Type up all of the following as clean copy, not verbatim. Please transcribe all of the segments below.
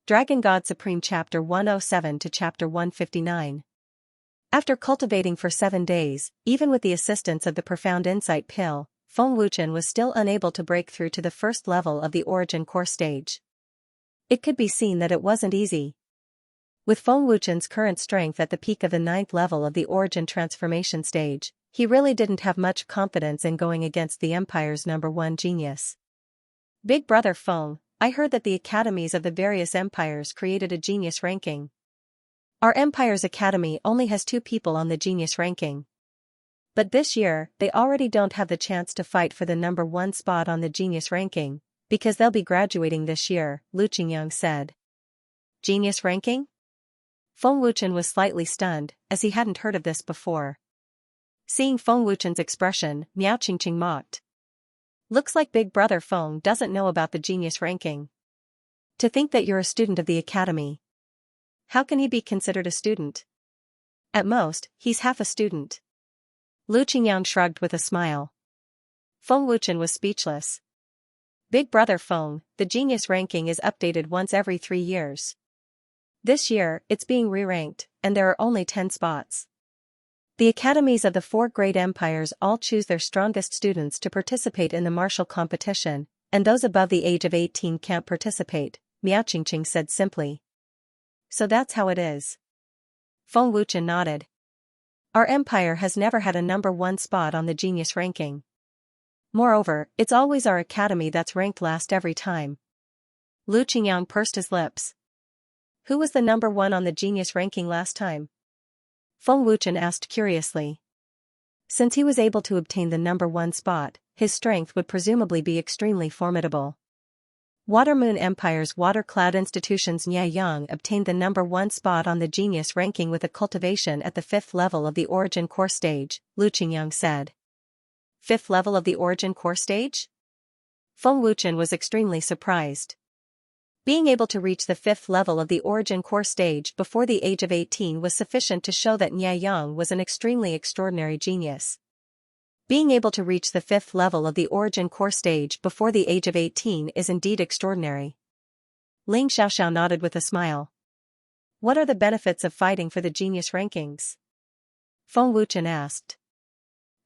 Dragon God Supreme Chapter 107 to Chapter 159. After cultivating for 7 days, even with the assistance of the Profound Insight Pill, Feng Wuchen was still unable to break through to the first level of the Origin Core stage. It could be seen that it wasn't easy. With Feng Wuchen's current strength at the peak of the 9th level of the Origin Transformation stage, he really didn't have much confidence in going against the Empire's #1 genius. Big Brother Feng, I heard that the academies of the various empires created a genius ranking. Our empire's academy only has 2 people on the genius ranking. But this year, they already don't have the chance to fight for the #1 spot on the genius ranking, because they'll be graduating this year, Lu Qingyang said. Genius ranking? Feng Wuchen was slightly stunned, as he hadn't heard of this before. Seeing Feng Wuchen's expression, Miao Qingqing mocked. Looks like Big Brother Feng doesn't know about the genius ranking. To think that you're a student of the academy. How can he be considered a student? At most, he's half a student. Lu Qingyang shrugged with a smile. Feng Wuchen was speechless. Big Brother Feng, the genius ranking is updated once every 3 years. This year, it's being re-ranked, and there are only 10 spots. The academies of the 4 great empires all choose their strongest students to participate in the martial competition, and those above the age of 18 can't participate, Miao Qingqing said simply. So that's how it is. Feng Wuchen nodded. Our empire has never had a #1 spot on the genius ranking. Moreover, it's always our academy that's ranked last every time. Lu Qingyang pursed his lips. Who was the #1 on the genius ranking last time? Feng Wuchen asked curiously. Since he was able to obtain the #1 spot, his strength would presumably be extremely formidable. Water Moon Empire's Water Cloud Institution's Nia Yang obtained the #1 spot on the genius ranking with a cultivation at the 5th level of the Origin Core stage, Lu Qingyang said. 5th level of the Origin Core stage? Feng Wuchen was extremely surprised. Being able to reach the 5th level of the Origin Core stage before the age of 18 was sufficient to show that Nia Yang was an extremely extraordinary genius. Being able to reach the 5th level of the Origin Core stage before the age of 18 is indeed extraordinary. Ling Xiaoxiao nodded with a smile. What are the benefits of fighting for the genius rankings? Feng Wuchen asked.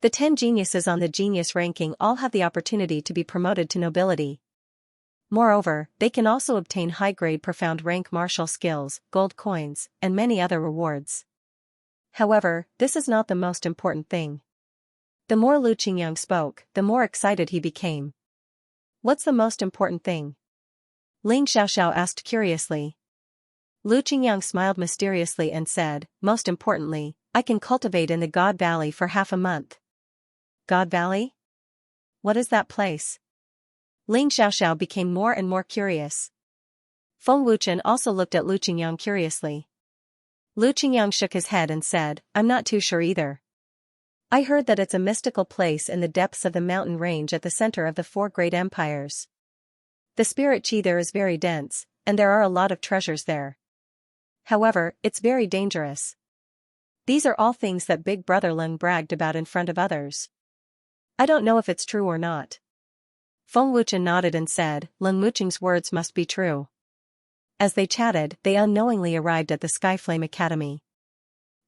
The 10 geniuses on the genius ranking all have the opportunity to be promoted to nobility. Moreover, they can also obtain high-grade profound rank martial skills, gold coins, and many other rewards. However, this is not the most important thing. The more Lu Qingyang spoke, the more excited he became. What's the most important thing? Ling Xiaoxiao asked curiously. Lu Qingyang smiled mysteriously and said, most importantly, I can cultivate in the God Valley for half a month. God Valley? What is that place? Ling Xiaoxiao became more and more curious. Feng Wuchen also looked at Lu Qingyang curiously. Lu Qingyang shook his head and said, I'm not too sure either. I heard that it's a mystical place in the depths of the mountain range at the center of the 4 great empires. The spirit qi there is very dense, and there are a lot of treasures there. However, it's very dangerous. These are all things that Big Brother Leng bragged about in front of others. I don't know if it's true or not. Feng Wuchen nodded and said, Leng Muqing's words must be true. As they chatted, they unknowingly arrived at the Skyflame Academy.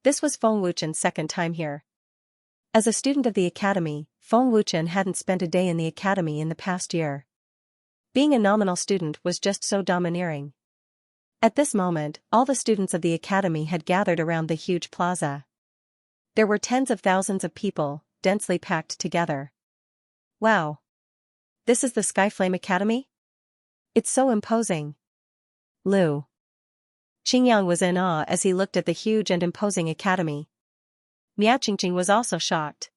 This was Feng Wuchen's 2nd time here. As a student of the academy, Feng Wuchen hadn't spent a day in the academy in the past year. Being a nominal student was just so domineering. At this moment, all the students of the academy had gathered around the huge plaza. There were tens of thousands of people, densely packed together. Wow! This is the Skyflame Academy? It's so imposing. Lu Qingyang was in awe as he looked at the huge and imposing academy. Miao Qingqing was also shocked.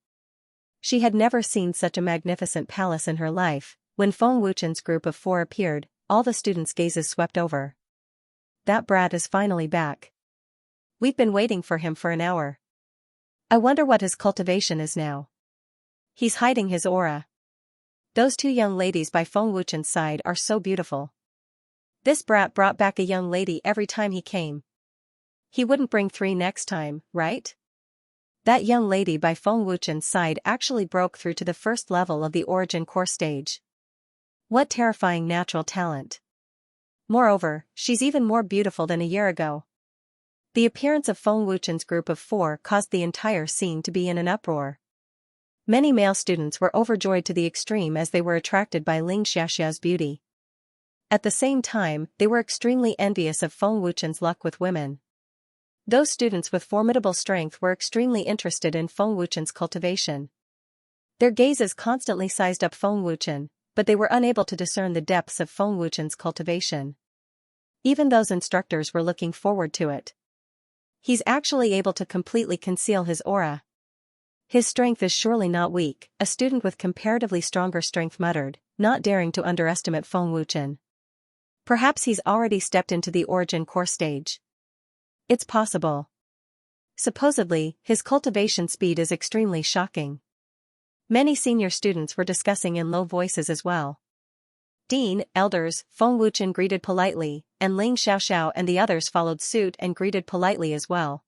She had never seen such a magnificent palace in her life. When Feng Wuchen's group of 4 appeared, all the students' gazes swept over. That brat is finally back. We've been waiting for him for an hour. I wonder what his cultivation is now. He's hiding his aura. Those 2 young ladies by Feng Wuchen's side are so beautiful. This brat brought back a young lady every time he came. He wouldn't bring 3 next time, right? That young lady by Feng Wuchen's side actually broke through to the 1st level of the Origin Core stage. What terrifying natural talent. Moreover, she's even more beautiful than a year ago. The appearance of Feng Wuchen's group of 4 caused the entire scene to be in an uproar. Many male students were overjoyed to the extreme as they were attracted by Xianxia's beauty. At the same time, they were extremely envious of Feng Wuchen's luck with women. Those students with formidable strength were extremely interested in Feng Wuchen's cultivation. Their gazes constantly sized up Feng Wuchen, but they were unable to discern the depths of Feng Wuchen's cultivation. Even those instructors were looking forward to it. He's actually able to completely conceal his aura. His strength is surely not weak, a student with comparatively stronger strength muttered, not daring to underestimate Feng Wuchen. Perhaps he's already stepped into the origin core stage. It's possible. Supposedly, his cultivation speed is extremely shocking. Many senior students were discussing in low voices as well. Dean, elders, Feng Wuchen greeted politely, and Ling Xiaoxiao and the others followed suit and greeted politely as well.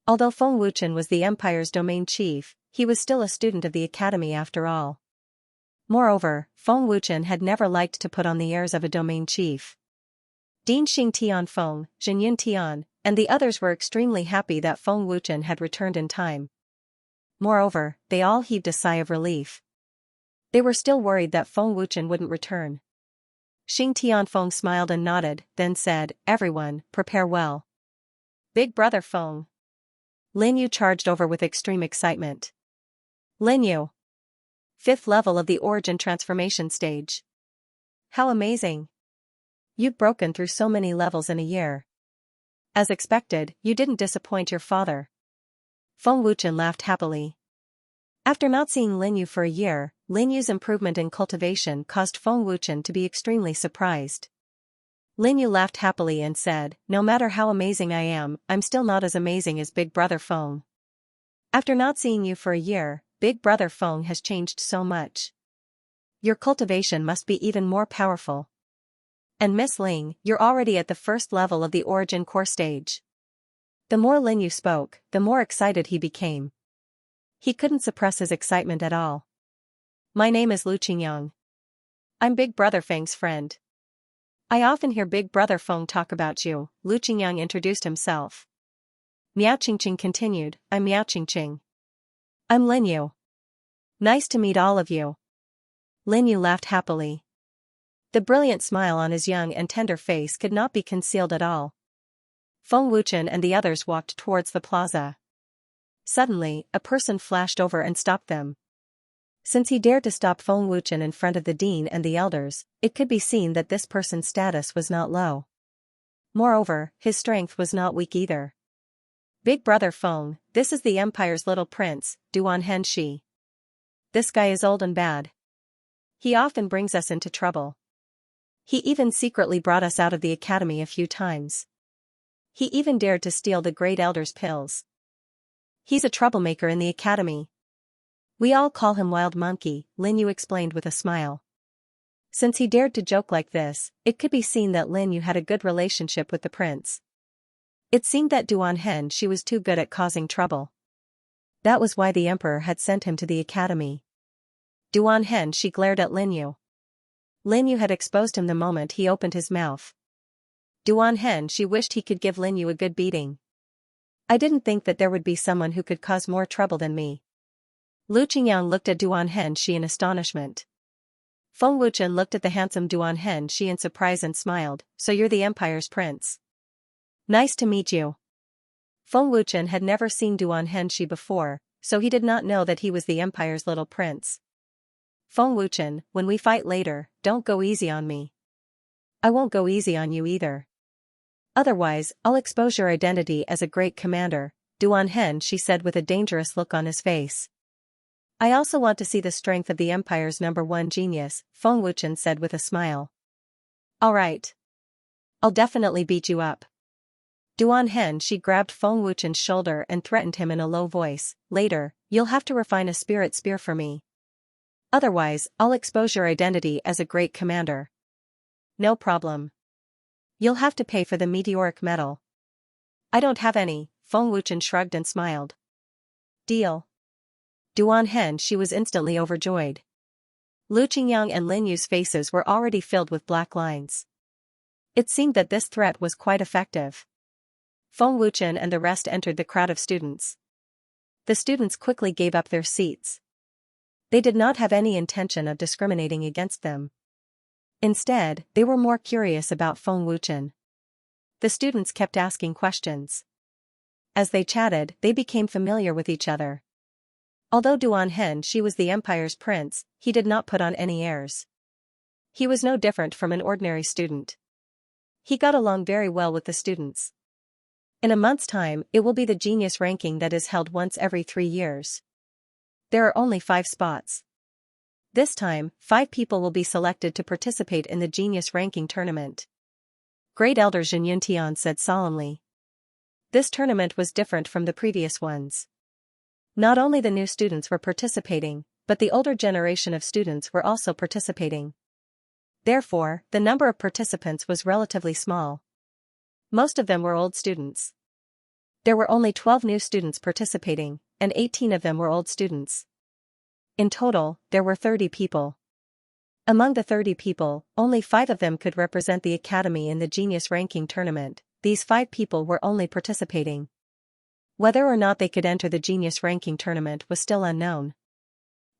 Although Feng Wuchen was the empire's domain chief, he was still a student of the academy after all. Moreover, Feng Wuchen had never liked to put on the airs of a domain chief. Dean Xing Tianfeng, Zhenyin Tian, and the others were extremely happy that Feng Wuchen had returned in time. Moreover, they all heaved a sigh of relief. They were still worried that Feng Wuchen wouldn't return. Xing Tianfeng smiled and nodded, then said, "Everyone, prepare well." "Big brother Feng." Lin Yu charged over with extreme excitement. "Lin Yu. 5th level of the origin transformation stage. How amazing. You've broken through so many levels in a year. As expected, you didn't disappoint your father." Feng Wuchen laughed happily. After not seeing Lin Yu for a year, Lin Yu's improvement in cultivation caused Feng Wuchen to be extremely surprised. Lin Yu laughed happily and said, "No matter how amazing I am, I'm still not as amazing as Big Brother Feng. After not seeing you for a year, Big Brother Feng has changed so much. Your cultivation must be even more powerful. And Miss Ling, you're already at the 1st level of the origin core stage." The more Lin Yu spoke, the more excited he became. He couldn't suppress his excitement at all. "My name is Lu Qingyang. I'm Big Brother Feng's friend. I often hear Big Brother Feng talk about you," Lu Qingyang introduced himself. Miao Qingqing continued, "I'm Miao Qingqing. I'm Lin Yu. Nice to meet all of you." Lin Yu laughed happily. The brilliant smile on his young and tender face could not be concealed at all. Feng Wuchen and the others walked towards the plaza. Suddenly, a person flashed over and stopped them. Since he dared to stop Feng Wuchen in front of the dean and the elders, it could be seen that this person's status was not low. Moreover, his strength was not weak either. "Big Brother Feng, this is the Empire's little prince, Duan Henshi. This guy is old and bad. He often brings us into trouble. He even secretly brought us out of the academy a few times. He even dared to steal the Great Elder's pills. He's a troublemaker in the academy. We all call him Wild Monkey," Lin Yu explained with a smile. Since he dared to joke like this, it could be seen that Lin Yu had a good relationship with the prince. It seemed that Duan Henshi was too good at causing trouble. That was why the emperor had sent him to the academy. Duan Henshi glared at Lin Yu. Lin Yu had exposed him the moment he opened his mouth. Duan Henshi wished he could give Lin Yu a good beating. "I didn't think that there would be someone who could cause more trouble than me." Lu Qingyang looked at Duan Henshi in astonishment. Feng Wuchen looked at the handsome Duan Henshi in surprise and smiled, "So you're the Empire's prince. Nice to meet you." Feng Wuchen had never seen Duan Henshi before, so he did not know that he was the Empire's little prince. "Feng Wuchen, when we fight later, don't go easy on me." "I won't go easy on you either. Otherwise, I'll expose your identity as a great commander," Duan Henshi said with a dangerous look on his face. "I also want to see the strength of the Empire's #1 genius," Feng Wuchen said with a smile. "All right. I'll definitely beat you up." Duan Henshi grabbed Feng Wuchen's shoulder and threatened him in a low voice, "Later, you'll have to refine a spirit spear for me. Otherwise, I'll expose your identity as a great commander." "No problem. You'll have to pay for the meteoric metal." "I don't have any," Feng Wuchen shrugged and smiled. "Deal." Duan Henshi was instantly overjoyed. Lu Qingyang and Lin Yu's faces were already filled with black lines. It seemed that this threat was quite effective. Feng Wuchen and the rest entered the crowd of students. The students quickly gave up their seats. They did not have any intention of discriminating against them. Instead, they were more curious about Feng Wuchen. The students kept asking questions. As they chatted, they became familiar with each other. Although Duan Hen she was the empire's prince, he did not put on any airs. He was no different from an ordinary student. He got along very well with the students. In a month's time, it will be the genius ranking that is held once every 3 years. There are only 5 spots. This time, 5 people will be selected to participate in the genius ranking tournament. Great Elder Zhen Yuntian said solemnly. This tournament was different from the previous ones. Not only the new students were participating, but the older generation of students were also participating. Therefore, the number of participants was relatively small. Most of them were old students. There were only 12 new students participating, and 18 of them were old students. In total, there were 30 people. Among the 30 people, only 5 of them could represent the academy in the genius ranking tournament. These 5 people were only participating. Whether or not they could enter the genius ranking tournament was still unknown.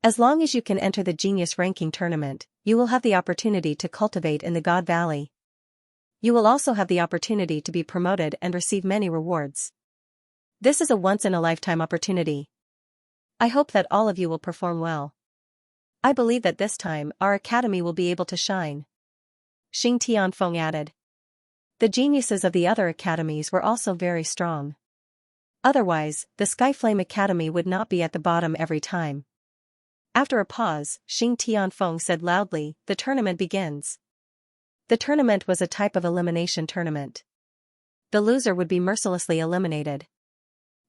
As long as you can enter the genius ranking tournament, you will have the opportunity to cultivate in the God Valley. You will also have the opportunity to be promoted and receive many rewards. This is a once-in-a-lifetime opportunity. I hope that all of you will perform well. I believe that this time, our academy will be able to shine. Xing Tianfeng added. The geniuses of the other academies were also very strong. Otherwise, the Skyflame Academy would not be at the bottom every time. After a pause, Xing Tianfeng said loudly, "The tournament begins." The tournament was a type of elimination tournament. The loser would be mercilessly eliminated.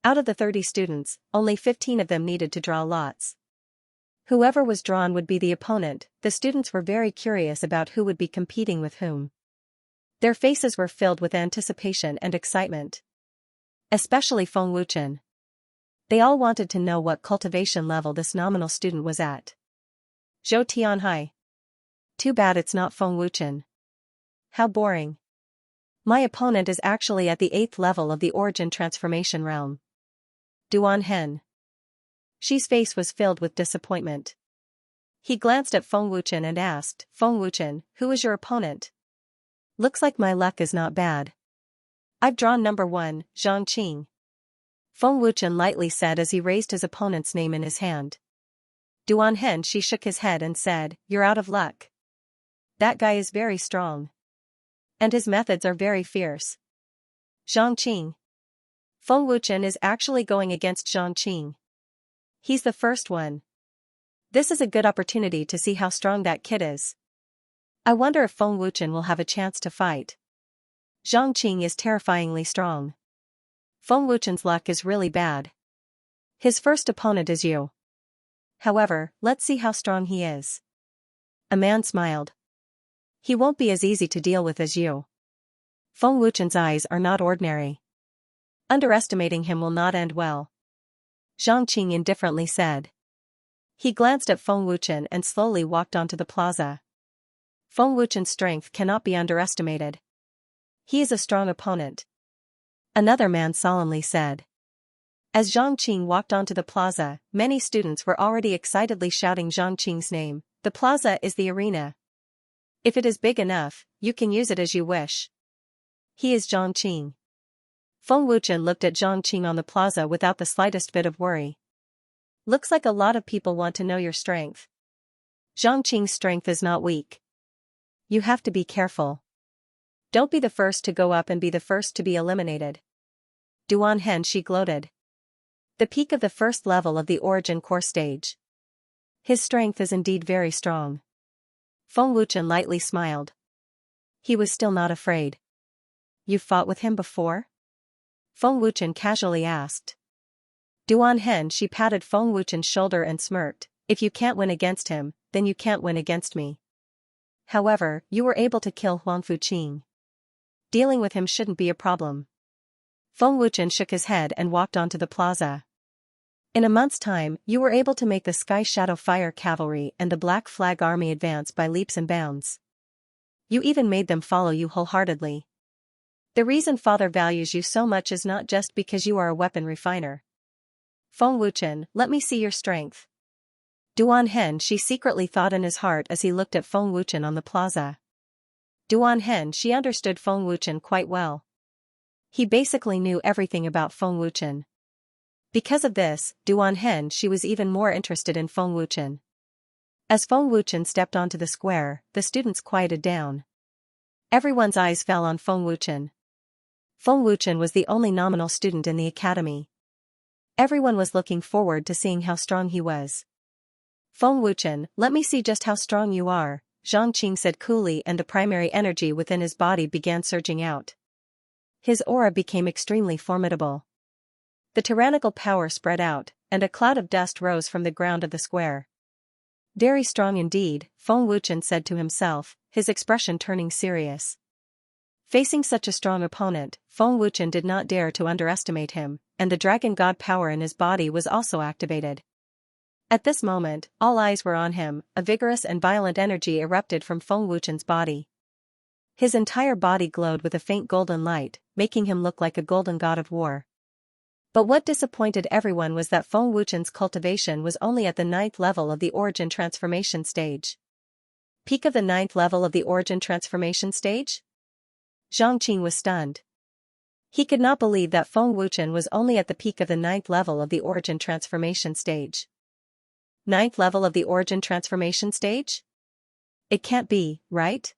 Out of the 30 students, only 15 of them needed to draw lots. Whoever was drawn would be the opponent. The students were very curious about who would be competing with whom. Their faces were filled with anticipation and excitement. Especially Feng Wuchen. They all wanted to know what cultivation level this nominal student was at. Zhou Tianhai. Too bad it's not Feng Wuchen. How boring. My opponent is actually at the 8th level of the origin transformation realm. Duan Hen. Xi's face was filled with disappointment. He glanced at Feng Wuchen and asked, "Feng Wuchen, who is your opponent?" "Looks like my luck is not bad. I've drawn number 1, Zhang Qing." Feng Wuchen lightly said as he raised his opponent's name in his hand. Duan Hen she shook his head and said, "You're out of luck. That guy is very strong. And his methods are very fierce." Zhang Qing. Feng Wuchen is actually going against Zhang Qing. He's the first one. This is a good opportunity to see how strong that kid is. I wonder if Feng Wuchen will have a chance to fight. Zhang Qing is terrifyingly strong. Feng Wuchen's luck is really bad. His first opponent is you. However, let's see how strong he is. A man smiled. He won't be as easy to deal with as you. Feng Wuchen's eyes are not ordinary. Underestimating him will not end well. Zhang Qing indifferently said. He glanced at Feng Wuchen and slowly walked onto the plaza. Feng Wuchen's strength cannot be underestimated. He is a strong opponent. Another man solemnly said. As Zhang Qing walked onto the plaza, many students were already excitedly shouting Zhang Qing's name. The plaza is the arena. If it is big enough, you can use it as you wish. He is Zhang Qing. Feng Wuchen looked at Zhang Qing on the plaza without the slightest bit of worry. Looks like a lot of people want to know your strength. Zhang Qing's strength is not weak. You have to be careful. Don't be the first to go up and be the first to be eliminated. Duan Hen she gloated. The peak of the first level of the origin core stage. His strength is indeed very strong. Feng Wuchen lightly smiled. He was still not afraid. You fought with him before? Feng Wuchen casually asked. Duan Hen she patted Feng Wuchen's shoulder and smirked. If you can't win against him, then you can't win against me. However, you were able to kill Huangfu Qing. Dealing with him shouldn't be a problem. Feng Wuchen shook his head and walked onto the plaza. In a month's time, you were able to make the Sky Shadow Fire Cavalry and the Black Flag Army advance by leaps and bounds. You even made them follow you wholeheartedly. The reason Father values you so much is not just because you are a weapon refiner. Feng Wuchen, let me see your strength. Duan Hen, she secretly thought in his heart as he looked at Feng Wuchen on the plaza. Duan Hen, she understood Feng Wuchen quite well. He basically knew everything about Feng Wuchen. Because of this, Duan Hen, she was even more interested in Feng Wuchen. As Feng Wuchen stepped onto the square, the students quieted down. Everyone's eyes fell on Feng Wuchen. Feng Wuchen was the only nominal student in the academy. Everyone was looking forward to seeing how strong he was. Feng Wuchen, let me see just how strong you are, Zhang Qing said coolly, and the primary energy within his body began surging out. His aura became extremely formidable. The tyrannical power spread out, and a cloud of dust rose from the ground of the square. Very strong indeed, Feng Wuchen said to himself, his expression turning serious. Facing such a strong opponent, Feng Wuchen did not dare to underestimate him, and the dragon god power in his body was also activated. At this moment, all eyes were on him, a vigorous and violent energy erupted from Feng Wuchen's body. His entire body glowed with a faint golden light, making him look like a golden god of war. But what disappointed everyone was that Feng Wuchen's cultivation was only at the 9th level of the origin transformation stage. Peak of the 9th level of the origin transformation stage? Zhang Qing was stunned. He could not believe that Feng Wuchen was only at the peak of the 9th level of the origin transformation stage. 9th level of the origin transformation stage? It can't be, right?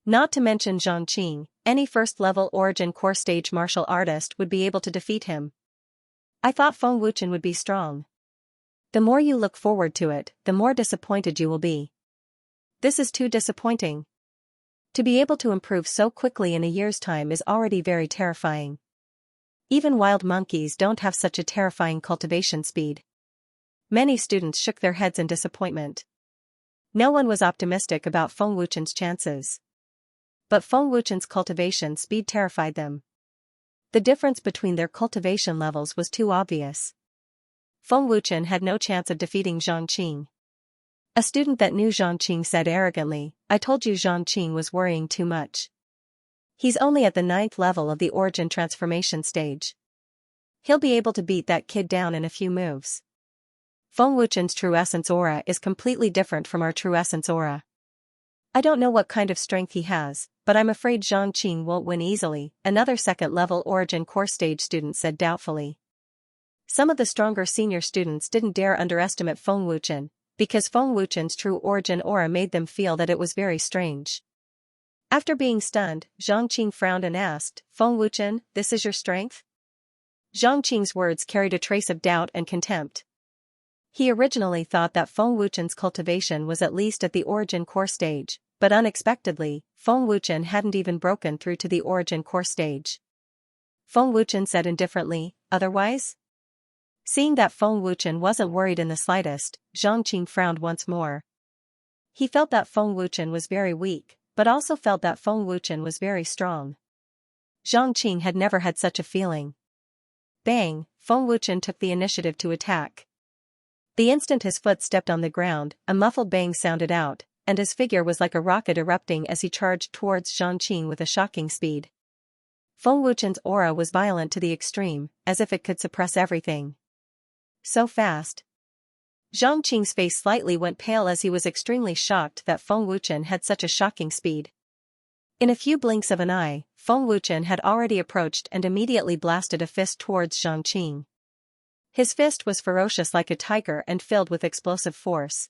Not to mention Zhang Qing, any first-level origin core stage martial artist would be able to defeat him. I thought Feng Wuchen would be strong. The more you look forward to it, the more disappointed you will be. This is too disappointing. To be able to improve so quickly in a year's time is already very terrifying. Even wild monkeys don't have such a terrifying cultivation speed. Many students shook their heads in disappointment. No one was optimistic about Feng Wuchen's chances. But Feng Wuchen's cultivation speed terrified them. The difference between their cultivation levels was too obvious. Feng Wuchen had no chance of defeating Zhang Qing. A student that knew Zhang Qing said arrogantly, I told you Zhang Qing was worrying too much. He's only at the 9th level of the origin transformation stage. He'll be able to beat that kid down in a few moves. Feng Wuchen's true essence aura is completely different from our true essence aura. I don't know what kind of strength he has, but I'm afraid Zhang Qing won't win easily, another second-level origin core stage student said doubtfully. Some of the stronger senior students didn't dare underestimate Feng Wuchen, because Feng Wuchen's true origin aura made them feel that it was very strange. After being stunned, Zhang Qing frowned and asked, Feng Wuchen, this is your strength? Zhang Qing's words carried a trace of doubt and contempt. He originally thought that Feng Wuchen's cultivation was at least at the origin core stage, but unexpectedly, Feng Wuchen hadn't even broken through to the origin core stage. Feng Wuchen said indifferently, otherwise? Seeing that Feng Wuchen wasn't worried in the slightest, Zhang Qing frowned once more. He felt that Feng Wuchen was very weak, but also felt that Feng Wuchen was very strong. Zhang Qing had never had such a feeling. Bang, Feng Wuchen took the initiative to attack. The instant his foot stepped on the ground, a muffled bang sounded out, and his figure was like a rocket erupting as he charged towards Zhang Qing with a shocking speed. Feng Wuchen's aura was violent to the extreme, as if it could suppress everything. So fast. Zhang Qing's face slightly went pale as he was extremely shocked that Feng Wuchen had such a shocking speed. In a few blinks of an eye, Feng Wuchen had already approached and immediately blasted a fist towards Zhang Qing. His fist was ferocious like a tiger and filled with explosive force.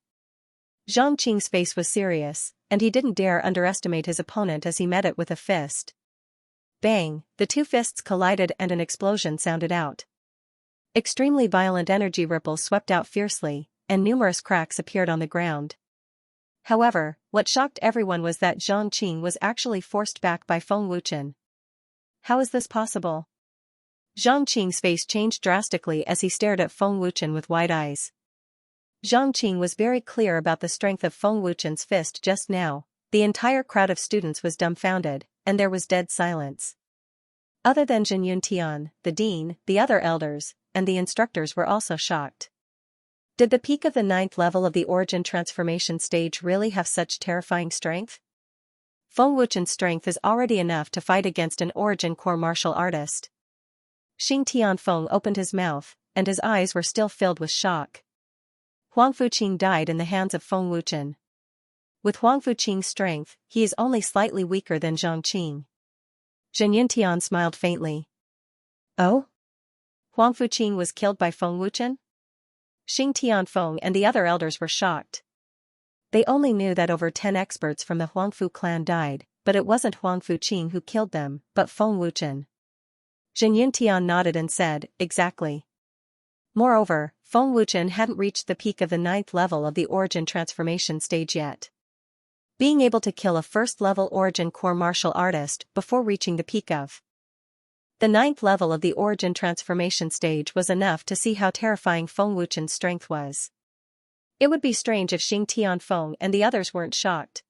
Zhang Qing's face was serious, and he didn't dare underestimate his opponent as he met it with a fist. Bang, the two fists collided and an explosion sounded out. Extremely violent energy ripples swept out fiercely, and numerous cracks appeared on the ground. However, what shocked everyone was that Zhang Qing was actually forced back by Feng Wuchen. How is this possible? Zhang Qing's face changed drastically as he stared at Feng Wuchen with wide eyes. Zhang Qing was very clear about the strength of Feng Wuchen's fist just now. The entire crowd of students was dumbfounded, and there was dead silence. Other than Jin Yuntian, the dean, the other elders, and the instructors were also shocked. Did the peak of the 9th level of the origin transformation stage really have such terrifying strength? Feng Wuchen's strength is already enough to fight against an origin core martial artist. Xing Tianfeng opened his mouth, and his eyes were still filled with shock. Huang Fuqing died in the hands of Feng Wuchen. With Huang Fuqing's strength, he is only slightly weaker than Zhang Qing. Zhen Yintian smiled faintly. Oh? Huang Fuqing was killed by Feng Wuchen? Xing Tianfeng and the other elders were shocked. They only knew that over 10 experts from the Huangfu clan died, but it wasn't Huang Fuqing who killed them, but Feng Wuchen. Zhen Yintian nodded and said, exactly. Moreover, Feng Wuchen hadn't reached the peak of the 9th level of the origin transformation stage yet. Being able to kill a first-level origin core martial artist before reaching the peak of the 9th level of the origin transformation stage was enough to see how terrifying Feng Wuchen's strength was. It would be strange if Xing Tianfeng and the others weren't shocked.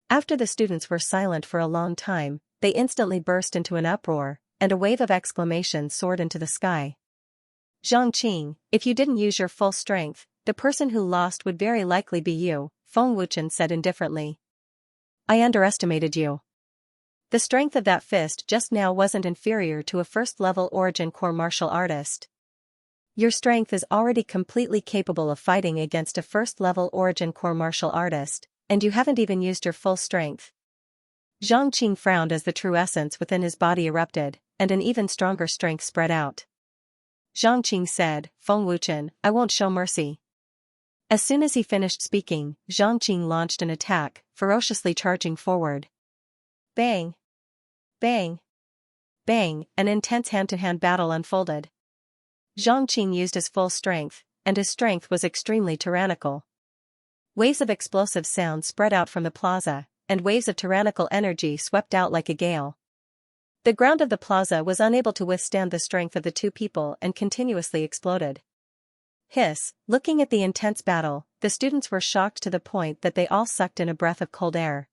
After the students were silent for a long time, they instantly burst into an uproar, and a wave of exclamations soared into the sky. Zhang Qing, if you didn't use your full strength, the person who lost would very likely be you, Feng Wuchen said indifferently. I underestimated you. The strength of that fist just now wasn't inferior to a first-level origin core martial artist. Your strength is already completely capable of fighting against a first-level origin core martial artist, and you haven't even used your full strength. Zhang Qing frowned as the true essence within his body erupted, and an even stronger strength spread out. Zhang Qing said, Feng Wuchen, I won't show mercy. As soon as he finished speaking, Zhang Qing launched an attack, ferociously charging forward. Bang! Bang! Bang! An intense hand-to-hand battle unfolded. Zhang Qing used his full strength, and his strength was extremely tyrannical. Waves of explosive sound spread out from the plaza, and waves of tyrannical energy swept out like a gale. The ground of the plaza was unable to withstand the strength of the two people and continuously exploded. Hiss, looking at the intense battle, the students were shocked to the point that they all sucked in a breath of cold air.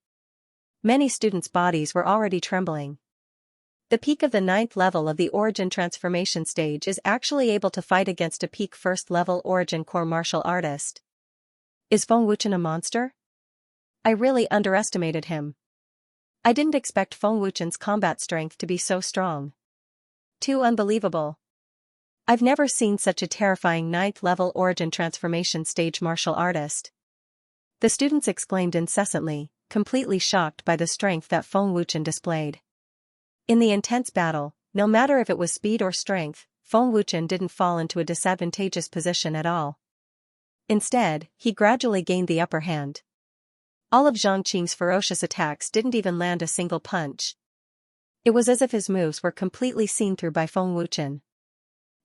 Many students' bodies were already trembling. The peak of the 9th level of the origin transformation stage is actually able to fight against a peak first-level origin core martial artist. Is Feng Wuchen a monster? I really underestimated him. I didn't expect Feng Wuchen's combat strength to be so strong. Too unbelievable. I've never seen such a terrifying 9th level origin transformation stage martial artist. The students exclaimed incessantly, completely shocked by the strength that Feng Wuchen displayed. In the intense battle, no matter if it was speed or strength, Feng Wuchen didn't fall into a disadvantageous position at all. Instead, he gradually gained the upper hand. All of Zhang Qing's ferocious attacks didn't even land a single punch. It was as if his moves were completely seen through by Feng Wuchen.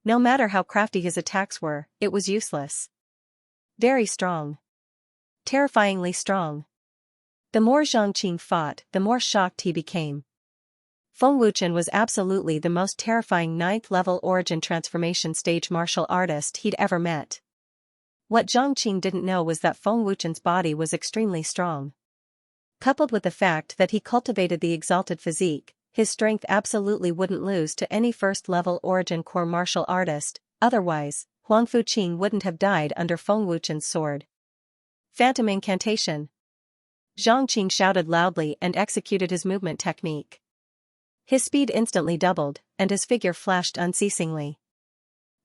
No matter how crafty his attacks were, it was useless. Very strong. Terrifyingly strong. The more Zhang Qing fought, the more shocked he became. Feng Wuchen was absolutely the most terrifying 9th level origin transformation stage martial artist he'd ever met. What Zhang Qing didn't know was that Feng Wuchen's body was extremely strong. Coupled with the fact that he cultivated the exalted physique, his strength absolutely wouldn't lose to any first-level origin core martial artist, otherwise, Huang Fuqing wouldn't have died under Feng Wuchen's sword. Phantom incantation. Zhang Qing shouted loudly and executed his movement technique. His speed instantly doubled, and his figure flashed unceasingly.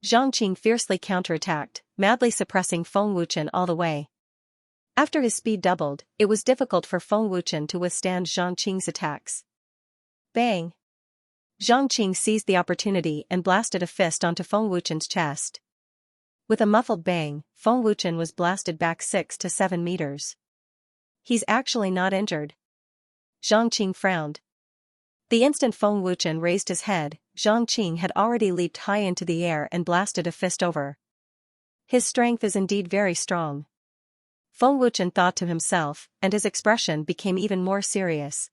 Zhang Qing fiercely counterattacked, madly suppressing Feng Wuchen all the way. After his speed doubled, it was difficult for Feng Wuchen to withstand Zhang Qing's attacks. Bang! Zhang Qing seized the opportunity and blasted a fist onto Feng Wuchen's chest. With a muffled bang, Feng Wuchen was blasted back 6 to 7 meters. He's actually not injured. Zhang Qing frowned. The instant Feng Wuchen raised his head, Zhang Qing had already leaped high into the air and blasted a fist over. His strength is indeed very strong. Feng Wuchen thought to himself, and his expression became even more serious.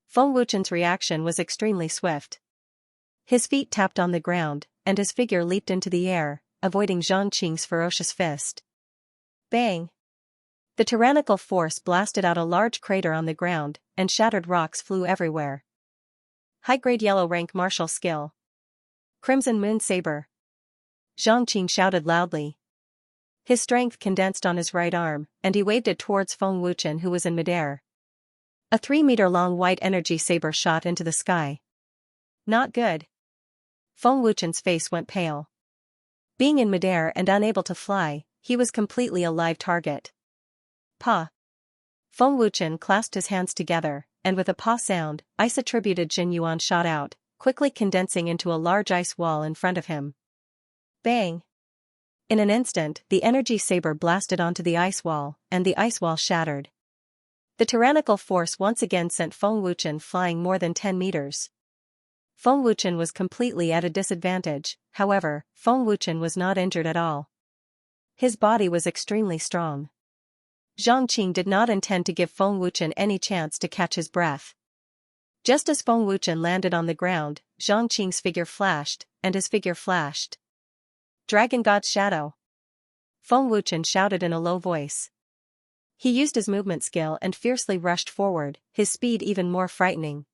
Feng Wuchen's reaction was extremely swift. His feet tapped on the ground, and his figure leaped into the air, avoiding Zhang Qing's ferocious fist. Bang! The tyrannical force blasted out a large crater on the ground, and shattered rocks flew everywhere. High-grade yellow rank martial skill. Crimson Moon Saber. Zhang Qing shouted loudly. His strength condensed on his right arm, and he waved it towards Feng Wuchen who was in midair. A 3-meter-long white energy saber shot into the sky. Not good. Feng Wuchen's face went pale. Being in midair and unable to fly, he was completely a live target. Pa. Feng Wuchen clasped his hands together, and with a pa sound, ice-attributed Jin Yuan shot out, quickly condensing into a large ice wall in front of him. Bang! In an instant, the energy saber blasted onto the ice wall, and the ice wall shattered. The tyrannical force once again sent Feng Wuchen flying more than 10 meters. Feng Wuchen was completely at a disadvantage, however, Feng Wuchen was not injured at all. His body was extremely strong. Xianxia did not intend to give Feng Wuchen any chance to catch his breath. Just as Feng Wuchen landed on the ground, Xianxia's figure flashed, and his figure flashed. Dragon God's Shadow! Feng Wuchen shouted in a low voice. He used his movement skill and fiercely rushed forward, his speed even more frightening.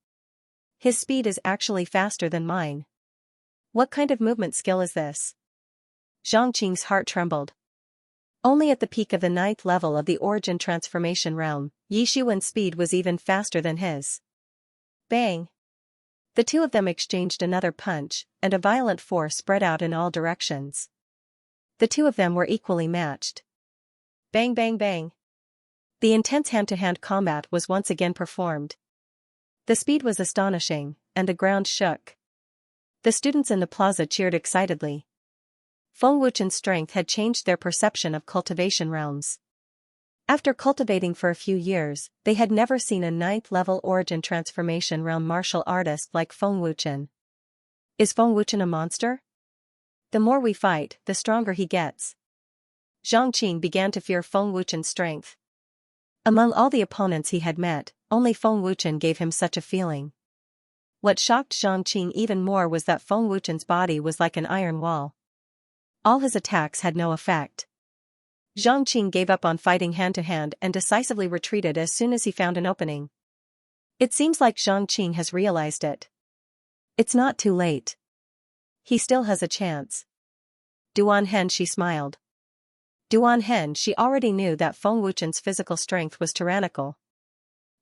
His speed is actually faster than mine. What kind of movement skill is this? Xianxia's heart trembled. Only at the peak of the 9th level of the Origin Transformation realm, Yi Xuan's speed was even faster than his. Bang! The two of them exchanged another punch, and a violent force spread out in all directions. The two of them were equally matched. Bang bang bang! The intense hand-to-hand combat was once again performed. The speed was astonishing, and the ground shook. The students in the plaza cheered excitedly. Feng Wuchen's strength had changed their perception of cultivation realms. After cultivating for a few years, they had never seen a 9th-level Origin Transformation realm martial artist like Feng Wuchen. Is Feng Wuchen a monster? The more we fight, the stronger he gets. Xianxia began to fear Feng Wuchen's strength. Among all the opponents he had met, only Feng Wuchen gave him such a feeling. What shocked Xianxia even more was that Feng Wuchen's body was like an iron wall. All his attacks had no effect. Xianxia gave up on fighting hand-to-hand and decisively retreated as soon as he found an opening. It seems like Xianxia has realized it. It's not too late. He still has a chance. Duan she smiled. Duan she already knew that Feng Wuchen's physical strength was tyrannical.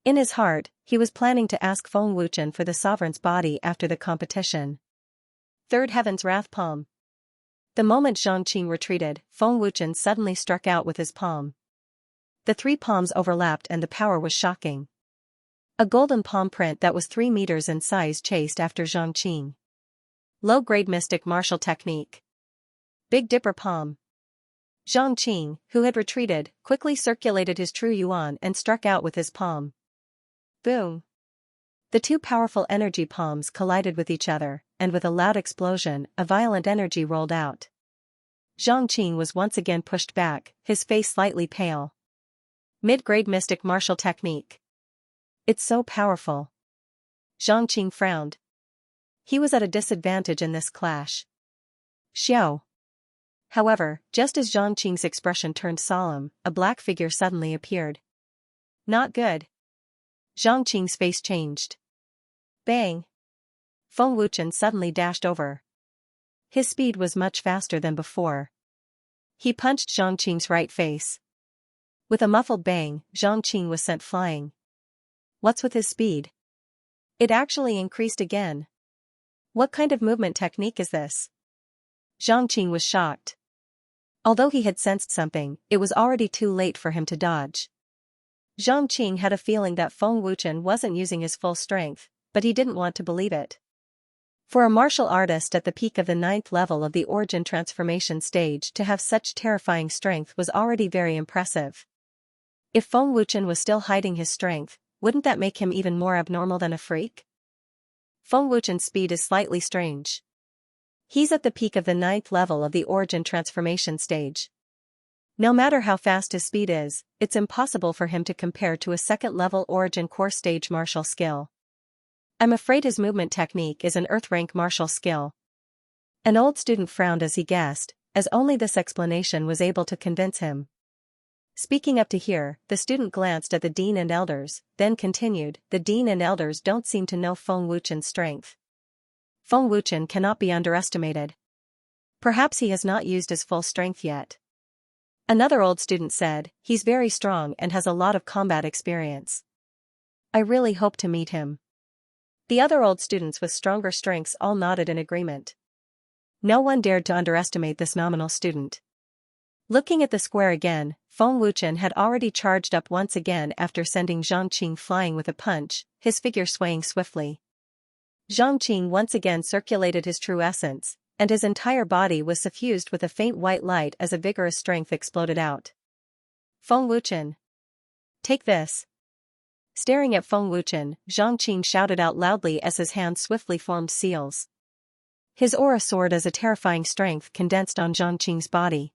In his heart, he was planning to ask Feng Wuchen for the sovereign's body after the competition. Third Heaven's Wrath Palm. The moment Xianxia retreated, Feng Wuchen suddenly struck out with his palm. The three palms overlapped and the power was shocking. A golden palm print that was 3 meters in size chased after Xianxia. Low-grade mystic martial technique. Big Dipper Palm. Xianxia, who had retreated, quickly circulated his true yuan and struck out with his palm. Boom! The two powerful energy palms collided with each other, and with a loud explosion, a violent energy rolled out. Xianxia was once again pushed back, his face slightly pale. Mid-grade mystic martial technique. It's so powerful. Xianxia frowned. He was at a disadvantage in this clash. Xiao. However, just as Xianxia's expression turned solemn, a black figure suddenly appeared. Not good. Xianxia's face changed. Bang! Feng Wuchen suddenly dashed over. His speed was much faster than before. He punched Xianxia's right face. With a muffled bang, Xianxia was sent flying. What's with his speed? It actually increased again. What kind of movement technique is this? Xianxia was shocked. Although he had sensed something, it was already too late for him to dodge. Xianxia had a feeling that Feng Wuchen wasn't using his full strength, but he didn't want to believe it. For a martial artist at the peak of the 9th level of the Origin Transformation stage to have such terrifying strength was already very impressive. If Feng Wuchen was still hiding his strength, wouldn't that make him even more abnormal than a freak? Feng Wuchen's speed is slightly strange. He's at the peak of the 9th level of the Origin Transformation stage. No matter how fast his speed is, it's impossible for him to compare to a 2nd-level Origin core stage martial skill. I'm afraid his movement technique is an Earth-rank martial skill. An old student frowned as he guessed, as only this explanation was able to convince him. Speaking up to here, the student glanced at the dean and elders, then continued, the dean and elders don't seem to know Feng Wuchen's strength. Feng Wuchen cannot be underestimated. Perhaps he has not used his full strength yet. Another old student said, he's very strong and has a lot of combat experience. I really hope to meet him. The other old students with stronger strengths all nodded in agreement. No one dared to underestimate this nominal student. Looking at the square again, Feng Wuchen had already charged up once again after sending Zhang Qing flying with a punch, his figure swaying swiftly. Zhang Qing once again circulated his true essence, and his entire body was suffused with a faint white light as a vigorous strength exploded out. Feng Wuchen. Take this. Staring at Feng Wuchen, Zhang Qing shouted out loudly as his hands swiftly formed seals. His aura soared as a terrifying strength condensed on Zhang Qing's body.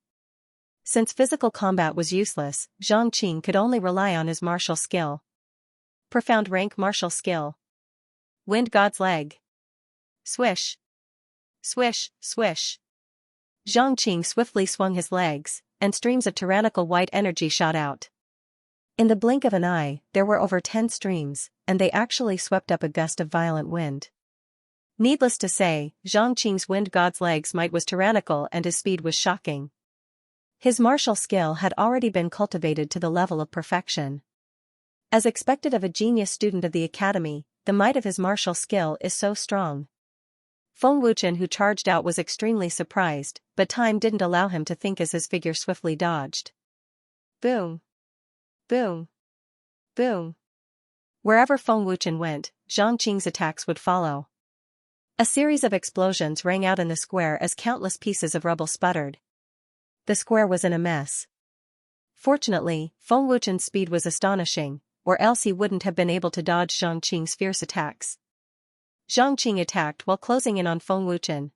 Since physical combat was useless, Zhang Qing could only rely on his martial skill. Profound rank martial skill. Wind God's leg. Swish. Swish, swish. Zhang Qing swiftly swung his legs, and streams of tyrannical white energy shot out. In the blink of an eye, there were over 10 streams, and they actually swept up a gust of violent wind. Needless to say, Zhang Qing's wind god's leg's might was tyrannical and his speed was shocking. His martial skill had already been cultivated to the level of perfection. As expected of a genius student of the academy, the might of his martial skill is so strong. Feng Wuchen, who charged out, was extremely surprised, but time didn't allow him to think as his figure swiftly dodged. Boom. Boom. Boom. Wherever Feng Wuchen went, Zhang Qing's attacks would follow. A series of explosions rang out in the square as countless pieces of rubble sputtered. The square was in a mess. Fortunately, Feng Wuchen's speed was astonishing, or else he wouldn't have been able to dodge Zhang Qing's fierce attacks. Zhang Qing attacked while closing in on Feng Wuchen.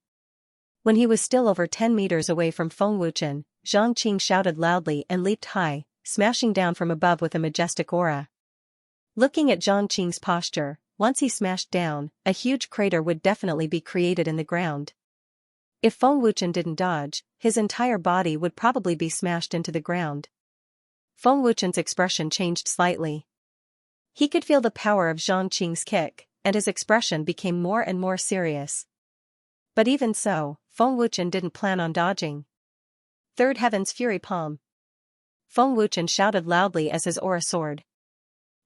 When he was still over 10 meters away from Feng Wuchen, Zhang Qing shouted loudly and leaped high, smashing down from above with a majestic aura. Looking at Zhang Qing's posture, once he smashed down, a huge crater would definitely be created in the ground. If Feng Wuchen didn't dodge, his entire body would probably be smashed into the ground. Feng Wuchen's expression changed slightly. He could feel the power of Zhang Qing's kick, and his expression became more and more serious. But even so, Feng Wuchen didn't plan on dodging. Third Heaven's Fury Palm. Feng Wuchen shouted loudly as his aura soared.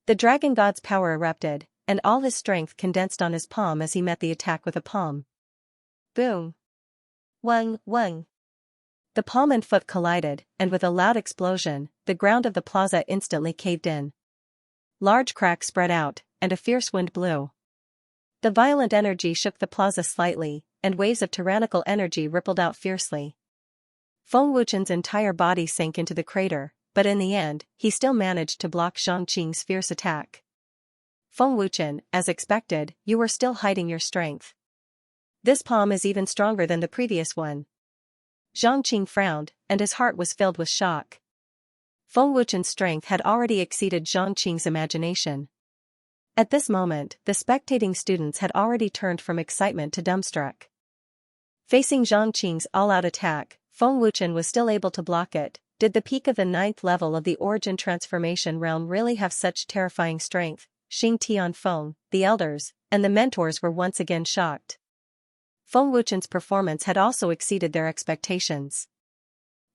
The dragon god's power erupted, and all his strength condensed on his palm as he met the attack with a palm. Boom. Wang, wang. The palm and foot collided, and with a loud explosion, the ground of the plaza instantly caved in. Large cracks spread out, and a fierce wind blew. The violent energy shook the plaza slightly, and waves of tyrannical energy rippled out fiercely. Feng Wuchen's entire body sank into the crater, but in the end, he still managed to block Zhang Qing's fierce attack. Feng Wuchen, as expected, you were still hiding your strength. This palm is even stronger than the previous one. Zhang Qing frowned, and his heart was filled with shock. Feng Wuchen's strength had already exceeded Zhang Qing's imagination. At this moment, the spectating students had already turned from excitement to dumbstruck. Facing Zhang Qing's all-out attack, Feng Wuchen was still able to block it. Did the peak of the 9th level of the Origin Transformation realm really have such terrifying strength? Xing Tianfeng, the elders, and the mentors were once again shocked. Feng Wuchen's performance had also exceeded their expectations.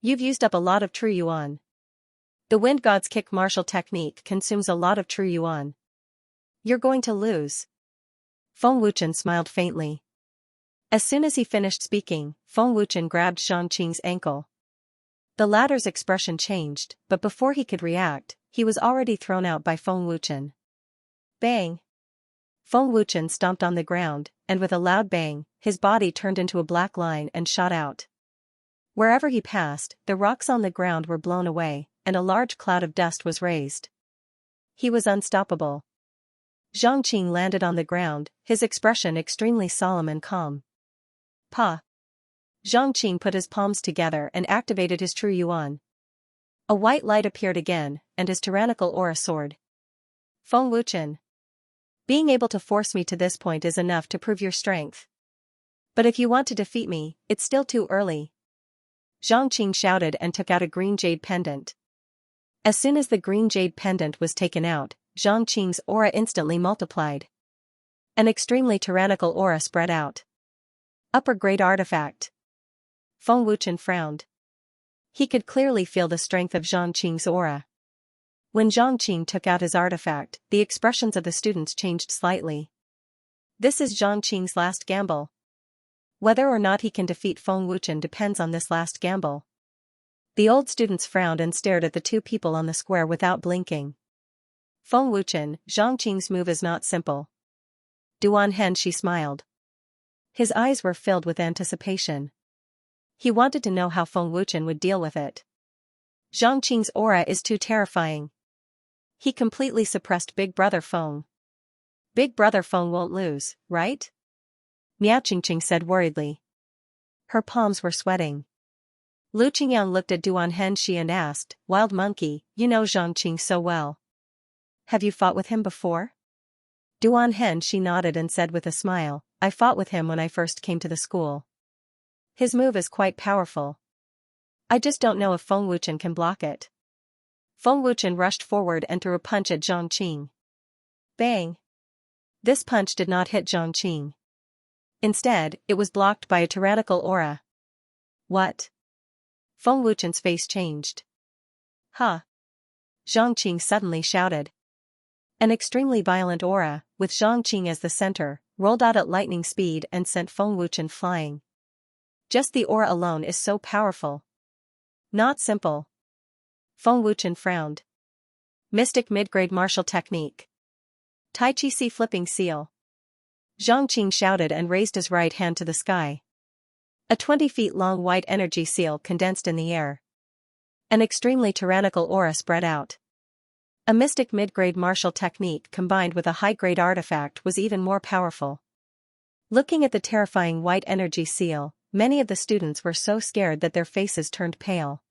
You've used up a lot of true yuan. The Wind God's kick martial technique consumes a lot of true yuan. You're going to lose. Feng Wuchen smiled faintly. As soon as he finished speaking, Feng Wuchen grabbed Zhang Qing's ankle. The latter's expression changed, but before he could react, he was already thrown out by Feng Wuchen. Bang! Feng Wuchen stomped on the ground, and with a loud bang, his body turned into a black line and shot out. Wherever he passed, the rocks on the ground were blown away, and a large cloud of dust was raised. He was unstoppable. Zhang Qing landed on the ground, his expression extremely solemn and calm. Pa! Zhang Qing put his palms together and activated his true yuan. A white light appeared again, and his tyrannical aura soared. Feng Wuchen. Being able to force me to this point is enough to prove your strength. But if you want to defeat me, it's still too early. Zhang Qing shouted and took out a green jade pendant. As soon as the green jade pendant was taken out, Zhang Qing's aura instantly multiplied. An extremely tyrannical aura spread out. Upper grade artifact. Feng Wuchen frowned. He could clearly feel the strength of Zhang Qing's aura. When Zhang Qing took out his artifact, the expressions of the students changed slightly. This is Zhang Qing's last gamble. Whether or not he can defeat Feng Wuchen depends on this last gamble. The old students frowned and stared at the two people on the square without blinking. Feng Wuchen, Zhang Qing's move is not simple. Duan Hen, she smiled. His eyes were filled with anticipation. He wanted to know how Feng Wuchen would deal with it. Zhang Qing's aura is too terrifying. He completely suppressed Big Brother Feng. Big Brother Feng won't lose, right? Miao Qingqing said worriedly. Her palms were sweating. Lu Qingyang looked at Duan Henshi and asked, Wild Monkey, you know Zhang Qing so well. Have you fought with him before? Duan Henshi nodded and said with a smile, I fought with him when I first came to the school. His move is quite powerful. I just don't know if Feng Wuchen can block it. Feng Wuchen rushed forward and threw a punch at Zhang Qing. Bang! This punch did not hit Zhang Qing. Instead, it was blocked by a tyrannical aura. What? Feng Wuchen's face changed. Huh! Zhang Qing suddenly shouted. An extremely violent aura, with Zhang Qing as the center, rolled out at lightning speed and sent Feng Wuchen flying. Just the aura alone is so powerful. Not simple. Feng Wuchen frowned. Mystic mid-grade martial technique. Tai Chi Si flipping seal. Zhang Qing shouted and raised his right hand to the sky. A 20 feet long white energy seal condensed in the air. An extremely tyrannical aura spread out. A mystic mid-grade martial technique combined with a high-grade artifact was even more powerful. Looking at the terrifying white energy seal, many of the students were so scared that their faces turned pale.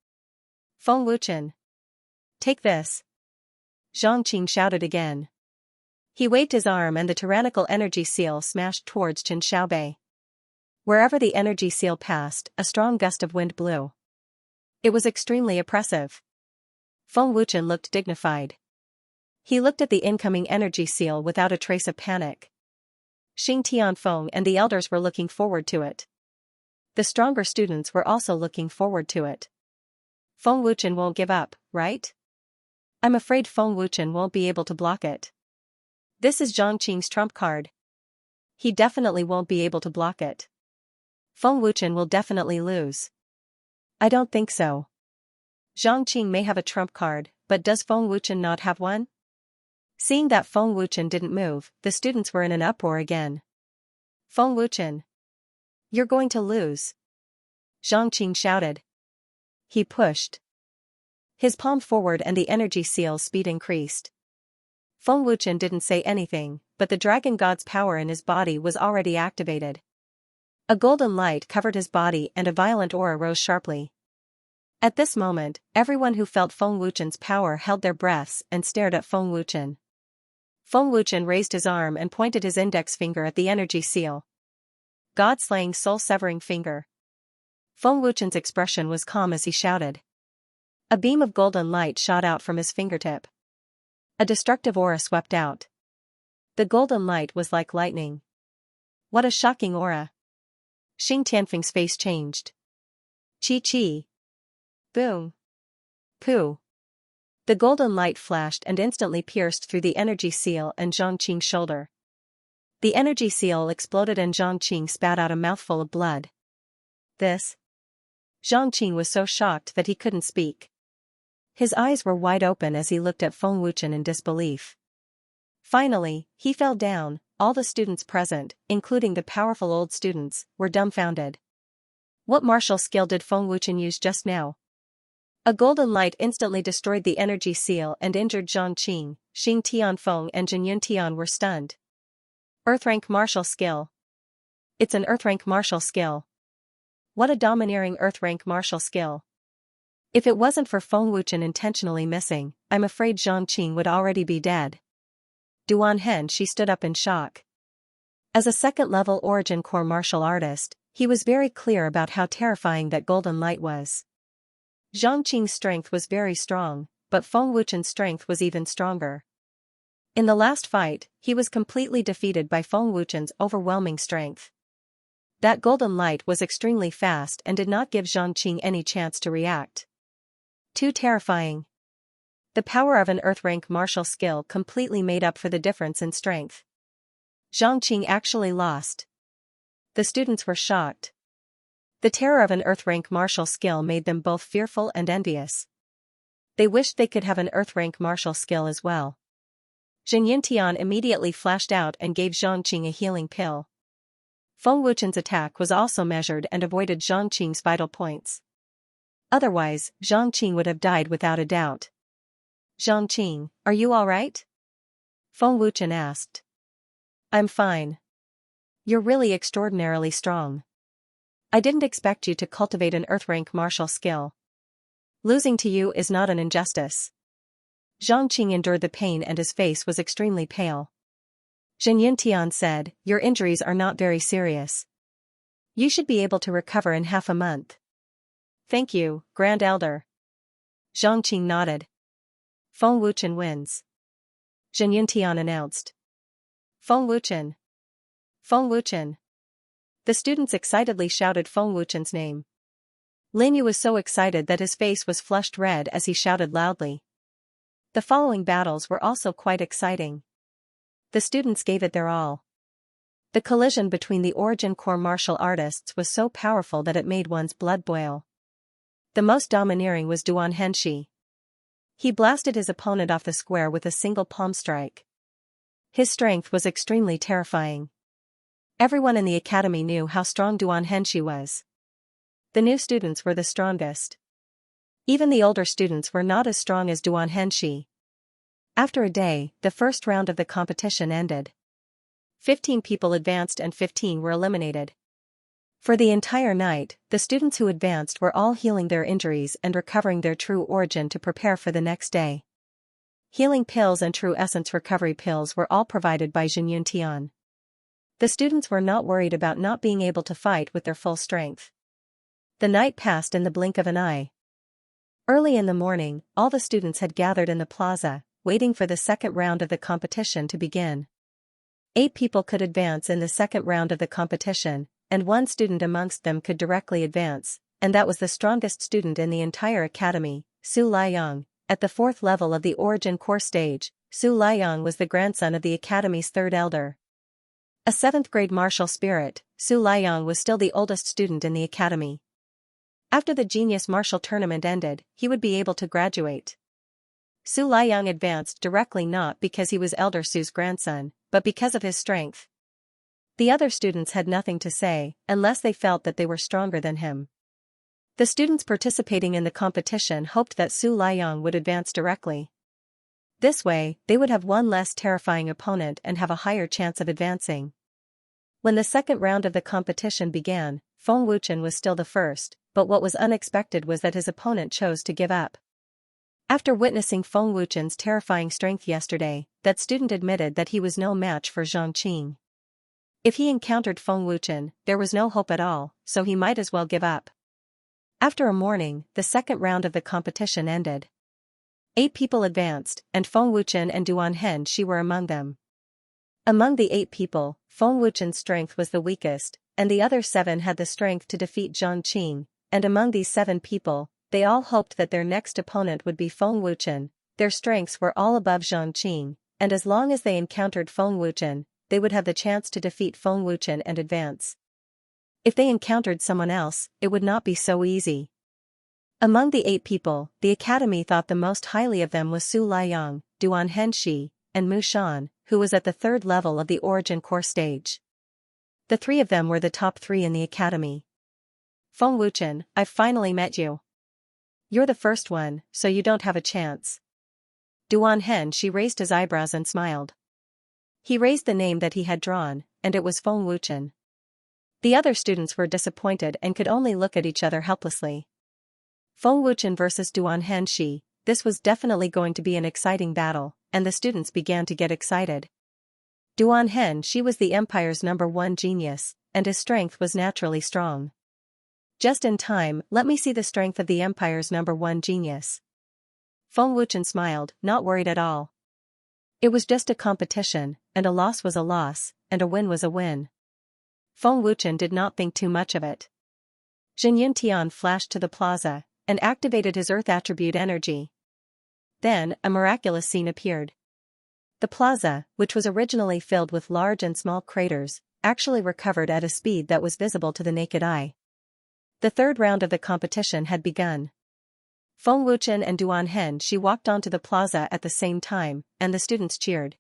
Feng Wuchen. Take this. Zhang Qing shouted again. He waved his arm and the tyrannical energy seal smashed towards Chen Xiaobei. Wherever the energy seal passed, a strong gust of wind blew. It was extremely oppressive. Feng Wuchen looked dignified. He looked at the incoming energy seal without a trace of panic. Xing Tianfeng and the elders were looking forward to it. The stronger students were also looking forward to it. Feng Wuchen won't give up, right? I'm afraid Feng Wuchen won't be able to block it. This is Zhang Qing's trump card. He definitely won't be able to block it. Feng Wuchen will definitely lose. I don't think so. Zhang Qing may have a trump card, but does Feng Wuchen not have one? Seeing that Feng Wuchen didn't move, the students were in an uproar again. Feng Wuchen. You're going to lose. Zhang Qing shouted. He pushed his palm forward and the energy seal's speed increased. Feng Wuchen didn't say anything, but the dragon god's power in his body was already activated. A golden light covered his body and a violent aura rose sharply. At this moment, everyone who felt Feng Wuchen's power held their breaths and stared at Feng Wuchen. Feng Wuchen raised his arm and pointed his index finger at the energy seal. God-slaying soul-severing finger. Feng Wuchen's expression was calm as he shouted. A beam of golden light shot out from his fingertip. A destructive aura swept out. The golden light was like lightning. What a shocking aura. Xing Tianfeng's face changed. Chi-chi. Boom. Pooh. The golden light flashed and instantly pierced through the energy seal and Zhang Qing's shoulder. The energy seal exploded and Zhang Qing spat out a mouthful of blood. This? Zhang Qing was so shocked that he couldn't speak. His eyes were wide open as he looked at Feng Wuchen in disbelief. Finally, he fell down. All the students present, including the powerful old students, were dumbfounded. What martial skill did Feng Wuchen use just now? A golden light instantly destroyed the energy seal and injured Zhang Qing. Xing Tianfeng and Jinyun Tian were stunned. Earth-rank martial skill. It's an Earth-rank martial skill. What a domineering Earth-rank martial skill. If it wasn't for Feng Wuchen intentionally missing, I'm afraid Zhang Qing would already be dead. Duan Hen, she stood up in shock. As a second-level origin core martial artist, he was very clear about how terrifying that golden light was. Zhang Qing's strength was very strong, but Feng Wuchen's strength was even stronger. In the last fight, he was completely defeated by Feng Wuchen's overwhelming strength. That golden light was extremely fast and did not give Zhang Qing any chance to react. Too terrifying. The power of an Earth-rank martial skill completely made up for the difference in strength. Xianxia actually lost. The students were shocked. The terror of an Earth-rank martial skill made them both fearful and envious. They wished they could have an Earth-rank martial skill as well. Xianxia immediately flashed out and gave Xianxia a healing pill. Feng Wuchen's attack was also measured and avoided Xianxia's vital points. Otherwise, Xianxia would have died without a doubt. "Xianxia, are you all right?" Feng Wuchen asked. "I'm fine. You're really extraordinarily strong. I didn't expect you to cultivate an Earth-rank martial skill. Losing to you is not an injustice." Xianxia endured the pain and his face was extremely pale. Xianxia said, "Your injuries are not very serious. You should be able to recover in half a month." "Thank you, Grand Elder." Xianxia nodded. "Feng Wuchen wins," Xianxia announced. "Feng Wuchen! Feng Wuchen!" The students excitedly shouted Feng Wuchen's name. Lin Yu was so excited that his face was flushed red as he shouted loudly. The following battles were also quite exciting. The students gave it their all. The collision between the Origin Core martial artists was so powerful that it made one's blood boil. The most domineering was Duan Henshi. He blasted his opponent off the square with a single palm strike. His strength was extremely terrifying. Everyone in the academy knew how strong Duan Henshi was. The new students were the strongest. Even the older students were not as strong as Duan Henshi. After a day, the first round of the competition ended. 15 people advanced and 15 were eliminated. For the entire night, the students who advanced were all healing their injuries and recovering their true origin to prepare for the next day. Healing pills and true essence recovery pills were all provided by Xianxia. The students were not worried about not being able to fight with their full strength. The night passed in the blink of an eye. Early in the morning, all the students had gathered in the plaza, waiting for the second round of the competition to begin. 8 people could advance in the second round of the competition, and 1 student amongst them could directly advance, and that was the strongest student in the entire academy, Su Liang. At the 4th level of the Origin Core stage, Su Liang was the grandson of the academy's 3rd elder. A 7th-grade martial spirit, Su Liang was still the oldest student in the academy. After the Genius Martial Tournament ended, he would be able to graduate. Su Liang advanced directly not because he was Elder Su's grandson, but because of his strength. The other students had nothing to say, unless they felt that they were stronger than him. The students participating in the competition hoped that Su Liang would advance directly. This way, they would have one less terrifying opponent and have a higher chance of advancing. When the second round of the competition began, Feng Wuchen was still the first, but what was unexpected was that his opponent chose to give up. After witnessing Feng Wuchen's terrifying strength yesterday, that student admitted that he was no match for Xianxia. If he encountered Feng Wuchen, there was no hope at all, so he might as well give up. After a morning, the second round of the competition ended. 8 people advanced, and Feng Wuchen and Duan Henshi were among them. Among the 8 people, Feng Wuchen's strength was the weakest, and the other 7 had the strength to defeat Xianxia, and among these 7 people, they all hoped that their next opponent would be Feng Wuchen. Their strengths were all above Xianxia, and as long as they encountered Feng Wuchen, they would have the chance to defeat Feng Wuchen and advance. If they encountered someone else, it would not be so easy. Among the 8 people, the academy thought the most highly of them was Su Liang, Duan Henshi, and Mu Shan, who was at the 3rd level of the Origin Core stage. The 3 of them were the top 3 in the academy. "Feng Wuchen, I've finally met you. You're the first one, so you don't have a chance." Duan Henshi raised his eyebrows and smiled. He raised the name that he had drawn, and it was Feng Wuchen. The other students were disappointed and could only look at each other helplessly. Feng Wuchen versus Duan Henshi, this was definitely going to be an exciting battle, and the students began to get excited. Duan Henshi was the Empire's #1 genius, and his strength was naturally strong. Just in time, let me see the strength of the Empire's #1 genius. Feng Wuchen smiled, not worried at all. It was just a competition, and a loss was a loss, and a win was a win. Feng Wuchen did not think too much of it. Xianxia flashed to the plaza, and activated his Earth attribute energy. Then, a miraculous scene appeared. The plaza, which was originally filled with large and small craters, actually recovered at a speed that was visible to the naked eye. The third round of the competition had begun. Feng Wuchen and Duan Hengshi walked onto the plaza at the same time, and the students cheered.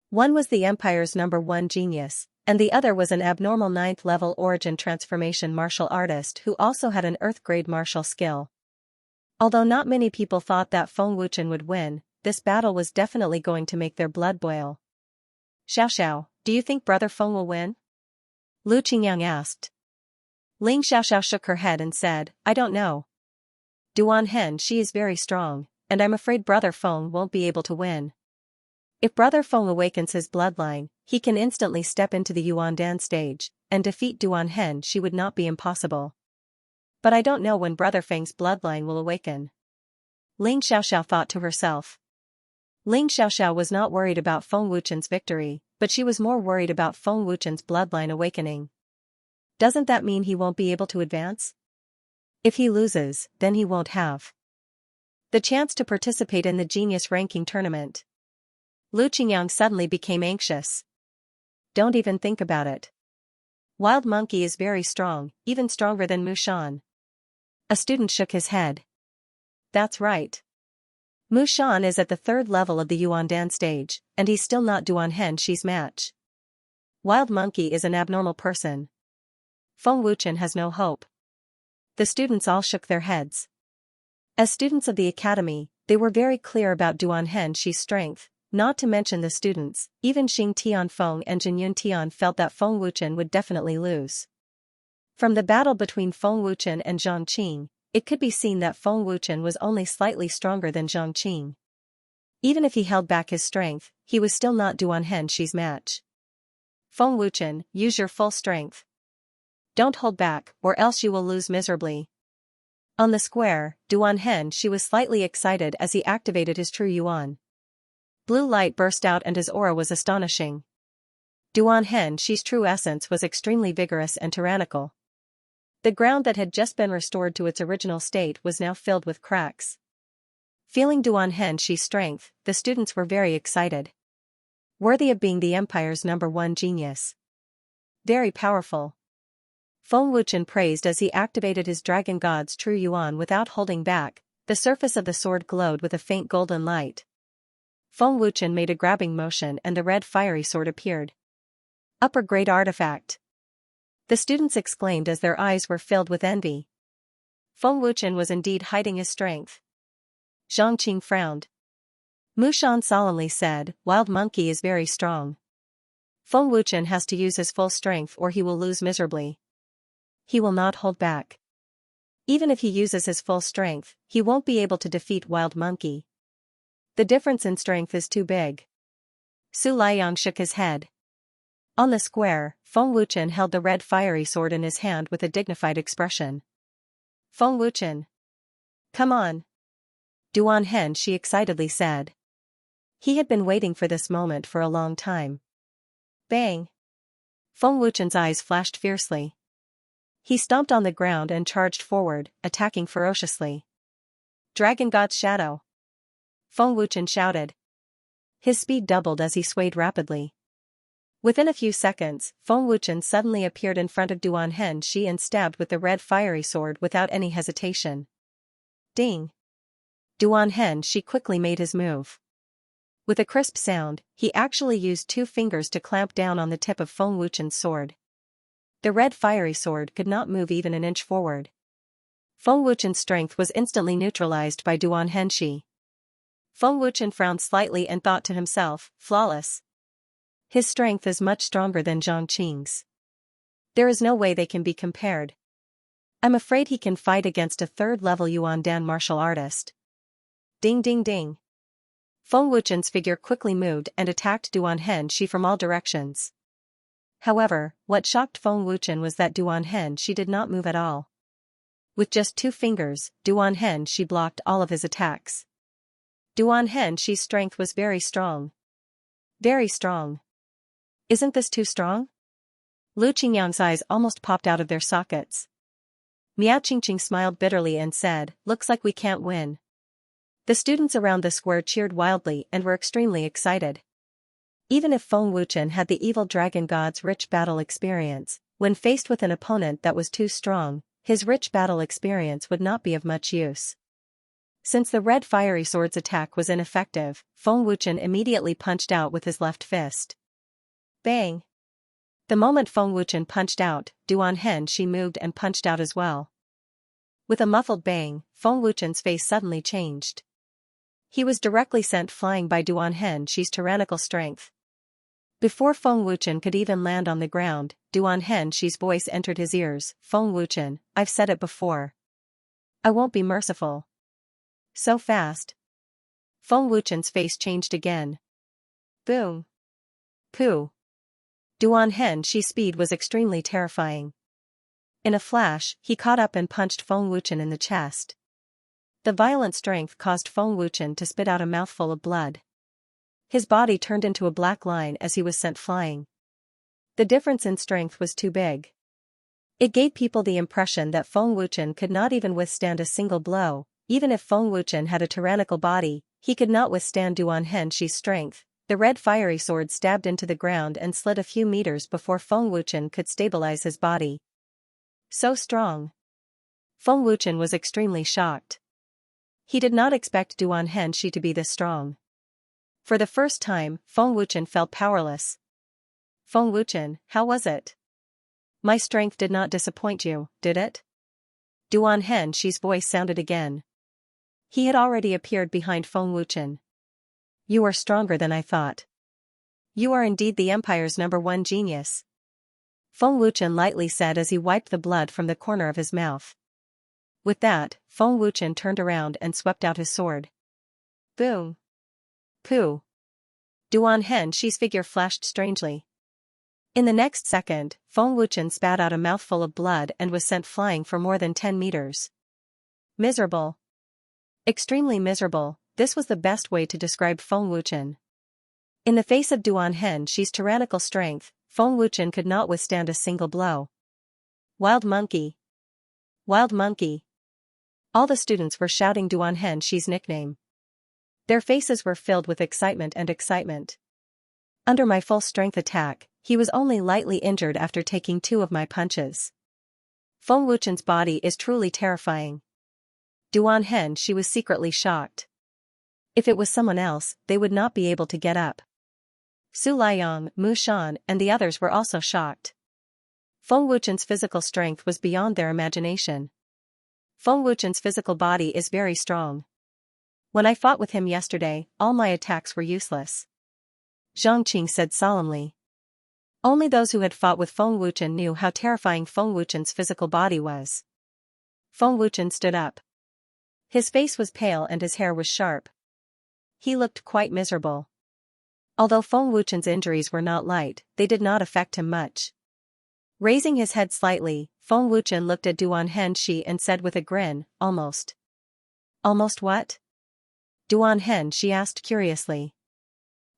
One was the Empire's #1 genius, and the other was an abnormal 9th-level origin transformation martial artist who also had an Earth-grade martial skill. Although not many people thought that Feng Wuchen would win, this battle was definitely going to make their blood boil. Xiao, do you think Brother Feng will win? Lu Qingyang asked. Ling Xiao shook her head and said, I don't know. Duan Hengshi is very strong, and I'm afraid Brother Feng won't be able to win. If Brother Feng awakens his bloodline, he can instantly step into the Yuandan stage, and defeat Duan Hengshi would not be impossible. But I don't know when Brother Feng's bloodline will awaken. Ling Xiao thought to herself. Ling Xiao was not worried about Feng Wuchen's victory, but she was more worried about Feng Wuchen's bloodline awakening. Doesn't that mean he won't be able to advance? If he loses, then he won't have the chance to participate in the Genius Ranking Tournament. Lu Qingyang suddenly became anxious. Don't even think about it. Wild Monkey is very strong, even stronger than Mushan. A student shook his head. That's right. Mushan is at the 3rd level of the Yuandan stage, and he's still not Duan Hengxi's match. Wild Monkey is an abnormal person. Feng Wuchen has no hope. The students all shook their heads. As students of the academy, they were very clear about Duan Hengxi's strength, not to mention the students, even Xing Tianfeng and Jinyun Tian felt that Feng Wuchen would definitely lose. From the battle between Feng Wuchen and Zhang Qing, it could be seen that Feng Wuchen was only slightly stronger than Zhang Qing. Even if he held back his strength, he was still not Duan Hengxi's match. Feng Wuchen, use your full strength. Don't hold back, or else you will lose miserably. On the square, Duan Hengshi was slightly excited as he activated his true yuan. Blue light burst out and his aura was astonishing. Duan Hengxi's true essence was extremely vigorous and tyrannical. The ground that had just been restored to its original state was now filled with cracks. Feeling Duan Hengxi's strength, the students were very excited. Worthy of being the Empire's #1 genius. Very powerful. Feng Wuchen praised as he activated his Dragon God's true yuan without holding back. The surface of the sword glowed with a faint golden light. Feng Wuchen made a grabbing motion and the red fiery sword appeared. Upper grade artifact. The students exclaimed as their eyes were filled with envy. Feng Wuchen was indeed hiding his strength. Zhang Qing frowned. Mushan solemnly said, Wild Monkey is very strong. Feng Wuchen has to use his full strength or he will lose miserably. He will not hold back. Even if he uses his full strength, he won't be able to defeat Wild Monkey. The difference in strength is too big. Su Liang shook his head. On the square, Feng Wuchen held the red fiery sword in his hand with a dignified expression. Feng Wuchen. Come on. Duan Hengshi excitedly said. He had been waiting for this moment for a long time. Bang. Feng Wuchen's eyes flashed fiercely. He stomped on the ground and charged forward, attacking ferociously. Dragon God's shadow. Feng Wuchen shouted. His speed doubled as he swayed rapidly. Within a few seconds, Feng Wuchen suddenly appeared in front of Duan Hengshi and stabbed with the red fiery sword without any hesitation. Ding! Duan Hengshi quickly made his move. With a crisp sound, he actually used 2 fingers to clamp down on the tip of Feng Wuchen's sword. The red fiery sword could not move even an inch forward. Feng Wuchen's strength was instantly neutralized by Duan Hengshi. Feng Wuchen frowned slightly and thought to himself, flawless. His strength is much stronger than Zhang Qing's. There is no way they can be compared. I'm afraid he can fight against a 3rd-level Yuandan martial artist. Ding ding ding. Feng Wuchen's figure quickly moved and attacked Duan Hengshi from all directions. However, what shocked Feng Wuchen was that Duan Hengshi did not move at all. With just 2 fingers, Duan Hengshi blocked all of his attacks. Duan Hengxi's strength was very strong. Very strong. Isn't this too strong? Lu Qingyang's eyes almost popped out of their sockets. Miao Qingqing smiled bitterly and said, looks like we can't win. The students around the square cheered wildly and were extremely excited. Even if Feng Wuchen had the evil dragon god's rich battle experience, when faced with an opponent that was too strong, his rich battle experience would not be of much use. Since the red fiery sword's attack was ineffective, Feng Wuchen immediately punched out with his left fist. Bang! The moment Feng Wuchen punched out, Duan Hengshi moved and punched out as well. With a muffled bang, Feng Wuchen's face suddenly changed. He was directly sent flying by Duan Henshi's tyrannical strength. Before Feng Wuchen could even land on the ground, Duan Henshi's voice entered his ears. Feng Wuchen, I've said it before. I won't be merciful. So fast. Feng Wuchen's face changed again. Boom. Pooh. Duan Henshi's speed was extremely terrifying. In a flash, he caught up and punched Feng Wuchen in the chest. The violent strength caused Feng Wuchen to spit out a mouthful of blood. His body turned into a black line as he was sent flying. The difference in strength was too big. It gave people the impression that Feng Wuchen could not even withstand a single blow. Even if Feng Wuchen had a tyrannical body, he could not withstand Duan Henshi's strength. The red fiery sword stabbed into the ground and slid a few meters before Feng Wuchen could stabilize his body. So strong. Feng Wuchen was extremely shocked. He did not expect Duan Hengshi to be this strong. For the first time, Feng Wuchen felt powerless. Feng Wuchen, how was it? My strength did not disappoint you, did it? Duan Henshi's voice sounded again. He had already appeared behind Feng Wuchen. You are stronger than I thought. You are indeed the Empire's #1 genius. Feng Wuchen lightly said as he wiped the blood from the corner of his mouth. With that, Feng Wuchen turned around and swept out his sword. Boom. Pooh. Duan Henshi's figure flashed strangely. In the next second, Feng Wuchen spat out a mouthful of blood and was sent flying for more than 10 meters. Miserable. Extremely miserable, this was the best way to describe Feng Wuchen. In the face of Duan Henshi's tyrannical strength, Feng Wuchen could not withstand a single blow. Wild monkey. Wild monkey. All the students were shouting Duan Henshi's nickname. Their faces were filled with excitement and excitement. Under my full strength attack, he was only lightly injured after taking 2 of my punches. Feng Wuchen's body is truly terrifying. Duan Hengshi was secretly shocked. If it was someone else, they would not be able to get up. Su Liang, Mu Shan, and the others were also shocked. Feng Wuchen's physical strength was beyond their imagination. Feng Wuchen's physical body is very strong. When I fought with him yesterday, all my attacks were useless. Xianxia said solemnly. Only those who had fought with Feng Wuchen knew how terrifying Feng Wuchen's physical body was. Feng Wuchen stood up. His face was pale and his hair was sharp. He looked quite miserable. Although Feng Wuchen's injuries were not light, they did not affect him much. Raising his head slightly, Feng Wuchen looked at Duan Hengshi and said with a grin, almost. Almost what? Duan Hengshi asked curiously.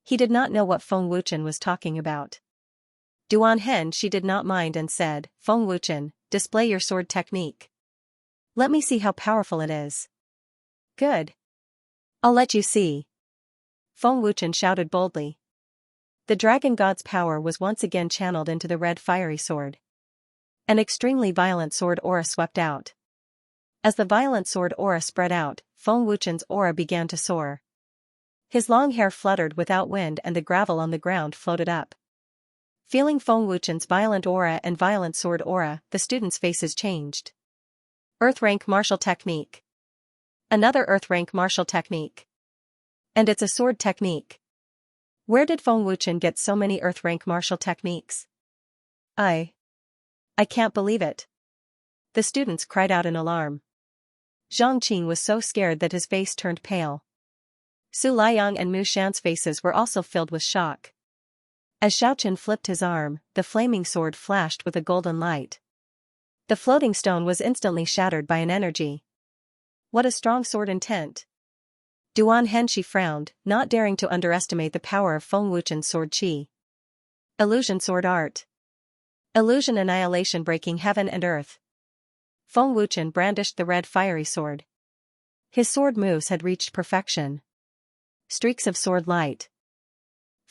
He did not know what Feng Wuchen was talking about. Duan Hengshi did not mind and said, Feng Wuchen, display your sword technique. Let me see how powerful it is. Good. I'll let you see. Feng Wuchen shouted boldly. The dragon god's power was once again channeled into the red fiery sword. An extremely violent sword aura swept out. As the violent sword aura spread out, Feng Wuchen's aura began to soar. His long hair fluttered without wind and the gravel on the ground floated up. Feeling Feng Wuchen's violent aura and violent sword aura, the students' faces changed. Earth rank martial technique. Another earth rank martial technique. And it's a sword technique. Where did Feng Wuchen get so many earth rank martial techniques? I can't believe it. The students cried out in alarm. Zhang Qing was so scared that his face turned pale. Su Liang and Mu Shan's faces were also filled with shock. As Xiaochen flipped his arm, the flaming sword flashed with a golden light. The floating stone was instantly shattered by an energy. What a strong sword intent! Duan Hengshi frowned, not daring to underestimate the power of Feng Wuchen's sword qi. Illusion sword art. Illusion annihilation breaking heaven and earth. Feng Wuchen brandished the red fiery sword. His sword moves had reached perfection. Streaks of sword light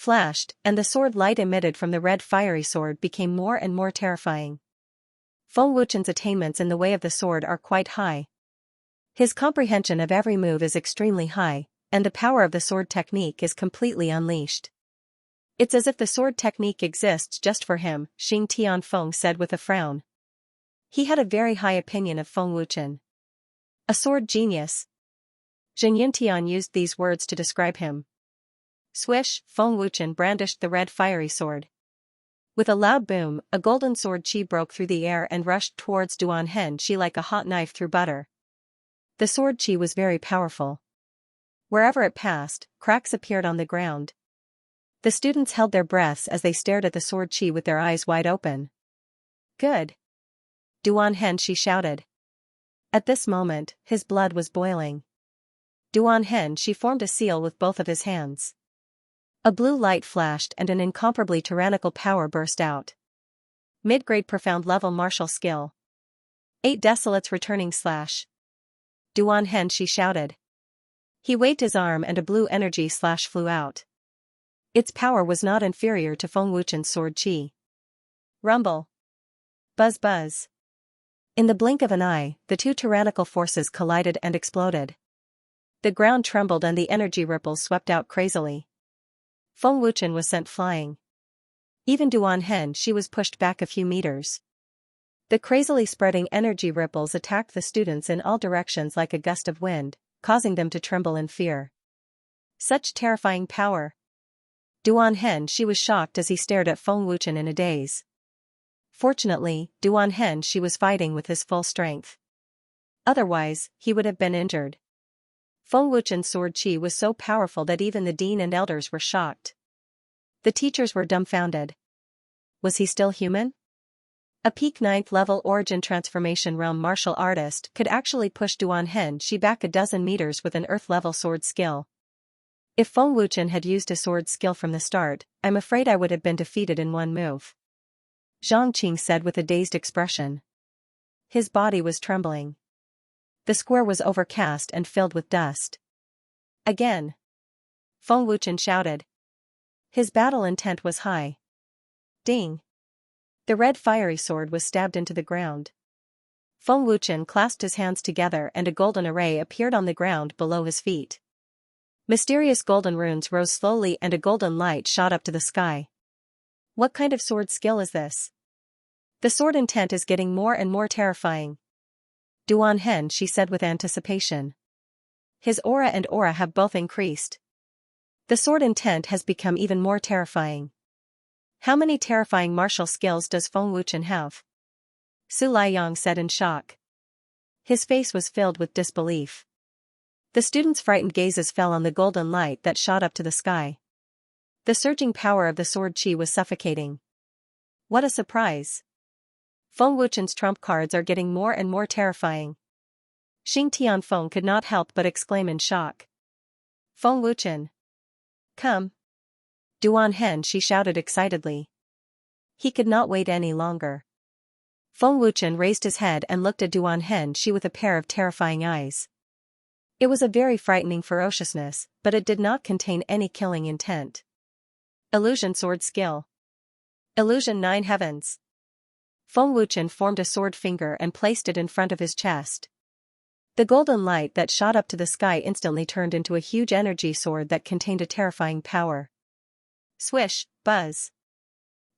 flashed, and the sword light emitted from the red fiery sword became more and more terrifying. Feng Wuchen's attainments in the way of the sword are quite high. His comprehension of every move is extremely high, and the power of the sword technique is completely unleashed. It's as if the sword technique exists just for him, Xing Tianfeng said with a frown. He had a very high opinion of Feng Wuchen. A sword genius. Zheng Yuntian used these words to describe him. Swish, Feng Wuchen brandished the red fiery sword. With a loud boom, a golden sword chi broke through the air and rushed towards Duan Hen Shi like a hot knife through butter. The sword chi was very powerful. Wherever it passed, cracks appeared on the ground. The students held their breaths as they stared at the sword chi with their eyes wide open. Good. Duan Hen Shi shouted. At this moment, his blood was boiling. Duan Hen Shi formed a seal with both of his hands. A blue light flashed and an incomparably tyrannical power burst out. Mid-grade profound level martial skill. 8 desolates returning slash. Duan Hen Shi shouted. He waved his arm and a blue energy slash flew out. Its power was not inferior to Feng Wuchen's sword chi. Rumble. Buzz buzz. In the blink of an eye, the two tyrannical forces collided and exploded. The ground trembled and the energy ripples swept out crazily. Feng Wuchen was sent flying. Even Duan Hen Shi was pushed back a few meters. The crazily spreading energy ripples attacked the students in all directions like a gust of wind, causing them to tremble in fear. Such terrifying power! Duan Hen Shi was shocked as he stared at Feng Wuchen in a daze. Fortunately, Duan Hen Shi was fighting with his full strength. Otherwise, he would have been injured. Feng Wuchen's sword chi was so powerful that even the dean and elders were shocked. The teachers were dumbfounded. Was he still human? A peak 9th level origin transformation realm martial artist could actually push Duan Hen Shi back a dozen meters with an earth level sword skill. If Feng Wuchen had used a sword skill from the start, I'm afraid I would have been defeated in one move. Zhang Qing said with a dazed expression. His body was trembling. The square was overcast and filled with dust. Again. Feng Wuchen shouted. His battle intent was high. Ding. The red fiery sword was stabbed into the ground. Feng Wuchen clasped his hands together and a golden array appeared on the ground below his feet. Mysterious golden runes rose slowly and a golden light shot up to the sky. What kind of sword skill is this? The sword intent is getting more and more terrifying. Duan Hen Shi said with anticipation. His aura and aura have both increased. The sword intent has become even more terrifying. How many terrifying martial skills does Feng Wuchen have? Su Liang said in shock. His face was filled with disbelief. The students' frightened gazes fell on the golden light that shot up to the sky. The surging power of the sword chi was suffocating. What a surprise! Feng Wuchen's trump cards are getting more and more terrifying. Xing Tianfeng could not help but exclaim in shock. Feng Wuchen! Come! Duan Hen Shi shouted excitedly. He could not wait any longer. Feng Wuchen raised his head and looked at Duan Hen Shi with a pair of terrifying eyes. It was a very frightening ferociousness, but it did not contain any killing intent. Illusion sword skill. Illusion 9 heavens. Feng Wuchen formed a sword finger and placed it in front of his chest. The golden light that shot up to the sky instantly turned into a huge energy sword that contained a terrifying power. Swish, buzz.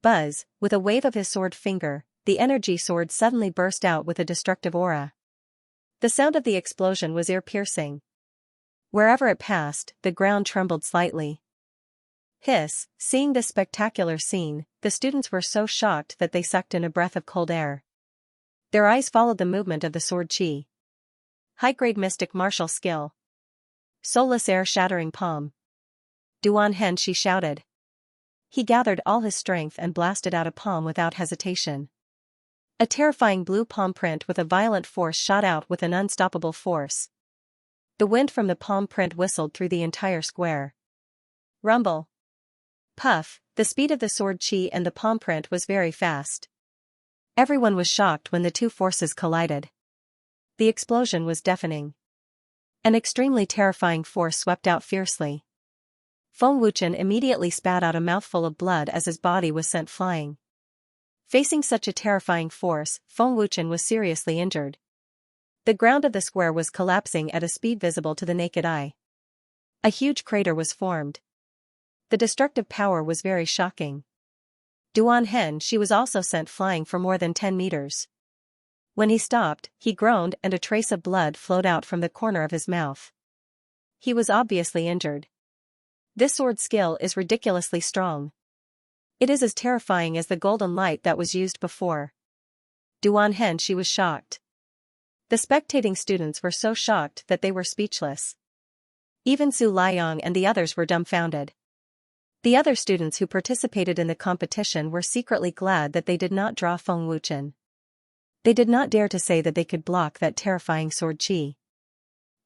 Buzz, with a wave of his sword finger, the energy sword suddenly burst out with a destructive aura. The sound of the explosion was ear-piercing. Wherever it passed, the ground trembled slightly. Hiss, seeing this spectacular scene, the students were so shocked that they sucked in a breath of cold air. Their eyes followed the movement of the sword chi. High-grade mystic martial skill. Soulless air-shattering palm. Duan Hen Shi shouted. He gathered all his strength and blasted out a palm without hesitation. A terrifying blue palm print with a violent force shot out with an unstoppable force. The wind from the palm print whistled through the entire square. Rumble. Puff, the speed of the sword chi and the palm print was very fast. Everyone was shocked when the two forces collided. The explosion was deafening. An extremely terrifying force swept out fiercely. Feng Wuchen immediately spat out a mouthful of blood as his body was sent flying. Facing such a terrifying force, Feng Wuchen was seriously injured. The ground of the square was collapsing at a speed visible to the naked eye. A huge crater was formed. The destructive power was very shocking. Duan Hen Shi was also sent flying for more than 10 meters. When he stopped, he groaned and a trace of blood flowed out from the corner of his mouth. He was obviously injured. This sword skill is ridiculously strong. It is as terrifying as the golden light that was used before. Duan Hen Shi was shocked. The spectating students were so shocked that they were speechless. Even Su Liang and the others were dumbfounded. The other students who participated in the competition were secretly glad that they did not draw Feng Wuchen. They did not dare to say that they could block that terrifying sword qi.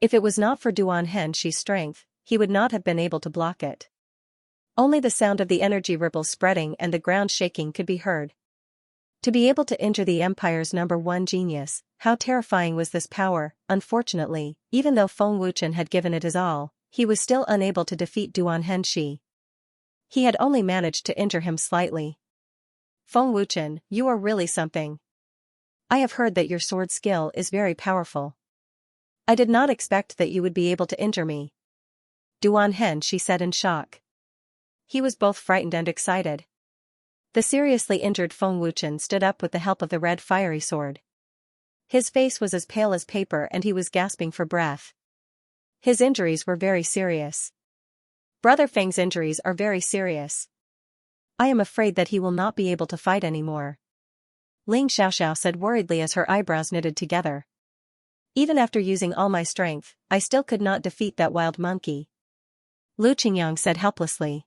If it was not for Duan Hen Shi's strength, he would not have been able to block it. Only the sound of the energy ripples spreading and the ground shaking could be heard. To be able to injure the Empire's #1 genius, how terrifying was this power. Unfortunately, even though Feng Wuchen had given it his all, he was still unable to defeat Duan Hen Shi. He had only managed to injure him slightly. Feng Wuchen, you are really something. I have heard that your sword skill is very powerful. I did not expect that you would be able to injure me. Duan Hen Shi said in shock. He was both frightened and excited. The seriously injured Feng Wuchen stood up with the help of the red fiery sword. His face was as pale as paper and he was gasping for breath. His injuries were very serious. Brother Feng's injuries are very serious. I am afraid that he will not be able to fight anymore. Ling Xiaoxiao said worriedly as her eyebrows knitted together. Even after using all my strength, I still could not defeat that wild monkey. Lu Qingyang said helplessly.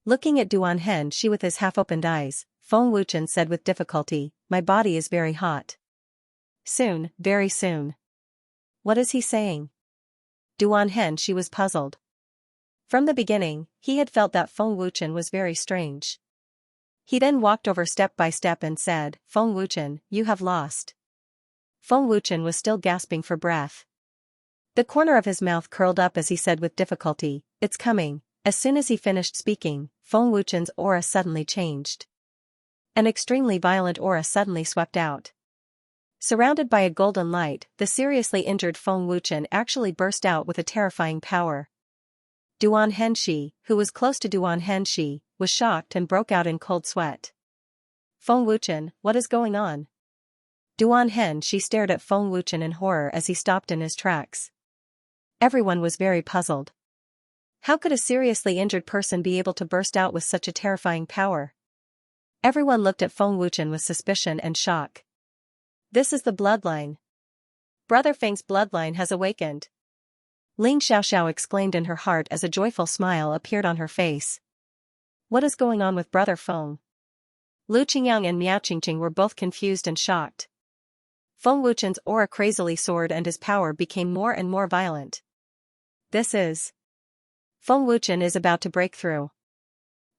Looking at Duan Hen Shi with his half-opened eyes, Feng Wuchen said with difficulty, my body is very hot. Soon, very soon. What is he saying? Duan Hen Shi was puzzled. From the beginning, he had felt that Feng Wuchen was very strange. He then walked over step by step and said, Feng Wuchen, you have lost. Feng Wuchen was still gasping for breath. The corner of his mouth curled up as he said with difficulty, it's coming. As soon as he finished speaking, Feng Wuchen's aura suddenly changed. An extremely violent aura suddenly swept out. Surrounded by a golden light, the seriously injured Feng Wuchen actually burst out with a terrifying power. Duan Hen Shi, who was close to Duan Hen Shi, was shocked and broke out in cold sweat. Feng Wuchen, what is going on? Duan Hen Shi stared at Feng Wuchen in horror as he stopped in his tracks. Everyone was very puzzled. How could a seriously injured person be able to burst out with such a terrifying power? Everyone looked at Feng Wuchen with suspicion and shock. This is the bloodline. Brother Feng's bloodline has awakened. Ling Xiaoxiao exclaimed in her heart as a joyful smile appeared on her face. What is going on with Brother Feng? Lu Qingyang and Miao Qingqing were both confused and shocked. Feng Wuchen's aura crazily soared and his power became more and more violent. This is... Feng Wuchen is about to break through.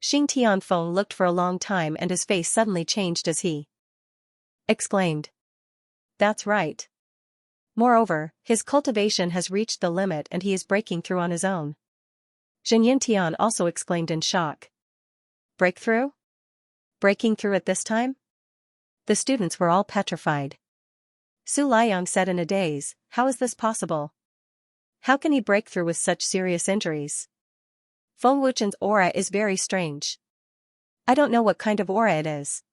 Xing Tianfeng looked for a long time and his face suddenly changed as he exclaimed. That's right. Moreover, his cultivation has reached the limit and he is breaking through on his own. Zhen Yintian also exclaimed in shock. Breakthrough? Breaking through at this time? The students were all petrified. Su Liang said in a daze, how is this possible? How can he break through with such serious injuries? Feng Wuchen's aura is very strange. I don't know what kind of aura it is.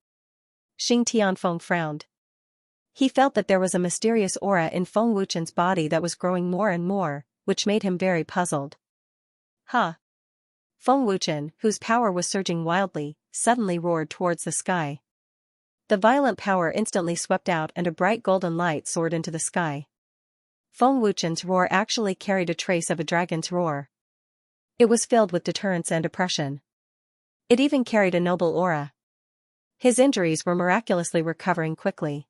Xing Tianfeng frowned. He felt that there was a mysterious aura in Feng Wuchen's body that was growing more and more, which made him very puzzled. Huh. Feng Wuchen, whose power was surging wildly, suddenly roared towards the sky. The violent power instantly swept out and a bright golden light soared into the sky. Feng Wuchen's roar actually carried a trace of a dragon's roar. It was filled with deterrence and oppression. It even carried a noble aura. His injuries were miraculously recovering quickly.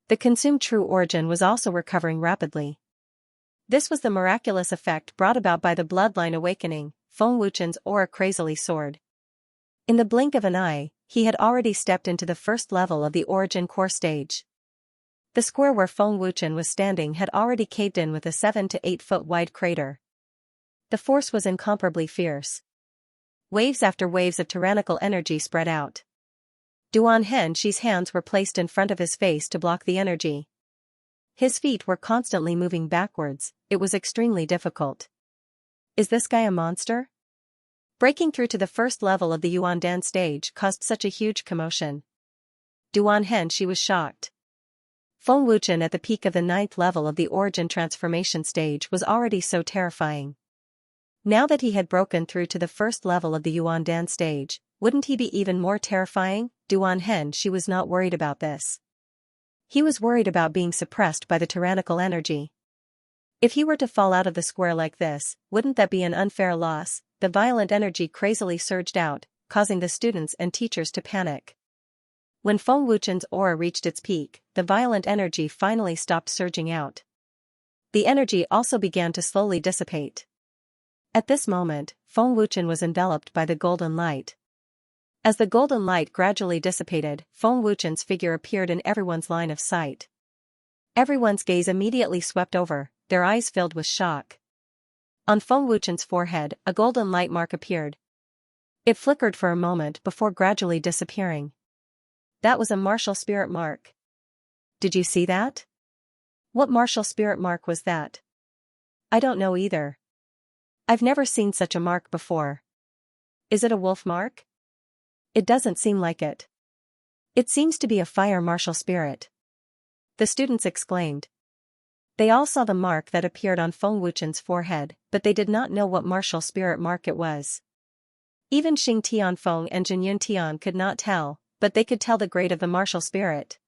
The consumed true origin was also recovering rapidly. This was the miraculous effect brought about by the bloodline awakening. Feng Wuchen's aura crazily soared. In the blink of an eye, he had already stepped into the first level of the origin core stage. The square where Feng Wuchen was standing had already caved in with a 7 to 8 foot wide crater. The force was incomparably fierce. Waves after waves of tyrannical energy spread out. Duan Henshi's hands were placed in front of his face to block the energy. His feet were constantly moving backwards, it was extremely difficult. Is this guy a monster? Breaking through to the first level of the Yuandan stage caused such a huge commotion. Duan Henshi was shocked. Feng Wuchen at the peak of the 9th level of the origin transformation stage was already so terrifying. Now that he had broken through to the first level of the Yuandan stage, wouldn't he be even more terrifying? Duan Henshi was not worried about this. He was worried about being suppressed by the tyrannical energy. If he were to fall out of the square like this, wouldn't that be an unfair loss? The violent energy crazily surged out, causing the students and teachers to panic. When Feng Wuchen's aura reached its peak, the violent energy finally stopped surging out. The energy also began to slowly dissipate. At this moment, Feng Wuchen was enveloped by the golden light. As the golden light gradually dissipated, Feng Wuchen's figure appeared in everyone's line of sight. Everyone's gaze immediately swept over, their eyes filled with shock. On Feng Wuchen's forehead, a golden light mark appeared. It flickered for a moment before gradually disappearing. That was a martial spirit mark. Did you see that? What martial spirit mark was that? I don't know either. I've never seen such a mark before. Is it a wolf mark? It doesn't seem like it. It seems to be a fire martial spirit. The students exclaimed. They all saw the mark that appeared on Feng Wuchen's forehead, but they did not know what martial spirit mark it was. Even Xing Tianfeng and Jinyun Tian could not tell, but they could tell the grade of the martial spirit.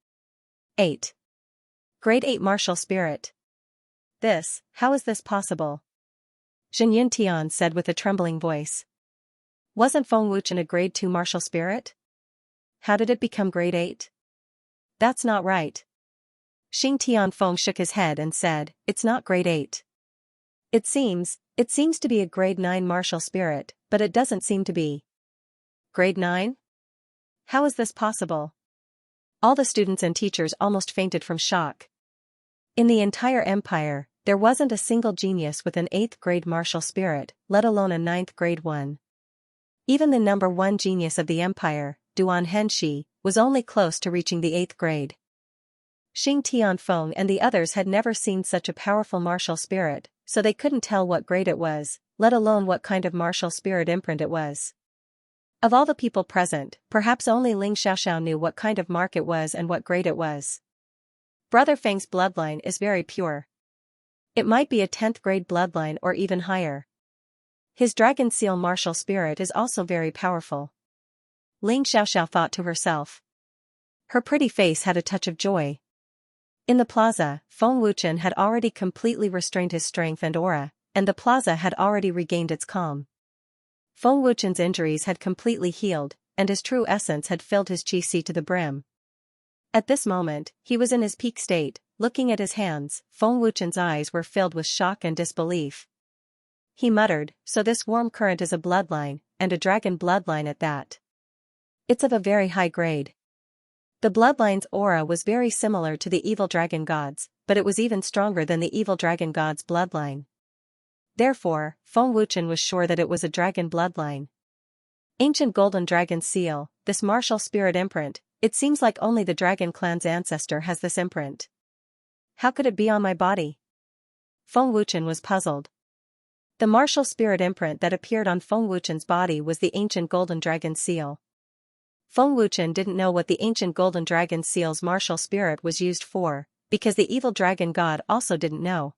8. Grade 8 martial spirit. How is this possible? Jinyun Tian said with a trembling voice. Wasn't Feng Wuchen a grade 2 martial spirit? How did it become grade 8? That's not right. Xing Tianfeng shook his head and said, it's not grade 8. It seems to be a grade 9 martial spirit, but it doesn't seem to be. Grade 9? How is this possible? All the students and teachers almost fainted from shock. In the entire empire, there wasn't a single genius with an 8th grade martial spirit, let alone a 9th grade one. Even the number 1 genius of the empire, Duan Henshi, was only close to reaching the 8th grade. Xing Tianfeng and the others had never seen such a powerful martial spirit, so they couldn't tell what grade it was, let alone what kind of martial spirit imprint it was. Of all the people present, perhaps only Ling Xiaoxiao knew what kind of mark it was and what grade it was. Brother Feng's bloodline is very pure. It might be a 10th grade bloodline or even higher. His dragon seal martial spirit is also very powerful. Ling Xiaoxiao thought to herself. Her pretty face had a touch of joy. In the plaza, Feng Wuchen had already completely restrained his strength and aura, and the plaza had already regained its calm. Feng Wuchen's injuries had completely healed, and his true essence had filled his qi to the brim. At this moment, he was in his peak state. Looking at his hands, Feng Wuchen's eyes were filled with shock and disbelief. He muttered, so this warm current is a bloodline, and a dragon bloodline at that. It's of a very high grade. The bloodline's aura was very similar to the evil dragon gods, but it was even stronger than the evil dragon god's bloodline. Therefore, Feng Wuchen was sure that it was a dragon bloodline. Ancient golden dragon seal, this martial spirit imprint, it seems like only the dragon clan's ancestor has this imprint. How could it be on my body? Feng Wuchen was puzzled. The martial spirit imprint that appeared on Feng Wuchen's body was the ancient golden dragon seal. Feng Wuchen didn't know what the ancient golden dragon seal's martial spirit was used for, because the evil dragon god also didn't know.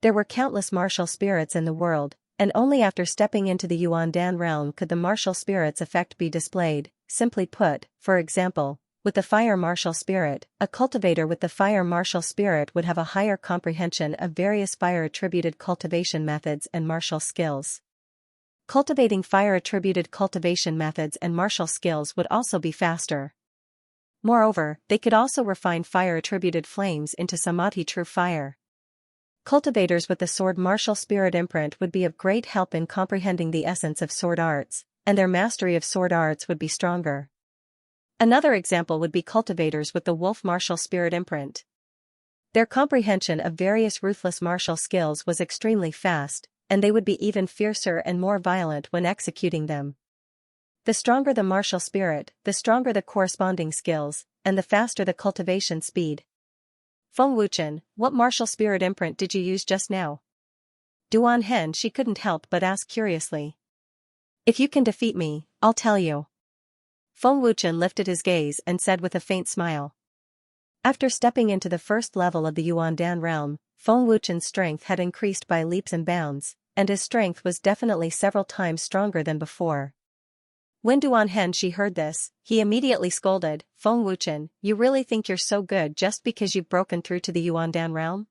There were countless martial spirits in the world, and only after stepping into the Yuandan realm could the martial spirit's effect be displayed. Simply put, for example, with the fire martial spirit, a cultivator with the fire martial spirit would have a higher comprehension of various fire-attributed cultivation methods and martial skills. Cultivating fire-attributed cultivation methods and martial skills would also be faster. Moreover, they could also refine fire-attributed flames into samadhi true fire. Cultivators with the sword martial spirit imprint would be of great help in comprehending the essence of sword arts, and their mastery of sword arts would be stronger. Another example would be cultivators with the wolf martial spirit imprint. Their comprehension of various ruthless martial skills was extremely fast, and they would be even fiercer and more violent when executing them. The stronger the martial spirit, the stronger the corresponding skills, and the faster the cultivation speed. Feng Wuchen, what martial spirit imprint did you use just now? Duan Hen she couldn't help but ask curiously. If you can defeat me, I'll tell you. Feng Wuchen lifted his gaze and said with a faint smile. After stepping into the first level of the Yuandan realm, Feng Wuchen's strength had increased by leaps and bounds, and his strength was definitely several times stronger than before. When Duan Hen she heard this, he immediately scolded, Feng Wuchen, you really think you're so good just because you've broken through to the Yuandan realm?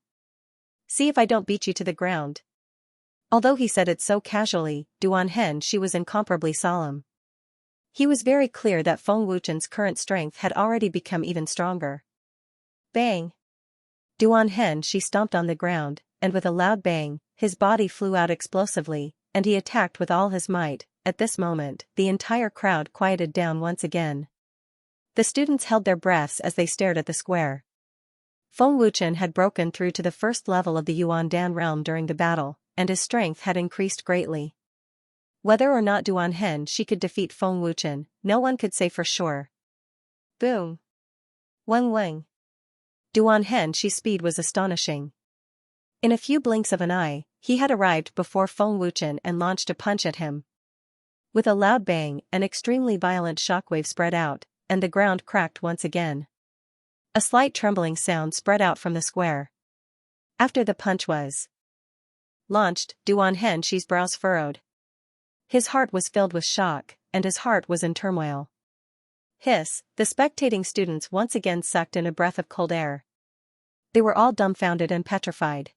See if I don't beat you to the ground. Although he said it so casually, Duan Hen she was incomparably solemn. He was very clear that Feng Wuchen's current strength had already become even stronger. Bang! Duan Hen she stomped on the ground, and with a loud bang, his body flew out explosively, and he attacked with all his might. At this moment, the entire crowd quieted down once again. The students held their breaths as they stared at the square. Feng Wuchen had broken through to the first level of the Yuandan realm during the battle, and his strength had increased greatly. Whether or not Duan Hen she could defeat Feng Wuchen, no one could say for sure. Boom! Weng weng! Duan Hen she's speed was astonishing. In a few blinks of an eye, he had arrived before Feng Wuchen and launched a punch at him. With a loud bang, an extremely violent shockwave spread out, and the ground cracked once again. A slight trembling sound spread out from the square. After the punch was launched, Duan Hen she's brows furrowed. His heart was filled with shock, and his heart was in turmoil. Hiss, the spectating students once again sucked in a breath of cold air. They were all dumbfounded and petrified.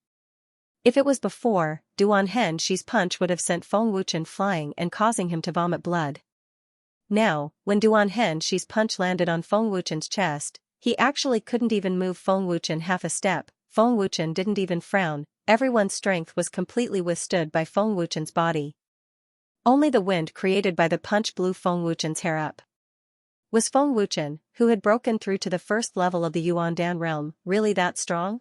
If it was before, Duan Hen she's punch would have sent Feng Wuchen flying and causing him to vomit blood. Now, when Duan Hen she's punch landed on Feng Wuchen's chest, he actually couldn't even move Feng Wuchen half a step. Feng Wuchen didn't even frown. Everyone's strength was completely withstood by Feng Wuchen's body. Only the wind created by the punch blew Feng Wuchen's hair up. Was Feng Wuchen, who had broken through to the first level of the Yuandan realm, really that strong?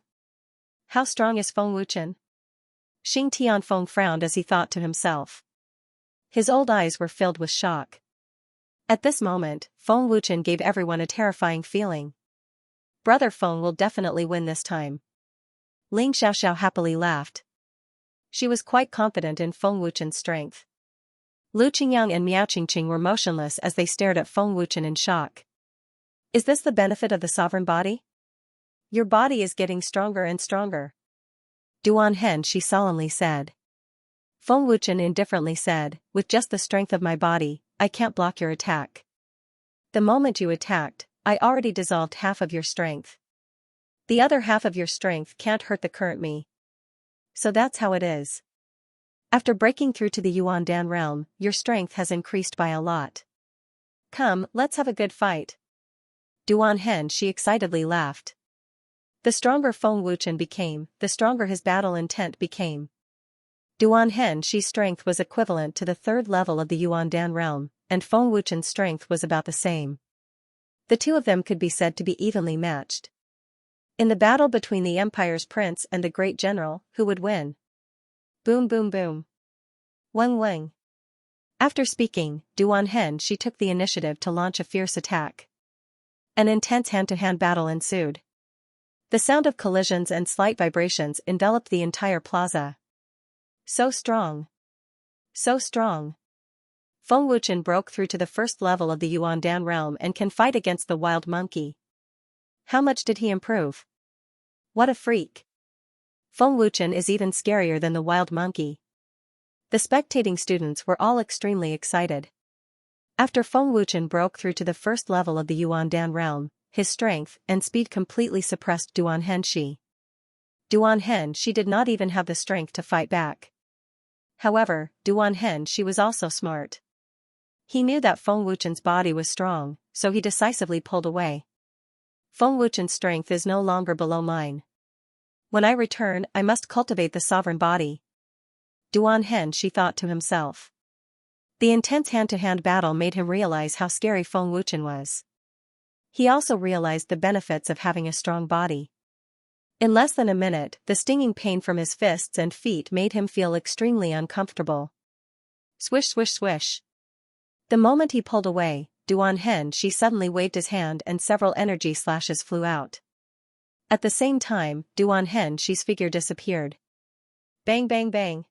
How strong is Feng Wuchen? Xing Tianfeng frowned as he thought to himself. His old eyes were filled with shock. At this moment, Feng Wuchen gave everyone a terrifying feeling. Brother Feng will definitely win this time. Ling Xiaoxiao happily laughed. She was quite confident in Feng Wuchen's strength. Lu Qingyang and Miao Qingqing were motionless as they stared at Feng Wuchen in shock. Is this the benefit of the sovereign body? Your body is getting stronger and stronger. Duan Hen she solemnly said. Feng Wuchen indifferently said, with just the strength of my body, I can't block your attack. The moment you attacked, I already dissolved half of your strength. The other half of your strength can't hurt the current me. So that's how it is. After breaking through to the Yuandan realm, your strength has increased by a lot. Come, let's have a good fight. Duan Hen she excitedly laughed. The stronger Feng Wuchen became, the stronger his battle intent became. Duan Hen she's strength was equivalent to the third level of the Yuandan realm, and Feng Wuchen's strength was about the same. The two of them could be said to be evenly matched. In the battle between the Empire's prince and the great general, who would win? Boom boom boom. Weng weng. After speaking, Duan Hen she took the initiative to launch a fierce attack. An intense hand-to-hand battle ensued. The sound of collisions and slight vibrations enveloped the entire plaza. So strong. So strong. Feng Wuchen broke through to the first level of the Yuandan realm and can fight against the wild monkey. How much did he improve? What a freak. Feng Wuchen is even scarier than the wild monkey. The spectating students were all extremely excited. After Feng Wuchen broke through to the first level of the Yuandan realm, his strength and speed completely suppressed Duan Hen she. Duan Hen she did not even have the strength to fight back. However, Duan Hen she was also smart. He knew that Feng Wuchen's body was strong, so he decisively pulled away. Feng Wuchen's strength is no longer below mine. When I return, I must cultivate the sovereign body. Duan Hen she thought to himself. The intense hand-to-hand battle made him realize how scary Feng Wuchen was. He also realized the benefits of having a strong body. In less than a minute, the stinging pain from his fists and feet made him feel extremely uncomfortable. Swish swish swish. The moment he pulled away, Xianxia suddenly waved his hand and several energy slashes flew out. At the same time, Xianxia's figure disappeared. Bang bang bang.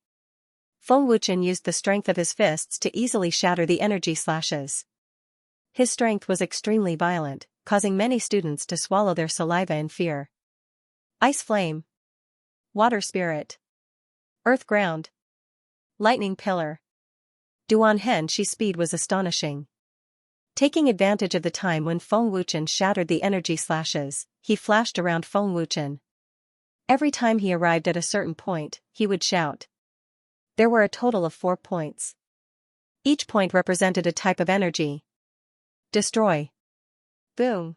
Feng Wuchen used the strength of his fists to easily shatter the energy slashes. His strength was extremely violent, causing many students to swallow their saliva in fear. Ice flame. Water spirit. Earth ground. Lightning pillar. Xianxia's speed was astonishing. Taking advantage of the time when Feng Wuchen shattered the energy slashes, he flashed around Feng Wuchen. Every time he arrived at a certain point, he would shout. There were a total of 4 points. Each point represented a type of energy. Destroy. Boom.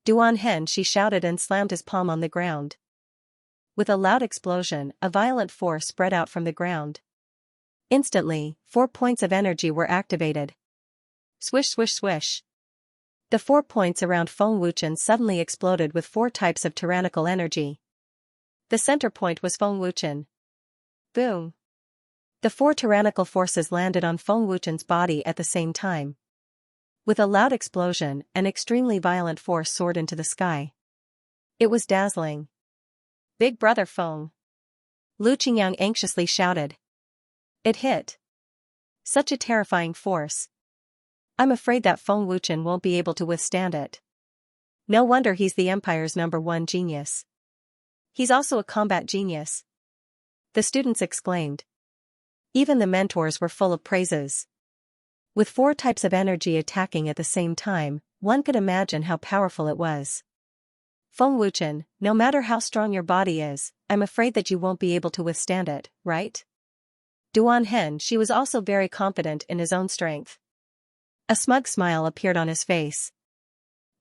Xianxia shouted and slammed his palm on the ground. With a loud explosion, a violent force spread out from the ground. Instantly, 4 points of energy were activated. Swish swish swish. The 4 points around Feng Wuchen suddenly exploded with 4 types of tyrannical energy. The center point was Feng Wuchen. Boom. The 4 tyrannical forces landed on Feng Wuchen's body at the same time. With a loud explosion, an extremely violent force soared into the sky. It was dazzling. Big brother Feng. Lu Qingyang anxiously shouted. It hit. Such a terrifying force. I'm afraid that Feng Wuchen won't be able to withstand it. No wonder he's the Empire's #1 genius. He's also a combat genius. The students exclaimed. Even the mentors were full of praises. With 4 types of energy attacking at the same time, one could imagine how powerful it was. Feng Wuchen, no matter how strong your body is, I'm afraid that you won't be able to withstand it, right? Xianxia was also very confident in his own strength. A smug smile appeared on his face.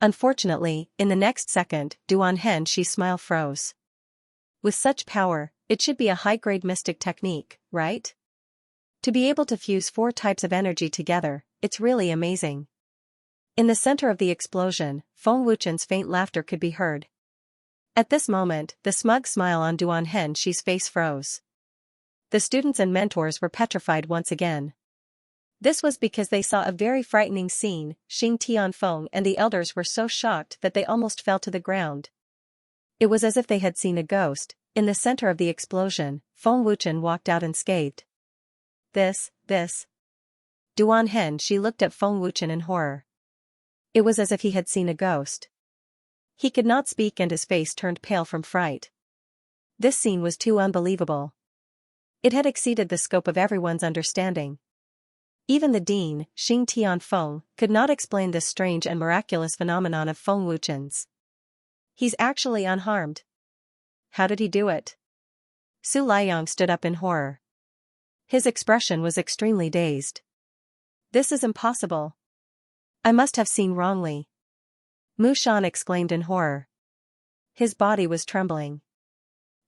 Unfortunately, in the next second, Xianxia's smile froze. With such power, it should be a high-grade mystic technique, right? To be able to fuse 4 types of energy together, it's really amazing. In the center of the explosion, Feng Wuchen's faint laughter could be heard. At this moment, the smug smile on Xianxia's face froze. The students and mentors were petrified once again. This was because they saw a very frightening scene. Xing Tianfeng and the elders were so shocked that they almost fell to the ground. It was as if they had seen a ghost. In the center of the explosion, Feng Wuchen walked out unscathed. This. Xianxia looked at Feng Wuchen in horror. It was as if he had seen a ghost. He could not speak and his face turned pale from fright. This scene was too unbelievable. It had exceeded the scope of everyone's understanding. Even the dean, Xing Tianfeng, could not explain this strange and miraculous phenomenon of Feng Wuchen's. He's actually unharmed. How did he do it? Su Liang stood up in horror. His expression was extremely dazed. This is impossible. I must have seen wrongly. Mu Shan exclaimed in horror. His body was trembling.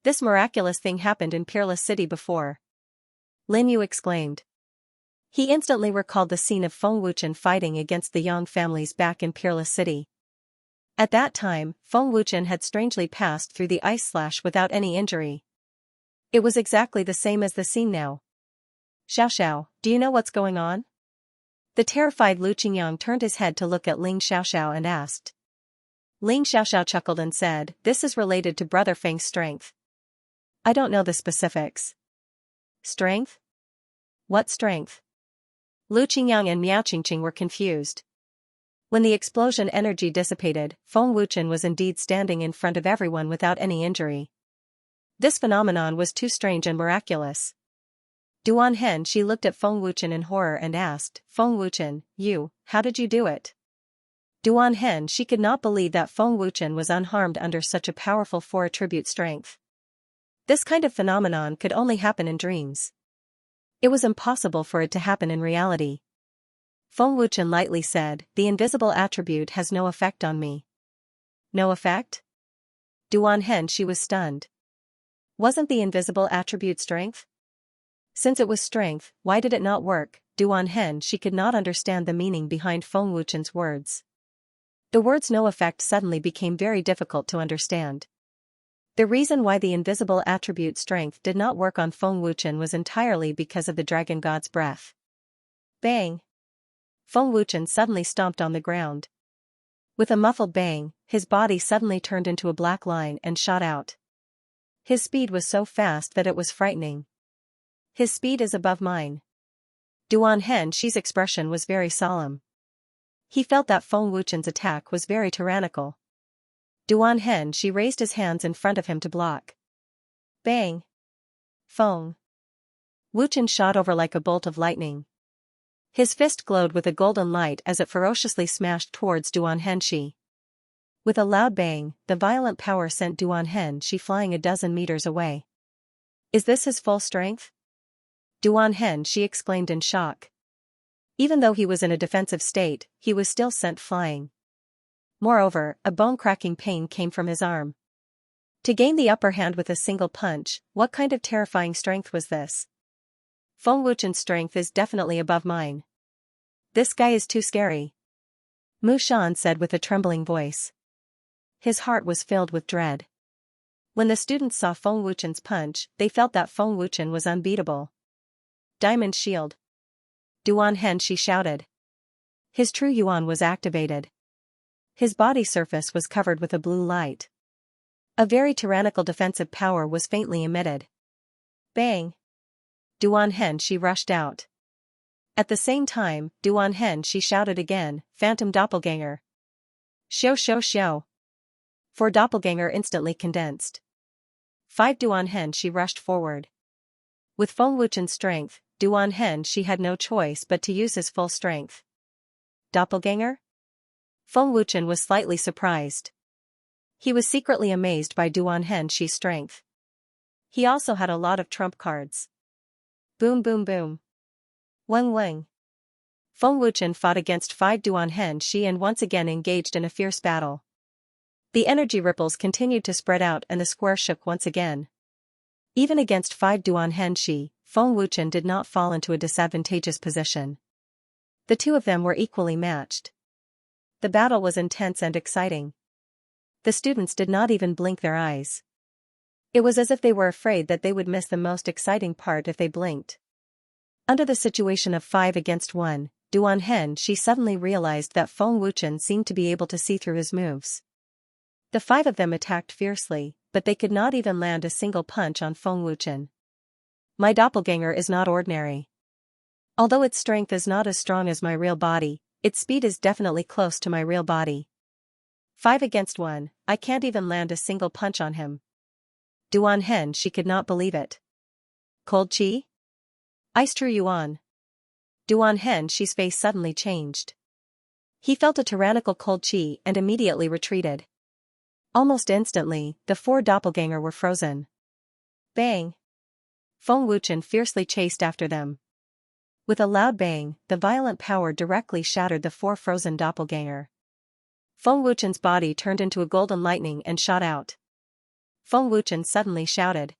This miraculous thing happened in Peerless City before. Lin Yu exclaimed. He instantly recalled the scene of Feng Wuchen fighting against the Yang families back in Peerless City. At that time, Feng Wuchen had strangely passed through the ice slash without any injury. It was exactly the same as the scene now. Xiaoxiao, do you know what's going on? The terrified Lu Qingyang turned his head to look at Ling Xiaoxiao and asked. Ling Xiaoxiao chuckled and said, this is related to Brother Feng's strength. I don't know the specifics. Strength? What strength? Lu Qingyang and Miao Qingqing were confused. When the explosion energy dissipated, Feng Wuchen was indeed standing in front of everyone without any injury. This phenomenon was too strange and miraculous. Xianxia looked at Feng Wuchen in horror and asked, Feng Wuchen, how did you do it? Xianxia could not believe that Feng Wuchen was unharmed under such a powerful 4 attribute strength. This kind of phenomenon could only happen in dreams. It was impossible for it to happen in reality. Feng Wuchen lightly said, the invisible attribute has no effect on me. No effect? Xianxia was stunned. Wasn't the invisible attribute strength? Since it was strength, why did it not work? Xianxia could not understand the meaning behind Feng Wuchen's words. The words no effect suddenly became very difficult to understand. The reason why the invisible attribute strength did not work on Feng Wuchen was entirely because of the dragon god's breath. Bang! Feng Wuchen suddenly stomped on the ground. With a muffled bang, his body suddenly turned into a black line and shot out. His speed was so fast that it was frightening. His speed is above mine. Duan Henshi's expression was very solemn. He felt that Feng Wuchen's attack was very tyrannical. Duan Henshi raised his hands in front of him to block. Bang! Feng Wuchen shot over like a bolt of lightning. His fist glowed with a golden light as it ferociously smashed towards Duan Henshi. With a loud bang, the violent power sent Duan Henshi flying a dozen meters away. Is this his full strength? Duan Henshi exclaimed in shock. Even though he was in a defensive state, he was still sent flying. Moreover, a bone-cracking pain came from his arm. To gain the upper hand with a single punch, what kind of terrifying strength was this? Feng Wuchen's strength is definitely above mine. This guy is too scary, Mu Shan said with a trembling voice. His heart was filled with dread. When the students saw Feng Wuchen's punch, they felt that Feng Wuchen was unbeatable. Diamond Shield! Duan Henshi shouted. His true yuan was activated. His body surface was covered with a blue light. A very tyrannical defensive power was faintly emitted. Bang! Duan Henshi rushed out. At the same time, Duan Henshi shouted again, Phantom Doppelganger! Xiao xiao xiao! 4 Doppelganger instantly condensed. 5 Duan Henshi rushed forward. With Feng Wuchen's strength, Duan Henshi had no choice but to use his full strength. Doppelganger? Feng Wuchen was slightly surprised. He was secretly amazed by Duan Henshi's strength. He also had a lot of trump cards. Boom boom boom. Weng weng. Feng Wuchen fought against 5 Duan Henshi and once again engaged in a fierce battle. The energy ripples continued to spread out and the square shook once again. Even against 5 Duan Henshi, Feng Wuchen did not fall into a disadvantageous position. The two of them were equally matched. The battle was intense and exciting. The students did not even blink their eyes. It was as if they were afraid that they would miss the most exciting part if they blinked. Under the situation of 5 against 1, Duan Henshi suddenly realized that Feng Wuchen seemed to be able to see through his moves. The 5 of them attacked fiercely, but they could not even land a single punch on Feng Wuchen. My doppelganger is not ordinary. Although its strength is not as strong as my real body, its speed is definitely close to my real body. 5 against 1, I can't even land a single punch on him. Duan Henshi could not believe it. Cold Chi? Ice True Yuan. Duan Henshi's face suddenly changed. He felt a tyrannical cold chi and immediately retreated. Almost instantly, the 4 doppelganger were frozen. Bang! Feng Wuchen fiercely chased after them. With a loud bang, the violent power directly shattered the 4 frozen doppelganger. Feng Wuchen's body turned into a golden lightning and shot out. Feng Wuchen suddenly shouted.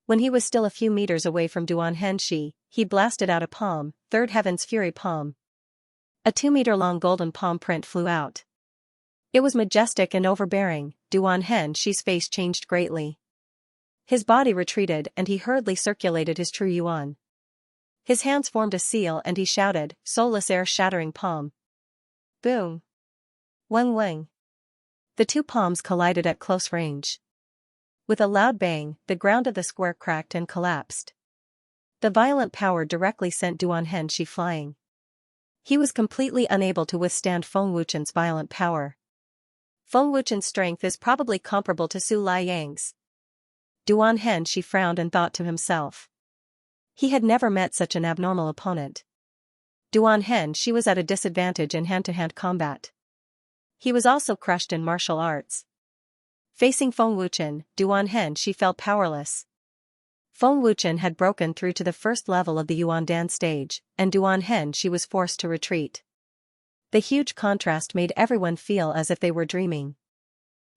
When he was still a few meters away from Duan Henshi, he blasted out a palm, Third Heaven's Fury Palm. A 2-meter-long golden palm print flew out. It was majestic and overbearing. Duan Henshi's face changed greatly. His body retreated and he hurriedly circulated his true yuan. His hands formed a seal and he shouted, Soulless air-shattering palm. Boom! Weng weng! The 2 palms collided at close range. With a loud bang, the ground of the square cracked and collapsed. The violent power directly sent Duan Henshi flying. He was completely unable to withstand Feng Wuchen's violent power. Feng Wuchen's strength is probably comparable to Su Liang's. Duan Henshi frowned and thought to himself. He had never met such an abnormal opponent. Duan Henshi was at a disadvantage in hand-to-hand combat. He was also crushed in martial arts. Facing Feng Wuchen, Duan Henshi felt powerless. Feng Wuchen had broken through to the first level of the Yuandan stage, and Duan Henshi was forced to retreat. The huge contrast made everyone feel as if they were dreaming.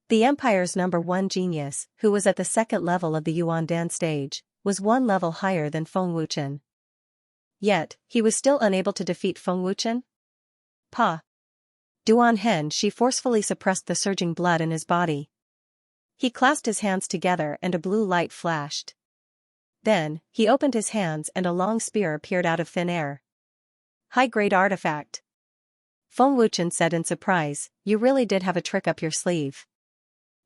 The Empire's #1 genius, who was at the second level of the Yuandan stage, was 1 level higher than Feng Wuchen. Yet, he was still unable to defeat Feng Wuchen? Pa! Duan Henshi forcefully suppressed the surging blood in his body. He clasped his hands together and a blue light flashed. Then, he opened his hands and a long spear appeared out of thin air. High-grade artifact. Feng Wuchen said in surprise, "You really did have a trick up your sleeve.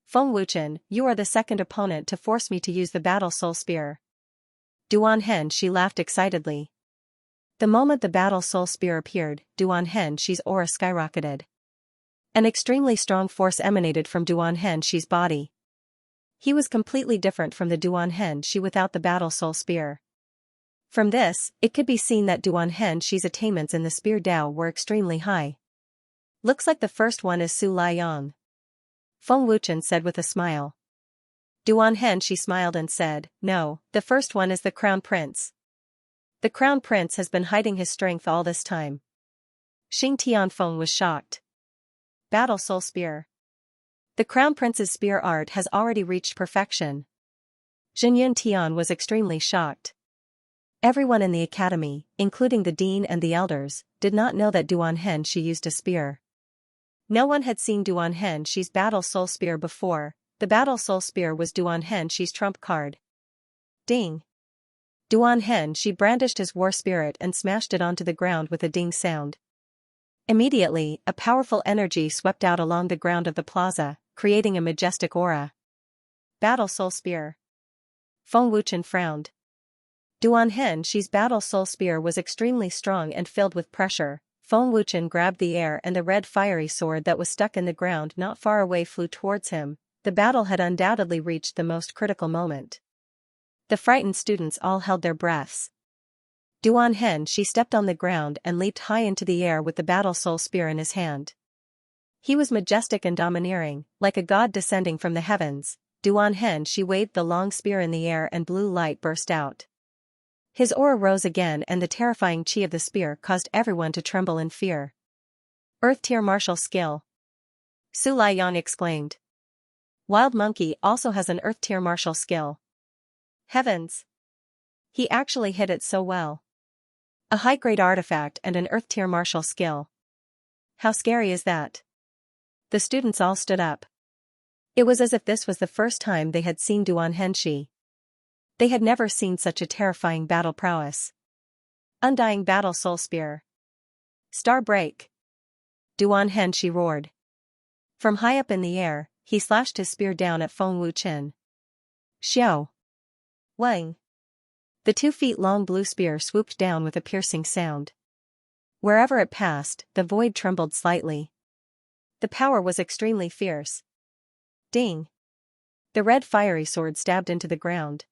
Feng Wuchen, you are the second opponent to force me to use the Battle Soul Spear." Duan Henshe laughed excitedly. The moment the Battle Soul Spear appeared, Duan Henshe's aura skyrocketed. An extremely strong force emanated from Duan Henshe's body. He was completely different from the Duan Henshe without the Battle Soul Spear. From this, it could be seen that Duan Henshe's attainments in the Spear Dao were extremely high. "Looks like the first one is Su Liang," Feng Wuchen said with a smile. Duan Henshe smiled and said, "No, the first one is the Crown Prince. The Crown Prince has been hiding his strength all this time." Xing Tianfeng was shocked. Battle Soul Spear. The Crown Prince's spear art has already reached perfection. Jinyun Tian was extremely shocked. Everyone in the academy, including the dean and the elders, did not know that Duan Henshe used a spear. No one had seen Duan Henshe's Battle Soul Spear before. The Battle Soul Spear was Duan Henshe's trump card. Ding! Duan Henshe brandished his war spirit and smashed it onto the ground with a ding sound. Immediately, a powerful energy swept out along the ground of the plaza, creating a majestic aura. Battle Soul Spear. Feng Wuchen frowned. Duan Henshe's Battle Soul Spear was extremely strong and filled with pressure. Feng Wuchen grabbed the air and the red fiery sword that was stuck in the ground not far away flew towards him. The battle had undoubtedly reached the most critical moment. The frightened students all held their breaths. Duan Henshe stepped on the ground and leaped high into the air with the Battle Soul Spear in his hand. He was majestic and domineering, like a god descending from the heavens. Duan Henshe waved the long spear in the air and blue light burst out. His aura rose again and the terrifying chi of the spear caused everyone to tremble in fear. Earth Tier Martial Skill. Su Liang exclaimed. Wild Monkey also has an Earth Tier martial skill. Heavens! He actually hit it so well. A high-grade artifact and an Earth Tier martial skill. How scary is that? The students all stood up. It was as if this was the first time they had seen Duan Henshe. They had never seen such a terrifying battle prowess. Undying Battle Soul Spear. Star Break! Duan Henshe roared. From high up in the air, he slashed his spear down at Feng Wuchen. Xiao! Wang! The 2-feet-long blue spear swooped down with a piercing sound. Wherever it passed, the void trembled slightly. The power was extremely fierce. Ding! The red fiery sword stabbed into the ground.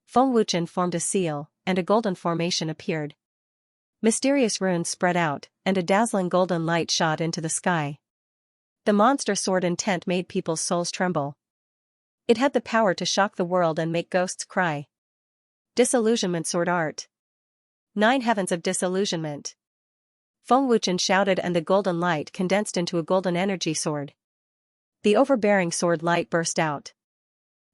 Feng Wuchen formed a seal, and a golden formation appeared. Mysterious runes spread out, and a dazzling golden light shot into the sky. The monster sword intent made people's souls tremble. It had the power to shock the world and make ghosts cry. Disillusionment Sword Art. 9 Heavens of Disillusionment. Feng Wuchen shouted and the golden light condensed into a golden energy sword. The overbearing sword light burst out.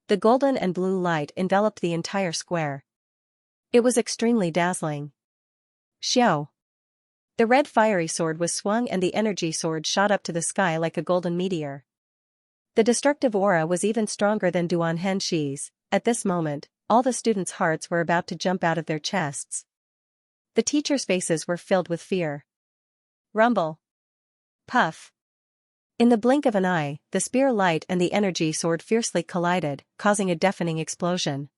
The golden and blue light enveloped the entire square. It was extremely dazzling. Xiao! The red fiery sword was swung and the energy sword shot up to the sky like a golden meteor. The destructive aura was even stronger than Duan Henshe's. At this moment, all the students' hearts were about to jump out of their chests. The teachers' faces were filled with fear. Rumble! Puff! In the blink of an eye, the spear light and the energy sword fiercely collided, causing a deafening explosion.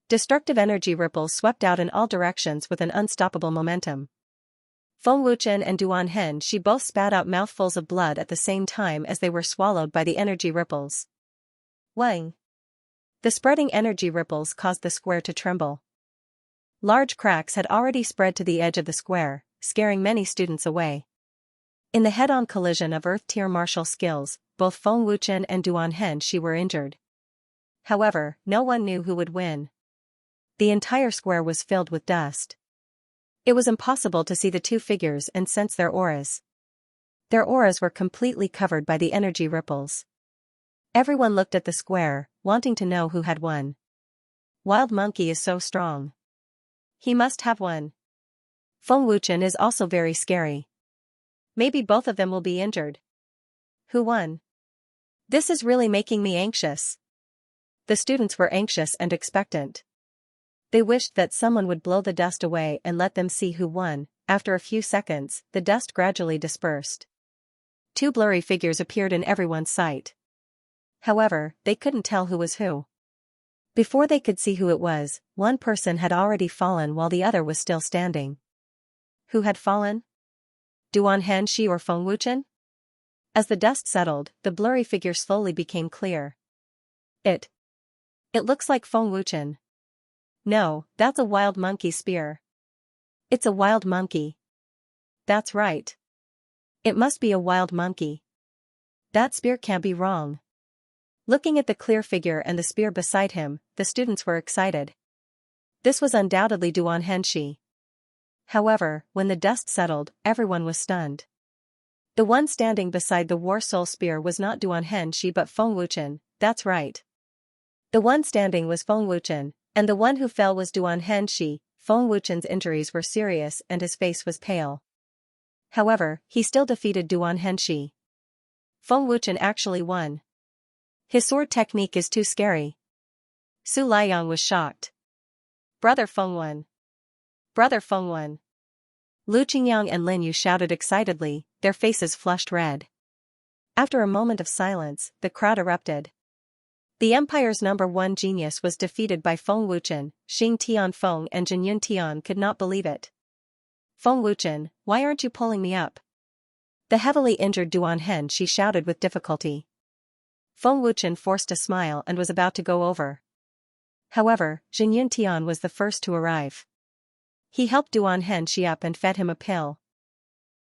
Destructive energy ripples swept out in all directions with an unstoppable momentum. Feng Wuchen and Duan Henshe both spat out mouthfuls of blood at the same time as they were swallowed by the energy ripples. Wang! The spreading energy ripples caused the square to tremble. Large cracks had already spread to the edge of the square, scaring many students away. In the head-on collision of Earth Tier martial skills, both Feng Wuchen and Duan Henshe were injured. However, no one knew who would win. The entire square was filled with dust. It was impossible to see the two figures and sense their auras. Their auras were completely covered by the energy ripples. Everyone looked at the square, wanting to know who had won. Wild Monkey is so strong. He must have won. Feng Wuchen is also very scary. Maybe both of them will be injured. Who won? This is really making me anxious. The students were anxious and expectant. They wished that someone would blow the dust away and let them see who won. After a few seconds, the dust gradually dispersed. Two blurry figures appeared in everyone's sight. However, they couldn't tell who was who. Before they could see who it was, one person had already fallen while the other was still standing. Who had fallen? Duan Hanshi or Feng Wuchen? As the dust settled, the blurry figure slowly became clear. It looks like Feng Wuchen. No, that's a wild monkey spear. It's a wild monkey. That's right. It must be a wild monkey. That spear can't be wrong. Looking at the clear figure and the spear beside him, the students were excited. This was undoubtedly Duan Hanshi. However, when the dust settled, everyone was stunned. The one standing beside the War Soul spear was not Duan Hanshi but Feng Wuchen, that's right. The one standing was Feng Wuchen, and the one who fell was Duan Hanshi. Feng Wuchen's injuries were serious and his face was pale. However, he still defeated Duan Hanshi. Feng Wuchen actually won. His sword technique is too scary. Su Liang was shocked. Brother Feng won. Brother Feng won. Lu Qingyang and Lin Yu shouted excitedly, their faces flushed red. After a moment of silence, the crowd erupted. The Empire's #1 genius was defeated by Feng Wuchen. Xing Tianfeng and Jinyun Tian could not believe it. Feng Wuchen, why aren't you pulling me up? The heavily injured Duan Hanshi shouted with difficulty. Feng Wuchen forced a smile and was about to go over. However, Jinyun Tian was the first to arrive. He helped Duan Hanshi up and fed him a pill.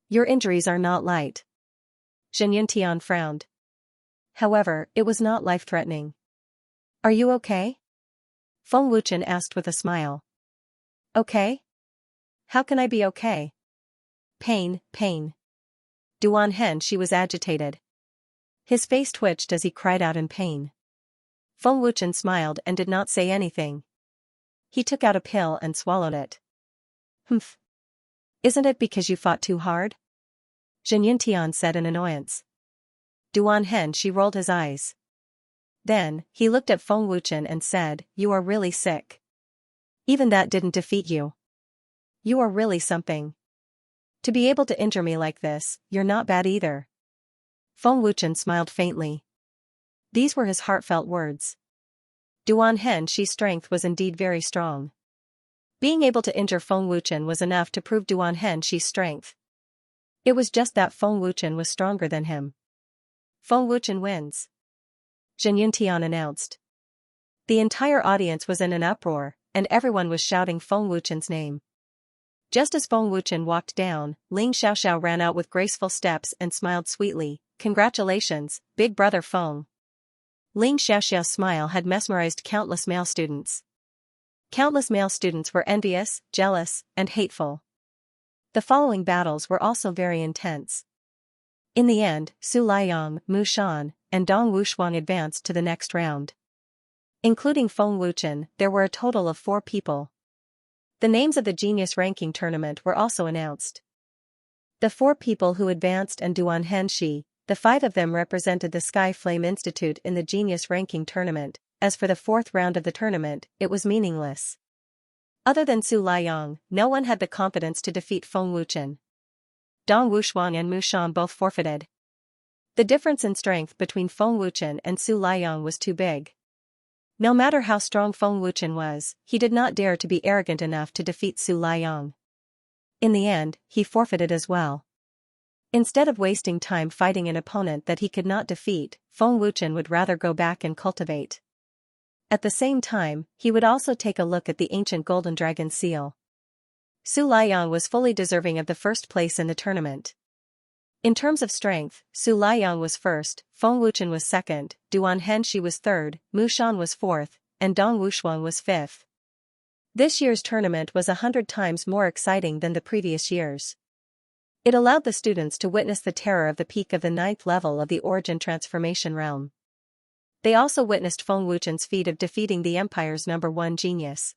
Your injuries are not light. Jinyun Tian frowned. However, it was not life-threatening. Are you okay? Feng Wuchen asked with a smile. Okay? How can I be okay? Pain, pain. Duan Hanshi was agitated. His face twitched as he cried out in pain. Feng Wuchen smiled and did not say anything. He took out a pill and swallowed it. Humph. Isn't it because you fought too hard? Jinyun Tian said in annoyance. Duan Hanshi rolled his eyes. Then, he looked at Feng Wuchen and said, you are really sick. Even that didn't defeat you. You are really something. To be able to injure me like this, you're not bad either. Feng Wuchen smiled faintly. These were his heartfelt words. Duan Hanshi's strength was indeed very strong. Being able to injure Feng Wuchen was enough to prove Duan Hanshi's strength. It was just that Feng Wuchen was stronger than him. Feng Wuchen wins. Jinyun Tian announced. The entire audience was in an uproar, and everyone was shouting Feng Wuchen's name. Just as Feng Wuchen walked down, Ling Xiaoxiao ran out with graceful steps and smiled sweetly. Congratulations, big brother Feng. Ling Xiaoxiao's smile had mesmerized countless male students. Countless male students were envious, jealous, and hateful. The following battles were also very intense. In the end, Su Liang, Mu Shan, and Dong Wushuang advanced to the next round. Including Feng Wuchen, there were a total of 4 people. The names of the Genius Ranking Tournament were also announced. The 4 people who advanced and Duan Hanshi, the 5 of them represented the Sky Flame Institute in the Genius Ranking Tournament. As for the 4th round of the tournament, it was meaningless. Other than Su Liang, no one had the confidence to defeat Feng Wuchen. Dong Wushuang and Mu Shan both forfeited. The difference in strength between Feng Wuchen and Su Liang was too big. No matter how strong Feng Wuchen was, he did not dare to be arrogant enough to defeat Su Liang. In the end, he forfeited as well. Instead of wasting time fighting an opponent that he could not defeat, Feng Wuchen would rather go back and cultivate. At the same time, he would also take a look at the ancient golden dragon seal. Su Liang was fully deserving of the first place in the tournament. In terms of strength, Su Liang was first, Feng Wuchen was second, Duan Hanshi was third, Mu Shan was fourth, and Dong Wushuang was fifth. This year's tournament was 100 times more exciting than the previous years. It allowed the students to witness the terror of the peak of the 9th level of the Origin Transformation Realm. They also witnessed Feng Wuchen's feat of defeating the Empire's #1 genius.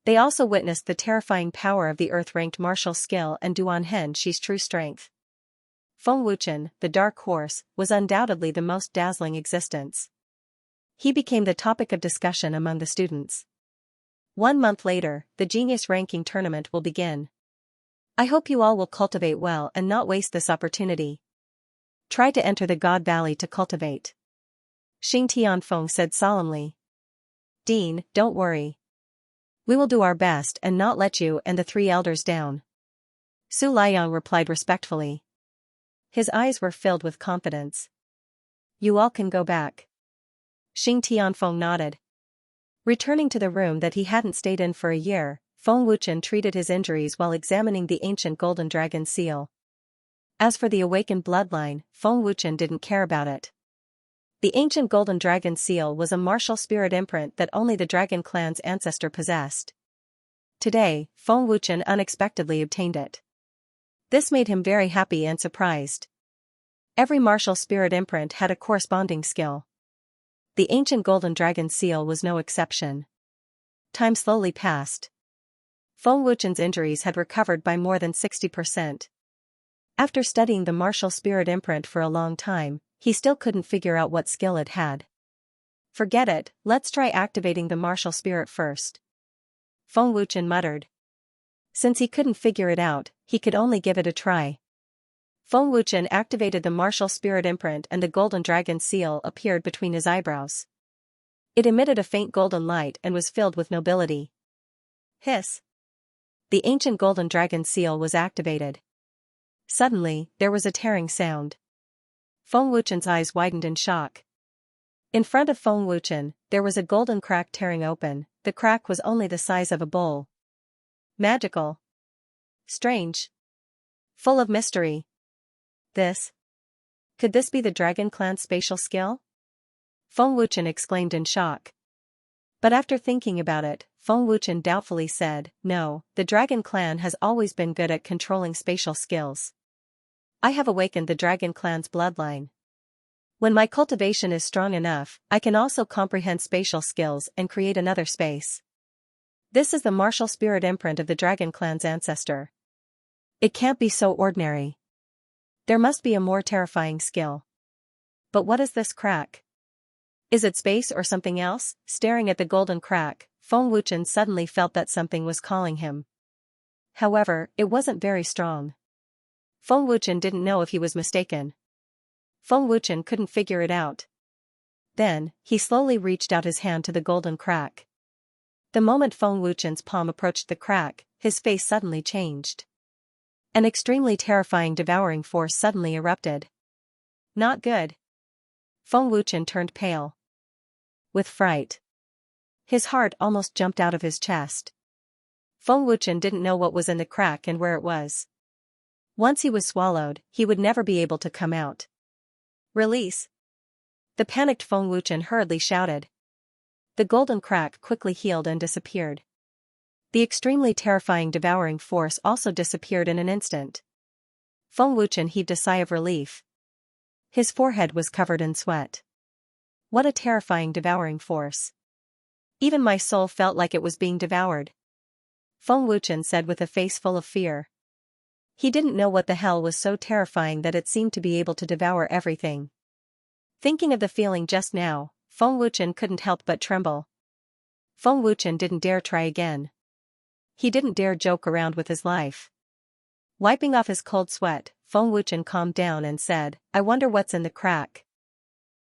They also witnessed the terrifying power of the Earth-ranked martial skill and Duan Hanshi's true strength. Feng Wuchen, the dark horse, was undoubtedly the most dazzling existence. He became the topic of discussion among the students. 1 month later, the genius ranking tournament will begin. I hope you all will cultivate well and not waste this opportunity. Try to enter the God Valley to cultivate. Xing Tianfeng said solemnly. Dean, don't worry. We will do our best and not let you and the 3 elders down. Su Liang replied respectfully. His eyes were filled with confidence. You all can go back. Xing Tianfeng nodded. Returning to the room that he hadn't stayed in for a year, Feng Wuchen treated his injuries while examining the ancient golden dragon seal. As for the awakened bloodline, Feng Wuchen didn't care about it. The ancient golden dragon seal was a martial spirit imprint that only the dragon clan's ancestor possessed. Today, Feng Wuchen unexpectedly obtained it. This made him very happy and surprised. Every martial spirit imprint had a corresponding skill. The ancient golden dragon seal was no exception. Time slowly passed. Feng Wuchen's injuries had recovered by more than 60%. After studying the martial spirit imprint for a long time, he still couldn't figure out what skill it had. Forget it, let's try activating the martial spirit first. Feng Wuchen muttered. Since he couldn't figure it out, he could only give it a try. Feng Wuchen activated the martial spirit imprint and the golden dragon seal appeared between his eyebrows. It emitted a faint golden light and was filled with nobility. Hiss! The ancient golden dragon seal was activated. Suddenly, there was a tearing sound. Feng Wuchen's eyes widened in shock. In front of Feng Wuchen, there was a golden crack tearing open. The crack was only the size of a bowl. Magical. Strange. Full of mystery. Could this be the Dragon Clan's spatial skill? Feng Wuchen exclaimed in shock. But after thinking about it, Feng Wuchen doubtfully said, no, the Dragon Clan has always been good at controlling spatial skills. I have awakened the Dragon Clan's bloodline. When my cultivation is strong enough, I can also comprehend spatial skills and create another space. This is the martial spirit imprint of the Dragon Clan's ancestor. It can't be so ordinary. There must be a more terrifying skill. But what is this crack? Is it space or something else? Staring at the golden crack, Feng Wuchen suddenly felt that something was calling him. However, it wasn't very strong. Feng Wuchen didn't know if he was mistaken. Feng Wuchen couldn't figure it out. Then, he slowly reached out his hand to the golden crack. The moment Feng Wuchen's palm approached the crack, his face suddenly changed. An extremely terrifying devouring force suddenly erupted. Not good. Feng Wuchen turned pale. With fright. His heart almost jumped out of his chest. Feng Wuchen didn't know what was in the crack and where it was. Once he was swallowed, he would never be able to come out. Release! The panicked Feng Wuchen hurriedly shouted. The golden crack quickly healed and disappeared. The extremely terrifying devouring force also disappeared in an instant. Feng Wuchen heaved a sigh of relief. His forehead was covered in sweat. What a terrifying devouring force. Even my soul felt like it was being devoured. Feng Wuchen said with a face full of fear. He didn't know what the hell was so terrifying that it seemed to be able to devour everything. Thinking of the feeling just now, Feng Wuchen couldn't help but tremble. Feng Wuchen didn't dare try again. He didn't dare joke around with his life. Wiping off his cold sweat, Feng Wuchen calmed down and said, I wonder what's in the crack.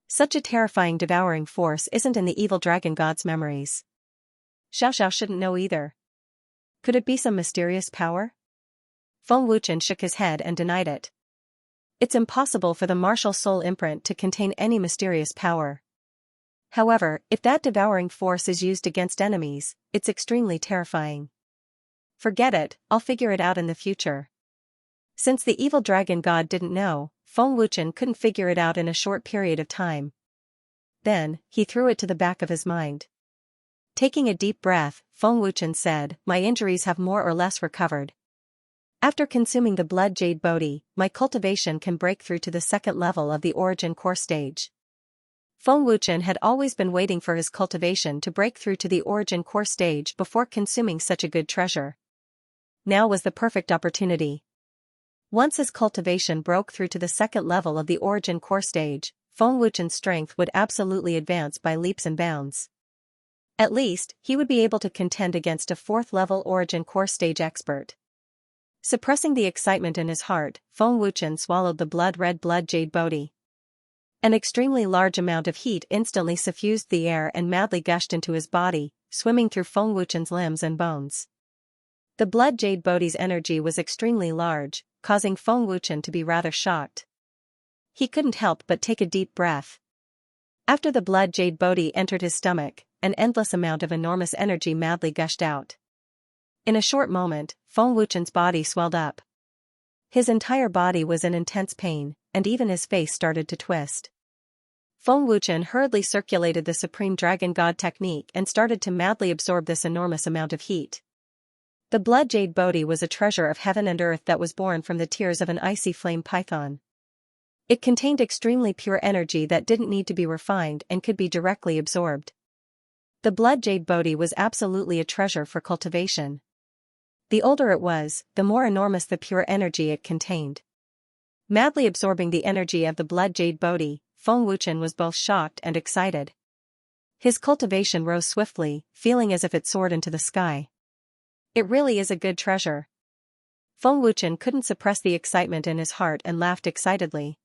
Such a terrifying devouring force isn't in the evil dragon god's memories. Xiao shouldn't know either. Could it be some mysterious power? Feng Wuchen shook his head and denied it. It's impossible for the martial soul imprint to contain any mysterious power. However, if that devouring force is used against enemies, it's extremely terrifying. Forget it, I'll figure it out in the future. Since the evil dragon god didn't know, Feng Wuchen couldn't figure it out in a short period of time. Then, he threw it to the back of his mind. Taking a deep breath, Feng Wuchen said, my injuries have more or less recovered. After consuming the blood jade bodhi, my cultivation can break through to the second level of the origin core stage. Feng Wuchen had always been waiting for his cultivation to break through to the origin core stage before consuming such a good treasure. Now was the perfect opportunity. Once his cultivation broke through to the second level of the origin core stage, Feng Wuchen's strength would absolutely advance by leaps and bounds. At least, he would be able to contend against a fourth-level origin core stage expert. Suppressing the excitement in his heart, Feng Wuchen swallowed the blood-red blood jade bodhi. An extremely large amount of heat instantly suffused the air and madly gushed into his body, swimming through Feng Wuchen's limbs and bones. The blood jade bodhi's energy was extremely large, causing Feng Wuchen to be rather shocked. He couldn't help but take a deep breath. After the blood jade bodhi entered his stomach, an endless amount of enormous energy madly gushed out. In a short moment, Feng Wuchen's body swelled up. His entire body was in intense pain, and even his face started to twist. Feng Wuchen hurriedly circulated the Supreme Dragon God technique and started to madly absorb this enormous amount of heat. The blood jade bodhi was a treasure of heaven and earth that was born from the tears of an icy flame python. It contained extremely pure energy that didn't need to be refined and could be directly absorbed. The blood jade bodhi was absolutely a treasure for cultivation. The older it was, the more enormous the pure energy it contained. Madly absorbing the energy of the blood jade bodhi, Feng Wuchen was both shocked and excited. His cultivation rose swiftly, feeling as if it soared into the sky. It really is a good treasure. Feng Wuchen couldn't suppress the excitement in his heart and laughed excitedly.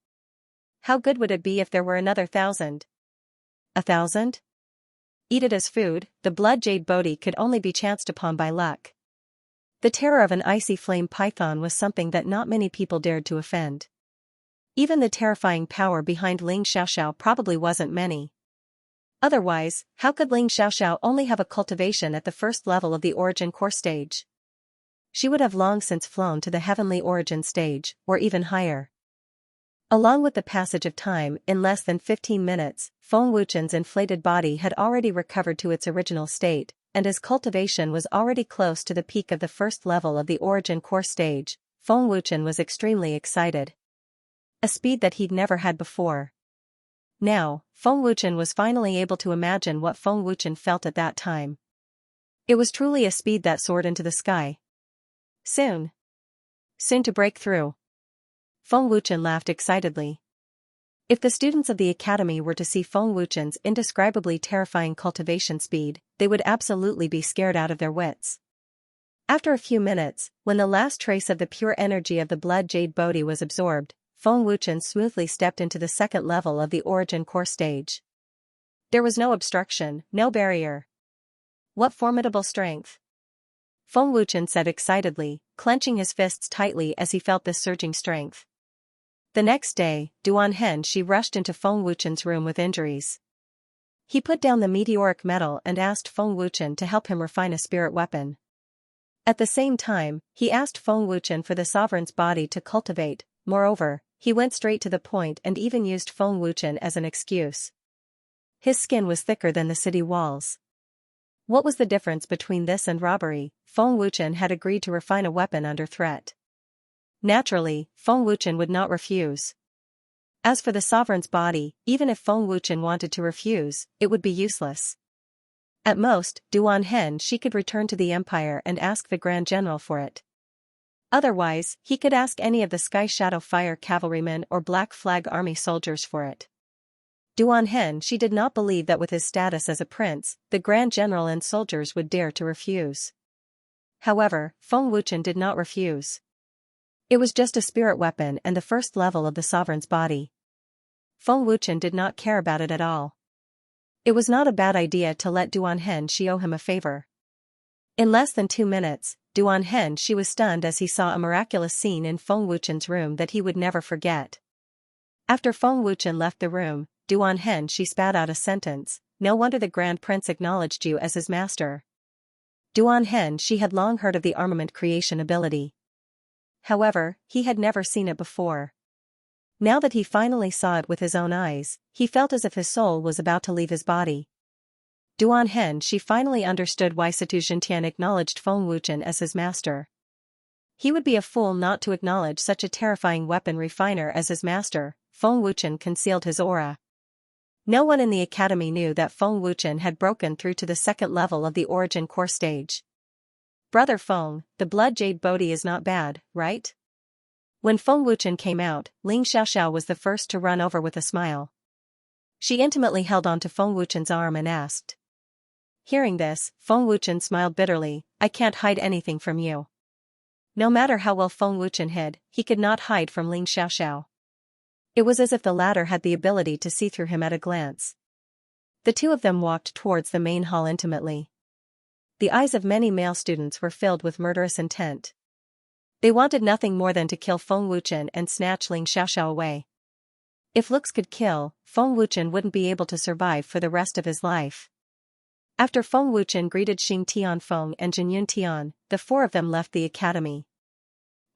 How good would it be if there were another 1,000? 1,000? Eat it as food, the blood jade bodhi could only be chanced upon by luck. The terror of an icy flame python was something that not many people dared to offend. Even the terrifying power behind Ling Xiaoxiao probably wasn't many. Otherwise, how could Ling Xiaoxiao only have a cultivation at the first level of the origin core stage? She would have long since flown to the heavenly origin stage, or even higher. Along with the passage of time, in less than 15 minutes, Feng Wuchen's inflated body had already recovered to its original state, and his cultivation was already close to the peak of the first level of the origin core stage. Feng Wuchen was extremely excited. A speed that he'd never had before. Now, Feng Wuchen was finally able to imagine what Feng Wuchen felt at that time. It was truly a speed that soared into the sky. Soon to break through. Feng Wuchen laughed excitedly. If the students of the academy were to see Feng Wuchen's indescribably terrifying cultivation speed, they would absolutely be scared out of their wits. After a few minutes, when the last trace of the pure energy of the blood jade bodhi was absorbed, Feng Wuchen smoothly stepped into the second level of the origin core stage. There was no obstruction, no barrier. What formidable strength! Feng Wuchen said excitedly, clenching his fists tightly as he felt this surging strength. The next day, Duanhen rushed into Feng Wuchen's room with injuries. He put down the meteoric metal and asked Feng Wuchen to help him refine a spirit weapon. At the same time, he asked Feng Wuchen for the sovereign's body to cultivate. Moreover, he went straight to the point and even used Feng Wuchen as an excuse. His skin was thicker than the city walls. What was the difference between this and robbery? Feng Wuchen had agreed to refine a weapon under threat. Naturally, Feng Wuchen would not refuse. As for the sovereign's body, even if Feng Wuchen wanted to refuse, it would be useless. At most, Duanhen could return to the empire and ask the Grand General for it. Otherwise, he could ask any of the Sky Shadow Fire cavalrymen or Black Flag Army soldiers for it. Duanhen did not believe that with his status as a prince, the Grand General and soldiers would dare to refuse. However, Feng Wuchen did not refuse. It was just a spirit weapon and the first level of the sovereign's body. Feng Wuchen did not care about it at all. It was not a bad idea to let Duanhen owe him a favor. In less than 2 minutes, Duanhen was stunned as he saw a miraculous scene in Feng Wuchen's room that he would never forget. After Feng Wuchen left the room, Duanhen spat out a sentence, "No wonder the Grand Prince acknowledged you as his master." Duanhen had long heard of the armament creation ability. However, he had never seen it before. Now that he finally saw it with his own eyes, he felt as if his soul was about to leave his body. Duanhen finally understood why Situ Xintian acknowledged Feng Wuchen as his master. He would be a fool not to acknowledge such a terrifying weapon refiner as his master. Feng Wuchen concealed his aura. No one in the academy knew that Feng Wuchen had broken through to the second level of the origin core stage. "Brother Feng, the blood jade bodhi is not bad, right? When Feng Wuchen came out, Ling Xiaoxiao was the first to run over with a smile. She intimately held onto Feng Wuchen's arm and asked. Hearing this, Feng Wuchen smiled bitterly, I can't hide anything from you. No matter how well Feng Wuchen hid, he could not hide from Ling Xiaoxiao. It was as if the latter had the ability to see through him at a glance. The two of them walked towards the main hall intimately. The eyes of many male students were filled with murderous intent. They wanted nothing more than to kill Feng Wuchen and snatch Ling Xiaoxiao away. If looks could kill, Feng Wuchen wouldn't be able to survive for the rest of his life. After Feng Wuchen greeted Xing Tianfeng and Jinyun Tian, the four of them left the academy.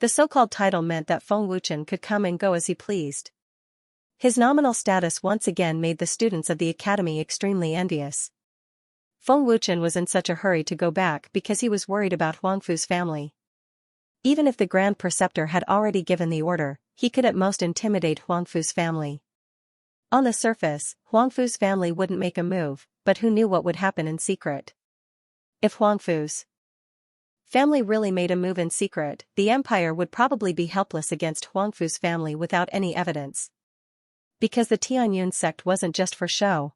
The so-called title meant that Feng Wuchen could come and go as he pleased. His nominal status once again made the students of the academy extremely envious. Feng Wuchen was in such a hurry to go back because he was worried about Huangfu's family. Even if the Grand Preceptor had already given the order, he could at most intimidate Huangfu's family. On the surface, Huangfu's family wouldn't make a move, but who knew what would happen in secret? If Huangfu's family really made a move in secret, the empire would probably be helpless against Huangfu's family without any evidence. Because the Tianyun sect wasn't just for show.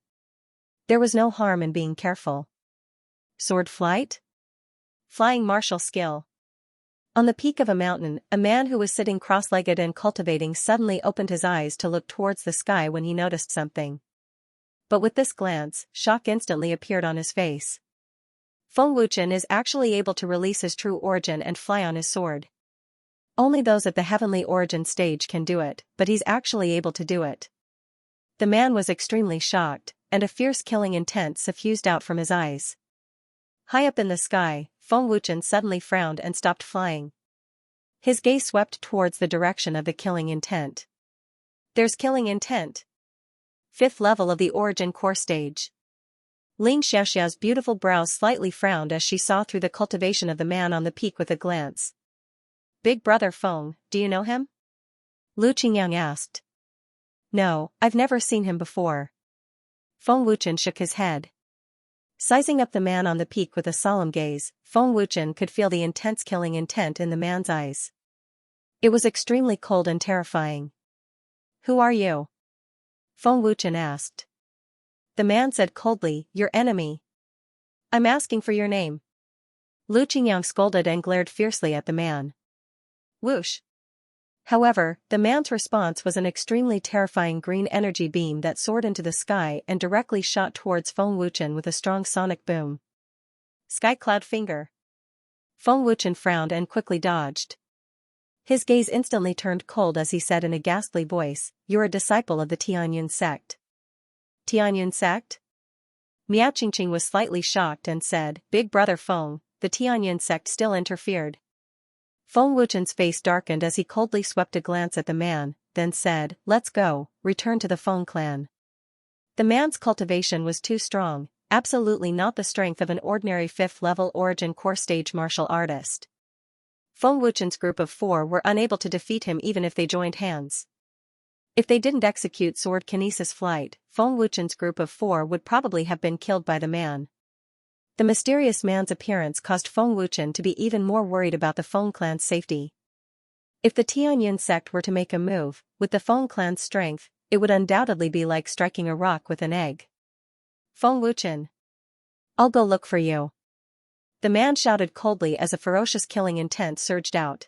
There was no harm in being careful. Sword flight? Flying martial skill. On the peak of a mountain, a man who was sitting cross-legged and cultivating suddenly opened his eyes to look towards the sky when he noticed something. But with this glance, shock instantly appeared on his face. Feng Wuchen is actually able to release his true origin and fly on his sword. Only those at the heavenly origin stage can do it, but he's actually able to do it. The man was extremely shocked, and a fierce killing intent suffused out from his eyes. High up in the sky, Feng Wuchen suddenly frowned and stopped flying. His gaze swept towards the direction of the killing intent. There's killing intent. 5th level of the origin core stage. Ling Xiaoxiao's beautiful brows slightly frowned as she saw through the cultivation of the man on the peak with a glance. Big brother Feng, do you know him? Lu Qingyang asked. No, I've never seen him before. Feng Wuchen shook his head. Sizing up the man on the peak with a solemn gaze, Feng Wuchen could feel the intense killing intent in the man's eyes. It was extremely cold and terrifying. Who are you? Feng Wuchen asked. The man said coldly, your enemy. I'm asking for your name. Lu Qingyang scolded and glared fiercely at the man. Whoosh. However, the man's response was an extremely terrifying green energy beam that soared into the sky and directly shot towards Feng Wuchen with a strong sonic boom. Sky Cloud Finger. Feng Wuchen frowned and quickly dodged. His gaze instantly turned cold as he said in a ghastly voice, you're a disciple of the Tianyun sect. Tianyun sect? Miao Qingqing was slightly shocked and said, Big brother Feng, the Tianyun sect still interfered. Feng Wuchen's face darkened as he coldly swept a glance at the man, then said, let's go, return to the Feng clan. The man's cultivation was too strong, absolutely not the strength of an ordinary 5th level origin core stage martial artist. Feng Wuchen's group of 4 were unable to defeat him even if they joined hands. If they didn't execute sword kinesis flight, Feng Wuchen's group of 4 would probably have been killed by the man. The mysterious man's appearance caused Feng Wuchen to be even more worried about the Feng clan's safety. If the Tianyun sect were to make a move, with the Feng clan's strength, it would undoubtedly be like striking a rock with an egg. Feng Wuchen. I'll go look for you. The man shouted coldly as a ferocious killing intent surged out.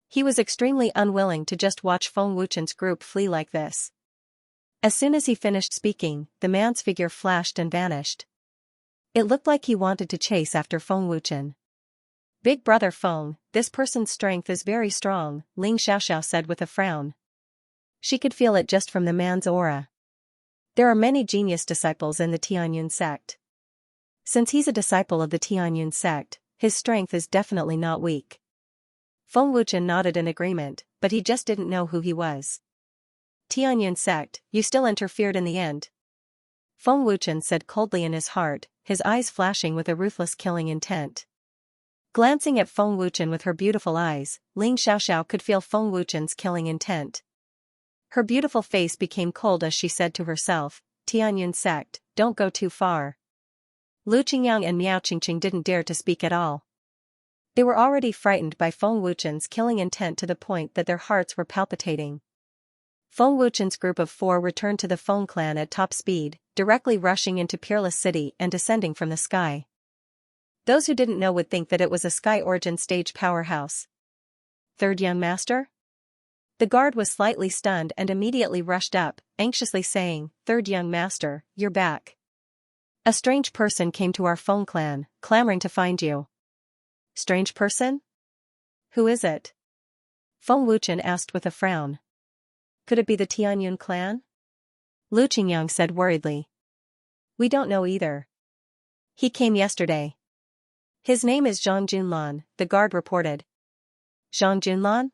He was extremely unwilling to just watch Feng Wuchen's group flee like this. As soon as he finished speaking, the man's figure flashed and vanished. It looked like he wanted to chase after Feng Wuchen. Big brother Feng, this person's strength is very strong, Ling Xiaoxiao said with a frown. She could feel it just from the man's aura. There are many genius disciples in the Tianyun sect. Since he's a disciple of the Tianyun sect, his strength is definitely not weak. Feng Wuchen nodded in agreement, but he just didn't know who he was. Tianyun sect, you still interfered in the end. Feng Wuchen said coldly in his heart, his eyes flashing with a ruthless killing intent. Glancing at Feng Wuchen with her beautiful eyes, Ling Xiaoxiao could feel Feng Wuchen's killing intent. Her beautiful face became cold as she said to herself, Tianyun sect, don't go too far. Lu Qingyang and Miao Qingqing didn't dare to speak at all. They were already frightened by Feng Wuchen's killing intent to the point that their hearts were palpitating. Feng Wuchen's group of 4 returned to the Feng clan at top speed, directly rushing into Peerless City and descending from the sky. Those who didn't know would think that it was a Sky Origin stage powerhouse. Third young master? The guard was slightly stunned and immediately rushed up, anxiously saying, "Third young master, you're back. A strange person came to our Feng clan, clamoring to find you." Strange person? Who is it? Feng Wuchen asked with a frown. Could it be the Tianyun clan? Lu Qingyang said worriedly. We don't know either. He came yesterday. His name is Zhang Junlan, the guard reported. Zhang Junlan?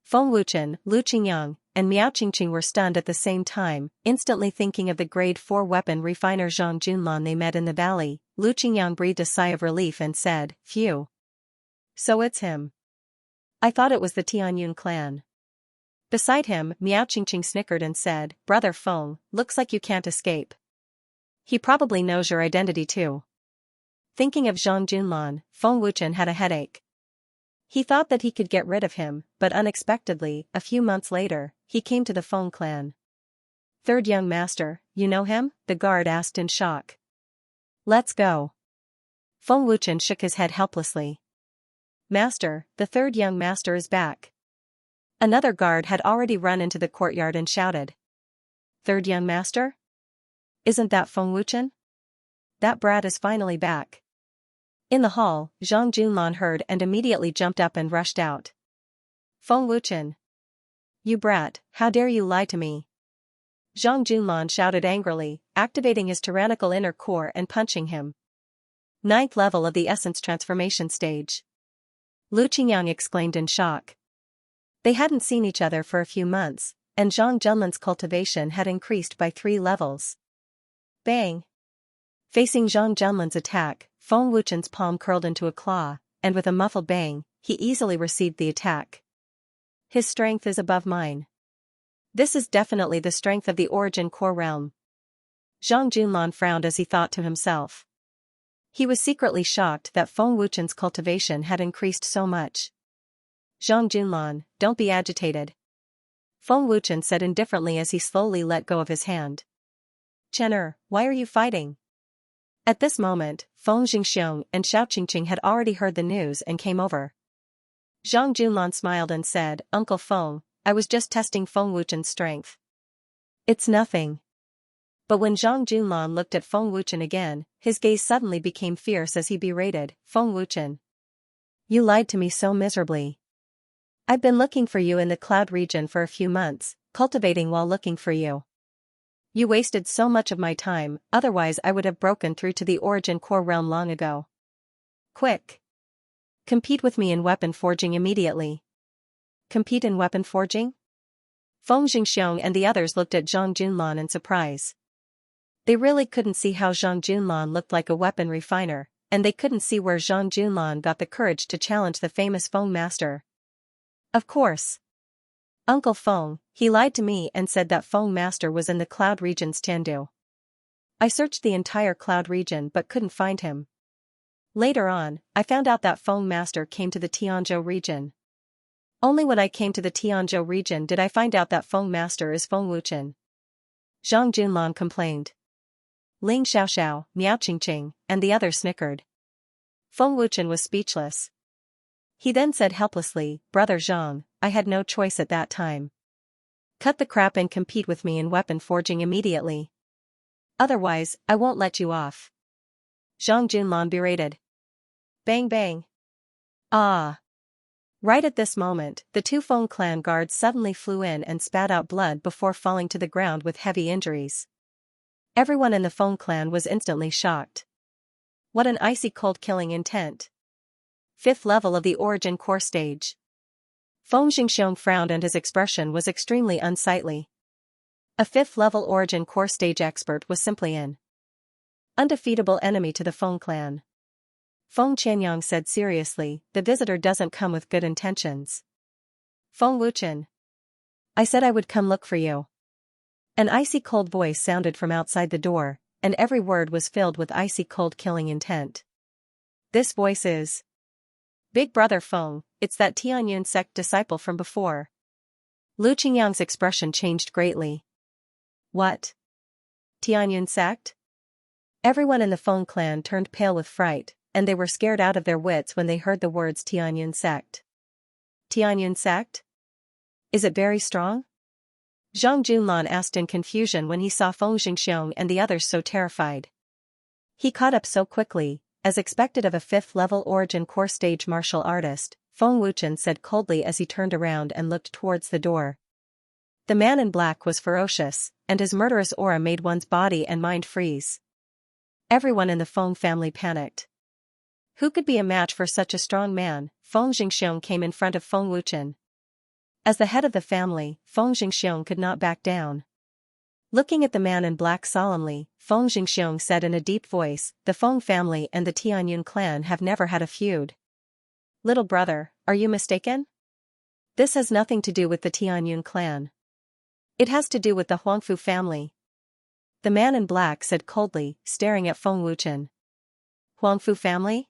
Feng Wuchen, Lu Qingyang, and Miao Qingqing were stunned at the same time, instantly thinking of the grade 4 weapon refiner Zhang Junlan they met in the valley. Lu Qingyang breathed a sigh of relief and said, "Phew. So it's him. I thought it was the Tianyun clan." Beside him, Miao Qingqing snickered and said, "Brother Feng, looks like you can't escape. He probably knows your identity too." Thinking of Zhang Junlan, Feng Wuchen had a headache. He thought that he could get rid of him, but unexpectedly, a few months later, he came to the Feng clan. Third young master, you know him? The guard asked in shock. Let's go. Feng Wuchen shook his head helplessly. Master, the third young master is back. Another guard had already run into the courtyard and shouted. Third young master? Isn't that Feng Wuchen? That brat is finally back. In the hall, Zhang Junlan heard and immediately jumped up and rushed out. Feng Wuchen. You brat, how dare you lie to me? Zhang Junlan shouted angrily, activating his tyrannical inner core and punching him. 9th level of the essence transformation stage. Lu Qingyang exclaimed in shock. They hadn't seen each other for a few months, and Zhang Junlan's cultivation had increased by 3 levels. Bang! Facing Zhang Junlan's attack, Feng Wuchen's palm curled into a claw, and with a muffled bang, he easily received the attack. His strength is above mine. This is definitely the strength of the Origin Core realm. Zhang Junlan frowned as he thought to himself. He was secretly shocked that Feng Wuchen's cultivation had increased so much. Zhang Junlan, don't be agitated. Feng Wuchen said indifferently as he slowly let go of his hand. Chen'er, why are you fighting? At this moment, Feng Jingxiong and Xiao Qingqing had already heard the news and came over. Zhang Junlan smiled and said, Uncle Feng, I was just testing Feng Wuchen's strength. It's nothing. But when Zhang Junlan looked at Feng Wuchen again, his gaze suddenly became fierce as he berated, Feng Wuchen. You lied to me so miserably. I've been looking for you in the cloud region for a few months, cultivating while looking for you. You wasted so much of my time, otherwise I would have broken through to the Origin Core realm long ago. Quick! Compete with me in weapon forging immediately. Compete in weapon forging? Feng Jingxiong and the others looked at Zhang Junlan in surprise. They really couldn't see how Zhang Junlan looked like a weapon refiner, and they couldn't see where Zhang Junlan got the courage to challenge the famous Feng master. Of course. Uncle Feng, he lied to me and said that Feng master was in the cloud region's Tiandu. I searched the entire cloud region but couldn't find him. Later on, I found out that Feng master came to the Tianzhou region. Only when I came to the Tianzhou region did I find out that Feng master is Feng Wuchen. Zhang Junlan complained. Ling Xiaoxiao, Miao Qingqing, and the others snickered. Feng Wuchen was speechless. He then said helplessly, Brother Zhang, I had no choice at that time. Cut the crap and compete with me in weapon forging immediately. Otherwise, I won't let you off. Zhang Junlan berated. Bang bang. Ah. Right at this moment, the 2 Feng clan guards suddenly flew in and spat out blood before falling to the ground with heavy injuries. Everyone in the Feng clan was instantly shocked. What an icy cold killing intent. 5th level of the Origin Core stage. Feng Jingxiong frowned and his expression was extremely unsightly. A 5th level Origin Core stage expert was simply an undefeatable enemy to the Feng clan. Feng Qianyang said seriously, the visitor doesn't come with good intentions. Feng Wuchen. I said I would come look for you. An icy cold voice sounded from outside the door, and every word was filled with icy cold killing intent. This voice is Big brother Feng, it's that Tianyun sect disciple from before. Lu Qingyang's expression changed greatly. What? Tianyun sect? Everyone in the Feng clan turned pale with fright, and they were scared out of their wits when they heard the words Tianyun sect. Tianyun sect? Is it very strong? Zhang Junlan asked in confusion when he saw Feng Xingxiong and the others so terrified. He caught up so quickly, as expected of a 5th-level origin core stage martial artist, Feng Wuchen said coldly as he turned around and looked towards the door. The man in black was ferocious, and his murderous aura made one's body and mind freeze. Everyone in the Feng family panicked. Who could be a match for such a strong man? Feng Xingxiong came in front of Feng Wuchen. As the head of the family, Feng Xingxiong could not back down. Looking at the man in black solemnly, Feng Xingxiong said in a deep voice, "The Feng family and the Tianyun clan have never had a feud." Little brother, are you mistaken? This has nothing to do with the Tianyun clan. It has to do with the Huangfu family. The man in black said coldly, staring at Feng Wuchen. Huangfu family?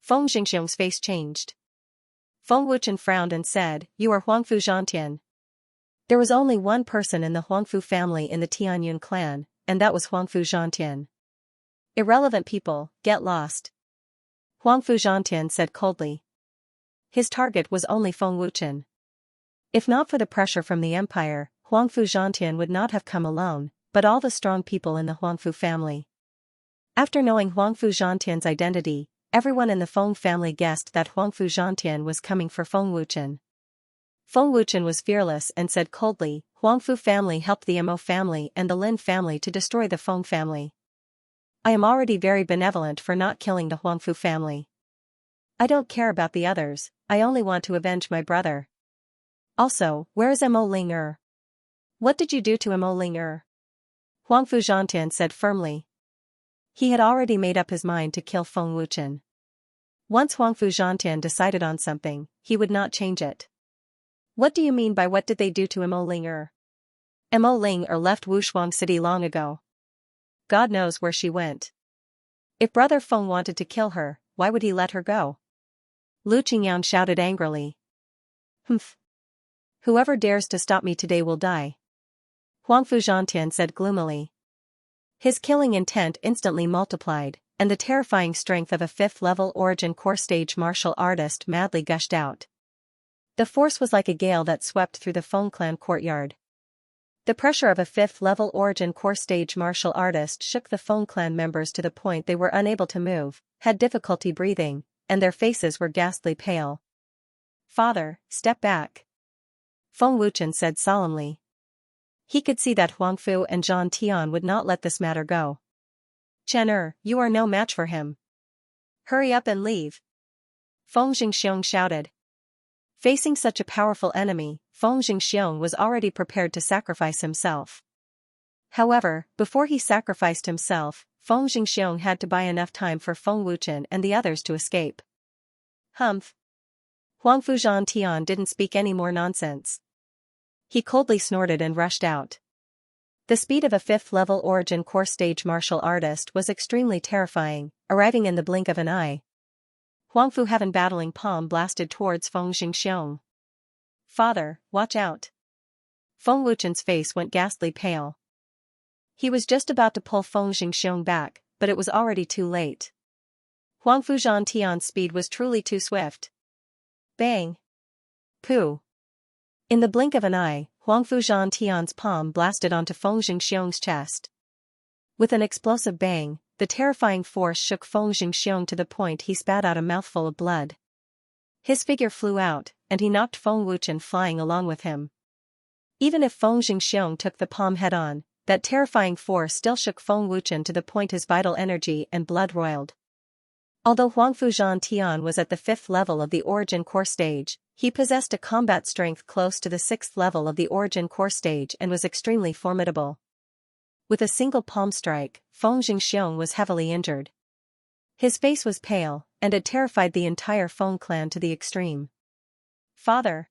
Feng Xingxiong's face changed. Feng Wuchen frowned and said, "You are Huangfu Zhantian." There was only one person in the Huangfu family in the Tianyun clan, and that was Huangfu Zhantian. Irrelevant people, get lost. Huangfu Zhantian said coldly. His target was only Feng Wuchen. If not for the pressure from the empire, Huangfu Zhantian would not have come alone, but all the strong people in the Huangfu family. After knowing Huangfu Zhantian's identity, everyone in the Feng family guessed that Huangfu Zhantian was coming for Feng Wuchen. Feng Wuchen was fearless and said coldly, "Huangfu family helped the Mo family and the Lin family to destroy the Feng family. I am already very benevolent for not killing the Huangfu family. I don't care about the others, I only want to avenge my brother. Also, where is Mo Ling? What did you do to Mo Ling? Huangfu Zhantian said firmly. He had already made up his mind to kill Feng Wuchen. Once Huangfu Zhantian decided on something, he would not change it. What do you mean by what did they do to Mo Ling? Mo Ling left Wushuang City long ago. God knows where she went. If Brother Feng wanted to kill her, why would he let her go? Lu Qingyang shouted angrily. Humph. Whoever dares to stop me today will die. Huangfu Zhantian said gloomily. His killing intent instantly multiplied, and the terrifying strength of a 5th-level origin core stage martial artist madly gushed out. The force was like a gale that swept through the Feng clan courtyard. The pressure of a 5th-level origin core stage martial artist shook the Feng clan members to the point they were unable to move, had difficulty breathing, and their faces were ghastly pale. "Father, step back," Feng Wuchen said solemnly. He could see that Huangfu and Zhan Tian would not let this matter go. "Chen you are no match for him. Hurry up and leave," Feng Xingxiong shouted. Facing such a powerful enemy, Feng Xingxiong was already prepared to sacrifice himself. However, before he sacrificed himself, Feng Xingxiong had to buy enough time for Feng Wuchen and the others to escape. Humph. Huangfu Zhan Tian didn't speak any more nonsense. He coldly snorted and rushed out. The speed of a 5th-level origin core stage martial artist was extremely terrifying, arriving in the blink of an eye. Huangfu Heaven battling palm blasted towards Feng Xingxiong. "Father, watch out." Feng Wuchen's face went ghastly pale. He was just about to pull Feng Xingxiong back, but it was already too late. Huangfu Zhan Tian's speed was truly too swift. Bang! Pooh! In the blink of an eye, Huangfu Zhan Tian's palm blasted onto Feng Xingxiong's chest. With an explosive bang, the terrifying force shook Feng Xingxiong to the point he spat out a mouthful of blood. His figure flew out, and he knocked Feng Wuchen flying along with him. Even if Feng Xingxiong took the palm head-on, that terrifying force still shook Feng Wuchen to the point his vital energy and blood roiled. Although Huangfu Zhan Tian was at the 5th level of the origin core stage, he possessed a combat strength close to the 6th level of the origin core stage and was extremely formidable. With a single palm strike, Feng Xingxiong was heavily injured. His face was pale, and it terrified the entire Feng clan to the extreme. "Father."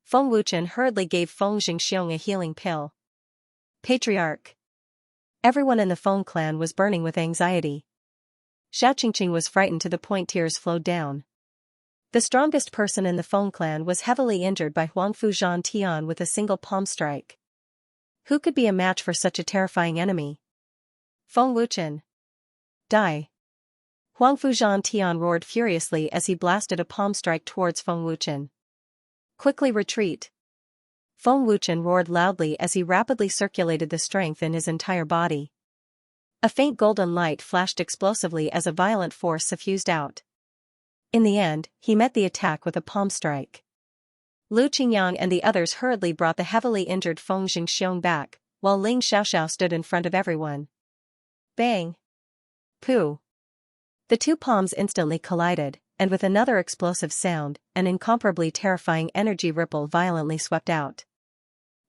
Feng Wuchen hurriedly gave Feng Xingxiong a healing pill. "Patriarch." Everyone in the Feng clan was burning with anxiety. Xiao Qingqing was frightened to the point tears flowed down. The strongest person in the Feng clan was heavily injured by Huangfu Zhan Tian with a single palm strike. Who could be a match for such a terrifying enemy? Feng Wuchen. Die. Huangfu Zhan Tian roared furiously as he blasted a palm strike towards Feng Wuchen. Quickly retreat. Feng Wuchen roared loudly as he rapidly circulated the strength in his entire body. A faint golden light flashed explosively as a violent force suffused out. In the end, he met the attack with a palm strike. Lu Qingyang and the others hurriedly brought the heavily injured Feng Jingxiong back, while Ling Xiaoxiao stood in front of everyone. Bang! Pooh! The two palms instantly collided, and with another explosive sound, an incomparably terrifying energy ripple violently swept out.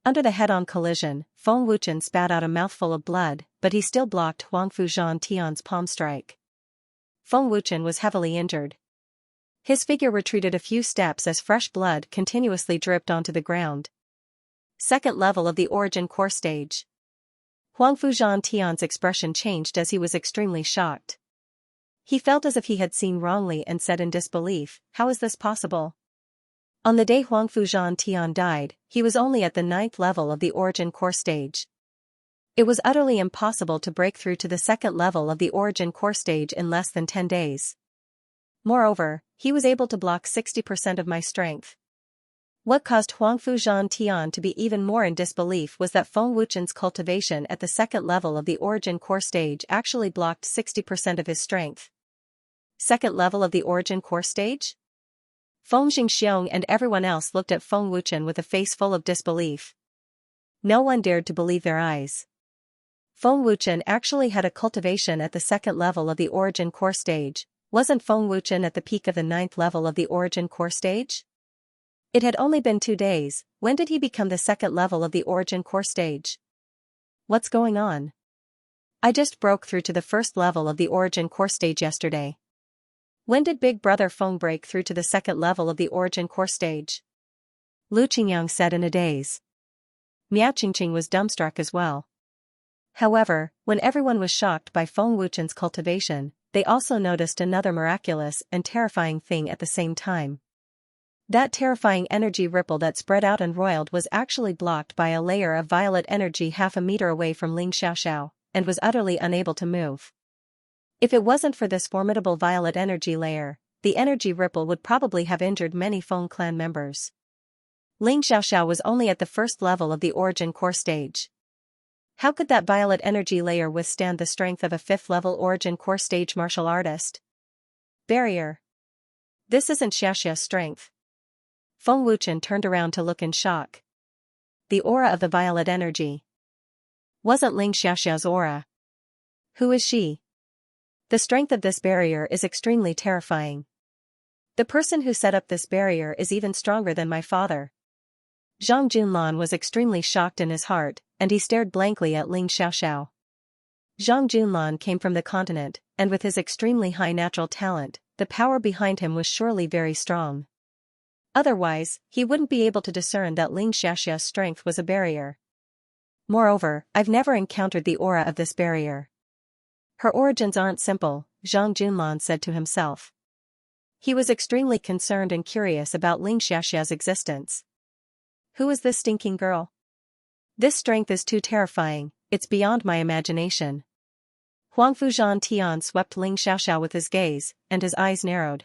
Under the head-on collision, Feng Wuchen spat out a mouthful of blood, but he still blocked Huangfu Zhan Tian's palm strike. Feng Wuchen was heavily injured. His figure retreated a few steps as fresh blood continuously dripped onto the ground. Second level of the origin core stage. Huangfu Zhan Tian's expression changed as he was extremely shocked. He felt as if he had seen wrongly and said in disbelief, "How is this possible?" On the day Huangfu Zhan Tian died, he was only at the 9th level of the origin core stage. It was utterly impossible to break through to the second level of the origin core stage in less than 10 days. Moreover, he was able to block 60% of my strength. What caused Huangfu Zhan Tian to be even more in disbelief was that Feng Wuchen's cultivation at the second level of the origin core stage actually blocked 60% of his strength. Second level of the origin core stage? Feng Jingxiong and everyone else looked at Feng Wuchen with a face full of disbelief. No one dared to believe their eyes. Feng Wuchen actually had a cultivation at the second level of the origin core stage. Wasn't Feng Wuchen at the peak of the 9th level of the origin core stage? It had only been 2 days. When did he become the second level of the origin core stage? What's going on? I just broke through to the first level of the origin core stage yesterday. When did Big Brother Feng break through to the second level of the origin core stage? Lu Qingyang said in a daze. Miao Qingqing was dumbstruck as well. However, when everyone was shocked by Feng Wuchen's cultivation, they also noticed another miraculous and terrifying thing at the same time. That terrifying energy ripple that spread out and roiled was actually blocked by a layer of violet energy half a meter away from Ling Xiaoxiao, and was utterly unable to move. If it wasn't for this formidable violet energy layer, the energy ripple would probably have injured many Feng clan members. Ling Xiaoxiao was only at the first level of the origin core stage. How could that violet energy layer withstand the strength of a 5th level origin core stage martial artist? Barrier. This isn't Xiaoxia's strength. Feng Wuchen turned around to look in shock. The aura of the violet energy. Wasn't Ling Xiaoxiao's aura. Who is she? The strength of this barrier is extremely terrifying. The person who set up this barrier is even stronger than my father. Zhang Junlan was extremely shocked in his heart, and he stared blankly at Ling Xiaoxiao. Zhang Junlan came from the continent, and with his extremely high natural talent, the power behind him was surely very strong. Otherwise, he wouldn't be able to discern that Ling Xiaoxiao's strength was a barrier. Moreover, I've never encountered the aura of this barrier. Her origins aren't simple, Zhang Junlan said to himself. He was extremely concerned and curious about Ling Xiaoxiao's existence. Who is this stinking girl? This strength is too terrifying, it's beyond my imagination. Huangfu Zhan Tian swept Ling Xiaoxiao with his gaze, and his eyes narrowed.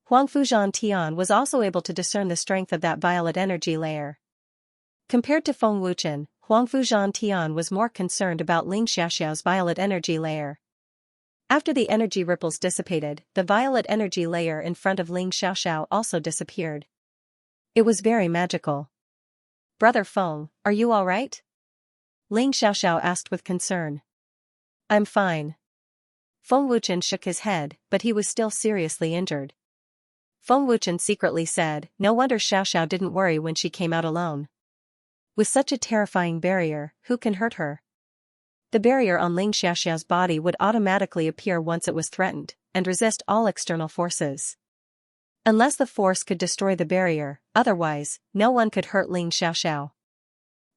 Huangfu Zhan Tian was also able to discern the strength of that violet energy layer. Compared to Feng Wuchen, Huangfu Zhan Tian was more concerned about Ling Xiaoxiao's violet energy layer. After the energy ripples dissipated, the violet energy layer in front of Ling Xiaoxiao also disappeared. It was very magical. Brother Feng, are you all right? Ling Xiaoxiao asked with concern. I'm fine. Feng Wuchen shook his head, but he was still seriously injured. Feng Wuchen secretly said, no wonder Xiaoxiao didn't worry when she came out alone. With such a terrifying barrier, who can hurt her? The barrier on Ling Xiaoxiao's body would automatically appear once it was threatened, and resist all external forces. Unless the force could destroy the barrier, otherwise, no one could hurt Ling Xiaoxiao.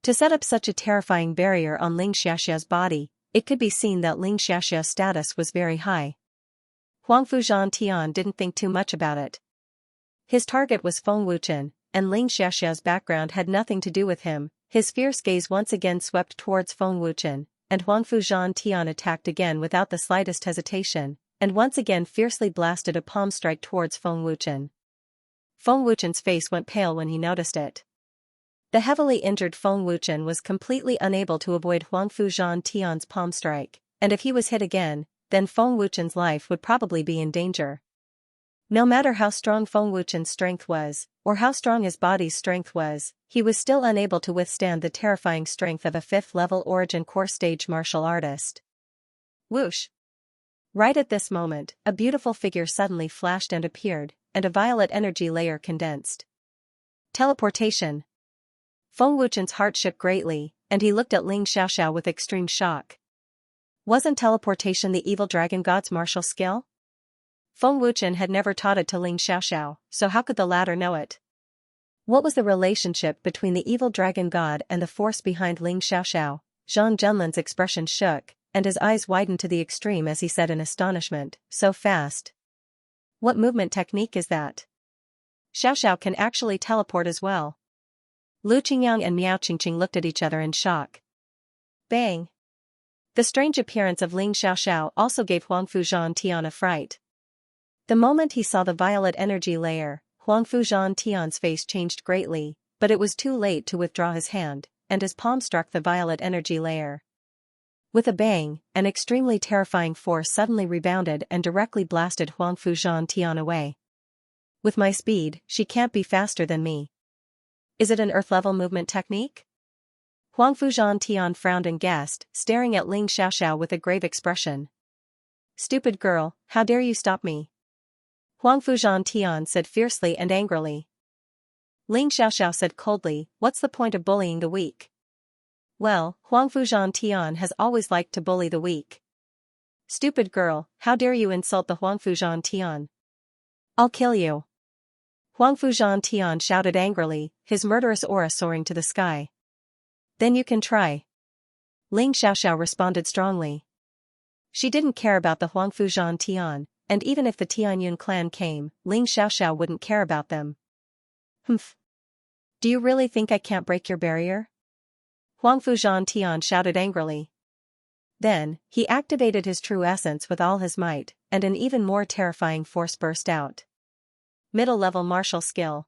To set up such a terrifying barrier on Ling Xiaoxiao's body, it could be seen that Ling Xiaoxiao's status was very high. Huangfu Zhan Tian didn't think too much about it. His target was Feng Wuchen, and Xiaoxia's background had nothing to do with him. His fierce gaze once again swept towards Feng Wuchen, and Huangfu Zhan Tian attacked again without the slightest hesitation, and once again fiercely blasted a palm strike towards Feng Wuchen. Feng Wuchen's face went pale when he noticed it. The heavily injured Feng Wuchen was completely unable to avoid Huangfu Zhan Tian's palm strike, and if he was hit again, then Feng Wuchen's life would probably be in danger. No matter how strong Feng Wuchen's strength was, or how strong his body's strength was, he was still unable to withstand the terrifying strength of a 5th-level Origin Core stage martial artist. Whoosh! Right at this moment, a beautiful figure suddenly flashed and appeared, and a violet energy layer condensed. Teleportation! Feng Wuchen's heart shook greatly, and he looked at Ling Xiaoxiao with extreme shock. Wasn't teleportation the evil dragon god's martial skill? Feng Wuchen had never taught it to Ling Xiaoxiao, so how could the latter know it? What was the relationship between the evil dragon god and the force behind Ling Xiaoxiao? Zhang Junlin's expression shook, and his eyes widened to the extreme as he said in astonishment, so fast. What movement technique is that? Xiaoxiao can actually teleport as well. Lu Qingyang and Miao Qingqing looked at each other in shock. Bang! The strange appearance of Ling Xiaoxiao also gave Huangfu Zhan Tian a fright. The moment he saw the violet energy layer, Huangfu Zhan Tian's face changed greatly, but it was too late to withdraw his hand, and his palm struck the violet energy layer. With a bang, an extremely terrifying force suddenly rebounded and directly blasted Huangfu Zhan Tian away. With my speed, she can't be faster than me. Is it an Earth-level movement technique? Huangfu Zhan Tian frowned and gasped, staring at Ling Xiaoxiao with a grave expression. Stupid girl, how dare you stop me? Huangfu Zhan Tian said fiercely and angrily. Ling Xiaoxiao said coldly, what's the point of bullying the weak? Well, Huangfu Zhan Tian has always liked to bully the weak. Stupid girl, how dare you insult the Huangfu Zhan Tian? I'll kill you. Huangfu Zhan Tian shouted angrily, his murderous aura soaring to the sky. Then you can try. Ling Xiaoxiao responded strongly. She didn't care about the Huangfu Zhan Tian, and even if the Tianyun clan came, Ling Xiaoxiao wouldn't care about them. Humph. Do you really think I can't break your barrier? Huangfu Zhan Tian shouted angrily. Then, he activated his true essence with all his might, and an even more terrifying force burst out. Middle-level martial skill.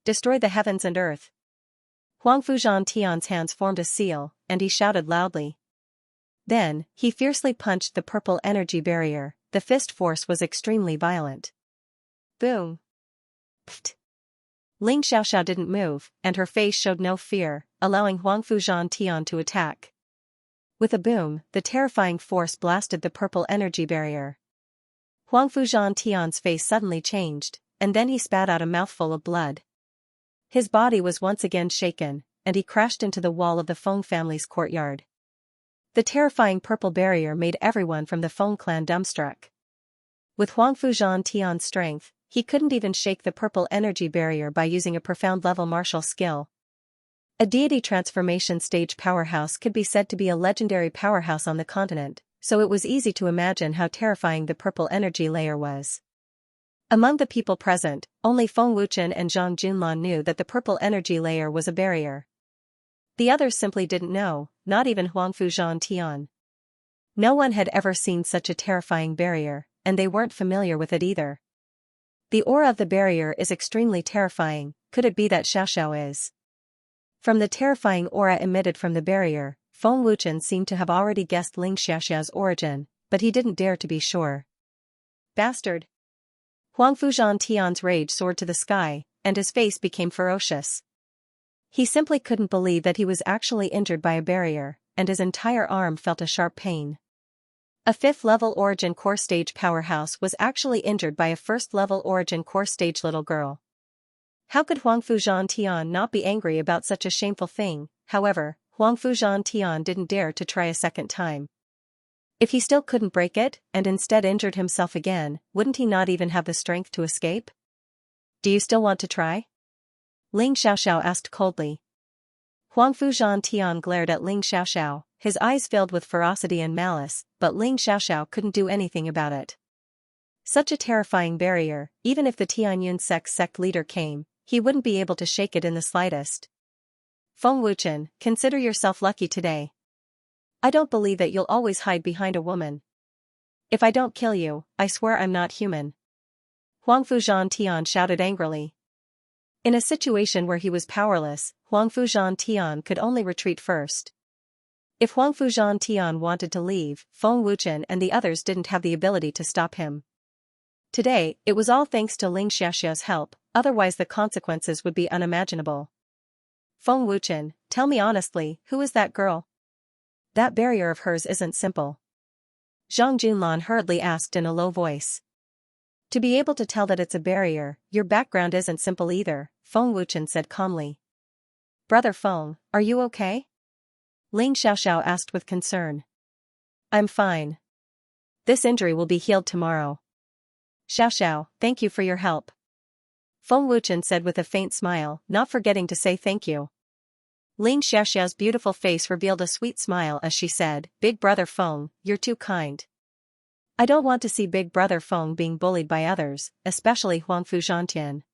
Destroy the heavens and earth. Huangfu Zhan Tian's hands formed a seal, and he shouted loudly. Then, he fiercely punched the purple energy barrier. The fist force was extremely violent. Boom. Pfft. Ling Xiaoxiao didn't move, and her face showed no fear, allowing Huangfu Zhan Tian to attack. With a boom, the terrifying force blasted the purple energy barrier. Huangfu Zhan Tian's face suddenly changed, and then he spat out a mouthful of blood. His body was once again shaken, and he crashed into the wall of the Feng family's courtyard. The terrifying purple barrier made everyone from the Feng clan dumbstruck. With Huangfu Zhan Tian's strength, he couldn't even shake the purple energy barrier by using a profound-level martial skill. A deity transformation stage powerhouse could be said to be a legendary powerhouse on the continent, so it was easy to imagine how terrifying the purple energy layer was. Among the people present, only Feng Wuchen and Zhang Junlan knew that the purple energy layer was a barrier. The others simply didn't know, not even Huangfu Zhan Tian. No one had ever seen such a terrifying barrier, and they weren't familiar with it either. The aura of the barrier is extremely terrifying. Could it be that Xiaoxiao is? From the terrifying aura emitted from the barrier, Feng Wuchen seemed to have already guessed Ling Xiaoxiao's origin, but he didn't dare to be sure. Bastard! Huangfu Zhan Tian's rage soared to the sky, and his face became ferocious. He simply couldn't believe that he was actually injured by a barrier, and his entire arm felt a sharp pain. A 5th-level Origin Core stage powerhouse was actually injured by a 1st-level Origin Core stage little girl. How could Huangfu Zhan Tian not be angry about such a shameful thing? However, Huangfu Zhan Tian didn't dare to try a second time. If he still couldn't break it, and instead injured himself again, wouldn't he not even have the strength to escape? Do you still want to try? Ling Xiaoxiao asked coldly. Huangfu Zhan Tian glared at Ling Xiaoxiao, his eyes filled with ferocity and malice, but Ling Xiaoxiao couldn't do anything about it. Such a terrifying barrier, even if the Tianyun sect leader came, he wouldn't be able to shake it in the slightest. Feng Wuchen, consider yourself lucky today. I don't believe that you'll always hide behind a woman. If I don't kill you, I swear I'm not human. Huang Fuzhan Tian shouted angrily. In a situation where he was powerless, Huang Fuzhan Tian could only retreat first. If Huang Fuzhan Tian wanted to leave, Feng Wuchen and the others didn't have the ability to stop him. Today, it was all thanks to Xiaoxia's help, otherwise the consequences would be unimaginable. Feng Wuchen, tell me honestly, who is that girl? That barrier of hers isn't simple. Zhang Junlan hurriedly asked in a low voice. To be able to tell that it's a barrier, your background isn't simple either, Feng Wuchen said calmly. Brother Feng, are you okay? Ling Xiaoxiao asked with concern. I'm fine. This injury will be healed tomorrow. Xiaoxiao, thank you for your help. Feng Wuchen said with a faint smile, not forgetting to say thank you. Ling Xiaoxiao's beautiful face revealed a sweet smile as she said, Big Brother Feng, you're too kind. I don't want to see Big Brother Feng being bullied by others, especially Huang Fuzhantian.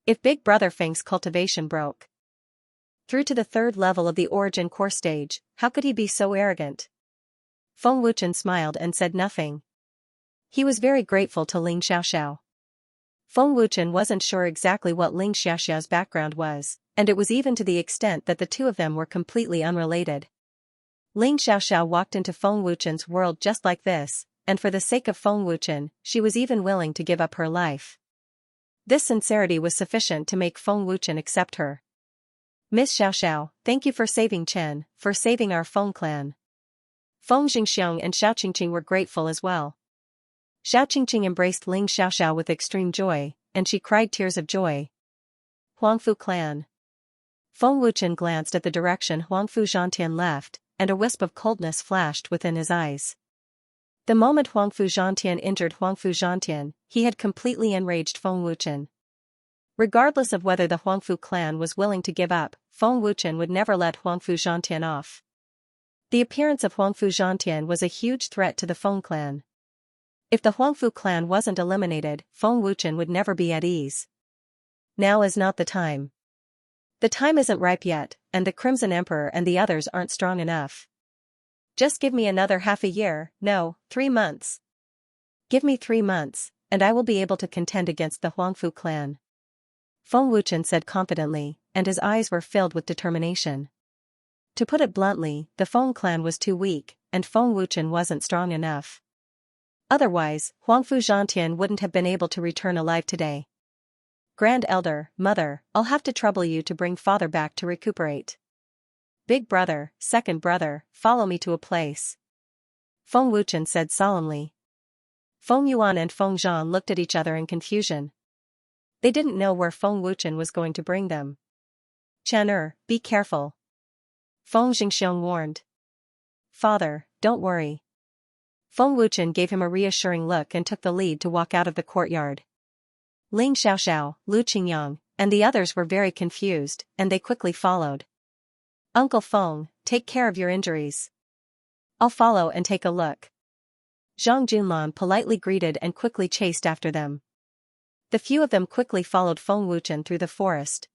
If Big Brother Feng's cultivation broke through to the third level of the origin core stage, how could he be so arrogant? Feng Wuchen smiled and said nothing. He was very grateful to Ling Xiaoxiao. Feng Wuchen wasn't sure exactly what Ling Xiaoxiao's background was, and it was even to the extent that the two of them were completely unrelated. Ling Xiaoxiao walked into Feng Wuchen's world just like this, and for the sake of Feng Wuchen, she was even willing to give up her life. This sincerity was sufficient to make Feng Wuchen accept her. Miss Xiaoxiao, thank you for saving Chen, for saving our Feng clan. Feng Jingxiong and Xiao Qingqing were grateful as well. Xiao Qingqing embraced Ling Xiaoxiao with extreme joy, and she cried tears of joy. Huangfu clan. Feng Wuchen glanced at the direction Huang Fuzhantian left, and a wisp of coldness flashed within his eyes. The moment Huang Fuzhantian injured Huang Fuzhantian, he had completely enraged Feng Wuchen. Regardless of whether the Huangfu clan was willing to give up, Feng Wuchen would never let Huang Fuzhantian off. The appearance of Huang Fuzhantian was a huge threat to the Feng clan. If the Huangfu clan wasn't eliminated, Feng Wuchen would never be at ease. Now is not the time. The time isn't ripe yet, and the Crimson Emperor and the others aren't strong enough. Just give me another half a year, no, 3 months. Give me 3 months, and I will be able to contend against the Huangfu clan. Feng Wuchen said confidently, and his eyes were filled with determination. To put it bluntly, the Feng clan was too weak, and Feng Wuchen wasn't strong enough. Otherwise, Huang Fuzhantian wouldn't have been able to return alive today. Grand Elder, Mother, I'll have to trouble you to bring Father back to recuperate. Big brother, second brother, follow me to a place. Feng Wuchen said solemnly. Feng Yuan and Feng Zhan looked at each other in confusion. They didn't know where Feng Wuchen was going to bring them. Chen be careful. Feng Jingxiong warned. Father, don't worry. Feng Wuchen gave him a reassuring look and took the lead to walk out of the courtyard. Ling Xiaoxiao, Lu Qingyang, and the others were very confused, and they quickly followed. Uncle Feng, take care of your injuries. I'll follow and take a look. Zhang Junlan politely greeted and quickly chased after them. The few of them quickly followed Feng Wuchen through the forest.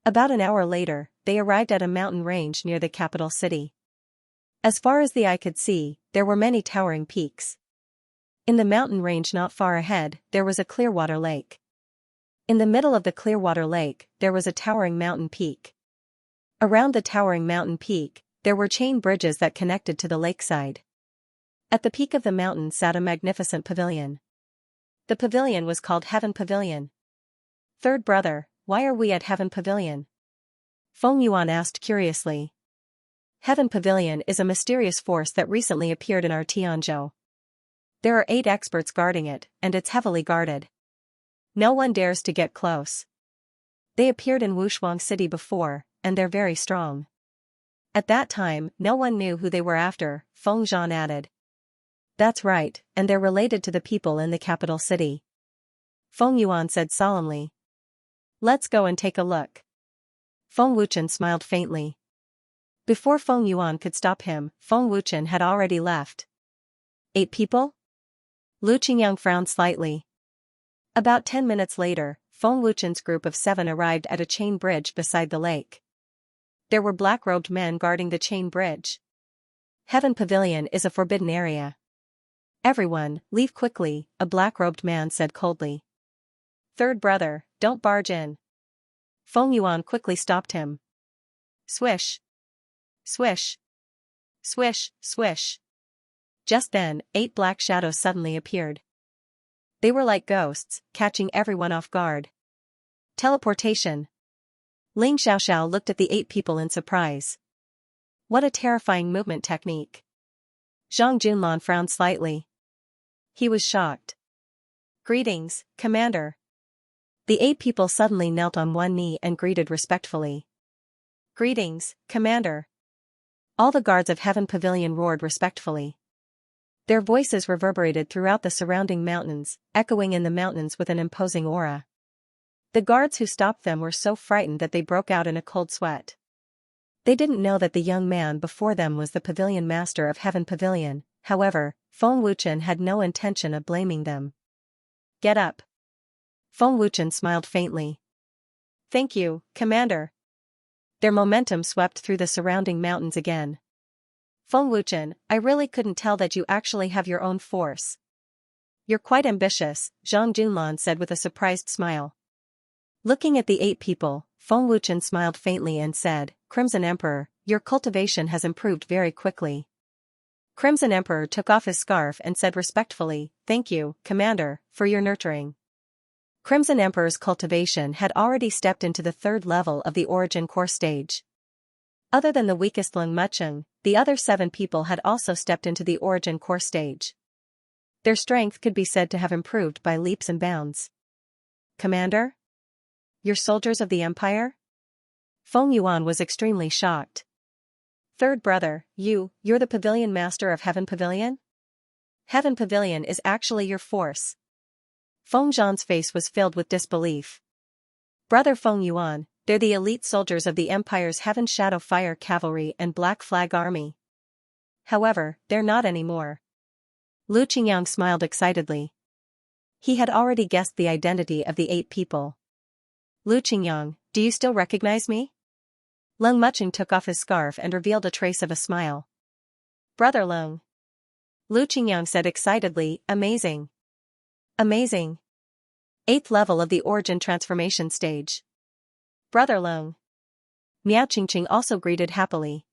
About an hour later, they arrived at a mountain range near the capital city. As far as the eye could see, there were many towering peaks. In the mountain range not far ahead, there was a Clearwater Lake. In the middle of the Clearwater Lake, there was a towering mountain peak. Around the towering mountain peak, there were chain bridges that connected to the lakeside. At the peak of the mountain sat a magnificent pavilion. The pavilion was called Heaven Pavilion. Third brother, why are we at Heaven Pavilion? Feng Yuan asked curiously. Heaven Pavilion is a mysterious force that recently appeared in our Tianzhou. There are 8 experts guarding it, and it's heavily guarded. No one dares to get close. They appeared in Wushuang City before, and they're very strong. At that time, no one knew who they were after, Feng Zhan added. That's right, and they're related to the people in the capital city. Feng Yuan said solemnly. Let's go and take a look. Feng Wuchen smiled faintly. Before Feng Yuan could stop him, Feng Wuchen had already left. 8 people? Lu Qingyang frowned slightly. About 10 minutes later, Feng Wuchen's group of 7 arrived at a chain bridge beside the lake. There were black-robed men guarding the chain bridge. Heaven Pavilion is a forbidden area. Everyone, leave quickly, a black-robed man said coldly. Third brother, don't barge in. Feng Yuan quickly stopped him. Swish. Swish. Swish, swish. Just then, 8 black shadows suddenly appeared. They were like ghosts, catching everyone off guard. Teleportation. Ling Xiaoxiao looked at the 8 people in surprise. What a terrifying movement technique. Zhang Junlan frowned slightly. He was shocked. Greetings, Commander. The 8 people suddenly knelt on one knee and greeted respectfully. Greetings, Commander. All the guards of Heaven Pavilion roared respectfully. Their voices reverberated throughout the surrounding mountains, echoing in the mountains with an imposing aura. The guards who stopped them were so frightened that they broke out in a cold sweat. They didn't know that the young man before them was the pavilion master of Heaven Pavilion. However, Feng Wuchen had no intention of blaming them. Get up. Feng Wuchen smiled faintly. Thank you, Commander. Their momentum swept through the surrounding mountains again. Feng Wuchen, I really couldn't tell that you actually have your own force. You're quite ambitious, Zhang Junlan said with a surprised smile. Looking at the 8 people, Feng Wuchen smiled faintly and said, Crimson Emperor, your cultivation has improved very quickly. Crimson Emperor took off his scarf and said respectfully, Thank you, Commander, for your nurturing. Crimson Emperor's cultivation had already stepped into the 3rd level of the origin core stage. Other than the weakest Lung Mucheng, the other 7 people had also stepped into the origin core stage. Their strength could be said to have improved by leaps and bounds. Commander? You're soldiers of the Empire? Feng Yuan was extremely shocked. Third brother, you're the pavilion master of Heaven Pavilion? Heaven Pavilion is actually your force. Feng Zhan's face was filled with disbelief. Brother Feng Yuan, they're the elite soldiers of the Empire's Heaven Shadow Fire Cavalry and Black Flag Army. However, they're not anymore. Lu Qingyang smiled excitedly. He had already guessed the identity of the 8 people. Lu Qingyang, do you still recognize me? Lung Mucheng took off his scarf and revealed a trace of a smile. Brother Lung. Lu Qingyang said excitedly, amazing. Amazing. 8th level of the origin transformation stage. Brother Lung. Miao Qingqing also greeted happily.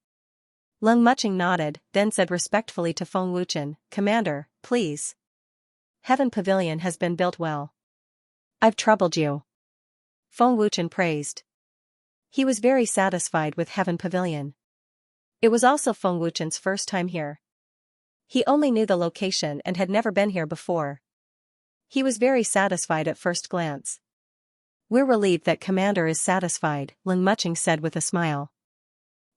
Lung Mucheng nodded, then said respectfully to Feng Wuchen, Commander, please. Heaven Pavilion has been built well. I've troubled you. Feng Wuchen praised. He was very satisfied with Heaven Pavilion. It was also Feng Wuchen's first time here. He only knew the location and had never been here before. He was very satisfied at first glance. We're relieved that Commander is satisfied, Lung Mucheng said with a smile.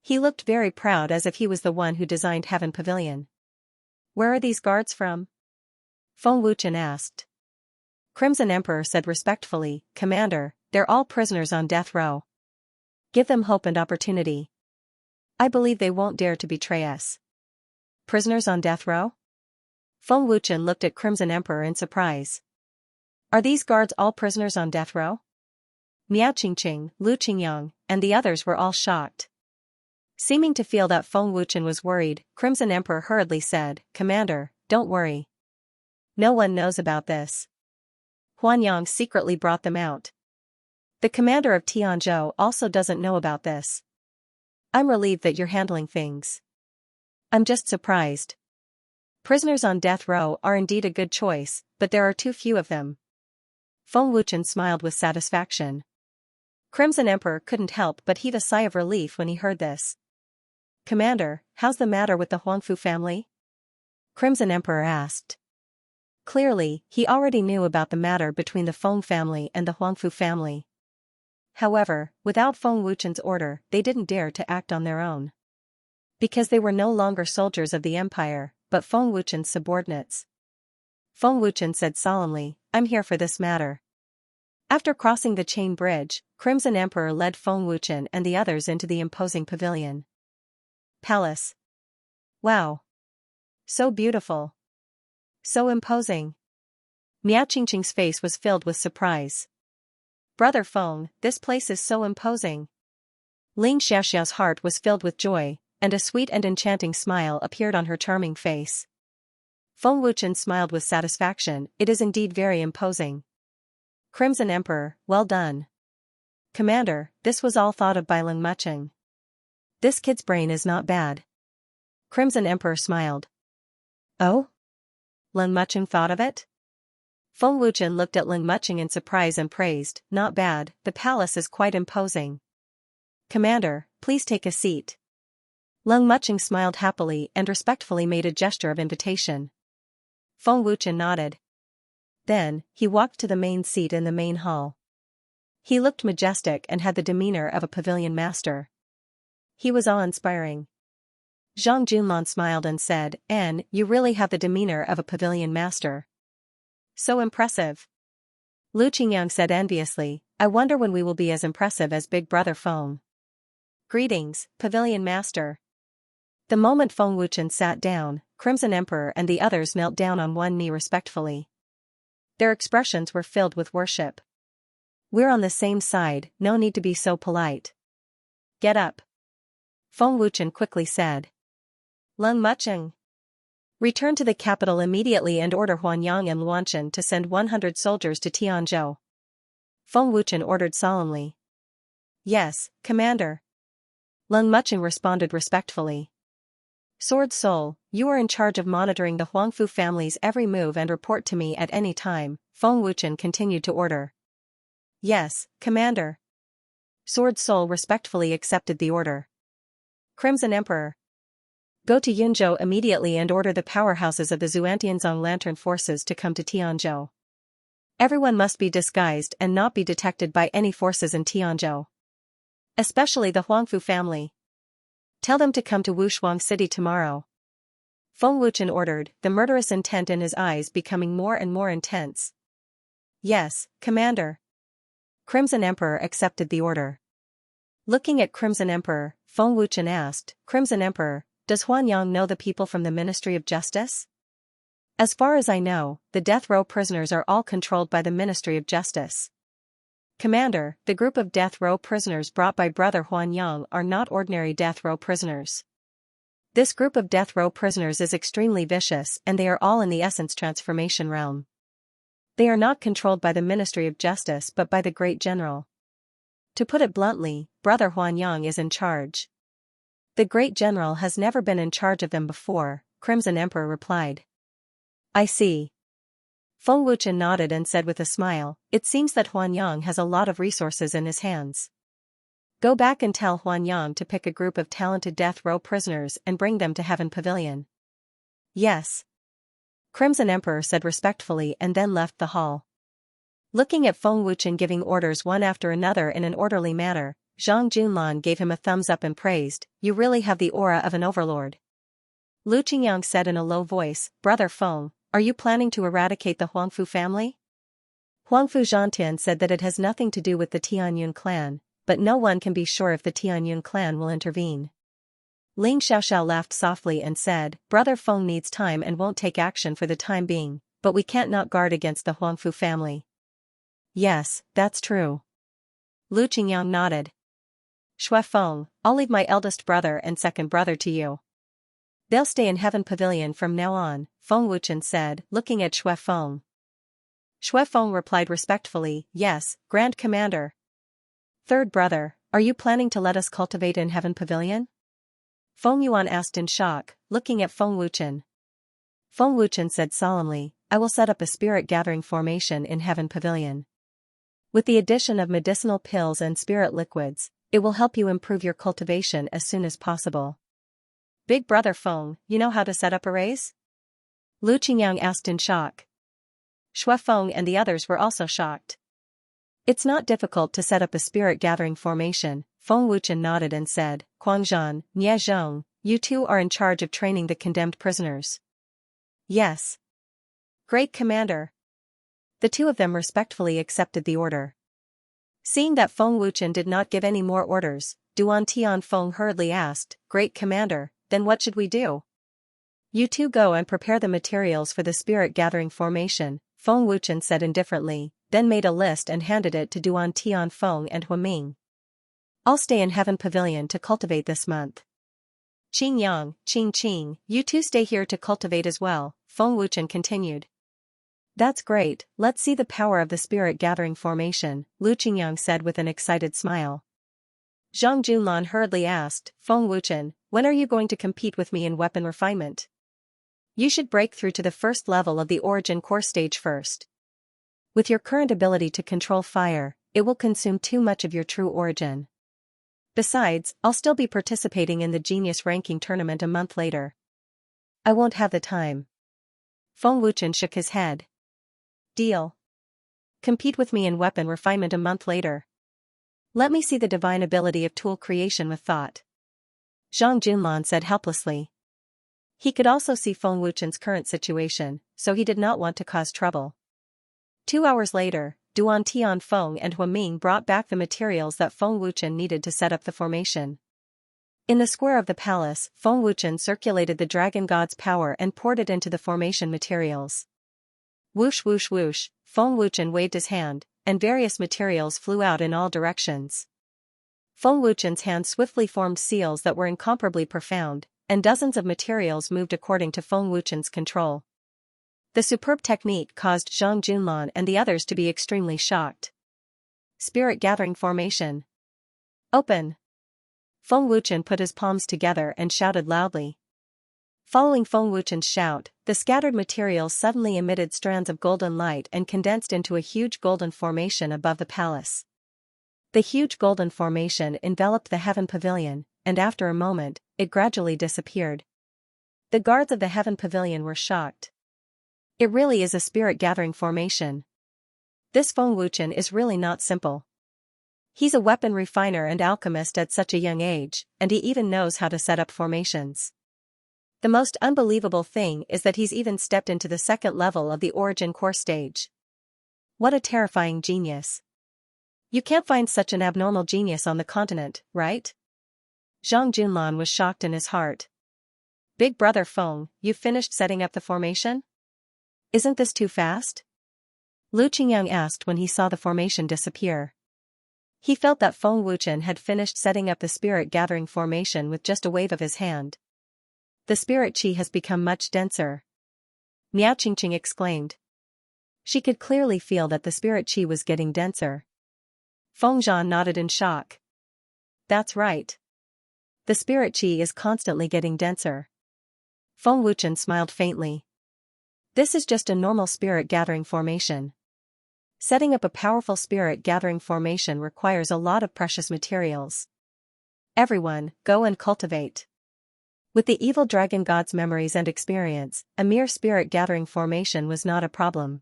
He looked very proud as if he was the one who designed Heaven Pavilion. Where are these guards from? Feng Wuchen asked. Crimson Emperor said respectfully, Commander, they're all prisoners on death row. Give them hope and opportunity. I believe they won't dare to betray us. Prisoners on death row? Feng Wuchen looked at Crimson Emperor in surprise. Are these guards all prisoners on death row? Miao Qingqing, Lu Qingyang, and the others were all shocked. Seeming to feel that Feng Wuchen was worried, Crimson Emperor hurriedly said, Commander, don't worry. No one knows about this. Huanyang secretly brought them out. The commander of Tianzhou also doesn't know about this. I'm relieved that you're handling things. I'm just surprised. Prisoners on death row are indeed a good choice, but there are too few of them. Feng Wuchen smiled with satisfaction. Crimson Emperor couldn't help but heave a sigh of relief when he heard this. Commander, how's the matter with the Huangfu family? Crimson Emperor asked. Clearly, he already knew about the matter between the Feng family and the Huangfu family. However, without Feng Wuchen's order, they didn't dare to act on their own. Because they were no longer soldiers of the Empire, but Feng Wuchen's subordinates. Feng Wuchen said solemnly, I'm here for this matter. After crossing the chain bridge, Crimson Emperor led Feng Wuchen and the others into the imposing pavilion. Palace. Wow. So beautiful. So imposing. Miao Qingqing's face was filled with surprise. Brother Feng, this place is so imposing. Ling Xiaoxiao's heart was filled with joy, and a sweet and enchanting smile appeared on her charming face. Feng Wuchen smiled with satisfaction. It is indeed very imposing. Crimson Emperor, well done. Commander, this was all thought of by Ling Mucheng. This kid's brain is not bad. Crimson Emperor smiled. Oh? Ling Mucheng thought of it? Feng Wuchen looked at Ling Mucheng in surprise and praised, not bad, the palace is quite imposing. Commander, please take a seat. Ling Mucheng smiled happily and respectfully made a gesture of invitation. Feng Wuchen nodded. Then, he walked to the main seat in the main hall. He looked majestic and had the demeanor of a pavilion master. He was awe-inspiring. Zhang Junlan smiled and said, "Anne, you really have the demeanor of a pavilion master. So impressive." Lu Qingyang said enviously, "I wonder when we will be as impressive as Big Brother Feng." Greetings, Pavilion Master. The moment Feng Wuchen sat down, Crimson Emperor and the others knelt down on one knee respectfully. Their expressions were filled with worship. "We're on the same side, no need to be so polite. Get up." Feng Wuchen quickly said. Ling Mucheng. Return to the capital immediately and order Huanyang and Luanshan to send 100 soldiers to Tianzhou. Feng Wuchen ordered solemnly. Yes, Commander. Ling Mucheng responded respectfully. Sword Soul, you are in charge of monitoring the Huangfu family's every move and report to me at any time, Feng Wuchen continued to order. Yes, Commander. Sword Soul respectfully accepted the order. Crimson Emperor. Go to Yunzhou immediately and order the powerhouses of the Xuantianzong Lantern forces to come to Tianzhou. Everyone must be disguised and not be detected by any forces in Tianzhou. Especially the Huangfu family. Tell them to come to Wushuang City tomorrow. Feng Wuchen ordered, the murderous intent in his eyes becoming more and more intense. Yes, Commander. Crimson Emperor accepted the order. Looking at Crimson Emperor, Feng Wuchen asked, Crimson Emperor, does Huanyang know the people from the Ministry of Justice? As far as I know, the death row prisoners are all controlled by the Ministry of Justice. Commander, the group of death row prisoners brought by Brother Huanyang are not ordinary death row prisoners. This group of death row prisoners is extremely vicious and they are all in the essence transformation realm. They are not controlled by the Ministry of Justice but by the Great General. To put it bluntly, Brother Huanyang is in charge. The Great General has never been in charge of them before, Crimson Emperor replied. I see. Feng Wuchen nodded and said with a smile, it seems that Huanyang has a lot of resources in his hands. Go back and tell Huanyang to pick a group of talented death row prisoners and bring them to Heaven Pavilion. Yes. Crimson Emperor said respectfully and then left the hall. Looking at Feng Wuchen giving orders one after another in an orderly manner, Zhang Junlan gave him a thumbs up and praised, you really have the aura of an overlord. Lu Qingyang said in a low voice, Brother Feng, are you planning to eradicate the Huangfu family? Huangfu Zhantian said that it has nothing to do with the Tianyun clan, but no one can be sure if the Tianyun clan will intervene. Ling Xiaoxiao laughed softly and said, Brother Feng needs time and won't take action for the time being, but we can't not guard against the Huangfu family. Yes, that's true. Lu Qingyang nodded. Shui Feng, I'll leave my eldest brother and second brother to you. They'll stay in Heaven Pavilion from now on, Feng Wuchen said, looking at Shui Feng. Shui Feng replied respectfully, yes, Grand Commander. Third brother, are you planning to let us cultivate in Heaven Pavilion? Feng Yuan asked in shock, looking at Feng Wuchen. Feng Wuchen said solemnly, I will set up a spirit gathering formation in Heaven Pavilion. With the addition of medicinal pills and spirit liquids, it will help you improve your cultivation as soon as possible. Big Brother Feng, you know how to set up arrays? Lu Qingyang asked in shock. Shui Feng and the others were also shocked. It's not difficult to set up a spirit gathering formation, Feng Wuchen nodded and said, Guangzhan, Nie Zhong, you two are in charge of training the condemned prisoners. Yes. Great Commander. The two of them respectfully accepted the order. Seeing that Feng Wuchen did not give any more orders, Duan Tianfeng hurriedly asked, Great Commander, then what should we do? You two go and prepare the materials for the spirit gathering formation, Feng Wuchen said indifferently, then made a list and handed it to Duan Tianfeng and Huaming. I'll stay in Heaven Pavilion to cultivate this month. Qing Yang, Qing, you two stay here to cultivate as well, Feng Wuchen continued. That's great, let's see the power of the spirit gathering formation, Lu Qingyang said with an excited smile. Zhang Junlan hurriedly asked, Feng Wuchen, when are you going to compete with me in weapon refinement? You should break through to the first level of the origin core stage first. With your current ability to control fire, it will consume too much of your true origin. Besides, I'll still be participating in the Genius Ranking Tournament a month later. I won't have the time. Feng Wuchen shook his head. Deal. Compete with me in weapon refinement a month later. Let me see the divine ability of tool creation with thought. Zhang Junlan said helplessly. He could also see Feng Wuchen's current situation, so he did not want to cause trouble. 2 hours later, Duan Tianfeng and Huaming brought back the materials that Feng Wuchen needed to set up the formation. In the square of the palace, Feng Wuchen circulated the dragon god's power and poured it into the formation materials. Whoosh whoosh whoosh, Feng Wuchen waved his hand, and various materials flew out in all directions. Feng Wuchen's hand swiftly formed seals that were incomparably profound, and dozens of materials moved according to Feng Wuchen's control. The superb technique caused Zhang Junlan and the others to be extremely shocked. Spirit gathering formation. Open! Feng Wuchen put his palms together and shouted loudly. Following Feng Wuchen's shout, the scattered materials suddenly emitted strands of golden light and condensed into a huge golden formation above the palace. The huge golden formation enveloped the Heaven Pavilion, and after a moment, it gradually disappeared. The guards of the Heaven Pavilion were shocked. It really is a spirit-gathering formation. This Feng Wuchen is really not simple. He's a weapon refiner and alchemist at such a young age, and he even knows how to set up formations. The most unbelievable thing is that he's even stepped into the second level of the origin core stage. What a terrifying genius. You can't find such an abnormal genius on the continent, right? Zhang Junlan was shocked in his heart. Big brother Feng, you've finished setting up the formation? Isn't this too fast? Lu Qingyang asked when he saw the formation disappear. He felt that Feng Wuchen had finished setting up the spirit gathering formation with just a wave of his hand. The spirit qi has become much denser. Miao Qingqing exclaimed. She could clearly feel that the spirit qi was getting denser. Feng Zhan nodded in shock. That's right. The spirit qi is constantly getting denser. Feng Wuchen smiled faintly. This is just a normal spirit gathering formation. Setting up a powerful spirit gathering formation requires a lot of precious materials. Everyone, go and cultivate. With the evil dragon god's memories and experience, a mere spirit gathering formation was not a problem.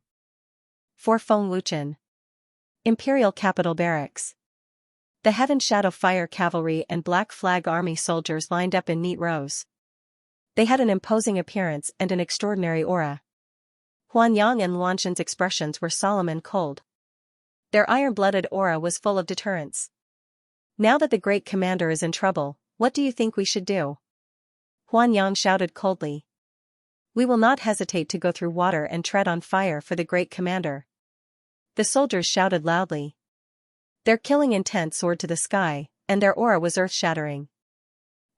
For Feng Wuchen. Imperial Capital Barracks. The Heaven Shadow Fire Cavalry and Black Flag Army soldiers lined up in neat rows. They had an imposing appearance and an extraordinary aura. Huanyang and Luanshan's expressions were solemn and cold. Their iron-blooded aura was full of deterrence. Now that the great commander is in trouble, what do you think we should do? Huanyang shouted coldly. We will not hesitate to go through water and tread on fire for the great commander. The soldiers shouted loudly. Their killing intent soared to the sky, and their aura was earth-shattering.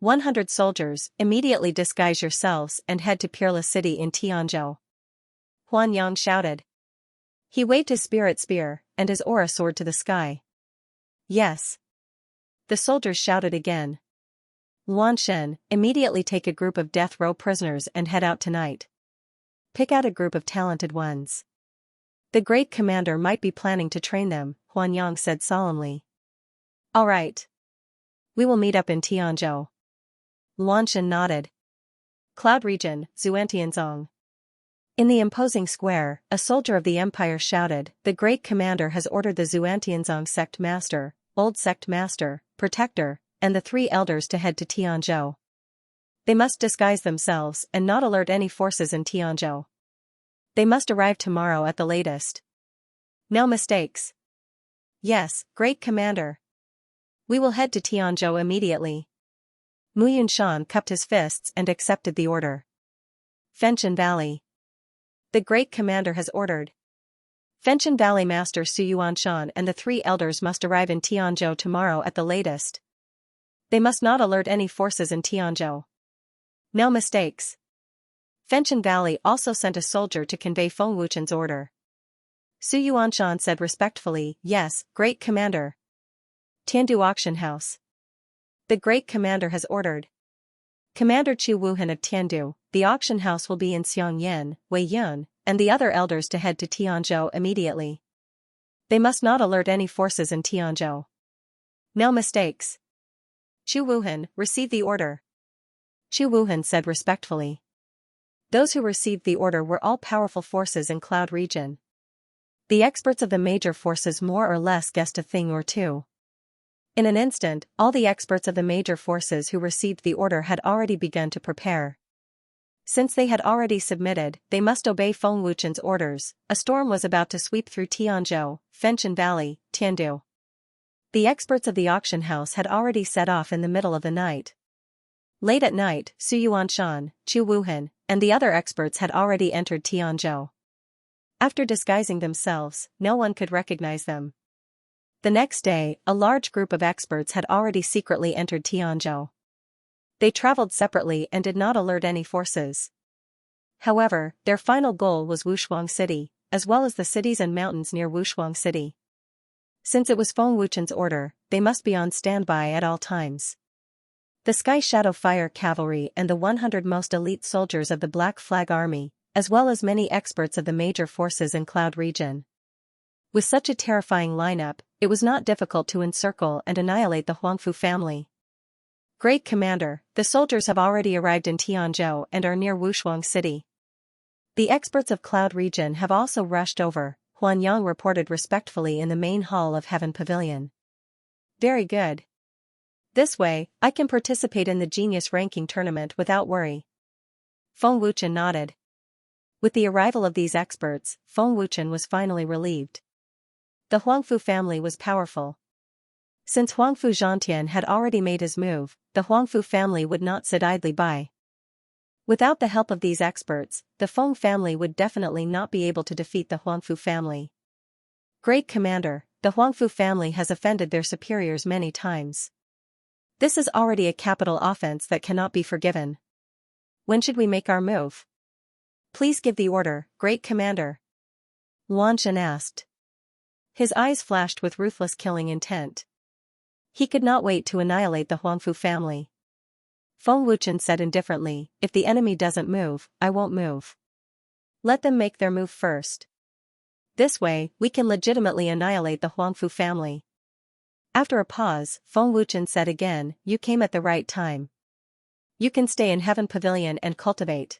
100 soldiers, immediately disguise yourselves and head to Peerless City in Tianzhou. Huanyang shouted. He waved his spirit spear, and his aura soared to the sky. Yes. The soldiers shouted again. Luanshan, immediately take a group of death row prisoners and head out tonight. Pick out a group of talented ones. The great commander might be planning to train them, Huanyang said solemnly. All right. We will meet up in Tianzhou. Luanshan nodded. Cloud Region, Xuantianzong. In the imposing square, a soldier of the empire shouted, the great commander has ordered the Xuantianzong sect master, old sect master, protector, and the 3 elders to head to Tianzhou. They must disguise themselves and not alert any forces in Tianzhou. They must arrive tomorrow at the latest. No mistakes. Yes, great commander. We will head to Tianzhou immediately. Mu Yunshan cupped his fists and accepted the order. Fengchen Valley. The great commander has ordered. Fengtian Valley Master Su Yuanshan and the 3 elders must arrive in Tianzhou tomorrow at the latest. They must not alert any forces in Tianzhou. No mistakes. Fengtian Valley also sent a soldier to convey Feng Wuchen's order. Su Yuanshan said respectfully, "Yes, Great Commander." Tiandu Auction House. The Great Commander has ordered. Commander Chu Wuhan of Tiandu, the auction house will be in Xianxia, Wei Yun, and the other elders to head to Tianzhou immediately. They must not alert any forces in Tianzhou. No mistakes. Chu Wuhan, receive the order. Chu Wuhan said respectfully. Those who received the order were all powerful forces in Cloud region. The experts of the major forces more or less guessed a thing or two. In an instant, all the experts of the major forces who received the order had already begun to prepare. Since they had already submitted, they must obey Feng Wuchen's orders. A storm was about to sweep through Tianzhou, Fengtian Valley, Tiandu. The experts of the auction house had already set off in the middle of the night. Late at night, Su Yuanshan, Chu Wuhan, and the other experts had already entered Tianzhou. After disguising themselves, no one could recognize them. The next day, a large group of experts had already secretly entered Tianzhou. They traveled separately and did not alert any forces. However, their final goal was Wushuang City, as well as the cities and mountains near Wushuang City. Since it was Feng Wuchen's order, they must be on standby at all times. The Sky Shadow Fire Cavalry and the 100 most elite soldiers of the Black Flag Army, as well as many experts of the major forces in Cloud region. With such a terrifying lineup, it was not difficult to encircle and annihilate the Huangfu family. Great Commander, the soldiers have already arrived in Tianzhou and are near Wushuang City. The experts of Cloud region have also rushed over, Huan Yang reported respectfully in the main hall of Heaven Pavilion. Very good. This way, I can participate in the Genius Ranking Tournament without worry. Feng Wuchen nodded. With the arrival of these experts, Feng Wuchen was finally relieved. The Huangfu family was powerful. Since Huangfu Zhantian had already made his move, the Huangfu family would not sit idly by. Without the help of these experts, the Feng family would definitely not be able to defeat the Huangfu family. Great Commander, the Huangfu family has offended their superiors many times. This is already a capital offense that cannot be forgiven. When should we make our move? Please give the order, Great Commander. Luan Shen asked. His eyes flashed with ruthless killing intent. He could not wait to annihilate the Huangfu family. Feng Wuchen said indifferently, if the enemy doesn't move, I won't move. Let them make their move first. This way, we can legitimately annihilate the Huangfu family. After a pause, Feng Wuchen said again, you came at the right time. You can stay in Heaven Pavilion and cultivate.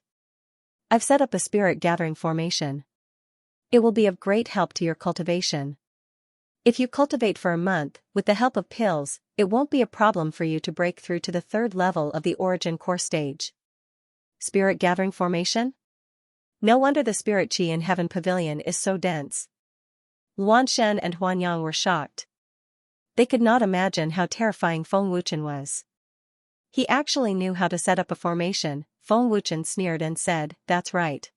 I've set up a spirit gathering formation. It will be of great help to your cultivation. If you cultivate for a month, with the help of pills, it won't be a problem for you to break through to the 3rd level of the Origin Core stage. Spirit gathering formation? No wonder the spirit chi in Heaven Pavilion is so dense. Luan Shen and Huan Yang were shocked. They could not imagine how terrifying Feng Wuchen was. He actually knew how to set up a formation. Feng Wuchen sneered and said, that's right.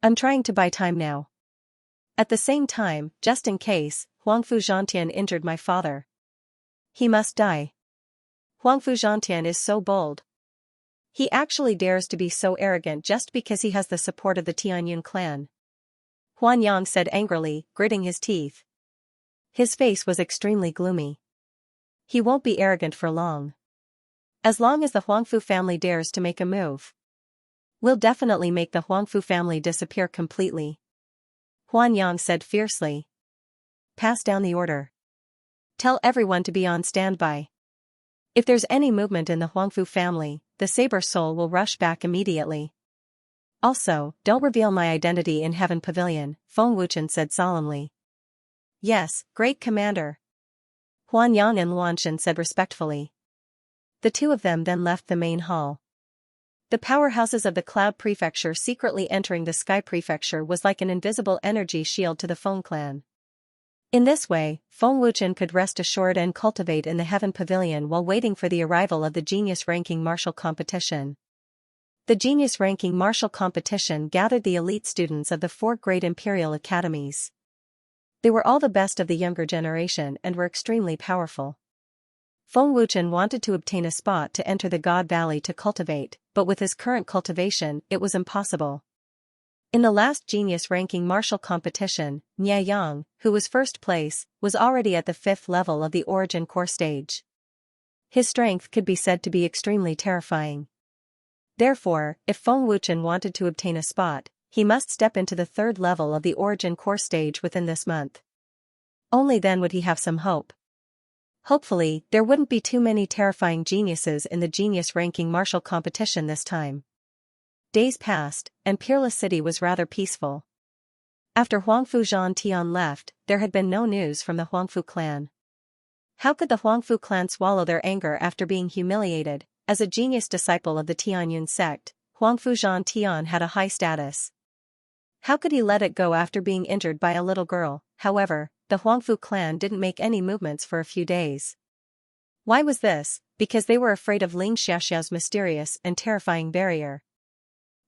I'm trying to buy time now. At the same time, just in case, Huangfu Zhantian injured my father. He must die. Huangfu Zhantian is so bold. He actually dares to be so arrogant just because he has the support of the Tianyun clan. Huan Yang said angrily, gritting his teeth. His face was extremely gloomy. He won't be arrogant for long. As long as the Huangfu family dares to make a move, we'll definitely make the Huangfu family disappear completely. Huan Yang said fiercely. Pass down the order. Tell everyone to be on standby. If there's any movement in the Huangfu family, the Saber Soul will rush back immediately. Also, don't reveal my identity in Heaven Pavilion, Feng Wuchen said solemnly. Yes, Great Commander. Huan Yang and Luan Shen said respectfully. The two of them then left the main hall. The powerhouses of the Cloud Prefecture secretly entering the Sky Prefecture was like an invisible energy shield to the Feng clan. In this way, Feng Wuchen could rest assured and cultivate in the Heaven Pavilion while waiting for the arrival of the Genius Ranking Martial Competition. The Genius Ranking Martial Competition gathered the elite students of the 4 great imperial academies. They were all the best of the younger generation and were extremely powerful. Feng Wuchen wanted to obtain a spot to enter the God Valley to cultivate, but with his current cultivation, it was impossible. In the last genius ranking martial competition, Nye Yang, who was first place, was already at the 5th level of the origin core stage. His strength could be said to be extremely terrifying. Therefore, if Feng Wuchen wanted to obtain a spot, he must step into the 3rd level of the origin core stage within this month. Only then would he have some hope. Hopefully, there wouldn't be too many terrifying geniuses in the genius ranking martial competition this time. Days passed, and Peerless City was rather peaceful. After Huangfu Zhan Tian left, there had been no news from the Huangfu clan. How could the Huangfu clan swallow their anger after being humiliated? As a genius disciple of the Tianyun sect, Huangfu Zhan Tian had a high status. How could he let it go after being injured by a little girl? However, the Huangfu clan didn't make any movements for a few days. Why was this? Because they were afraid of Ling Xiaoxiao's mysterious and terrifying barrier.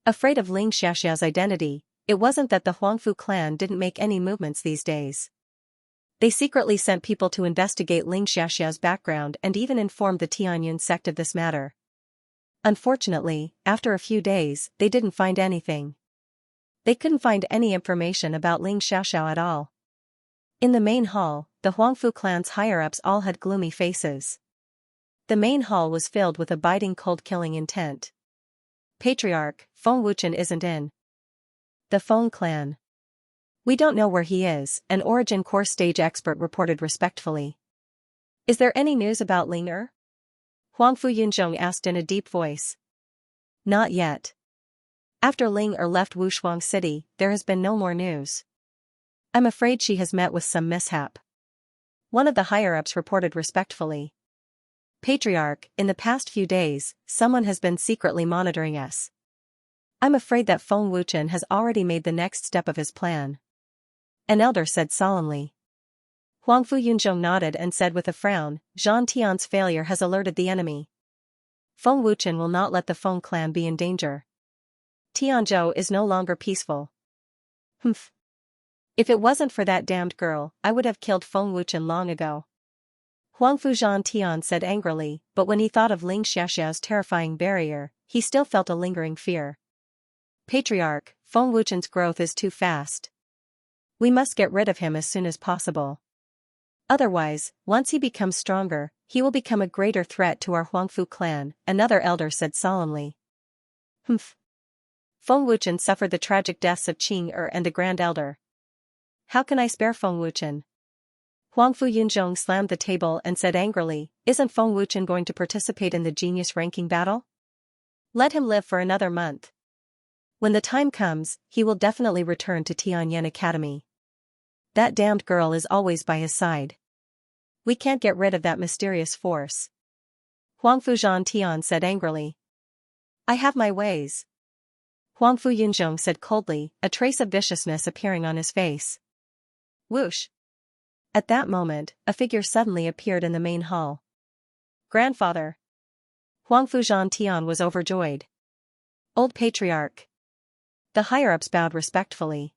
Afraid of Ling Xiaoxiao's identity, it wasn't that the Huangfu clan didn't make any movements these days. They secretly sent people to investigate Ling Xiaoxiao's background and even informed the Tianyun sect of this matter. Unfortunately, after a few days, they didn't find anything. They couldn't find any information about Ling Xiaoxiao at all. In the main hall, the Huangfu clan's higher-ups all had gloomy faces. The main hall was filled with a biting cold-killing intent. Patriarch, Feng Wuchen isn't in the Feng clan. We don't know where he is, an origin core stage expert reported respectfully. Is there any news about Ling Er? Huangfu Yunzhong asked in a deep voice. Not yet. After Ling Er left Wushuang City, there has been no more news. I'm afraid she has met with some mishap. One of the higher-ups reported respectfully. Patriarch, in the past few days, someone has been secretly monitoring us. I'm afraid that Feng Wuchen has already made the next step of his plan. An elder said solemnly. Huangfu Yunzhong nodded and said with a frown, Zhan Tian's failure has alerted the enemy. Feng Wuchen will not let the Feng clan be in danger. Tianzhou is no longer peaceful. Humph. If it wasn't for that damned girl, I would have killed Feng Wuchen long ago. Huangfu Zhan Tian said angrily, but when he thought of Ling Xiaoxiao's terrifying barrier, he still felt a lingering fear. Patriarch, Feng Wuchen's growth is too fast. We must get rid of him as soon as possible. Otherwise, once he becomes stronger, he will become a greater threat to our Huangfu clan, another elder said solemnly. Humph. Feng Wuchen suffered the tragic deaths of Qing Er and the Grand Elder. How can I spare Feng Wuchen? Huangfu Yunzhong slammed the table and said angrily, isn't Feng Wuchen going to participate in the genius ranking battle? Let him live for another month. When the time comes, he will definitely return to Tianyan Academy. That damned girl is always by his side. We can't get rid of that mysterious force. Huangfu Zhan Tian said angrily. I have my ways. Huangfu Yunzhong said coldly, a trace of viciousness appearing on his face. Whoosh. At that moment, a figure suddenly appeared in the main hall. Grandfather. Huangfu Zhan Tian was overjoyed. Old Patriarch. The higher-ups bowed respectfully.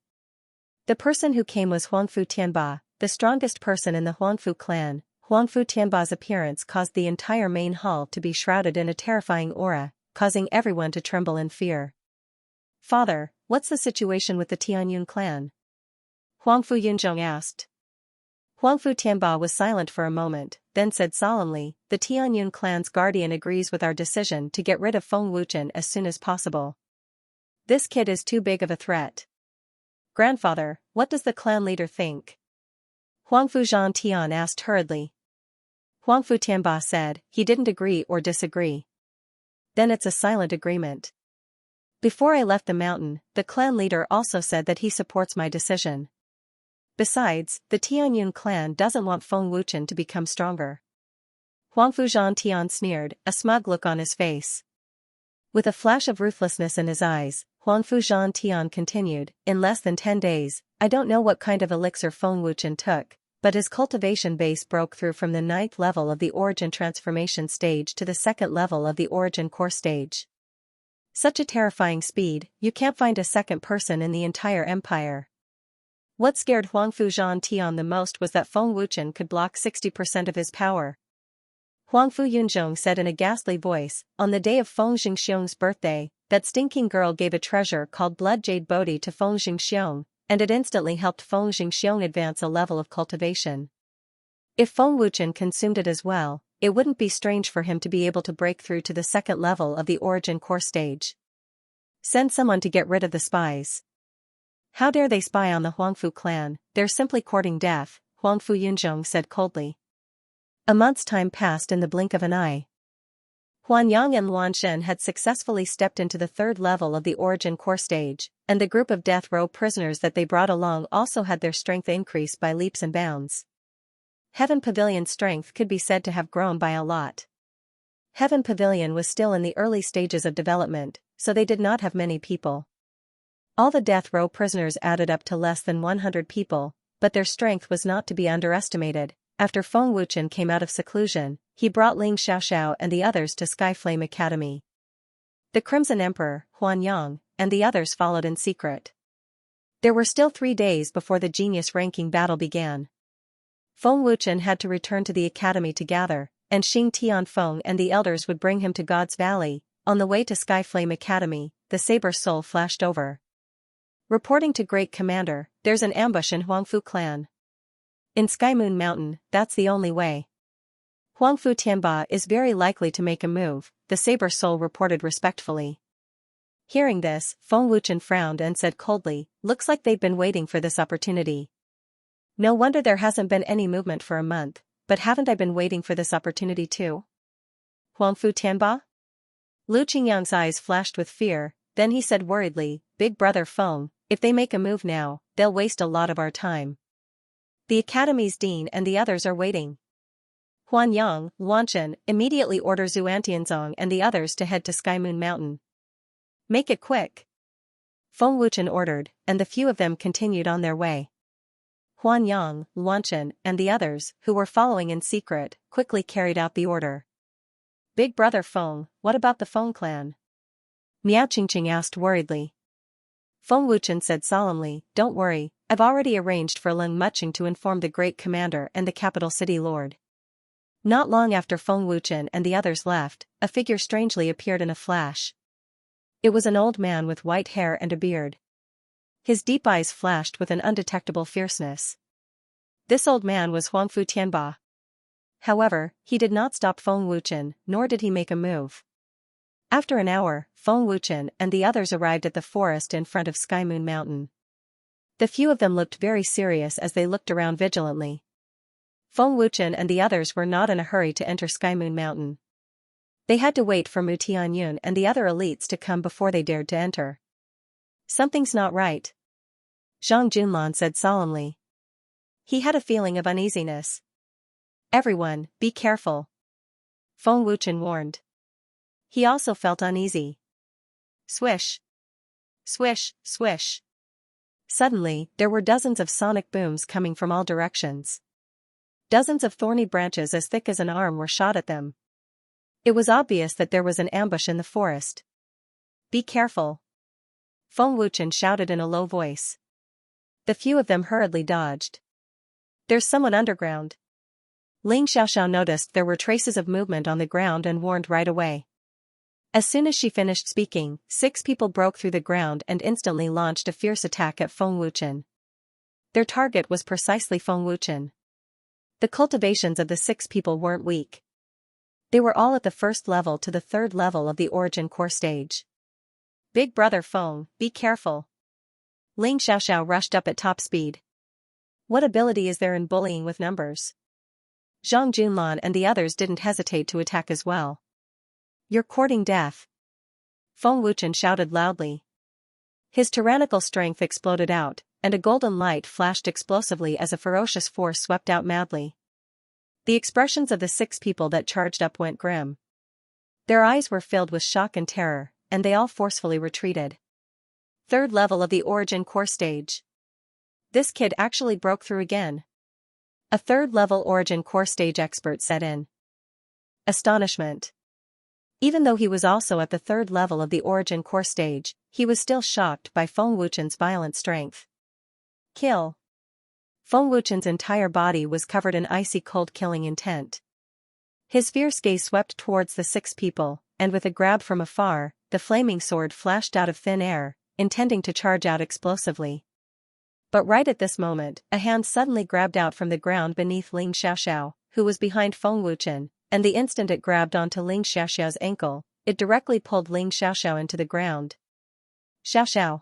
The person who came was Huangfu Tianba, the strongest person in the Huangfu clan. Huangfu Tianba's appearance caused the entire main hall to be shrouded in a terrifying aura, causing everyone to tremble in fear. Father, what's the situation with the Tianyun clan? Huangfu Yunzhong asked. Huangfu Tianba was silent for a moment, then said solemnly, the Tianyun clan's guardian agrees with our decision to get rid of Feng Wuchen as soon as possible. This kid is too big of a threat. Grandfather, what does the clan leader think? Huangfu Zhan Tian asked hurriedly. Huangfu Tianba said, he didn't agree or disagree. Then it's a silent agreement. Before I left the mountain, the clan leader also said that he supports my decision. Besides, the Tianyun clan doesn't want Feng Wuchen to become stronger. Huangfu Zhan Tian sneered, a smug look on his face. With a flash of ruthlessness in his eyes, Huangfu Zhan Tian continued, in less than 10 days, I don't know what kind of elixir Feng Wuchen took, but his cultivation base broke through from the 9th level of the origin transformation stage to the 2nd level of the origin core stage. Such a terrifying speed, you can't find a second person in the entire empire. What scared Huangfu Zhantian the most was that Feng Wuchen could block 60% of his power. Huangfu Yunzhong said in a ghastly voice, on the day of Feng Jingxiong's birthday, that stinking girl gave a treasure called Blood Jade Bodhi to Feng Jingxiong, and it instantly helped Feng Jingxiong advance a level of cultivation. If Feng Wuchen consumed it as well, it wouldn't be strange for him to be able to break through to the second level of the origin core stage. Send someone to get rid of the spies. How dare they spy on the Huangfu clan? They're simply courting death, Huangfu Yunzhong said coldly. A month's time passed in the blink of an eye. Huan Yang and Luan Shen had successfully stepped into the third level of the origin core stage, and the group of death row prisoners that they brought along also had their strength increase by leaps and bounds. Heaven Pavilion's strength could be said to have grown by a lot. Heaven Pavilion was still in the early stages of development, so they did not have many people. All the death row prisoners added up to less than 100 people, but their strength was not to be underestimated. After Feng Wuchen came out of seclusion, he brought Ling Xiaoxiao and the others to Skyflame Academy. The Crimson Emperor, Huan Yang, and the others followed in secret. There were still 3 days before the genius ranking battle began. Feng Wuchen had to return to the academy to gather, and Xing Tianfeng and the elders would bring him to God's Valley. On the way to Skyflame Academy, the Saber Soul flashed over. Reporting to Great Commander, there's an ambush in Huangfu clan. In Skymoon Mountain, that's the only way. Huangfu Tianba is very likely to make a move, the Saber Soul reported respectfully. Hearing this, Feng Wuchen frowned and said coldly, looks like they've been waiting for this opportunity. No wonder there hasn't been any movement for a month, but haven't I been waiting for this opportunity too? Huangfu Tianba? Lu Qingyang's eyes flashed with fear, then he said worriedly, Big Brother Feng, if they make a move now, they'll waste a lot of our time. The Academy's dean and the others are waiting. Huan Yang, Luanshen, immediately order Zhu Antianzong and the others to head to Skymoon Mountain. Make it quick. Feng Wuchen ordered, and the few of them continued on their way. Huan Yang, Luanshen, and the others, who were following in secret, quickly carried out the order. Big Brother Feng, what about the Feng clan? Miao Qingqing asked worriedly. Feng Wuchen said solemnly, don't worry, I've already arranged for Leng Muching to inform the Great Commander and the capital city lord. Not long after Feng Wuchen and the others left, a figure strangely appeared in a flash. It was an old man with white hair and a beard. His deep eyes flashed with an undetectable fierceness. This old man was Huangfu Tianba. However, he did not stop Feng Wuchen, nor did he make a move. After an hour, Feng Wuchen and the others arrived at the forest in front of Skymoon Mountain. The few of them looked very serious as they looked around vigilantly. Feng Wuchen and the others were not in a hurry to enter Skymoon Mountain. They had to wait for Mu Tianyun and the other elites to come before they dared to enter. Something's not right, Zhang Junlan said solemnly. He had a feeling of uneasiness. Everyone, be careful, Feng Wuchen warned. He also felt uneasy. Swish. Swish, swish. Suddenly, there were dozens of sonic booms coming from all directions. Dozens of thorny branches as thick as an arm were shot at them. It was obvious that there was an ambush in the forest. Be careful, Feng Wuchen shouted in a low voice. The few of them hurriedly dodged. There's someone underground. Ling Xiaoxiao noticed there were traces of movement on the ground and warned right away. As soon as she finished speaking, 6 people broke through the ground and instantly launched a fierce attack at Feng Wuchen. Their target was precisely Feng Wuchen. The cultivations of the 6 people weren't weak. They were all at the first level to the third level of the origin core stage. Big Brother Feng, be careful. Ling Xiaoxiao rushed up at top speed. What ability is there in bullying with numbers? Zhang Junlan and the others didn't hesitate to attack as well. You're courting death, Feng Wuchen shouted loudly. His tyrannical strength exploded out, and a golden light flashed explosively as a ferocious force swept out madly. The expressions of the 6 people that charged up went grim. Their eyes were filled with shock and terror, and they all forcefully retreated. Third level of the origin core stage. This kid actually broke through again. A third level origin core stage expert set in. Astonishment. Even though he was also at the third level of the origin core stage, he was still shocked by Feng Wuchen's violent strength. Kill. Feng Wuchen's entire body was covered in icy cold killing intent. His fierce gaze swept towards the 6 people, and with a grab from afar, the flaming sword flashed out of thin air, intending to charge out explosively. But right at this moment, a hand suddenly grabbed out from the ground beneath Ling Xiaoxiao, who was behind Feng Wuchen, and the instant it grabbed onto Ling Xiaoxiao's ankle, it directly pulled Ling Xiaoxiao into the ground. Xiaoxiao.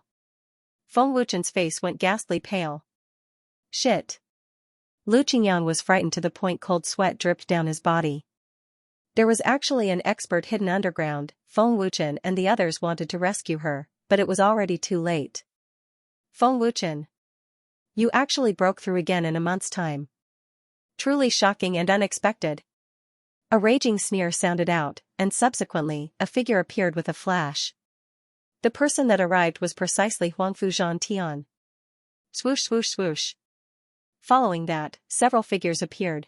Feng Wuchen's face went ghastly pale. Shit. Lu Qingyang was frightened to the point cold sweat dripped down his body. There was actually an expert hidden underground. Feng Wuchen and the others wanted to rescue her, but it was already too late. Feng Wuchen. You actually broke through again in a month's time. Truly shocking and unexpected. A raging sneer sounded out, and subsequently, a figure appeared with a flash. The person that arrived was precisely Huangfu Zhantian. Swoosh swoosh swoosh. Following that, several figures appeared.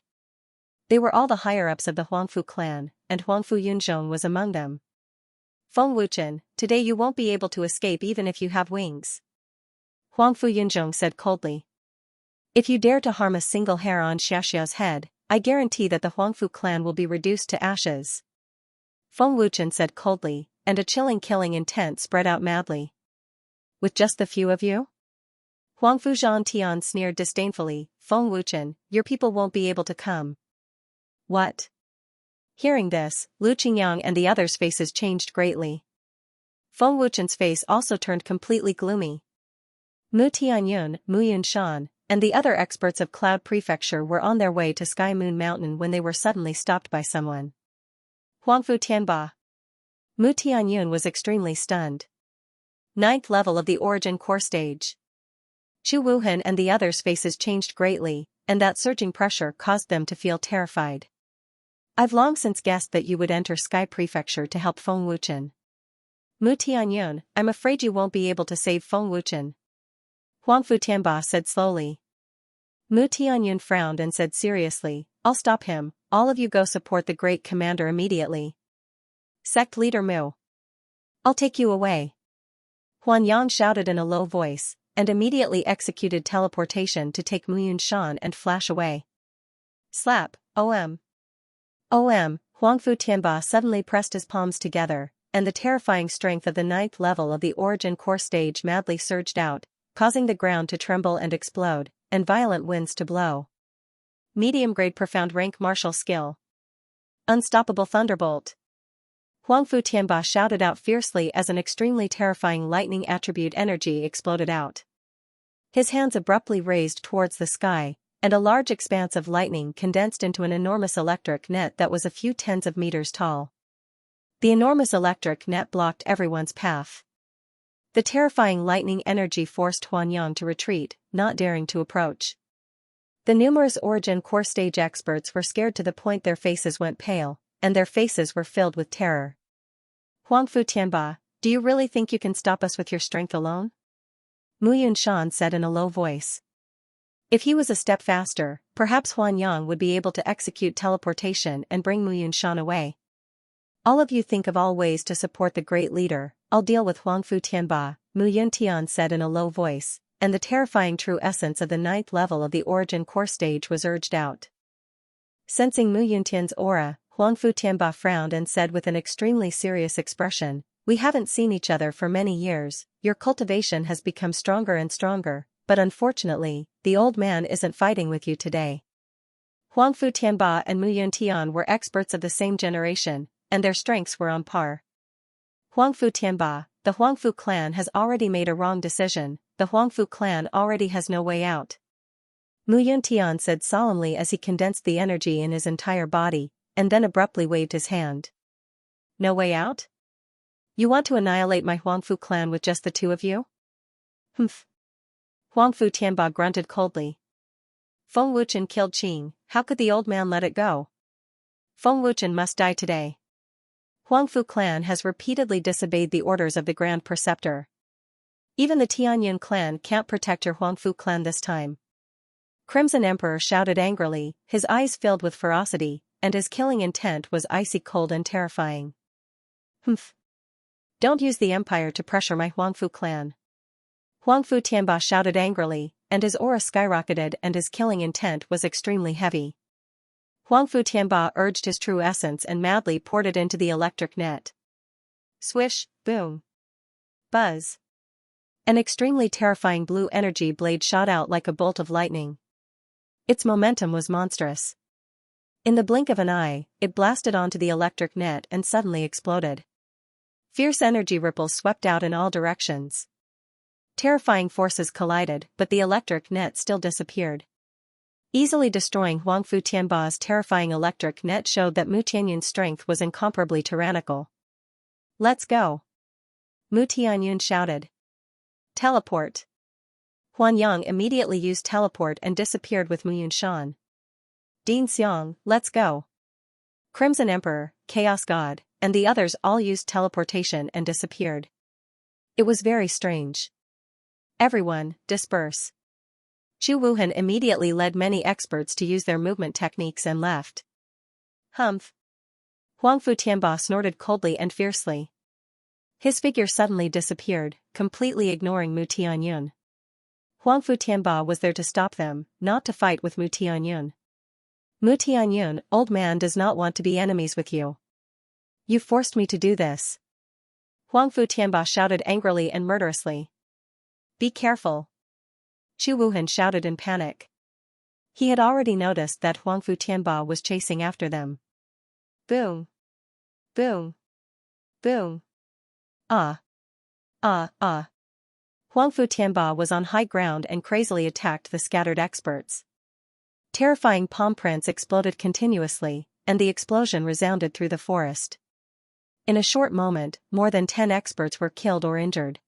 They were all the higher-ups of the Huangfu clan, and Huangfu Yunzhong was among them. Feng Wuchen, today you won't be able to escape even if you have wings. Huangfu Yunzhong said coldly. If you dare to harm a single hair on Xiaoxiao's head, I guarantee that the Huangfu clan will be reduced to ashes. Feng Wuchen said coldly, and a chilling killing intent spread out madly. With just the few of you? Huangfu Zhantian sneered disdainfully. Feng Wuchen, your people won't be able to come. What? Hearing this, Lu Qingyang and the others' faces changed greatly. Feng Wuchen's face also turned completely gloomy. Mu Tianyun, Mu Yunshan, and the other experts of Cloud Prefecture were on their way to Sky Moon Mountain when they were suddenly stopped by someone. Huangfu Tianba. Mu Tianyun was extremely stunned. 9th level of the Origin Core Stage. Chu Wuhan and the others' faces changed greatly, and that surging pressure caused them to feel terrified. I've long since guessed that you would enter Sky Prefecture to help Feng Wuchen. Mu Tianyun, I'm afraid you won't be able to save Feng Wuchen. Huangfu Tianba said slowly. Mu Tianyun frowned and said seriously, I'll stop him, all of you go support the great commander immediately. Sect leader Mu. I'll take you away. Huan Yang shouted in a low voice, and immediately executed teleportation to take Mu Yunshan and flash away. Slap, OM. OM, Huangfu Tianba suddenly pressed his palms together, and the terrifying strength of the 9th level of the Origin Core Stage madly surged out, causing the ground to tremble and explode, and violent winds to blow. Medium-grade profound rank martial skill. Unstoppable thunderbolt. Huangfu Tianba shouted out fiercely as an extremely terrifying lightning attribute energy exploded out. His hands abruptly raised towards the sky, and a large expanse of lightning condensed into an enormous electric net that was a few tens of meters tall. The enormous electric net blocked everyone's path. The terrifying lightning energy forced Huanyang to retreat, not daring to approach. The numerous Origin Core Stage experts were scared to the point their faces went pale, and their faces were filled with terror. Huangfu Tianba, do you really think you can stop us with your strength alone? Mu Yunshan said in a low voice. If he was a step faster, perhaps Huanyang would be able to execute teleportation and bring Mu Yunshan away. All of you think of all ways to support the great leader, I'll deal with Huangfu Tianba, Mu Yuntian said in a low voice, and the terrifying true essence of the 9th level of the Origin Core Stage was urged out. Sensing Mu Yuntian's aura, Huangfu Tianba frowned and said with an extremely serious expression, we haven't seen each other for many years, your cultivation has become stronger and stronger, but unfortunately, the old man isn't fighting with you today. Huangfu Tianba and Mu Yuntian were experts of the same generation, and their strengths were on par. Huangfu Tianba, the Huangfu clan has already made a wrong decision, the Huangfu clan already has no way out. Mu Yuntian said solemnly as he condensed the energy in his entire body, and then abruptly waved his hand. No way out? You want to annihilate my Huangfu clan with just the 2 of you? Humph. Huangfu Tianba grunted coldly. Feng Wuchen killed Qing, how could the old man let it go? Feng Wuchen must die today. Huangfu clan has repeatedly disobeyed the orders of the Grand Preceptor. Even the Tianyun clan can't protect your Huangfu clan this time. Crimson Emperor shouted angrily, his eyes filled with ferocity, and his killing intent was icy cold and terrifying. Humph. Don't use the Empire to pressure my Huangfu clan. Huangfu Tianba shouted angrily, and his aura skyrocketed and his killing intent was extremely heavy. Huangfu Tianba urged his true essence and madly poured it into the electric net. Swish, boom. Buzz. An extremely terrifying blue energy blade shot out like a bolt of lightning. Its momentum was monstrous. In the blink of an eye, it blasted onto the electric net and suddenly exploded. Fierce energy ripples swept out in all directions. Terrifying forces collided, but the electric net still disappeared. Easily destroying Huangfu Tianba's terrifying electric net showed that Mu Tianyun's strength was incomparably tyrannical. Let's go! Mu Tianyun shouted. Teleport. Huan Yang immediately used teleport and disappeared with Mu Yunshan. Din Xiang, let's go! Crimson Emperor, Chaos God, and the others all used teleportation and disappeared. It was very strange. Everyone, disperse. Chu Wuhan immediately led many experts to use their movement techniques and left. Humph. Huangfu Tianba snorted coldly and fiercely. His figure suddenly disappeared, completely ignoring Mu Tianyun. Huangfu Tianba was there to stop them, not to fight with Mu Tianyun. Mu Tianyun, old man does not want to be enemies with you. You forced me to do this. Huangfu Tianba shouted angrily and murderously. Be careful. Chu Wuhan shouted in panic. He had already noticed that Huangfu Tianba was chasing after them. Boom. Boom. Boom. Ah. Ah, ah. Huangfu Tianba was on high ground and crazily attacked the scattered experts. Terrifying palm prints exploded continuously, and the explosion resounded through the forest. In a short moment, more than 10 experts were killed or injured.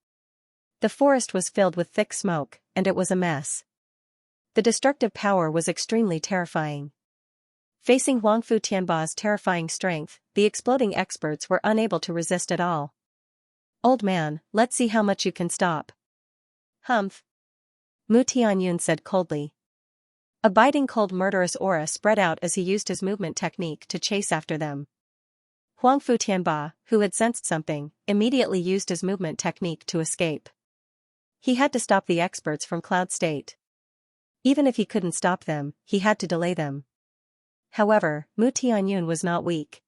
The forest was filled with thick smoke, and it was a mess. The destructive power was extremely terrifying. Facing Huangfu Tianba's terrifying strength, the exploding experts were unable to resist at all. Old man, let's see how much you can stop. Humph. Mu Tianyun said coldly. A biting cold murderous aura spread out as he used his movement technique to chase after them. Huangfu Tianba, who had sensed something, immediately used his movement technique to escape. He had to stop the experts from Cloud State. Even if he couldn't stop them, he had to delay them. However, Mu Tianyun was not weak.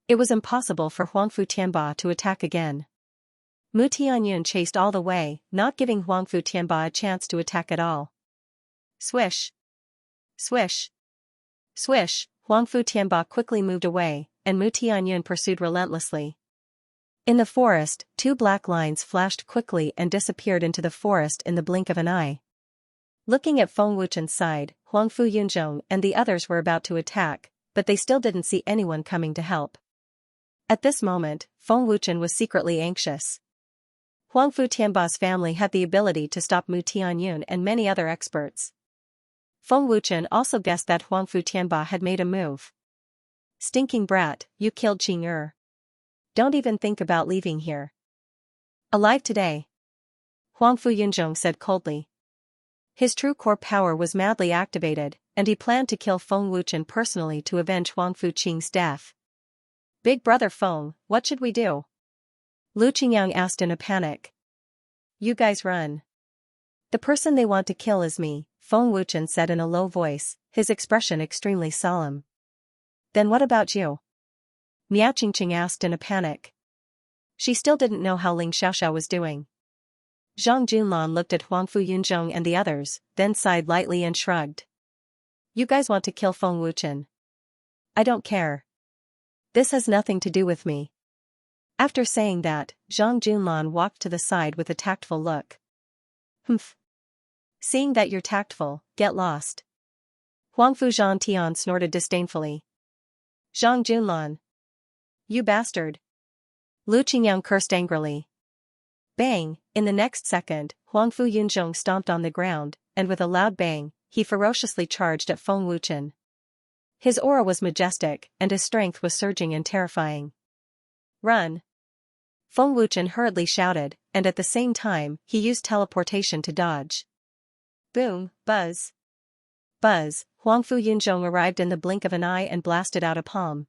It was impossible for Huangfu Tianba to attack again. Mu Tianyun chased all the way, not giving Huangfu Tianba a chance to attack at all. Swish. Swish. Swish, Huangfu Tianba quickly moved away, and Mu Tianyun pursued relentlessly. In the forest, 2 black lines flashed quickly and disappeared into the forest in the blink of an eye. Looking at Feng Wuchen's side, Huangfu Yunzhong and the others were about to attack, but they still didn't see anyone coming to help. At this moment, Feng Wuchen was secretly anxious. Huangfu Tianba's family had the ability to stop Mu Tianyun and many other experts. Feng Wuchen also guessed that Huangfu Tianba had made a move. Stinking brat, you killed Qing. Don't even think about leaving here alive today. Huangfu Yunzhong said coldly. His true core power was madly activated, and he planned to kill Feng Wuchen personally to avenge Huangfu Qing's death. Big brother Feng, what should we do? Lu Qingyang asked in a panic. You guys run. The person they want to kill is me, Feng Wuchen said in a low voice, his expression extremely solemn. Then what about you? Miao Qingqing asked in a panic. She still didn't know how Ling Xiaoxiao was doing. Zhang Junlan looked at Huangfu Yunzhong and the others, then sighed lightly and shrugged. You guys want to kill Feng Wuchen. I don't care. This has nothing to do with me. After saying that, Zhang Junlan walked to the side with a tactful look. Humph. Seeing that you're tactful, get lost. Huangfu Zhantian snorted disdainfully. Zhang Junlan. You bastard. Lu Qingyang cursed angrily. Bang, in the next second, Huangfu Yunzhong stomped on the ground, and with a loud bang, he ferociously charged at Feng Wuchen. His aura was majestic, and his strength was surging and terrifying. Run! Feng Wuchen hurriedly shouted, and at the same time, he used teleportation to dodge. Boom, buzz. Buzz, Huangfu Yunzhong arrived in the blink of an eye and blasted out a palm.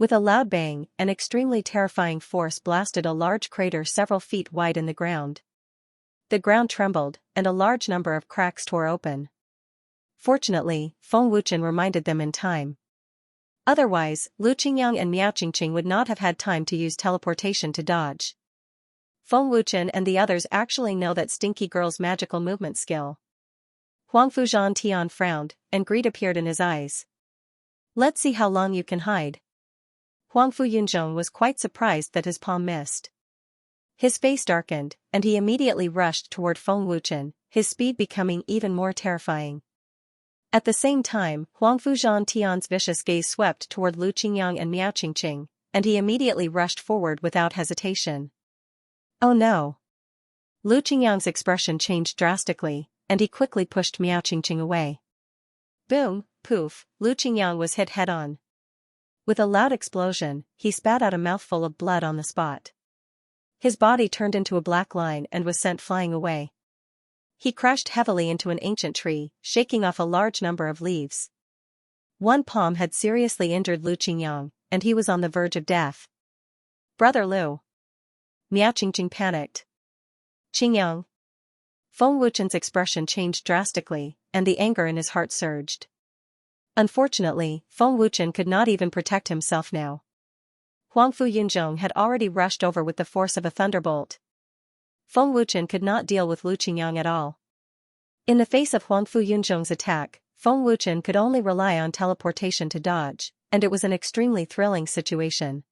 With a loud bang, an extremely terrifying force blasted a large crater several feet wide in the ground. The ground trembled, and a large number of cracks tore open. Fortunately, Feng Wuchen reminded them in time. Otherwise, Lu Qingyang and Miao Qingqing would not have had time to use teleportation to dodge. Feng Wuchen and the others actually know that Stinky Girl's magical movement skill. Huang Fuzhan Tian frowned, and greed appeared in his eyes. Let's see how long you can hide. Huang Fu Yunzhong was quite surprised that his palm missed. His face darkened, and he immediately rushed toward Feng Wuchen, his speed becoming even more terrifying. At the same time, Huang Fuzhan Tian's vicious gaze swept toward Lu Qingyang and Miao Qingqing, and he immediately rushed forward without hesitation. Oh no! Lu Qingyang's expression changed drastically, and he quickly pushed Miao Qingqing away. Boom, poof, Lu Qingyang was hit head-on. With a loud explosion, he spat out a mouthful of blood on the spot. His body turned into a black line and was sent flying away. He crashed heavily into an ancient tree, shaking off a large number of leaves. One palm had seriously injured Lu Qingyang, and he was on the verge of death. Brother Lu! Miao Qingqing panicked. Qingyang! Feng Wuchen's expression changed drastically, and the anger in his heart surged. Unfortunately, Feng Wuchen could not even protect himself now. Huang Fu Yunzhong had already rushed over with the force of a thunderbolt. Feng Wuchen could not deal with Lu Qingyang at all. In the face of Huang Fu Yunzhong's attack, Feng Wuchen could only rely on teleportation to dodge, and it was an extremely thrilling situation.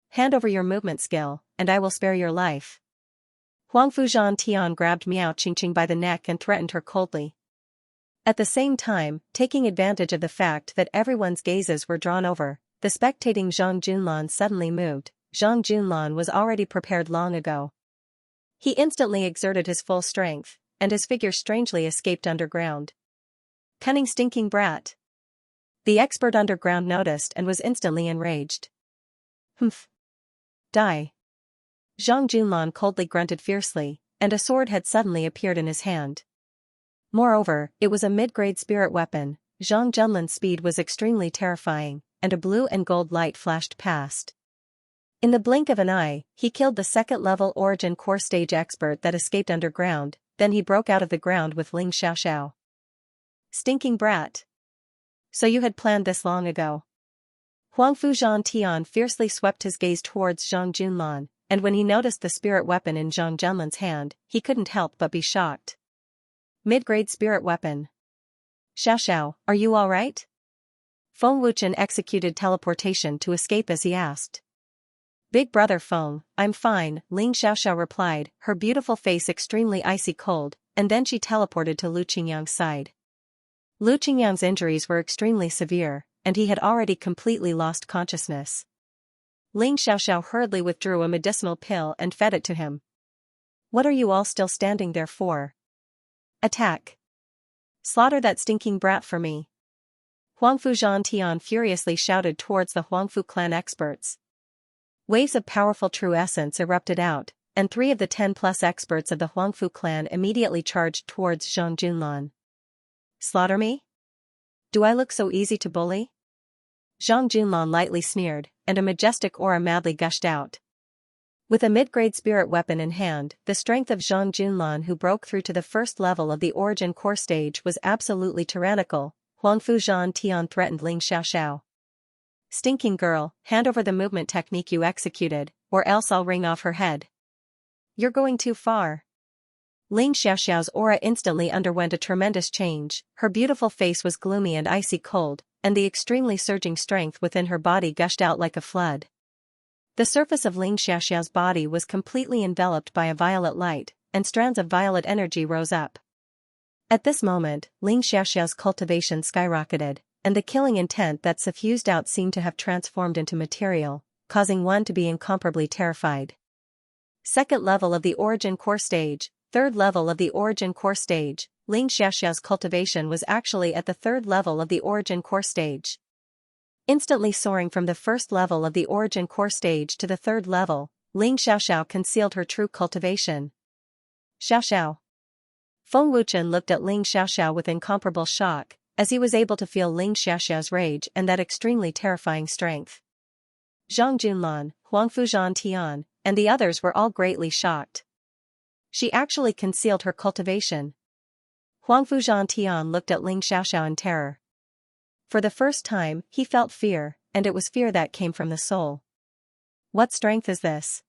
Hand over your movement skill, and I will spare your life. Huang Fuzhan Tian grabbed Miao Qingqing by the neck and threatened her coldly. At the same time, taking advantage of the fact that everyone's gazes were drawn over, the spectating Zhang Junlan suddenly moved. Zhang Junlan was already prepared long ago. He instantly exerted his full strength, and his figure strangely escaped underground. Cunning stinking brat! The expert underground noticed and was instantly enraged. Humph! Die! Zhang Junlan coldly grunted fiercely, and a sword had suddenly appeared in his hand. Moreover, it was a mid-grade spirit weapon. Zhang Junlan's speed was extremely terrifying, and a blue and gold light flashed past. In the blink of an eye, he killed the second-level origin core stage expert that escaped underground, then he broke out of the ground with Ling Xiaoxiao. Stinking brat! So you had planned this long ago. Huang Fuzhan Tian fiercely swept his gaze towards Zhang Junlan, and when he noticed the spirit weapon in Zhang Junlan's hand, he couldn't help but be shocked. Mid-grade spirit weapon. Xiaoxiao, are you alright? Feng Wuchen executed teleportation to escape as he asked. Big brother Feng, I'm fine, Ling Xiaoxiao replied, her beautiful face extremely icy cold, and then she teleported to Lu Qingyang's side. Lu Qingyang's injuries were extremely severe, and he had already completely lost consciousness. Ling Xiaoxiao hurriedly withdrew a medicinal pill and fed it to him. What are you all still standing there for? Attack! Slaughter that stinking brat for me! Huang Fuzhan Tian furiously shouted towards the Huangfu clan experts. Waves of powerful true essence erupted out, and 3 of the 10+ experts of the Huangfu clan immediately charged towards Zhang Junlan. Slaughter me? Do I look so easy to bully? Zhang Junlan lightly sneered, and a majestic aura madly gushed out. With a mid-grade spirit weapon in hand, the strength of Zhang Junlan who broke through to the first level of the origin core stage was absolutely tyrannical. Huang Fuzhan Tian threatened Ling Xiaoxiao. Stinking girl, hand over the movement technique you executed, or else I'll wring off her head. You're going too far. Ling Xiaoxiao's aura instantly underwent a tremendous change, her beautiful face was gloomy and icy cold, and the extremely surging strength within her body gushed out like a flood. The surface of Ling Xiaoxiao's body was completely enveloped by a violet light, and strands of violet energy rose up. At this moment, Ling Xiaoxiao's cultivation skyrocketed, and the killing intent that suffused out seemed to have transformed into material, causing one to be incomparably terrified. Second level of the origin core stage, third level of the origin core stage. Ling Xiaoxiao's cultivation was actually at the third level of the origin core stage. Instantly soaring from the first level of the origin core stage to the third level, Ling Xiaoxiao concealed her true cultivation. Xiaoxiao. Feng Wuchen looked at Ling Xiaoxiao with incomparable shock, as he was able to feel Ling Xiaoxiao's rage and that extremely terrifying strength. Zhang Junlan, Huang Fuzhan Tian, and the others were all greatly shocked. She actually concealed her cultivation. Huang Fuzhan Tian looked at Ling Xiaoxiao in terror. For the first time, he felt fear, and it was fear that came from the soul. What strength is this?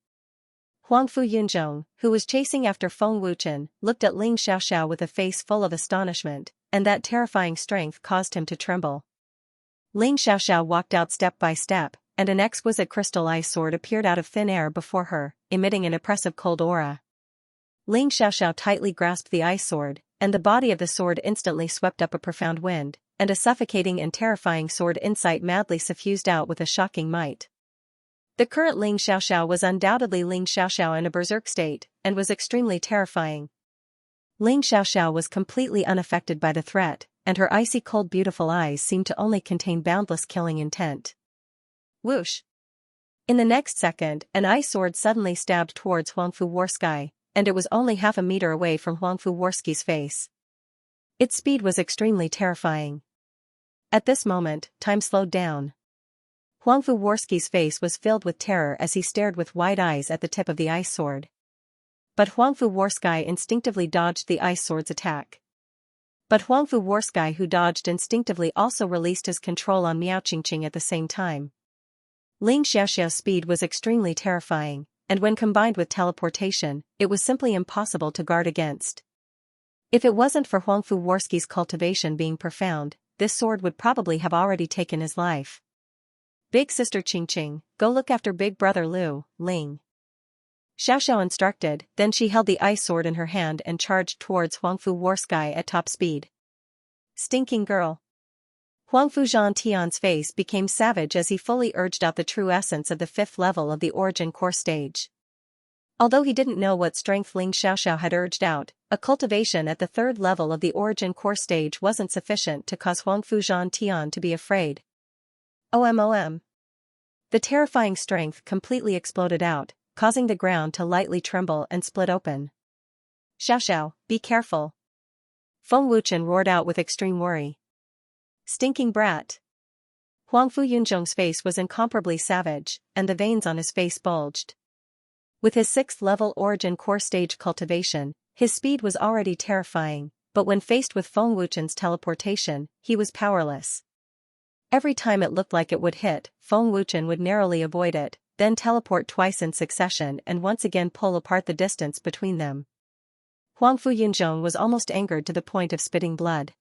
Huang Fu Yunzhong, who was chasing after Feng Wuchen, looked at Ling Xiaoxiao with a face full of astonishment, and that terrifying strength caused him to tremble. Ling Xiaoxiao walked out step by step, and an exquisite crystal ice sword appeared out of thin air before her, emitting an oppressive cold aura. Ling Xiaoxiao tightly grasped the ice sword, and the body of the sword instantly swept up a profound wind, and a suffocating and terrifying sword insight madly suffused out with a shocking might. The current Ling Xiaoxiao was undoubtedly Ling Xiaoxiao in a berserk state, and was extremely terrifying. Ling Xiaoxiao was completely unaffected by the threat, and her icy cold beautiful eyes seemed to only contain boundless killing intent. Whoosh! In the next second, an ice sword suddenly stabbed towards Huangfu Warsky, and it was only half a meter away from Huangfu Warsky's face. Its speed was extremely terrifying. At this moment, time slowed down. Huangfu Warsky's face was filled with terror as he stared with wide eyes at the tip of the ice sword. But Huangfu Warsky instinctively dodged the ice sword's attack. But Huangfu Warsky, who dodged instinctively, also released his control on Miao Qingqing at the same time. Ling Xiaoxiao's speed was extremely terrifying, and when combined with teleportation, it was simply impossible to guard against. If it wasn't for Huangfu Warsky's cultivation being profound, this sword would probably have already taken his life. Big sister Qingqing, go look after big brother Lu, Ling Xiaoxiao instructed, then she held the ice sword in her hand and charged towards Huangfu Warsky at top speed. Stinking girl! Huang Fuzhan Tian's face became savage as he fully urged out the true essence of the 5th level of the Origin Core stage. Although he didn't know what strength Ling Xiaoxiao had urged out, a cultivation at the 3rd level of the Origin Core stage wasn't sufficient to cause Huang Fuzhan Tian to be afraid. OMOM! The terrifying strength completely exploded out, causing the ground to lightly tremble and split open. Xiaoxiao, be careful! Feng Wuchen roared out with extreme worry. Stinking brat! Huang Fu Yunzhong's face was incomparably savage, and the veins on his face bulged. With his 6th level Origin Core stage cultivation, his speed was already terrifying, but when faced with Feng Wuchen's teleportation, he was powerless. Every time it looked like it would hit, Feng Wuchen would narrowly avoid it, then teleport twice in succession and once again pull apart the distance between them. Huang Fu Yunzhong was almost angered to the point of spitting blood.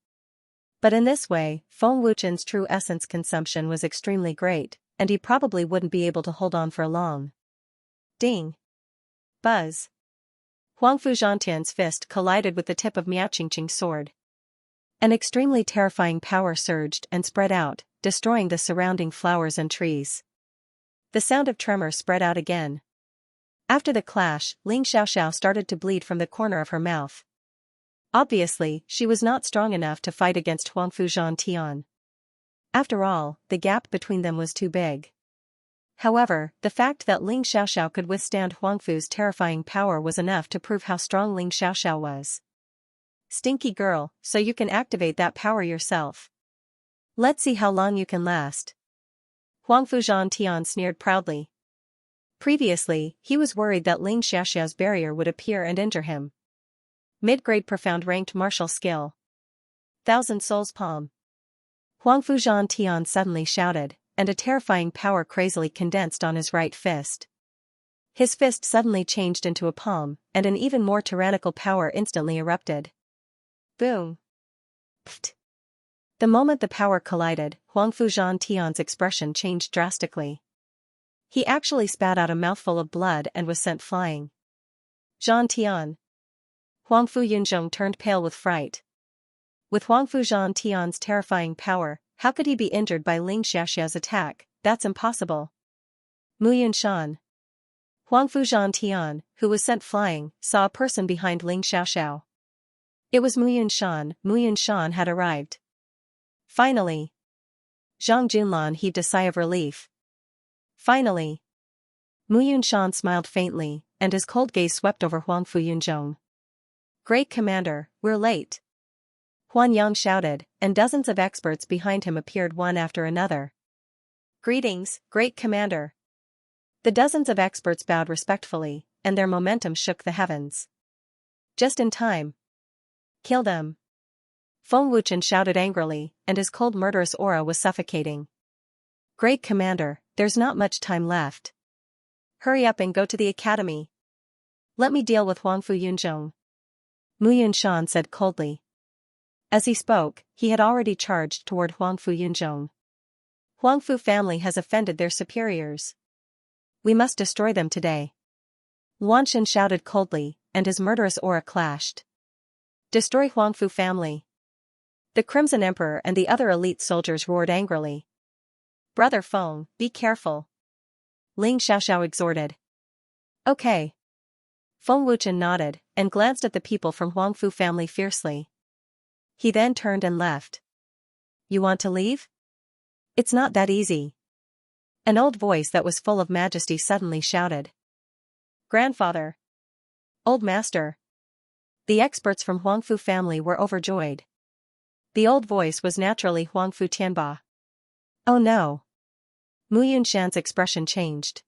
But in this way, Feng Wuchen's true essence consumption was extremely great, and he probably wouldn't be able to hold on for long. Ding! Buzz! Huang Fu Zhantian's fist collided with the tip of Miao Qingqing's sword. An extremely terrifying power surged and spread out, destroying the surrounding flowers and trees. The sound of tremor spread out again. After the clash, Ling Xiaoxiao started to bleed from the corner of her mouth. Obviously, she was not strong enough to fight against Huang Fuzhan Tian. After all, the gap between them was too big. However, the fact that Ling Xiaoxiao could withstand Huangfu's terrifying power was enough to prove how strong Ling Xiaoxiao was. Stinky girl, so you can activate that power yourself. Let's see how long you can last. Huang Fuzhan Tian sneered proudly. Previously, he was worried that Ling Xiaoxiao's barrier would appear and injure him. Mid-grade profound ranked martial skill. 1,000 souls palm. Huang Fuzhan Tian suddenly shouted, and a terrifying power crazily condensed on his right fist. His fist suddenly changed into a palm, and an even more tyrannical power instantly erupted. Boom! Pfft! The moment the power collided, Huang Fuzhan Tian's expression changed drastically. He actually spat out a mouthful of blood and was sent flying. Zhan Tian! Huang Fu Yunzhong turned pale with fright. With Huang Fuzhan Tian's terrifying power, how could he be injured by Ling Xiaoxiao's attack? That's impossible. Mu Yunshan. Huang Fuzhan Tian, who was sent flying, saw a person behind Ling Xiaoxiao. It was Mu Yunshan. Mu Yunshan had arrived. Finally. Zhang Junlan heaved a sigh of relief. Finally. Mu Yunshan smiled faintly, and his cold gaze swept over Huang Fu Yunzhong. Great Commander, we're late. Huan Yang shouted, and dozens of experts behind him appeared one after another. Greetings, Great Commander. The dozens of experts bowed respectfully, and their momentum shook the heavens. Just in time. Kill them. Feng Wuchen shouted angrily, and his cold murderous aura was suffocating. Great Commander, there's not much time left. Hurry up and go to the academy. Let me deal with Huangfu Yunzhong. Mu Yunshan said coldly. As he spoke, he had already charged toward Huangfu Yunzhong. Huangfu family has offended their superiors. We must destroy them today. Luanshan shouted coldly, and his murderous aura clashed. Destroy Huangfu family. The Crimson Emperor and the other elite soldiers roared angrily. Brother Feng, be careful. Ling Xiaoxiao exhorted. Okay. Feng Wuchen nodded, and glanced at the people from Huangfu family fiercely. He then turned and left. You want to leave? It's not that easy. An old voice that was full of majesty suddenly shouted. Grandfather. Old master. The experts from Huangfu family were overjoyed. The old voice was naturally Huangfu Tianba. Oh no. Mu Yunshan's expression changed.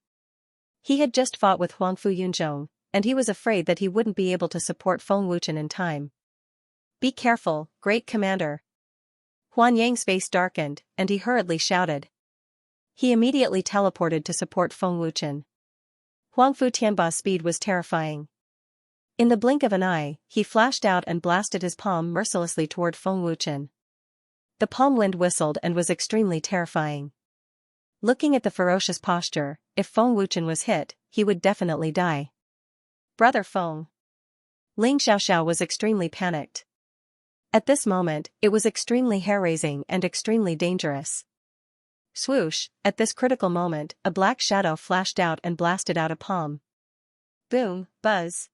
He had just fought with Huangfu Yunzhong, and he was afraid that he wouldn't be able to support Feng Wuchen in time. Be careful, great commander. Huan Yang's face darkened, and he hurriedly shouted. He immediately teleported to support Feng Wuchen. Huangfu Tianba's speed was terrifying. In the blink of an eye, he flashed out and blasted his palm mercilessly toward Feng Wuchen. The palm wind whistled and was extremely terrifying. Looking at the ferocious posture, if Feng Wuchen was hit, he would definitely die. Brother Feng. Ling Xiaoxiao was extremely panicked. At this moment, it was extremely hair-raising and extremely dangerous. Swoosh, at this critical moment, a black shadow flashed out and blasted out a palm. Boom, buzz.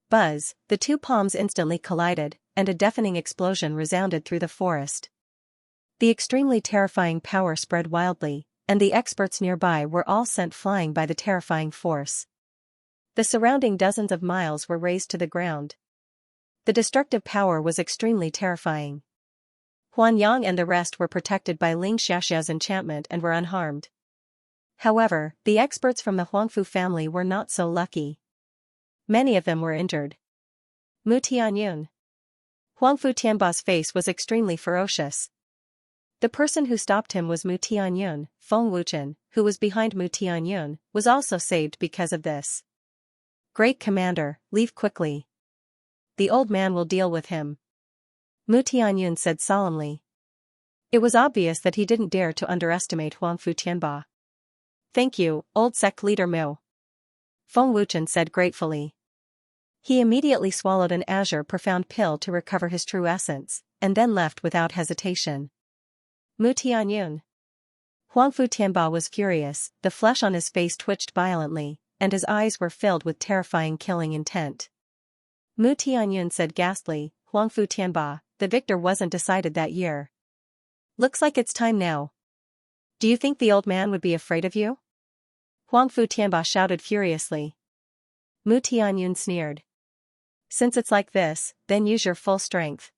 Buzz, the two palms instantly collided, and a deafening explosion resounded through the forest. The extremely terrifying power spread wildly, and the experts nearby were all sent flying by the terrifying force. The surrounding dozens of miles were razed to the ground. The destructive power was extremely terrifying. Huan Yang and the rest were protected by Ling Xiaoxiao's enchantment and were unharmed. However, the experts from the Huangfu family were not so lucky. Many of them were injured. Mu Tianyun. Huangfu Tianba's face was extremely ferocious. The person who stopped him was Mu Tianyun. Feng Wuchen, who was behind Mu Tianyun, was also saved because of this. Great commander, leave quickly. The old man will deal with him. Mu Tianyun said solemnly. It was obvious that he didn't dare to underestimate Huangfu Tianba. Thank you, old sect leader Mu. Feng Wuchen said gratefully. He immediately swallowed an azure profound pill to recover his true essence, and then left without hesitation. Mu Tianyun. Huangfu Tianba was furious, the flesh on his face twitched violently, and his eyes were filled with terrifying killing intent. Mu Tianyun said ghastly, Huangfu Tianba, the victor wasn't decided that year. Looks like it's time now. Do you think the old man would be afraid of you? Huangfu Tianba shouted furiously. Mu Tianyun sneered. Since it's like this, then use your full strength.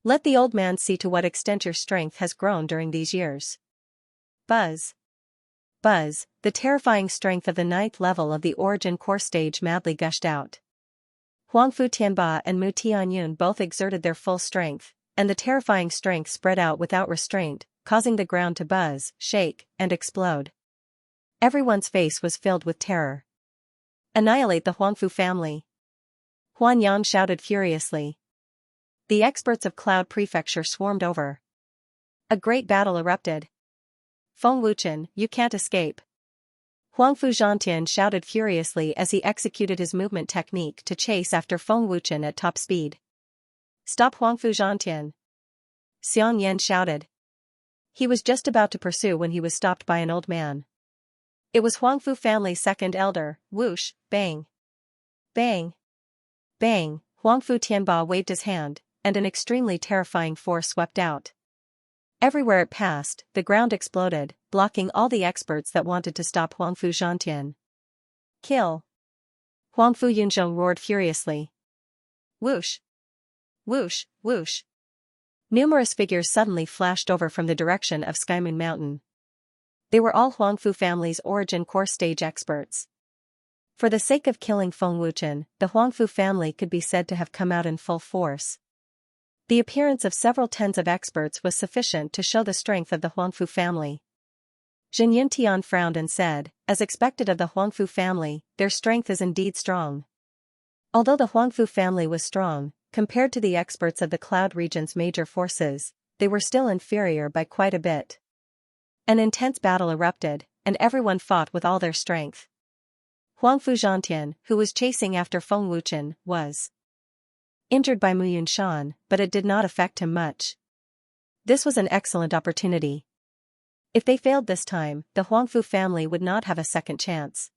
Let the old man see to what extent your strength has grown during these years. Buzz. Buzz, the terrifying strength of the 9th level of the Origin Core stage madly gushed out. Huangfu Tianba and Mu Tianyun both exerted their full strength, and the terrifying strength spread out without restraint, causing the ground to buzz, shake, and explode. Everyone's face was filled with terror. Annihilate the Huangfu family. Huan Yang shouted furiously. The experts of Cloud Prefecture swarmed over. A great battle erupted. Feng Wuchen, you can't escape. Huangfu Zhantian shouted furiously as he executed his movement technique to chase after Feng Wuchen at top speed. Stop Huangfu Zhantian. Xiang Yan shouted. He was just about to pursue when he was stopped by an old man. It was Huangfu family's second elder, whoosh, bang. Bang. Bang, Huangfu Tianba waved his hand, and an extremely terrifying force swept out. Everywhere it passed, the ground exploded, blocking all the experts that wanted to stop Huangfu Zhantian. Kill. Huangfu Yunzhong roared furiously. Whoosh. Whoosh, whoosh. Numerous figures suddenly flashed over from the direction of Skymoon Mountain. They were all Huangfu family's Origin Core stage experts. For the sake of killing Feng Wuchen, the Huangfu family could be said to have come out in full force. The appearance of several tens of experts was sufficient to show the strength of the Huangfu family. Zhen Yuntian frowned and said, as expected of the Huangfu family, their strength is indeed strong. Although the Huangfu family was strong, compared to the experts of the Cloud region's major forces, they were still inferior by quite a bit. An intense battle erupted, and everyone fought with all their strength. Huangfu Zhantian, who was chasing after Feng Wuchen, was injured by Mu Yunshan, but it did not affect him much. This was an excellent opportunity. If they failed this time, the Huangfu family would not have a second chance.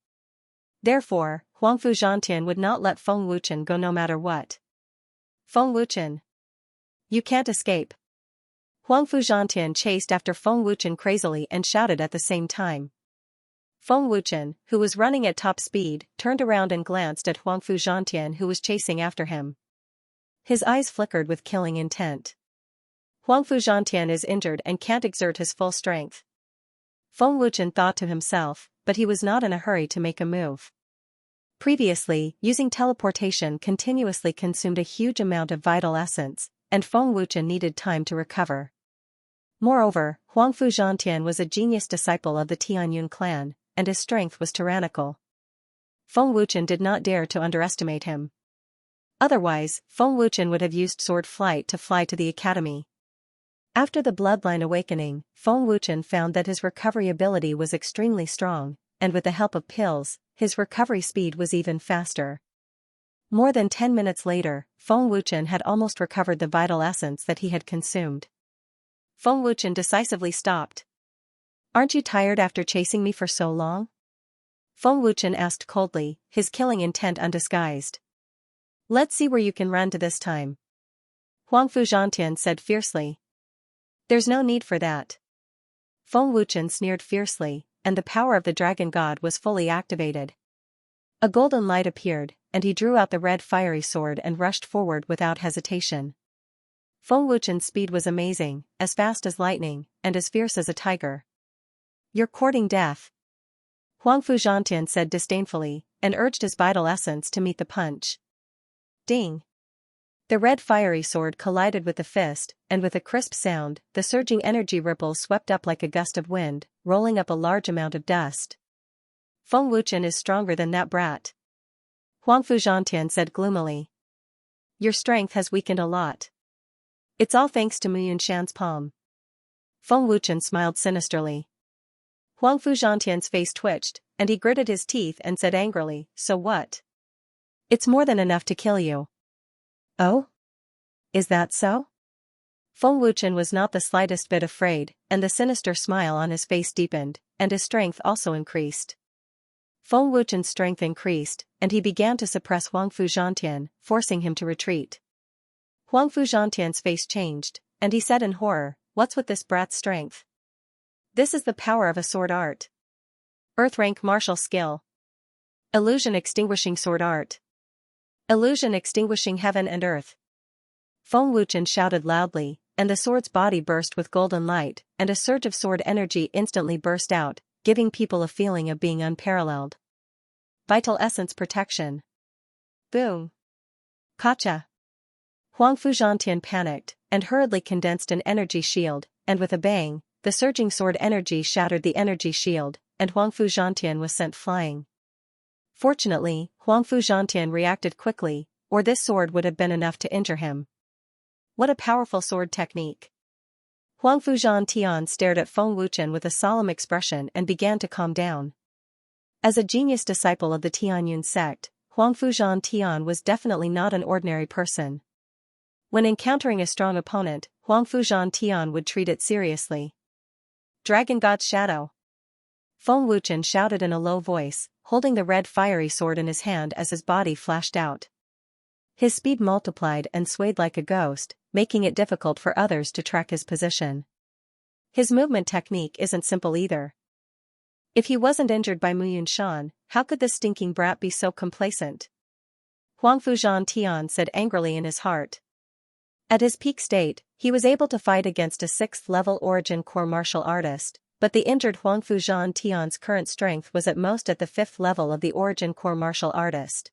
Therefore, Huangfu Zhantian would not let Feng Wuchen go no matter what. Feng Wuchen, you can't escape. Huangfu Zhantian chased after Feng Wuchen crazily and shouted at the same time. Feng Wuchen, who was running at top speed, turned around and glanced at Huangfu Zhantian, who was chasing after him. His eyes flickered with killing intent. Huangfu Zhantian is injured and can't exert his full strength. Feng Wuchen thought to himself, but he was not in a hurry to make a move. Previously, using teleportation continuously consumed a huge amount of vital essence, and Feng Wuchen needed time to recover. Moreover, Huangfu Zhantian was a genius disciple of the Tianyun clan, and his strength was tyrannical. Feng Wuchen did not dare to underestimate him. Otherwise, Feng Wuchen would have used sword flight to fly to the academy. After the bloodline awakening, Feng Wuchen found that his recovery ability was extremely strong, and with the help of pills, his recovery speed was even faster. More than 10 minutes later, Feng Wuchen had almost recovered the vital essence that he had consumed. Feng Wuchen decisively stopped. Aren't you tired after chasing me for so long? Feng Wuchen asked coldly, his killing intent undisguised. Let's see where you can run to this time. Huangfu Zhantian said fiercely. There's no need for that. Feng Wuchen sneered fiercely, and the power of the dragon god was fully activated. A golden light appeared, and he drew out the red fiery sword and rushed forward without hesitation. Feng Wuchen's speed was amazing, as fast as lightning, and as fierce as a tiger. You're courting death. Huangfu Zhantian said disdainfully, and urged his vital essence to meet the punch. Ding! The red fiery sword collided with the fist, and with a crisp sound, the surging energy ripples swept up like a gust of wind, rolling up a large amount of dust. Feng Wuchen is stronger than that brat. Huangfu Zhantian said gloomily. Your strength has weakened a lot. It's all thanks to Mu Yunshan's palm. Feng Wuchen smiled sinisterly. Huangfu Zhantian's face twitched, and he gritted his teeth and said angrily, so what? It's more than enough to kill you. Oh? Is that so? Feng Wuchen was not the slightest bit afraid, and the sinister smile on his face deepened, and his strength also increased. Feng Wuchen's strength increased, and he began to suppress Huangfu Zhantian, forcing him to retreat. Huangfu Zhantian's face changed, and he said in horror, what's with this brat's strength? This is the power of a sword art. Earth rank martial skill. Illusion extinguishing sword art. Illusion extinguishing heaven and earth. Feng Wuchen shouted loudly, and the sword's body burst with golden light, and a surge of sword energy instantly burst out, giving people a feeling of being unparalleled. Vital essence protection. Boom. Kacha. Huangfu Zhantian panicked, and hurriedly condensed an energy shield, and with a bang, the surging sword energy shattered the energy shield, and Huangfu Zhantian was sent flying. Fortunately, Huangfu Zhantian reacted quickly, or this sword would have been enough to injure him. What a powerful sword technique. Huangfu Zhantian stared at Feng Wuchen with a solemn expression and began to calm down. As a genius disciple of the Tianyun sect, Huangfu Zhantian was definitely not an ordinary person. When encountering a strong opponent, Huangfu Zhantian would treat it seriously. Dragon God's Shadow. Feng Wuchen shouted in a low voice, holding the red fiery sword in his hand as his body flashed out. His speed multiplied and swayed like a ghost, making it difficult for others to track his position. His movement technique isn't simple either. If he wasn't injured by Mu Yunshan, how could this stinking brat be so complacent? Huangfu Zhantian said angrily in his heart. At his peak state, he was able to fight against a 6th-level origin core martial artist, But the injured Huangfu Zhan Tian's current strength was at most at the 5th level of the origin core martial artist.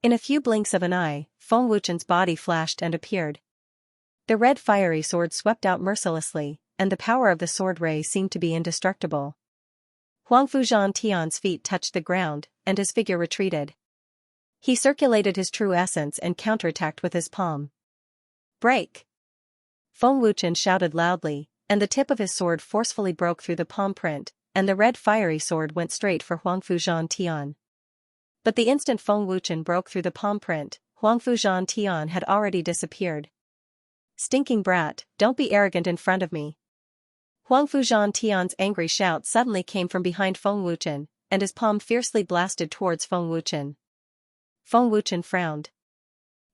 In a few blinks of an eye, Feng Wuchen's body flashed and appeared. The red fiery sword swept out mercilessly, and the power of the sword ray seemed to be indestructible. Huangfu Zhan Tian's feet touched the ground, and his figure retreated. He circulated his true essence and counterattacked with his palm. Break! Feng Wuchen shouted loudly, and the tip of his sword forcefully broke through the palm print, and the red fiery sword went straight for Huangfu Zhan Tian. But the instant Feng Wuchen broke through the palm print, Huangfu Zhan Tian had already disappeared. Stinking brat, don't be arrogant in front of me. Huangfu Zhan Tian's angry shout suddenly came from behind Feng Wuchen, and his palm fiercely blasted towards Feng Wuchen. Feng Wuchen frowned.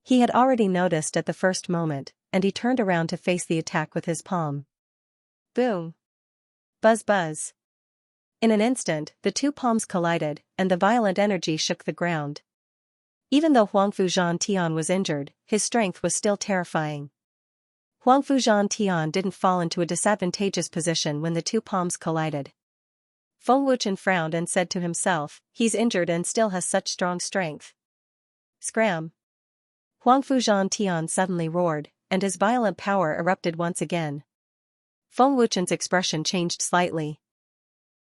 He had already noticed at the first moment, and he turned around to face the attack with his palm. Boom! Buzz buzz! In an instant, the two palms collided, and the violent energy shook the ground. Even though Huangfu Zhan Tian was injured, his strength was still terrifying. Huangfu Zhan Tian didn't fall into a disadvantageous position when the two palms collided. Feng Wuchen frowned and said to himself, he's injured and still has such strong strength. Scram! Huangfu Zhan Tian suddenly roared, and his violent power erupted once again. Feng Wuchen's expression changed slightly.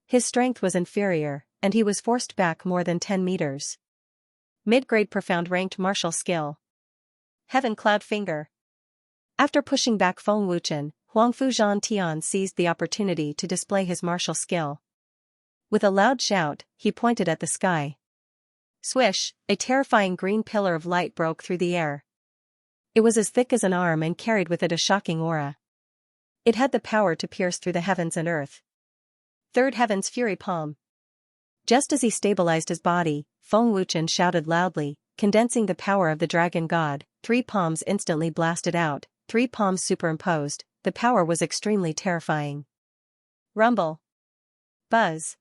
His strength was inferior, and he was forced back more than 10 meters. Mid-grade profound ranked martial skill. Heaven Cloud Finger. After pushing back Feng Wuchen, Huangfu Zhan Tian seized the opportunity to display his martial skill. With a loud shout, he pointed at the sky. Swish, a terrifying green pillar of light broke through the air. It was as thick as an arm and carried with it a shocking aura. It had the power to pierce through the heavens and earth. Third Heaven's Fury Palm. Just as he stabilized his body, Feng Wuchen shouted loudly, condensing the power of the dragon god. 3 palms instantly blasted out, 3 palms superimposed. The power was extremely terrifying. Rumble. Buzz.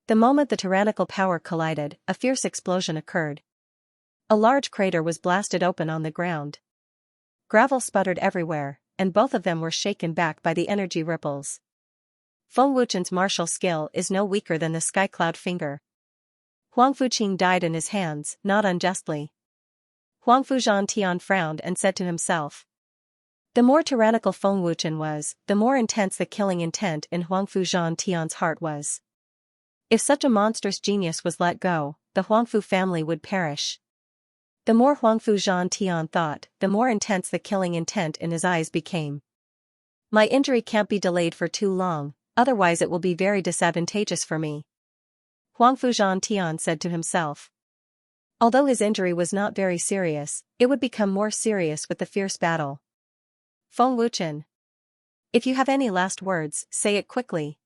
The moment the tyrannical power collided, a fierce explosion occurred. A large crater was blasted open on the ground. Gravel sputtered everywhere, and both of them were shaken back by the energy ripples. Feng Wuchen's martial skill is no weaker than the Sky Cloud Finger. Huangfu Qing died in his hands, not unjustly. Huangfu Zhan Tian frowned and said to himself. The more tyrannical Feng Wuchen was, the more intense the killing intent in Huangfu Zhan Tian's heart was. If such a monstrous genius was let go, the Huangfu family would perish. The more Huangfu Zhan Tian thought, the more intense the killing intent in his eyes became. My injury can't be delayed for too long, otherwise it will be very disadvantageous for me. Huangfu Zhan Tian said to himself. Although his injury was not very serious, it would become more serious with the fierce battle. Feng Wuchen. If you have any last words, say it quickly.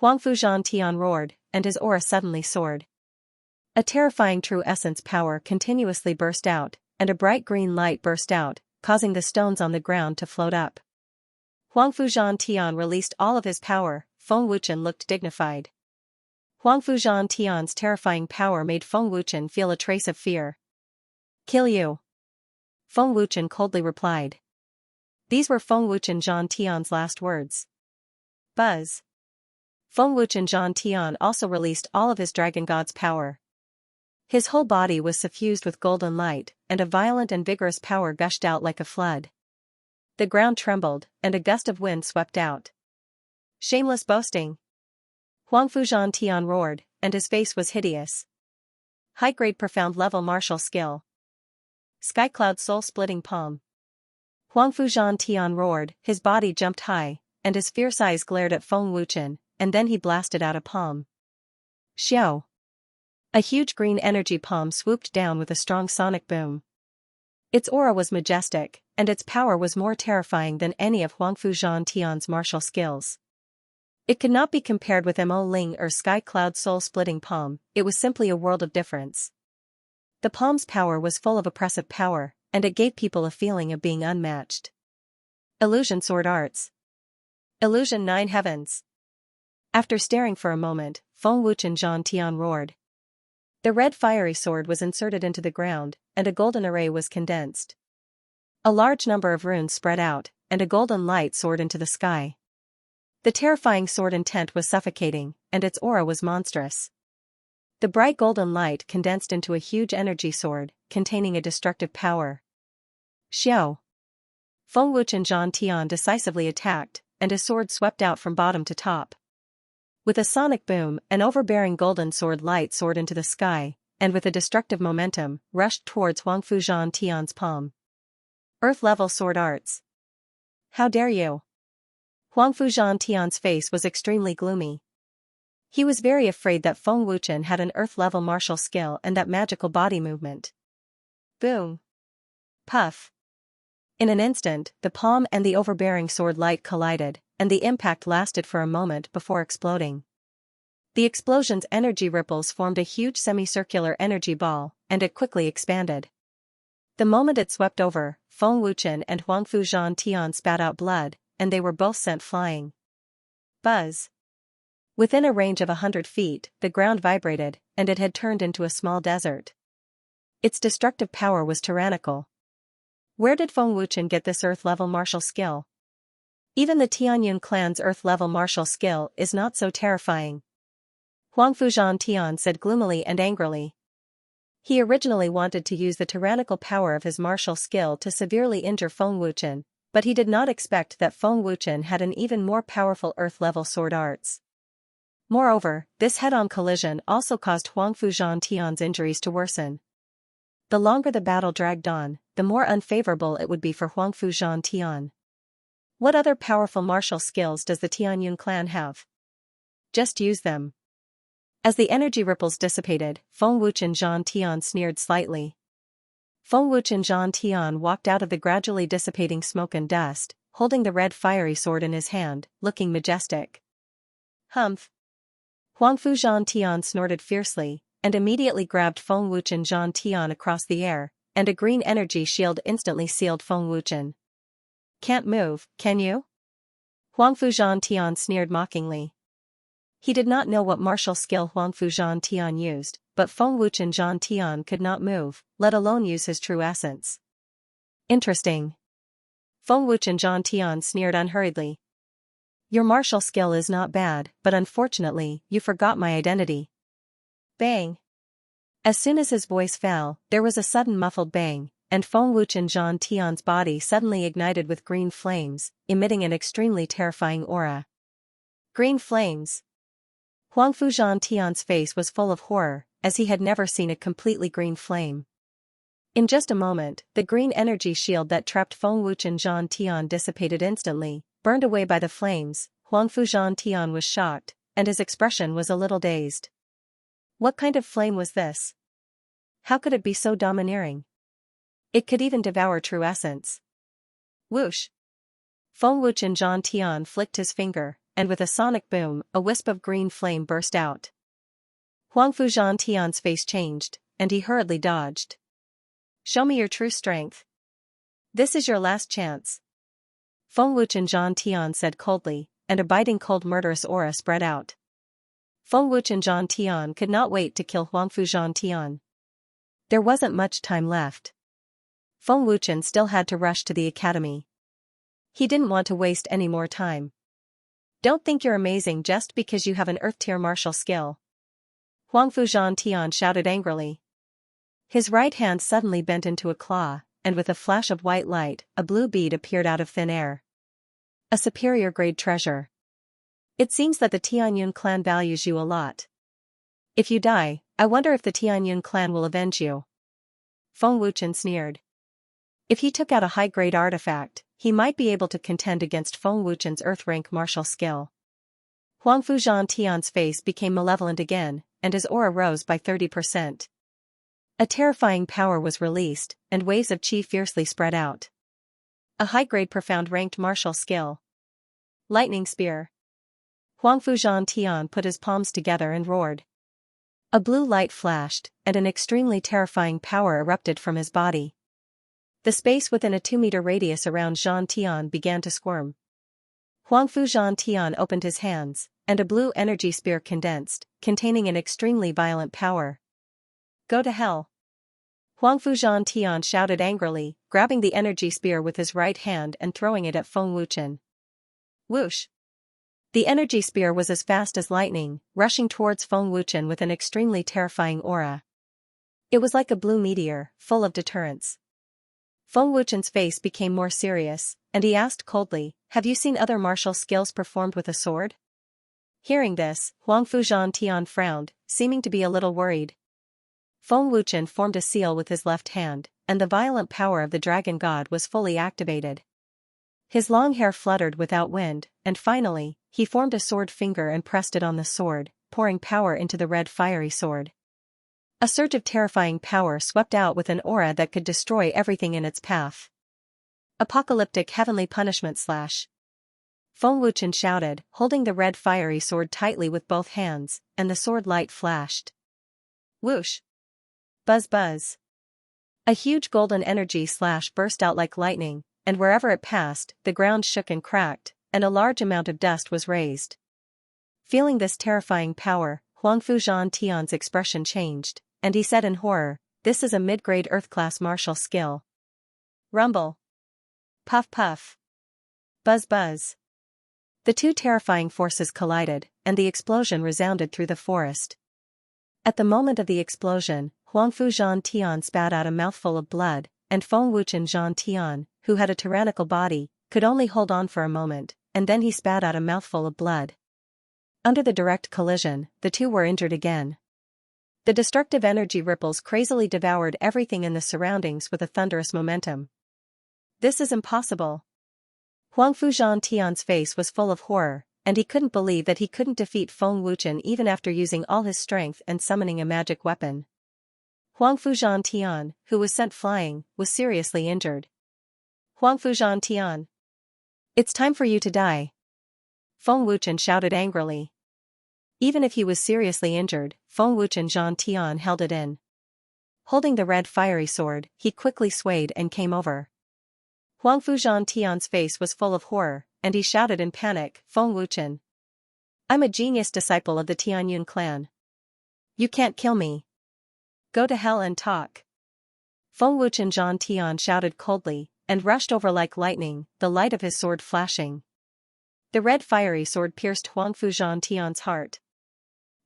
Huangfu Zhan Tian roared, and his aura suddenly soared. A terrifying true essence power continuously burst out, and a bright green light burst out, causing the stones on the ground to float up. Huangfu Zhan Tian released all of his power. Feng Wuchen looked dignified. Huangfu Zhan Tian's terrifying power made Feng Wuchen feel a trace of fear. Kill you. Feng Wuchen coldly replied. These were Feng Wuchen Zhan Tian's last words. Buzz. Feng Wuchen Zhan Tian also released all of his dragon god's power. His whole body was suffused with golden light, and a violent and vigorous power gushed out like a flood. The ground trembled, and a gust of wind swept out. Shameless boasting! Huangfu Zhan Tian roared, and his face was hideous. High-grade profound level martial skill. Sky Cloud soul-splitting palm. Huangfu Zhan Tian roared, his body jumped high, and his fierce eyes glared at Feng Wuchen, and then he blasted out a palm. Xiao! A huge green energy palm swooped down with a strong sonic boom. Its aura was majestic, and its power was more terrifying than any of Huangfu Zhan Tian's martial skills. It could not be compared with Mo Ling or Sky Cloud soul-splitting palm, it was simply a world of difference. The palm's power was full of oppressive power, and it gave people a feeling of being unmatched. Illusion Sword Arts. Illusion 9 Heavens. After staring for a moment, Feng Wuchen Zhan Tian roared. The red fiery sword was inserted into the ground, and a golden array was condensed. A large number of runes spread out, and a golden light soared into the sky. The terrifying sword intent was suffocating, and its aura was monstrous. The bright golden light condensed into a huge energy sword, containing a destructive power. Xiao. Feng Wuchen Zhan Tian decisively attacked, and his sword swept out from bottom to top. With a sonic boom, an overbearing golden sword light soared into the sky, and with a destructive momentum, rushed towards Huangfu Zhan Tian's palm. Earth-level sword arts. How dare you? Huangfu Zhan Tian's face was extremely gloomy. He was very afraid that Feng Wuchen had an earth-level martial skill and that magical body movement. Boom. Puff. In an instant, the palm and the overbearing sword light collided, and the impact lasted for a moment before exploding. The explosion's energy ripples formed a huge semicircular energy ball, and it quickly expanded. The moment it swept over, Feng Wuchen and Huangfu Zhan Tian spat out blood, and they were both sent flying. Buzz. Within a range of 100 feet, the ground vibrated, and it had turned into a small desert. Its destructive power was tyrannical. Where did Feng Wuchen get this earth-level martial skill? Even the Tianyun clan's earth-level martial skill is not so terrifying. Huangfu Zhan Tian said gloomily and angrily. He originally wanted to use the tyrannical power of his martial skill to severely injure Feng Wuchen, but he did not expect that Feng Wuchen had an even more powerful earth-level sword arts. Moreover, this head-on collision also caused Huangfu Zhan Tian's injuries to worsen. The longer the battle dragged on, the more unfavorable it would be for Huangfu Zhan Tian. What other powerful martial skills does the Tianyun clan have? Just use them. As the energy ripples dissipated, Feng Wuchen Zhan Tian sneered slightly. Feng Wuchen Zhan Tian walked out of the gradually dissipating smoke and dust, holding the red fiery sword in his hand, looking majestic. Humph. Huangfu Zhan Tian snorted fiercely, and immediately grabbed Feng Wuchen Zhan Tian across the air, and a green energy shield instantly sealed Feng Wuchen. Can't move, can you? Huangfu Zhan Tian sneered mockingly. He did not know what martial skill Huangfu Zhan Tian used, but Feng Wuchen Zhan Tian could not move, let alone use his true essence. Interesting. Feng Wuchen Zhan Tian sneered unhurriedly. Your martial skill is not bad, but unfortunately, you forgot my identity. Bang. As soon as his voice fell, there was a sudden muffled bang, and Feng Wuchen Zhan Tian's body suddenly ignited with green flames, emitting an extremely terrifying aura. Green flames. Huangfu Zhan Tian's face was full of horror, as he had never seen a completely green flame. In just a moment, the green energy shield that trapped Feng Wuchen Zhan Tian dissipated instantly, burned away by the flames. Huangfu Zhan Tian was shocked, and his expression was a little dazed. What kind of flame was this? How could it be so domineering? It could even devour true essence. Whoosh! Feng Wuchen Zhan Tian flicked his finger, and with a sonic boom, a wisp of green flame burst out. Huangfu Zhan Tian's face changed, and he hurriedly dodged. Show me your true strength. This is your last chance. Feng Wuchen Zhan Tian said coldly, and a biting cold murderous aura spread out. Feng Wuchen Zhan Tian could not wait to kill Huangfu Zhan Tian. There wasn't much time left. Feng Wuchen still had to rush to the academy. He didn't want to waste any more time. Don't think you're amazing just because you have an earth-tier martial skill. Huangfu Zhan Tian shouted angrily. His right hand suddenly bent into a claw, and with a flash of white light, a blue bead appeared out of thin air. A superior-grade treasure. It seems that the Tianyun clan values you a lot. If you die, I wonder if the Tianyun clan will avenge you. Feng Wuchen sneered. If he took out a high-grade artifact, he might be able to contend against Feng Wuchen's earth-rank martial skill. Huangfu Zhan Tian's face became malevolent again, and his aura rose by 30%. A terrifying power was released, and waves of qi fiercely spread out. A high-grade profound-ranked martial skill. Lightning Spear. Huangfu Zhan Tian put his palms together and roared. A blue light flashed, and an extremely terrifying power erupted from his body. The space within a 2-meter radius around Zhan Tian began to squirm. Huangfu Zhan Tian opened his hands, and a blue energy spear condensed, containing an extremely violent power. Go to hell. Huangfu Zhan Tian shouted angrily, grabbing the energy spear with his right hand and throwing it at Feng Wuchen. Whoosh! The energy spear was as fast as lightning, rushing towards Feng Wuchen with an extremely terrifying aura. It was like a blue meteor, full of deterrence. Feng Wuchen's face became more serious, and he asked coldly, "Have you seen other martial skills performed with a sword?" Hearing this, Huangfu Zhantian frowned, seeming to be a little worried. Feng Wuchen formed a seal with his left hand, and the violent power of the dragon god was fully activated. His long hair fluttered without wind, and finally, he formed a sword finger and pressed it on the sword, pouring power into the red fiery sword. A surge of terrifying power swept out with an aura that could destroy everything in its path. Apocalyptic heavenly punishment slash. Feng Wuchen shouted, holding the red fiery sword tightly with both hands, and the sword light flashed. Whoosh! Buzz buzz! A huge golden energy slash burst out like lightning, and wherever it passed, the ground shook and cracked, and a large amount of dust was raised. Feeling this terrifying power, Huangfu Zhantian's expression changed, and he said in horror, "This is a mid-grade Earth-class martial skill." Rumble. Puff puff. Buzz buzz. The two terrifying forces collided, and the explosion resounded through the forest. At the moment of the explosion, Huangfu Zhantian spat out a mouthful of blood, and Feng Wuchen Zhantian, who had a tyrannical body, could only hold on for a moment, and then he spat out a mouthful of blood. Under the direct collision, the two were injured again. The destructive energy ripples crazily devoured everything in the surroundings with a thunderous momentum. "This is impossible." Huangfu Zhantian's face was full of horror, and he couldn't believe that he couldn't defeat Feng Wuchen even after using all his strength and summoning a magic weapon. Huangfu Zhantian, who was sent flying, was seriously injured. "Huangfu Zhantian! It's time for you to die!" Feng Wuchen shouted angrily. Even if he was seriously injured, Feng Wuchen Zhantian held it in. Holding the red fiery sword, he quickly swayed and came over. Huangfu Zhantian's face was full of horror, and he shouted in panic, "Feng Wuchen! I'm a genius disciple of the Tianyun clan. You can't kill me. Go to hell and talk." Feng Wuchen Zhantian shouted coldly, and rushed over like lightning, the light of his sword flashing. The red fiery sword pierced Huangfu Zhantian's heart.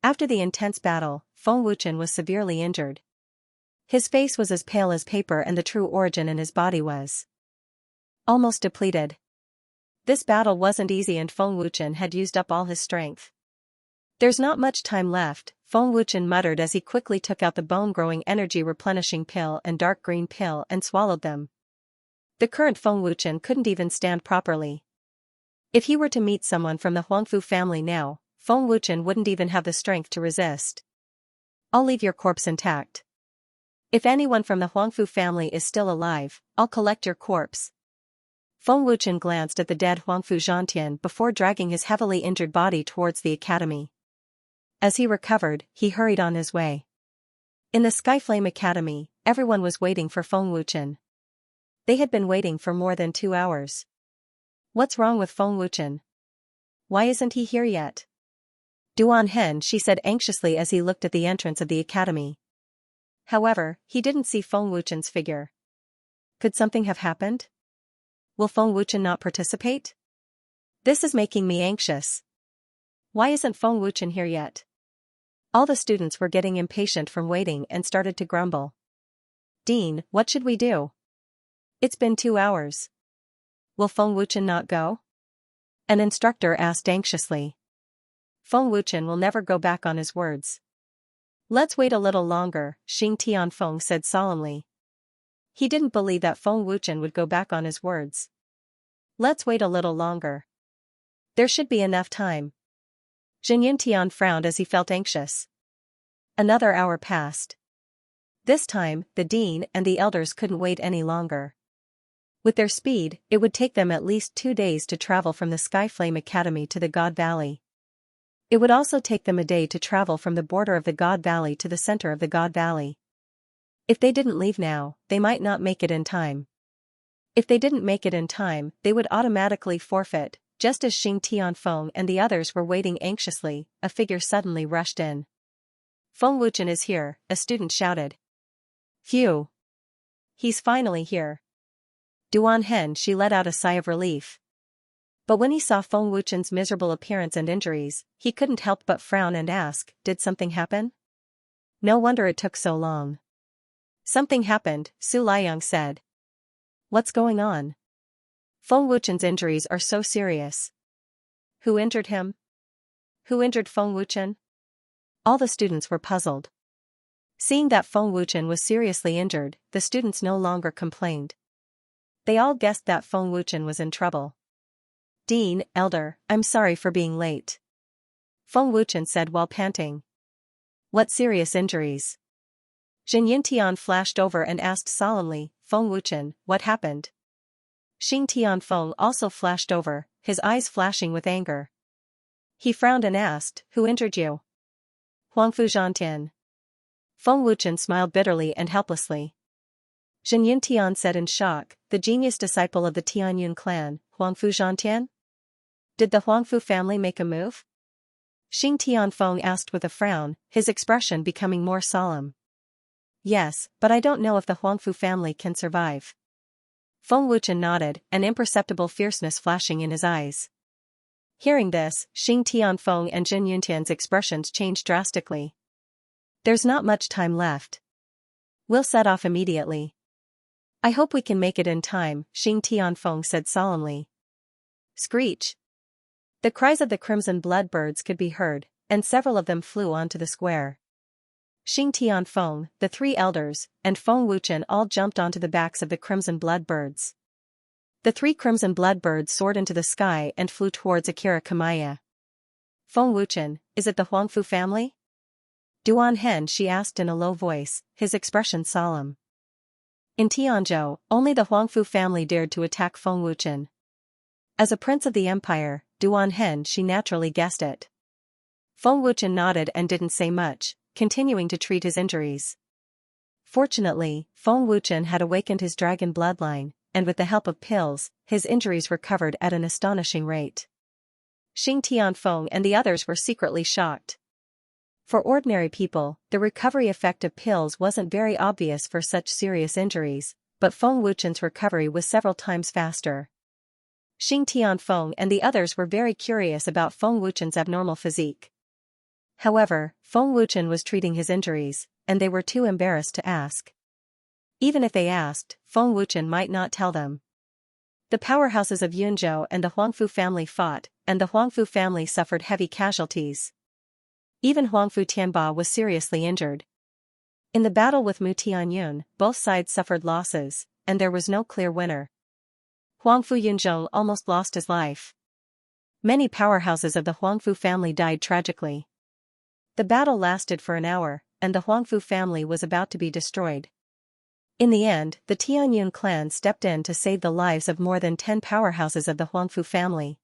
After the intense battle, Feng Wuchen was severely injured. His face was as pale as paper and the true origin in his body was almost depleted. This battle wasn't easy and Feng Wuchen had used up all his strength. "There's not much time left," Feng Wuchen muttered as he quickly took out the bone-growing energy-replenishing pill and dark green pill and swallowed them. The current Feng Wuchen couldn't even stand properly. If he were to meet someone from the Huangfu family now, Feng Wuchen wouldn't even have the strength to resist. "I'll leave your corpse intact. If anyone from the Huangfu family is still alive, I'll collect your corpse." Feng Wuchen glanced at the dead Huangfu Zhantian before dragging his heavily injured body towards the academy. As he recovered, he hurried on his way. In the Skyflame Academy, everyone was waiting for Feng Wuchen. They had been waiting for more than 2 hours. "What's wrong with Feng Wuchen? Why isn't he here yet?" Duan Hen, she said anxiously as he looked at the entrance of the academy. However, he didn't see Feng Wuchen's figure. Could something have happened? Will Feng Wuchen not participate? This is making me anxious. Why isn't Feng Wuchen here yet? All the students were getting impatient from waiting and started to grumble. "Dean, what should we do? It's been 2 hours. Will Feng Wuchen not go?" An instructor asked anxiously. "Feng Wuchen will never go back on his words." "Let's wait a little longer," Xing Tianfeng said solemnly. He didn't believe that Feng Wuchen would go back on his words. "Let's wait a little longer. There should be enough time." Jin Yuntian frowned as he felt anxious. Another hour passed. This time, the dean and the elders couldn't wait any longer. With their speed, it would take them at least 2 days to travel from the Skyflame Academy to the God Valley. It would also take them a day to travel from the border of the God Valley to the center of the God Valley. If they didn't leave now, they might not make it in time. If they didn't make it in time, they would automatically forfeit. Just as Xing Tianfeng and the others were waiting anxiously, a figure suddenly rushed in. "Feng Wuchen is here," a student shouted. "Phew! He's finally here." Duan Hen, she let out a sigh of relief. But when he saw Feng Wuchen's miserable appearance and injuries, he couldn't help but frown and ask, "Did something happen?" "No wonder it took so long." "Something happened," Su Liang said. "What's going on?" "Feng Wuchen's injuries are so serious." "Who injured him?" "Who injured Feng Wuchen?" All the students were puzzled. Seeing that Feng Wuchen was seriously injured, the students no longer complained. They all guessed that Feng Wuchen was in trouble. "Dean, Elder, I'm sorry for being late," Feng Wuchen said while panting. "What serious injuries?" Jin Yintian flashed over and asked solemnly, "Feng Wuchen, what happened?" Xing Tianfeng also flashed over, his eyes flashing with anger. He frowned and asked, "Who injured you?" "Huangfu Zhantian." Feng Wuchen smiled bitterly and helplessly. Jin Yintian said in shock, "The genius disciple of the Tianyun clan, Huangfu Zhantian? Did the Huangfu family make a move?" Xing Tianfeng asked with a frown, his expression becoming more solemn. "Yes, but I don't know if the Huangfu family can survive." Feng Wuchen nodded, an imperceptible fierceness flashing in his eyes. Hearing this, Xing Tianfeng and Jin Yuntian's expressions changed drastically. "There's not much time left. We'll set off immediately." "I hope we can make it in time," Xing Tianfeng said solemnly. Screech! The cries of the crimson blood birds could be heard, and several of them flew onto the square. Xing Tianfeng, the three elders, and Feng Wuchen all jumped onto the backs of the crimson blood birds. The three crimson blood birds soared into the sky and flew towards Akira Kamaya. "Feng Wuchen, is it the Huangfu family?" Duan Hen she asked in a low voice, his expression solemn. In Tianzhou, only the Huangfu family dared to attack Feng Wuchen. As a prince of the empire, Duan Hen she naturally guessed it. Feng Wuchen nodded and didn't say much, continuing to treat his injuries. Fortunately, Feng Wuchen had awakened his dragon bloodline, and with the help of pills, his injuries recovered at an astonishing rate. Xing Tianfeng and the others were secretly shocked. For ordinary people, the recovery effect of pills wasn't very obvious for such serious injuries, but Feng Wuchen's recovery was several times faster. Xing Tianfeng and the others were very curious about Feng Wuchen's abnormal physique. However, Feng Wuchen was treating his injuries, and they were too embarrassed to ask. Even if they asked, Feng Wuchen might not tell them. The powerhouses of Yunzhou and the Huangfu family fought, and the Huangfu family suffered heavy casualties. Even Huangfu Tianba was seriously injured. In the battle with Mu Tianyun, both sides suffered losses, and there was no clear winner. Huangfu Yunzhong almost lost his life. Many powerhouses of the Huangfu family died tragically. The battle lasted for an hour, and the Huangfu family was about to be destroyed. In the end, the Tianyun clan stepped in to save the lives of more than 10 powerhouses of the Huangfu family.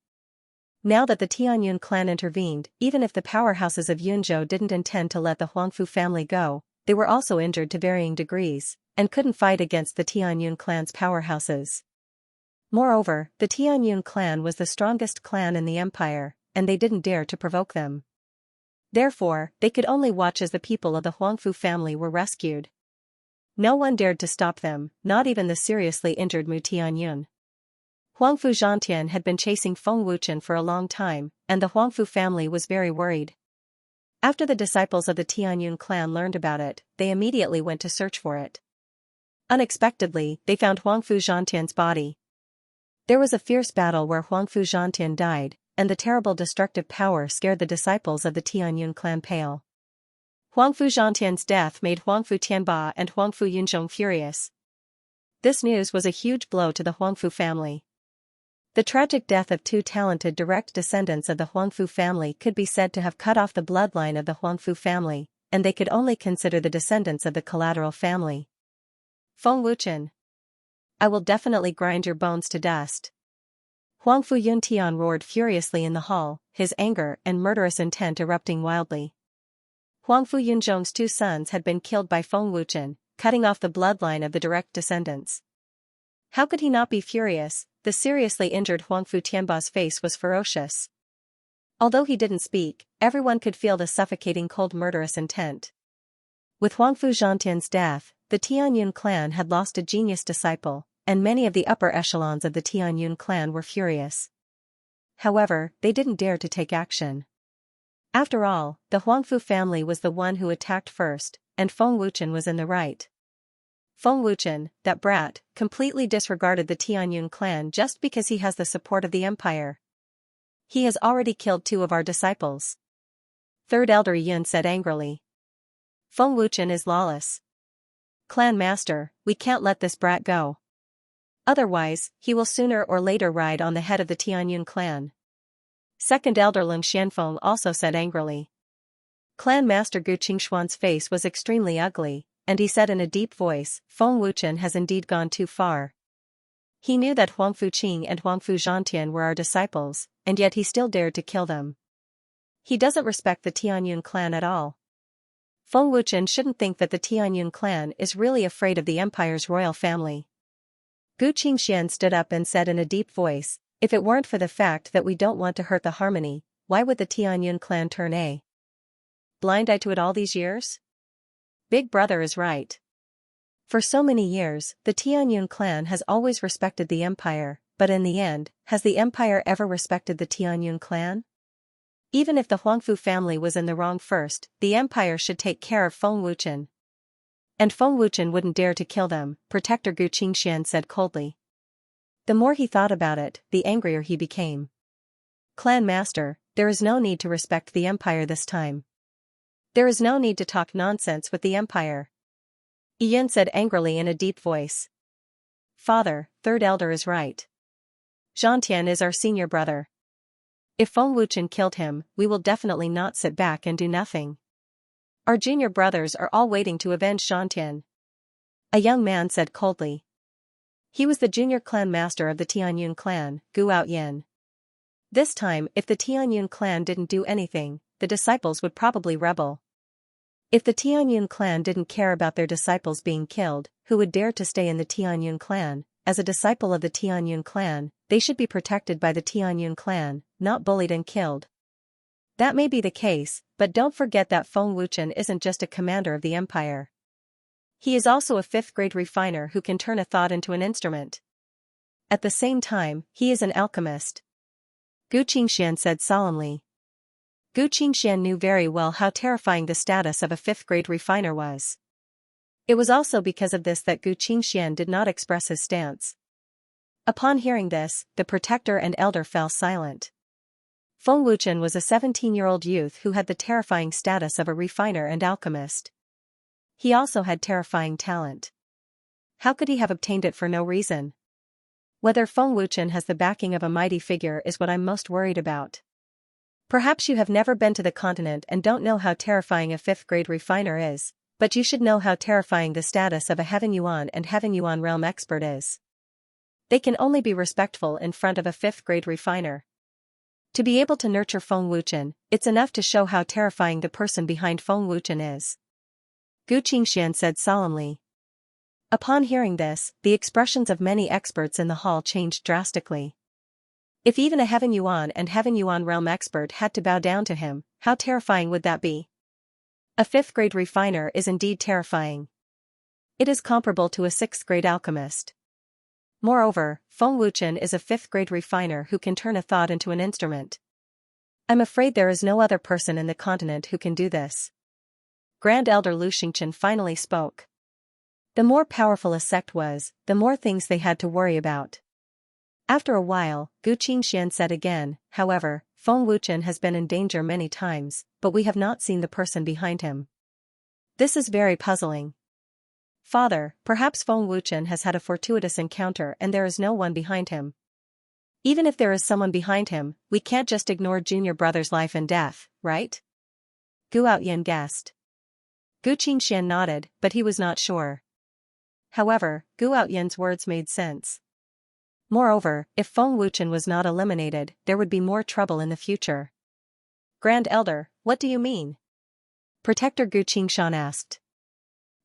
Now that the Tianyun clan intervened, even if the powerhouses of Yunzhou didn't intend to let the Huangfu family go, they were also injured to varying degrees, and couldn't fight against the Tianyun clan's powerhouses. Moreover, the Tianyun clan was the strongest clan in the empire, and they didn't dare to provoke them. Therefore, they could only watch as the people of the Huangfu family were rescued. No one dared to stop them, not even the seriously injured Mu Tianyun. Huangfu Zhantian had been chasing Feng Wuchen for a long time, and the Huangfu family was very worried. After the disciples of the Tianyun clan learned about it, they immediately went to search for it. Unexpectedly, they found Huangfu Zhantian's body. There was a fierce battle where Huangfu Zhantian died, and the terrible destructive power scared the disciples of the Tianyun clan pale. Huangfu Zhantian's death made Huangfu Tianba and Huangfu Yunzhong furious. This news was a huge blow to the Huangfu family. The tragic death of two talented direct descendants of the Huangfu family could be said to have cut off the bloodline of the Huangfu family, and they could only consider the descendants of the collateral family. Feng Wuchen, I will definitely grind your bones to dust. Huangfu Yuntian roared furiously in the hall, his anger and murderous intent erupting wildly. Huangfu Yunzhong's two sons had been killed by Feng Wuchen, cutting off the bloodline of the direct descendants. How could he not be furious? The seriously injured Huangfu Tianba's face was ferocious. Although he didn't speak, everyone could feel the suffocating cold murderous intent. With Huangfu Zhantian's death, the Tianyun clan had lost a genius disciple, and many of the upper echelons of the Tianyun clan were furious. However, they didn't dare to take action. After all, the Huangfu family was the one who attacked first, and Feng Wuchen was in the right. Feng Wuchen, that brat, completely disregarded the Tianyun clan just because he has the support of the empire. He has already killed 2 of our disciples. Third Elder Yun said angrily. Feng Wuchen is lawless. Clan master, we can't let this brat go. Otherwise, he will sooner or later ride on the head of the Tianyun clan. Second Elder Lung Xianfeng also said angrily. Clan master Gu Qingshuan's face was extremely ugly, and he said in a deep voice, Feng Wuchen has indeed gone too far. He knew that Huangfu Qing and Huangfu Zhantian were our disciples, and yet he still dared to kill them. He doesn't respect the Tianyun clan at all. Feng Wuchen shouldn't think that the Tianyun clan is really afraid of the empire's royal family. Gu Qingxian stood up and said in a deep voice, if it weren't for the fact that we don't want to hurt the harmony, why would the Tianyun clan turn a blind eye to it all these years? Big Brother is right. For so many years, the Tianyun clan has always respected the empire, but in the end, has the empire ever respected the Tianyun clan? Even if the Huangfu family was in the wrong first, the empire should take care of Feng Wuchen. And Feng Wuchen wouldn't dare to kill them, Protector Gu Qingxian said coldly. The more he thought about it, the angrier he became. Clan master, there is no need to respect the empire this time. There is no need to talk nonsense with the empire. Yun said angrily in a deep voice. Father, third elder is right. Zhantian is our senior brother. If Feng Wuchen killed him, we will definitely not sit back and do nothing. Our junior brothers are all waiting to avenge Zhantian. A young man said coldly. He was the junior clan master of the Tianyun clan, Gu Outyin. This time, if the Tianyun clan didn't do anything, the disciples would probably rebel. If the Tianyun clan didn't care about their disciples being killed, who would dare to stay in the Tianyun clan? As a disciple of the Tianyun clan, they should be protected by the Tianyun clan, not bullied and killed. That may be the case, but don't forget that Feng Wuchen isn't just a commander of the empire. He is also a 5th-grade refiner who can turn a thought into an instrument. At the same time, he is an alchemist. Gu Qingxian said solemnly. Gu Qingxian knew very well how terrifying the status of a 5th-grade refiner was. It was also because of this that Gu Qingxian did not express his stance. Upon hearing this, the protector and elder fell silent. Feng Wuchen was a 17-year-old youth who had the terrifying status of a refiner and alchemist. He also had terrifying talent. How could he have obtained it for no reason? Whether Feng Wuchen has the backing of a mighty figure is what I'm most worried about. Perhaps you have never been to the continent and don't know how terrifying a 5th-grade refiner is, but you should know how terrifying the status of a Heaven Yuan and Heaven Yuan realm expert is. They can only be respectful in front of a 5th-grade refiner. To be able to nurture Feng Wuchen, it's enough to show how terrifying the person behind Feng Wuchen is. Gu Qingxian said solemnly. Upon hearing this, the expressions of many experts in the hall changed drastically. If even a Heaven Yuan and Heaven Yuan realm expert had to bow down to him, how terrifying would that be? A 5th-grade refiner is indeed terrifying. It is comparable to a 6th-grade alchemist. Moreover, Feng Wuchen is a 5th-grade refiner who can turn a thought into an instrument. I'm afraid there is no other person in the continent who can do this. Grand Elder Lu Xingchen finally spoke. The more powerful a sect was, the more things they had to worry about. After a while, Gu Qingxian said again, however, Feng Wuchen has been in danger many times, but we have not seen the person behind him. This is very puzzling. Father, perhaps Feng Wuchen has had a fortuitous encounter and there is no one behind him. Even if there is someone behind him, we can't just ignore junior brother's life and death, right? Gu Outyin guessed. Gu Qingxian nodded, but he was not sure. However, Gu Outyin's words made sense. Moreover, if Feng Wuchen was not eliminated, there would be more trouble in the future. Grand Elder, what do you mean? Protector Gu Qingshan asked.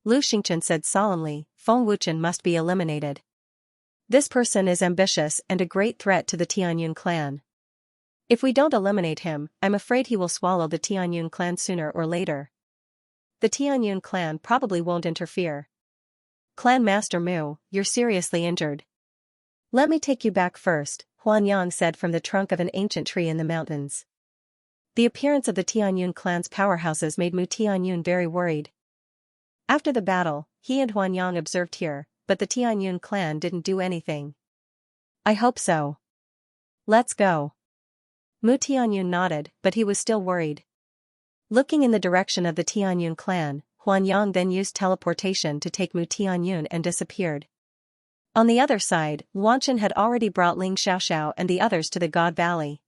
Lu Xingchen said solemnly, Feng Wuchen must be eliminated. This person is ambitious and a great threat to the Tianyun clan. If we don't eliminate him, I'm afraid he will swallow the Tianyun clan sooner or later. The Tianyun clan probably won't interfere. Clan Master Mu, you're seriously injured. Let me take you back first, Huanyang said from the trunk of an ancient tree in the mountains. The appearance of the Tianyun clan's powerhouses made Mu Tianyun very worried. After the battle, he and Huanyang observed here, but the Tianyun clan didn't do anything. I hope so. Let's go. Mu Tianyun nodded, but he was still worried. Looking in the direction of the Tianyun clan, Huanyang then used teleportation to take Mu Tianyun and disappeared. On the other side, Luanshan had already brought Ling Xiaoxiao and the others to the God Valley.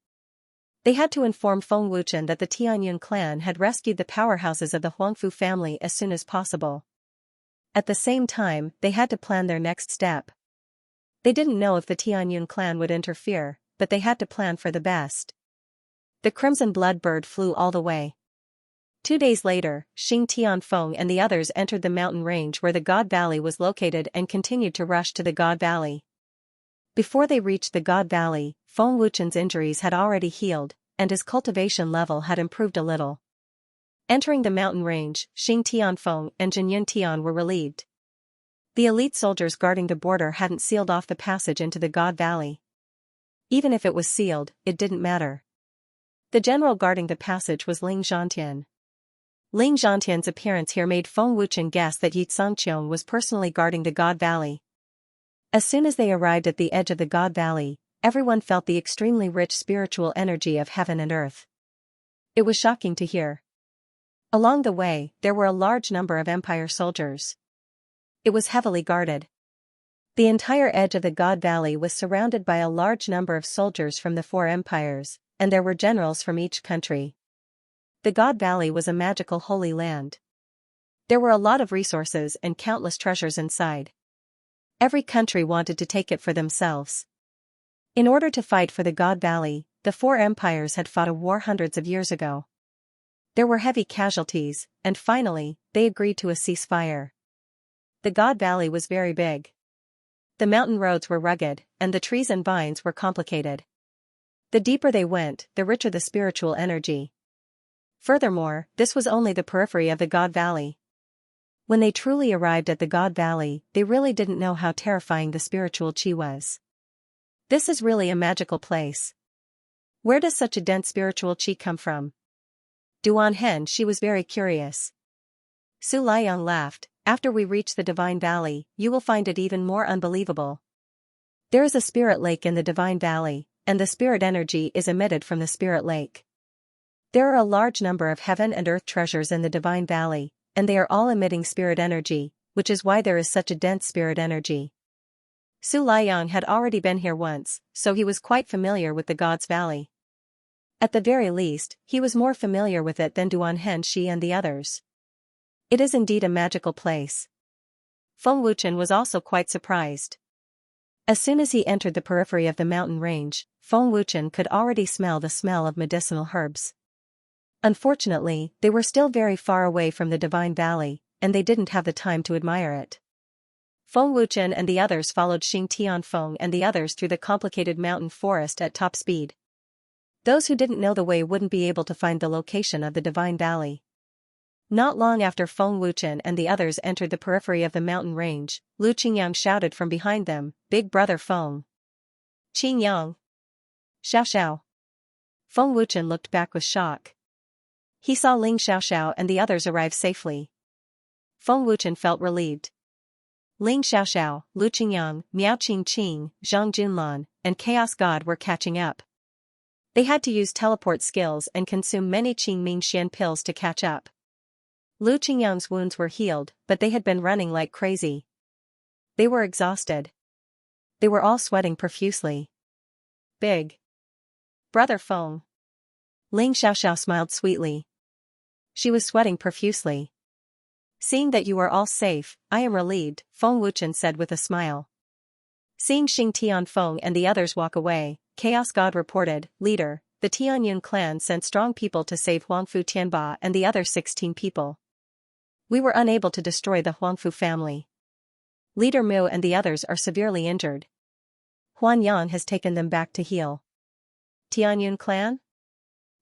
They had to inform Feng Wuchen that the Tianyun clan had rescued the powerhouses of the Huangfu family as soon as possible. At the same time, they had to plan their next step. They didn't know if the Tianyun clan would interfere, but they had to plan for the best. The Crimson Blood Bird flew all the way. 2 days later, Xing Tianfeng and the others entered the mountain range where the God Valley was located and continued to rush to the God Valley. Before they reached the God Valley, Feng Wuchen's injuries had already healed, and his cultivation level had improved a little. Entering the mountain range, Xing Tianfeng and Jinyun Tian were relieved. The elite soldiers guarding the border hadn't sealed off the passage into the God Valley. Even if it was sealed, it didn't matter. The general guarding the passage was Ling Zhantian. Ling Zhantian's appearance here made Feng Wuchen guess that Yi Tsangqiong was personally guarding the God Valley. As soon as they arrived at the edge of the God Valley, everyone felt the extremely rich spiritual energy of heaven and earth. It was shocking to hear. Along the way, there were a large number of Empire soldiers. It was heavily guarded. The entire edge of the God Valley was surrounded by a large number of soldiers from the 4 empires, and there were generals from each country. The God Valley was a magical holy land. There were a lot of resources and countless treasures inside. Every country wanted to take it for themselves. In order to fight for the God Valley, the 4 empires had fought a war hundreds of years ago. There were heavy casualties, and finally, they agreed to a ceasefire. The God Valley was very big. The mountain roads were rugged, and the trees and vines were complicated. The deeper they went, the richer the spiritual energy. Furthermore, this was only the periphery of the God Valley. When they truly arrived at the God Valley, they really didn't know how terrifying the spiritual chi was. This is really a magical place. Where does such a dense spiritual chi come from? Duan Hen, she was very curious. Su Liang laughed. After we reach the Divine Valley, you will find it even more unbelievable. There is a spirit lake in the Divine Valley, and the spirit energy is emitted from the spirit lake. There are a large number of heaven and earth treasures in the Divine Valley, and they are all emitting spirit energy, which is why there is such a dense spirit energy. Su Liang had already been here once, so he was quite familiar with the God's Valley. At the very least, he was more familiar with it than Duan Hen Shi and the others. It is indeed a magical place. Feng Wuchen was also quite surprised. As soon as he entered the periphery of the mountain range, Feng Wuchen could already smell the smell of medicinal herbs. Unfortunately, they were still very far away from the Divine Valley, and they didn't have the time to admire it. Feng Wuchen and the others followed Xing Tianfeng and the others through the complicated mountain forest at top speed. Those who didn't know the way wouldn't be able to find the location of the Divine Valley. Not long after Feng Wuchen and the others entered the periphery of the mountain range, Lu Qingyang shouted from behind them, "Big brother Feng! Qingyang! Xiaoxiao!" Feng Wuchen looked back with shock. He saw Ling Xiaoxiao and the others arrive safely. Feng Wuchen felt relieved. Ling Xiaoxiao, Lu Qingyang, Miao Qingqing, Zhang Junlan, and Chaos God were catching up. They had to use teleport skills and consume many Qingming Xian pills to catch up. Lu Qingyang's wounds were healed, but they had been running like crazy. They were exhausted. They were all sweating profusely. Big brother Feng. Ling Xiaoxiao smiled sweetly. She was sweating profusely. "Seeing that you are all safe, I am relieved," Feng Wuchen said with a smile. Seeing Xing Tianfeng and the others walk away, Chaos God reported, "Leader, the Tianyun clan sent strong people to save Huangfu Tianba and the other 16 people. We were unable to destroy the Huangfu family. Leader Mu and the others are severely injured. Huanyang has taken them back to heal." Tianyun clan?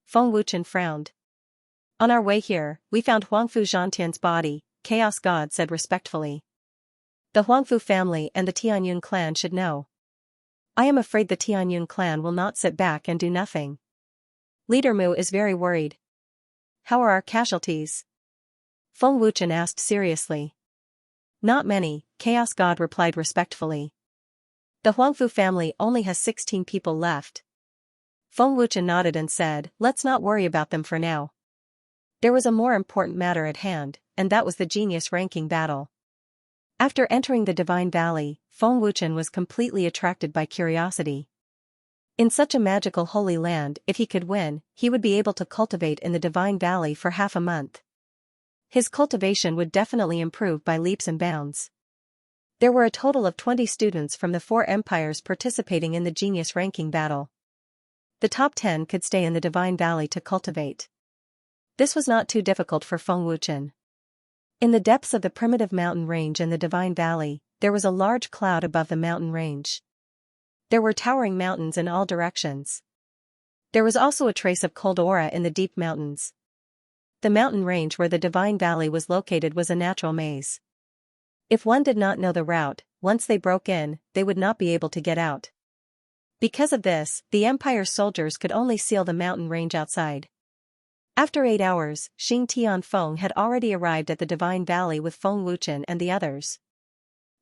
Feng Wuchen frowned. "On our way here, we found Huangfu Zhantian's body," Chaos God said respectfully. "The Huangfu family and the Tianyun clan should know." I am afraid the Tianyun clan will not sit back and do nothing. Leader Mu is very worried. How are our casualties? Feng Wuchen asked seriously. Not many, Chaos God replied respectfully. The Huangfu family only has 16 people left. Feng Wuchen nodded and said, let's not worry about them for now. There was a more important matter at hand, and that was the genius ranking battle. After entering the Divine Valley, Feng Wuchen was completely attracted by curiosity. In such a magical holy land, if he could win, he would be able to cultivate in the Divine Valley for half a month. His cultivation would definitely improve by leaps and bounds. There were a total of 20 students from the 4 empires participating in the genius ranking battle. The top 10 could stay in the Divine Valley to cultivate. This was not too difficult for Feng Wuchen. In the depths of the primitive mountain range in the Divine Valley, there was a large cloud above the mountain range. There were towering mountains in all directions. There was also a trace of cold aura in the deep mountains. The mountain range where the Divine Valley was located was a natural maze. If one did not know the route, once they broke in, they would not be able to get out. Because of this, the Empire's soldiers could only seal the mountain range outside. After 8 hours, Xing Tianfeng had already arrived at the Divine Valley with Feng Wuchen and the others.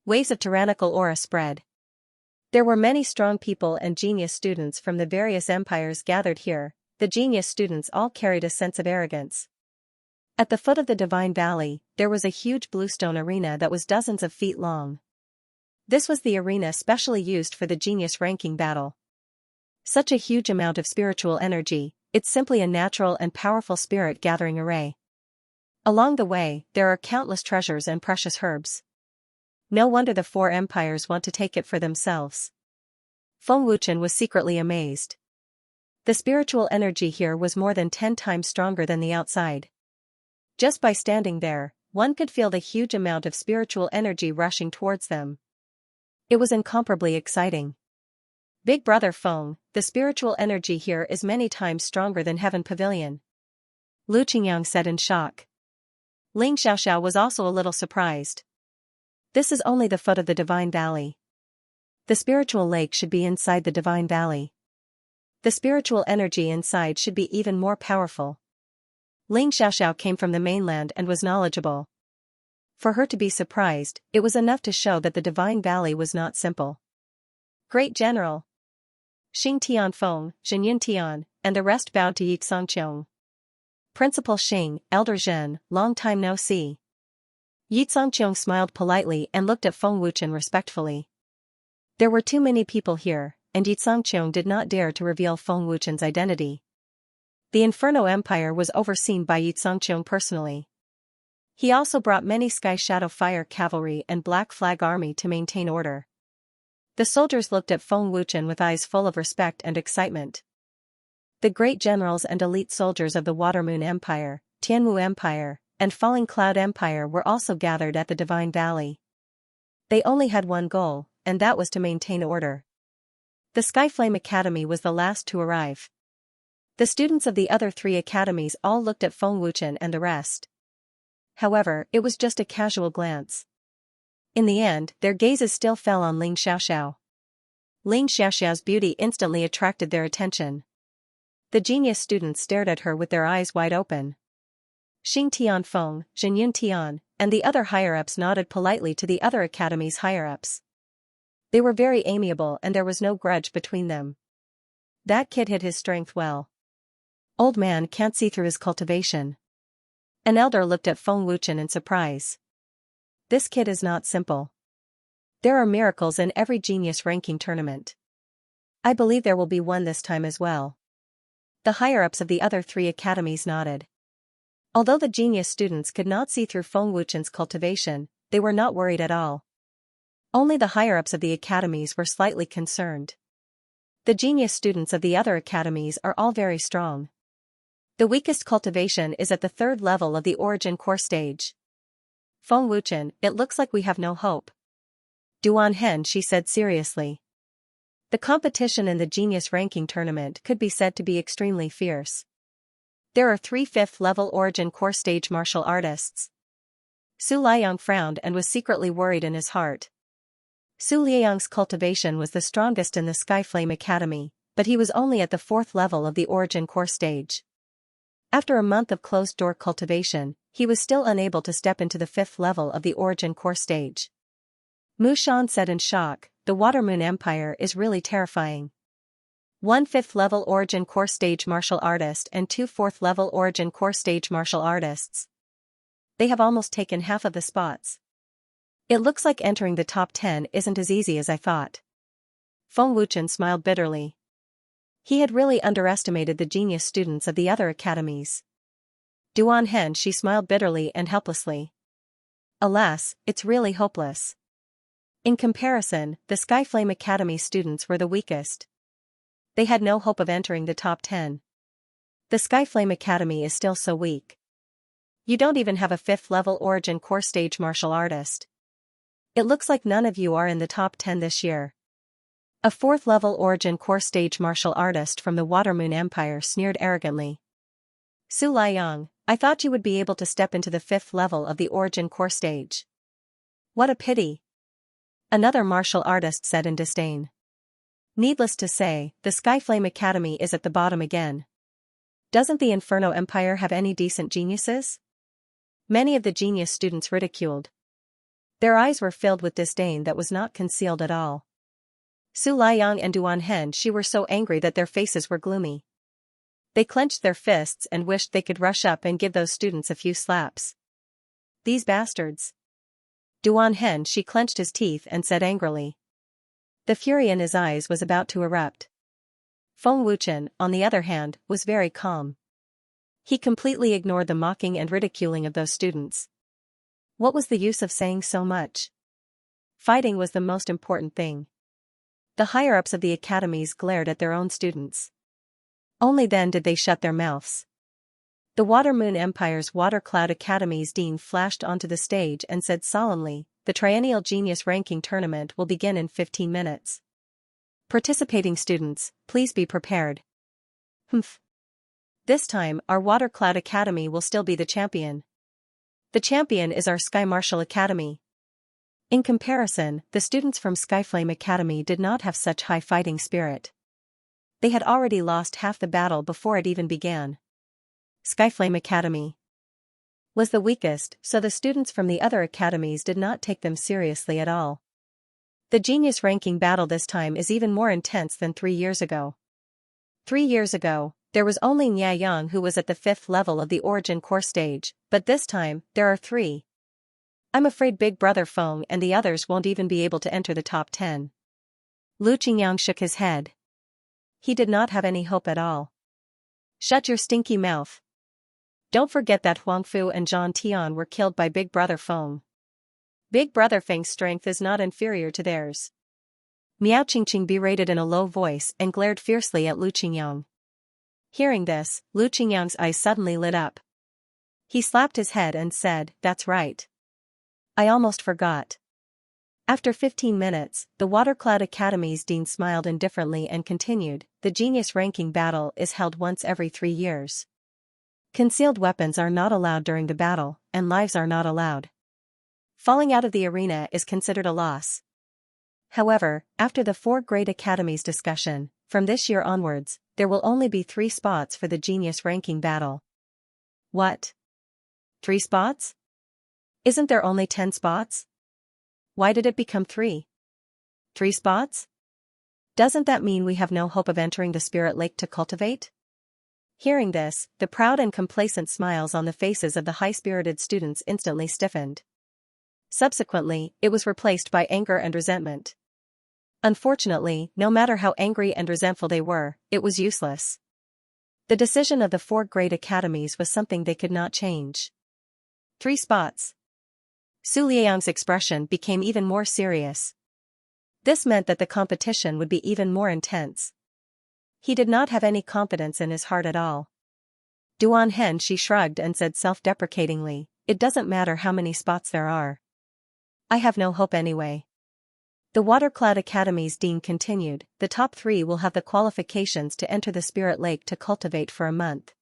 Waves of tyrannical aura spread. There were many strong people and genius students from the various empires gathered here. The genius students all carried a sense of arrogance. At the foot of the Divine Valley, there was a huge bluestone arena that was dozens of feet long. This was the arena specially used for the genius ranking battle. Such a huge amount of spiritual energy, it's simply a natural and powerful spirit gathering array. Along the way, there are countless treasures and precious herbs. No wonder the 4 empires want to take it for themselves. Feng Wuchen was secretly amazed. The spiritual energy here was more than 10 times stronger than the outside. Just by standing there, one could feel the huge amount of spiritual energy rushing towards them. It was incomparably exciting. Big Brother Feng, the spiritual energy here is many times stronger than Heaven Pavilion. Lu Qingyang said in shock. Ling Xiaoxiao was also a little surprised. This is only the foot of the Divine Valley. The spiritual lake should be inside the Divine Valley. The spiritual energy inside should be even more powerful. Ling Xiaoxiao came from the mainland and was knowledgeable. For her to be surprised, it was enough to show that the Divine Valley was not simple. Great General! Xing Tianfeng, Zhenyun Tian, and the rest bowed to Yi Tsangqiong. Principal Xing, Elder Zhen, long time no see. Yi Tsangqiong smiled politely and looked at Feng Wuchen respectfully. There were too many people here, and Yi Tsangqiong did not dare to reveal Feng Wuchen's identity. The Inferno Empire was overseen by Yi Tsangqiong personally. He also brought many Sky Shadow Fire Cavalry and Black Flag Army to maintain order. The soldiers looked at Feng Wuchen with eyes full of respect and excitement. The great generals and elite soldiers of the Watermoon Empire, Tianmu Empire, and Falling Cloud Empire were also gathered at the Divine Valley. They only had one goal, and that was to maintain order. The Skyflame Academy was the last to arrive. The students of the other 3 academies all looked at Feng Wuchen and the rest. However, it was just a casual glance. In the end, their gazes still fell on Ling Xiaoxiao. Ling Xiaoxiao's beauty instantly attracted their attention. The genius students stared at her with their eyes wide open. Xing Tianfeng, Zhenyun Tian, and the other higher-ups nodded politely to the other academy's higher-ups. They were very amiable and there was no grudge between them. That kid hid his strength well. Old man can't see through his cultivation. An elder looked at Feng Wuchen in surprise. This kid is not simple. There are miracles in every genius ranking tournament. I believe there will be one this time as well. The higher-ups of the other 3 academies nodded. Although the genius students could not see through Feng Wuchen's cultivation, they were not worried at all. Only the higher-ups of the academies were slightly concerned. The genius students of the other academies are all very strong. The weakest cultivation is at the 3rd level of the Origin Core stage. Feng Wuchen, it looks like we have no hope. Duan Hen, she said seriously. The competition in the genius ranking tournament could be said to be extremely fierce. There are 3 5th level Origin Core stage martial artists. Su Liang frowned and was secretly worried in his heart. Su Liang's cultivation was the strongest in the Skyflame Academy, but he was only at the 4th level of the Origin Core stage. After a month of closed-door cultivation, he was still unable to step into the 5th level of the Origin Core stage. Mu Shan said in shock, "The Water Moon Empire is really terrifying. 1 5th level Origin Core stage martial artist and 2 4th level Origin Core stage martial artists. They have almost taken half of the spots. It looks like entering the top 10 isn't as easy as I thought." Feng Wuchen smiled bitterly. He had really underestimated the genius students of the other academies. Duan Hen, she smiled bitterly and helplessly. Alas, it's really hopeless. In comparison, the Skyflame Academy students were the weakest. They had no hope of entering the top 10. The Skyflame Academy is still so weak. You don't even have a 5th level Origin Core stage martial artist. It looks like none of you are in the top 10 this year. A 4th level Origin Core stage martial artist from the Water Moon Empire sneered arrogantly. Su Liang, I thought you would be able to step into the 5th level of the Origin Core stage. What a pity. Another martial artist said in disdain. Needless to say, the Skyflame Academy is at the bottom again. Doesn't the Inferno Empire have any decent geniuses? Many of the genius students ridiculed. Their eyes were filled with disdain that was not concealed at all. Su Liang and Duan Hen, she were so angry that their faces were gloomy. They clenched their fists and wished they could rush up and give those students a few slaps. These bastards. Duan Hen, she clenched his teeth and said angrily. The fury in his eyes was about to erupt. Feng Wuchen, on the other hand, was very calm. He completely ignored the mocking and ridiculing of those students. What was the use of saying so much? Fighting was the most important thing. The higher-ups of the academies glared at their own students. Only then did they shut their mouths. The Water Moon Empire's Water Cloud Academy's dean flashed onto the stage and said solemnly, "The Triennial Genius Ranking Tournament will begin in 15 minutes. Participating students, please be prepared." Humph. This time, our Water Cloud Academy will still be the champion. The champion is our Sky Martial Academy. In comparison, the students from Skyflame Academy did not have such high fighting spirit. They had already lost half the battle before it even began. Skyflame Academy was the weakest, so the students from the other academies did not take them seriously at all. The genius ranking battle this time is even more intense than 3 years ago. 3 years ago, there was only Nia Yang who was at the 5th level of the Origin Core stage, but this time, there are 3. I'm afraid Big Brother Feng and the others won't even be able to enter the top 10. Lu Qingyang shook his head. He did not have any hope at all. Shut your stinky mouth. Don't forget that Huang Fu and Zhang Tian were killed by Big Brother Feng. Big Brother Feng's strength is not inferior to theirs. Miao Qingqing berated in a low voice and glared fiercely at Lu Qingyang. Hearing this, Lu Qingyang's eyes suddenly lit up. He slapped his head and said, "That's right. I almost forgot." After 15 minutes, the Water Cloud Academy's dean smiled indifferently and continued, "The genius ranking battle is held once every 3 years. Concealed weapons are not allowed during the battle, and lives are not allowed. Falling out of the arena is considered a loss. However, after the 4 great academies discussion, from this year onwards, there will only be 3 spots for the genius ranking battle." What? 3 spots? Isn't there only 10 spots? Why did it become 3? 3 spots? Doesn't that mean we have no hope of entering the Spirit Lake to cultivate? Hearing this, the proud and complacent smiles on the faces of the high-spirited students instantly stiffened. Subsequently, it was replaced by anger and resentment. Unfortunately, no matter how angry and resentful they were, it was useless. The decision of the 4 great academies was something they could not change. 3 spots. Su Liang's expression became even more serious. This meant that the competition would be even more intense. He did not have any confidence in his heart at all. Duan Hen, she shrugged and said self-deprecatingly, "It doesn't matter how many spots there are. I have no hope anyway." The Water Cloud Academy's dean continued, "The top 3 will have the qualifications to enter the Spirit Lake to cultivate for a month.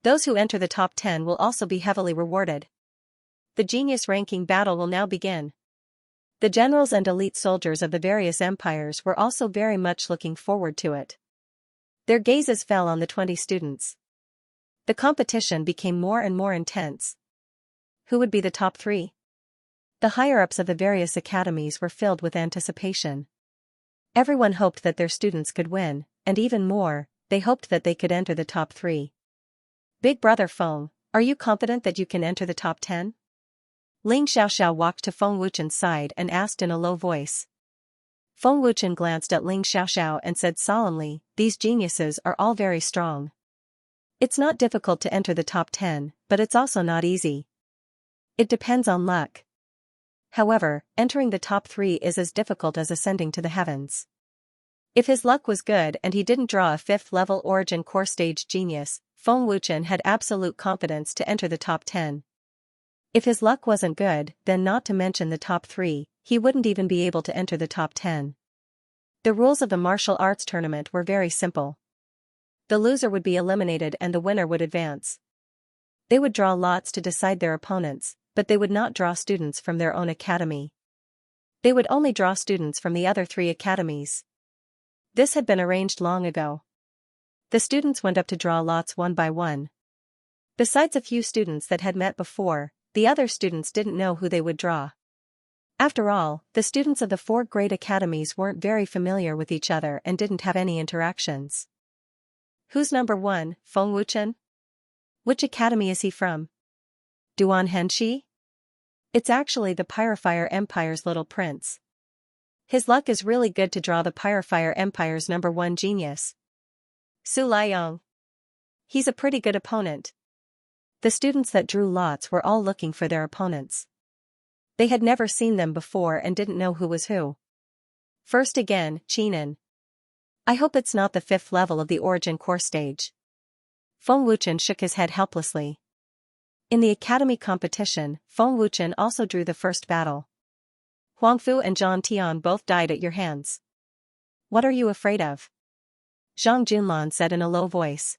Those who enter the top 10 will also be heavily rewarded. The genius ranking battle will now begin." The generals and elite soldiers of the various empires were also very much looking forward to it. Their gazes fell on the 20 students. The competition became more and more intense. Who would be the top 3? The higher-ups of the various academies were filled with anticipation. Everyone hoped that their students could win, and even more, they hoped that they could enter the top 3. Big brother Feng, are you confident that you can enter the top 10? Ling Xiaoxiao walked to Feng Wuchen's side and asked in a low voice. Feng Wuchen glanced at Ling Xiaoxiao and said solemnly, "These geniuses are all very strong. It's not difficult to enter the top 10, but it's also not easy. It depends on luck. However, entering the top 3 is as difficult as ascending to the heavens." If his luck was good and he didn't draw a 5th-level origin core stage genius, Feng Wuchen had absolute confidence to enter the top 10. If his luck wasn't good, then not to mention the top 3, he wouldn't even be able to enter the top 10. The rules of the martial arts tournament were very simple. The loser would be eliminated and the winner would advance. They would draw lots to decide their opponents, but they would not draw students from their own academy. They would only draw students from the other 3 academies. This had been arranged long ago. The students went up to draw lots one by one. Besides a few students that had met before, the other students didn't know who they would draw. After all, the students of the 4 great academies weren't very familiar with each other and didn't have any interactions. Who's number 1, Feng Wuchen? Which academy is he from? Duan Henshi? It's actually the Pyrefire Empire's little prince. His luck is really good to draw the Pyrefire Empire's number 1 genius. Su Liang. He's a pretty good opponent. The students that drew lots were all looking for their opponents. They had never seen them before and didn't know who was who. First again, Qinan. I hope it's not the 5th level of the origin core stage. Feng Wuchen shook his head helplessly. In the academy competition, Feng Wuchen also drew the first battle. Huangfu and Zhang Tian both died at your hands. What are you afraid of? Zhang Junlan said in a low voice.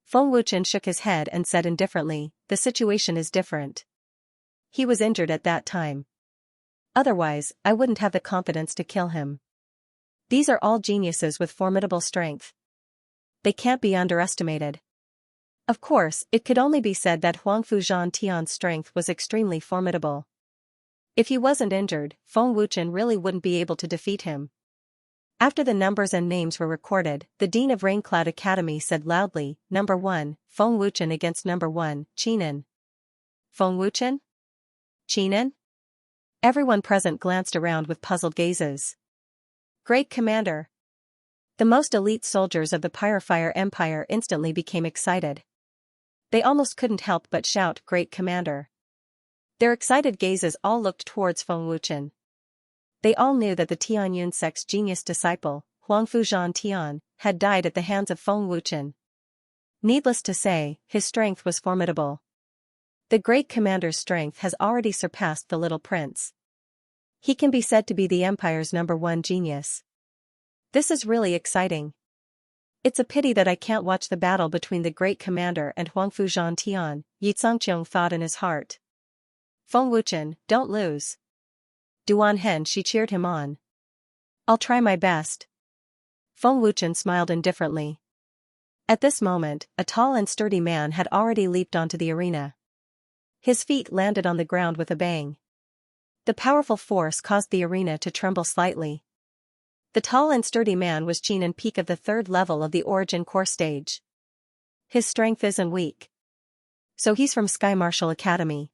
Feng Wuchen shook his head and said indifferently, the situation is different. He was injured at that time. Otherwise, I wouldn't have the confidence to kill him. These are all geniuses with formidable strength. They can't be underestimated. Of course, it could only be said that Huangfu Zhang Tian's strength was extremely formidable. If he wasn't injured, Feng Wuchen really wouldn't be able to defeat him. After the numbers and names were recorded, the Dean of Raincloud Academy said loudly, Number 1, Feng Wuchen against Number 1, Qinan. Feng Wuchen? Qinan? Everyone present glanced around with puzzled gazes. Great Commander! The most elite soldiers of the Pyrefire Empire instantly became excited. They almost couldn't help but shout, Great Commander! Their excited gazes all looked towards Feng Wuchen. They all knew that the Tianyun sect's genius disciple, Huangfu Zhan Tian, had died at the hands of Feng Wuchen. Needless to say, his strength was formidable. The great commander's strength has already surpassed the little prince. He can be said to be the empire's number 1 genius. This is really exciting. It's a pity that I can't watch the battle between the great commander and Huangfu Zhan Tian, Yi Zhangqiang thought in his heart. Feng Wuchen, don't lose. Duan Hen, she cheered him on. I'll try my best. Feng Wuchen smiled indifferently. At this moment, a tall and sturdy man had already leaped onto the arena. His feet landed on the ground with a bang. The powerful force caused the arena to tremble slightly. The tall and sturdy man was Qinan Peak of the 3rd level of the Origin Core stage. His strength isn't weak. So he's from Sky Martial Academy.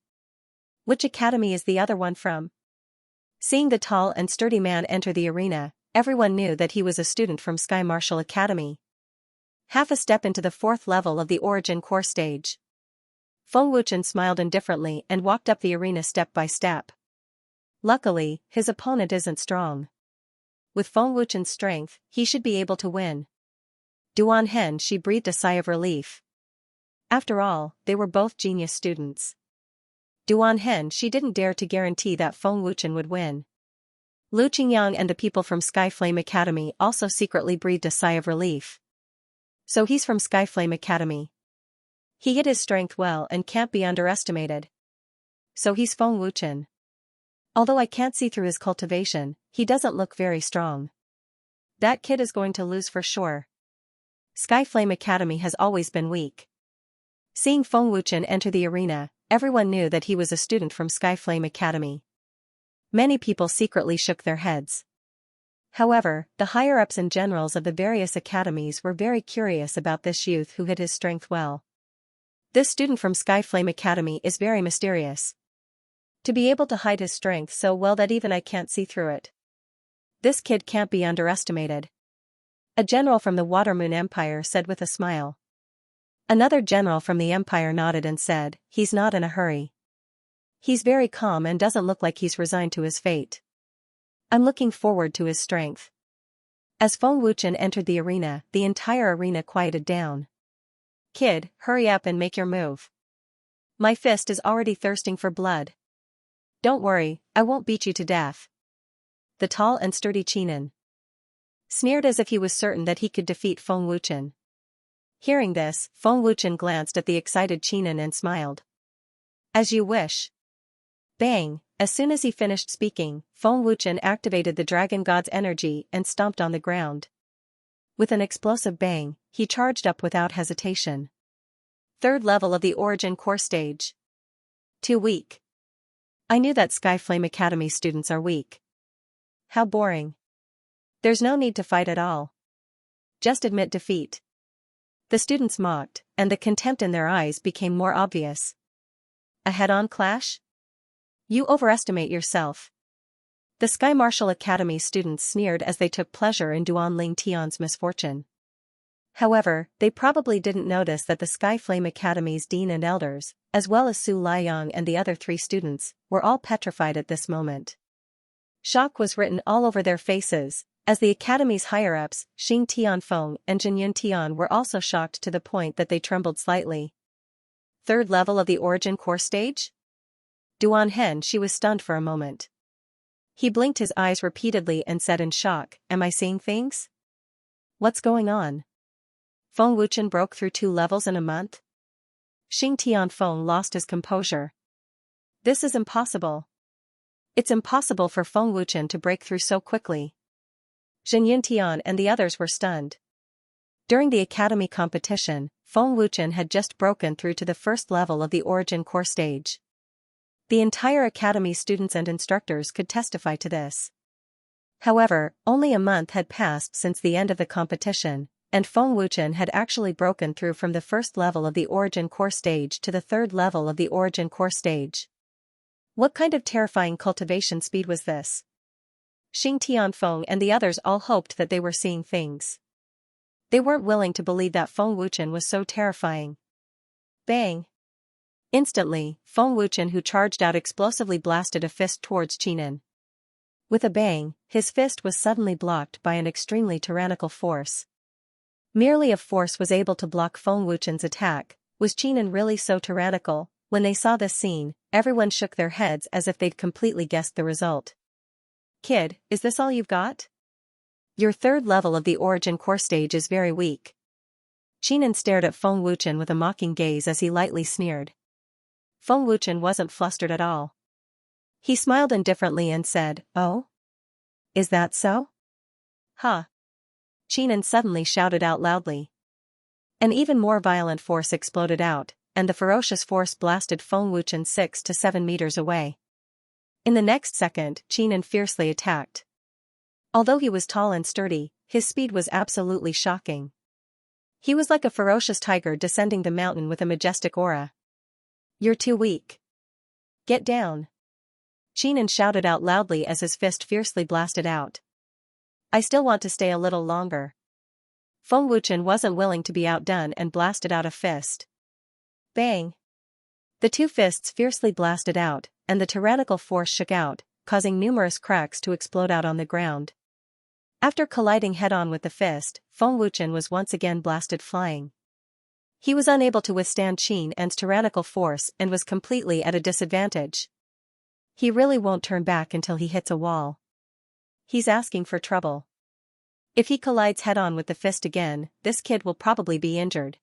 Which academy is the other one from? Seeing the tall and sturdy man enter the arena, everyone knew that he was a student from Sky Martial Academy. Half a step into the 4th level of the Origin Core stage. Feng Wuchen smiled indifferently and walked up the arena step by step. Luckily, his opponent isn't strong. With Feng Wuchen's strength, he should be able to win. Duan Hen, she breathed a sigh of relief. After all, they were both genius students. Duan Hen, she didn't dare to guarantee that Feng Wuchen would win. Lu Qingyang and the people from Sky Flame Academy also secretly breathed a sigh of relief. So he's from Sky Flame Academy. He hid his strength well and can't be underestimated. So he's Feng Wuchen. Although I can't see through his cultivation, he doesn't look very strong. That kid is going to lose for sure. Skyflame Academy has always been weak. Seeing Feng Wuchen enter the arena, everyone knew that he was a student from Skyflame Academy. Many people secretly shook their heads. However, the higher-ups and generals of the various academies were very curious about this youth who hid his strength well. This student from Skyflame Academy is very mysterious. To be able to hide his strength so well that even I can't see through it. This kid can't be underestimated. A general from the Watermoon Empire said with a smile. Another general from the Empire nodded and said, he's not in a hurry. He's very calm and doesn't look like he's resigned to his fate. I'm looking forward to his strength. As Feng Wuchen entered the arena, the entire arena quieted down. Kid, hurry up and make your move. My fist is already thirsting for blood. Don't worry, I won't beat you to death. The tall and sturdy Qinan sneered as if he was certain that he could defeat Feng Wuchen. Hearing this, Feng Wuchen glanced at the excited Qinan and smiled. As you wish. Bang! As soon as he finished speaking, Feng Wuchen activated the Dragon God's energy and stomped on the ground. With an explosive bang, he charged up without hesitation. Third level of the Origin Core Stage. Too weak. I knew that Skyflame Academy students are weak. How boring. There's no need to fight at all. Just admit defeat. The students mocked, and the contempt in their eyes became more obvious. A head-on clash? You overestimate yourself. The Sky Martial Academy students sneered as they took pleasure in Duan Ling Tian's misfortune. However, they probably didn't notice that the Skyflame Academy's dean and elders, as well as Su Liang and the other 3 students, were all petrified at this moment. Shock was written all over their faces, as the Academy's higher-ups, Xing Tianfeng and Jinyun Tian were also shocked to the point that they trembled slightly. Third level of the Origin Core Stage? Duan Hen, she was stunned for a moment. He blinked his eyes repeatedly and said in shock, am I seeing things? What's going on? Feng Wuchen broke through 2 levels in a month? Xing Tianfeng lost his composure. This is impossible. It's impossible for Feng Wuchen to break through so quickly. Jinyun Tian and the others were stunned. During the academy competition, Feng Wuchen had just broken through to the first level of the Origin Core Stage. The entire academy students and instructors could testify to this. However, only a month had passed since the end of the competition, and Feng Wuchen had actually broken through from the first level of the Origin Core Stage to the third level of the Origin Core Stage. What kind of terrifying cultivation speed was this? Xing Tianfeng and the others all hoped that they were seeing things. They weren't willing to believe that Feng Wuchen was so terrifying. Bang! Instantly, Feng Wuchen, who charged out, explosively blasted a fist towards Qinan. With a bang, his fist was suddenly blocked by an extremely tyrannical force. Merely a force was able to block Feng Wuchen's attack. Was Qinan really so tyrannical? When they saw this scene, everyone shook their heads as if they'd completely guessed the result. Kid, is this all you've got? Your third level of the Origin Core Stage is very weak. Qinan stared at Feng Wuchen with a mocking gaze as he lightly sneered. Feng Wuchen wasn't flustered at all. He smiled indifferently and said, oh? Is that so? Huh. Qinan suddenly shouted out loudly. An even more violent force exploded out, and the ferocious force blasted Feng Wuchen 6 to 7 meters away. In the next second, Qinan fiercely attacked. Although he was tall and sturdy, his speed was absolutely shocking. He was like a ferocious tiger descending the mountain with a majestic aura. You're too weak. Get down. Qinan shouted out loudly as his fist fiercely blasted out. I still want to stay a little longer. Feng Wuchen wasn't willing to be outdone and blasted out a fist. Bang! The 2 fists fiercely blasted out, and the tyrannical force shook out, causing numerous cracks to explode out on the ground. After colliding head-on with the fist, Feng Wuchen was once again blasted flying. He was unable to withstand Qinan's tyrannical force and was completely at a disadvantage. He really won't turn back until he hits a wall. He's asking for trouble. If he collides head-on with the fist again, this kid will probably be injured.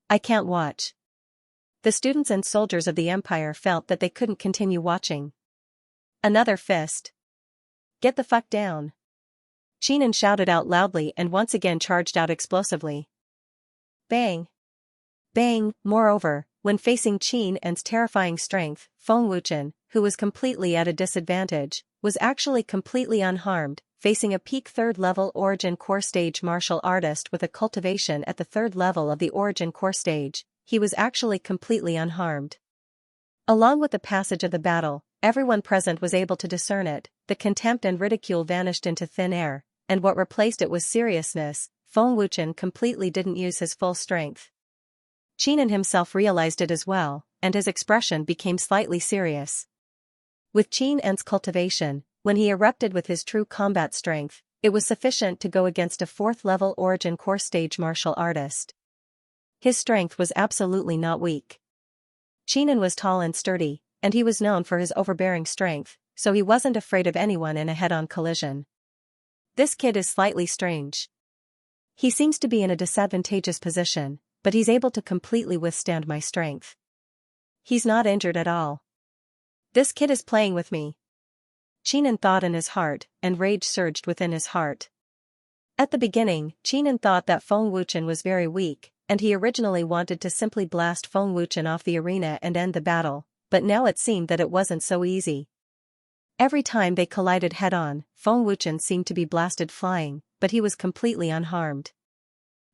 I can't watch. The students and soldiers of the Empire felt that they couldn't continue watching. Another fist. Get the fuck down. Qinan shouted out loudly and once again charged out explosively. Bang. Bang. Moreover, when facing Qian's terrifying strength, Feng Wuchen, who was completely at a disadvantage, was actually completely unharmed, facing a peak third-level Origin Core Stage martial artist with a cultivation at the third level of the Origin Core Stage, he was actually completely unharmed. Along with the passage of the battle, everyone present was able to discern it, the contempt and ridicule vanished into thin air, and what replaced it was seriousness. Feng Wuchen completely didn't use his full strength. Qinan himself realized it as well, and his expression became slightly serious. With Qian's cultivation, when he erupted with his true combat strength, it was sufficient to go against a fourth-level Origin Core Stage martial artist. His strength was absolutely not weak. Qinan was tall and sturdy, and he was known for his overbearing strength, so he wasn't afraid of anyone in a head-on collision. This kid is slightly strange. He seems to be in a disadvantageous position, but he's able to completely withstand my strength. He's not injured at all. This kid is playing with me. Qinan thought in his heart, and rage surged within his heart. At the beginning, Qinan thought that Feng Wuchen was very weak, and he originally wanted to simply blast Feng Wuchen off the arena and end the battle, but now it seemed that it wasn't so easy. Every time they collided head-on, Feng Wuchen seemed to be blasted flying, but he was completely unharmed.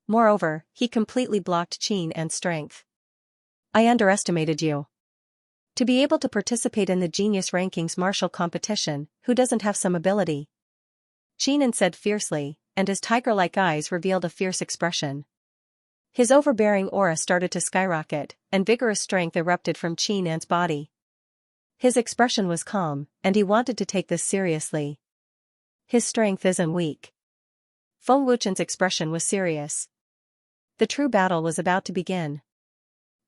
Moreover, he completely blocked Qian's strength. I underestimated you. To be able to participate in the Genius Rankings martial competition, who doesn't have some ability? Qian said fiercely, and his tiger-like eyes revealed a fierce expression. His overbearing aura started to skyrocket, and vigorous strength erupted from Qian's body. His expression was calm, and he wanted to take this seriously. His strength isn't weak. Feng Wuchen's expression was serious. The true battle was about to begin.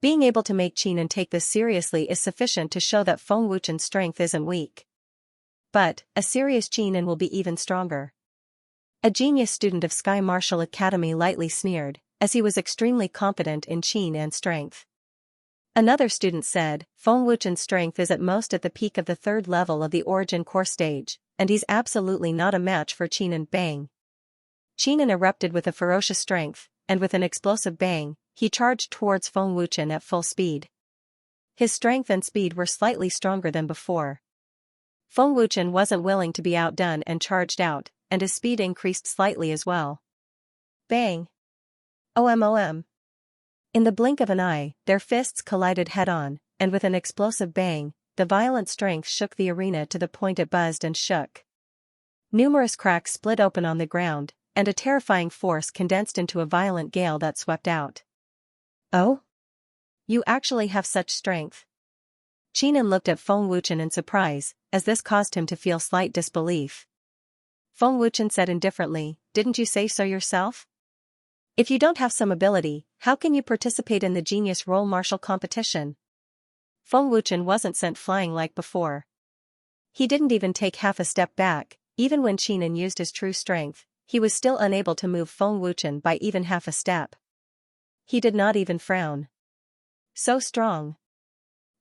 Being able to make Qian take this seriously is sufficient to show that Feng Wuchen's strength isn't weak. But, a serious Qian will be even stronger. A genius student of Sky Martial Academy lightly sneered, as he was extremely confident in Qian's strength. Another student said, Feng Wuchen's strength is at most at the peak of the third level of the Origin Core Stage, and he's absolutely not a match for Qian. Bang. Qian erupted with a ferocious strength, and with an explosive bang, he charged towards Feng Wuchen at full speed. His strength and speed were slightly stronger than before. Feng Wuchen wasn't willing to be outdone and charged out, and his speed increased slightly as well. Bang. OMOM. In the blink of an eye, their fists collided head-on, and with an explosive bang, the violent strength shook the arena to the point it buzzed and shook. Numerous cracks split open on the ground, and a terrifying force condensed into a violent gale that swept out. Oh? You actually have such strength? Qian looked at Feng Wuchen in surprise, as this caused him to feel slight disbelief. Feng Wuchen said indifferently, didn't you say so yourself? If you don't have some ability, how can you participate in the Genius Role Martial competition? Feng Wuchen wasn't sent flying like before. He didn't even take half a step back, even when Qian used his true strength, he was still unable to move Feng Wuchen by even half a step. He did not even frown. So strong.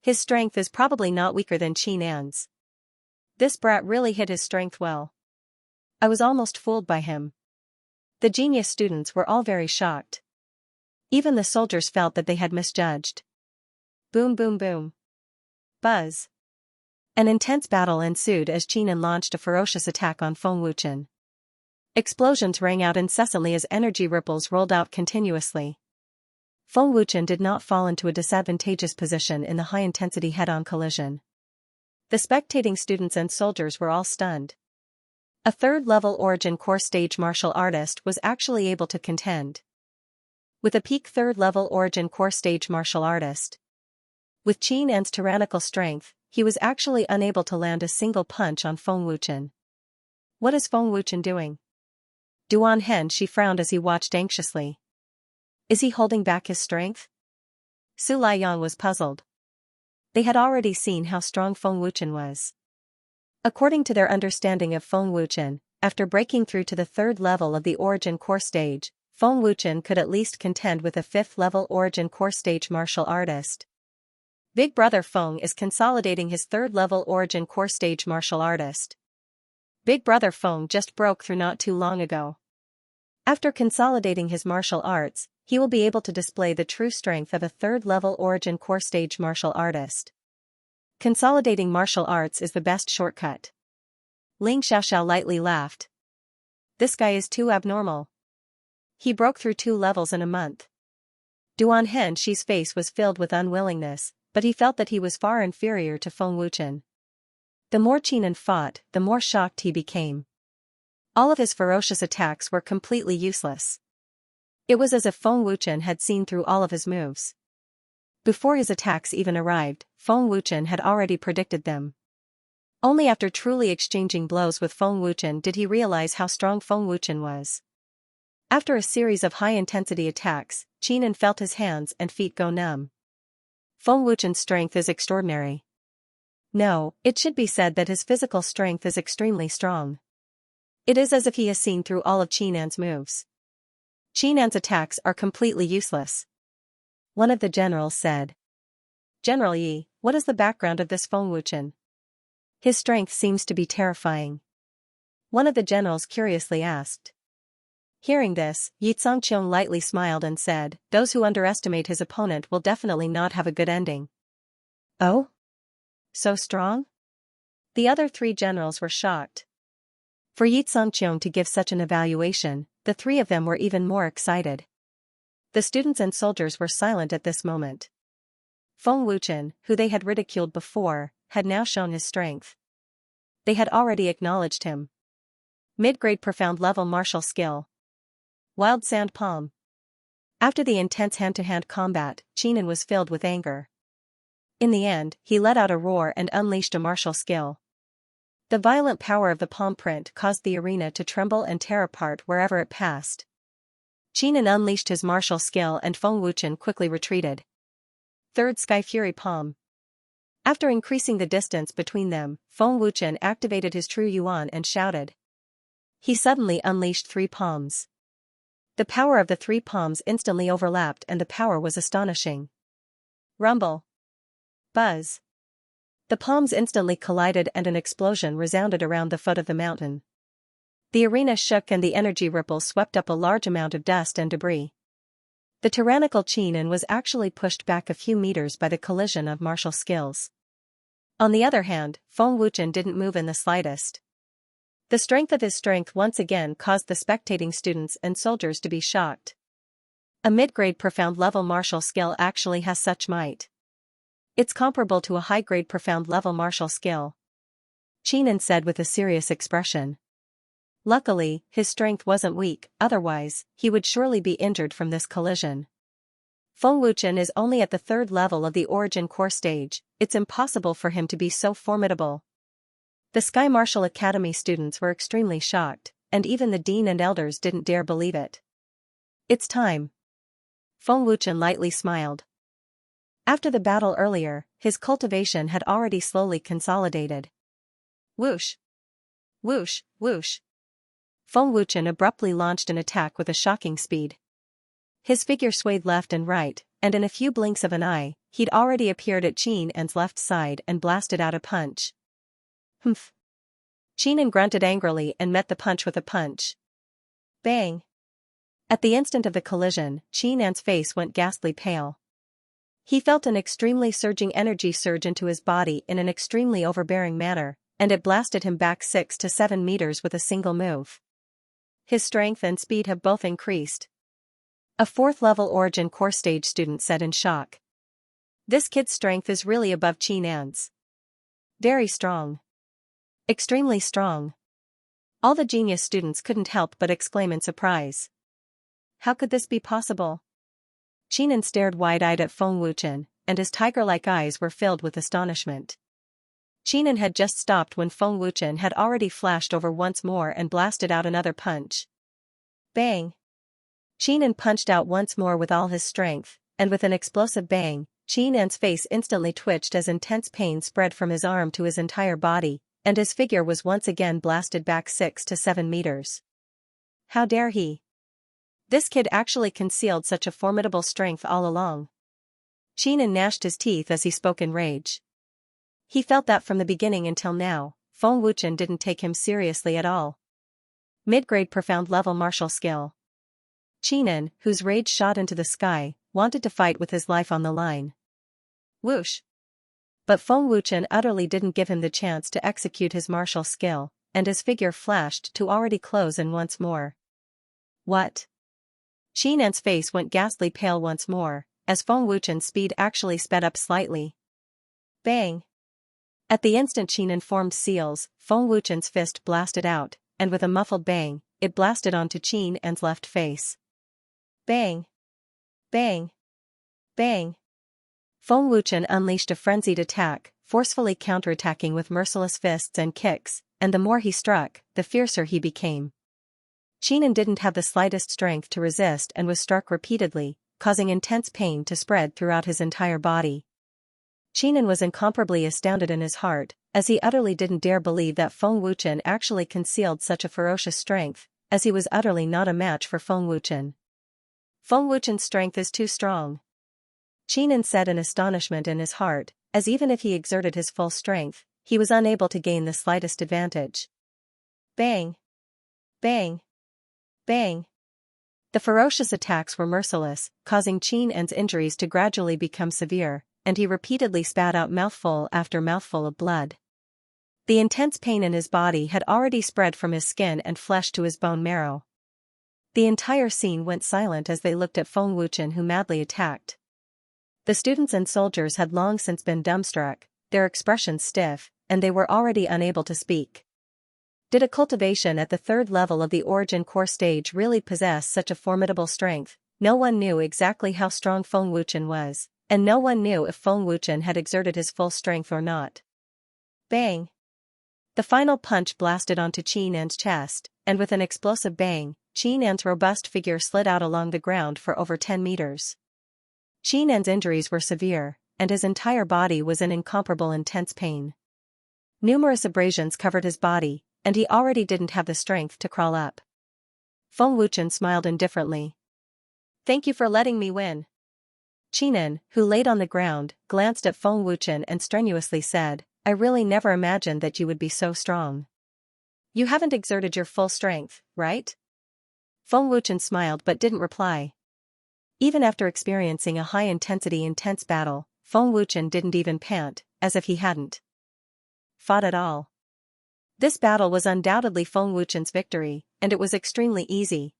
His strength is probably not weaker than Qian's. This brat really hid his strength well. I was almost fooled by him. The genius students were all very shocked. Even the soldiers felt that they had misjudged. Boom boom boom. Buzz. An intense battle ensued as Qian launched a ferocious attack on Feng Wuchen. Explosions rang out incessantly as energy ripples rolled out continuously. Feng Wuchen did not fall into a disadvantageous position in the high-intensity head-on collision. The spectating students and soldiers were all stunned. A third-level Origin Core Stage martial artist was actually able to contend with a peak third-level Origin Core Stage martial artist. With Qian's tyrannical strength, he was actually unable to land a single punch on Feng Wuchen. What is Feng Wuchen doing? Duan Henshi frowned as he watched anxiously. Is he holding back his strength? Su Liang was puzzled. They had already seen how strong Feng Wuchen was. According to their understanding of Feng Wuchen, after breaking through to the third level of the Origin Core Stage, Feng Wuchen could at least contend with a fifth-level Origin Core Stage martial artist. Big Brother Feng is consolidating his third-level origin core stage martial artist. Big Brother Feng just broke through not too long ago. After consolidating his martial arts, he will be able to display the true strength of a third-level origin core stage martial artist. Consolidating martial arts is the best shortcut. Ling Xiaoxiao lightly laughed. This guy is too abnormal. He broke through 2 levels in a month. Duan Henshi's face was filled with unwillingness, but he felt that he was far inferior to Feng Wuchen. The more Qinan fought, the more shocked he became. All of his ferocious attacks were completely useless. It was as if Feng Wuchen had seen through all of his moves. Before his attacks even arrived, Feng Wuchen had already predicted them. Only after truly exchanging blows with Feng Wuchen did he realize how strong Feng Wuchen was. After a series of high-intensity attacks, Qinan felt his hands and feet go numb. Feng Wuchen's strength is extraordinary. No, it should be said that his physical strength is extremely strong. It is as if he has seen through all of Qinan's moves. Qinan's attacks are completely useless. One of the generals said. General Yi, what is the background of this Feng Wuchen? His strength seems to be terrifying. One of the generals curiously asked. Hearing this, Yi Xianxia lightly smiled and said, those who underestimate his opponent will definitely not have a good ending. Oh? So strong? The other 3 generals were shocked. For Yi Xianxia to give such an evaluation, the 3 of them were even more excited. The students and soldiers were silent at this moment. Feng Wuchen, who they had ridiculed before, had now shown his strength. They had already acknowledged him. Mid-grade profound level martial skill. Wild Sand Palm. After the intense hand-to-hand combat, Qinan was filled with anger. In the end, he let out a roar and unleashed a martial skill. The violent power of the palm print caused the arena to tremble and tear apart wherever it passed. Qinan unleashed his martial skill and Feng Wuchen quickly retreated. Third Sky Fury Palm. After increasing the distance between them, Feng Wuchen activated his True Yuan and shouted. He suddenly unleashed 3 palms. The power of the 3 palms instantly overlapped and the power was astonishing. Rumble. Buzz. The palms instantly collided and an explosion resounded around the foot of the mountain. The arena shook and the energy ripples swept up a large amount of dust and debris. The tyrannical Qinan was actually pushed back a few meters by the collision of martial skills. On the other hand, Feng Wuchen didn't move in the slightest. The strength of his strength once again caused the spectating students and soldiers to be shocked. A mid-grade profound level martial skill actually has such might. It's comparable to a high-grade profound level martial skill. Qinan said with a serious expression. Luckily, his strength wasn't weak, otherwise, he would surely be injured from this collision. Feng Wuchen is only at the 3rd level of the origin core stage, it's impossible for him to be so formidable. The Sky Martial Academy students were extremely shocked, and even the dean and elders didn't dare believe it. It's time. Feng Wuchen lightly smiled. After the battle earlier, his cultivation had already slowly consolidated. Whoosh! Whoosh, whoosh! Feng Wuchen abruptly launched an attack with a shocking speed. His figure swayed left and right, and in a few blinks of an eye, he'd already appeared at Qinan's left side and blasted out a punch. Humph. Qinan grunted angrily and met the punch with a punch. Bang! At the instant of the collision, Qinan's face went ghastly pale. He felt an extremely surging energy surge into his body in an extremely overbearing manner, and it blasted him back 6 to 7 meters with a single move. His strength and speed have both increased. A 4th-level origin core stage student said in shock. This kid's strength is really above Qinan's. Very strong. Extremely strong. All the genius students couldn't help but exclaim in surprise. How could this be possible? Qinan stared wide-eyed at Feng Wuchen, and his tiger-like eyes were filled with astonishment. Qinan had just stopped when Feng Wuchen had already flashed over once more and blasted out another punch. Bang! Qinan punched out once more with all his strength, and with an explosive bang, Qinan's face instantly twitched as intense pain spread from his arm to his entire body, and his figure was once again blasted back 6 to 7 meters. How dare he? This kid actually concealed such a formidable strength all along. Qinan gnashed his teeth as he spoke in rage. He felt that from the beginning until now, Feng Wuchen didn't take him seriously at all. Mid-grade profound level martial skill. Qinan, whose rage shot into the sky, wanted to fight with his life on the line. Whoosh! But Feng Wuchen utterly didn't give him the chance to execute his martial skill, and his figure flashed to already close in once more. What? Qinan's face went ghastly pale once more, as Feng Wuchen's speed actually sped up slightly. Bang! At the instant Qinan formed seals, Feng Wuchen's fist blasted out, and with a muffled bang, it blasted onto Qinan's left face. Bang! Bang! Bang! Feng Wuchen unleashed a frenzied attack, forcefully counterattacking with merciless fists and kicks, and the more he struck, the fiercer he became. Qinan didn't have the slightest strength to resist and was struck repeatedly, causing intense pain to spread throughout his entire body. Qinan was incomparably astounded in his heart, as he utterly didn't dare believe that Feng Wuchen actually concealed such a ferocious strength, as he was utterly not a match for Feng Wuchen. Feng Wuchen's strength is too strong. Qinan said in astonishment in his heart, as even if he exerted his full strength, he was unable to gain the slightest advantage. Bang! Bang! Bang! The ferocious attacks were merciless, causing Qinan's injuries to gradually become severe, and he repeatedly spat out mouthful after mouthful of blood. The intense pain in his body had already spread from his skin and flesh to his bone marrow. The entire scene went silent as they looked at Feng Wuchen, who madly attacked. The students and soldiers had long since been dumbstruck, their expressions stiff, and they were already unable to speak. Did a cultivation at the third level of the origin core stage really possess such a formidable strength? No one knew exactly how strong Feng Wuchen was, and no one knew if Feng Wuchen had exerted his full strength or not. Bang! The final punch blasted onto Qinan's chest, and with an explosive bang, Qinan's robust figure slid out along the ground for over 10 meters. Qinan's injuries were severe, and his entire body was in incomparable intense pain. Numerous abrasions covered his body, and he already didn't have the strength to crawl up. Feng Wuchen smiled indifferently. Thank you for letting me win. Qinan, who laid on the ground, glanced at Feng Wuchen and strenuously said, I really never imagined that you would be so strong. You haven't exerted your full strength, right? Feng Wuchen smiled but didn't reply. Even after experiencing a high-intensity intense battle, Feng Wuchen didn't even pant, as if he hadn't fought at all. This battle was undoubtedly Feng Wuchen's victory, and it was extremely easy.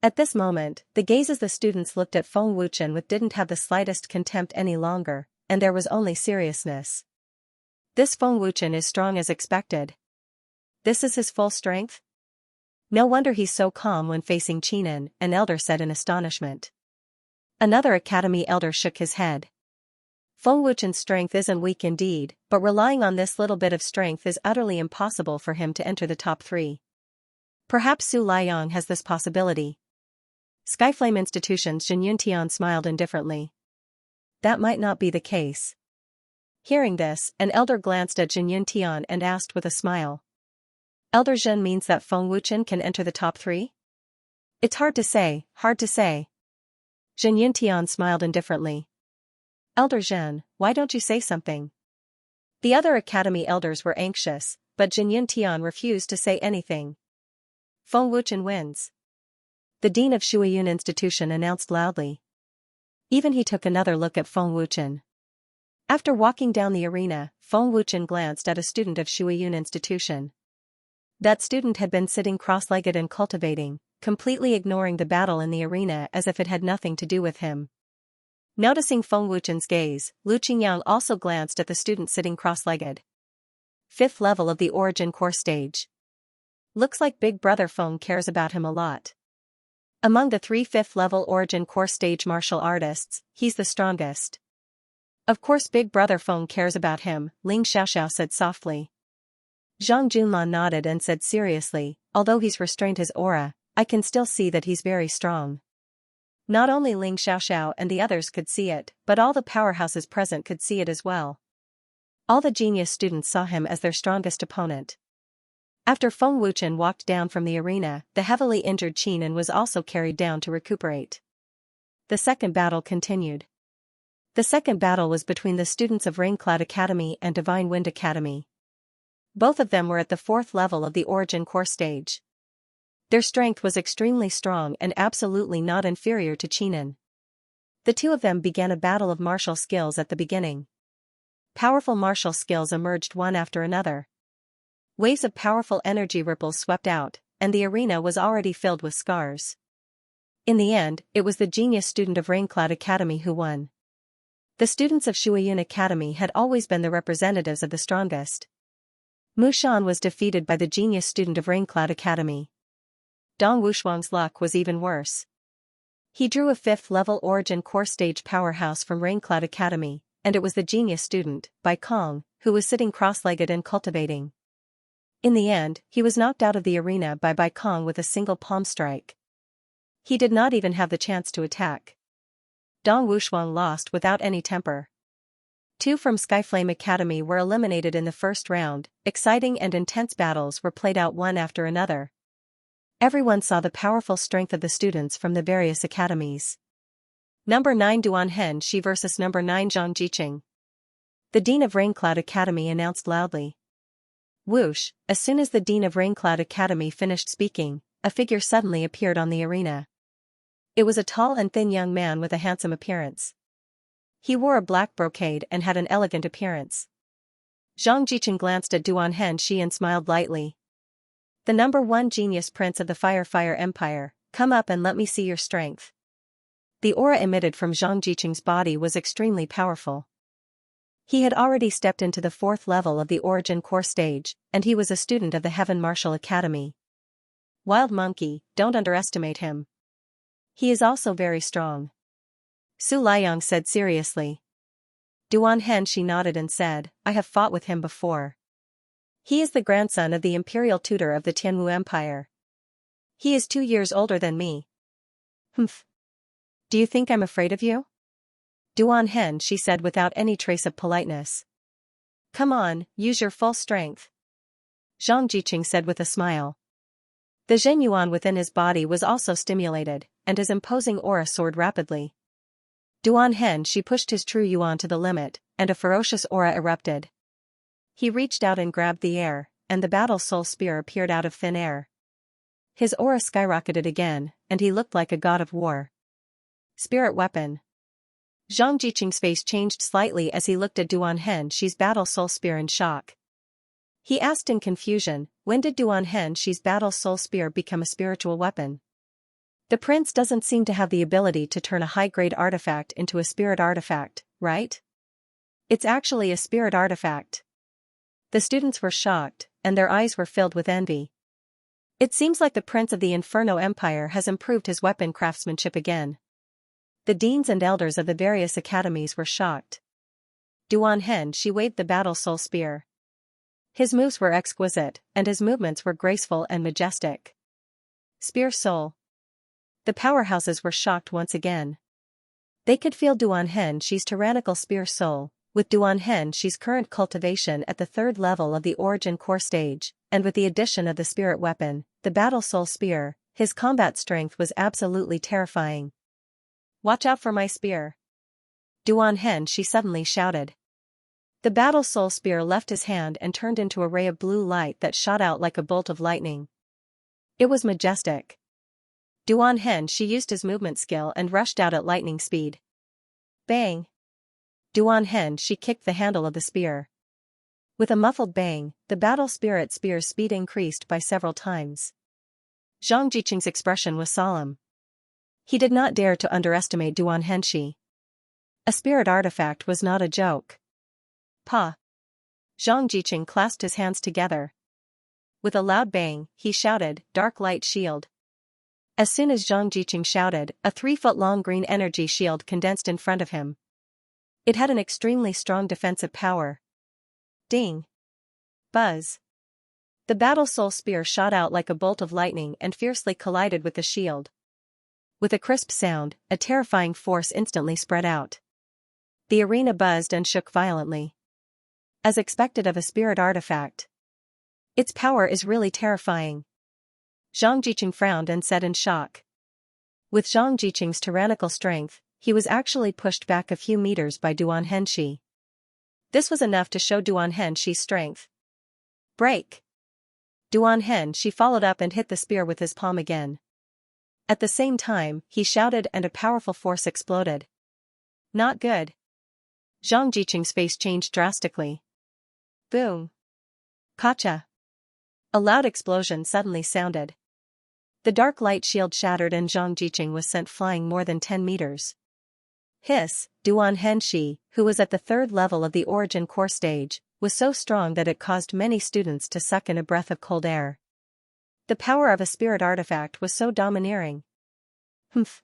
At this moment, the gazes of the students looked at Feng Wuchen didn't have the slightest contempt any longer, and there was only seriousness. This Feng Wuchen is strong as expected. This is his full strength? No wonder he's so calm when facing Qinan, an elder said in astonishment. Another academy elder shook his head. Feng Wuchen's strength isn't weak indeed, but relying on this little bit of strength is utterly impossible for him to enter the top 3. Perhaps Su Liang has this possibility. Skyflame Institution's Jin Yuntian smiled indifferently. That might not be the case. Hearing this, an elder glanced at Jin Yuntian and asked with a smile. Elder Jin means that Feng Wuchen can enter the top 3? It's hard to say, hard to say. Jin Yuntian smiled indifferently. Elder Zhen, why don't you say something? The other academy elders were anxious, but Jin Yuntian refused to say anything. Feng Wuchen wins. The dean of Shuiyun Institution announced loudly. Even he took another look at Feng Wuchen. After walking down the arena, Feng Wuchen glanced at a student of Shuiyun Institution. That student had been sitting cross-legged and cultivating, completely ignoring the battle in the arena as if it had nothing to do with him. Noticing Feng Wuchen's gaze, Lu Qingyang also glanced at the student sitting cross-legged. 5th level of the origin core stage. Looks like Big Brother Feng cares about him a lot. Among the 3 5th level origin core stage martial artists, he's the strongest. Of course Big Brother Feng cares about him, Ling Xiaoxiao said softly. Zhang Junlan nodded and said seriously, although he's restrained his aura, I can still see that he's very strong. Not only Ling Xiaoxiao and the others could see it, but all the powerhouses present could see it as well. All the genius students saw him as their strongest opponent. After Feng Wuchen walked down from the arena, the heavily injured Qinan was also carried down to recuperate. The second battle continued. The second battle was between the students of Raincloud Academy and Divine Wind Academy. Both of them were at the 4th level of the Origin Core stage. Their strength was extremely strong and absolutely not inferior to Qinin. The two of them began a battle of martial skills at the beginning. Powerful martial skills emerged one after another. Waves of powerful energy ripples swept out, and the arena was already filled with scars. In the end, it was the genius student of Raincloud Academy who won. The students of Shuiyun Academy had always been the representatives of the strongest. Mu Shan was defeated by the genius student of Raincloud Academy. Dong Wushuang's luck was even worse. He drew a 5th level Origin Core stage powerhouse from Raincloud Academy, and it was the genius student, Bai Kong, who was sitting cross-legged and cultivating. In the end, he was knocked out of the arena by Bai Kong with a single palm strike. He did not even have the chance to attack. Dong Wushuang lost without any temper. 2 from Skyflame Academy were eliminated in the first round. Exciting and intense battles were played out one after another. Everyone saw the powerful strength of the students from the various academies. Number 9 Duan Hen Shi versus Number 9 Zhang Jiqing. The Dean of Raincloud Academy announced loudly. Whoosh, as soon as the Dean of Raincloud Academy finished speaking, a figure suddenly appeared on the arena. It was a tall and thin young man with a handsome appearance. He wore a black brocade and had an elegant appearance. Zhang Jiqing glanced at Duan Hen Shi and smiled lightly. The number 1 genius prince of the Fire Empire, come up and let me see your strength. The aura emitted from Zhang Jiqing's body was extremely powerful. He had already stepped into the 4th level of the Origin Core stage, and he was a student of the Heaven Martial Academy. Wild monkey, don't underestimate him. He is also very strong. Su Liang said seriously. Duan Hen Shi nodded and said, I have fought with him before. He is the grandson of the imperial tutor of the Tianwu Empire. He is 2 years older than me. Humph. Do you think I'm afraid of you? Duan Hen Shi said without any trace of politeness. Come on, use your full strength. Zhang Jiqing said with a smile. The Zhen Yuan within his body was also stimulated, and his imposing aura soared rapidly. Duan Hen Shi pushed his true Yuan to the limit, and a ferocious aura erupted. He reached out and grabbed the air, and the Battle Soul Spear appeared out of thin air. His aura skyrocketed again, and he looked like a god of war. Spirit weapon. Zhang Jiqing's face changed slightly as he looked at Duan Hen Shi's Battle Soul Spear in shock. He asked in confusion, when did Duan Hen Shi's Battle Soul Spear become a spiritual weapon? The prince doesn't seem to have the ability to turn a high-grade artifact into a spirit artifact, right? It's actually a spirit artifact. The students were shocked, and their eyes were filled with envy. It seems like the Prince of the Inferno Empire has improved his weapon craftsmanship again. The deans and elders of the various academies were shocked. Duan Hen Shi waved the Battle Soul Spear. His moves were exquisite, and his movements were graceful and majestic. Spear Soul. The powerhouses were shocked once again. They could feel Duan Hen Shi's tyrannical Spear Soul, with Duan Hen Shi's current cultivation at the 3rd level of the Origin Core stage, and with the addition of the spirit weapon, the Battle Soul Spear, his combat strength was absolutely terrifying. Watch out for my spear. Duan Hen Shi suddenly shouted. The Battle Soul Spear left his hand and turned into a ray of blue light that shot out like a bolt of lightning. It was majestic. Duan Hen Shi used his movement skill and rushed out at lightning speed. Bang! Duan Hen Shi kicked the handle of the spear. With a muffled bang, the Battle Spirit Spear's speed increased by several times. Zhang Jiqing's expression was solemn. He did not dare to underestimate Duan Hen Shi. A spirit artifact was not a joke. Pa! Zhang Jiqing clasped his hands together. With a loud bang, he shouted, Dark Light Shield. As soon as Zhang Jiqing shouted, a 3-foot-long green energy shield condensed in front of him. It had an extremely strong defensive power. Ding! Buzz! The Battle Soul Spear shot out like a bolt of lightning and fiercely collided with the shield. With a crisp sound, a terrifying force instantly spread out. The arena buzzed and shook violently. As expected of a spirit artifact. Its power is really terrifying. Zhang Jiqing frowned and said in shock. With Zhang Jiqing's tyrannical strength, he was actually pushed back a few meters by Duan Henshi. This was enough to show Duan Henshi's strength. Break! Duan Henshi followed up and hit the spear with his palm again. At the same time, he shouted and a powerful force exploded. Not good. Zhang Jiqing's face changed drastically. Boom! Kacha! A loud explosion suddenly sounded. The dark light shield shattered and Zhang Jiqing was sent flying more than 10 meters. Hiss! Duan Henshi, who was at the third level of the origin core stage, was so strong that it caused many students to suck in a breath of cold air. The power of a spirit artifact was so domineering. Humph!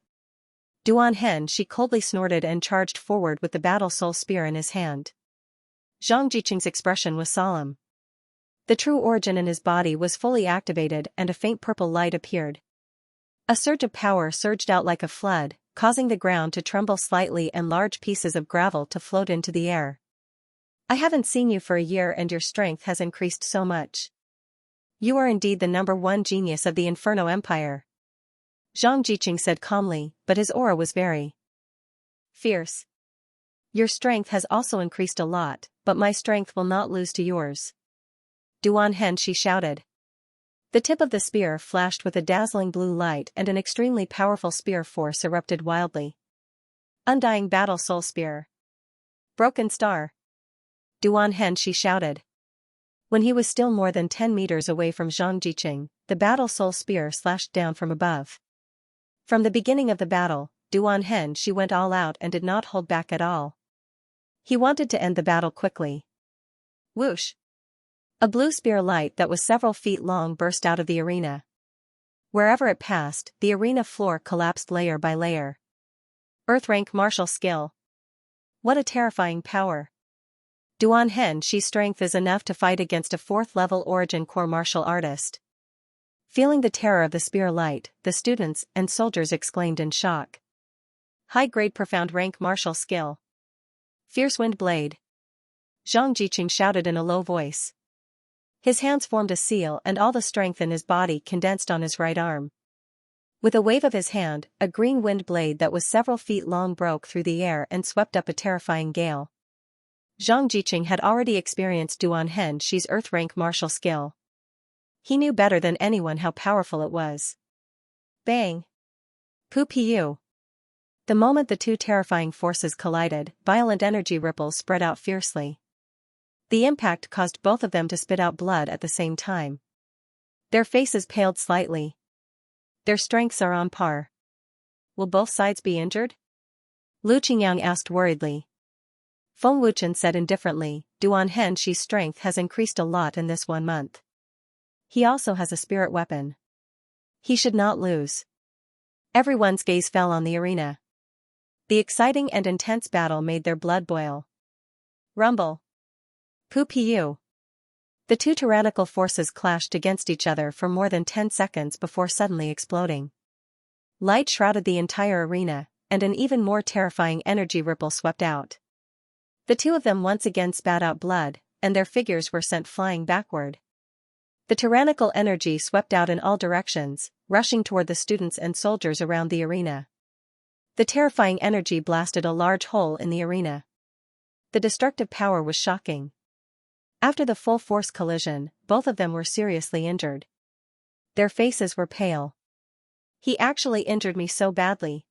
Duan Henshi coldly snorted and charged forward with the battle soul spear in his hand. Zhang Jiqing's expression was solemn. The true origin in his body was fully activated and a faint purple light appeared. A surge of power surged out like a flood, causing the ground to tremble slightly and large pieces of gravel to float into the air. I haven't seen you for a year and your strength has increased so much. You are indeed the #1 genius of the Inferno Empire. Zhang Jiqing said calmly, but his aura was very fierce. Your strength has also increased a lot, but my strength will not lose to yours. Duan Henshi shouted. The tip of the spear flashed with a dazzling blue light and an extremely powerful spear force erupted wildly. Undying Battle Soul Spear. Broken Star. Duan Henshi shouted. When he was still more than 10 meters away from Zhang Jiqing, the Battle Soul Spear slashed down from above. From the beginning of the battle, Duan Henshi went all out and did not hold back at all. He wanted to end the battle quickly. Whoosh! A blue spear light that was several feet long burst out of the arena. Wherever it passed, the arena floor collapsed layer by layer. Earth rank martial skill. What a terrifying power. Duan Henshi's strength is enough to fight against a 4th level origin core martial artist. Feeling the terror of the spear light, the students and soldiers exclaimed in shock. High-grade profound rank martial skill. Fierce wind blade. Zhang Jiqing shouted in a low voice. His hands formed a seal and all the strength in his body condensed on his right arm. With a wave of his hand, a green wind blade that was several feet long broke through the air and swept up a terrifying gale. Zhang Jiqing had already experienced Duan Henshi's earth rank martial skill. He knew better than anyone how powerful it was. Bang! Pu-pu! The moment the two terrifying forces collided, violent energy ripples spread out fiercely. The impact caused both of them to spit out blood at the same time. Their faces paled slightly. Their strengths are on par. Will both sides be injured? Lu Qingyang asked worriedly. Feng Wuchen said indifferently, Duan Henshi's strength has increased a lot in this 1 month. He also has a spirit weapon. He should not lose. Everyone's gaze fell on the arena. The exciting and intense battle made their blood boil. Rumble. Pu-pu. The two tyrannical forces clashed against each other for more than 10 seconds before suddenly exploding. Light shrouded the entire arena, and an even more terrifying energy ripple swept out. The two of them once again spat out blood, and their figures were sent flying backward. The tyrannical energy swept out in all directions, rushing toward the students and soldiers around the arena. The terrifying energy blasted a large hole in the arena. The destructive power was shocking. After the full-force collision, both of them were seriously injured. Their faces were pale. He actually injured me so badly.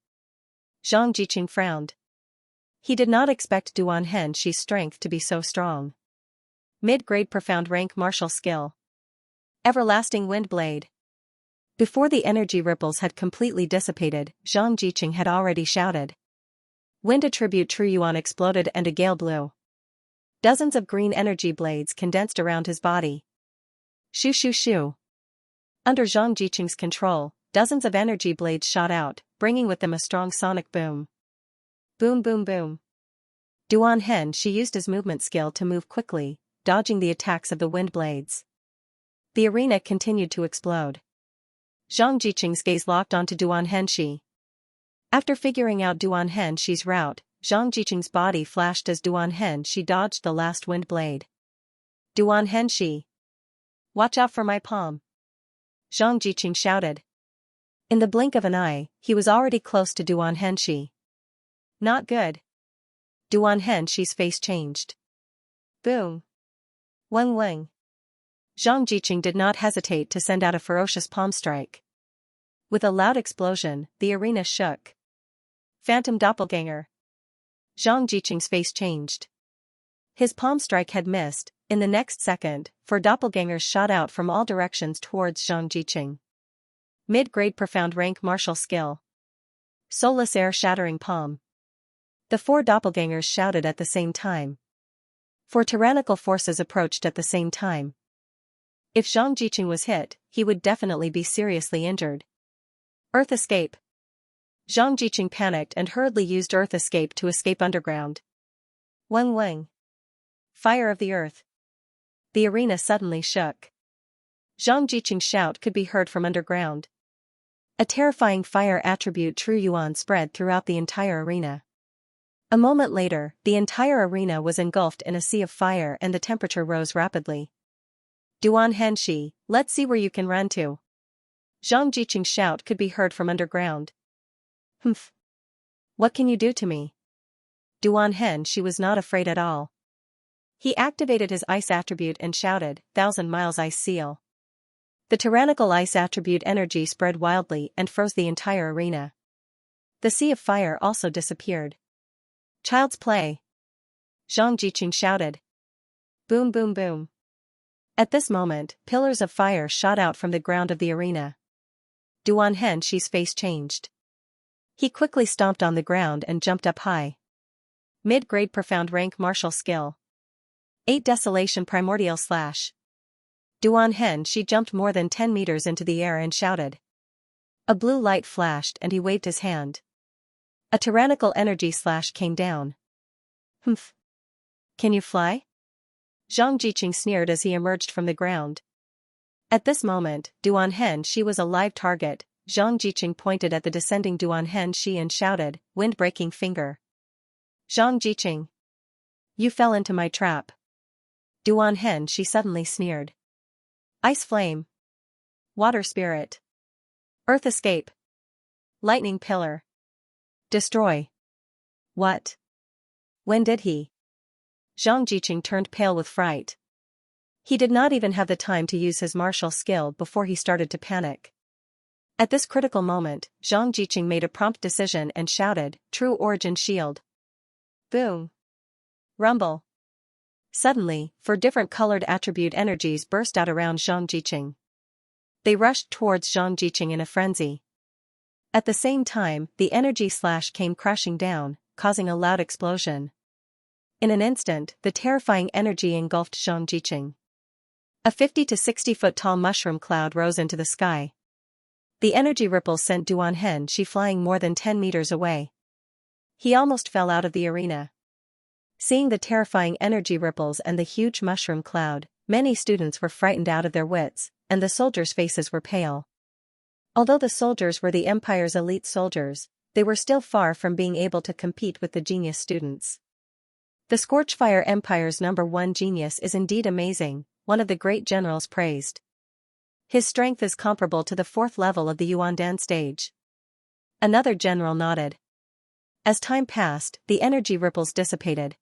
Zhang Jiqing frowned. He did not expect Duan Henshi's strength to be so strong. Mid-grade profound rank martial skill. Everlasting wind blade. Before the energy ripples had completely dissipated, Zhang Jiqing had already shouted. Wind attribute True Yuan exploded and a gale blew. Dozens of green energy blades condensed around his body. Shoo shoo shoo. Under Zhang Jiqing's control, dozens of energy blades shot out, bringing with them a strong sonic boom. Boom boom boom. Duan Henshi used his movement skill to move quickly, dodging the attacks of the wind blades. The arena continued to explode. Zhang Jiqing's gaze locked onto Duan Henshi. After figuring out Duan Henshi's route, Zhang Jiqing's body flashed as Duan Henshi dodged the last wind blade. Duan Henshi! Watch out for my palm! Zhang Jiqing shouted. In the blink of an eye, he was already close to Duan Henshi. Not good. Duan Henshi's face changed. Boom. Weng weng. Zhang Jiqing did not hesitate to send out a ferocious palm strike. With a loud explosion, the arena shook. Phantom doppelganger. Zhang Jiqing's face changed. His palm strike had missed. In the next second, four doppelgangers shot out from all directions towards Zhang Jiqing. Mid-grade profound rank martial skill. Soulless air-shattering palm. The four doppelgangers shouted at the same time. Four tyrannical forces approached at the same time. If Zhang Jiqing was hit, he would definitely be seriously injured. Earth escape. Zhang Jiqing panicked and hurriedly used earth escape to escape underground. Weng weng. Fire of the earth. The arena suddenly shook. Zhang Jiqing's shout could be heard from underground. A terrifying fire attribute True Yuan spread throughout the entire arena. A moment later, the entire arena was engulfed in a sea of fire and the temperature rose rapidly. Duan Henshi, let's see where you can run to. Zhang Jiqing's shout could be heard from underground. Humph. What can you do to me? Duan Henshi was not afraid at all. He activated his ice attribute and shouted, 1,000 miles ice seal. The tyrannical ice attribute energy spread wildly and froze the entire arena. The sea of fire also disappeared. Child's play. Zhang Jiqing shouted. Boom boom boom. At this moment, pillars of fire shot out from the ground of the arena. Duan Henshi's face changed. He quickly stomped on the ground and jumped up high. Mid-grade profound rank martial skill. 8 Desolation Primordial Slash. Duan Henshi jumped more than 10 meters into the air and shouted. A blue light flashed and he waved his hand. A tyrannical energy slash came down. Humph. Can you fly? Zhang Jiqing sneered as he emerged from the ground. At this moment, Duan Henshi was a live target. Zhang Jiqing pointed at the descending Duan Henshi and shouted, wind-breaking finger. Zhang Jiqing. You fell into my trap. Duan Henshi suddenly sneered. Ice flame. Water spirit. Earth escape. Lightning pillar. Destroy. What? When did he? Zhang Jiqing turned pale with fright. He did not even have the time to use his martial skill before he started to panic. At this critical moment, Zhang Jiqing made a prompt decision and shouted, True Origin Shield. Boom. Rumble. Suddenly, 4 different colored attribute energies burst out around Zhang Jiqing. They rushed towards Zhang Jiqing in a frenzy. At the same time, the energy slash came crashing down, causing a loud explosion. In an instant, the terrifying energy engulfed Zhang Jiqing. A 50 to 60 foot tall mushroom cloud rose into the sky. The energy ripples sent Duan Henshi flying more than 10 meters away. He almost fell out of the arena. Seeing the terrifying energy ripples and the huge mushroom cloud, many students were frightened out of their wits, and the soldiers' faces were pale. Although the soldiers were the Empire's elite soldiers, they were still far from being able to compete with the genius students. The Scorchfire Empire's #1 genius is indeed amazing, one of the great generals praised. His strength is comparable to the 4th level of the Yuandan stage. Another general nodded. As time passed, the energy ripples dissipated.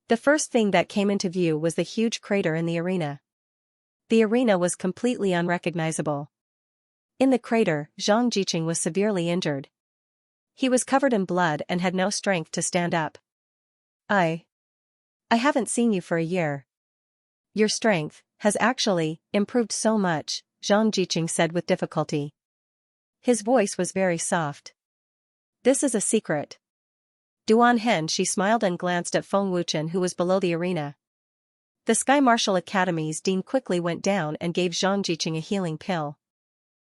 The first thing that came into view was the huge crater in the arena. The arena was completely unrecognizable. In the crater, Zhang Jiqing was severely injured. He was covered in blood and had no strength to stand up. I haven't seen you for a year. Your strength has actually improved so much, Zhang Jiqing said with difficulty. His voice was very soft. This is a secret. Duan Henshi smiled and glanced at Feng Wuchen who was below the arena. The Sky Martial Academy's dean quickly went down and gave Zhang Jiqing a healing pill.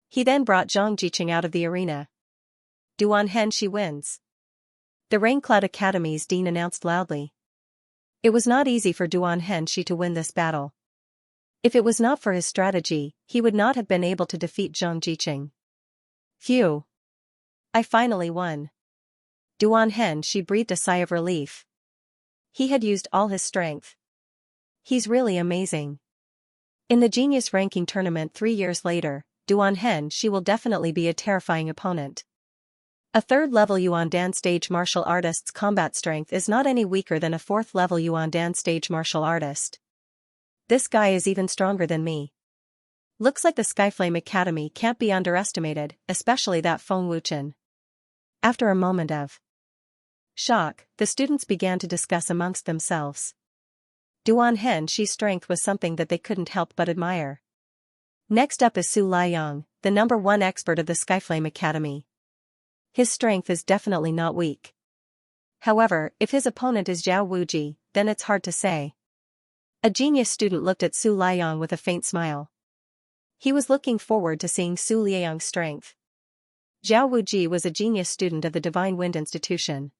He then brought Zhang Jiqing out of the arena. Duan Henshi wins. The Raincloud Academy's dean announced loudly. It was not easy for Duan Henshi to win this battle. If it was not for his strategy, he would not have been able to defeat Zhang Jiqing. Phew. I finally won. Duan Henshi breathed a sigh of relief. He had used all his strength. He's really amazing. In the Genius Ranking Tournament 3 years later, Duan Henshi will definitely be a terrifying opponent. A 3rd-level Yuan Dan stage martial artist's combat strength is not any weaker than a 4th-level Yuan Dan stage martial artist. This guy is even stronger than me. Looks like the Skyflame Academy can't be underestimated, especially that Feng Wuchen. After a moment of shock, the students began to discuss amongst themselves. Duan Henshi's strength was something that they couldn't help but admire. Next up is Su Liang, the #1 expert of the Skyflame Academy. His strength is definitely not weak. However, if his opponent is Zhao Wuji, then it's hard to say. A genius student looked at Su Liang with a faint smile. He was looking forward to seeing Su Liang's strength. Zhao Wuji was a genius student of the Divine Wind Institution.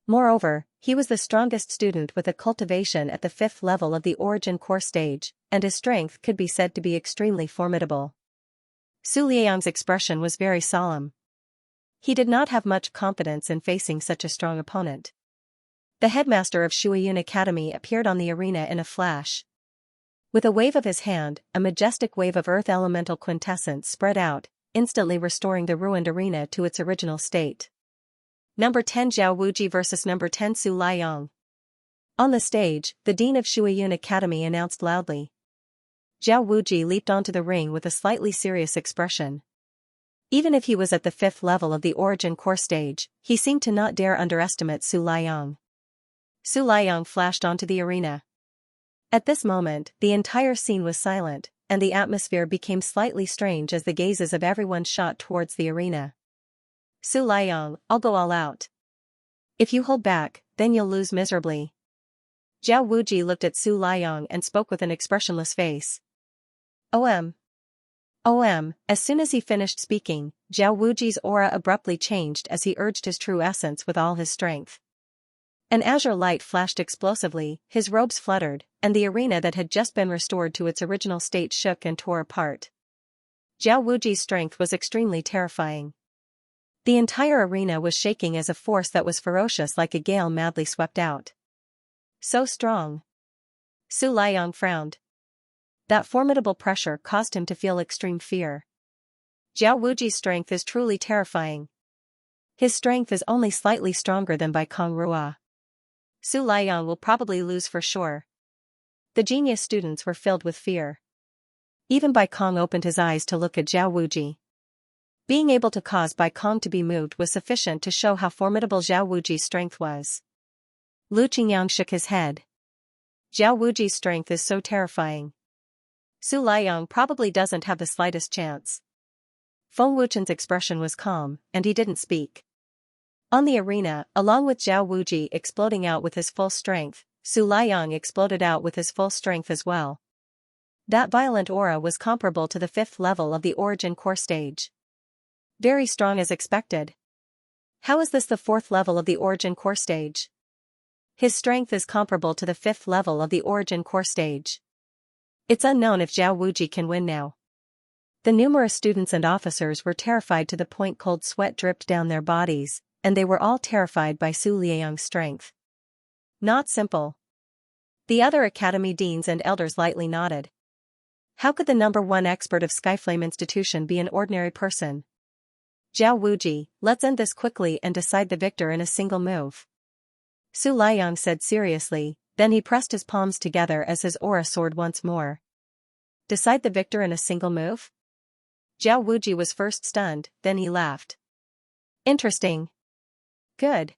Moreover, he was the strongest student with a cultivation at the 5th level of the Origin Core stage, and his strength could be said to be extremely formidable. Su Liang's expression was very solemn. He did not have much confidence in facing such a strong opponent. The headmaster of Shuiyun Academy appeared on the arena in a flash. With a wave of his hand, a majestic wave of earth elemental quintessence spread out, instantly restoring the ruined arena to its original state. Number 10 Zhao Wuji versus number 10 Su Liang. On the stage, the dean of Shuiyun Academy announced loudly. Zhao Wuji leaped onto the ring with a slightly serious expression. Even if he was at the 5th level of the Origin Core stage, he seemed to not dare underestimate Su Liang. Su Liang flashed onto the arena. At this moment, the entire scene was silent, and the atmosphere became slightly strange as the gazes of everyone shot towards the arena. Su Liang, I'll go all out. If you hold back, then you'll lose miserably. Zhao Wuji looked at Su Liang and spoke with an expressionless face. OM. As soon as he finished speaking, Zhao Wuji's aura abruptly changed as he urged his true essence with all his strength. An azure light flashed explosively, his robes fluttered, and the arena that had just been restored to its original state shook and tore apart. Zhao Wuji's strength was extremely terrifying. The entire arena was shaking as a force that was ferocious like a gale madly swept out. So strong. Su Liang frowned. That formidable pressure caused him to feel extreme fear. Zhao Wuji's strength is truly terrifying. His strength is only slightly stronger than Bai Kong Rua. Su Liang will probably lose for sure. The genius students were filled with fear. Even Bai Kong opened his eyes to look at Zhao Wuji. Being able to cause Bai Kong to be moved was sufficient to show how formidable Zhao Wuji's strength was. Lu Qingyang shook his head. Zhao Wuji's strength is so terrifying. Su Liang probably doesn't have the slightest chance. Feng Wuchen's expression was calm, and he didn't speak. On the arena, along with Zhao Wuji exploding out with his full strength, Su Liang exploded out with his full strength as well. That violent aura was comparable to the 5th level of the Origin Core stage. Very strong as expected. How is this the 4th level of the Origin Core stage? His strength is comparable to the 5th level of the Origin Core stage. It's unknown if Zhao Wuji can win now. The numerous students and officers were terrified to the point cold sweat dripped down their bodies, and they were all terrified by Su Liang's strength. Not simple. The other academy deans and elders lightly nodded. How could the #1 expert of Skyflame Institution be an ordinary person? Zhao Wuji, let's end this quickly and decide the victor in a single move. Su Liang said seriously, then he pressed his palms together as his aura soared once more. Decide the victor in a single move? Zhao Wuji was first stunned, then he laughed. Interesting. Good.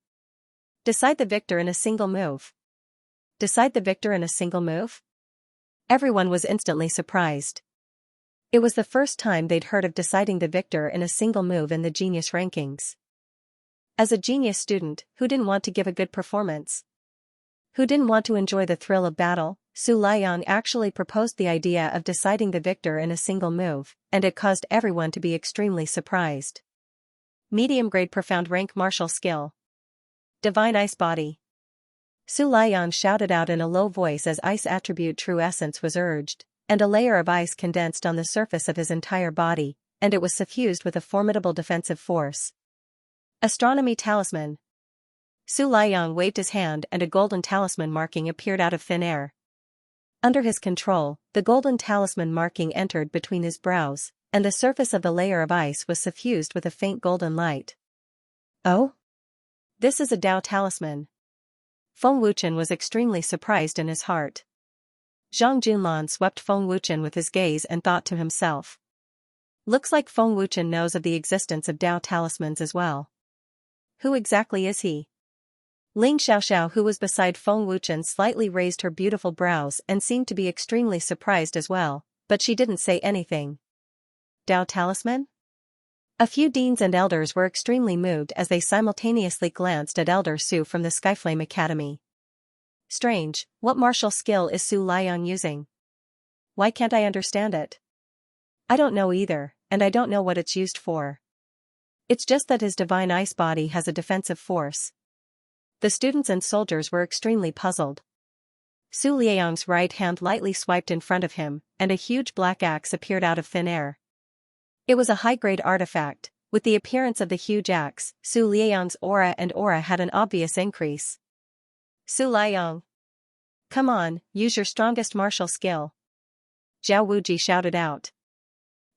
Decide the victor in a single move. Decide the victor in a single move? Everyone was instantly surprised. It was the first time they'd heard of deciding the victor in a single move in the genius rankings. As a genius student, who didn't want to give a good performance? Who didn't want to enjoy the thrill of battle? Su Liang actually proposed the idea of deciding the victor in a single move, and it caused everyone to be extremely surprised. Medium-grade profound rank martial skill. Divine Ice Body. Su Liang shouted out in a low voice as ice attribute true essence was urged, and a layer of ice condensed on the surface of his entire body, and it was suffused with a formidable defensive force. Astronomy Talisman. Su Liang waved his hand and a golden talisman marking appeared out of thin air. Under his control, the golden talisman marking entered between his brows, and the surface of the layer of ice was suffused with a faint golden light. Oh? This is a Dao talisman. Feng Wuchen was extremely surprised in his heart. Zhang Junlan swept Feng Wuchen with his gaze and thought to himself. Looks like Feng Wuchen knows of the existence of Dao talismans as well. Who exactly is he? Ling Xiaoxiao, who was beside Feng Wuchen, slightly raised her beautiful brows and seemed to be extremely surprised as well, but she didn't say anything. Dao talisman? A few deans and elders were extremely moved as they simultaneously glanced at Elder Su from the Skyflame Academy. Strange, what martial skill is Su Liang using? Why can't I understand it? I don't know either, and I don't know what it's used for. It's just that his divine ice body has a defensive force. The students and soldiers were extremely puzzled. Su Liang's right hand lightly swiped in front of him, and a huge black axe appeared out of thin air. It was a high-grade artifact. With the appearance of the huge axe, Su Liang's aura had an obvious increase. Su Liang! Come on, use your strongest martial skill. Zhao Wuji shouted out.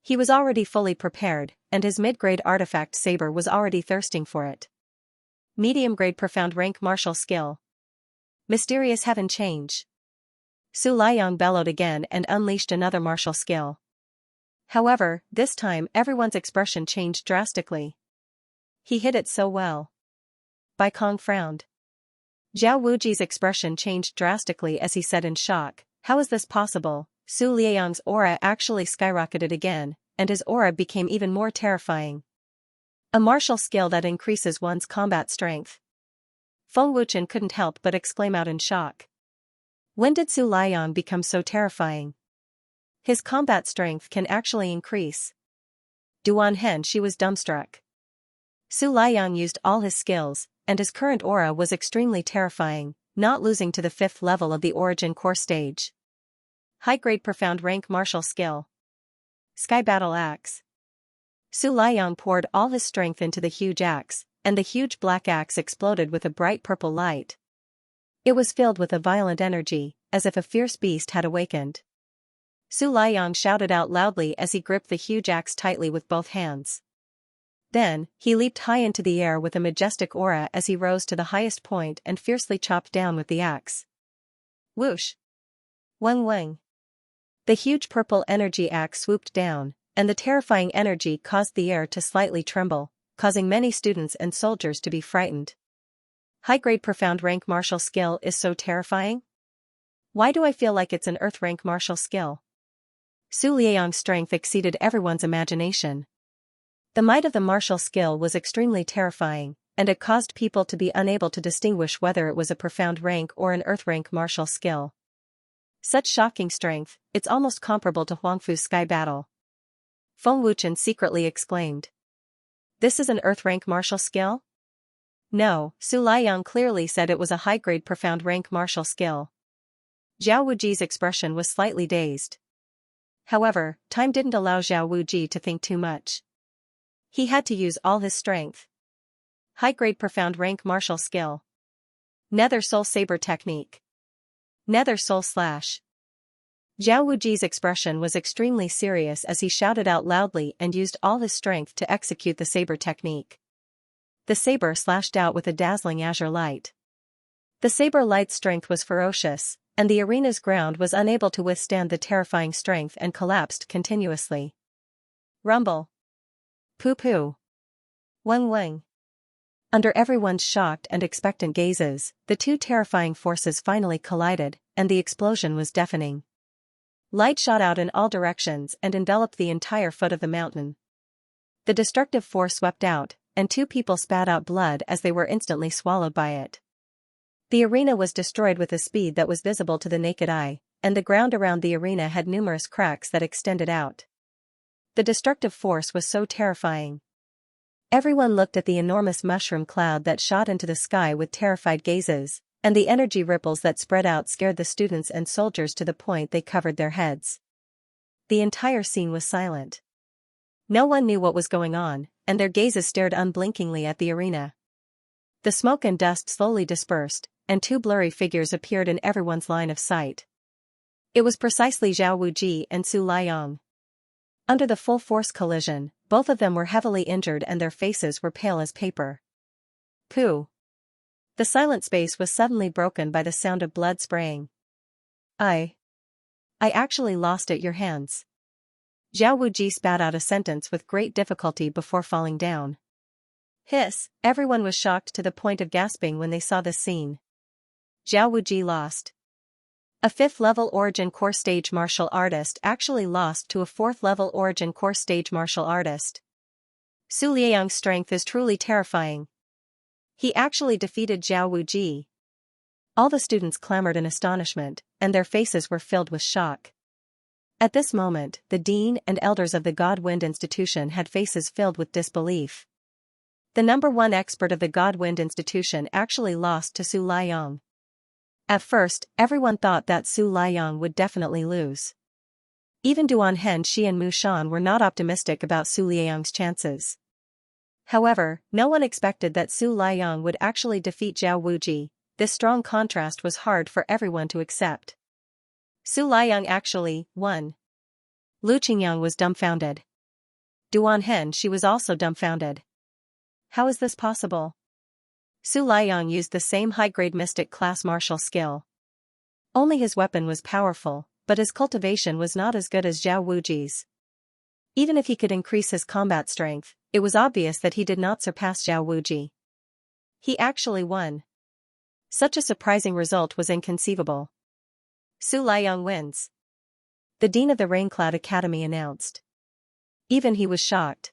He was already fully prepared, and his mid-grade artifact saber was already thirsting for it. Medium-grade profound rank martial skill. Mysterious heaven change. Su Liang bellowed again and unleashed another martial skill. However, this time everyone's expression changed drastically. He hit it so well. Bai Kong frowned. Zhao Wuji's expression changed drastically as he said in shock, how is this possible? Su Liang's aura actually skyrocketed again, and his aura became even more terrifying. A martial skill that increases one's combat strength. Feng Wuchen couldn't help but exclaim out in shock. When did Su Liang become so terrifying? His combat strength can actually increase. Duan Hen, she was dumbstruck. Su Liang used all his skills, and his current aura was extremely terrifying, not losing to the 5th level of the Origin Core stage. High-grade profound rank martial skill. Sky Battle Axe. Su Liang poured all his strength into the huge axe, and the huge black axe exploded with a bright purple light. It was filled with a violent energy, as if a fierce beast had awakened. Su Liang shouted out loudly as he gripped the huge axe tightly with both hands. Then, he leaped high into the air with a majestic aura as he rose to the highest point and fiercely chopped down with the axe. Whoosh! Weng weng! The huge purple energy axe swooped down, and the terrifying energy caused the air to slightly tremble, causing many students and soldiers to be frightened. High-grade profound rank martial skill is so terrifying? Why do I feel like it's an earth rank martial skill? Su Liang's strength exceeded everyone's imagination. The might of the martial skill was extremely terrifying, and it caused people to be unable to distinguish whether it was a profound rank or an earth rank martial skill. Such shocking strength, it's almost comparable to Huangfu's sky battle. Feng Wuchen secretly exclaimed. This is an earth rank martial skill? No, Su Liang clearly said it was a high-grade profound rank martial skill. Zhao Wuji's expression was slightly dazed. However, time didn't allow Zhao Wuji to think too much. He had to use all his strength. High-grade profound rank martial skill. Nether Soul Saber Technique. Nether Soul Slash. Zhao Wuji's expression was extremely serious as he shouted out loudly and used all his strength to execute the saber technique. The saber slashed out with a dazzling azure light. The saber light's strength was ferocious, and the arena's ground was unable to withstand the terrifying strength and collapsed continuously. Rumble. Poo-poo. Weng weng. Under everyone's shocked and expectant gazes, the two terrifying forces finally collided, and the explosion was deafening. Light shot out in all directions and enveloped the entire foot of the mountain. The destructive force swept out, and two people spat out blood as they were instantly swallowed by it. The arena was destroyed with a speed that was visible to the naked eye, and the ground around the arena had numerous cracks that extended out. The destructive force was so terrifying. Everyone looked at the enormous mushroom cloud that shot into the sky with terrified gazes, and the energy ripples that spread out scared the students and soldiers to the point they covered their heads. The entire scene was silent. No one knew what was going on, and their gazes stared unblinkingly at the arena. The smoke and dust slowly dispersed, and two blurry figures appeared in everyone's line of sight. It was precisely Zhao Wuji and Su Liang. Under the full-force collision, both of them were heavily injured and their faces were pale as paper. Pooh. The silent space was suddenly broken by the sound of blood spraying. I actually lost at your hands. Zhao Wuji spat out a sentence with great difficulty before falling down. Hiss, everyone was shocked to the point of gasping when they saw this scene. Zhao Wuji lost. A 5th-level Origin Core Stage martial artist actually lost to a 4th-level Origin Core Stage martial artist. Su Liang's strength is truly terrifying. He actually defeated Zhao Wuji. All the students clamored in astonishment, and their faces were filled with shock. At this moment, the dean and elders of the Godwind Institution had faces filled with disbelief. The #1 expert of the Godwind Institution actually lost to Su Liang. At first, everyone thought that Su Liang would definitely lose. Even Duan Henshi and Mu Shan were not optimistic about Su Liang's chances. However, no one expected that Su Liang would actually defeat Zhao Wuji. This strong contrast was hard for everyone to accept. Su Liang actually won. Lu Qingyang was dumbfounded. Duan Henshi was also dumbfounded. How is this possible? Su Liang used the same high-grade mystic class martial skill. Only his weapon was powerful, but his cultivation was not as good as Zhao Wuji's. Even if he could increase his combat strength, it was obvious that he did not surpass Zhao Wuji. He actually won. Such a surprising result was inconceivable. Su Liang wins. The dean of the Raincloud Academy announced. Even he was shocked.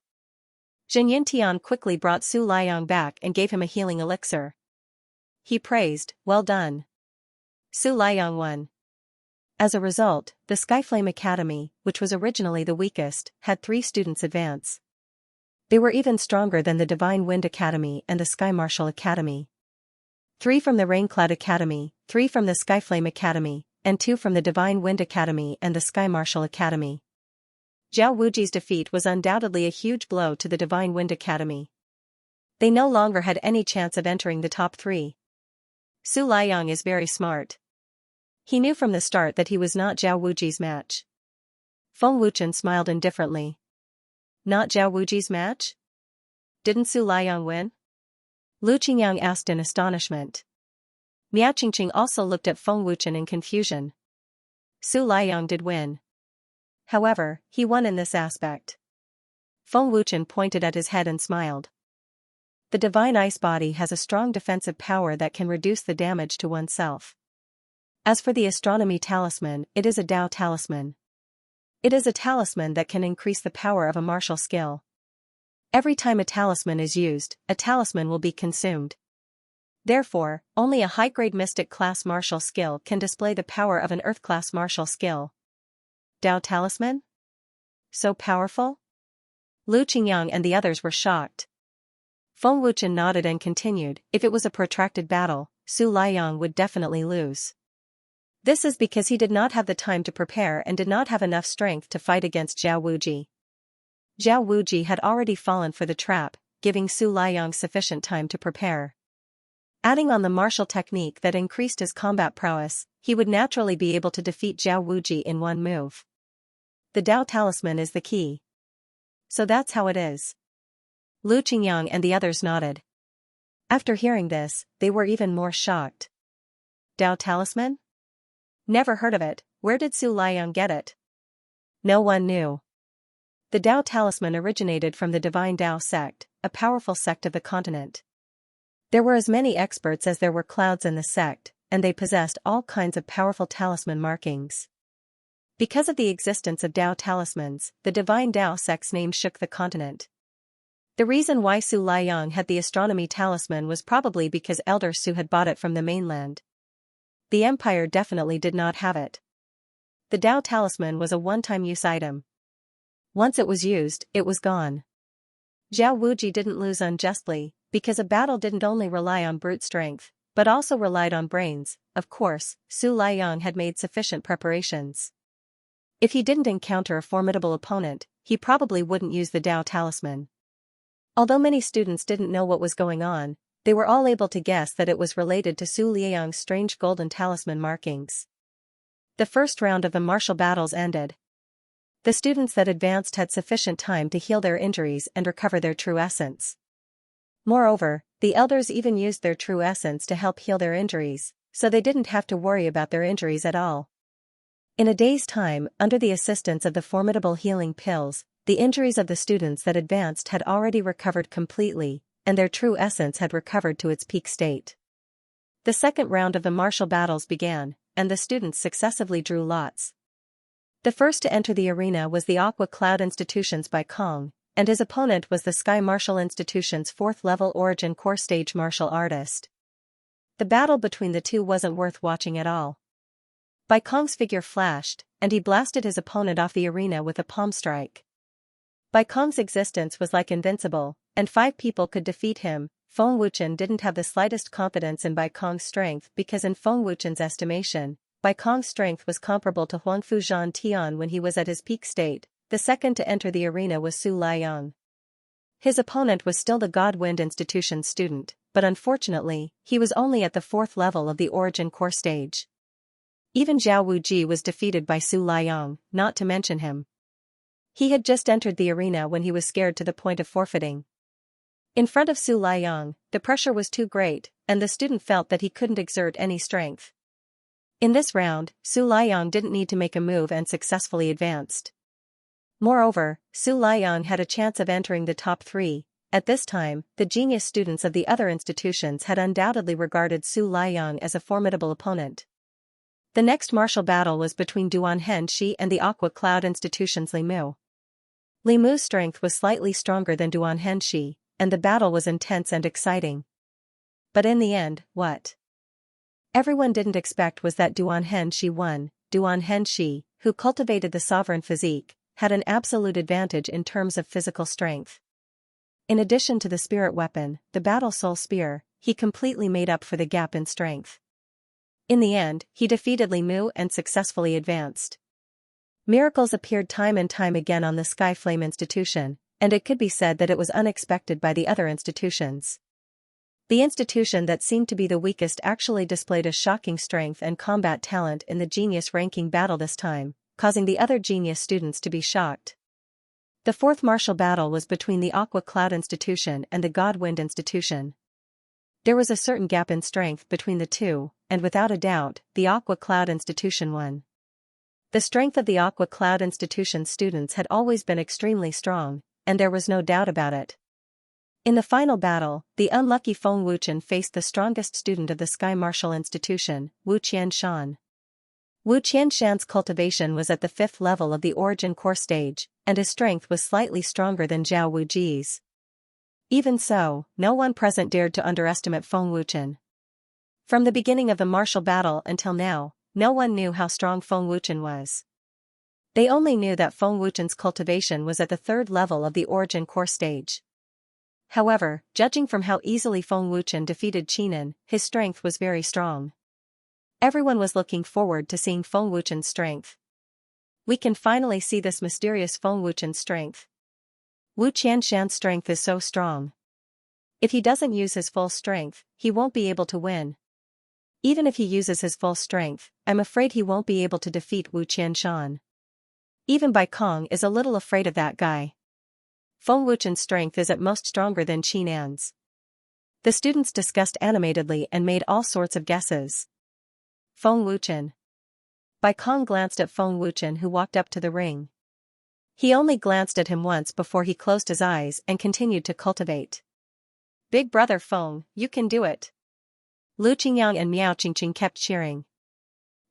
Zhen Yintian quickly brought Su Liang back and gave him a healing elixir. He praised, "Well done." Su Liang won. As a result, the Skyflame Academy, which was originally the weakest, had 3 students advance. They were even stronger than the Divine Wind Academy and the Sky Martial Academy. 3 from the Raincloud Academy, 3 from the Skyflame Academy, and 2 from the Divine Wind Academy and the Sky Martial Academy. Zhao Wuji's defeat was undoubtedly a huge blow to the Divine Wind Academy. They no longer had any chance of entering the top 3. Su Liang is very smart. He knew from the start that he was not Zhao Wuji's match. Feng Wuchen smiled indifferently. Not Zhao Wuji's match? Didn't Su Liang win? Lu Qingyang asked in astonishment. Miao Qingqing also looked at Feng Wuchen in confusion. Su Liang did win. However, he won in this aspect. Feng Wuchen pointed at his head and smiled. The divine ice body has a strong defensive power that can reduce the damage to oneself. As for the astronomy talisman, it is a Dao talisman. It is a talisman that can increase the power of a martial skill. Every time a talisman is used, a talisman will be consumed. Therefore, only a high-grade mystic class martial skill can display the power of an earth class martial skill. Dao talisman? So powerful? Lu Qingyang and the others were shocked. Feng Wuchen nodded and continued, if it was a protracted battle, Su Liang would definitely lose. This is because he did not have the time to prepare and did not have enough strength to fight against Zhao Wuji. Zhao Wuji had already fallen for the trap, giving Su Liang sufficient time to prepare. Adding on the martial technique that increased his combat prowess, he would naturally be able to defeat Zhao Wuji in one move. The Dao talisman is the key. So that's how it is. Lu Qingyang and the others nodded. After hearing this, they were even more shocked. Dao talisman? Never heard of it. Where did Su Liang get it? No one knew. The Dao talisman originated from the Divine Dao sect, a powerful sect of the continent. There were as many experts as there were clouds in the sect, and they possessed all kinds of powerful talisman markings. Because of the existence of Dao talismans, the Divine Dao sect's name shook the continent. The reason why Su Liang had the astronomy talisman was probably because Elder Su had bought it from the mainland. The Empire definitely did not have it. The Dao talisman was a one-time use item. Once it was used, it was gone. Zhao Wuji didn't lose unjustly, because a battle didn't only rely on brute strength, but also relied on brains. Of course, Su Liang had made sufficient preparations. If he didn't encounter a formidable opponent, he probably wouldn't use the Dao talisman. Although many students didn't know what was going on, they were all able to guess that it was related to Su Liang's strange golden talisman markings. The first round of the martial battles ended. The students that advanced had sufficient time to heal their injuries and recover their true essence. Moreover, The elders even used their true essence to help heal their injuries, so they didn't have to worry about their injuries at all. In a day's time, under the assistance of the formidable healing pills, the injuries of the students that advanced had already recovered completely, and their true essence had recovered to its peak state. The second round of the martial battles began, and the students successively drew lots. The first to enter the arena was the Aqua Cloud Institution's Bai Kong, and his opponent was the Sky Martial Institution's 4th-level Origin Core Stage martial artist. The battle between the two wasn't worth watching at all. Bai Kong's figure flashed, and he blasted his opponent off the arena with a palm strike. Bai Kong's existence was like invincible, and 5 people could defeat him. Feng Wuchen didn't have the slightest confidence in Bai Kong's strength because in Feng Wuchen's estimation, Bai Kong's strength was comparable to Huangfu Zhan Tian when he was at his peak state. The second to enter the arena was Su Liang. His opponent was still the Godwind Institution's student, but unfortunately, he was only at the 4th level of the Origin Core stage. Even Zhao Wuji was defeated by Su Liang, not to mention him. He had just entered the arena when he was scared to the point of forfeiting. In front of Su Liang, the pressure was too great, and the student felt that he couldn't exert any strength. In this round, Su Liang didn't need to make a move and successfully advanced. Moreover, Su Liang had a chance of entering the top 3. At this time, the genius students of the other institutions had undoubtedly regarded Su Liang as a formidable opponent. The next martial battle was between Duan Henshi and the Aqua Cloud Institution's Li Mu. Li Mu's strength was slightly stronger than Duan Henshi, and the battle was intense and exciting. But in the end, what everyone didn't expect was that Duan Henshi won. Duan Henshi, who cultivated the sovereign physique, had an absolute advantage in terms of physical strength. In addition to the spirit weapon, the Battle Soul Spear, he completely made up for the gap in strength. In the end, he defeated Li Mu and successfully advanced. Miracles appeared time and time again on the Sky Flame Institution, and it could be said that it was unexpected by the other institutions. The institution that seemed to be the weakest actually displayed a shocking strength and combat talent in the genius ranking battle this time, causing the other genius students to be shocked. The 4th martial battle was between the Aqua Cloud Institution and the Godwind Institution. There was a certain gap in strength between the two, and without a doubt, the Aqua Cloud Institution won. The strength of the Aqua Cloud Institution's students had always been extremely strong, and there was no doubt about it. In the final battle, the unlucky Feng Wuchen faced the strongest student of the Sky Martial Institution, Wu Qianshan. Wu Qianshan's cultivation was at the 5th level of the Origin Core stage, and his strength was slightly stronger than Zhao Wuji's. Even so, no one present dared to underestimate Feng Wuchen. From the beginning of the martial battle until now, no one knew how strong Feng Wuchen was. They only knew that Feng Wuchen's cultivation was at the 3rd level of the Origin Core stage. However, judging from how easily Feng Wuchen defeated Qinan, his strength was very strong. Everyone was looking forward to seeing Feng Wuchen's strength. We can finally see this mysterious Feng Wuchen's strength. Wu Qianshan's strength is so strong. If he doesn't use his full strength, he won't be able to win. Even if he uses his full strength, I'm afraid he won't be able to defeat Wu Qianshan. Even Bai Kong is a little afraid of that guy. Feng Wuchen's strength is at most stronger than Qinan's. The students discussed animatedly and made all sorts of guesses. Feng Wuchen. Bai Kong glanced at Feng Wuchen, who walked up to the ring. He only glanced at him once before he closed his eyes and continued to cultivate. Big brother Feng, you can do it. Lu Qingyang and Miao Qingqing kept cheering.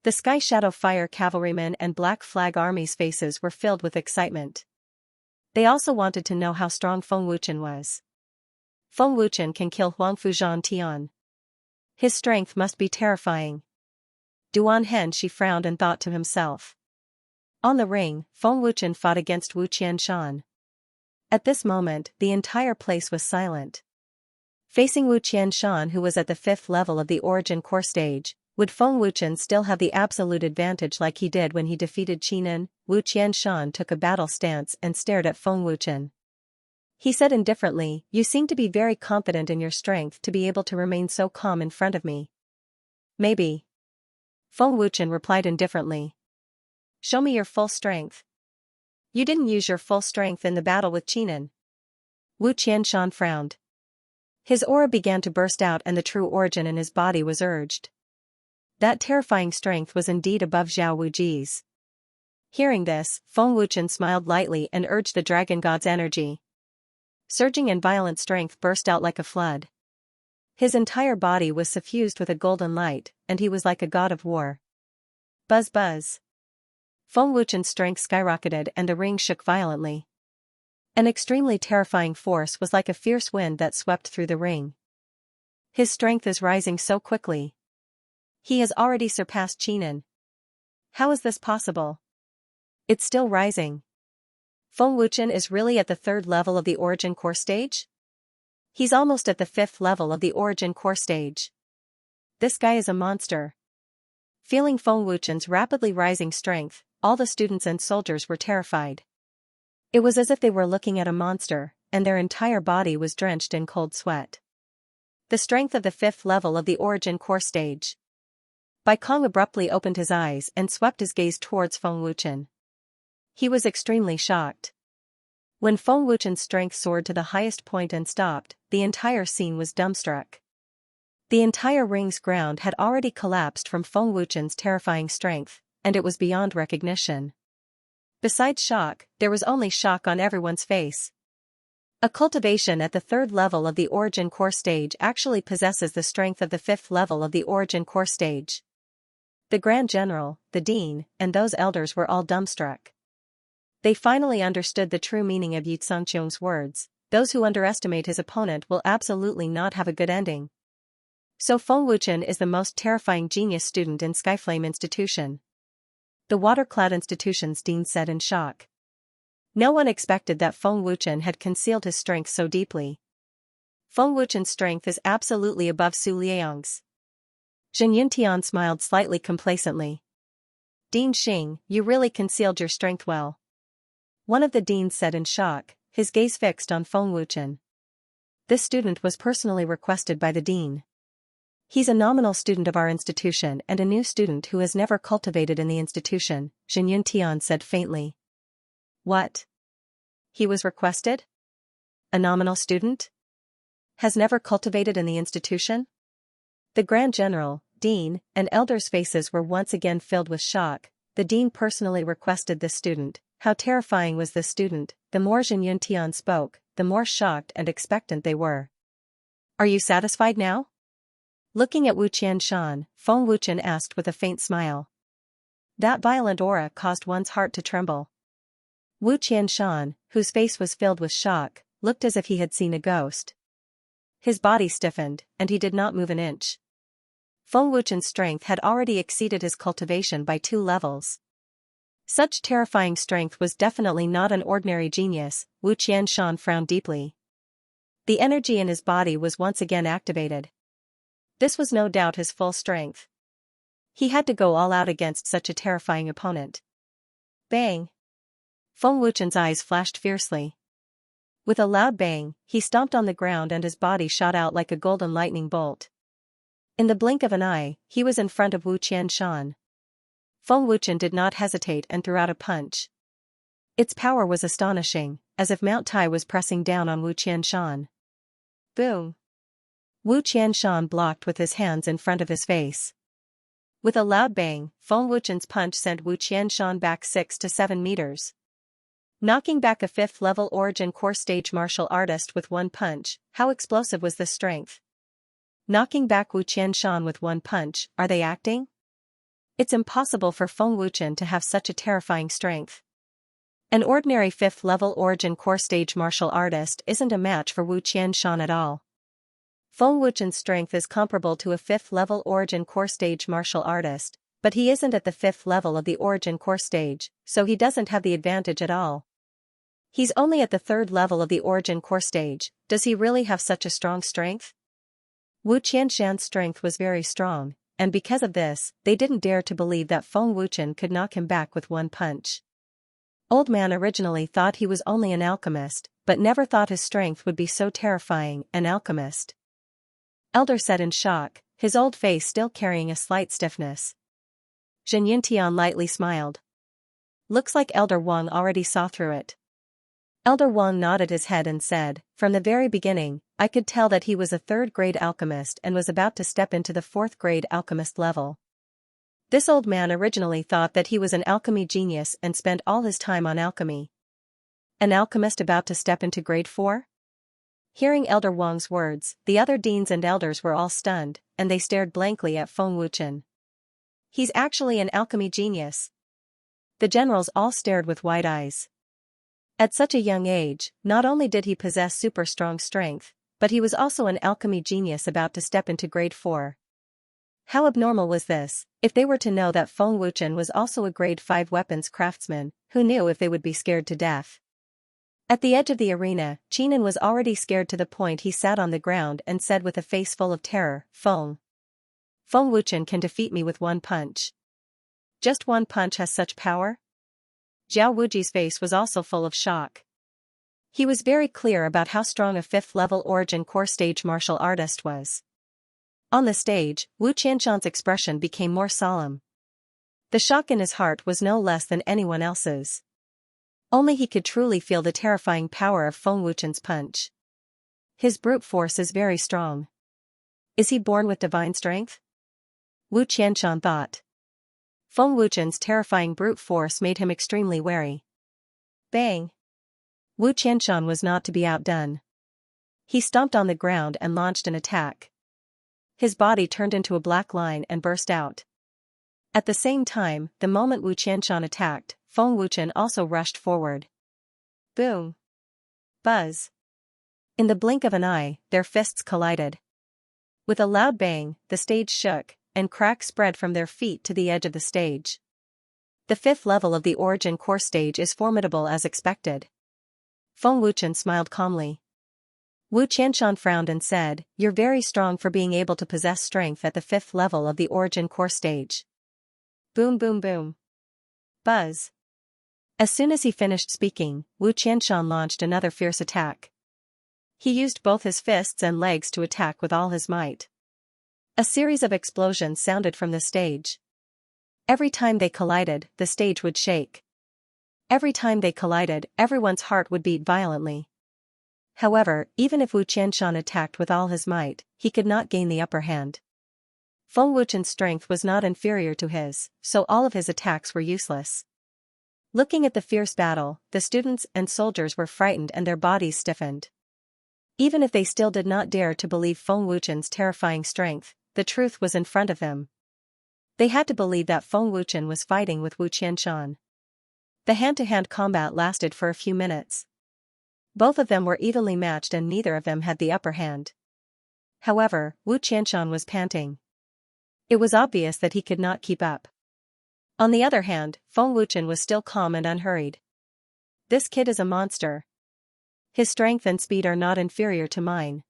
The Sky Shadow Fire Cavalrymen and Black Flag Army's faces were filled with excitement. They also wanted to know how strong Feng Wuchen was. Feng Wuchen can kill Huangfu Zhan Tian. His strength must be terrifying. Duan Henshi frowned and thought to himself. On the ring, Feng Wuchen fought against Wu Qianshan. At this moment, the entire place was silent. Facing Wu Qianshan, who was at the 5th level of the Origin Core stage, would Feng Wuchen still have the absolute advantage like he did when he defeated Qinan? Wu Qianshan took a battle stance and stared at Feng Wuchen. He said indifferently, "You seem to be very confident in your strength to be able to remain so calm in front of me." "Maybe." Feng Wuchen replied indifferently. "Show me your full strength." "You didn't use your full strength in the battle with Qinan." Wu Qianshan frowned. His aura began to burst out and the true origin in his body was urged. That terrifying strength was indeed above Zhao Wuji's. Hearing this, Feng Wuchen smiled lightly and urged the dragon god's energy. Surging and violent strength burst out like a flood. His entire body was suffused with a golden light, and he was like a god of war. Buzz buzz. Feng Wuchen's strength skyrocketed and the ring shook violently. An extremely terrifying force was like a fierce wind that swept through the ring. His strength is rising so quickly. He has already surpassed Qinan. How is this possible? It's still rising. Feng Wuchen is really at the 3rd level of the origin core stage? He's almost at the 5th level of the origin core stage. This guy is a monster. Feeling Feng Wuchen's rapidly rising strength, all the students and soldiers were terrified. It was as if they were looking at a monster, and their entire body was drenched in cold sweat. The strength of the 5th level of the origin core stage. Bai Kong abruptly opened his eyes and swept his gaze towards Feng Wuchen. He was extremely shocked. When Feng Wuchen's strength soared to the highest point and stopped, the entire scene was dumbstruck. The entire ring's ground had already collapsed from Feng Wuchen's terrifying strength, and it was beyond recognition. Besides shock, there was only shock on everyone's face. A cultivation at the 3rd level of the origin core stage actually possesses the strength of the 5th level of the origin core stage. The Grand General, the Dean, and those elders were all dumbstruck. They finally understood the true meaning of Yi Tsangqiong's words: those who underestimate his opponent will absolutely not have a good ending. So Feng Wuchen is the most terrifying genius student in Skyflame Institution. The Water-Cloud Institution's dean said in shock. No one expected that Feng Wuchen had concealed his strength so deeply. Feng Wuchen's strength is absolutely above Su Liang's. Zhen Yuntian smiled slightly complacently. Dean Xing, you really concealed your strength well. One of the deans said in shock, his gaze fixed on Feng Wuchen. This student was personally requested by the dean. He's a nominal student of our institution and a new student who has never cultivated in the institution, Zhen Yuntian said faintly. What? He was requested? A nominal student? Has never cultivated in the institution? The Grand General, Dean, and elders' faces were once again filled with shock. The dean personally requested this student. How terrifying was this student? The more Zhen Yuntian spoke, the more shocked and expectant they were. Are you satisfied now? Looking at Wu Qianshan, Feng Wuchen asked with a faint smile. That violent aura caused one's heart to tremble. Wu Qianshan, whose face was filled with shock, looked as if he had seen a ghost. His body stiffened, and he did not move an inch. Feng Wuchen's strength had already exceeded his cultivation by 2 levels. Such terrifying strength was definitely not an ordinary genius. Wu Qianshan frowned deeply. The energy in his body was once again activated. This was no doubt his full strength. He had to go all out against such a terrifying opponent. Bang! Feng Wuchen's eyes flashed fiercely. With a loud bang, he stomped on the ground and his body shot out like a golden lightning bolt. In the blink of an eye, he was in front of Wu Qianshan. Feng Wuchen did not hesitate and threw out a punch. Its power was astonishing, as if Mount Tai was pressing down on Wu Qianshan. Boom! Wu Qianshan blocked with his hands in front of his face. With a loud bang, Feng Wuchen's punch sent Wu Qianshan back 6 to 7 meters. Knocking back a 5th level origin core stage martial artist with one punch, how explosive was this strength? Knocking back Wu Qianshan with one punch, are they acting? It's impossible for Feng Wuchen to have such a terrifying strength. An ordinary 5th level origin core stage martial artist isn't a match for Wu Qianshan at all. Feng Wuchen's strength is comparable to a 5th level origin core stage martial artist, but he isn't at the 5th level of the origin core stage, so he doesn't have the advantage at all. He's only at the 3rd level of the origin core stage. Does he really have such a strong strength? Wu Qianshan's strength was very strong, and because of this, they didn't dare to believe that Feng Wuchen could knock him back with one punch. Old Man originally thought he was only an alchemist, but never thought his strength would be so terrifying. An alchemist? Elder said in shock, his old face still carrying a slight stiffness. Zhen Yuntian lightly smiled. Looks like Elder Wang already saw through it. Elder Wang nodded his head and said, "From the very beginning, I could tell that he was a third-grade alchemist and was about to step into the fourth-grade alchemist level." This old man originally thought that he was an alchemy genius and spent all his time on alchemy. An alchemist about to step into grade 4? Hearing Elder Wang's words, the other deans and elders were all stunned, and they stared blankly at Feng Wuchen. "He's actually an alchemy genius." The generals all stared with wide eyes. At such a young age, not only did he possess super strong strength, but he was also an alchemy genius about to step into grade 4. How abnormal was this? If they were to know that Feng Wuchen was also a grade 5 weapons craftsman, who knew if they would be scared to death? At the edge of the arena, Qinan was already scared to the point he sat on the ground and said with a face full of terror, Feng Wuchen can defeat me with one punch." "Just one punch has such power?" Zhao Wuji's face was also full of shock. He was very clear about how strong a 5th-level origin core stage martial artist was. On the stage, Wu Qianshan's expression became more solemn. The shock in his heart was no less than anyone else's. Only he could truly feel the terrifying power of Feng Wuchen's punch. His brute force is very strong. Is he born with divine strength? Wu Qianshan thought. Feng Wuchen's terrifying brute force made him extremely wary. Bang! Wu Qianshan was not to be outdone. He stomped on the ground and launched an attack. His body turned into a black line and burst out. At the same time, the moment Wu Qianshan attacked, Feng Wuchen also rushed forward. Boom! Buzz! In the blink of an eye, their fists collided. With a loud bang, the stage shook, and cracks spread from their feet to the edge of the stage. The 5th level of the origin core stage is formidable as expected. Feng Wuchen smiled calmly. Wu Qianshan frowned and said, "You're very strong for being able to possess strength at the 5th level of the origin core stage." Boom boom boom. Buzz. As soon as he finished speaking, Wu Qianshan launched another fierce attack. He used both his fists and legs to attack with all his might. A series of explosions sounded from the stage. Every time they collided, the stage would shake. Every time they collided, everyone's heart would beat violently. However, even if Wu Qianshan attacked with all his might, he could not gain the upper hand. Feng Wuchen's strength was not inferior to his, so all of his attacks were useless. Looking at the fierce battle, the students and soldiers were frightened and their bodies stiffened. Even if they still did not dare to believe Feng Wuchen's terrifying strength, the truth was in front of them. They had to believe that Feng Wuchen was fighting with Wu Qianshan. The hand-to-hand combat lasted for a few minutes. Both of them were evenly matched and neither of them had the upper hand. However, Wu Qianshan was panting. It was obvious that he could not keep up. On the other hand, Feng Wuchen was still calm and unhurried. "This kid is a monster. His strength and speed are not inferior to mine,"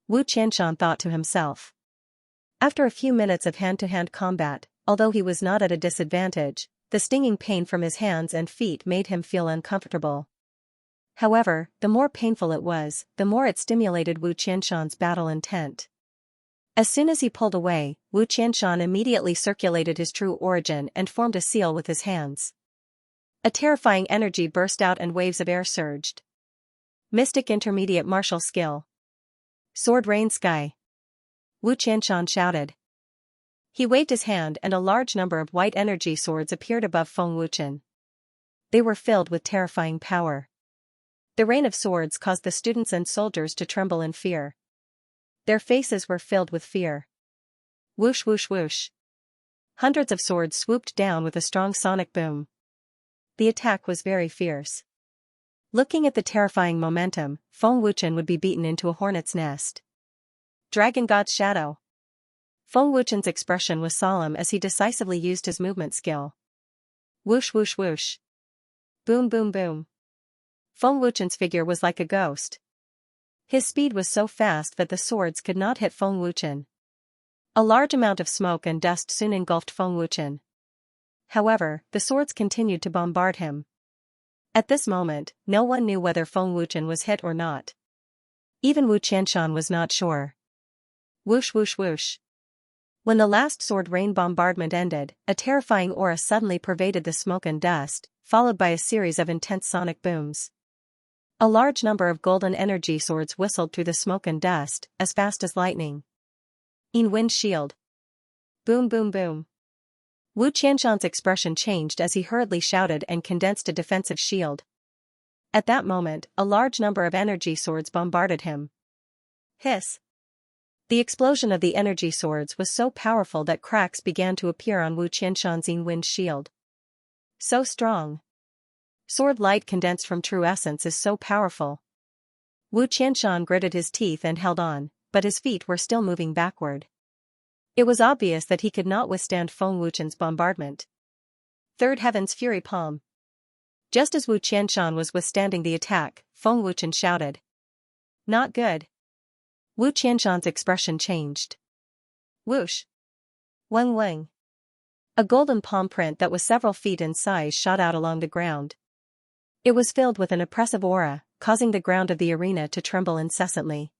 Wu Qianshan thought to himself. After a few minutes of hand-to-hand combat, although he was not at a disadvantage, the stinging pain from his hands and feet made him feel uncomfortable. However, the more painful it was, the more it stimulated Wu Qianshan's battle intent. As soon as he pulled away, Wu Qianshan immediately circulated his true origin and formed a seal with his hands. A terrifying energy burst out and waves of air surged. Mystic intermediate martial skill. Sword rain sky. Wu Qianshan shouted. He waved his hand and a large number of white energy swords appeared above Feng Wuchen. They were filled with terrifying power. The rain of swords caused the students and soldiers to tremble in fear. Their faces were filled with fear. Whoosh whoosh whoosh. Hundreds of swords swooped down with a strong sonic boom. The attack was very fierce. Looking at the terrifying momentum, Feng Wuchen would be beaten into a hornet's nest. Dragon God's Shadow. Feng Wuchen's expression was solemn as he decisively used his movement skill. Whoosh whoosh whoosh. Boom boom boom. Feng Wuchen's figure was like a ghost. His speed was so fast that the swords could not hit Feng Wuchen. A large amount of smoke and dust soon engulfed Feng Wuchen. However, the swords continued to bombard him. At this moment, no one knew whether Feng Wuchen was hit or not. Even Wu Qianshan was not sure. Whoosh whoosh whoosh. When the last sword rain bombardment ended, a terrifying aura suddenly pervaded the smoke and dust, followed by a series of intense sonic booms. A large number of golden energy swords whistled through the smoke and dust, as fast as lightning. In wind shield. Boom boom boom. Wu Qianshan's expression changed as he hurriedly shouted and condensed a defensive shield. At that moment, a large number of energy swords bombarded him. Hiss. The explosion of the energy swords was so powerful that cracks began to appear on Wu Qianshan's wind shield. So strong. Sword light condensed from true essence is so powerful. Wu Qianshan gritted his teeth and held on, but his feet were still moving backward. It was obvious that he could not withstand Feng Wuchen's bombardment. Third Heaven's Fury Palm. Just as Wu Qianshan was withstanding the attack, Feng Wuchen shouted. Not good. Wu Qianshan's expression changed. Whoosh. Weng weng. A golden palm print that was several feet in size shot out along the ground. It was filled with an oppressive aura, causing the ground of the arena to tremble incessantly.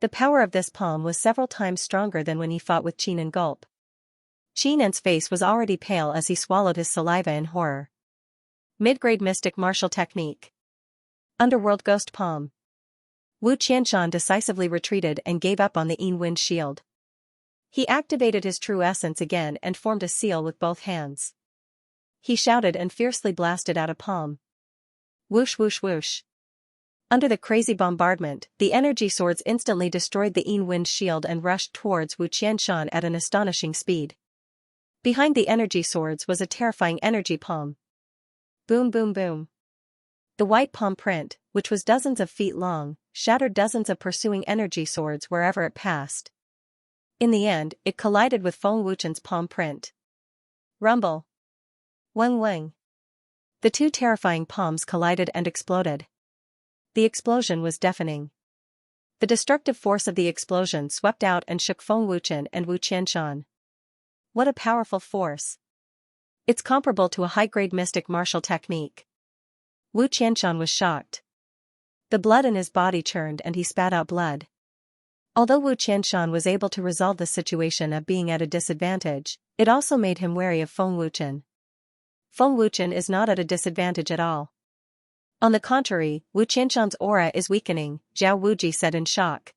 The power of this palm was several times stronger than when he fought with Qin and Gulp. Qin's face was already pale as he swallowed his saliva in horror. Mid-grade mystic martial technique. Underworld ghost palm. Wu Qianshan decisively retreated and gave up on the Yin wind shield. He activated his true essence again and formed a seal with both hands. He shouted and fiercely blasted out a palm. Whoosh whoosh whoosh. Under the crazy bombardment, the energy swords instantly destroyed the Yin wind shield and rushed towards Wu Qianshan at an astonishing speed. Behind the energy swords was a terrifying energy palm. Boom boom boom. The white palm print, which was dozens of feet long, shattered dozens of pursuing energy swords wherever it passed. In the end, it collided with Feng Wuchen's palm print. Rumble. Weng weng. The two terrifying palms collided and exploded. The explosion was deafening. The destructive force of the explosion swept out and shook Feng Wuchen and Wu Qianshan. What a powerful force. It's comparable to a high-grade mystic martial technique. Wu Qianshan was shocked. The blood in his body churned and he spat out blood. Although Wu Qianshan was able to resolve the situation of being at a disadvantage, it also made him wary of Feng Wuchen. Feng Wuchen is not at a disadvantage at all. On the contrary, Wu Qianshan's aura is weakening, Zhao Wuji said in shock.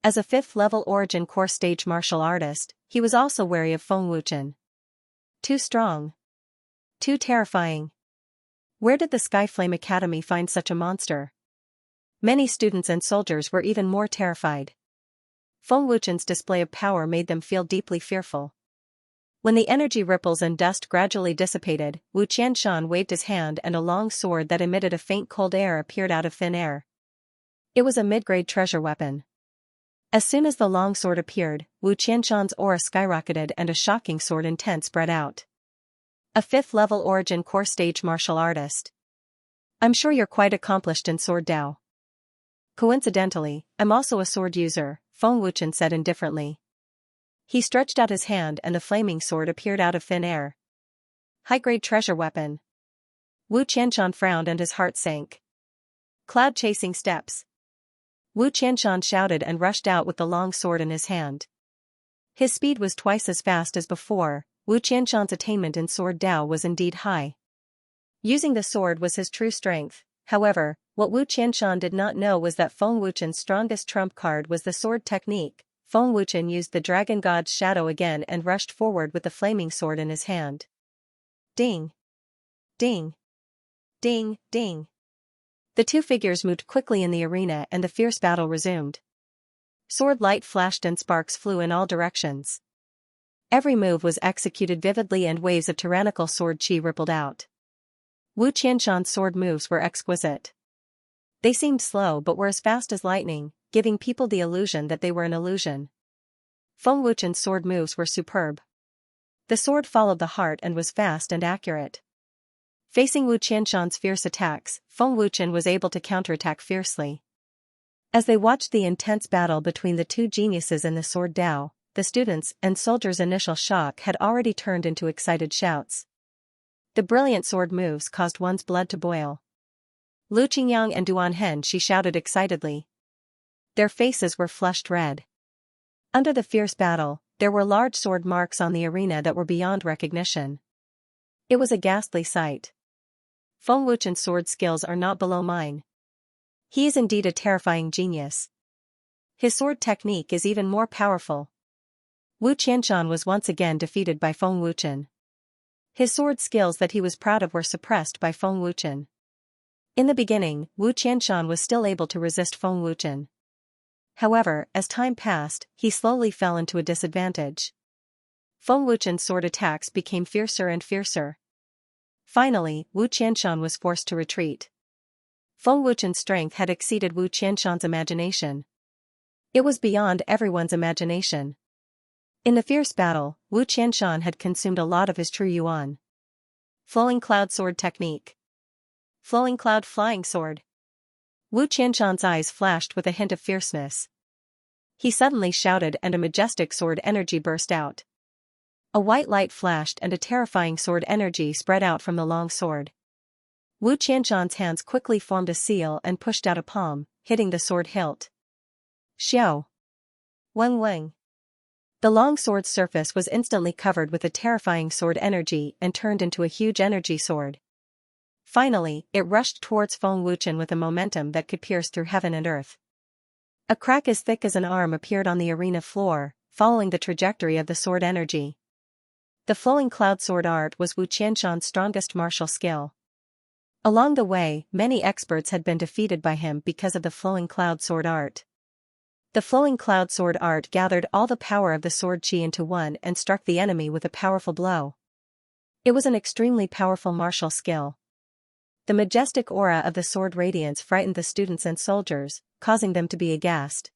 As a 5th-level origin core stage martial artist, he was also wary of Feng Wuchen. Too strong. Too terrifying. Where did the Skyflame Academy find such a monster? Many students and soldiers were even more terrified. Feng Wuchen's display of power made them feel deeply fearful. When the energy ripples and dust gradually dissipated, Wu Qianshan waved his hand and a long sword that emitted a faint cold air appeared out of thin air. It was a mid-grade treasure weapon. As soon as the long sword appeared, Wu Qianshan's aura skyrocketed and a shocking sword intent spread out. A 5th-level origin core stage martial artist. I'm sure you're quite accomplished in sword Dao. Coincidentally, I'm also a sword user, Feng Wuchen said indifferently. He stretched out his hand and the flaming sword appeared out of thin air. High-grade treasure weapon. Wu Qianshan frowned and his heart sank. Cloud-chasing steps. Wu Qianshan shouted and rushed out with the long sword in his hand. His speed was twice as fast as before. Wu Qianshan's attainment in sword Dao was indeed high. Using the sword was his true strength. However, what Wu Qianshan did not know was that Feng Wuchen's strongest trump card was the sword technique. Feng Wuchen used the dragon god's shadow again and rushed forward with the flaming sword in his hand. Ding! Ding! Ding! Ding! The two figures moved quickly in the arena and the fierce battle resumed. Sword light flashed and sparks flew in all directions. Every move was executed vividly and waves of tyrannical sword chi rippled out. Wu Qianshan's sword moves were exquisite. They seemed slow but were as fast as lightning, giving people the illusion that they were an illusion. Feng Wuchen's sword moves were superb. The sword followed the heart and was fast and accurate. Facing Wu Qianshan's fierce attacks, Feng Wuchen was able to counterattack fiercely. As they watched the intense battle between the two geniuses in the sword Dao, the students' and soldiers' initial shock had already turned into excited shouts. The brilliant sword moves caused one's blood to boil. Lu Qingyang and Duan Hen, she shouted excitedly. Their faces were flushed red. Under the fierce battle, there were large sword marks on the arena that were beyond recognition. It was a ghastly sight. Feng Wuchen's sword skills are not below mine. He is indeed a terrifying genius. His sword technique is even more powerful. Wu Qianshan was once again defeated by Feng Wuchen. His sword skills that he was proud of were suppressed by Feng Wuchen. In the beginning, Wu Qianshan was still able to resist Feng Wuchen. However, as time passed, he slowly fell into a disadvantage. Feng Wuchen's sword attacks became fiercer and fiercer. Finally, Wu Qianshan was forced to retreat. Feng Wuchen's strength had exceeded Wu Qianshan's imagination. It was beyond everyone's imagination. In the fierce battle, Wu Qianshan had consumed a lot of his true yuan. Flowing Cloud Sword Technique. Flowing Cloud Flying Sword. Wu Qianshan's eyes flashed with a hint of fierceness. He suddenly shouted and a majestic sword energy burst out. A white light flashed and a terrifying sword energy spread out from the long sword. Wu Qianshan's hands quickly formed a seal and pushed out a palm, hitting the sword hilt. Xiao. Weng Weng. The long sword's surface was instantly covered with a terrifying sword energy and turned into a huge energy sword. Finally, it rushed towards Feng Wuchen with a momentum that could pierce through heaven and earth. A crack as thick as an arm appeared on the arena floor, following the trajectory of the sword energy. The flowing cloud sword art was Wu Qianshan's strongest martial skill. Along the way, many experts had been defeated by him because of the flowing cloud sword art. The flowing cloud sword art gathered all the power of the sword chi into one and struck the enemy with a powerful blow. It was an extremely powerful martial skill. The majestic aura of the sword radiance frightened the students and soldiers, causing them to be aghast.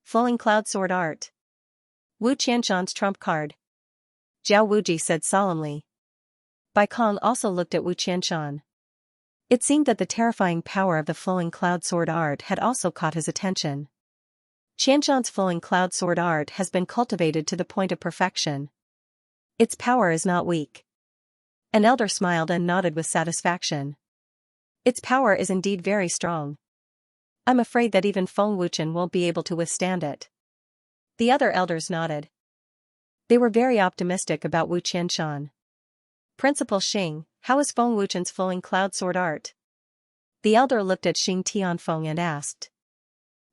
Flowing cloud sword art. Wu Qianshan's trump card. Zhao Wuji said solemnly. Bai Kong also looked at Wu Qianshan. It seemed that the terrifying power of the flowing cloud sword art had also caught his attention. Qianshan's flowing cloud sword art has been cultivated to the point of perfection. Its power is not weak. An elder smiled and nodded with satisfaction. Its power is indeed very strong. I'm afraid that even Feng Wuchen won't be able to withstand it. The other elders nodded. They were very optimistic about Wu Qianshan. Principal Xing, how is Feng Wuchen's flowing cloud sword art? The elder looked at Xing Tianfeng and asked.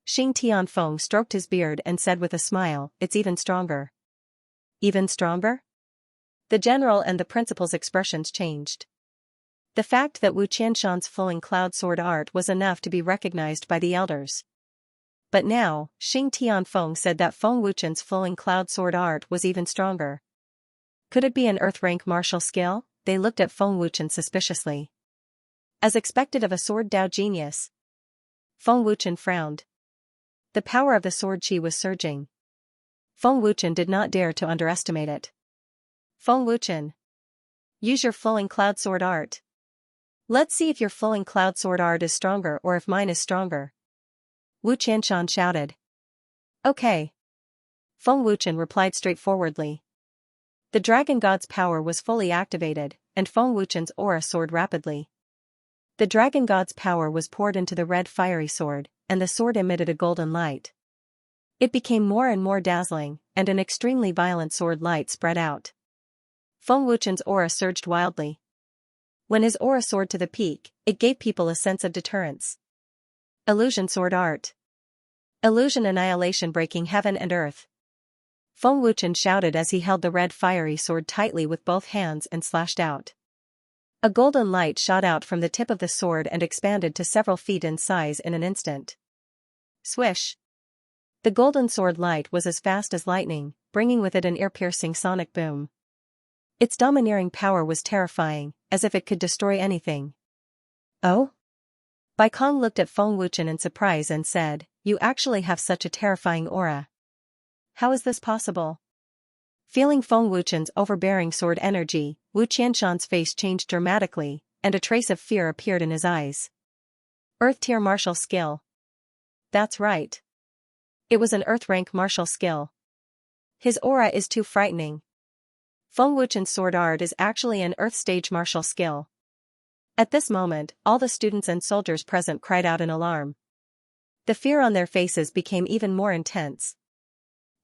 Xing Tianfeng stroked his beard and said with a smile, it's even stronger. Even stronger? The general and the principal's expressions changed. The fact that Wu Qianshan's flowing cloud sword art was enough to be recognized by the elders. But now, Xing Tianfeng said that Feng Wuchen's flowing cloud sword art was even stronger. Could it be an earth-rank martial skill? They looked at Feng Wuchen suspiciously. As expected of a sword Dao genius. Feng Wuchen frowned. The power of the sword chi was surging. Feng Wuchen did not dare to underestimate it. Feng Wuchen. Use your flowing cloud sword art. Let's see if your flowing cloud sword art is stronger or if mine is stronger. Wu Qianshan shouted. Okay. Feng Wuchen replied straightforwardly. The dragon god's power was fully activated, and Feng Wuchen's aura soared rapidly. The dragon god's power was poured into the red fiery sword, and the sword emitted a golden light. It became more and more dazzling, and an extremely violent sword light spread out. Feng Wuchen's aura surged wildly. When his aura soared to the peak, it gave people a sense of deterrence. Illusion sword art. Illusion annihilation breaking heaven and earth. Feng Wuchen shouted as he held the red fiery sword tightly with both hands and slashed out. A golden light shot out from the tip of the sword and expanded to several feet in size in an instant. Swish! The golden sword light was as fast as lightning, bringing with it an ear-piercing sonic boom. Its domineering power was terrifying, as if it could destroy anything. Oh? Bai Kong looked at Feng Wuchen in surprise and said, you actually have such a terrifying aura. How is this possible? Feeling Feng Wuchen's overbearing sword energy, Wu Qianshan's face changed dramatically, and a trace of fear appeared in his eyes. Earth-tier martial skill. That's right. It was an Earth-rank martial skill. His aura is too frightening. Feng Wuchen's sword art is actually an Earth-stage martial skill. At this moment, all the students and soldiers present cried out in alarm. The fear on their faces became even more intense.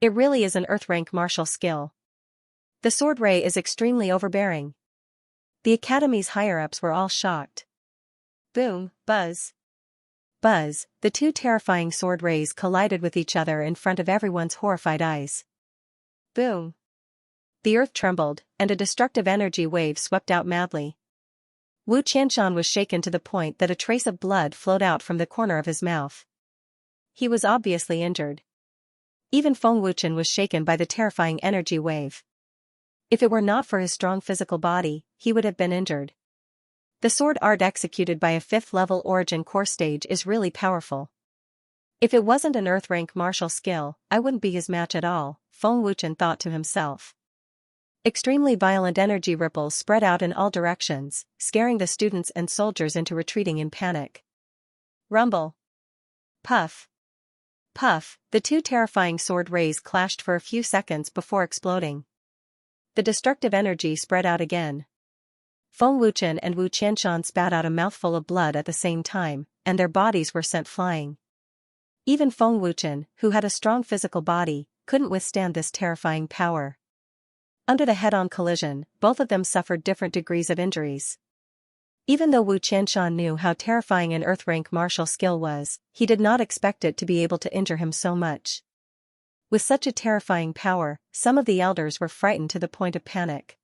It really is an Earth-rank martial skill. The sword ray is extremely overbearing. The academy's higher-ups were all shocked. Boom, buzz. Buzz, the two terrifying sword rays collided with each other in front of everyone's horrified eyes. Boom! The earth trembled, and a destructive energy wave swept out madly. Wu Qianshan was shaken to the point that a trace of blood flowed out from the corner of his mouth. He was obviously injured. Even Feng Wuchen was shaken by the terrifying energy wave. If it were not for his strong physical body, he would have been injured. The sword art executed by a 5th-level origin core stage is really powerful. If it wasn't an Earth-rank martial skill, I wouldn't be his match at all, Feng Wuchen thought to himself. Extremely violent energy ripples spread out in all directions, scaring the students and soldiers into retreating in panic. Rumble. Puff. Puff, the two terrifying sword rays clashed for a few seconds before exploding. The destructive energy spread out again. Feng Wuchen and Wu Qianshan spat out a mouthful of blood at the same time, and their bodies were sent flying. Even Feng Wuchen, who had a strong physical body, couldn't withstand this terrifying power. Under the head-on collision, both of them suffered different degrees of injuries. Even though Wu Qianshan knew how terrifying an Earth-rank martial skill was, he did not expect it to be able to injure him so much. With such a terrifying power, some of the elders were frightened to the point of panic.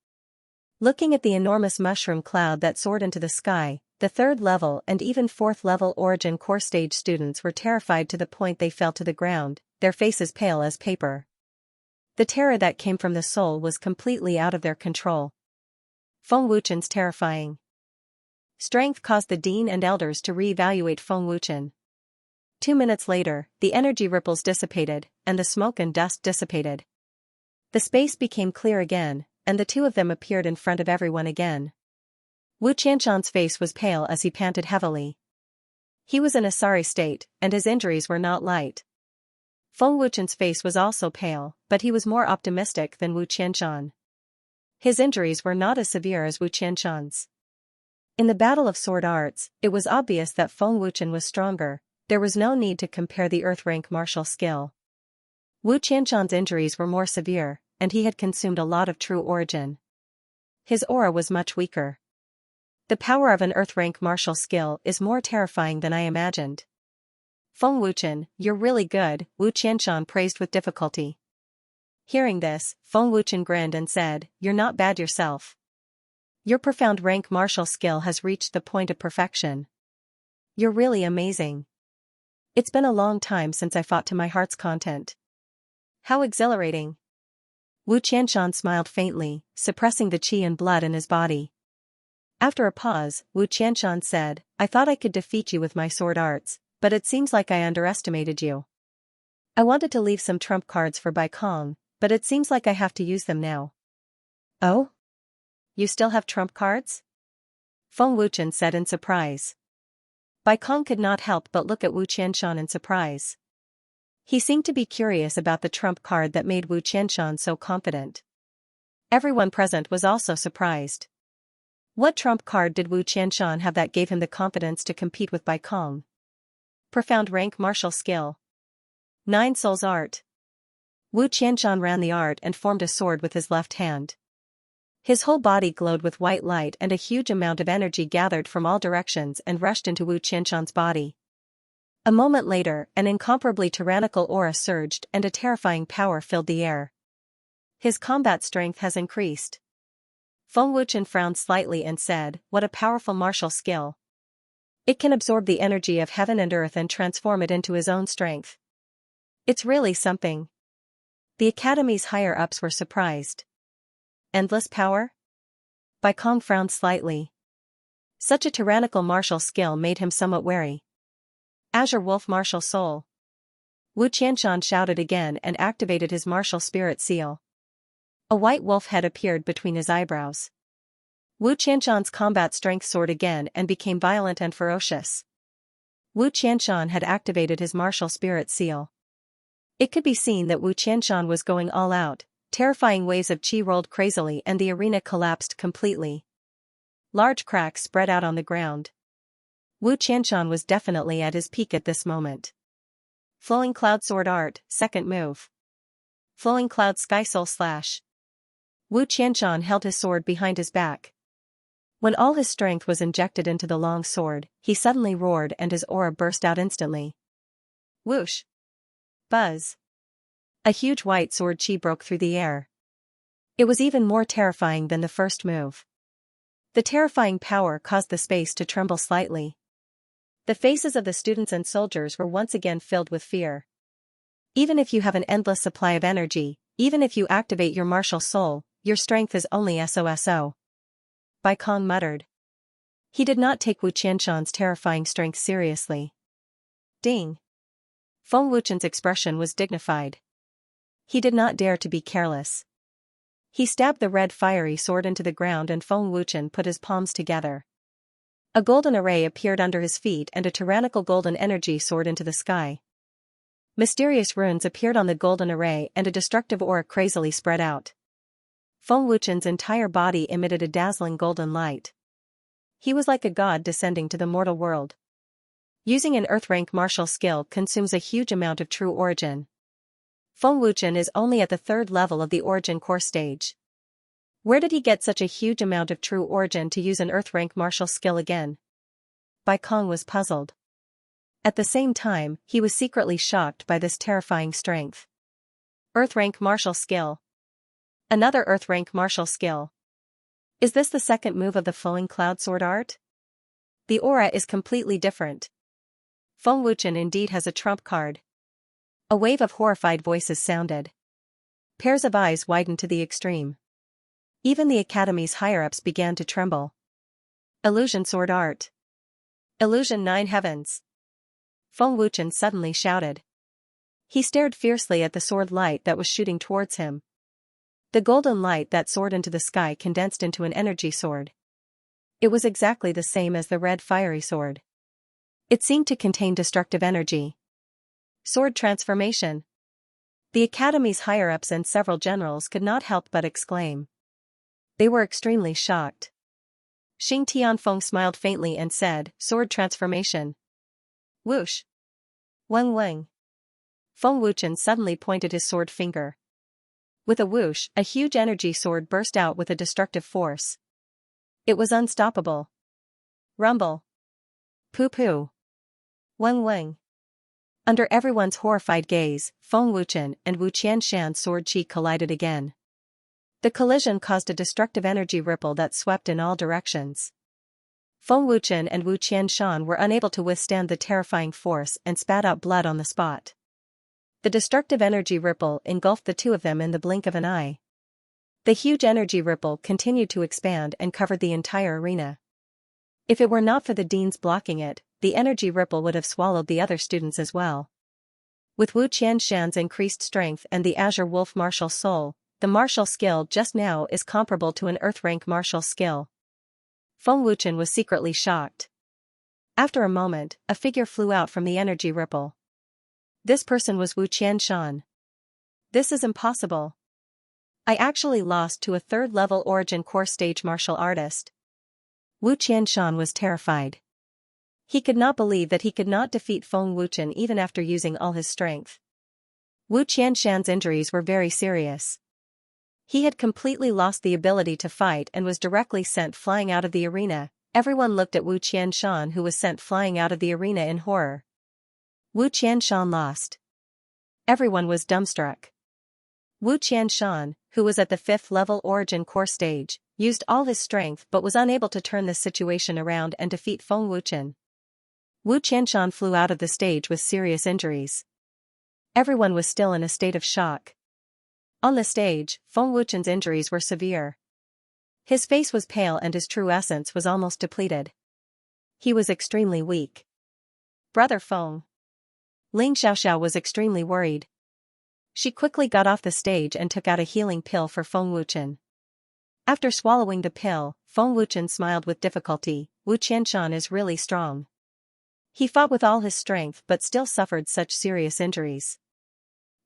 Looking at the enormous mushroom cloud that soared into the sky, the 3rd-level and even 4th-level origin core stage students were terrified to the point they fell to the ground, their faces pale as paper. The terror that came from the soul was completely out of their control. Feng Wuchen's terrifying strength caused the dean and elders to re-evaluate Feng Wuchen. 2 minutes later, the energy ripples dissipated, and the smoke and dust dissipated. The space became clear again, and the two of them appeared in front of everyone again. Wu Qianshan's face was pale as he panted heavily. He was in a sorry state, and his injuries were not light. Feng Wuchen's face was also pale, but he was more optimistic than Wu Qianshan. His injuries were not as severe as Wu Qianshan's. In the battle of sword arts, it was obvious that Feng Wuchen was stronger. There was no need to compare the Earth-rank martial skill. Wu Qianshan's injuries were more severe, and he had consumed a lot of true origin. His aura was much weaker. The power of an Earth-rank martial skill is more terrifying than I imagined. Feng Wuchen, you're really good, Wu Qianshan praised with difficulty. Hearing this, Feng Wuchen grinned and said, you're not bad yourself. Your profound rank martial skill has reached the point of perfection. You're really amazing. It's been a long time since I fought to my heart's content. How exhilarating. Wu Qianshan smiled faintly, suppressing the qi and blood in his body. After a pause, Wu Qianshan said, I thought I could defeat you with my sword arts, but it seems like I underestimated you. I wanted to leave some trump cards for Bai Kong, but it seems like I have to use them now. Oh? You still have trump cards? Feng Wuchen said in surprise. Bai Kong could not help but look at Wu Qianshan in surprise. He seemed to be curious about the trump card that made Wu Qianshan so confident. Everyone present was also surprised. What trump card did Wu Qianshan have that gave him the confidence to compete with Bai Kong? Profound rank martial skill. 9 Souls art. Wu Qianshan ran the art and formed a sword with his left hand. His whole body glowed with white light and a huge amount of energy gathered from all directions and rushed into Wu Qianshan's body. A moment later, an incomparably tyrannical aura surged and a terrifying power filled the air. His combat strength has increased. Feng Wuchen frowned slightly and said, what a powerful martial skill. It can absorb the energy of heaven and earth and transform it into his own strength. It's really something. The Academy's higher-ups were surprised. Endless power? Bai Kong frowned slightly. Such a tyrannical martial skill made him somewhat wary. Azure Wolf Martial Soul. Wu Qianshan shouted again and activated his martial spirit seal. A white wolf head appeared between his eyebrows. Wu Qianshan's combat strength soared again and became violent and ferocious. Wu Qianshan had activated his martial spirit seal. It could be seen that Wu Qianshan was going all out. Terrifying waves of qi rolled crazily and the arena collapsed completely. Large cracks spread out on the ground. Wu Qianshan was definitely at his peak at this moment. Flowing Cloud Sword Art, second move. Flowing Cloud Sky Soul Slash. Wu Qianshan held his sword behind his back. When all his strength was injected into the long sword, he suddenly roared and his aura burst out instantly. Whoosh! Buzz! A huge white sword chi broke through the air. It was even more terrifying than the first move. The terrifying power caused the space to tremble slightly. The faces of the students and soldiers were once again filled with fear. Even if you have an endless supply of energy, even if you activate your martial soul, your strength is only so. Bai Kong muttered. He did not take Wu Qianshan's terrifying strength seriously. Ding! Feng Wuchen's expression was dignified. He did not dare to be careless. He stabbed the red fiery sword into the ground and Feng Wuchen put his palms together. A golden array appeared under his feet and a tyrannical golden energy soared into the sky. Mysterious runes appeared on the golden array and a destructive aura crazily spread out. Feng Wuchen's entire body emitted a dazzling golden light. He was like a god descending to the mortal world. Using an earth-rank martial skill consumes a huge amount of true origin. Feng Wuchen is only at the 3rd level of the origin core stage. Where did he get such a huge amount of true origin to use an earth-rank martial skill again? Bai Kong was puzzled. At the same time, he was secretly shocked by this terrifying strength. Earth-rank martial skill. Another earth-rank martial skill. Is this the second move of the flowing cloud sword art? The aura is completely different. Feng Wuchen indeed has a trump card. A wave of horrified voices sounded. Pairs of eyes widened to the extreme. Even the academy's higher-ups began to tremble. Illusion sword art. Illusion 9 heavens. Feng Wuchen suddenly shouted. He stared fiercely at the sword light that was shooting towards him. The golden light that soared into the sky condensed into an energy sword. It was exactly the same as the red fiery sword. It seemed to contain destructive energy. Sword transformation. The academy's higher-ups and several generals could not help but exclaim. They were extremely shocked. Xing Tianfeng smiled faintly and said, sword transformation. Whoosh! Weng weng. Feng Wuchen suddenly pointed his sword finger. With a whoosh, a huge energy sword burst out with a destructive force. It was unstoppable. Rumble. Poo-poo. Weng weng. Under everyone's horrified gaze, Feng Wuchen and Wu Qianshan's sword chi collided again. The collision caused a destructive energy ripple that swept in all directions. Feng Wuchen and Wu Qianshan were unable to withstand the terrifying force and spat out blood on the spot. The destructive energy ripple engulfed the two of them in the blink of an eye. The huge energy ripple continued to expand and covered the entire arena. If it were not for the deans blocking it, the energy ripple would have swallowed the other students as well. With Wu Qianshan's increased strength and the Azure Wolf martial soul, the martial skill just now is comparable to an earth-rank martial skill. Feng Wuchen was secretly shocked. After a moment, a figure flew out from the energy ripple. This person was Wu Qianshan. This is impossible. I actually lost to a 3rd-level origin core stage martial artist. Wu Qianshan was terrified. He could not believe that he could not defeat Feng Wuchen even after using all his strength. Wu Qianshan's injuries were very serious. He had completely lost the ability to fight and was directly sent flying out of the arena. Everyone looked at Wu Qianshan, who was sent flying out of the arena in horror. Wu Qianshan lost. Everyone was dumbstruck. Wu Qianshan, who was at the 5th-level origin core stage, used all his strength but was unable to turn this situation around and defeat Feng Wuchen. Wu Qianshan flew out of the stage with serious injuries. Everyone was still in a state of shock. On the stage, Feng Wuchen's injuries were severe. His face was pale and his true essence was almost depleted. He was extremely weak. Brother Feng. Ling Xiaoxiao was extremely worried. She quickly got off the stage and took out a healing pill for Feng Wuchen. After swallowing the pill, Feng Wuchen smiled with difficulty. Wu Qianshan is really strong. He fought with all his strength but still suffered such serious injuries.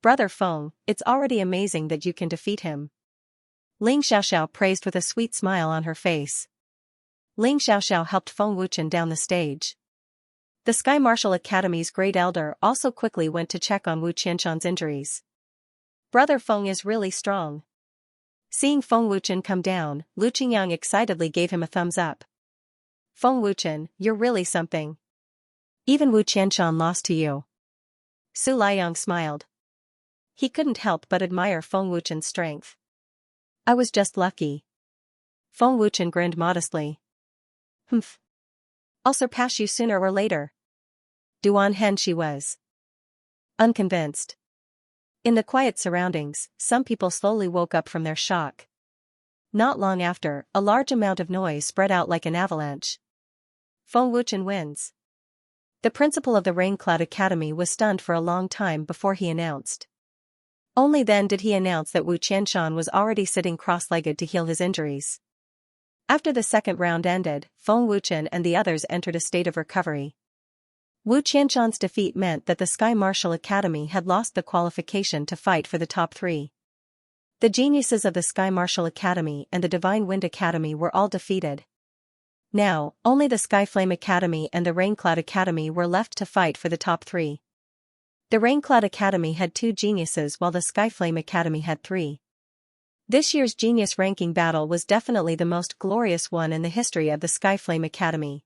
Brother Feng, it's already amazing that you can defeat him. Ling Xiaoxiao praised with a sweet smile on her face. Ling Xiaoxiao helped Feng Wuchen down the stage. The Sky Martial Academy's Great Elder also quickly went to check on Wu Qianshan's injuries. Brother Feng is really strong. Seeing Feng Wuchen come down, Lu Qingyang excitedly gave him a thumbs up. Feng Wuchen, you're really something. Even Wu Qianshan lost to you. Su Liang smiled. He couldn't help but admire Feng Wuchen's strength. I was just lucky. Feng Wuchen grinned modestly. Humph. I'll surpass you sooner or later. Duan Hen she was. Unconvinced. In the quiet surroundings, some people slowly woke up from their shock. Not long after, a large amount of noise spread out like an avalanche. Feng Wuchen wins. The principal of the Raincloud Academy was stunned for a long time before he announced. Only then did he announce that Wu Qianshan was already sitting cross-legged to heal his injuries. After the second round ended, Feng Wuchen and the others entered a state of recovery. Wu Qianshan's defeat meant that the Sky Martial Academy had lost the qualification to fight for the top 3. The geniuses of the Sky Martial Academy and the Divine Wind Academy were all defeated. Now, only the Sky Flame Academy and the Raincloud Academy were left to fight for the top 3. The Raincloud Academy had 2 geniuses while the Sky Flame Academy had 3. This year's genius ranking battle was definitely the most glorious one in the history of the Sky Flame Academy.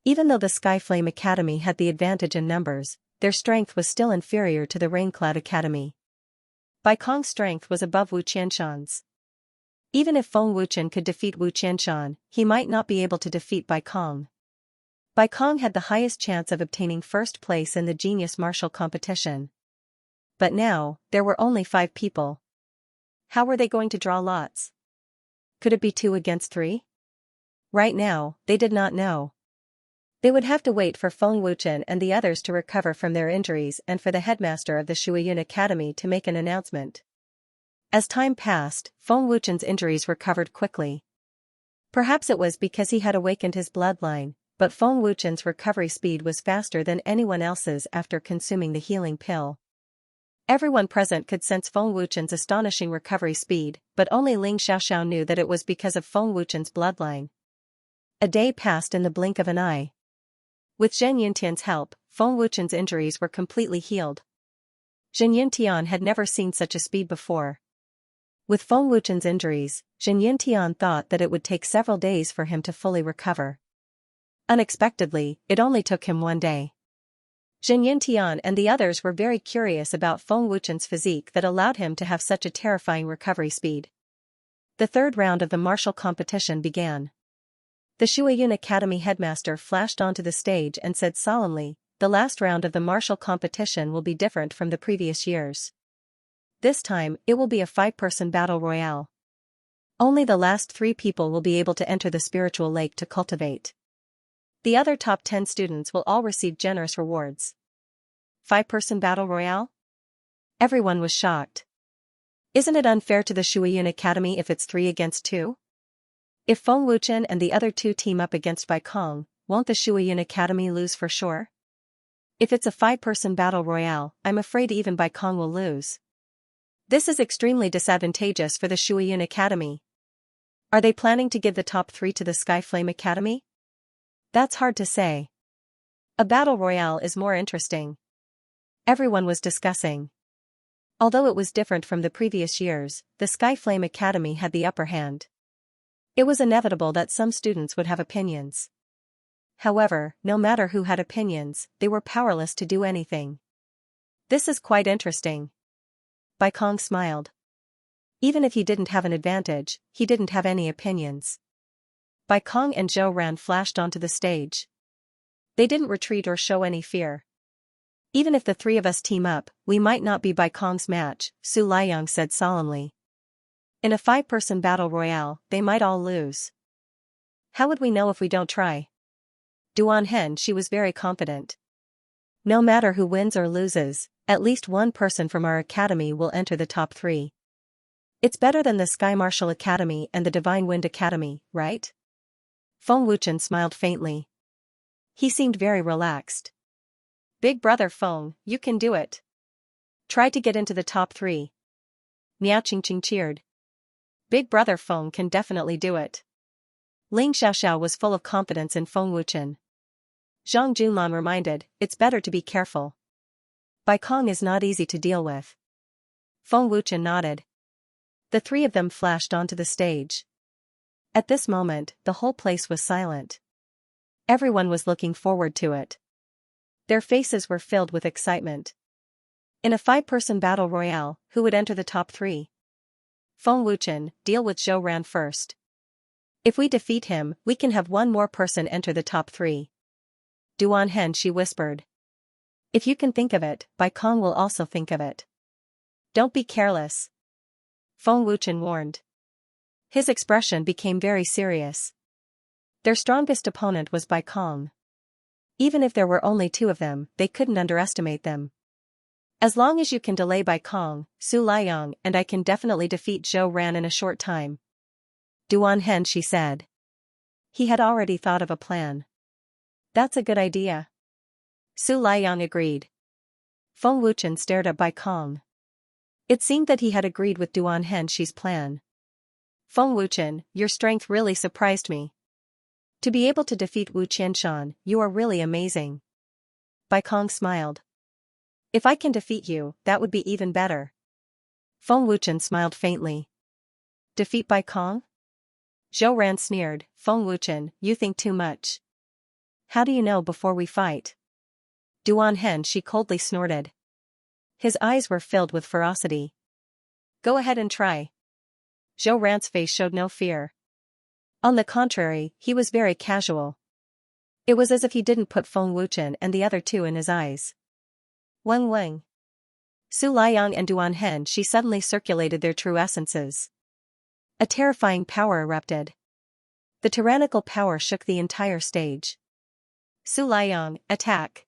Even though the Sky Flame Academy had the advantage in numbers, their strength was still inferior to the Raincloud Academy. Bai Kong's strength was above Wu Qianshan's. Even if Feng Wuchen could defeat Wu Qianshan, he might not be able to defeat Bai Kong. Bai Kong had the highest chance of obtaining first place in the Genius Martial competition. But now, there were only 5 people. How were they going to draw lots? Could it be 2 against 3? Right now, they did not know. They would have to wait for Feng Wuchen and the others to recover from their injuries and for the headmaster of the Shuiyun Academy to make an announcement. As time passed, Feng Wuchen's injuries recovered quickly. Perhaps it was because he had awakened his bloodline, but Feng Wuchen's recovery speed was faster than anyone else's after consuming the healing pill. Everyone present could sense Feng Wuchen's astonishing recovery speed, but only Ling Xiaoxiao knew that it was because of Feng Wuchen's bloodline. A day passed in the blink of an eye. With Zhen Yuntian's help, Feng Wuchen's injuries were completely healed. Zhen Yuntian had never seen such a speed before. With Feng Wuchen's injuries, Zhen Yuntian thought that it would take several days for him to fully recover. Unexpectedly, it only took him 1 day. Zhen Yuntian and the others were very curious about Feng Wuchen's physique that allowed him to have such a terrifying recovery speed. The third round of the martial competition began. The Shuiyun Academy headmaster flashed onto the stage and said solemnly, "The last round of the martial competition will be different from the previous years. This time, it will be a 5-person battle royale. Only the last 3 people will be able to enter the spiritual lake to cultivate. The other top 10 students will all receive generous rewards." 5-person battle royale? Everyone was shocked. Isn't it unfair to the Shuiyun Academy if it's 3 against 2? If Feng Wuchen and the other 2 team up against Bai Kong, won't the Shuiyun Academy lose for sure? If it's a 5-person battle royale, I'm afraid even Bai Kong will lose. This is extremely disadvantageous for the Shuiyun Academy. Are they planning to give the top 3 to the Sky Flame Academy? That's hard to say. A battle royale is more interesting. Everyone was discussing. Although it was different from the previous years, the Sky Flame Academy had the upper hand. It was inevitable that some students would have opinions. However, no matter who had opinions, they were powerless to do anything. This is quite interesting. Bai Kong smiled. Even if he didn't have an advantage, he didn't have any opinions. Bai Kong and Zhou Ran flashed onto the stage. They didn't retreat or show any fear. Even if the 3 of us team up, we might not be Bai Kong's match, Su Liang said solemnly. In a 5-person battle royale, they might all lose. How would we know if we don't try? Duan Hen she was very confident. No matter who wins or loses, at least 1 person from our academy will enter the top 3. It's better than the Sky Martial Academy and the Divine Wind Academy, right? Feng Wuchen smiled faintly. He seemed very relaxed. Big brother Feng, you can do it. Try to get into the top 3. Miao Qingqing cheered. Big brother Feng can definitely do it. Ling Xiaoxiao was full of confidence in Feng Wuchen. Zhang Junlan reminded, it's better to be careful. Bai Kong is not easy to deal with. Feng Wuchen nodded. The three of them flashed onto the stage. At this moment, the whole place was silent. Everyone was looking forward to it. Their faces were filled with excitement. In a 5-person battle royale, who would enter the top 3? Feng Wuchen, deal with Zhou Ran first. If we defeat him, we can have one more person enter the top 3. Duan Hen, she whispered. If you can think of it, Bai Kong will also think of it. Don't be careless. Feng Wuchen warned. His expression became very serious. Their strongest opponent was Bai Kong. Even if there were only 2 of them, they couldn't underestimate them. As long as you can delay Bai Kong, Su Liang and I can definitely defeat Zhou Ran in a short time. Duan Hen, she said. He had already thought of a plan. That's a good idea. Su Liang agreed. Feng Wuchen stared at Bai Kong. It seemed that he had agreed with Duan Hen she's plan. Feng Wuchen, your strength really surprised me. To be able to defeat Wu Qianshan, you are really amazing. Bai Kong smiled. If I can defeat you, that would be even better. Feng Wuchen smiled faintly. Defeat Bai Kong? Zhou Ran sneered. Feng Wuchen, you think too much. How do you know before we fight? Duan Hen, she coldly snorted. His eyes were filled with ferocity. Go ahead and try. Zhou Ran's face showed no fear. On the contrary, he was very casual. It was as if he didn't put Feng Wuchen and the other 2 in his eyes. Weng Weng. Su Liang and Duan Hen, she suddenly circulated their true essences. A terrifying power erupted. The tyrannical power shook the entire stage. Su Liang, attack.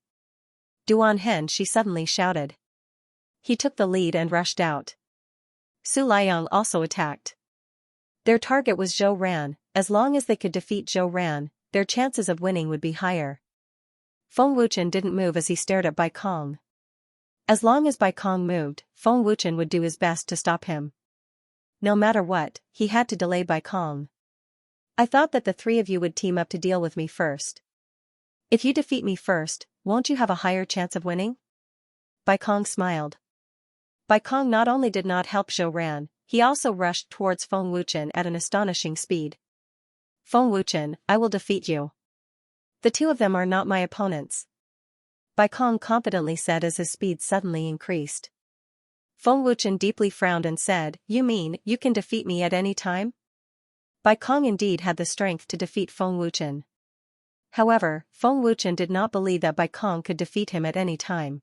Duan Hen, she suddenly shouted. He took the lead and rushed out. Su Liang also attacked. Their target was Zhou Ran. As long as they could defeat Zhou Ran, their chances of winning would be higher. Feng Wuchen didn't move as he stared at Bai Kong. As long as Bai Kong moved, Feng Wuchen would do his best to stop him. No matter what, he had to delay Bai Kong. I thought that the 3 of you would team up to deal with me first. If you defeat me first, won't you have a higher chance of winning? Bai Kong smiled. Bai Kong not only did not help Zhou Ran, he also rushed towards Feng Wuchen at an astonishing speed. Feng Wuchen, I will defeat you. The 2 of them are not my opponents. Bai Kong confidently said as his speed suddenly increased. Feng Wuchen deeply frowned and said, You mean, you can defeat me at any time? Bai Kong indeed had the strength to defeat Feng Wuchen. However, Feng Wuchen did not believe that Bai Kong could defeat him at any time.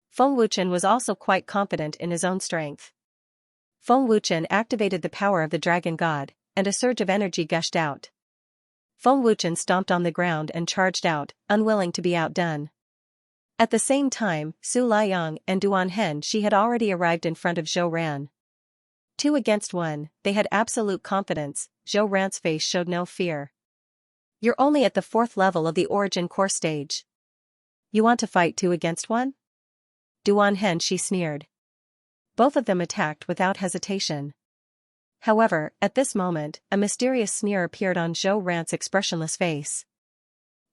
Feng Wuchen was also quite confident in his own strength. Feng Wuchen activated the power of the Dragon God, and a surge of energy gushed out. Feng Wuchen stomped on the ground and charged out, unwilling to be outdone. At the same time, Su Liang and Duan Hen she had already arrived in front of Zhou Ran. 2 against 1, they had absolute confidence. Zhou Ran's face showed no fear. You're only at the 4th level of the origin core stage. You want to fight 2 against 1? Duan Hen she sneered. Both of them attacked without hesitation. However, at this moment, a mysterious sneer appeared on Zhou Ran's expressionless face.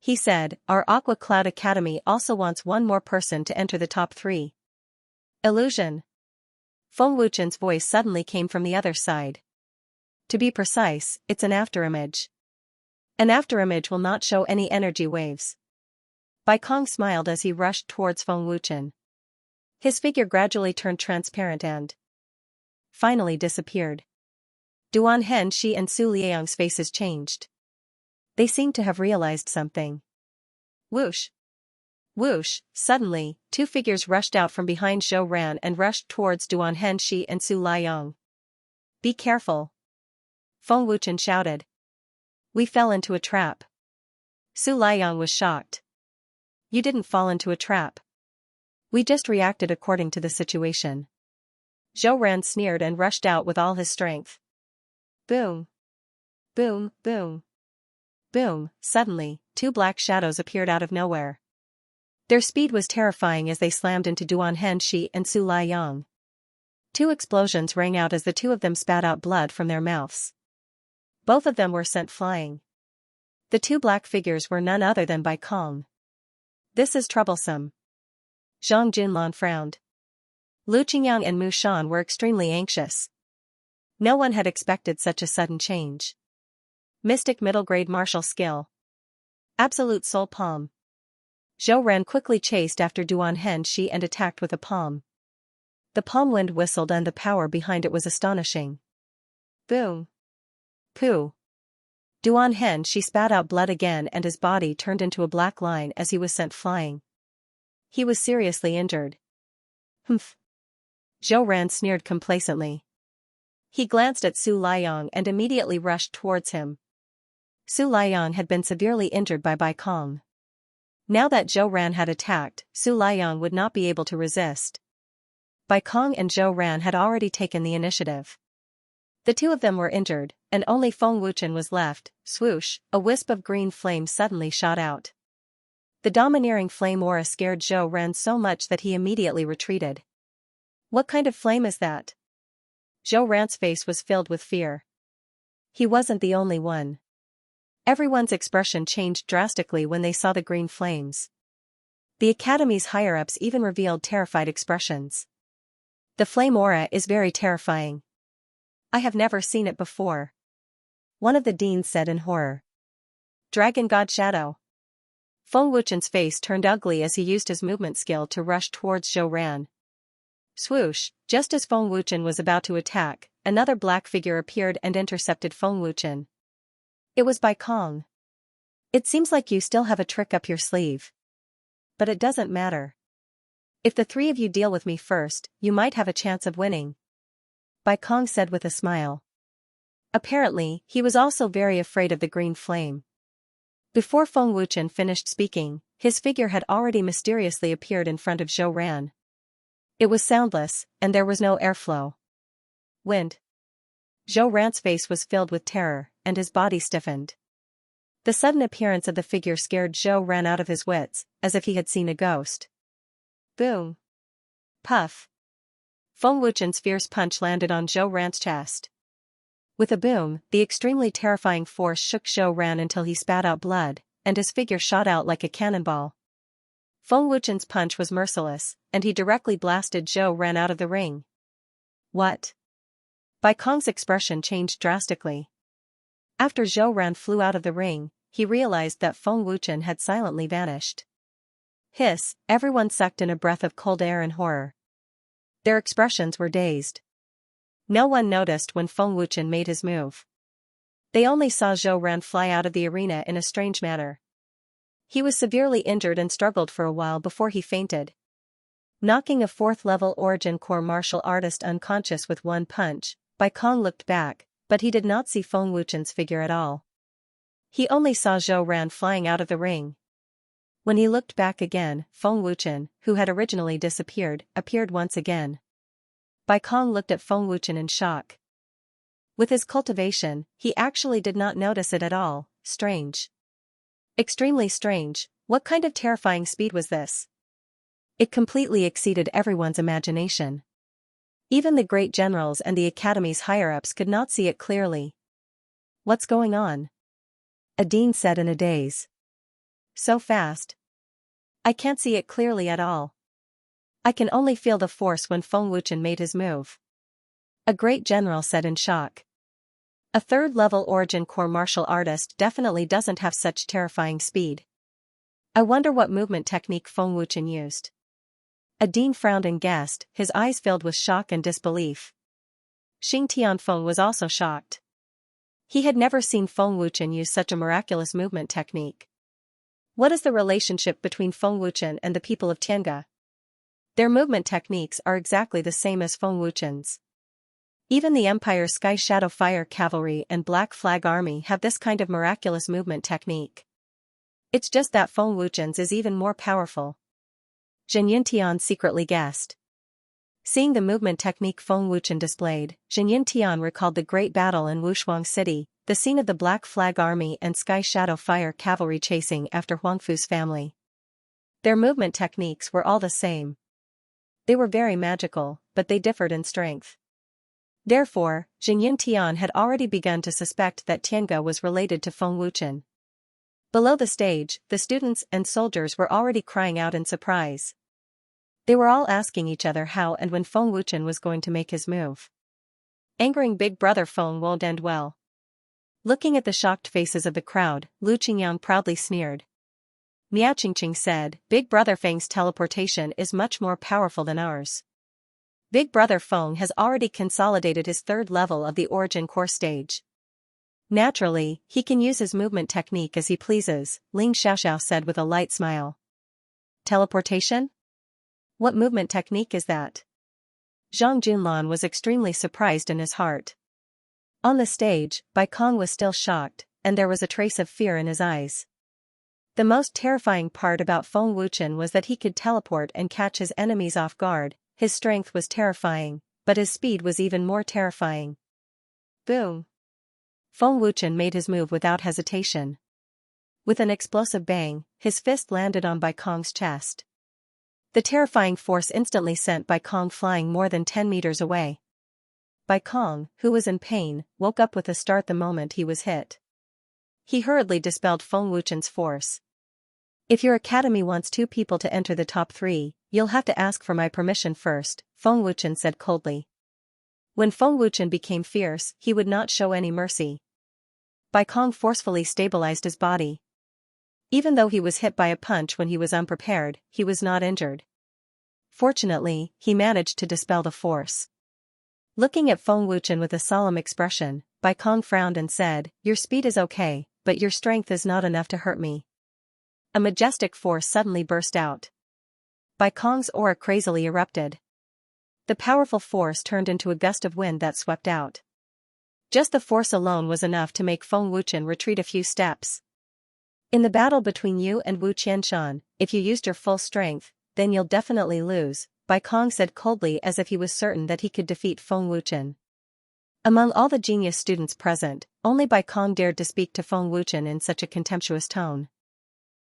He said, Our Aqua Cloud Academy also wants one more person to enter the top 3. Illusion. Feng Wuchen's voice suddenly came from the other side. To be precise, it's an afterimage. An afterimage will not show any energy waves. Bai Kong smiled as he rushed towards Feng Wuchen. His figure gradually turned transparent and finally disappeared. Duan Hen she and Su Liang's faces changed. They seemed to have realized something. Whoosh! Whoosh! Suddenly, 2 figures rushed out from behind Zhou Ran and rushed towards Duan Hen she and Su Liang. Be careful! Feng Wuchen shouted. We fell into a trap. Su Liang was shocked. You didn't fall into a trap. We just reacted according to the situation. Zhou Ran sneered and rushed out with all his strength. Boom! Boom, boom. Boom, suddenly, 2 black shadows appeared out of nowhere. Their speed was terrifying as they slammed into Duan Hen she and Su Liang. 2 explosions rang out as the 2 of them spat out blood from their mouths. Both of them were sent flying. The 2 black figures were none other than Bai Kong. This is troublesome. Zhang Junlan frowned. Lu Qingyang and Mu Shan were extremely anxious. No one had expected such a sudden change. Mystic middle grade martial skill. Absolute soul palm. Zhou Ran quickly chased after Duan Hengxi and attacked with a palm. The palm wind whistled and the power behind it was astonishing. Boom. Pooh. Duan Hengxi spat out blood again and his body turned into a black line as he was sent flying. He was seriously injured. Humph. Zhou Ran sneered complacently. He glanced at Su Liang and immediately rushed towards him. Su Liang had been severely injured by Bai Kong. Now that Zhou Ran had attacked, Su Liang would not be able to resist. Bai Kong and Zhou Ran had already taken the initiative. The two of them were injured, and only Feng Wuchen was left. Swoosh, a wisp of green flame suddenly shot out. The domineering flame aura scared Zhou Ran so much that he immediately retreated. What kind of flame is that? Zhou Ran's face was filled with fear. He wasn't the only one. Everyone's expression changed drastically when they saw the green flames. The Academy's higher-ups even revealed terrified expressions. The flame aura is very terrifying. I have never seen it before. One of the deans said in horror. Dragon God Shadow. Feng Wuchen's face turned ugly as he used his movement skill to rush towards Zhou Ran. Swoosh, just as Feng Wuchen was about to attack, another black figure appeared and intercepted Feng Wuchen. It was Bai Kong. It seems like you still have a trick up your sleeve. But it doesn't matter. If the three of you deal with me first, you might have a chance of winning. Bai Kong said with a smile. Apparently, he was also very afraid of the green flame. Before Feng Wuchen finished speaking, his figure had already mysteriously appeared in front of Zhou Ran. It was soundless, and there was no airflow. Wind. Zhou Ran's face was filled with terror, and his body stiffened. The sudden appearance of the figure scared Zhou Ran out of his wits, as if he had seen a ghost. Boom. Puff. Feng Wuchen's fierce punch landed on Zhou Ran's chest. With a boom, the extremely terrifying force shook Zhou Ran until he spat out blood, and his figure shot out like a cannonball. Feng Wuchen's punch was merciless, and he directly blasted Zhou Ran out of the ring. What? Bai Kong's expression changed drastically. After Zhou Ran flew out of the ring, he realized that Feng Wuchen had silently vanished. Hiss, everyone sucked in a breath of cold air in horror. Their expressions were dazed. No one noticed when Feng Wuchen made his move. They only saw Zhou Ran fly out of the arena in a strange manner. He was severely injured and struggled for a while before he fainted. Knocking a 4th-level Origin Core martial artist unconscious with one punch, Bai Kong looked back, but he did not see Feng Wuchen's figure at all. He only saw Zhou Ran flying out of the ring. When he looked back again, Feng Wuchen, who had originally disappeared, appeared once again. Bai Kong looked at Feng Wuchen in shock. With his cultivation, he actually did not notice it at all. Strange. Extremely strange. What kind of terrifying speed was this? It completely exceeded everyone's imagination. Even the great generals and the Academy's higher-ups could not see it clearly. What's going on? A dean said in a daze. So fast. I can't see it clearly at all. I can only feel the force when Feng Wuchen made his move. A great general said in shock. A 3rd-level Origin Core martial artist definitely doesn't have such terrifying speed. I wonder what movement technique Feng Wuchen used. A dean frowned and guessed, his eyes filled with shock and disbelief. Xing Tianfeng was also shocked. He had never seen Feng Wuchen use such a miraculous movement technique. What is the relationship between Feng Wuchen and the people of Tiange? Their movement techniques are exactly the same as Feng Wuchen's. Even the Empire's Sky Shadow Fire Cavalry and Black Flag Army have this kind of miraculous movement technique. It's just that Feng Wuchen's is even more powerful. Zhen Yintian secretly guessed. Seeing the movement technique Feng Wuchen displayed, Zhen Yintian recalled the great battle in Wushuang City, the scene of the Black Flag Army and Sky Shadow Fire Cavalry chasing after Huangfu's family. Their movement techniques were all the same. They were very magical, but they differed in strength. Therefore, Zhen Yintian had already begun to suspect that Tiange was related to Feng Wuchen. Below the stage, the students and soldiers were already crying out in surprise. They were all asking each other how and when Feng Wuchen was going to make his move. Angering Big Brother Feng won't end well. Looking at the shocked faces of the crowd, Lu Qingyang proudly sneered. Miao Qingqing said, Big Brother Feng's teleportation is much more powerful than ours. Big Brother Feng has already consolidated his third level of the origin core stage. Naturally, he can use his movement technique as he pleases, Ling Xiaoxiao said with a light smile. Teleportation? What movement technique is that? Zhang Junlan was extremely surprised in his heart. On the stage, Bai Kong was still shocked, and there was a trace of fear in his eyes. The most terrifying part about Feng Wuchen was that he could teleport and catch his enemies off guard. His strength was terrifying, but his speed was even more terrifying. Boom! Feng Wuchen made his move without hesitation. With an explosive bang, his fist landed on Bai Kong's chest. The terrifying force instantly sent Bai Kong flying more than 10 meters away. Bai Kong, who was in pain, woke up with a start the moment he was hit. He hurriedly dispelled Feng Wuchen's force. If your academy wants 2 people to enter the top 3, you'll have to ask for my permission first, Feng Wuchen said coldly. When Feng Wuchen became fierce, he would not show any mercy. Bai Kong forcefully stabilized his body. Even though he was hit by a punch when he was unprepared, he was not injured. Fortunately, he managed to dispel the force. Looking at Feng Wuchen with a solemn expression, Bai Kong frowned and said, Your speed is okay, but your strength is not enough to hurt me. A majestic force suddenly burst out. Bai Kong's aura crazily erupted. The powerful force turned into a gust of wind that swept out. Just the force alone was enough to make Feng Wuchen retreat a few steps. In the battle between you and Wu Qianshan, if you used your full strength, then you'll definitely lose, Bai Kong said coldly as if he was certain that he could defeat Feng Wuchen. Among all the genius students present, only Bai Kong dared to speak to Feng Wuchen in such a contemptuous tone.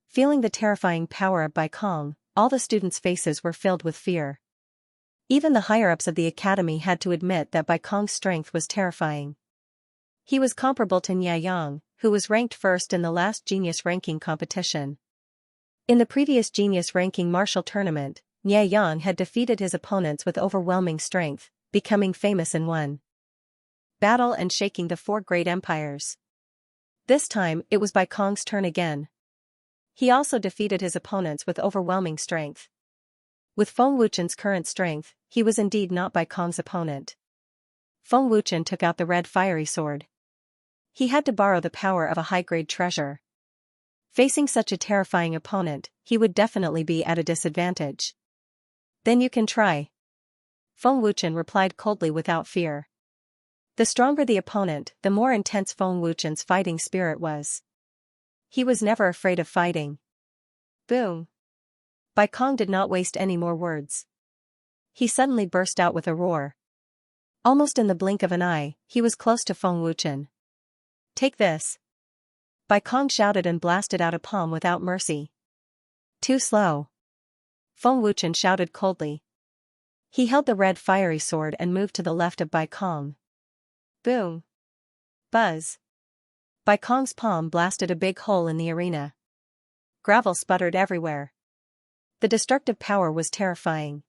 Feeling the terrifying power of Bai Kong, all the students' faces were filled with fear. Even the higher-ups of the academy had to admit that Bai Kong's strength was terrifying. He was comparable to Nye Yang, who was ranked first in the last genius ranking competition. In the previous genius ranking martial tournament, Nye Yang had defeated his opponents with overwhelming strength, becoming famous in one battle and shaking the 4 great empires. This time, it was Bai Kong's turn again. He also defeated his opponents with overwhelming strength. With Feng Wuchen's current strength, he was indeed not Bai Kong's opponent. Feng Wuchen took out the red fiery sword. He had to borrow the power of a high-grade treasure. Facing such a terrifying opponent, he would definitely be at a disadvantage. Then you can try. Feng Wuchen replied coldly without fear. The stronger the opponent, the more intense Feng Wuchen's fighting spirit was. He was never afraid of fighting. Boom! Bai Kong did not waste any more words. He suddenly burst out with a roar. Almost in the blink of an eye, he was close to Feng Wuchen. Take this! Bai Kong shouted and blasted out a palm without mercy. Too slow! Feng Wuchen shouted coldly. He held the red fiery sword and moved to the left of Bai Kong. Boom! Buzz! Bai Kong's palm blasted a big hole in the arena. Gravel sputtered everywhere. The destructive power was terrifying.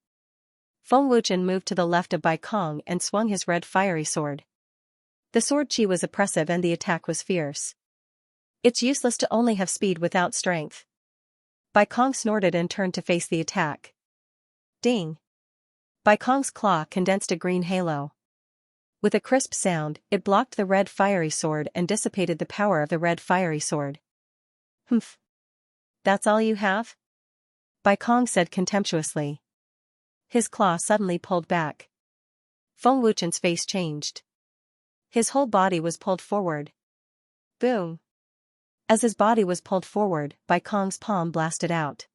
Feng Wuchen moved to the left of Bai Kong and swung his red fiery sword. The sword chi was oppressive and the attack was fierce. It's useless to only have speed without strength. Bai Kong snorted and turned to face the attack. Ding! Bai Kong's claw condensed a green halo. With a crisp sound, it blocked the red fiery sword and dissipated the power of the red fiery sword. Humph! That's all you have? Bai Kong said contemptuously. His claw suddenly pulled back. Feng Wuchen's face changed. His whole body was pulled forward. Boom! As his body was pulled forward, Bai Kong's palm blasted out.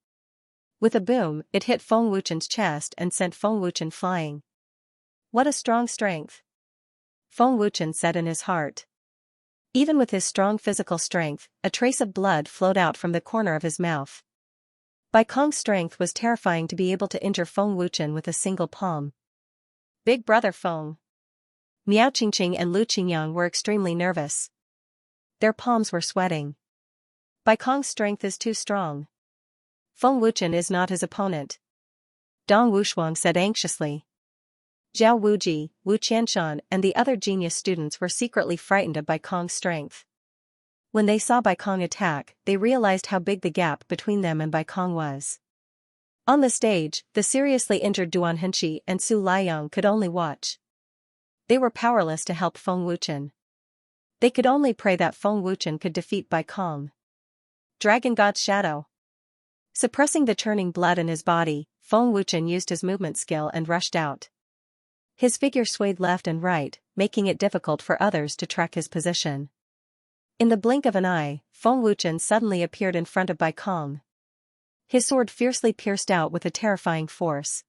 With a boom, it hit Feng Wuchen's chest and sent Feng Wuchen flying. What a strong strength! Feng Wuchen said in his heart. Even with his strong physical strength, a trace of blood flowed out from the corner of his mouth. Bai Kong's strength was terrifying to be able to injure Feng Wuchen with a single palm. Big Brother Feng! Miao Qingqing and Lu Qingyang were extremely nervous. Their palms were sweating. Bai Kong's strength is too strong. Feng Wuchen is not his opponent. Dong Wushuang said anxiously. Zhao Wuji, Wu Qianshan and the other genius students were secretly frightened by Kong's strength. When they saw Bai Kong attack, they realized how big the gap between them and Bai Kong was. On the stage, the seriously injured Duan Henshi and Su Liang could only watch. They were powerless to help Feng Wuchen. They could only pray that Feng Wuchen could defeat Bai Kong. Dragon God's Shadow. Suppressing the churning blood in his body, Feng Wuchen used his movement skill and rushed out. His figure swayed left and right, making it difficult for others to track his position. In the blink of an eye, Feng Wuchen suddenly appeared in front of Bai Kong. His sword fiercely pierced out with a terrifying force.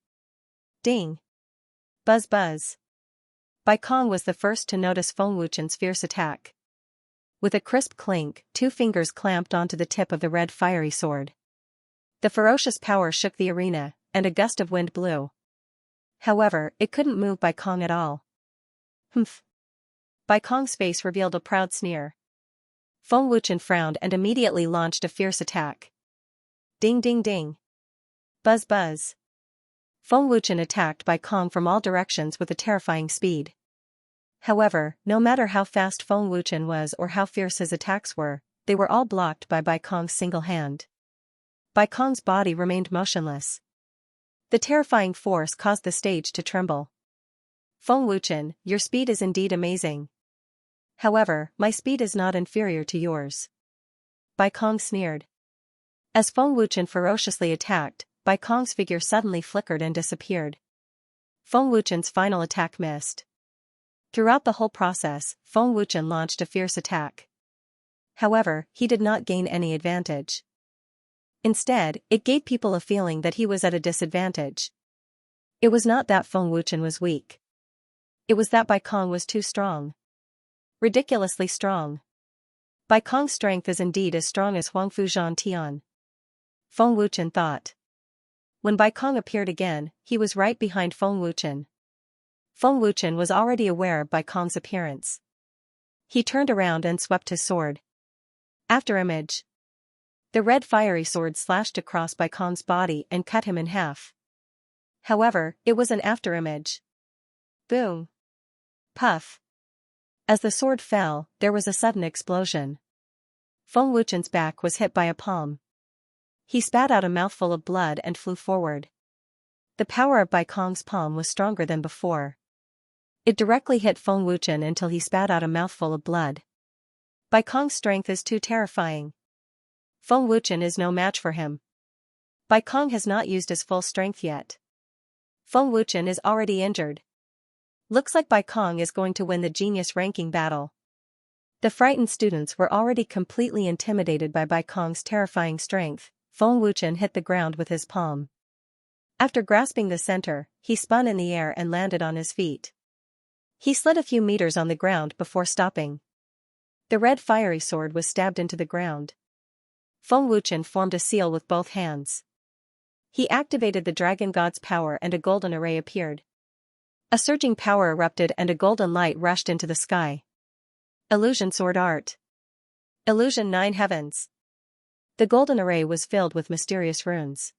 Ding! Buzz buzz! Bai Kong was the first to notice Feng Wuchen's fierce attack. With a crisp clink, 2 fingers clamped onto the tip of the red fiery sword. The ferocious power shook the arena, and a gust of wind blew. However, it couldn't move Bai Kong at all. Humph! Bai Kong's face revealed a proud sneer. Feng Wuchen frowned and immediately launched a fierce attack. Ding ding ding! Buzz buzz! Feng Wuchen attacked Bai Kong from all directions with a terrifying speed. However, no matter how fast Feng Wuchen was or how fierce his attacks were, they were all blocked by Bai Kong's single hand. Bai Kong's body remained motionless. The terrifying force caused the stage to tremble. Feng Wuchen, your speed is indeed amazing. However, my speed is not inferior to yours. Bai Kong sneered. As Feng Wuchen ferociously attacked, Bai Kong's figure suddenly flickered and disappeared. Feng Wuchen's final attack missed. Throughout the whole process, Feng Wuchen launched a fierce attack. However, he did not gain any advantage. Instead, it gave people a feeling that he was at a disadvantage. It was not that Feng Wuchen was weak. It was that Bai Kong was too strong. Ridiculously strong. Bai Kong's strength is indeed as strong as Huangfu Zhan Tian. Feng Wuchen thought. When Bai Kong appeared again, he was right behind Feng Wuchen. Feng Wuchen was already aware of Bai Kong's appearance. He turned around and swept his sword. After image. The red fiery sword slashed across Bai Kong's body and cut him in half. However, it was an after image. Boom! Puff! As the sword fell, there was a sudden explosion. Feng Wuchen's back was hit by a palm. He spat out a mouthful of blood and flew forward. The power of Bai Kong's palm was stronger than before. It directly hit Feng Wuchen until he spat out a mouthful of blood. Bai Kong's strength is too terrifying. Feng Wuchen is no match for him. Bai Kong has not used his full strength yet. Feng Wuchen is already injured. Looks like Bai Kong is going to win the genius ranking battle. The frightened students were already completely intimidated by Bai Kong's terrifying strength. Feng Wuchen hit the ground with his palm. After grasping the center, he spun in the air and landed on his feet. He slid a few meters on the ground before stopping. The red fiery sword was stabbed into the ground. Feng Wuchen formed a seal with both hands. He activated the dragon god's power and a golden array appeared. A surging power erupted and a golden light rushed into the sky. Illusion Sword Art. Illusion 9 Heavens. The golden array was filled with mysterious runes.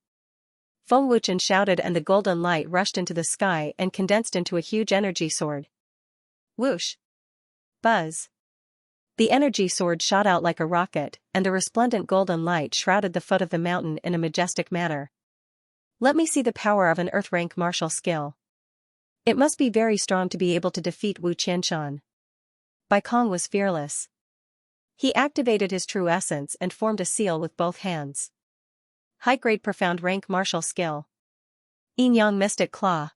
Feng Wuchen shouted and the golden light rushed into the sky and condensed into a huge energy sword. Whoosh! Buzz! The energy sword shot out like a rocket, and the resplendent golden light shrouded the foot of the mountain in a majestic manner. Let me see the power of an earth-rank martial skill. It must be very strong to be able to defeat Wu Qianshan. Bai Kong was fearless. He activated his true essence and formed a seal with both hands. High-grade profound rank martial skill. Yin Yang Mystic Claw.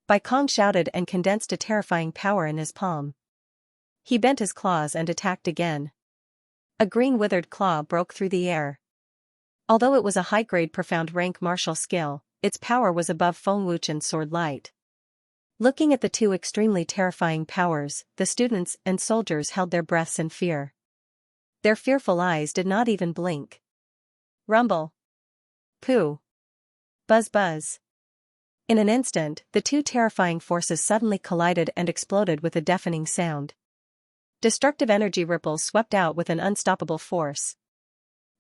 Bai Kong shouted and condensed a terrifying power in his palm. He bent his claws and attacked again. A green withered claw broke through the air. Although it was a high-grade profound rank martial skill, its power was above Feng Wuchen's sword light. Looking at the two extremely terrifying powers, the students and soldiers held their breaths in fear. Their fearful eyes did not even blink. Rumble. Pooh. Buzz buzz. In an instant, the two terrifying forces suddenly collided and exploded with a deafening sound. Destructive energy ripples swept out with an unstoppable force.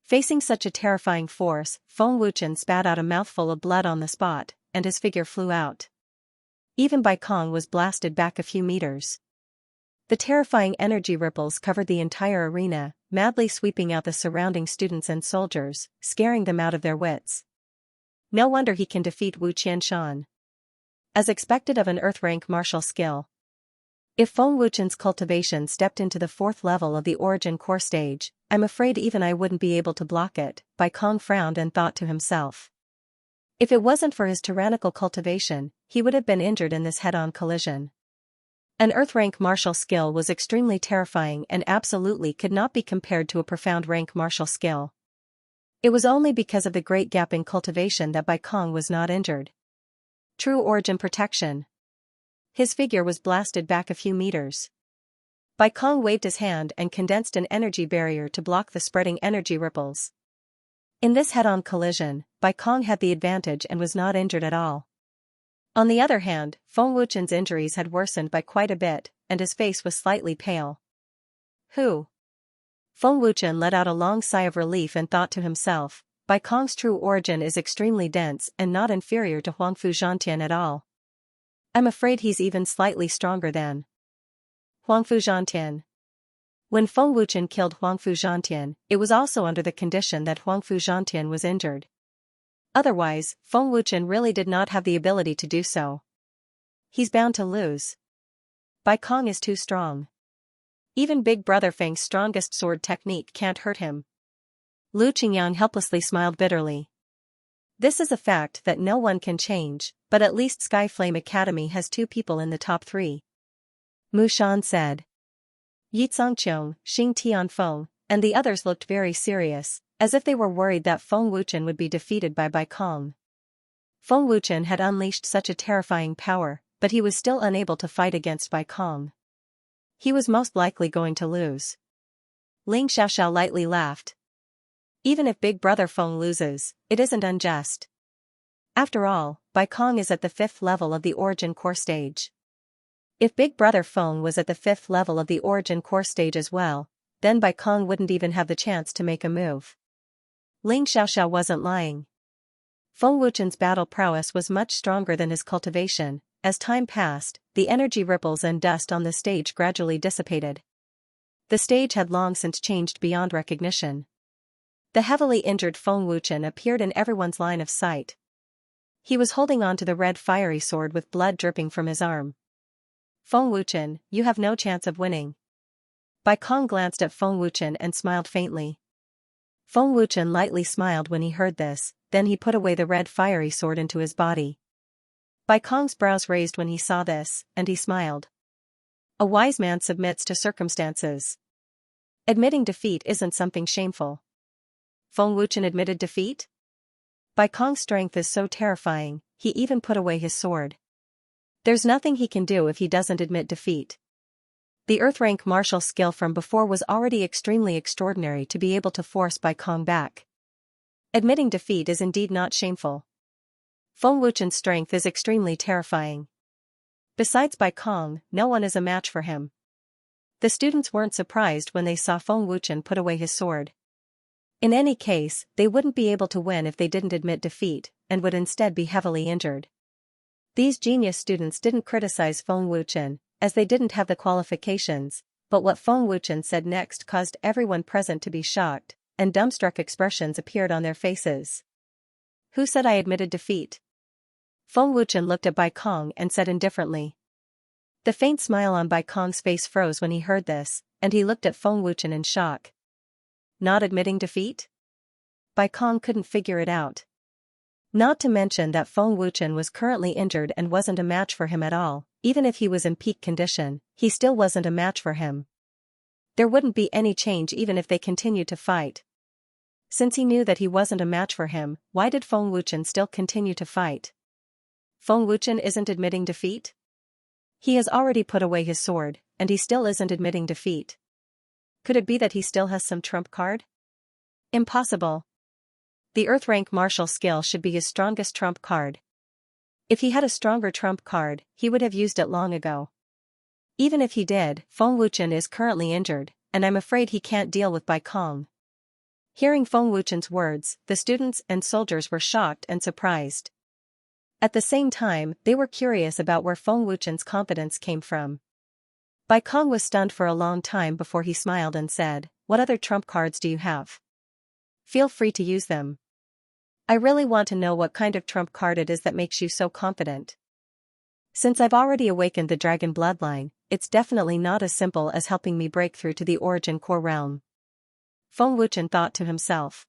Facing such a terrifying force, Feng Wuchen spat out a mouthful of blood on the spot, and his figure flew out. Even Bai Kong was blasted back a few meters. The terrifying energy ripples covered the entire arena, madly sweeping out the surrounding students and soldiers, scaring them out of their wits. No wonder he can defeat Wu Qianshan. As expected of an Earth-rank martial skill. If Feng Wuchen's cultivation stepped into the 4th level of the origin core stage, I'm afraid even I wouldn't be able to block it, Bai Kong frowned and thought to himself. If it wasn't for his tyrannical cultivation, he would have been injured in this head-on collision. An Earth-rank martial skill was extremely terrifying and absolutely could not be compared to a profound rank martial skill. It was only because of the great gap in cultivation that Bai Kong was not injured. True origin protection. His figure was blasted back a few meters. Bai Kong waved his hand and condensed an energy barrier to block the spreading energy ripples. In this head-on collision, Bai Kong had the advantage and was not injured at all. On the other hand, Feng Wuchen's injuries had worsened by quite a bit, and his face was slightly pale. Who? Feng Wuchen let out a long sigh of relief and thought to himself, Bai Kong's true origin is extremely dense and not inferior to Huangfu Zhantian at all. I'm afraid he's even slightly stronger than Huangfu Zhantian. When Feng Wuchen killed Huangfu Zhantian, it was also under the condition that Huangfu Zhantian was injured. Otherwise, Feng Wuchen really did not have the ability to do so. He's bound to lose. Bai Kong is too strong. Even Big Brother Feng's strongest sword technique can't hurt him. Lu Qingyang helplessly smiled bitterly. This is a fact that no one can change, but at least Sky Flame Academy has 2 people in the top 3. Mu Shan said. Yi Zongqiong, Xing Tianfeng, and the others looked very serious, as if they were worried that Feng Wuchen would be defeated by Bai Kong. Feng Wuchen had unleashed such a terrifying power, but he was still unable to fight against Bai Kong. He was most likely going to lose. Ling Xiaoxiao lightly laughed. Even if Big Brother Feng loses, it isn't unjust. After all, Bai Kong is at the 5th level of the origin core stage. If Big Brother Feng was at the 5th level of the origin core stage as well, then Bai Kong wouldn't even have the chance to make a move. Ling Xiaoxiao wasn't lying. Feng Wuchen's battle prowess was much stronger than his cultivation. As time passed, the energy ripples and dust on the stage gradually dissipated. The stage had long since changed beyond recognition. The heavily injured Feng Wuchen appeared in everyone's line of sight. He was holding on to the red fiery sword with blood dripping from his arm. Feng Wuchen, you have no chance of winning. Bai Kong glanced at Feng Wuchen and smiled faintly. Feng Wuchen lightly smiled when he heard this, then he put away the red fiery sword into his body. Bai Kong's brows raised when he saw this, and he smiled. A wise man submits to circumstances. Admitting defeat isn't something shameful. Feng Wuchen admitted defeat? Bai Kong's strength is so terrifying, he even put away his sword. There's nothing he can do if he doesn't admit defeat. The Earth-rank martial skill from before was already extremely extraordinary to be able to force Bai Kong back. Admitting defeat is indeed not shameful. Feng Wuchen's strength is extremely terrifying. Besides Bai Kong, no one is a match for him. The students weren't surprised when they saw Feng Wuchen put away his sword. In any case, they wouldn't be able to win if they didn't admit defeat, and would instead be heavily injured. These genius students didn't criticize Feng Wuchen, as they didn't have the qualifications, but what Feng Wuchen said next caused everyone present to be shocked, and dumbstruck expressions appeared on their faces. Who said I admitted defeat? Feng Wuchen looked at Bai Kong and said indifferently. The faint smile on Bai Kong's face froze when he heard this, and he looked at Feng Wuchen in shock. Not admitting defeat? Bai Kong couldn't figure it out. Not to mention that Feng Wuchen was currently injured and wasn't a match for him at all. Even if he was in peak condition, he still wasn't a match for him. There wouldn't be any change even if they continued to fight. Since he knew that he wasn't a match for him, why did Feng Wuchen still continue to fight? Feng Wuchen isn't admitting defeat? He has already put away his sword, and he still isn't admitting defeat. Could it be that he still has some trump card? Impossible. The Earth-rank martial skill should be his strongest trump card. If he had a stronger trump card, he would have used it long ago. Even if he did, Feng Wuchen is currently injured, and I'm afraid he can't deal with Bai Kong. Hearing Feng Wuchen's words, the students and soldiers were shocked and surprised. At the same time, they were curious about where Feng Wuchen's confidence came from. Bai Kong was stunned for a long time before he smiled and said, "What other trump cards do you have? Feel free to use them. I really want to know what kind of trump card it is that makes you so confident. Since I've already awakened the dragon bloodline, it's definitely not as simple as helping me break through to the origin core realm." Feng Wuchen thought to himself.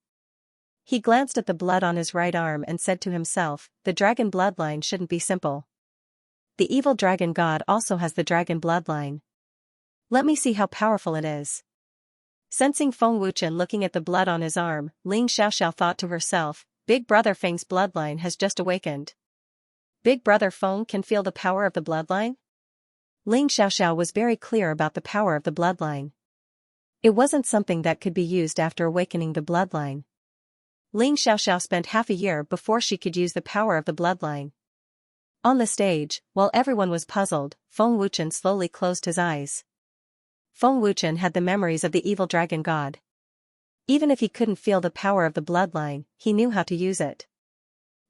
He glanced at the blood on his right arm and said to himself, "The dragon bloodline shouldn't be simple. The evil dragon god also has the dragon bloodline. Let me see how powerful it is." Sensing Feng Wuchen looking at the blood on his arm, Ling Xiaoxiao thought to herself, "Big brother Feng's bloodline has just awakened. Big brother Feng can feel the power of the bloodline?" Ling Xiaoxiao was very clear about the power of the bloodline. It wasn't something that could be used after awakening the bloodline. Ling Xiaoxiao spent half a year before she could use the power of the bloodline. On the stage, while everyone was puzzled, Feng Wuchen slowly closed his eyes. Feng Wuchen had the memories of the evil dragon god. Even if he couldn't feel the power of the bloodline, he knew how to use it.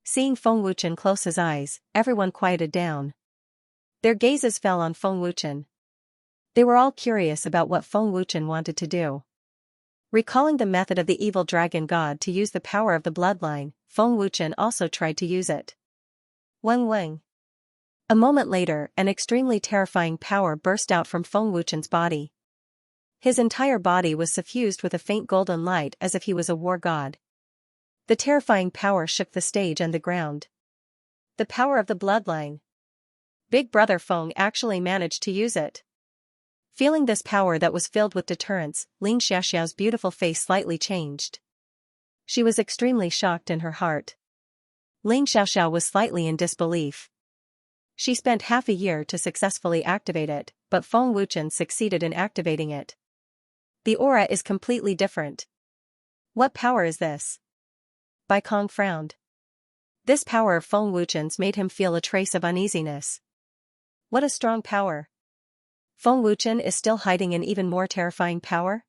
Seeing Feng Wuchen close his eyes, everyone quieted down. Their gazes fell on Feng Wuchen. They were all curious about what Feng Wuchen wanted to do. Recalling the method of the evil dragon god to use the power of the bloodline, Feng Wuchen also tried to use it. Weng Weng. A moment later, an extremely terrifying power burst out from Feng Wuchen's body. His entire body was suffused with a faint golden light as if he was a war god. The terrifying power shook the stage and the ground. The power of the bloodline. Big brother Feng actually managed to use it. Feeling this power that was filled with deterrence, Ling Xiaoxiao's beautiful face slightly changed. She was extremely shocked in her heart. Ling Xiaoxiao was slightly in disbelief. She spent half a year to successfully activate it, but Feng Wuchen succeeded in activating it. The aura is completely different. What power is this? Bai Kong frowned. This power of Feng Wuchen's made him feel a trace of uneasiness. What a strong power. Feng Wuchen is still hiding an even more terrifying power?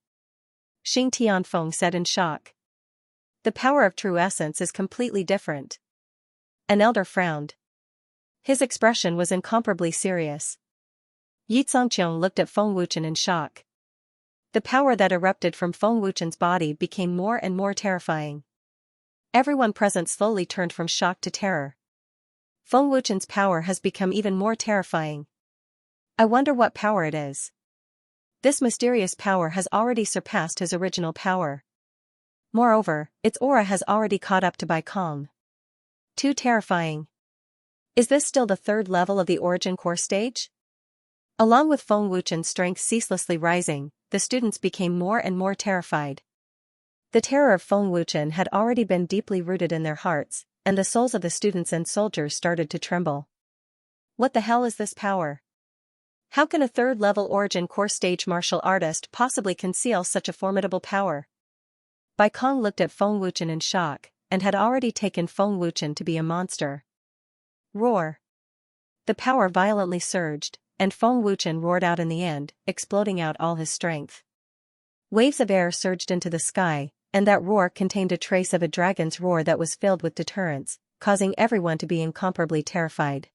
Xing Tianfeng said in shock. The power of true essence is completely different. An elder frowned. His expression was incomparably serious. Yi Zongqiong looked at Feng Wuchen in shock. The power that erupted from Feng Wuchen's body became more and more terrifying. Everyone present slowly turned from shock to terror. Feng Wuchen's power has become even more terrifying. I wonder what power it is. This mysterious power has already surpassed his original power. Moreover, its aura has already caught up to Bai Kong. Too terrifying. Is this still the third level of the origin core stage? Along with Feng Wuchen's strength ceaselessly rising, the students became more and more terrified. The terror of Feng Wuchen had already been deeply rooted in their hearts, and the souls of the students and soldiers started to tremble. What the hell is this power? How can a third-level origin core stage martial artist possibly conceal such a formidable power? Bai Kong looked at Feng Wuchen in shock, and had already taken Feng Wuchen to be a monster. Roar. The power violently surged, and Feng Wuchen roared out in the end, exploding out all his strength. Waves of air surged into the sky, and that roar contained a trace of a dragon's roar that was filled with deterrence, causing everyone to be incomparably terrified.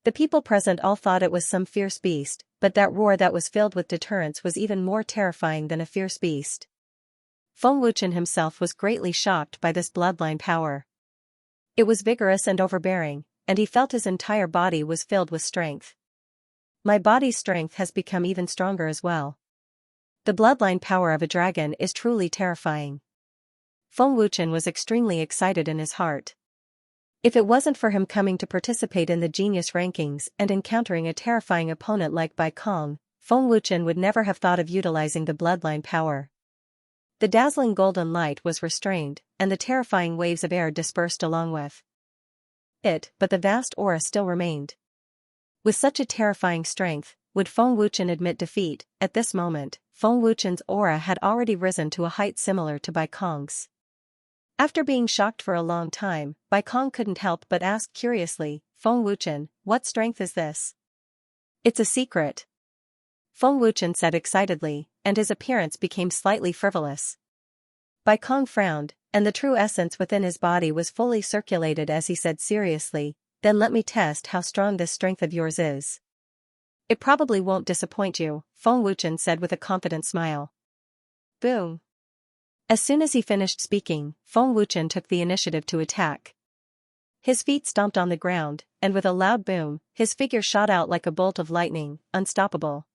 The people present all thought it was some fierce beast, but that roar that was filled with deterrence was even more terrifying than a fierce beast. Feng Wuchen himself was greatly shocked by this bloodline power. It was vigorous and overbearing, and he felt his entire body was filled with strength. My body's strength has become even stronger as well. The bloodline power of a dragon is truly terrifying. Feng Wuchen was extremely excited in his heart. If it wasn't for him coming to participate in the genius rankings and encountering a terrifying opponent like Bai Kong, Feng Wuchen would never have thought of utilizing the bloodline power. The dazzling golden light was restrained, and the terrifying waves of air dispersed along with it, but the vast aura still remained. With such a terrifying strength, would Feng Wuchen admit defeat? At this moment, Feng Wuchen's aura had already risen to a height similar to Bai Kong's. After being shocked for a long time, Bai Kong couldn't help but ask curiously, "Feng Wuchen, what strength is this?" "It's a secret," Feng Wuchen said excitedly, and his appearance became slightly frivolous. Bai Kong frowned, and the true essence within his body was fully circulated as he said seriously, then let me test how strong this strength of yours is. It probably won't disappoint you, Feng Wuchen said with a confident smile. Boom. As soon as he finished speaking, Feng Wuchen took the initiative to attack. His feet stomped on the ground, and with a loud boom, his figure shot out like a bolt of lightning, unstoppable.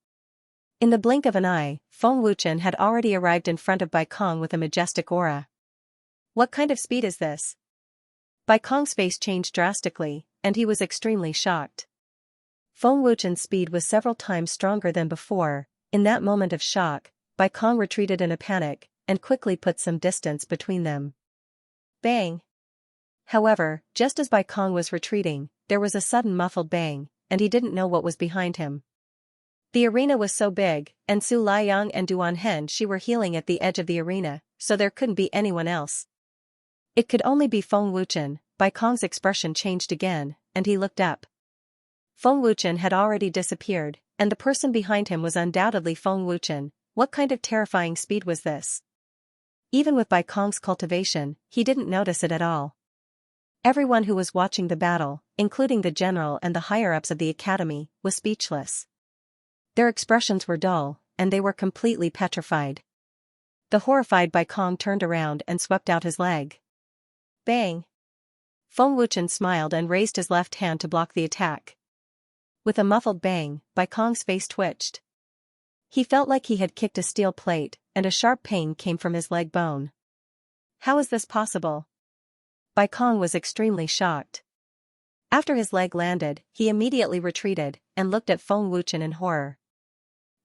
In the blink of an eye, Feng Wuchen had already arrived in front of Bai Kong with a majestic aura. What kind of speed is this? Bai Kong's face changed drastically, and he was extremely shocked. Feng Wuchen's speed was several times stronger than before. In that moment of shock, Bai Kong retreated in a panic, and quickly put some distance between them. Bang! However, just as Bai Kong was retreating, there was a sudden muffled bang, and he didn't know what was behind him. The arena was so big, and Su Liang and Duan Hengshi were healing at the edge of the arena, so there couldn't be anyone else. It could only be Feng Wuchen. Bai Kong's expression changed again, and he looked up. Feng Wuchen had already disappeared, and the person behind him was undoubtedly Feng Wuchen. What kind of terrifying speed was this? Even with Bai Kong's cultivation, he didn't notice it at all. Everyone who was watching the battle, including the general and the higher-ups of the academy, was speechless. Their expressions were dull, and they were completely petrified. The horrified Bai Kong turned around and swept out his leg. Bang! Feng Wuchen smiled and raised his left hand to block the attack. With a muffled bang, Bai Kong's face twitched. He felt like he had kicked a steel plate, and a sharp pain came from his leg bone. How is this possible? Bai Kong was extremely shocked. After his leg landed, he immediately retreated, and looked at Feng Wuchen in horror.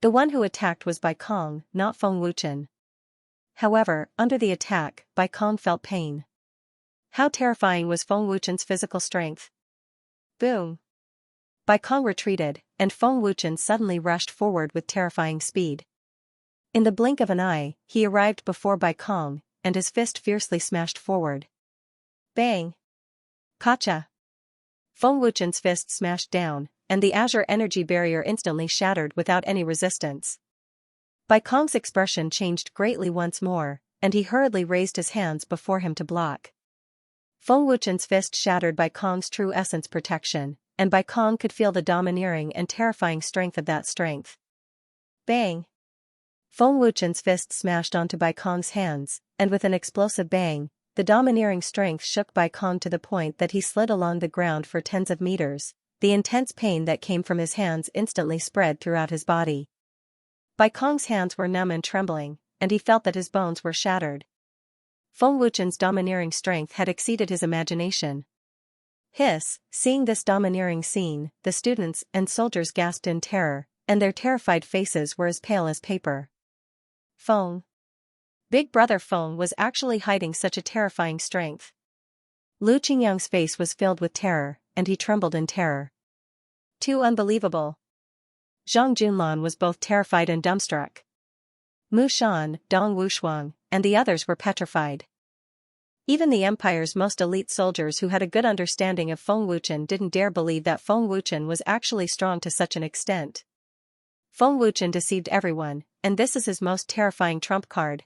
The one who attacked was Bai Kong, not Feng Wuchen. However, under the attack, Bai Kong felt pain. How terrifying was Feng Wuchen's physical strength? Boom! Bai Kong retreated, and Feng Wuchen suddenly rushed forward with terrifying speed. In the blink of an eye, he arrived before Bai Kong, and his fist fiercely smashed forward. Bang! Gotcha! Feng Wuchen's fist smashed down, and the azure energy barrier instantly shattered without any resistance. Bai Kong's expression changed greatly once more, and he hurriedly raised his hands before him to block. Feng Wuchen's fist shattered Bai Kong's true essence protection, and Bai Kong could feel the domineering and terrifying strength of that strength. Bang! Feng Wuchen's fist smashed onto Bai Kong's hands, and with an explosive bang, the domineering strength shook Bai Kong to the point that he slid along the ground for tens of meters. The intense pain that came from his hands instantly spread throughout his body. Bai Kong's hands were numb and trembling, and he felt that his bones were shattered. Feng Wuchen's domineering strength had exceeded his imagination. Hiss! Seeing this domineering scene, the students and soldiers gasped in terror, and their terrified faces were as pale as paper. Feng. Big Brother Feng was actually hiding such a terrifying strength. Lu Qingyang's face was filled with terror, and he trembled in terror. Too unbelievable. Zhang Junlan was both terrified and dumbstruck. Mu Shan, Dong Wushuang, and the others were petrified. Even the Empire's most elite soldiers who had a good understanding of Feng Wuchen didn't dare believe that Feng Wuchen was actually strong to such an extent. Feng Wuchen deceived everyone, and this is his most terrifying trump card.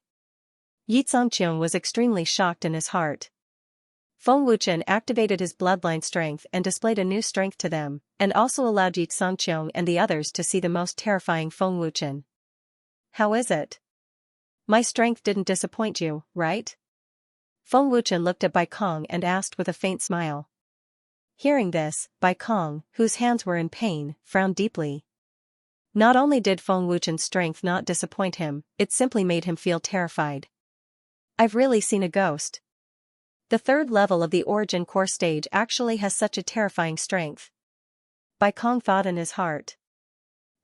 Yi Xianxia was extremely shocked in his heart. Feng Wuchen activated his bloodline strength and displayed a new strength to them, and also allowed Yi Xianxia and the others to see the most terrifying Feng Wuchen. How is it? My strength didn't disappoint you, right? Feng Wuchen looked at Bai Kong and asked with a faint smile. Hearing this, Bai Kong, whose hands were in pain, frowned deeply. Not only did Feng Wuchen's strength not disappoint him, it simply made him feel terrified. I've really seen a ghost. The third level of the origin core stage actually has such a terrifying strength. Bai Kong thought in his heart.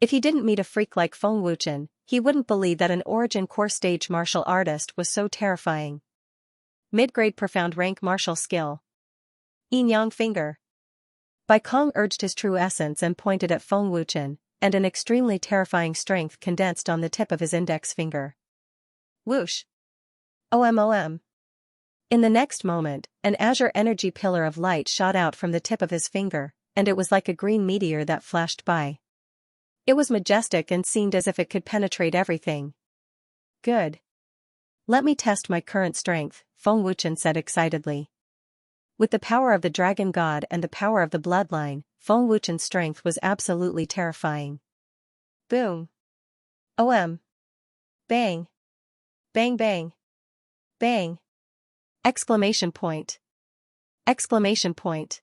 If he didn't meet a freak like Feng Wuchen, he wouldn't believe that an origin core stage martial artist was so terrifying. Mid-grade profound rank martial skill. Yin Yang finger. Bai Kong urged his true essence and pointed at Feng Wuchen, and an extremely terrifying strength condensed on the tip of his index finger. Whoosh! OMOM. In the next moment, an azure energy pillar of light shot out from the tip of his finger, and it was like a green meteor that flashed by. It was majestic and seemed as if it could penetrate everything. Good. Let me test my current strength, Feng Wuchen said excitedly. With the power of the dragon god and the power of the bloodline, Feng Wuchen's strength was absolutely terrifying. Boom. OM. Bang. Bang bang. Bang. Exclamation point. Exclamation point.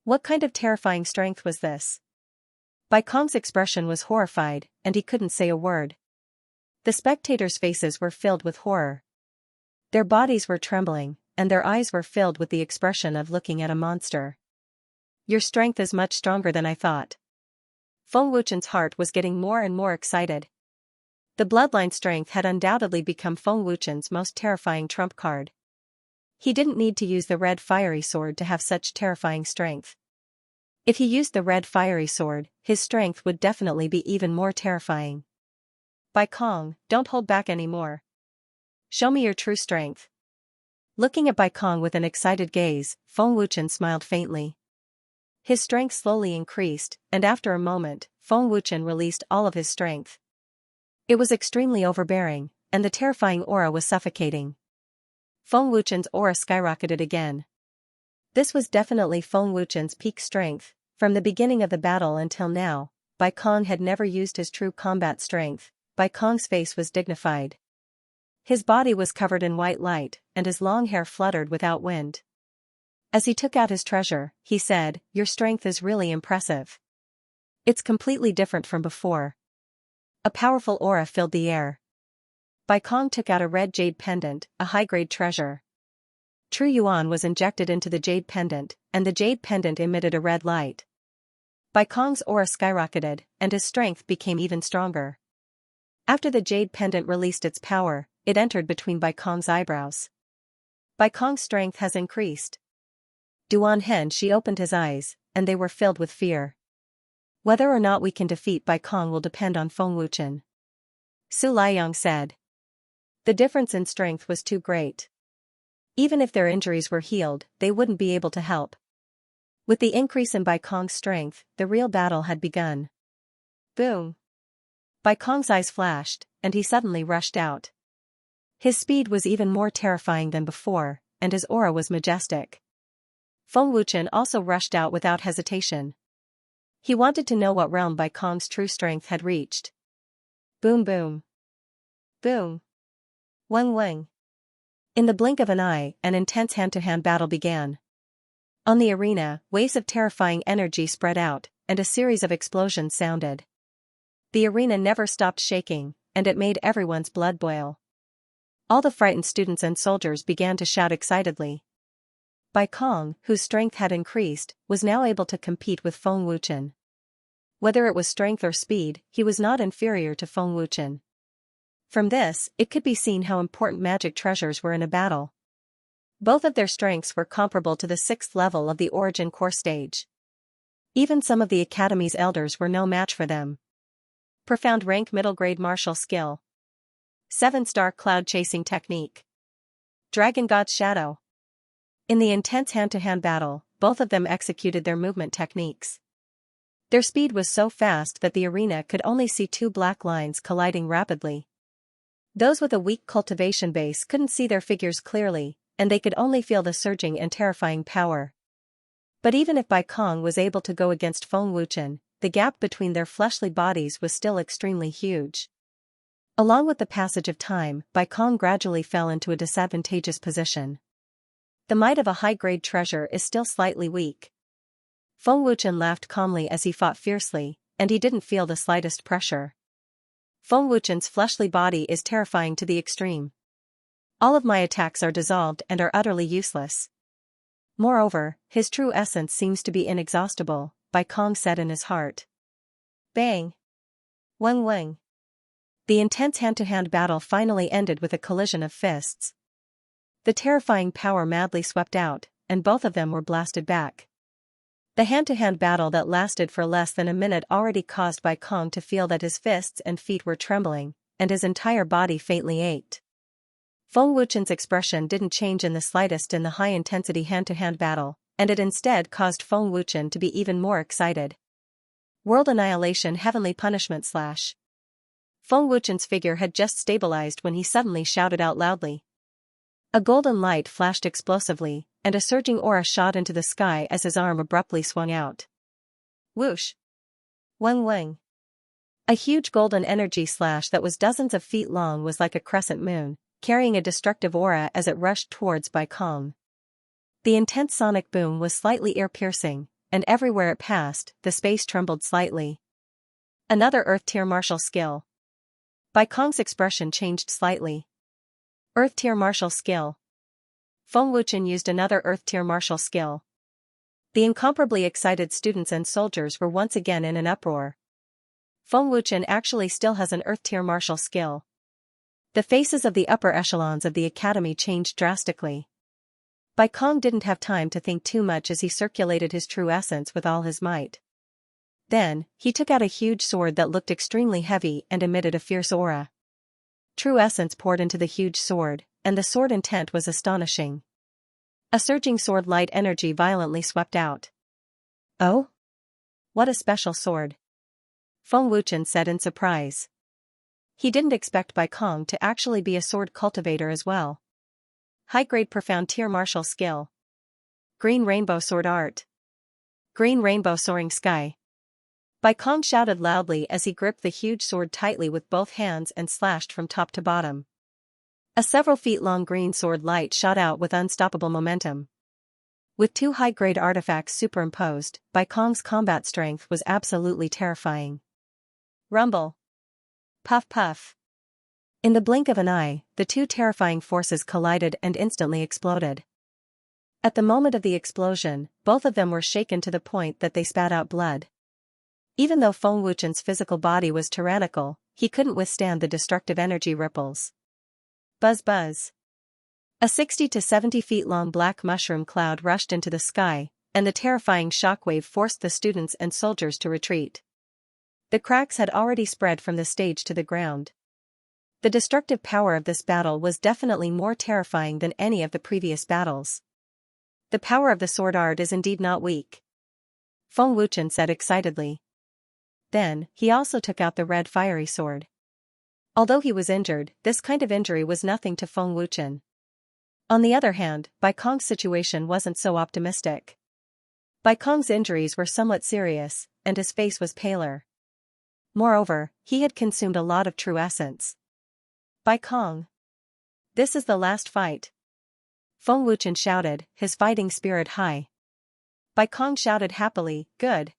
What kind of terrifying strength was this? Bai Kong's expression was horrified, and he couldn't say a word. The spectators' faces were filled with horror. Their bodies were trembling, and their eyes were filled with the expression of looking at a monster. Your strength is much stronger than I thought. Feng Wuchen's heart was getting more and more excited. The bloodline strength had undoubtedly become Feng Wuchen's most terrifying trump card. He didn't need to use the red fiery sword to have such terrifying strength. If he used the red fiery sword, his strength would definitely be even more terrifying. Bai Kong, don't hold back anymore. Show me your true strength. Looking at Bai Kong with an excited gaze, Feng Wuchen smiled faintly. His strength slowly increased, and after a moment, Feng Wuchen released all of his strength. It was extremely overbearing, and the terrifying aura was suffocating. Feng Wuchen's aura skyrocketed again. This was definitely Feng Wuchen's peak strength. From the beginning of the battle until now, Bai Kong had never used his true combat strength. Bai Kong's face was dignified. His body was covered in white light, and his long hair fluttered without wind. As he took out his treasure, he said, "Your strength is really impressive. It's completely different from before." A powerful aura filled the air. Bai Kong took out a red jade pendant, a high-grade treasure. True Yuan was injected into the jade pendant, and the jade pendant emitted a red light. Bai Kong's aura skyrocketed, and his strength became even stronger. After the jade pendant released its power, it entered between Bai Kong's eyebrows. Bai Kong's strength has increased. Duan Henshi opened his eyes, and they were filled with fear. Whether or not we can defeat Bai Kong will depend on Feng Wuchen. Su Liang said. The difference in strength was too great. Even if their injuries were healed, they wouldn't be able to help. With the increase in Bai Kong's strength, the real battle had begun. Boom! Bai Kong's eyes flashed, and he suddenly rushed out. His speed was even more terrifying than before, and his aura was majestic. Feng Wuchen also rushed out without hesitation. He wanted to know what realm Bai Kong's true strength had reached. Boom boom. Boom. Weng weng. In the blink of an eye, an intense hand-to-hand battle began. On the arena, waves of terrifying energy spread out, and a series of explosions sounded. The arena never stopped shaking, and it made everyone's blood boil. All the frightened students and soldiers began to shout excitedly. Bai Kong, whose strength had increased, was now able to compete with Feng Wuchen. Whether it was strength or speed, he was not inferior to Feng Wuchen. From this, it could be seen how important magic treasures were in a battle. Both of their strengths were comparable to the 6th level of the Origin Core stage. Even some of the Academy's elders were no match for them. Profound rank middle grade martial skill. 7-star cloud chasing technique. Dragon God's Shadow. In the intense hand-to-hand battle, both of them executed their movement techniques. Their speed was so fast that the arena could only see 2 black lines colliding rapidly. Those with a weak cultivation base couldn't see their figures clearly, and they could only feel the surging and terrifying power. But even if Bai Kong was able to go against Feng Wuchen, the gap between their fleshly bodies was still extremely huge. Along with the passage of time, Bai Kong gradually fell into a disadvantageous position. The might of a high-grade treasure is still slightly weak. Feng Wuchen laughed calmly as he fought fiercely, and he didn't feel the slightest pressure. Feng Wuchen's fleshly body is terrifying to the extreme. All of my attacks are dissolved and are utterly useless. Moreover, his true essence seems to be inexhaustible, Bai Kong said in his heart. Bang! Weng weng! The intense hand-to-hand battle finally ended with a collision of fists. The terrifying power madly swept out, and both of them were blasted back. The hand-to-hand battle that lasted for less than a minute already caused Bai Kong to feel that his fists and feet were trembling, and his entire body faintly ached. Feng Wuchen's expression didn't change in the slightest in the high-intensity hand-to-hand battle, and it instead caused Feng Wuchen to be even more excited. World Annihilation Heavenly Punishment / Feng Wuchen's figure had just stabilized when he suddenly shouted out loudly. A golden light flashed explosively, and a surging aura shot into the sky as his arm abruptly swung out. Whoosh! Wang wang! A huge golden energy slash that was dozens of feet long was like a crescent moon, carrying a destructive aura as it rushed towards Bai Kong. The intense sonic boom was slightly ear-piercing, and everywhere it passed, the space trembled slightly. Another Earth-tier martial skill. Bai Kong's expression changed slightly. Earth-tier martial skill. Feng Wuchen used another Earth-tier martial skill. The incomparably excited students and soldiers were once again in an uproar. Feng Wuchen actually still has an Earth-tier martial skill. The faces of the upper echelons of the academy changed drastically. Bai Kong didn't have time to think too much as he circulated his true essence with all his might. Then, he took out a huge sword that looked extremely heavy and emitted a fierce aura. True essence poured into the huge sword, and the sword intent was astonishing. A surging sword light energy violently swept out. Oh? What a special sword! Feng Wuchen said in surprise. He didn't expect Bai Kong to actually be a sword cultivator as well. High-grade profound tier martial skill. Green rainbow sword art. Green rainbow soaring sky. Bai Kong shouted loudly as he gripped the huge sword tightly with both hands and slashed from top to bottom. A several feet long green sword light shot out with unstoppable momentum. With two high-grade artifacts superimposed, Bai Kong's combat strength was absolutely terrifying. Rumble. Puff puff. In the blink of an eye, the two terrifying forces collided and instantly exploded. At the moment of the explosion, both of them were shaken to the point that they spat out blood. Even though Feng Wuchen's physical body was tyrannical, he couldn't withstand the destructive energy ripples. Buzz buzz. A 60 to 70 feet long black mushroom cloud rushed into the sky, and the terrifying shockwave forced the students and soldiers to retreat. The cracks had already spread from the stage to the ground. The destructive power of this battle was definitely more terrifying than any of the previous battles. The power of the sword art is indeed not weak, Feng Wuchen said excitedly. Then, he also took out the red fiery sword. Although he was injured, this kind of injury was nothing to Feng Wuchen. On the other hand, Bai Kong's situation wasn't so optimistic. Bai Kong's injuries were somewhat serious, and his face was paler. Moreover, he had consumed a lot of true essence. Bai Kong. This is the last fight. Feng Wuchen shouted, his fighting spirit high. Bai Kong shouted happily, good.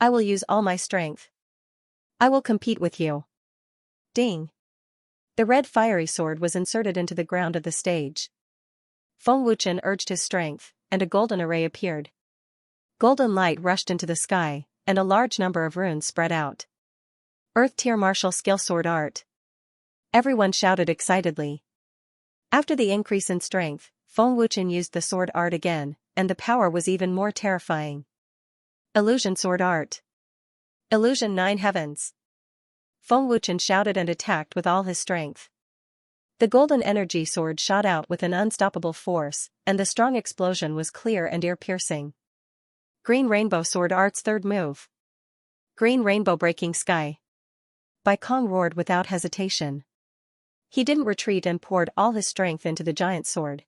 I will use all my strength. I will compete with you. Ding. The red fiery sword was inserted into the ground of the stage. Feng Wuchen urged his strength, and a golden array appeared. Golden light rushed into the sky, and a large number of runes spread out. Earth-tier martial skill sword art. Everyone shouted excitedly. After the increase in strength, Feng Wuchen used the sword art again, and the power was even more terrifying. Illusion sword art. Illusion 9 heavens. Feng Wuchen shouted and attacked with all his strength. The golden energy sword shot out with an unstoppable force, and the strong explosion was clear and ear-piercing. Green rainbow sword art's third move. Green rainbow breaking sky. Bai Kong roared without hesitation. He didn't retreat and poured all his strength into the giant sword.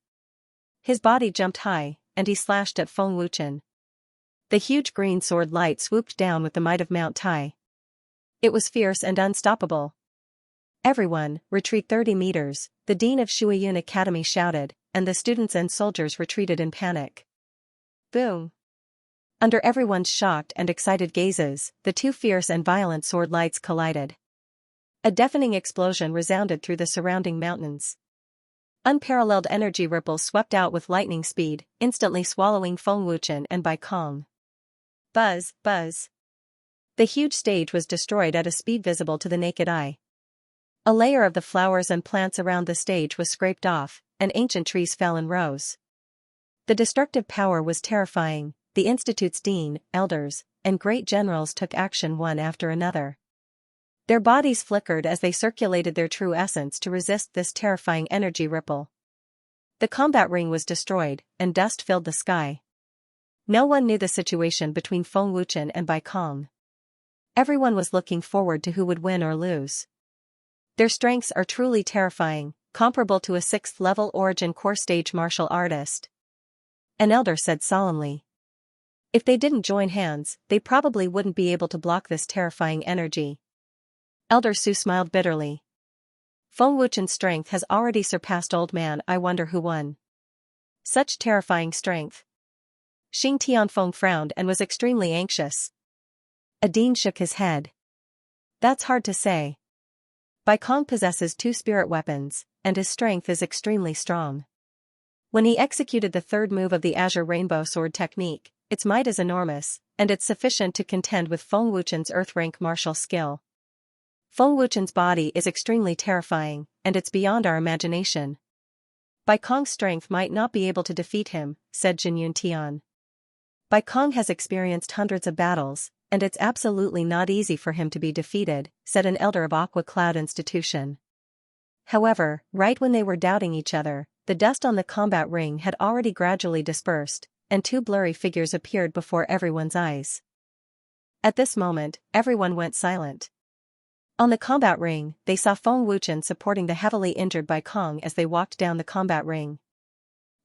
His body jumped high, and he slashed at Feng Wuchen. The huge green sword light swooped down with the might of Mount Tai. It was fierce and unstoppable. Everyone, retreat 30 meters, the dean of Shuiyun Academy shouted, and the students and soldiers retreated in panic. Boom! Under everyone's shocked and excited gazes, the two fierce and violent sword lights collided. A deafening explosion resounded through the surrounding mountains. Unparalleled energy ripples swept out with lightning speed, instantly swallowing Feng Wuchen and Bai Kong. Buzz, buzz. The huge stage was destroyed at a speed visible to the naked eye. A layer of the flowers and plants around the stage was scraped off, and ancient trees fell in rows. The destructive power was terrifying. The institute's dean, elders, and great generals took action one after another. Their bodies flickered as they circulated their true essence to resist this terrifying energy ripple. The combat ring was destroyed, and dust filled the sky. No one knew the situation between Feng Wuchen and Bai Kong. Everyone was looking forward to who would win or lose. Their strengths are truly terrifying, comparable to a 6th-level origin core stage martial artist. an elder said solemnly. If they didn't join hands, they probably wouldn't be able to block this terrifying energy. Elder Su smiled bitterly. Feng Wuchen's strength has already surpassed Old Man. I wonder who won. Such terrifying strength. Xing Tianfeng frowned and was extremely anxious. Adine shook his head. That's hard to say. Bai Kong possesses 2 spirit weapons, and his strength is extremely strong. When he executed the third move of the Azure Rainbow Sword technique, its might is enormous, and it's sufficient to contend with Feng Wuchen's Earth-rank martial skill. Feng Wuchen's body is extremely terrifying, and it's beyond our imagination. Bai Kong's strength might not be able to defeat him, said Jinyun Tian. Bai Kong has experienced hundreds of battles, and it's absolutely not easy for him to be defeated, said an elder of Aqua Cloud Institution. However, right when they were doubting each other, the dust on the combat ring had already gradually dispersed, and 2 blurry figures appeared before everyone's eyes. At this moment, everyone went silent. On the combat ring, they saw Feng Wuchen supporting the heavily injured Bai Kong as they walked down the combat ring.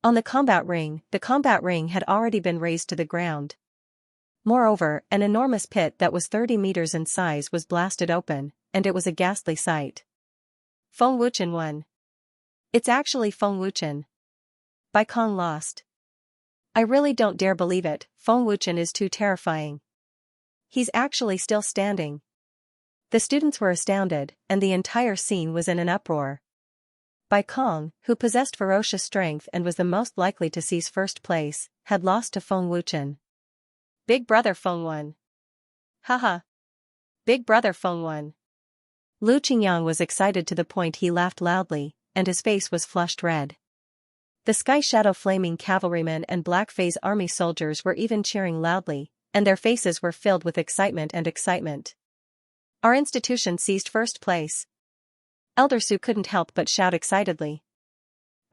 On the combat ring had already been raised to the ground. Moreover, an enormous pit that was 30 meters in size was blasted open, and it was a ghastly sight. Feng Wuchen won. It's actually Feng Wuchen. Bai Kong lost. I really don't dare believe it, Feng Wuchen is too terrifying. He's actually still standing. The students were astounded, and the entire scene was in an uproar. Bai Kong, who possessed ferocious strength and was the most likely to seize first place, had lost to Feng Wuchen. Big brother Feng won. Haha. Big brother Feng won. Lu Qingyang was excited to the point he laughed loudly, and his face was flushed red. The Sky Shadow Flaming Cavalrymen and Black Phase Army soldiers were even cheering loudly, and their faces were filled with excitement and excitement. Our institution seized first place. Elder Su couldn't help but shout excitedly.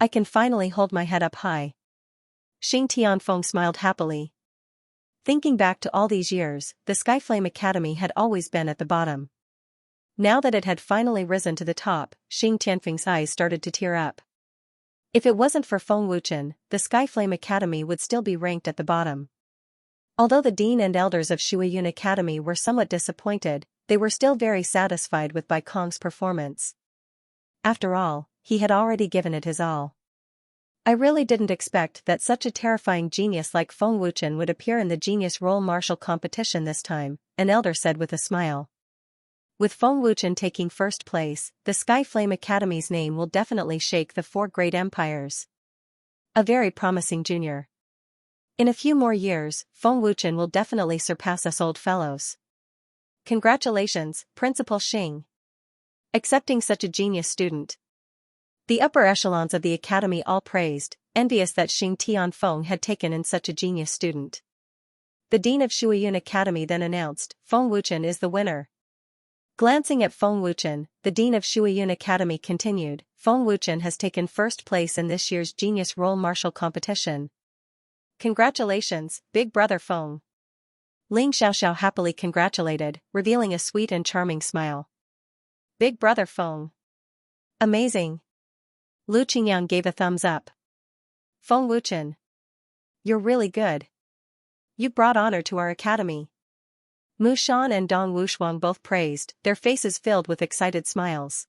I can finally hold my head up high. Xing Tianfeng smiled happily. Thinking back to all these years, the Skyflame Academy had always been at the bottom. Now that it had finally risen to the top, Xing Tianfeng's eyes started to tear up. If it wasn't for Feng Wuchen, the Skyflame Academy would still be ranked at the bottom. Although the dean and elders of Shuiyun Academy were somewhat disappointed, they were still very satisfied with Bai Kong's performance. After all, he had already given it his all. I really didn't expect that such a terrifying genius like Feng Wuchen would appear in the Genius Role Martial competition this time, an elder said with a smile. With Feng Wuchen taking first place, the Skyflame Academy's name will definitely shake the 4 great empires. A very promising junior. In a few more years, Feng Wuchen will definitely surpass us old fellows. Congratulations, Principal Xing. Accepting such a genius student. The upper echelons of the academy all praised, envious that Xing Tianfeng had taken in such a genius student. The dean of Shuiyun Academy then announced, Feng Wuchen is the winner. Glancing at Feng Wuchen, the dean of Shuiyun Academy continued, Feng Wuchen has taken first place in this year's Genius Role Martial competition. Congratulations, big brother Feng. Ling Xiaoxiao happily congratulated, revealing a sweet and charming smile. Big brother Feng. Amazing. Lu Qingyang gave a thumbs up. Feng Wuchen. You're really good. You brought honor to our academy. Mu Shan and Dong Wushuang both praised, their faces filled with excited smiles.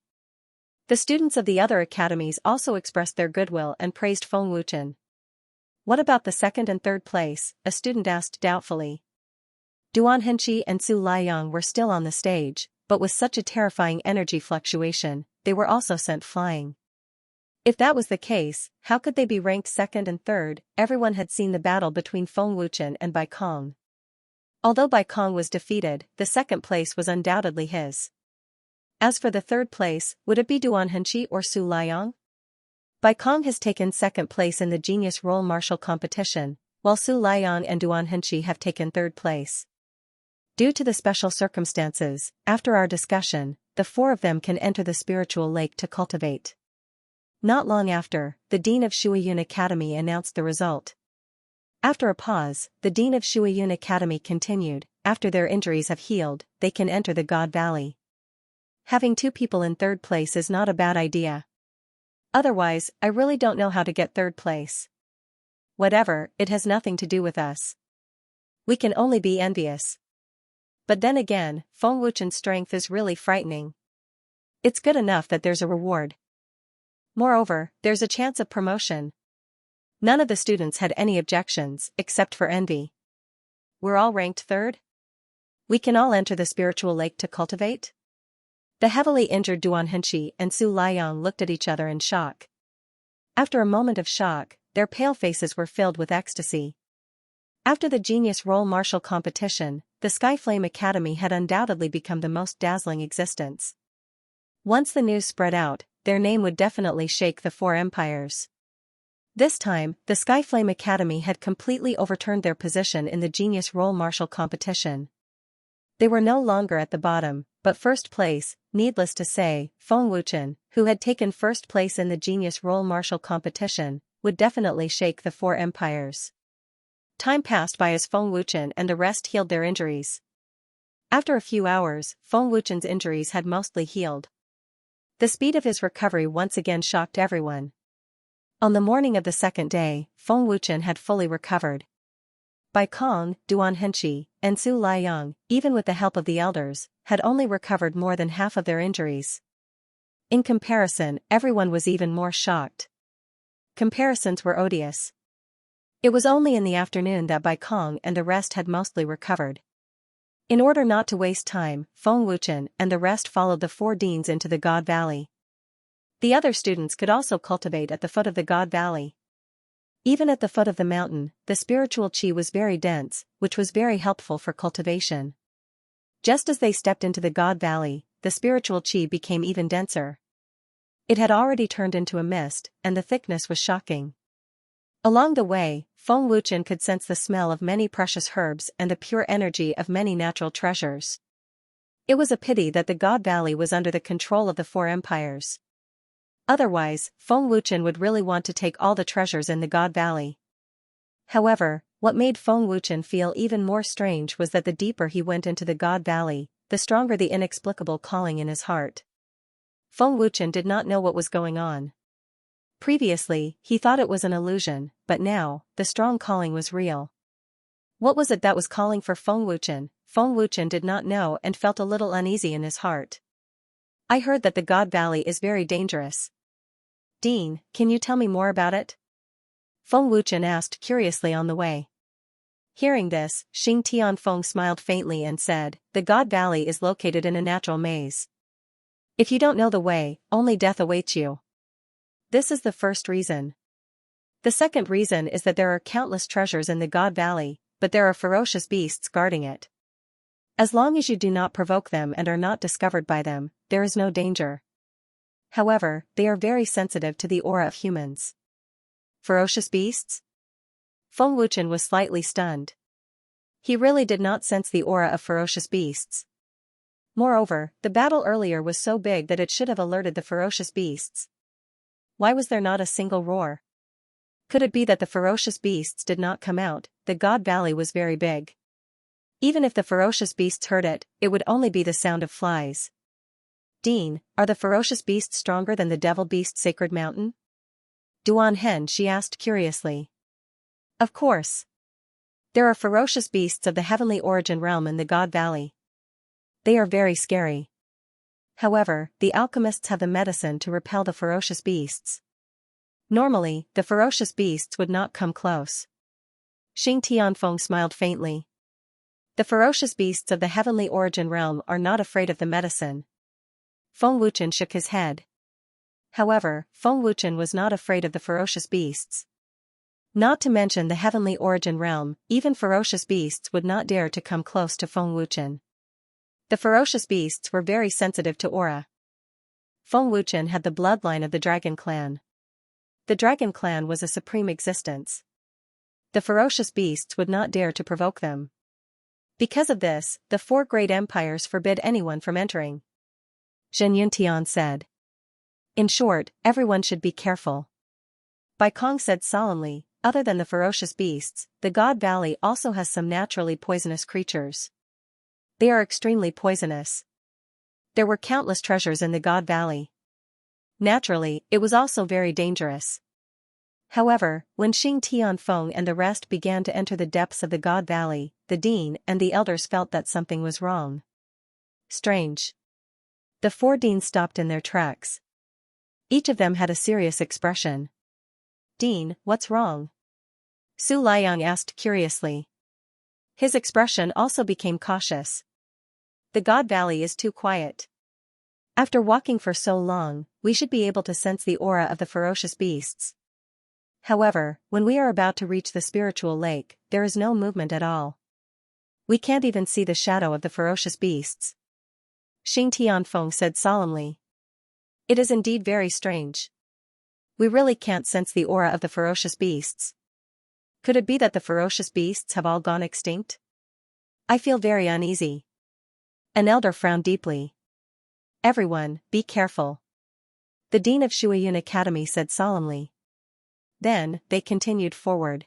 The students of the other academies also expressed their goodwill and praised Feng Wuchen. What about the second and third place? A student asked doubtfully. Duan Henqi and Su Liang were still on the stage, but with such a terrifying energy fluctuation, they were also sent flying. If that was the case, how could they be ranked second and third? Everyone had seen the battle between Feng Wuchen and Bai Kong. Although Bai Kong was defeated, the second place was undoubtedly his. As for the third place, would it be Duan Henqi or Su Liang? Bai Kong has taken second place in the Genius Role Martial competition, while Su Liang and Duan Henqi have taken third place. Due to the special circumstances, after our discussion, the 4 of them can enter the spiritual lake to cultivate. Not long after, the dean of Shuiyun Academy announced the result. After a pause, the dean of Shuiyun Academy continued, after their injuries have healed, they can enter the God Valley. Having 2 people in third place is not a bad idea. Otherwise, I really don't know how to get third place. Whatever, it has nothing to do with us. We can only be envious. But then again, Feng Wuchen's strength is really frightening. It's good enough that there's a reward. Moreover, there's a chance of promotion. None of the students had any objections, except for envy. We're all ranked third? We can all enter the spiritual lake to cultivate? The heavily injured Duan Henshi and Su Liang looked at each other in shock. After a moment of shock, their pale faces were filled with ecstasy. After the Genius Role Martial competition, the Skyflame Academy had undoubtedly become the most dazzling existence. Once the news spread out, their name would definitely shake the four empires. This time, the Skyflame Academy had completely overturned their position in the Genius Role Martial competition. They were no longer at the bottom, but first place. Needless to say, Feng Wuchen, who had taken first place in the Genius Role Martial competition, would definitely shake the four empires. Time passed by as Feng Wuchen and the rest healed their injuries. After a few hours, Feng Wuchen's injuries had mostly healed. The speed of his recovery once again shocked everyone. On the morning of the second day, Feng Wuchen had fully recovered. Bai Kong, Duan Henshi, and Su Liang, even with the help of the elders, had only recovered more than half of their injuries. In comparison, everyone was even more shocked. Comparisons were odious. It was only in the afternoon that Bai Kong and the rest had mostly recovered. In order not to waste time, Feng Wuchen and the rest followed the four deans into the God Valley. The other students could also cultivate at the foot of the God Valley. Even at the foot of the mountain, the spiritual qi was very dense, which was very helpful for cultivation. Just as they stepped into the God Valley, the spiritual qi became even denser. It had already turned into a mist, and the thickness was shocking. Along the way, Feng Wuchen could sense the smell of many precious herbs and the pure energy of many natural treasures. It was a pity that the God Valley was under the control of the four empires. Otherwise, Feng Wuchen would really want to take all the treasures in the God Valley. However, what made Feng Wuchen feel even more strange was that the deeper he went into the God Valley, the stronger the inexplicable calling in his heart. Feng Wuchen did not know what was going on. Previously, he thought it was an illusion, but now, the strong calling was real. What was it that was calling for Feng Wuchen? Feng Wuchen did not know and felt a little uneasy in his heart. I heard that the God Valley is very dangerous. Dean, can you tell me more about it? Feng Wuchen asked curiously on the way. Hearing this, Xing Tianfeng smiled faintly and said, the God Valley is located in a natural maze. If you don't know the way, only death awaits you. This is the first reason. The second reason is that there are countless treasures in the God Valley, but there are ferocious beasts guarding it. As long as you do not provoke them and are not discovered by them, there is no danger. However, they are very sensitive to the aura of humans. Ferocious beasts? Feng Wuchen was slightly stunned. He really did not sense the aura of ferocious beasts. Moreover, the battle earlier was so big that it should have alerted the ferocious beasts. Why was there not a single roar? Could it be that the ferocious beasts did not come out? The God Valley was very big. Even if the ferocious beasts heard it, it would only be the sound of flies. Dean, are the ferocious beasts stronger than the devil beast Sacred Mountain? Duan Hen, she asked curiously. Of course. There are ferocious beasts of the heavenly origin realm in the God Valley. They are very scary. However, the alchemists have the medicine to repel the ferocious beasts. Normally, the ferocious beasts would not come close. Xing Tianfeng smiled faintly. The ferocious beasts of the heavenly origin realm are not afraid of the medicine. Feng Wuchen shook his head. However, Feng Wuchen was not afraid of the ferocious beasts. Not to mention the heavenly origin realm, even ferocious beasts would not dare to come close to Feng Wuchen. The ferocious beasts were very sensitive to aura. Feng Wuchen had the bloodline of the Dragon Clan. The Dragon Clan was a supreme existence. The ferocious beasts would not dare to provoke them. Because of this, the four great empires forbid anyone from entering. Zhen Yuntian said. In short, everyone should be careful. Bai Kong said solemnly, other than the ferocious beasts, the God Valley also has some naturally poisonous creatures. They are extremely poisonous. There were countless treasures in the God Valley. Naturally, it was also very dangerous. However, when Xing Tianfeng and the rest began to enter the depths of the God Valley, the dean and the elders felt that something was wrong. Strange. The four deans stopped in their tracks. Each of them had a serious expression. "Dean, what's wrong?" Su Liang asked curiously. His expression also became cautious. "The God Valley is too quiet. After walking for so long, we should be able to sense the aura of the ferocious beasts. However, when we are about to reach the spiritual lake, there is no movement at all. We can't even see the shadow of the ferocious beasts," Xing Tianfeng said solemnly. "It is indeed very strange. We really can't sense the aura of the ferocious beasts. Could it be that the ferocious beasts have all gone extinct? I feel very uneasy." An elder frowned deeply. "Everyone, be careful," the dean of Shuiyun Academy said solemnly. Then, they continued forward.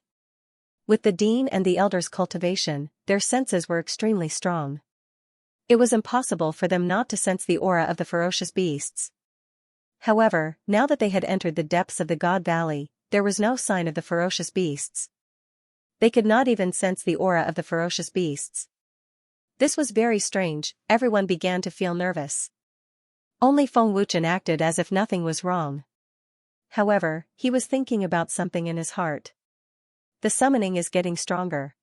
With the dean and the elders' cultivation, their senses were extremely strong. It was impossible for them not to sense the aura of the ferocious beasts. However, now that they had entered the depths of the God Valley, there was no sign of the ferocious beasts. They could not even sense the aura of the ferocious beasts. This was very strange. Everyone began to feel nervous. Only Feng Wuchen acted as if nothing was wrong. However, he was thinking about something in his heart. The summoning is getting stronger.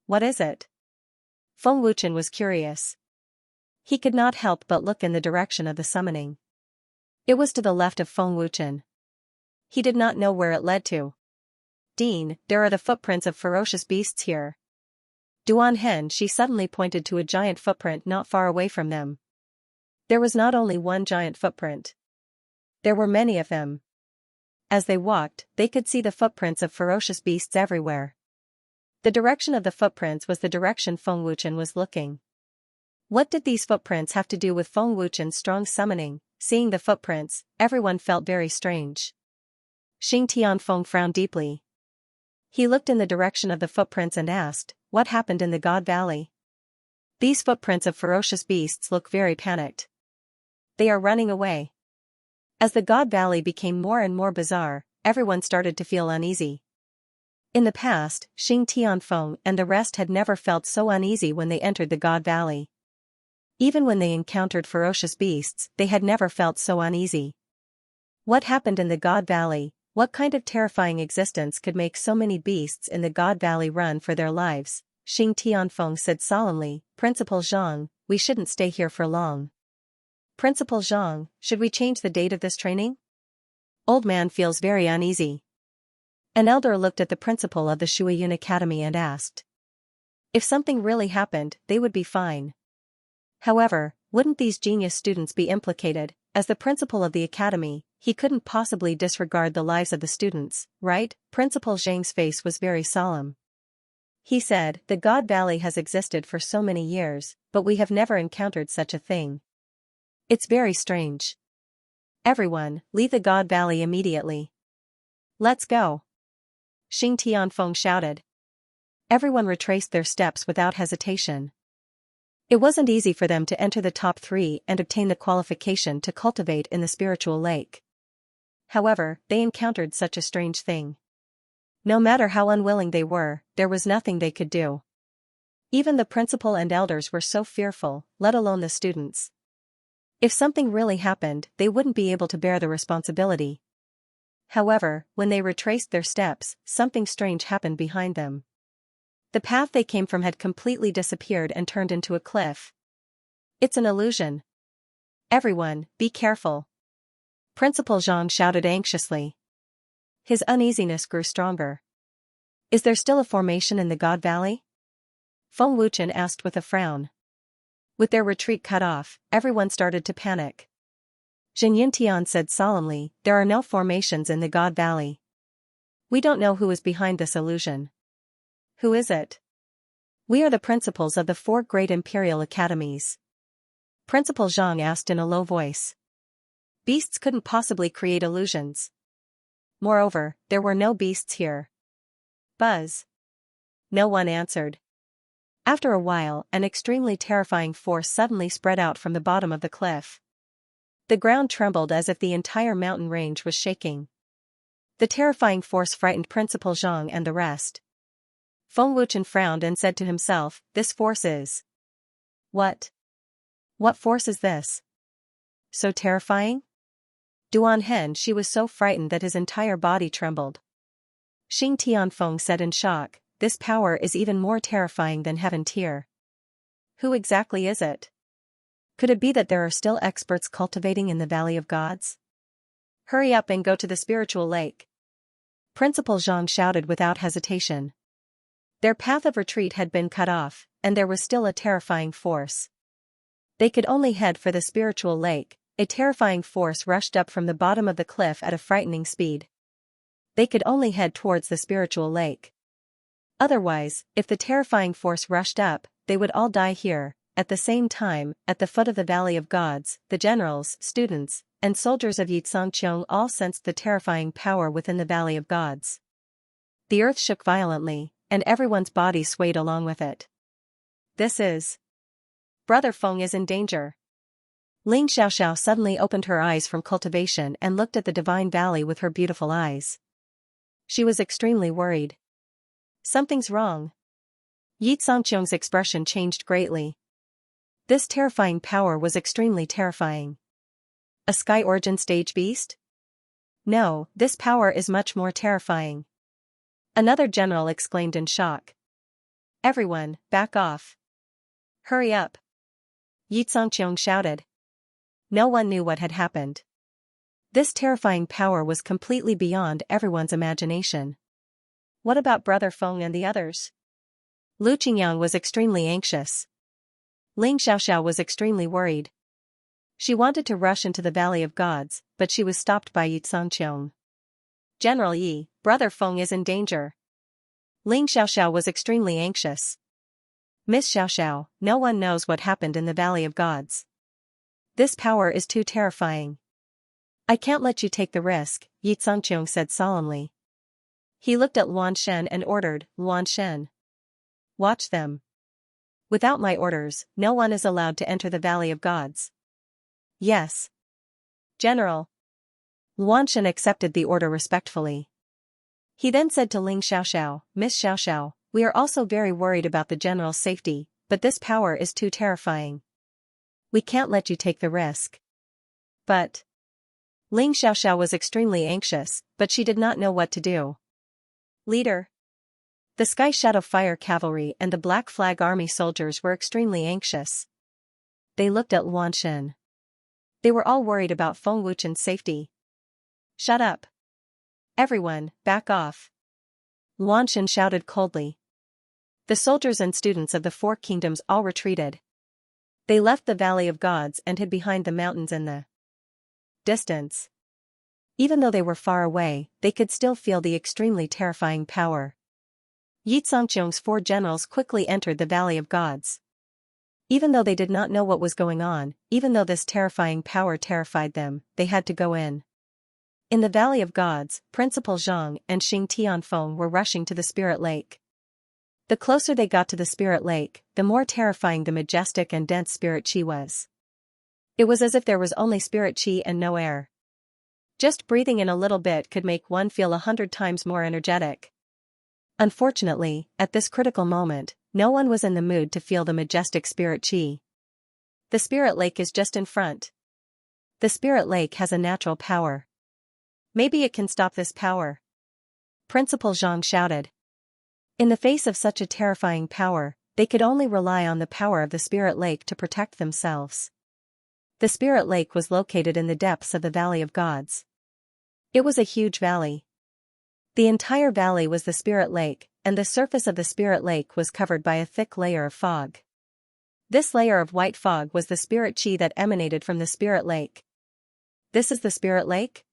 What is it? Feng Wuchen was curious. He could not help but look in the direction of the summoning. It was to the left of Feng Wuchen. He did not know where it led to. "Dean, there are the footprints of ferocious beasts here." Duan Hen she suddenly pointed to a giant footprint not far away from them. There was not only one giant footprint. There were many of them. As they walked, they could see the footprints of ferocious beasts everywhere. The direction of the footprints was the direction Feng Wuchen was looking. What did these footprints have to do with Feng Wuchen's strong summoning? Seeing the footprints, everyone felt very strange. Xing Tianfeng frowned deeply. He looked in the direction of the footprints and asked, "What happened in the God Valley? These footprints of ferocious beasts look very panicked. They are running away." As the God Valley became more and more bizarre, everyone started to feel uneasy. In the past, Xing Tianfeng and the rest had never felt so uneasy when they entered the God Valley. Even when they encountered ferocious beasts, they had never felt so uneasy. What happened in the God Valley? What kind of terrifying existence could make so many beasts in the God Valley run for their lives? Xing Tianfeng said solemnly, "Principal Zhang, we shouldn't stay here for long." "Principal Zhang, should we change the date of this training? Old man feels very uneasy." An elder looked at the principal of the Shuiyun Academy and asked. If something really happened, they would be fine. However, wouldn't these genius students be implicated? As the principal of the academy, he couldn't possibly disregard the lives of the students, right? Principal Zhang's face was very solemn. He said, "The God Valley has existed for so many years, but we have never encountered such a thing. It's very strange. Everyone, leave the God Valley immediately. Let's go." Xing Tianfeng shouted. Everyone retraced their steps without hesitation. It wasn't easy for them to enter the top 3 and obtain the qualification to cultivate in the spiritual lake. However, they encountered such a strange thing. No matter how unwilling they were, there was nothing they could do. Even the principal and elders were so fearful, let alone the students. If something really happened, they wouldn't be able to bear the responsibility. However, when they retraced their steps, something strange happened behind them. The path they came from had completely disappeared and turned into a cliff. "It's an illusion. Everyone, be careful," Principal Zhang shouted anxiously. His uneasiness grew stronger. "Is there still a formation in the God Valley?" Feng Wuchen asked with a frown. With their retreat cut off, everyone started to panic. Zhen Yintian said solemnly, "There are no formations in the God Valley. We don't know who is behind this illusion." "Who is it?" "We are the principals of the 4 great imperial academies," Principal Zhang asked in a low voice. "Beasts couldn't possibly create illusions. Moreover, there were no beasts here." Buzz. No one answered. After a while, an extremely terrifying force suddenly spread out from the bottom of the cliff. The ground trembled as if the entire mountain range was shaking. The terrifying force frightened Principal Zhang and the rest. Feng Wuchen frowned and said to himself, this force is... What? What force is this? So terrifying? Duan Hen, she was so frightened that his entire body trembled. Xing Tianfeng said in shock, this power is even more terrifying than Heaven Tier. Who exactly is it? Could it be that there are still experts cultivating in the Valley of Gods? Hurry up and go to the spiritual lake. Principal Zhang shouted without hesitation. Their path of retreat had been cut off, and there was still a terrifying force. They could only head for the spiritual lake. A terrifying force rushed up from the bottom of the cliff at a frightening speed. They could only head towards the spiritual lake. Otherwise, if the terrifying force rushed up, they would all die here. At the same time, at the foot of the Valley of Gods, the generals, students, and soldiers of Xianxia all sensed the terrifying power within the Valley of Gods. The earth shook violently, and everyone's body swayed along with it. This is... Brother Feng is in danger. Ling Xiaoxiao suddenly opened her eyes from cultivation and looked at the divine valley with her beautiful eyes. She was extremely worried. Something's wrong. Yi Zhangqiang's expression changed greatly. This terrifying power was extremely terrifying. A Sky Origin stage beast? No, this power is much more terrifying. Another general exclaimed in shock. Everyone, back off. Hurry up. Yi Zhangqiang shouted. No one knew what had happened. This terrifying power was completely beyond everyone's imagination. What about Brother Feng and the others? Lu Qingyang was extremely anxious. Ling Xiaoxiao was extremely worried. She wanted to rush into the Valley of Gods, but she was stopped by Yi Zhangqiang. General Yi, Brother Feng is in danger. Ling Xiaoxiao was extremely anxious. Miss Xiaoxiao, no one knows what happened in the Valley of Gods. This power is too terrifying. I can't let you take the risk, Yi Zhangqiang said solemnly. He looked at Luan Shen and ordered, Luan Shen. Watch them. Without my orders, no one is allowed to enter the Valley of Gods. Yes. General. Luan Shen accepted the order respectfully. He then said to Ling Xiaoxiao, Miss Xiaoxiao, we are also very worried about the general's safety, but this power is too terrifying. We can't let you take the risk. But... Ling Xiaoxiao was extremely anxious, but she did not know what to do. Leader. The Sky Shadow Fire Cavalry and the Black Flag Army soldiers were extremely anxious. They looked at Luan Shen. They were all worried about Feng Wuchen's safety. Shut up. Everyone, back off. Luan Shen shouted coldly. The soldiers and students of the Four Kingdoms all retreated. They left the Valley of Gods and hid behind the mountains in the distance. Even though they were far away, they could still feel the extremely terrifying power. Yi Zhangqiang's 4 generals quickly entered the Valley of Gods. Even though they did not know what was going on, even though this terrifying power terrified them, they had to go in. In the Valley of Gods, Principal Zhang and Xing Tianfeng were rushing to the Spirit Lake. The closer they got to the Spirit Lake, the more terrifying the majestic and dense spirit qi was. It was as if there was only spirit qi and no air. Just breathing in a little bit could make one feel 100 times more energetic. Unfortunately, at this critical moment, no one was in the mood to feel the majestic spirit qi. The Spirit Lake is just in front. The Spirit Lake has a natural power. Maybe it can stop this power. Principal Zhang shouted. In the face of such a terrifying power, they could only rely on the power of the Spirit Lake to protect themselves. The Spirit Lake was located in the depths of the Valley of Gods. It was a huge valley. The entire valley was the Spirit Lake, and the surface of the Spirit Lake was covered by a thick layer of fog. This layer of white fog was the spirit qi that emanated from the Spirit Lake. This is the Spirit Lake?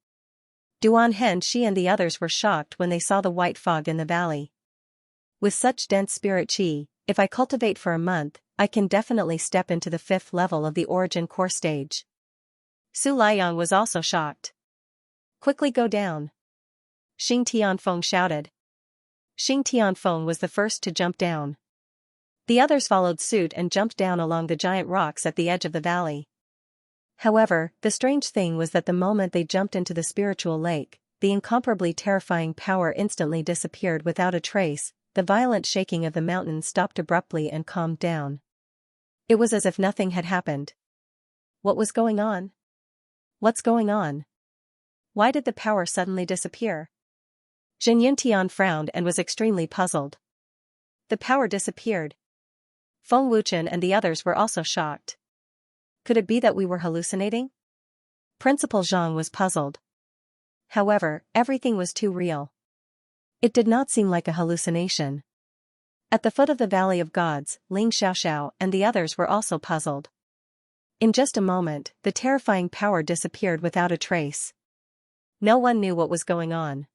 Duan Hen Shi and the others were shocked when they saw the white fog in the valley. With such dense spirit qi, if I cultivate for a month, I can definitely step into the 5th level of the Origin Core stage. Su Liang was also shocked. Quickly go down. Xing Tianfeng shouted. Xing Tianfeng was the first to jump down. The others followed suit and jumped down along the giant rocks at the edge of the valley. However, the strange thing was that the moment they jumped into the spiritual lake, the incomparably terrifying power instantly disappeared without a trace. The violent shaking of the mountain stopped abruptly and calmed down. It was as if nothing had happened. What was going on? What's going on? Why did the power suddenly disappear? Zhen Yuntian frowned and was extremely puzzled. The power disappeared. Feng Wuchen and the others were also shocked. Could it be that we were hallucinating? Principal Zhang was puzzled. However, everything was too real. It did not seem like a hallucination. At the foot of the Valley of Gods, Ling Xiaoxiao and the others were also puzzled. In just a moment, the terrifying power disappeared without a trace. No one knew what was going on.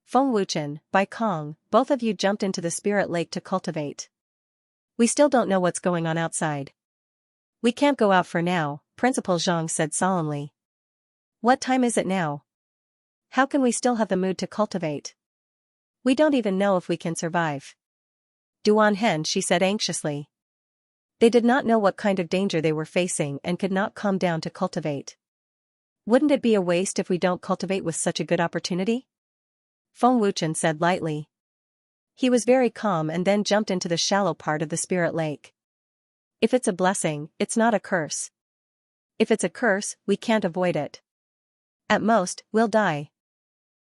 Feng Wuchen, Bai Kong, both of you jumped into the spirit lake to cultivate. We still don't know what's going on outside. We can't go out for now, Principal Zhang said solemnly. What time is it now? How can we still have the mood to cultivate? We don't even know if we can survive. Duan Hen, she said anxiously. They did not know what kind of danger they were facing and could not calm down to cultivate. Wouldn't it be a waste if we don't cultivate with such a good opportunity? Feng Wuchen said lightly. He was very calm and then jumped into the shallow part of the spirit lake. If it's a blessing, it's not a curse. If it's a curse, we can't avoid it. At most, we'll die.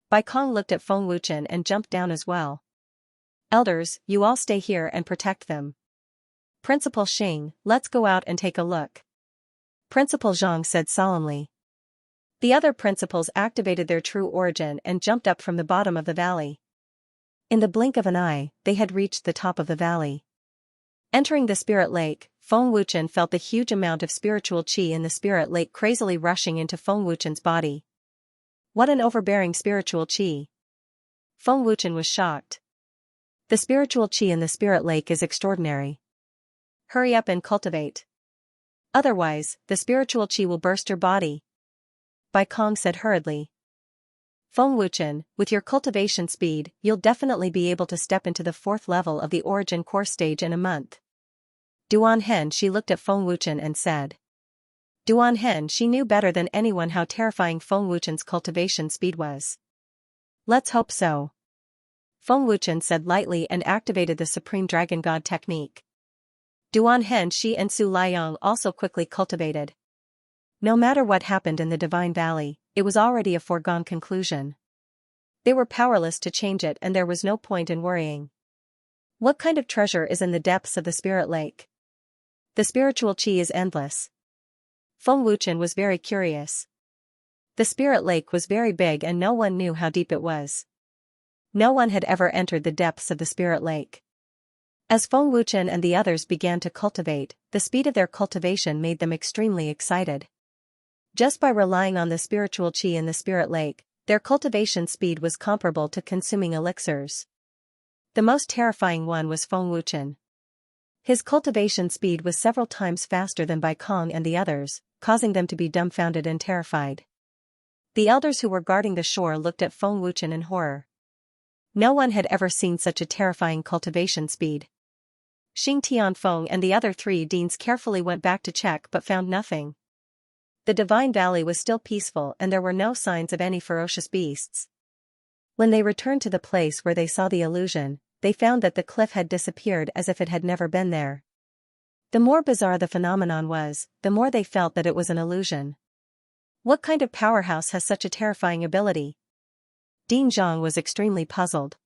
Bai Kong looked at Feng Wuchen and jumped down as well. Elders, you all stay here and protect them. Principal Xing, let's go out and take a look. Principal Zhang said solemnly. The other principals activated their true origin and jumped up from the bottom of the valley. In the blink of an eye, they had reached the top of the valley. Entering the spirit lake, Feng Wuchen felt the huge amount of spiritual qi in the spirit lake crazily rushing into Feng Wuchen's body. What an overbearing spiritual qi! Feng Wuchen was shocked. The spiritual qi in the spirit lake is extraordinary. Hurry up and cultivate. Otherwise, the spiritual qi will burst your body. Bai Kong said hurriedly. Feng Wuchen, with your cultivation speed, you'll definitely be able to step into the 4th level of the origin core stage in a month. Duan Hen, she looked at Feng Wuchen and said. Duan Hen, she knew better than anyone how terrifying Feng Wuchen's cultivation speed was. Let's hope so. Feng Wuchen said lightly and activated the Supreme Dragon God technique. Duan Hen, she and Su Liang also quickly cultivated. No matter what happened in the Divine Valley, it was already a foregone conclusion. They were powerless to change it and there was no point in worrying. What kind of treasure is in the depths of the spirit lake? The spiritual qi is endless. Feng Wuchen was very curious. The spirit lake was very big and no one knew how deep it was. No one had ever entered the depths of the spirit lake. As Feng Wuchen and the others began to cultivate, the speed of their cultivation made them extremely excited. Just by relying on the spiritual qi in the spirit lake, their cultivation speed was comparable to consuming elixirs. The most terrifying one was Feng Wuchen. His cultivation speed was several times faster than Bai Kong and the others, causing them to be dumbfounded and terrified. The elders who were guarding the shore looked at Feng Wuchen in horror. No one had ever seen such a terrifying cultivation speed. Xing Tianfeng and the other 3 deans carefully went back to check but found nothing. The Divine Valley was still peaceful and there were no signs of any ferocious beasts. When they returned to the place where they saw the illusion, they found that the cliff had disappeared as if it had never been there. The more bizarre the phenomenon was, the more they felt that it was an illusion. What kind of powerhouse has such a terrifying ability? Dean Zhang was extremely puzzled.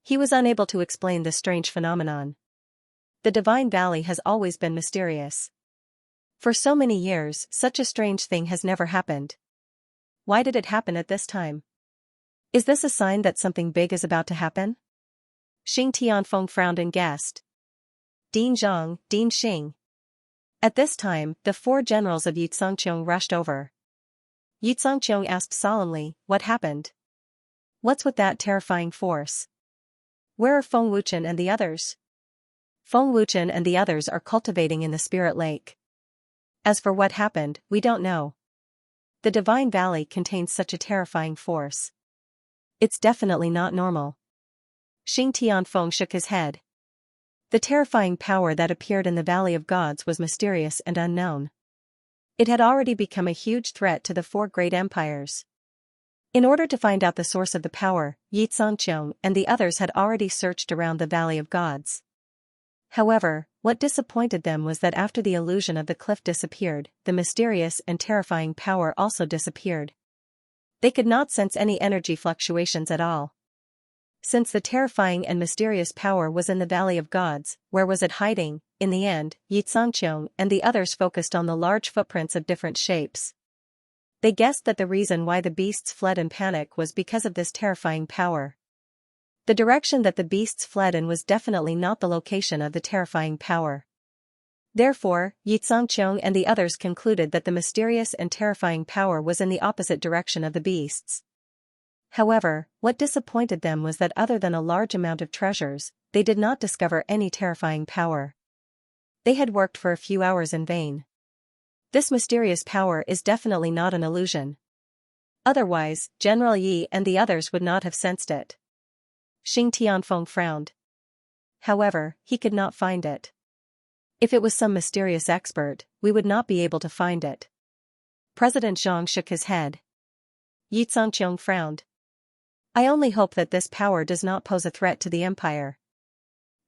He was unable to explain the strange phenomenon. The Divine Valley has always been mysterious. For so many years, such a strange thing has never happened. Why did it happen at this time? Is this a sign that something big is about to happen? Xing Tianfeng frowned and guessed. Dean Zhang, Dean Xing. At this time, the 4 generals of Yuzhangqiong rushed over. Yuzhangqiong asked solemnly, what happened? What's with that terrifying force? Where are Feng Wuchen and the others? Feng Wuchen and the others are cultivating in the spirit lake. As for what happened, we don't know. The Divine Valley contains such a terrifying force. It's definitely not normal. Xing Tianfeng shook his head. The terrifying power that appeared in the Valley of Gods was mysterious and unknown. It had already become a huge threat to the 4 great empires. In order to find out the source of the power, Xianxia and the others had already searched around the Valley of Gods. However, what disappointed them was that after the illusion of the cliff disappeared, the mysterious and terrifying power also disappeared. They could not sense any energy fluctuations at all. Since the terrifying and mysterious power was in the Valley of Gods, where was it hiding? In the end, Xianxia and the others focused on the large footprints of different shapes. They guessed that the reason why the beasts fled in panic was because of this terrifying power. The direction that the beasts fled in was definitely not the location of the terrifying power. Therefore, Xianxia and the others concluded that the mysterious and terrifying power was in the opposite direction of the beasts. However, what disappointed them was that other than a large amount of treasures, they did not discover any terrifying power. They had worked for a few hours in vain. This mysterious power is definitely not an illusion. Otherwise, General Yi and the others would not have sensed it. Xing Tianfeng frowned. However, he could not find it. If it was some mysterious expert, we would not be able to find it. President Zhang shook his head. Xianxia frowned. I only hope that this power does not pose a threat to the empire.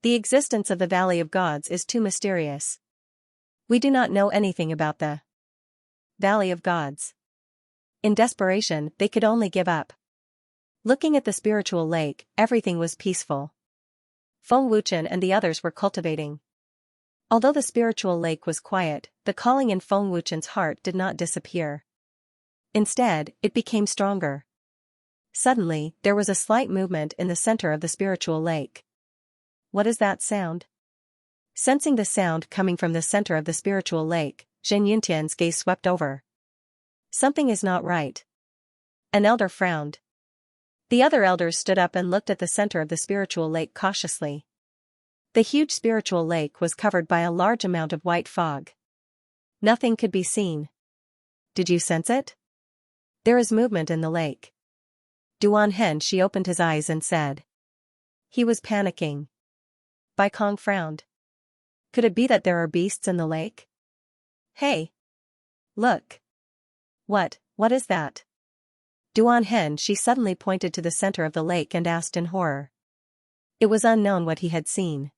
The existence of the Valley of Gods is too mysterious. We do not know anything about the Valley of Gods. In desperation, they could only give up. Looking at the spiritual lake, everything was peaceful. Feng Wuchen and the others were cultivating. Although the spiritual lake was quiet, the calling in Feng Wuchen's heart did not disappear. Instead, it became stronger. Suddenly, there was a slight movement in the center of the spiritual lake. What is that sound? Sensing the sound coming from the center of the spiritual lake, Xianxia's gaze swept over. Something is not right. An elder frowned. The other elders stood up and looked at the center of the spiritual lake cautiously. The huge spiritual lake was covered by a large amount of white fog. Nothing could be seen. Did you sense it? There is movement in the lake. Duan Hen she opened his eyes and said. He was panicking. Bai Kong frowned. Could it be that there are beasts in the lake? Hey! Look! What is that? Duan Hen she suddenly pointed to the center of the lake and asked in horror. It was unknown what he had seen.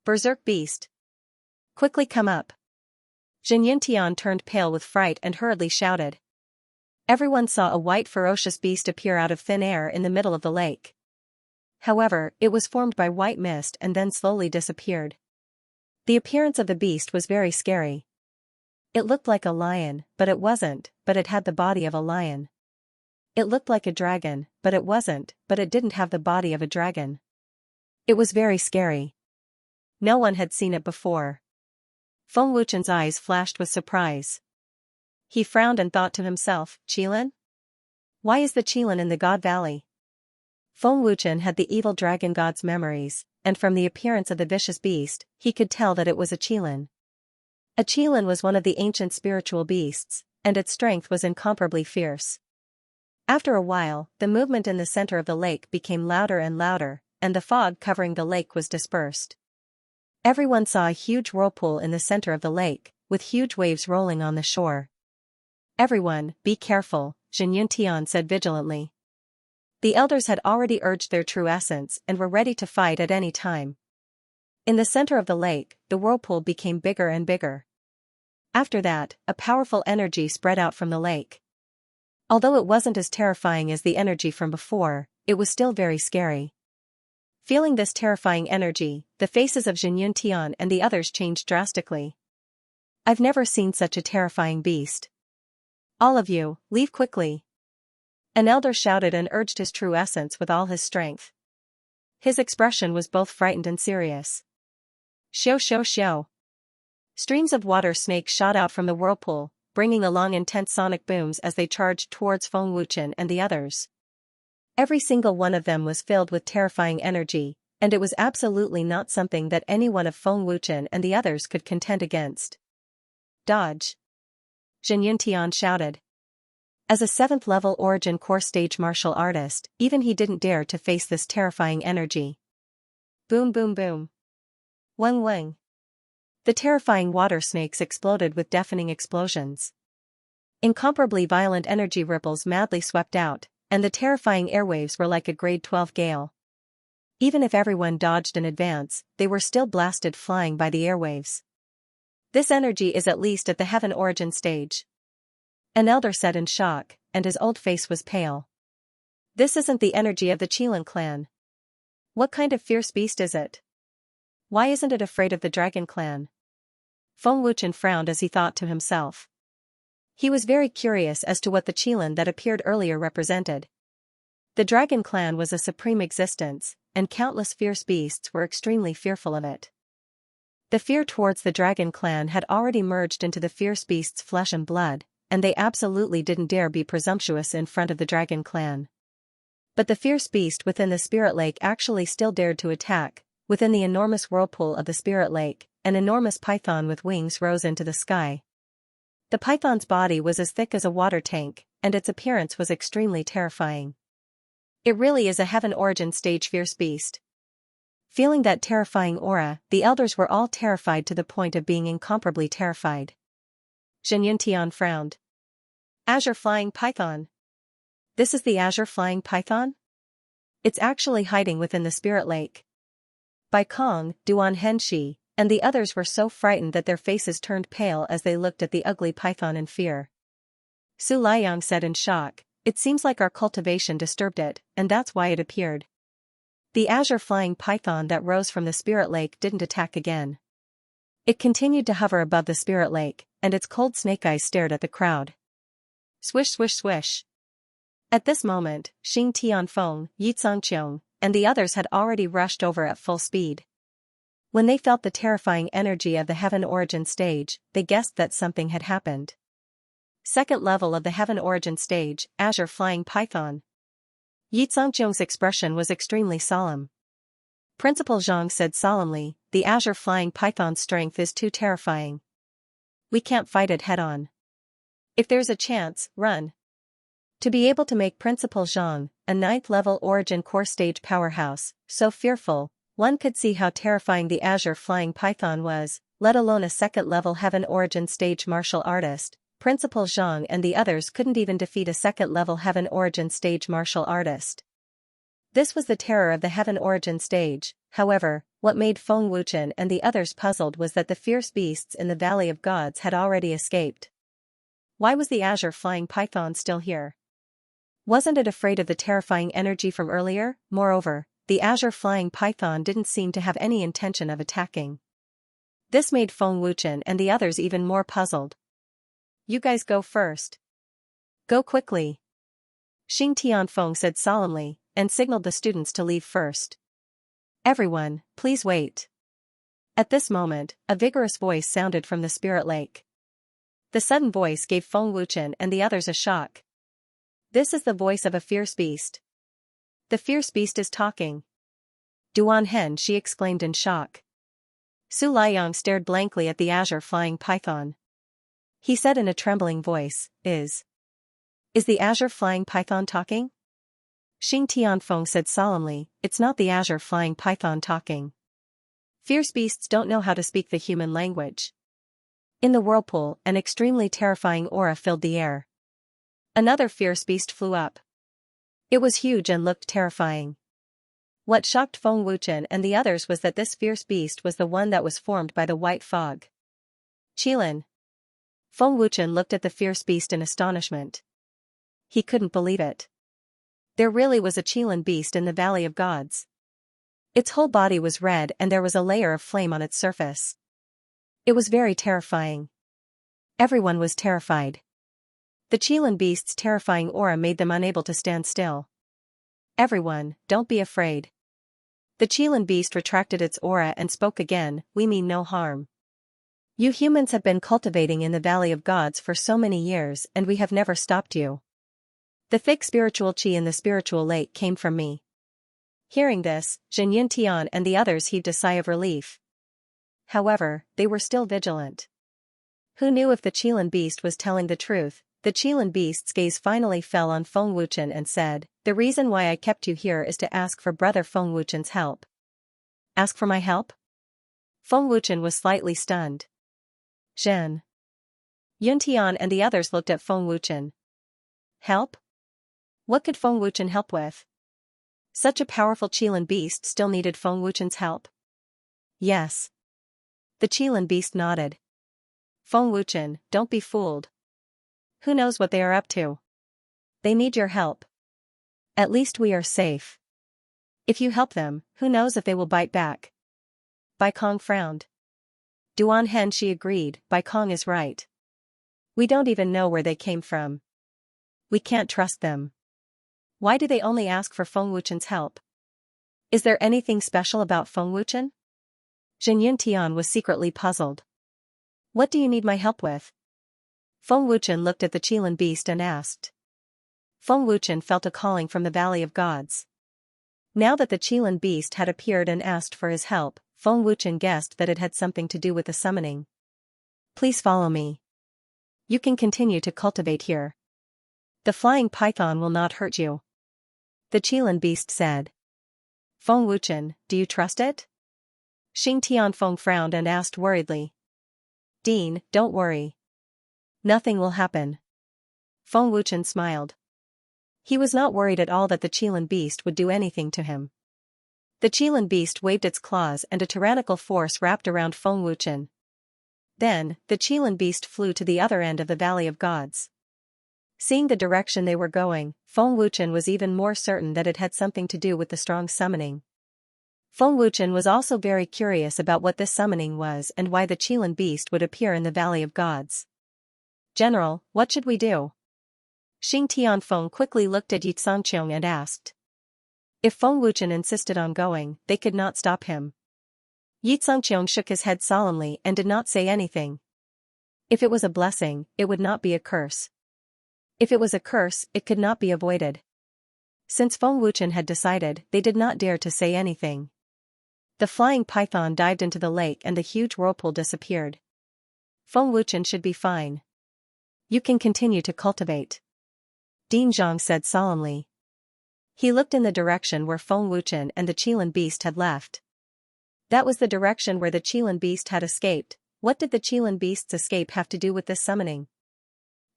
Berserk beast! Quickly come up! Xianxia turned pale with fright and hurriedly shouted. Everyone saw a white ferocious beast appear out of thin air in the middle of the lake. However, it was formed by white mist and then slowly disappeared. The appearance of the beast was very scary. It looked like a lion, but it wasn't, but it had the body of a lion. It looked like a dragon, but it wasn't, but it didn't have the body of a dragon. It was very scary. No one had seen it before. Feng Wuchen's eyes flashed with surprise. He frowned and thought to himself, Qilin? Why is the Qilin in the God Valley? Feng Wuchen had the evil dragon god's memories, and from the appearance of the vicious beast, he could tell that it was a Qilin. A Qilin was one of the ancient spiritual beasts, and its strength was incomparably fierce. After a while, the movement in the center of the lake became louder and louder, and the fog covering the lake was dispersed. Everyone saw a huge whirlpool in the center of the lake, with huge waves rolling on the shore. Everyone, be careful, Xianxia said vigilantly. The elders had already urged their true essence and were ready to fight at any time. In the center of the lake, the whirlpool became bigger and bigger. After that, a powerful energy spread out from the lake. Although it wasn't as terrifying as the energy from before, it was still very scary. Feeling this terrifying energy, the faces of Xianxia and the others changed drastically. I've never seen such a terrifying beast. All of you, leave quickly. An elder shouted and urged his true essence with all his strength. His expression was both frightened and serious. Xiao xiao xiao. Streams of water snakes shot out from the whirlpool, bringing along intense sonic booms as they charged towards Feng Wuchen and the others. Every single one of them was filled with terrifying energy, and it was absolutely not something that any one of Feng Wuchen and the others could contend against. Dodge! Xianxia shouted. As a 7th-level origin core stage martial artist, even he didn't dare to face this terrifying energy. Boom boom boom. Weng weng. The terrifying water snakes exploded with deafening explosions. Incomparably violent energy ripples madly swept out, and the terrifying airwaves were like a grade 12 gale. Even if everyone dodged in advance, they were still blasted flying by the airwaves. This energy is at least at the heaven origin stage. An elder said in shock, and his old face was pale. This isn't the energy of the Qilin clan. What kind of fierce beast is it? Why isn't it afraid of the dragon clan? Feng Wuchen frowned as he thought to himself. He was very curious as to what the Qilin that appeared earlier represented. The dragon clan was a supreme existence, and countless fierce beasts were extremely fearful of it. The fear towards the dragon clan had already merged into the fierce beast's flesh and blood, and they absolutely didn't dare be presumptuous in front of the dragon clan. But the fierce beast within the spirit lake actually still dared to attack. Within the enormous whirlpool of the spirit lake, an enormous python with wings rose into the sky. The python's body was as thick as a water tank, and its appearance was extremely terrifying. It really is a heaven origin stage fierce beast. Feeling that terrifying aura, the elders were all terrified to the point of being incomparably terrified. Xianxia frowned. Azure Flying Python. This is the Azure Flying Python? It's actually hiding within the spirit lake. Bai Kong, Duan Henshi, and the others were so frightened that their faces turned pale as they looked at the ugly python in fear. Su Liang said in shock, "It seems like our cultivation disturbed it, and that's why it appeared." The azure flying python that rose from the spirit lake didn't attack again. It continued to hover above the spirit lake, and its cold snake eyes stared at the crowd. Swish swish swish. At this moment, Xing Tianfeng, Yi Zhangqiong, and the others had already rushed over at full speed. When they felt the terrifying energy of the heaven origin stage, they guessed that something had happened. Second level of the heaven origin stage, Azure Flying Python. Yi Zhangqiong's expression was extremely solemn. Principal Zhang said solemnly, "The Azure Flying Python's strength is too terrifying. We can't fight it head-on. If there's a chance, run." To be able to make Principal Zhang, a 9th-level origin core stage powerhouse, so fearful, one could see how terrifying the Azure Flying Python was, let alone a 2nd-level heaven origin stage martial artist. Principal Zhang and the others couldn't even defeat a 2nd-level heaven origin stage martial artist. This was the terror of the heaven origin stage. However, what made Feng Wuchen and the others puzzled was that the fierce beasts in the Valley of Gods had already escaped. Why was the Azure Flying Python still here? Wasn't it afraid of the terrifying energy from earlier? Moreover, the Azure Flying Python didn't seem to have any intention of attacking. This made Feng Wuchen and the others even more puzzled. "You guys go first. Go quickly," Xing Tianfeng said solemnly, and signaled the students to leave first. "Everyone, please wait." At this moment, a vigorous voice sounded from the spirit lake. The sudden voice gave Feng Wuchen and the others a shock. This is the voice of a fierce beast. The fierce beast is talking. Duan Hen, she exclaimed in shock. Su Liang stared blankly at the azure flying python. He said in a trembling voice, Is the azure flying python talking?" Xing Tianfeng said solemnly, "It's not the azure flying python talking. Fierce beasts don't know how to speak the human language." In the whirlpool, an extremely terrifying aura filled the air. Another fierce beast flew up. It was huge and looked terrifying. What shocked Feng Wuchen and the others was that this fierce beast was the one that was formed by the white fog. "Qilin." Feng Wuchen looked at the fierce beast in astonishment. He couldn't believe it. There really was a Qilin beast in the Valley of Gods. Its whole body was red and there was a layer of flame on its surface. It was very terrifying. Everyone was terrified. The Qilin beast's terrifying aura made them unable to stand still. "Everyone, don't be afraid." The Qilin beast retracted its aura and spoke again, "We mean no harm. You humans have been cultivating in the Valley of Gods for so many years and we have never stopped you. The thick spiritual qi in the spiritual lake came from me." Hearing this, Zhen Yintian and the others heaved a sigh of relief. However, they were still vigilant. Who knew if the Qilin beast was telling the truth? The Qilin beast's gaze finally fell on Feng Wuchen and said, "The reason why I kept you here is to ask for Brother Feng Wuchen's help." "Ask for my help?" Feng Wuchen was slightly stunned. Zhen Yuntian and the others looked at Feng Wuchen. "Help? What could Feng Wuchen help with? Such a powerful Qilin beast still needed Feng Wuchen's help? Yes. The Qilin beast nodded. Feng Wuchen, don't be fooled. Who knows what they are up to? They need your help. At least we are safe. If you help them, who knows if they will bite back? Bai Kong frowned. Duan Hen she agreed, Bai Kong is right. We don't even know where they came from. We can't trust them. Why do they only ask for Feng Wuchen's help? Is there anything special about Feng Wuchen? Zhen Yuntian was secretly puzzled. What do you need my help with? Feng Wuchen looked at the Qilin beast and asked. Feng Wuchen felt a calling from the Valley of Gods. Now that the Qilin beast had appeared and asked for his help, Feng Wuchen guessed that it had something to do with the summoning. Please follow me. You can continue to cultivate here. The flying python will not hurt you. The Qilin beast said. Feng Wuchen, do you trust it? Xing Tianfeng frowned and asked worriedly. Dean, don't worry. Nothing will happen. Feng Wuchen smiled. He was not worried at all that the Qilin beast would do anything to him. The Qilin beast waved its claws and a tyrannical force wrapped around Feng Wuchen. Then, the Qilin beast flew to the other end of the Valley of Gods. Seeing the direction they were going, Feng Wuchen was even more certain that it had something to do with the strong summoning. Feng Wuchen was also very curious about what this summoning was and why the Qilin beast would appear in the Valley of Gods. General, what should we do? Xing Tianfeng quickly looked at Xianxia and asked. If Feng Wuchen insisted on going, they could not stop him. Xianxia shook his head solemnly and did not say anything. If it was a blessing, it would not be a curse. If it was a curse, it could not be avoided. Since Feng Wuchen had decided, they did not dare to say anything. The flying python dived into the lake and the huge whirlpool disappeared. Feng Wuchen should be fine. You can continue to cultivate. Ding Zhang said solemnly. He looked in the direction where Feng Wuchen and the Qilin beast had left. That was the direction where the Qilin beast had escaped. What did the Qilin beast's escape have to do with this summoning?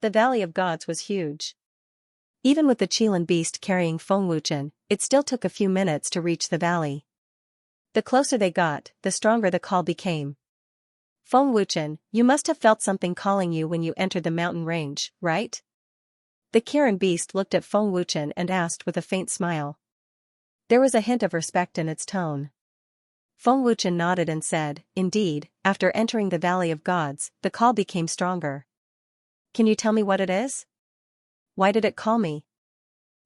The Valley of Gods was huge. Even with the Qilin beast carrying Feng Wuchen, it still took a few minutes to reach the valley. The closer they got, the stronger the call became. Feng Wuchen, you must have felt something calling you when you entered the mountain range, right? The Kirin beast looked at Feng Wuchen and asked with a faint smile. There was a hint of respect in its tone. Feng Wuchen nodded and said, indeed, after entering the Valley of Gods, the call became stronger. Can you tell me what it is? Why did it call me?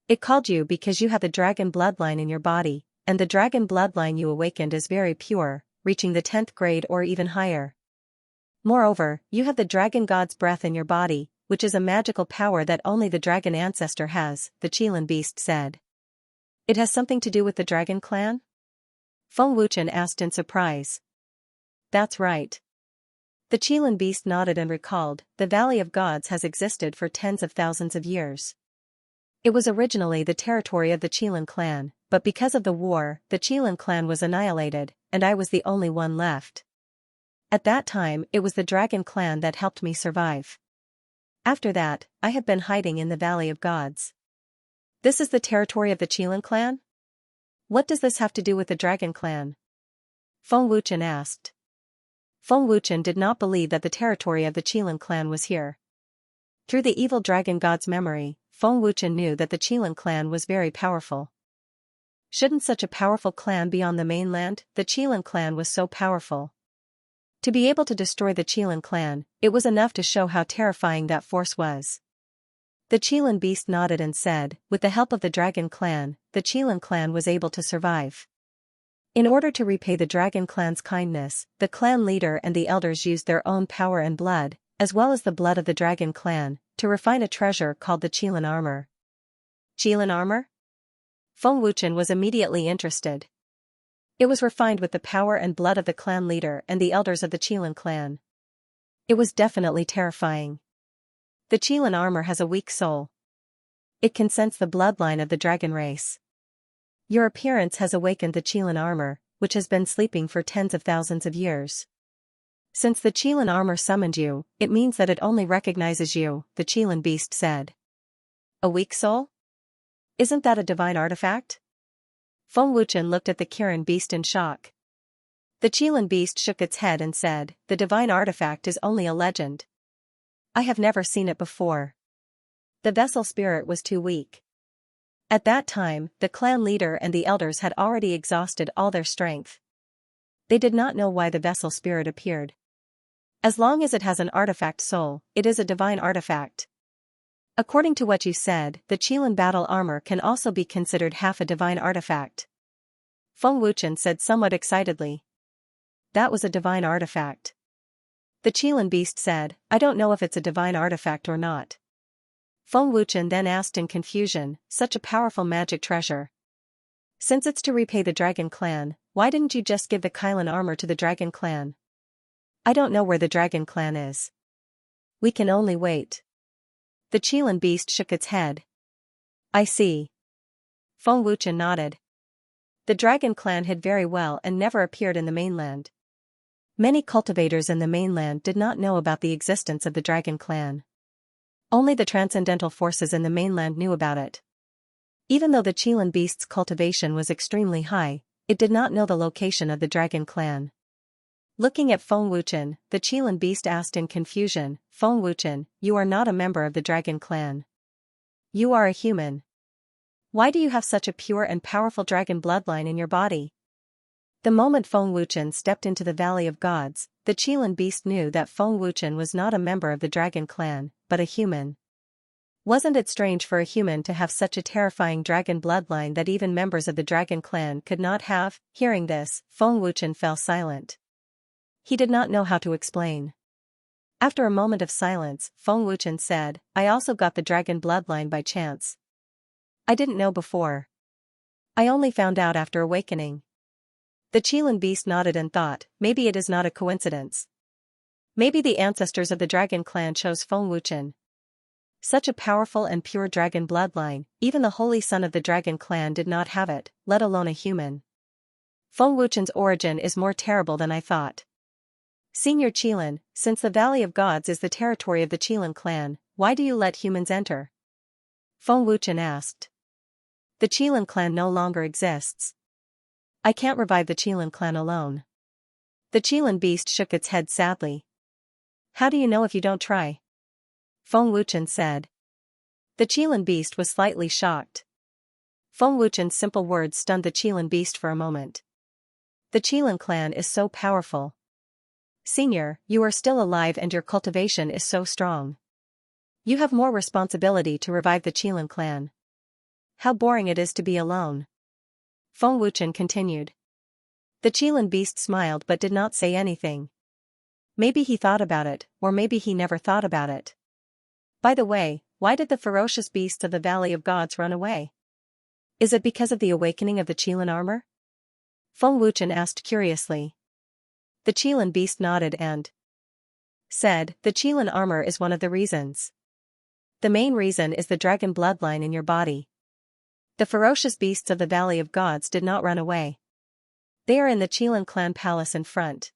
It called you because you have the dragon bloodline in your body, and the dragon bloodline you awakened is very pure, reaching the 10th grade or even higher. Moreover, you have the dragon god's breath in your body, which is a magical power that only the dragon ancestor has, the Qilin beast said. It has something to do with the dragon clan? Feng Wuchen asked in surprise. That's right. The Qilin beast nodded and recalled, the Valley of Gods has existed for tens of thousands of years. It was originally the territory of the Qilin clan, but because of the war, the Qilin clan was annihilated, and I was the only one left. At that time, it was the dragon clan that helped me survive. After that, I have been hiding in the Valley of Gods. This is the territory of the Qilin clan? What does this have to do with the dragon clan? Feng Wuchen asked. Feng Wuchen did not believe that the territory of the Qilin clan was here. Through the evil dragon god's memory, Feng Wuchen knew that the Qilin clan was very powerful. Shouldn't such a powerful clan be on the mainland? The Qilin clan was so powerful. To be able to destroy the Qilin clan, it was enough to show how terrifying that force was. The Qilin beast nodded and said, with the help of the dragon clan, the Qilin clan was able to survive. In order to repay the dragon clan's kindness, the clan leader and the elders used their own power and blood, as well as the blood of the dragon clan, to refine a treasure called the Qilin armor. Qilin armor? Feng Wuchen was immediately interested. It was refined with the power and blood of the clan leader and the elders of the Qilin clan. It was definitely terrifying. The Qilin armor has a weak soul. It can sense the bloodline of the dragon race. Your appearance has awakened the Qilin armor, which has been sleeping for tens of thousands of years. Since the Qilin armor summoned you, it means that it only recognizes you, the Qilin beast said. A weak soul? Isn't that a divine artifact? Feng Wuchen looked at the Kirin beast in shock. The Qilin beast shook its head and said, the divine artifact is only a legend. I have never seen it before. The vessel spirit was too weak. At that time, the clan leader and the elders had already exhausted all their strength. They did not know why the vessel spirit appeared. As long as it has an artifact soul, it is a divine artifact. According to what you said, the Qilin battle armor can also be considered half a divine artifact. Feng Wuchen said somewhat excitedly. That was a divine artifact. The Qilin beast said, I don't know if it's a divine artifact or not. Feng Wuchen then asked in confusion, such a powerful magic treasure. Since it's to repay the Dragon Clan, why didn't you just give the Qilin armor to the Dragon Clan? I don't know where the Dragon Clan is. We can only wait. The Qilin beast shook its head. I see. Feng Wuchen nodded. The Dragon Clan hid very well and never appeared in the mainland. Many cultivators in the mainland did not know about the existence of the Dragon Clan. Only the transcendental forces in the mainland knew about it. Even though the Qilin beast's cultivation was extremely high, it did not know the location of the Dragon Clan. Looking at Feng Wuchen, the Qilin beast asked in confusion, Feng Wuchen, you are not a member of the Dragon Clan. You are a human. Why do you have such a pure and powerful dragon bloodline in your body? The moment Feng Wuchen stepped into the Valley of Gods, the Qilin beast knew that Feng Wuchen was not a member of the Dragon Clan, but a human. Wasn't it strange for a human to have such a terrifying dragon bloodline that even members of the Dragon Clan could not have? Hearing this, Feng Wuchen fell silent. He did not know how to explain. After a moment of silence, Feng Wuchen said, I also got the dragon bloodline by chance. I didn't know before. I only found out after awakening. The Qilin beast nodded and thought, maybe it is not a coincidence. Maybe the ancestors of the Dragon Clan chose Feng Wuchen. Such a powerful and pure dragon bloodline, even the holy son of the Dragon Clan did not have it, let alone a human. Feng Wuchen's origin is more terrible than I thought. Senior Qilin, since the Valley of Gods is the territory of the Qilin clan, why do you let humans enter? Feng Wuchen asked. The Qilin clan no longer exists. I can't revive the Qilin clan alone. The Qilin beast shook its head sadly. How do you know if you don't try? Feng Wuchen said. The Qilin beast was slightly shocked. Feng Wuchen's simple words stunned the Qilin beast for a moment. The Qilin clan is so powerful. Senior, you are still alive and your cultivation is so strong. You have more responsibility to revive the Qilin clan. How boring it is to be alone. Feng Wuchen continued. The Qilin beast smiled but did not say anything. Maybe he thought about it, or maybe he never thought about it. By the way, why did the ferocious beasts of the Valley of Gods run away? Is it because of the awakening of the Qilin armor? Feng Wuchen asked curiously. The Qilin beast nodded and said, the Qilin armor is one of the reasons. The main reason is the dragon bloodline in your body. The ferocious beasts of the Valley of Gods did not run away. They are in the Qilin clan palace in front.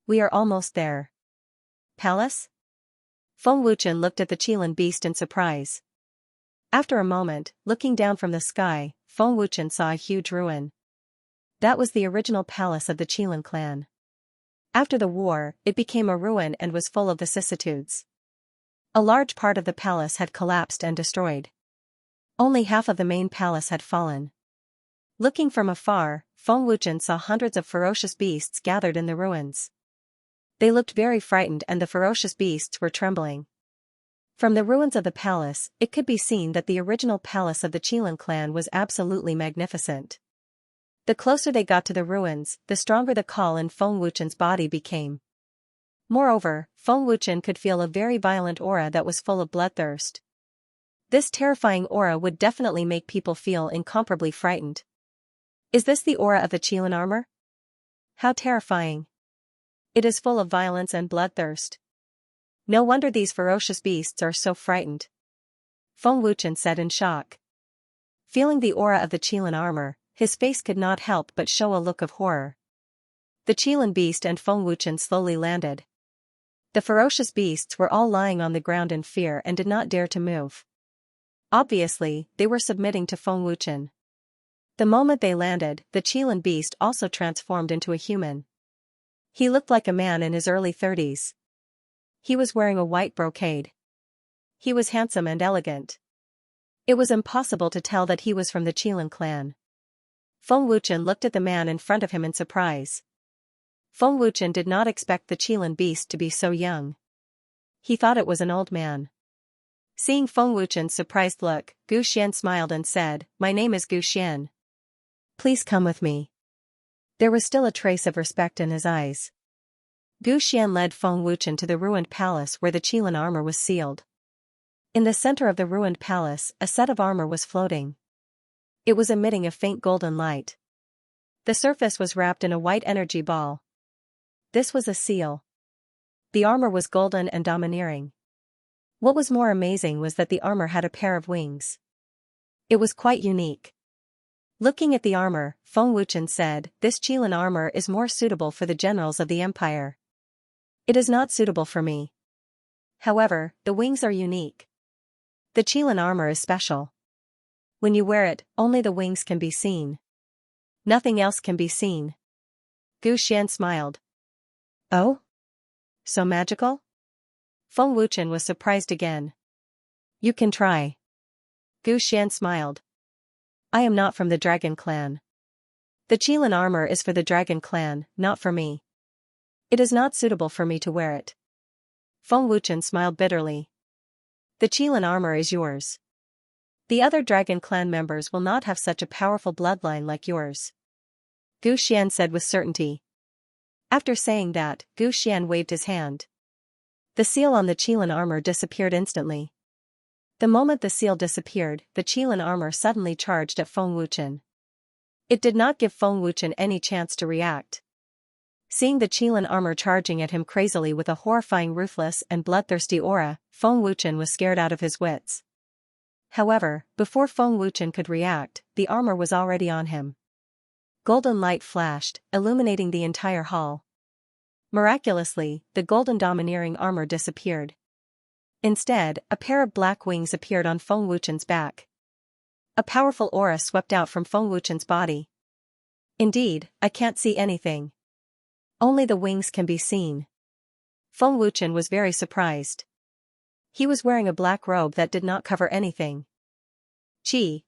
We are almost there. Palace? Feng Wuchen looked at the Qilin beast in surprise. After a moment, looking down from the sky, Feng Wuchen saw a huge ruin. That was the original palace of the Qilin clan. After the war, it became a ruin and was full of vicissitudes. A large part of the palace had collapsed and destroyed. Only half of the main palace had fallen. Looking from afar, Feng Wuchen saw hundreds of ferocious beasts gathered in the ruins. They looked very frightened and the ferocious beasts were trembling. From the ruins of the palace, it could be seen that the original palace of the Qilin clan was absolutely magnificent. The closer they got to the ruins, the stronger the call in Feng Wuchen's body became. Moreover, Feng Wuchen could feel a very violent aura that was full of bloodthirst. This terrifying aura would definitely make people feel incomparably frightened. Is this the aura of the Qilin armor? How terrifying. It is full of violence and bloodthirst. No wonder these ferocious beasts are so frightened. Feng Wuchen said in shock. Feeling the aura of the Qilin armor, his face could not help but show a look of horror. The Qilin beast and Feng Wuchen slowly landed. The ferocious beasts were all lying on the ground in fear and did not dare to move. Obviously, they were submitting to Feng Wuchen. The moment they landed, the Qilin beast also transformed into a human. He looked like a man in his early 30s. He was wearing a white brocade. He was handsome and elegant. It was impossible to tell that he was from the Qilin clan. Feng Wuchen looked at the man in front of him in surprise. Feng Wuchen did not expect the Qilin beast to be so young. He thought it was an old man. Seeing Feng Wuchen's surprised look, Gu Xian smiled and said, "My name is Gu Xian. Please come with me." There was still a trace of respect in his eyes. Gu Xian led Feng Wuchen to the ruined palace where the Qilin armor was sealed. In the center of the ruined palace, a set of armor was floating. It was emitting a faint golden light. The surface was wrapped in a white energy ball. This was a seal. The armor was golden and domineering. What was more amazing was that the armor had a pair of wings. It was quite unique. Looking at the armor, Feng Wuchen said, "This Qilin armor is more suitable for the generals of the empire. It is not suitable for me. However, the wings are unique. The Qilin armor is special. When you wear it, only the wings can be seen. Nothing else can be seen." Gu Xian smiled. "Oh? So magical?" Feng Wuchen was surprised again. "You can try." Gu Xian smiled. "I am not from the Dragon Clan. The Qilin armor is for the Dragon Clan, not for me. It is not suitable for me to wear it." Feng Wuchen smiled bitterly. "The Qilin armor is yours. The other Dragon Clan members will not have such a powerful bloodline like yours," Gu Xian said with certainty. After saying that, Gu Xian waved his hand. The seal on the Qilin armor disappeared instantly. The moment the seal disappeared, the Qilin armor suddenly charged at Feng Wuchen. It did not give Feng Wuchen any chance to react. Seeing the Qilin armor charging at him crazily with a horrifying ruthless and bloodthirsty aura, Feng Wuchen was scared out of his wits. However, before Feng Wuchen could react, the armor was already on him. Golden light flashed, illuminating the entire hall. Miraculously, the golden domineering armor disappeared. Instead, a pair of black wings appeared on Feng Wuchen's back. A powerful aura swept out from Feng Wuchen's body. "Indeed, I can't see anything. Only the wings can be seen." Feng Wuchen was very surprised. He was wearing a black robe that did not cover anything. Chi.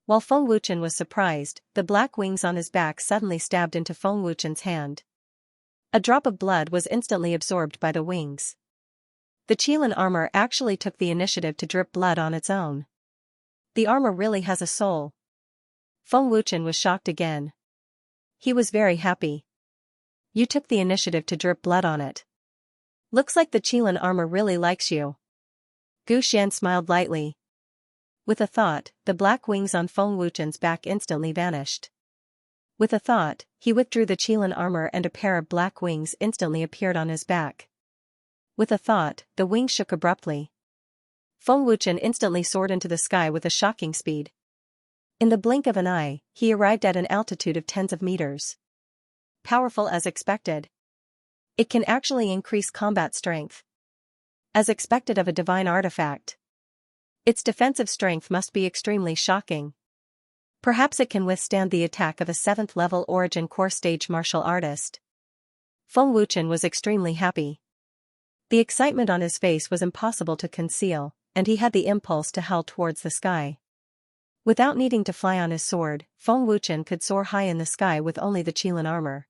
While Feng Wuchen was surprised, the black wings on his back suddenly stabbed into Feng Wuchen's hand. A drop of blood was instantly absorbed by the wings. The Qilin armor actually took the initiative to drip blood on its own. The armor really has a soul. Feng Wuchen was shocked again. He was very happy. "You took the initiative to drip blood on it. Looks like the Qilin armor really likes you." Gu Xian smiled lightly. With a thought, the black wings on Feng Wuchen's back instantly vanished. With a thought, he withdrew the Qilin armor and a pair of black wings instantly appeared on his back. With a thought, the wings shook abruptly. Feng Wuchen instantly soared into the sky with a shocking speed. In the blink of an eye, he arrived at an altitude of tens of meters. Powerful as expected. It can actually increase combat strength. As expected of a divine artifact. Its defensive strength must be extremely shocking. Perhaps it can withstand the attack of a 7th-level Origin Core stage martial artist. Feng Wuchen was extremely happy. The excitement on his face was impossible to conceal, and he had the impulse to howl towards the sky. Without needing to fly on his sword, Feng Wuchen could soar high in the sky with only the Qilin armor.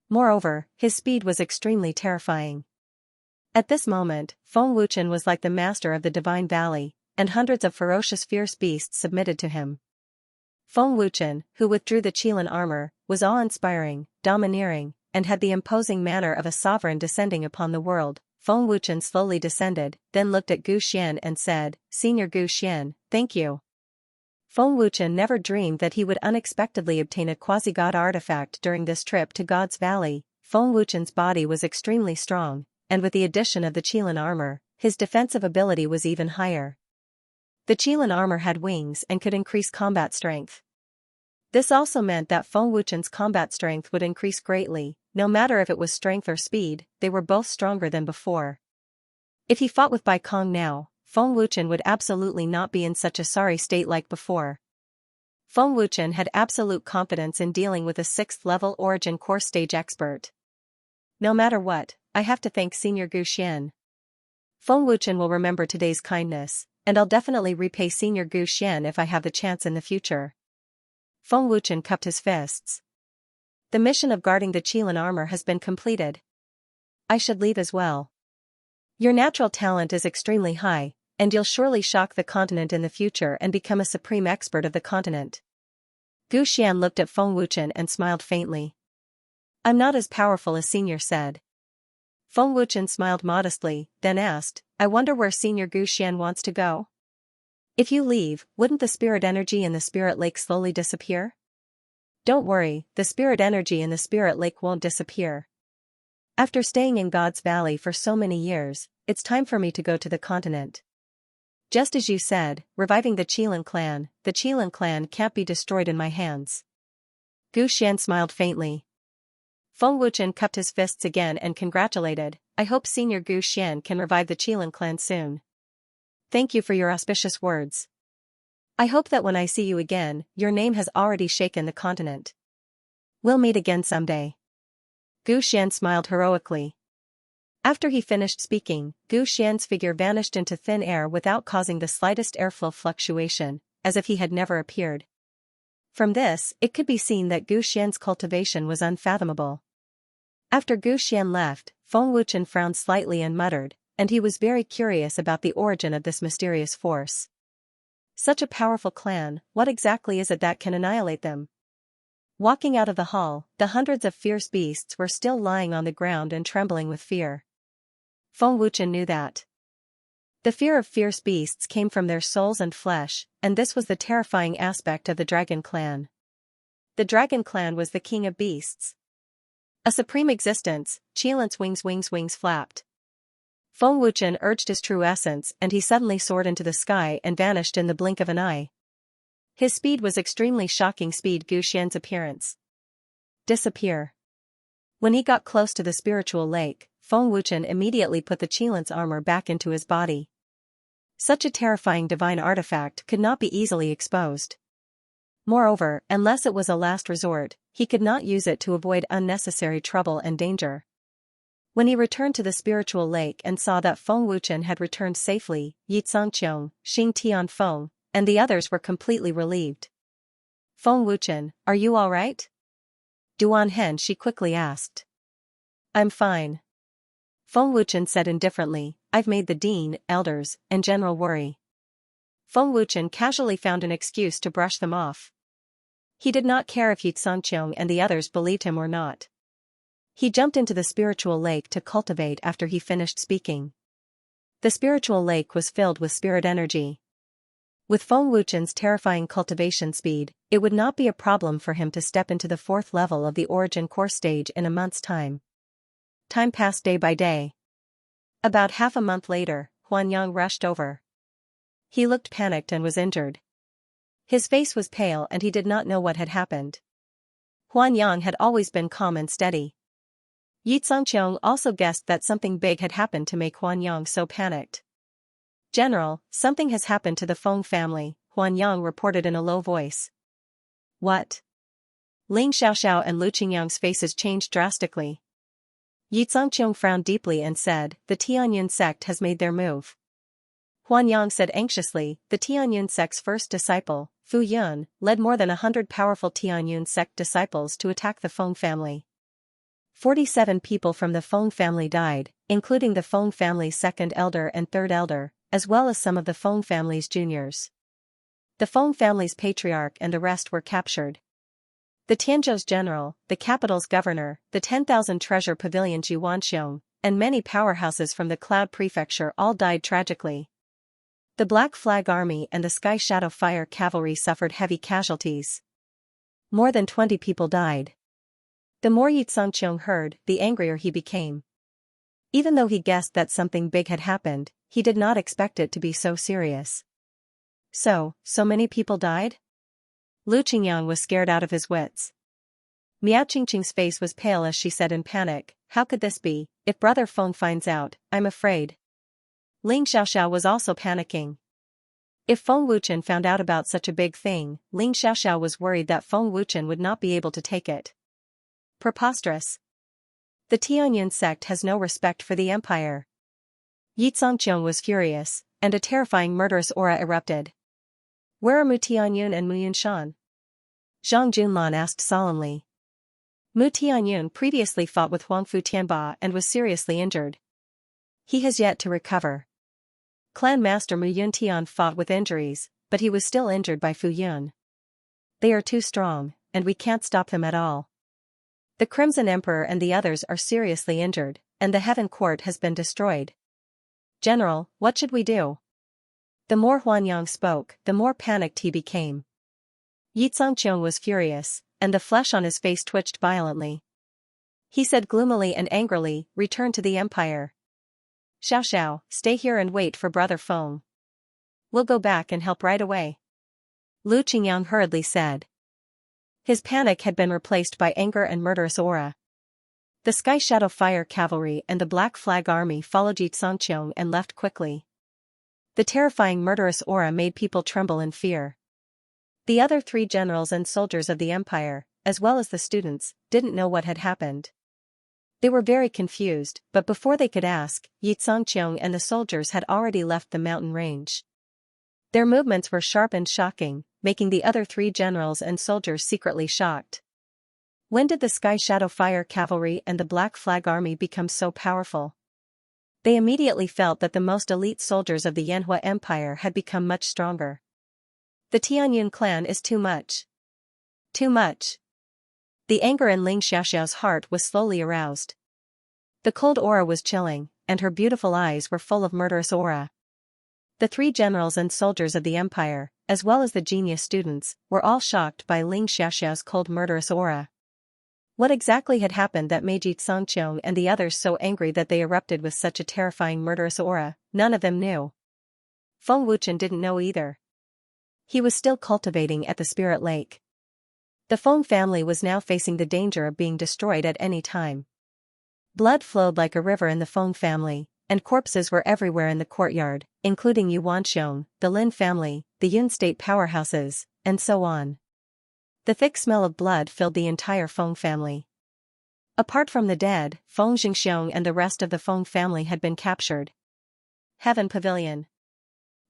Moreover, his speed was extremely terrifying. At this moment, Feng Wuchen was like the master of the Divine Valley, and hundreds of ferocious fierce beasts submitted to him. Feng Wuchen, who withdrew the Qilin armor, was awe-inspiring, domineering, and had the imposing manner of a sovereign descending upon the world. Feng Wuchen slowly descended, then looked at Gu Xian and said, "Senior Gu Xian, thank you." Feng Wuchen never dreamed that he would unexpectedly obtain a quasi-god artifact during this trip to God's Valley. Feng Wuchen's body was extremely strong, and with the addition of the Qilin armor, his defensive ability was even higher. The Qilin armor had wings and could increase combat strength. This also meant that Feng Wuchen's combat strength would increase greatly. No matter if it was strength or speed, they were both stronger than before. If he fought with Bai Kong now, Feng Wuchen would absolutely not be in such a sorry state like before. Feng Wuchen had absolute confidence in dealing with a 6th-level origin core stage expert. No matter what, I have to thank Senior Gu Xian. Feng Wuchen will remember today's kindness, and I'll definitely repay Senior Gu Xian if I have the chance in the future. Feng Wuchen cupped his fists. The mission of guarding the Qilin armor has been completed. I should leave as well. Your natural talent is extremely high, and you'll surely shock the continent in the future and become a supreme expert of the continent. Gu Xian looked at Feng Wuchen and smiled faintly. I'm not as powerful as Senior said. Feng Wuchen smiled modestly, then asked, I wonder where Senior Gu Xian wants to go? If you leave, wouldn't the spirit energy in the spirit lake slowly disappear? Don't worry, the spirit energy in the spirit lake won't disappear. After staying in God's Valley for so many years, it's time for me to go to the continent. Just as you said, reviving the Qilin clan can't be destroyed in my hands. Gu Xian smiled faintly. Feng Wuchen cupped his fists again and congratulated, I hope Senior Gu Xian can revive the Qilin clan soon. Thank you for your auspicious words. I hope that when I see you again, your name has already shaken the continent. We'll meet again someday. Gu Xian smiled heroically. After he finished speaking, Gu Xian's figure vanished into thin air without causing the slightest airflow fluctuation, as if he had never appeared. From this, it could be seen that Gu Xian's cultivation was unfathomable. After Gu Xian left, Feng Wuchen frowned slightly and muttered, and he was very curious about the origin of this mysterious force. Such a powerful clan, what exactly is it that can annihilate them? Walking out of the hall, the hundreds of fierce beasts were still lying on the ground and trembling with fear. Feng Wuchen knew that. The fear of fierce beasts came from their souls and flesh, and this was the terrifying aspect of the Dragon Clan. The Dragon Clan was the king of beasts. A supreme existence, Qilin's wings flapped. Feng Wuchen urged his true essence and he suddenly soared into the sky and vanished in the blink of an eye. His speed was extremely shocking. Gu Xian's appearance. Disappear. When he got close to the spiritual lake, Feng Wuchen immediately put the Qilin's armor back into his body. Such a terrifying divine artifact could not be easily exposed. Moreover, unless it was a last resort, he could not use it to avoid unnecessary trouble and danger. When he returned to the spiritual lake and saw that Feng Wuchen had returned safely, Xianxia, Xing Tianfeng, and the others were completely relieved. Feng Wuchen, are you all right? Duan Hen she quickly asked. I'm fine. Feng Wuchen said indifferently, I've made the dean, elders, and general worry. Feng Wuchen casually found an excuse to brush them off. He did not care if Xianxia and the others believed him or not. He jumped into the spiritual lake to cultivate after he finished speaking. The spiritual lake was filled with spirit energy. With Feng Wuchen's terrifying cultivation speed, it would not be a problem for him to step into the 4th level of the origin core stage in a month's time. Time passed day by day. About half a month later, Huanyang rushed over. He looked panicked and was injured. His face was pale and he did not know what had happened. Huanyang had always been calm and steady. Xianxia also guessed that something big had happened to make Huanyang so panicked. General, something has happened to the Feng family, Huanyang reported in a low voice. What? Ling Xiaoxiao and Lu Qingyang's faces changed drastically. Xianxia frowned deeply and said, the Tianyun sect has made their move. Huanyang said anxiously, the Tianyun sect's first disciple, Fu Yun, led more than 100 powerful Tianyun sect disciples to attack the Feng family. 47 people from the Feng family died, including the Feng family's 2nd elder and 3rd elder, as well as some of the Feng family's juniors. The Feng family's patriarch and the rest were captured. The Tianzhou's general, the capital's governor, the 10,000 treasure pavilion Yuanxiong, and many powerhouses from the Cloud Prefecture all died tragically. The Black Flag Army and the Sky Shadow Fire Cavalry suffered heavy casualties. More than 20 people died. The more Xianxia heard, the angrier he became. Even though he guessed that something big had happened, he did not expect it to be so serious. So many people died? Lu Qingyang was scared out of his wits. Miao Qingqing's face was pale as she said in panic, how could this be? If Brother Feng finds out, I'm afraid. Ling Xiaoxiao was also panicking. If Feng Wuchen found out about such a big thing, Ling Xiaoxiao was worried that Feng Wuchen would not be able to take it. Preposterous. The Tianyun sect has no respect for the empire. Yi Zongqiong was furious, and a terrifying murderous aura erupted. Where are Mu Tianyun and Mu Yunshan? Zhang Junlan asked solemnly. Mu Tianyun previously fought with Huangfu Tianba and was seriously injured. He has yet to recover. Clan Master Mu Yuntian fought with injuries, but he was still injured by Fu Yun. They are too strong, and we can't stop them at all. The Crimson Emperor and the others are seriously injured, and the Heaven Court has been destroyed. General, what should we do? The more Huanyang spoke, the more panicked he became. Yi Zongqiong was furious, and the flesh on his face twitched violently. He said gloomily and angrily, "Return to the empire. Xiaoxiao, stay here and wait for Brother Feng. We'll go back and help right away." Lu Qingyang hurriedly said. His panic had been replaced by anger and murderous aura. The Sky Shadow Fire Cavalry and the Black Flag Army followed Yi Zongqiong and left quickly. The terrifying murderous aura made people tremble in fear. The other 3 generals and soldiers of the empire, as well as the students, didn't know what had happened. They were very confused, but before they could ask, Yi Zongqiong and the soldiers had already left the mountain range. Their movements were sharp and shocking, making the other 3 generals and soldiers secretly shocked. When did the Sky Shadow Fire Cavalry and the Black Flag Army become so powerful? They immediately felt that the most elite soldiers of the Yanhua Empire had become much stronger. The Tianyun clan is too much. Too much. The anger in Ling Xiaoxiao's heart was slowly aroused. The cold aura was chilling, and her beautiful eyes were full of murderous aura. The 3 generals and soldiers of the empire, as well as the genius students, were all shocked by Ling Xiaoxiao's cold murderous aura. What exactly had happened that made Yi Zongqiong and the others so angry that they erupted with such a terrifying murderous aura? None of them knew. Feng Wuchen didn't know either. He was still cultivating at the Spirit Lake. The Feng family was now facing the danger of being destroyed at any time. Blood flowed like a river in the Feng family, and corpses were everywhere in the courtyard, including Yu Wanxiong, the Lin family, the Yun state powerhouses, and so on. The thick smell of blood filled the entire Feng family. Apart from the dead, Feng Jingxiong and the rest of the Feng family had been captured. Heaven Pavilion.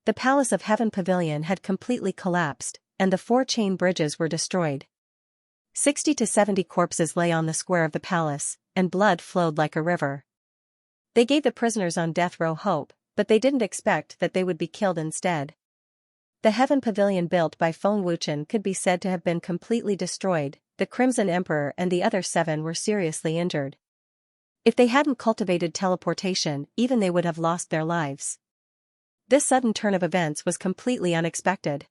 The Palace of Heaven Pavilion had completely collapsed, and the 4 chain bridges were destroyed. 60 to 70 corpses lay on the square of the palace, and blood flowed like a river. They gave the prisoners on death row hope, but they didn't expect that they would be killed instead. The Heaven Pavilion built by Feng Wuchen could be said to have been completely destroyed. The Crimson Emperor and the other 7 were seriously injured. If they hadn't cultivated teleportation, even they would have lost their lives. This sudden turn of events was completely unexpected.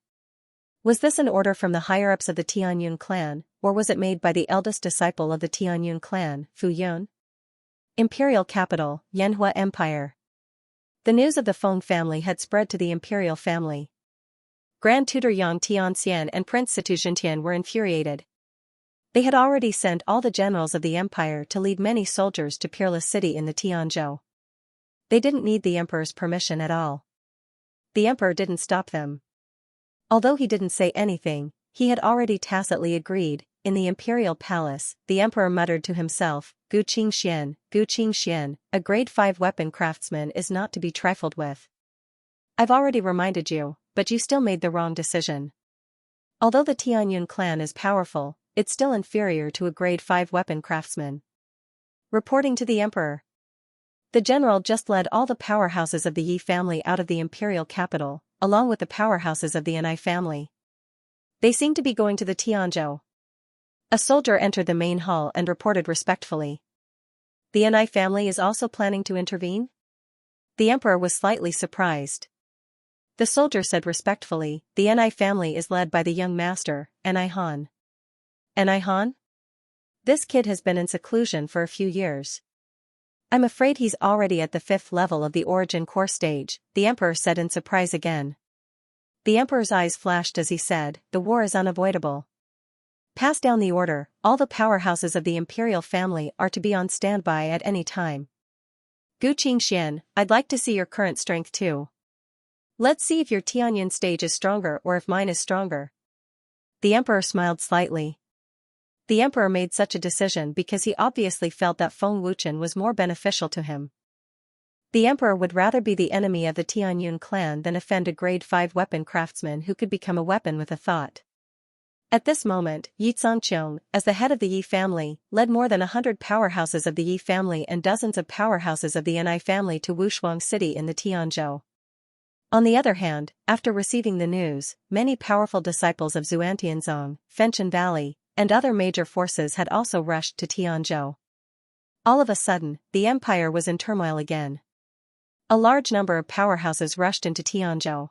Was this an order from the higher-ups of the Tianyun clan, or was it made by the eldest disciple of the Tianyun clan, Fu Yun? Imperial capital, Yanhua Empire. The news of the Feng family had spread to the imperial family. Grand Tutor Yang Tianxian and Prince Situ Xintian were infuriated. They had already sent all the generals of the empire to lead many soldiers to Peerless City in the Tianzhou. They didn't need the emperor's permission at all. The emperor didn't stop them. Although he didn't say anything, he had already tacitly agreed. In the imperial palace, the emperor muttered to himself, Gu Qingxian, a grade 5 weapon craftsman is not to be trifled with. I've already reminded you, but you still made the wrong decision. Although the Tianyun clan is powerful, it's still inferior to a grade 5 weapon craftsman. Reporting to the emperor. The general just led all the powerhouses of the Yi family out of the imperial capital, along with the powerhouses of the Anai family. They seemed to be going to the Tianzhou. A soldier entered the main hall and reported respectfully. The Anai family is also planning to intervene? The emperor was slightly surprised. The soldier said respectfully, the Anai family is led by the young master, Anai Han. Anai Han? This kid has been in seclusion for a few years. I'm afraid he's already at the 5th level of the origin core stage, the emperor said in surprise again. The emperor's eyes flashed as he said, the war is unavoidable. Pass down the order, all the powerhouses of the imperial family are to be on standby at any time. Gu Qingxian, I'd like to see your current strength too. Let's see if your Tianyun stage is stronger or if mine is stronger. The emperor smiled slightly. The emperor made such a decision because he obviously felt that Feng Wuchen was more beneficial to him. The emperor would rather be the enemy of the Tianyun clan than offend a grade 5 weapon craftsman who could become a weapon with a thought. At this moment, Yi Zongqiong, as the head of the Yi family, led more than 100 powerhouses of the Yi family and dozens of powerhouses of the Enai family to Wushuang City in the Tianzhou. On the other hand, after receiving the news, many powerful disciples of Xuantianzong, Fenchen Valley, and other major forces had also rushed to Tianzhou. All of a sudden, the empire was in turmoil again. A large number of powerhouses rushed into Tianzhou.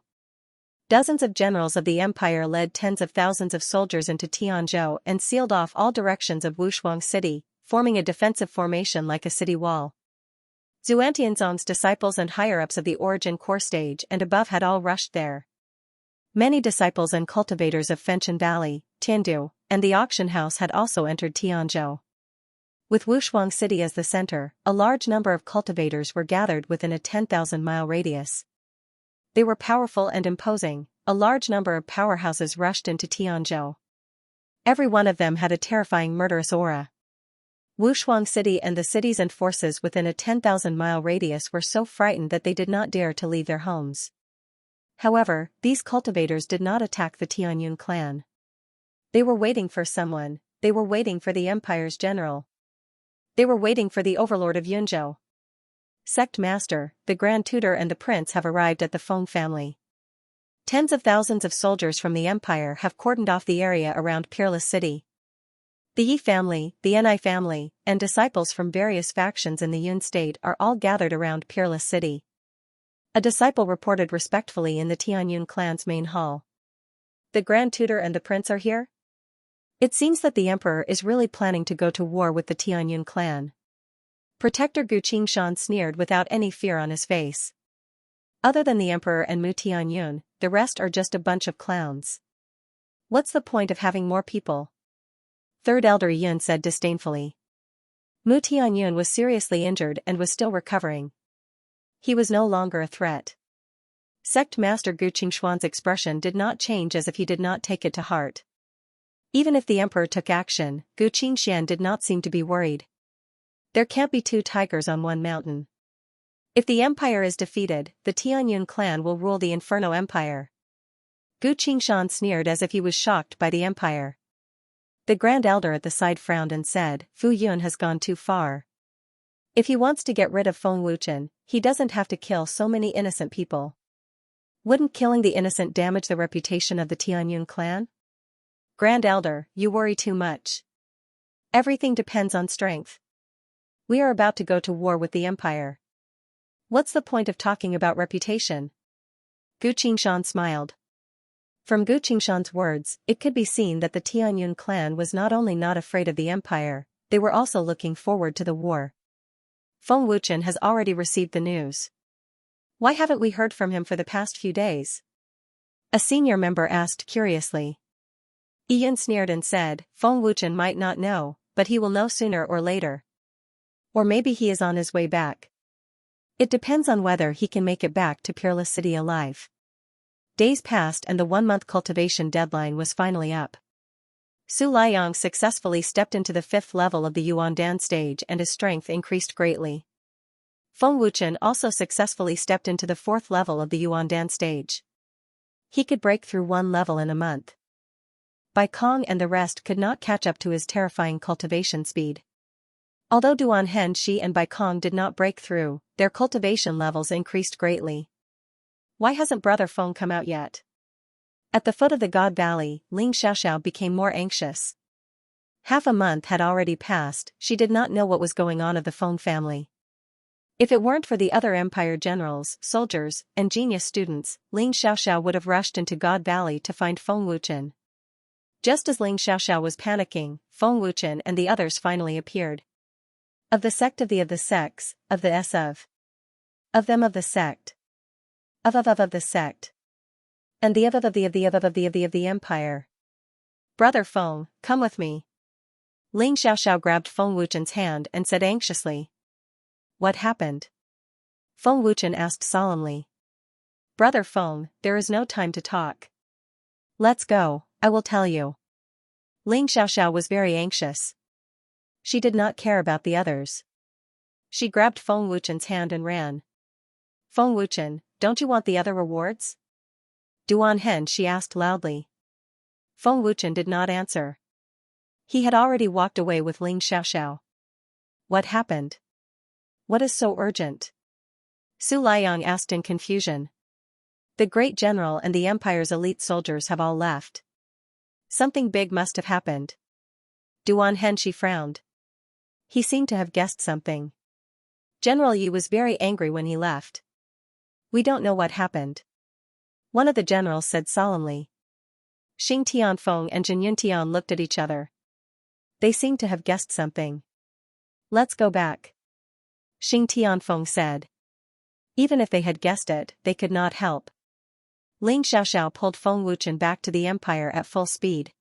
Dozens of generals of the empire led tens of thousands of soldiers into Tianzhou and sealed off all directions of Wushuang City, forming a defensive formation like a city wall. Xuantianzong's disciples and higher-ups of the origin core stage and above had all rushed there. Many disciples and cultivators of Fenchen Valley, Tiandu, and the auction house had also entered Tianzhou. With Wushuang City as the center, a large number of cultivators were gathered within a 10,000-mile radius. They were powerful and imposing. A large number of powerhouses rushed into Tianzhou. Every one of them had a terrifying murderous aura. Wushuang City and the cities and forces within a 10,000-mile radius were so frightened that they did not dare to leave their homes. However, these cultivators did not attack the Tianyun clan. They were waiting for someone. They were waiting for the empire's general. They were waiting for the overlord of Yunzhou. Sect Master, the Grand Tutor and the Prince have arrived at the Feng family. Tens of thousands of soldiers from the empire have cordoned off the area around Peerless City. The Yi family, the Enai family, and disciples from various factions in the Yun state are all gathered around Peerless City. A disciple reported respectfully in the Tianyun clan's main hall. The Grand Tutor and the Prince are here? It seems that the emperor is really planning to go to war with the Tianyun clan. Protector Gu Qingshan sneered without any fear on his face. Other than the emperor and Mu Tianyun, the rest are just a bunch of clowns. What's the point of having more people? Third Elder Yun said disdainfully. Mu Tianyun was seriously injured and was still recovering. He was no longer a threat. Sect Master Gu Qingshuan's expression did not change as if he did not take it to heart. Even if the emperor took action, Gu Qingshan did not seem to be worried. There can't be two tigers on one mountain. If the empire is defeated, the Tianyun clan will rule the Inferno Empire. Gu Qingshan sneered as if he was shocked by the empire. The Grand Elder at the side frowned and said, Fu Yun has gone too far. If he wants to get rid of Feng Wuchen, he doesn't have to kill so many innocent people. Wouldn't killing the innocent damage the reputation of the Tianyun clan? Grand Elder, you worry too much. Everything depends on strength. We are about to go to war with the empire. What's the point of talking about reputation? Gu Qingshan smiled. From Gu Qingshan's words, it could be seen that the Tianyun clan was not only not afraid of the empire, they were also looking forward to the war. Feng Wuchen has already received the news. Why haven't we heard from him for the past few days? A senior member asked curiously. Ian sneered and said, Feng Wuchen might not know, but he will know sooner or later. Or maybe he is on his way back. It depends on whether he can make it back to Peerless City alive. Days passed and the 1-month cultivation deadline was finally up. Su Liang successfully stepped into the 5th level of the Yuandan stage and his strength increased greatly. Feng Wuchen also successfully stepped into the 4th level of the Yuandan stage. He could break through 1 level in a month. Bai Kong and the rest could not catch up to his terrifying cultivation speed. Although Duan Hen Shi and Bai Kong did not break through, their cultivation levels increased greatly. Why hasn't Brother Feng come out yet? At the foot of the God Valley, Ling Xiaoxiao became more anxious. Half a month had already passed, she did not know what was going on of the Feng family. If it weren't for the other empire generals, soldiers, and genius students, Ling Xiaoxiao would have rushed into God Valley to find Feng Wuchen. Just as Ling Xiaoxiao was panicking, Feng Wuchen and the others finally appeared. Of the sect of the sects, of the s of them of the sect, of the sect, and the of the empire. Brother Feng, come with me. Ling Xiaoxiao grabbed Feng Wuchen's hand and said anxiously. What happened? Feng Wuchen asked solemnly. Brother Feng, there is no time to talk. Let's go, I will tell you. Ling Xiaoxiao was very anxious. She did not care about the others. She grabbed Feng Wuchen's hand and ran. Feng Wuchen, don't you want the other rewards? Duan Hen, she asked loudly. Feng Wuchen did not answer. He had already walked away with Ling Xiaoxiao. What happened? What is so urgent? Su Liang asked in confusion. The great general and the empire's elite soldiers have all left. Something big must have happened. Duan Hen, she frowned. He seemed to have guessed something. General Yi was very angry when he left. We don't know what happened. One of the generals said solemnly. Xing Tianfeng and Jin Yuntian looked at each other. They seemed to have guessed something. Let's go back. Xing Tianfeng said. Even if they had guessed it, they could not help. Ling Xiaoxiao pulled Feng Wuchen back to the empire at full speed.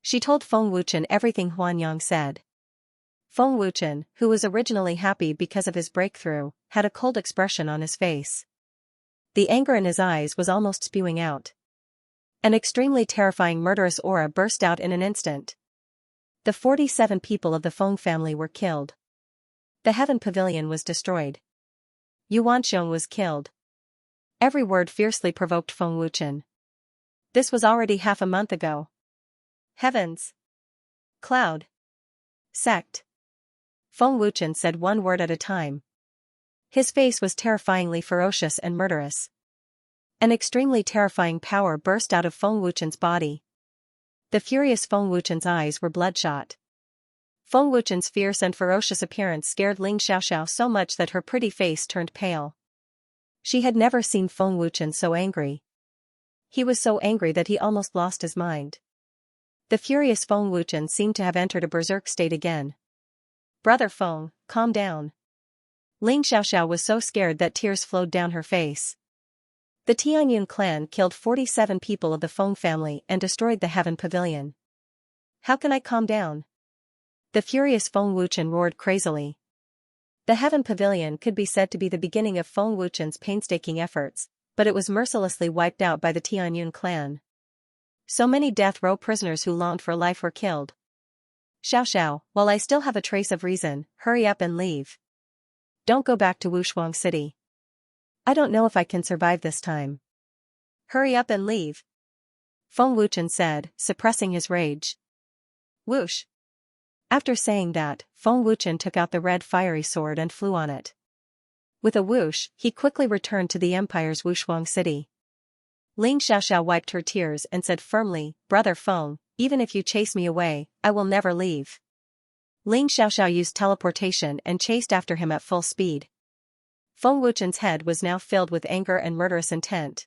She told Feng Wuchen everything Huanyang said. Feng Wuchen, who was originally happy because of his breakthrough, had a cold expression on his face. The anger in his eyes was almost spewing out. An extremely terrifying murderous aura burst out in an instant. The 47 people of the Feng family were killed. The Heaven Pavilion was destroyed. Yuan Xiong was killed. Every word fiercely provoked Feng Wuchen. This was already half a month ago. Heavens! Cloud! Sect! Feng Wuchen said one word at a time. His face was terrifyingly ferocious and murderous. An extremely terrifying power burst out of Feng Wuchen's body. The furious Feng Wuchen's eyes were bloodshot. Feng Wuchen's fierce and ferocious appearance scared Ling Xiaoxiao so much that her pretty face turned pale. She had never seen Feng Wuchen so angry. He was so angry that he almost lost his mind. The furious Feng Wuchen seemed to have entered a berserk state again. Brother Feng, calm down. Ling Xiaoxiao was so scared that tears flowed down her face. The Tianyun clan killed 47 people of the Feng family and destroyed the Heaven Pavilion. How can I calm down? The furious Feng Wuchen roared crazily. The Heaven Pavilion could be said to be the beginning of Feng Wuchen's painstaking efforts, but it was mercilessly wiped out by the Tianyun clan. So many death row prisoners who longed for life were killed. Xiaoxiao, while I still have a trace of reason, hurry up and leave. Don't go back to Wushuang City. I don't know if I can survive this time. Hurry up and leave. Feng Wuchen said, suppressing his rage. Whoosh. After saying that, Feng Wuchen took out the red fiery sword and flew on it. With a whoosh, he quickly returned to the empire's Wushuang City. Ling Xiaoxiao wiped her tears and said firmly, Brother Feng, even if you chase me away, I will never leave. Ling Xiaoxiao used teleportation and chased after him at full speed. Feng Wuchen's head was now filled with anger and murderous intent.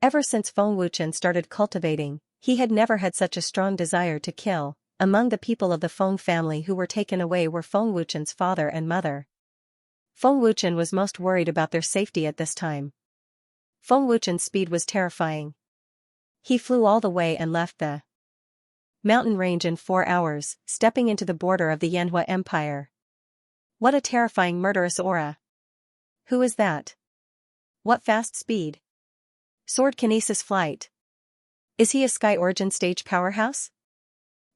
Ever since Feng Wuchen started cultivating, he had never had such a strong desire to kill. Among the people of the Feng family who were taken away were Feng Wuchen's father and mother. Feng Wuchen was most worried about their safety at this time. Feng Wuchen's speed was terrifying. He flew all the way and left the mountain range in 4 hours, stepping into the border of the Yanhua Empire. What a terrifying murderous aura! Who is that? What fast speed? Sword kinesis flight. Is he a Sky Origin stage powerhouse?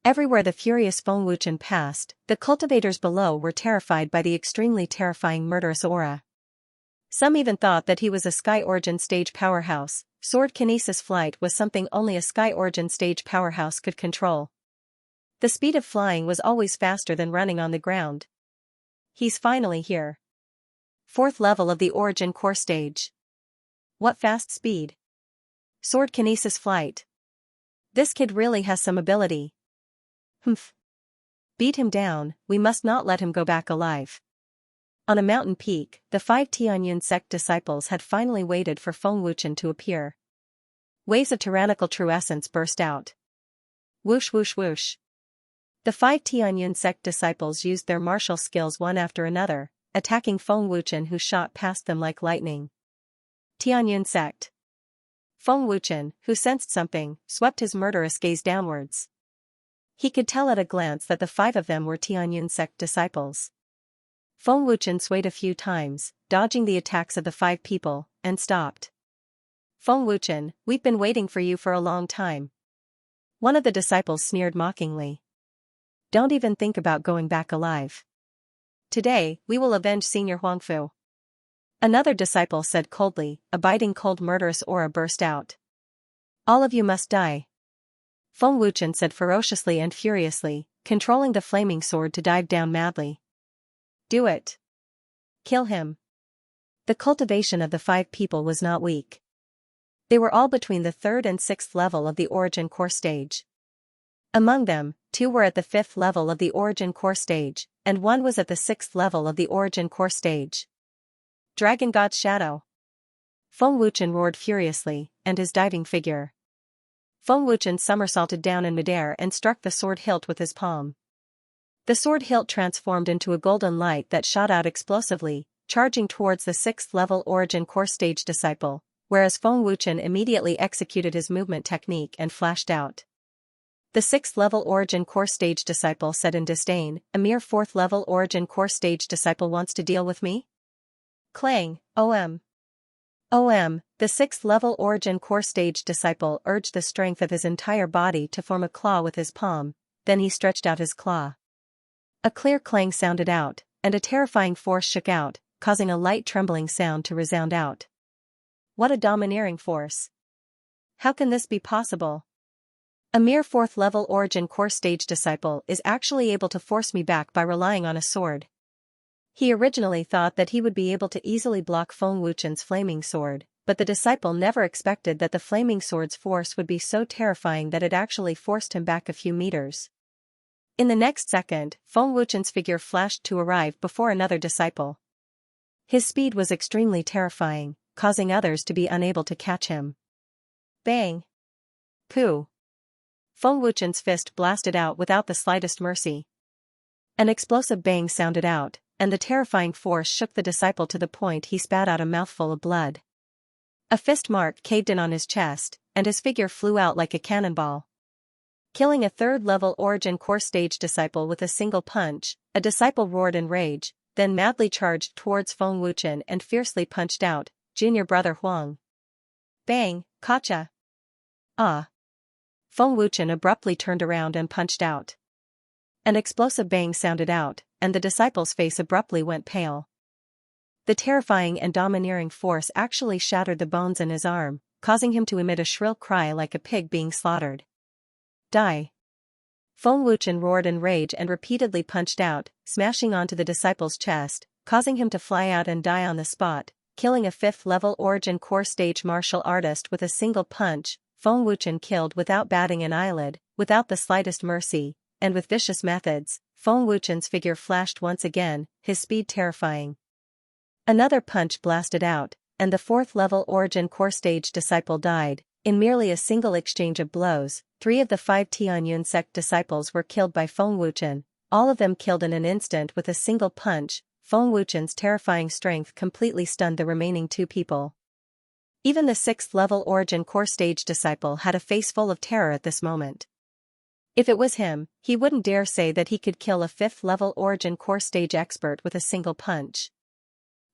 Everywhere the furious Feng Wuchen passed, the cultivators below were terrified by the extremely terrifying murderous aura. Some even thought that he was a Sky Origin stage powerhouse. Sword kinesis flight was something only a Sky Origin stage powerhouse could control. The speed of flying was always faster than running on the ground. He's finally here. 4th level of the Origin core stage. What fast speed! Sword kinesis flight. This kid really has some ability. Humph. Beat him down, we must not let him go back alive. On a mountain peak, the 5 Tianyun sect disciples had finally waited for Feng Wuchen to appear. Waves of tyrannical true essence burst out. Whoosh whoosh whoosh. The 5 Tianyun sect disciples used their martial skills one after another, attacking Feng Wuchen who shot past them like lightning. Tianyun sect. Feng Wuchen, who sensed something, swept his murderous gaze downwards. He could tell at a glance that the 5 of them were Tianyun sect disciples. Feng Wuchen swayed a few times, dodging the attacks of the 5 people, and stopped. "Feng Wuchen, we've been waiting for you for a long time." One of the disciples sneered mockingly. "Don't even think about going back alive. Today, we will avenge Senior Huangfu." Another disciple said coldly. A biting cold murderous aura burst out. "All of you must die." Feng Wuchen said ferociously and furiously, controlling the flaming sword to dive down madly. "Do it. Kill him." The cultivation of the 5 people was not weak. They were all between the 3rd and 6th level of the Origin Core stage. Among them, 2 were at the 5th level of the Origin Core stage, and 1 was at the 6th level of the Origin Core stage. "Dragon God's Shadow!" Feng Wuchen roared furiously, and his diving figure. Feng Wuchen somersaulted down in midair and struck the sword hilt with his palm. The sword hilt transformed into a golden light that shot out explosively, charging towards the 6th level Origin Core stage disciple, whereas Feng Wuchen immediately executed his movement technique and flashed out. The 6th level Origin Core stage disciple said in disdain, "A mere 4th level Origin Core stage disciple wants to deal with me?" Clang, OM. The 6th level Origin Core stage disciple urged the strength of his entire body to form a claw with his palm, then he stretched out his claw. A clear clang sounded out, and a terrifying force shook out, causing a light trembling sound to resound out. What a domineering force! How can this be possible? A mere 4th level Origin Core stage disciple is actually able to force me back by relying on a sword. He originally thought that he would be able to easily block Feng Wuchen's flaming sword, but the disciple never expected that the flaming sword's force would be so terrifying that it actually forced him back a few meters. In the next second, Feng Wuchen's figure flashed to arrive before another disciple. His speed was extremely terrifying, causing others to be unable to catch him. Bang! Pooh! Feng Wuchen's fist blasted out without the slightest mercy. An explosive bang sounded out, and the terrifying force shook the disciple to the point he spat out a mouthful of blood. A fist mark caved in on his chest, and his figure flew out like a cannonball. Killing a 3rd level Origin Core stage disciple with a single punch, a disciple roared in rage, then madly charged towards Feng Wuchen and fiercely punched out, "Junior brother Huang." Bang, Kacha! Ah! Feng Wuchen abruptly turned around and punched out. An explosive bang sounded out, and the disciple's face abruptly went pale. The terrifying and domineering force actually shattered the bones in his arm, causing him to emit a shrill cry like a pig being slaughtered. Die! Feng Wuchen roared in rage and repeatedly punched out, smashing onto the disciple's chest, causing him to fly out and die on the spot, killing a 5th level Origin Core stage martial artist with a single punch. Feng Wuchen killed without batting an eyelid, without the slightest mercy, and with vicious methods. Feng Wuchen's figure flashed once again, his speed terrifying. Another punch blasted out, and the 4th level Origin Core stage disciple died. In merely a single exchange of blows, 3 of the 5 Tianyun sect disciples were killed by Feng Wuchen, all of them killed in an instant with a single punch. Feng Wuchen's terrifying strength completely stunned the remaining 2 people. Even the 6th level Origin Core stage disciple had a face full of terror at this moment. If it was him, he wouldn't dare say that he could kill a 5th level Origin Core stage expert with a single punch.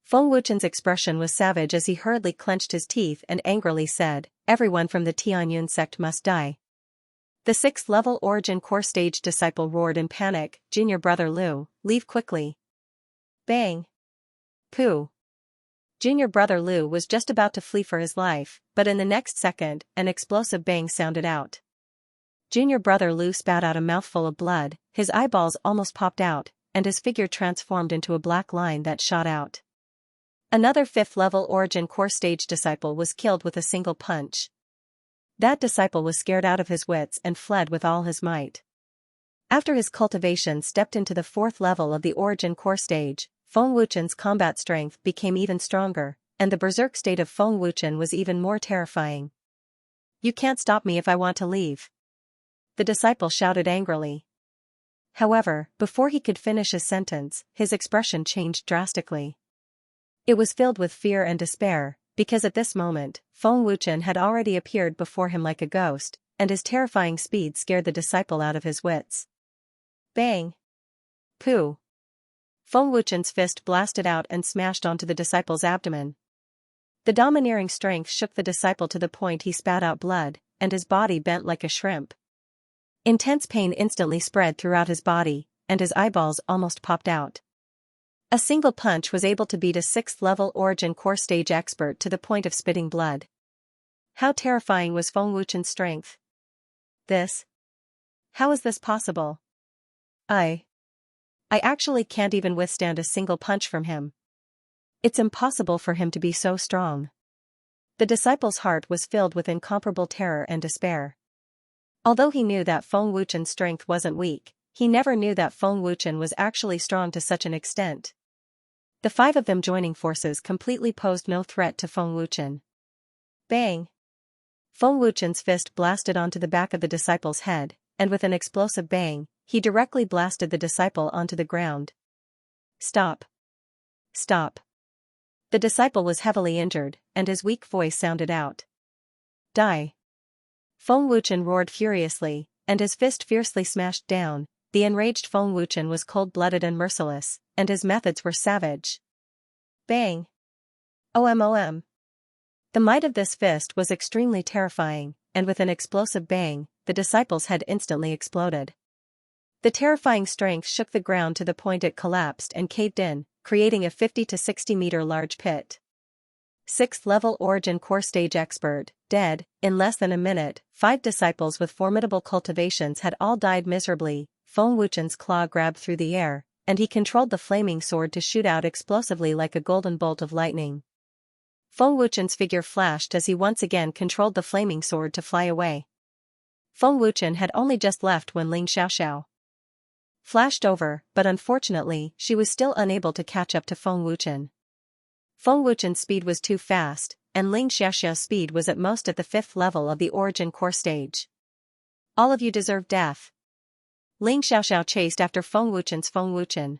Feng Wuchen's expression was savage as he hurriedly clenched his teeth and angrily said, "Everyone from the Tianyun sect must die." The 6th level Origin Core stage disciple roared in panic, "Junior brother Liu, leave quickly." Bang! Pooh! Junior brother Liu was just about to flee for his life, but in the next second, an explosive bang sounded out. Junior brother Liu spat out a mouthful of blood, his eyeballs almost popped out, and his figure transformed into a black line that shot out. Another 5th level Origin Core stage disciple was killed with a single punch. That disciple was scared out of his wits and fled with all his might. After his cultivation stepped into the 4th level of the Origin Core stage, Feng Wuchen's combat strength became even stronger, and the berserk state of Feng Wuchen was even more terrifying. "You can't stop me if I want to leave," the disciple shouted angrily. However, before he could finish his sentence, his expression changed drastically. It was filled with fear and despair, because at this moment, Feng Wuchen had already appeared before him like a ghost, and his terrifying speed scared the disciple out of his wits. Bang! Pooh! Feng Wuchen's fist blasted out and smashed onto the disciple's abdomen. The domineering strength shook the disciple to the point he spat out blood, and his body bent like a shrimp. Intense pain instantly spread throughout his body, and his eyeballs almost popped out. A single punch was able to beat a 6th-level origin core stage expert to the point of spitting blood. How terrifying was Feng Wuchen's strength? How is this possible? I actually can't even withstand a single punch from him. It's impossible for him to be so strong. The disciple's heart was filled with incomparable terror and despair. Although he knew that Feng Wuchen's strength wasn't weak, he never knew that Feng Wuchen was actually strong to such an extent. The 5 of them joining forces completely posed no threat to Feng Wuchen. Bang! Feng Wuchen's fist blasted onto the back of the disciple's head, and with an explosive bang, he directly blasted the disciple onto the ground. Stop! Stop! The disciple was heavily injured, and his weak voice sounded out. Die! Feng Wuchen roared furiously, and his fist fiercely smashed down. The enraged Feng Wuchen was cold-blooded and merciless, and his methods were savage. Bang! OM. The might of this fist was extremely terrifying, and with an explosive bang, the disciple's head instantly exploded. The terrifying strength shook the ground to the point it collapsed and caved in, creating a 50 to 60 meter large pit. 6th-level origin core stage expert, dead. In less than a minute, 5 disciples with formidable cultivations had all died miserably. Feng Wuchen's claw grabbed through the air, and he controlled the flaming sword to shoot out explosively like a golden bolt of lightning. Feng Wuchen's figure flashed as he once again controlled the flaming sword to fly away. Feng Wuchen had only just left when Xianxia flashed over, but unfortunately, she was still unable to catch up to Feng Wuchen. Feng Wuchen's speed was too fast, and Xianxia's speed was at most at the 5th level of the origin core stage. All of you deserve death. Xianxia chased after Feng Wuchen.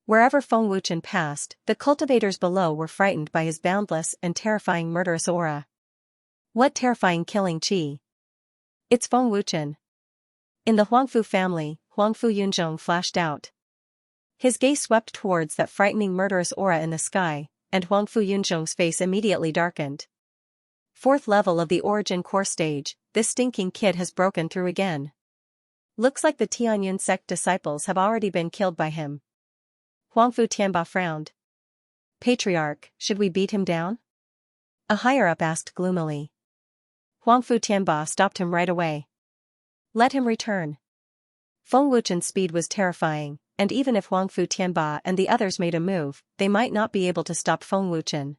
Wherever Feng Wuchen passed, the cultivators below were frightened by his boundless and terrifying murderous aura. What terrifying killing chi! It's Feng Wuchen. In the Huangfu family, Huangfu Yunzhong flashed out. His gaze swept towards that frightening murderous aura in the sky, and Huangfu Yunzhong's face immediately darkened. 4th level of the origin core stage, this stinking kid has broken through again. Looks like the Tianyun sect disciples have already been killed by him. Huangfu Tianba frowned. Patriarch, should we beat him down? A higher-up asked gloomily. Huangfu Tianba stopped him right away. Let him return. Feng Wuchen's speed was terrifying, and even if Huangfu Tianba and the others made a move, they might not be able to stop Feng Wuchen.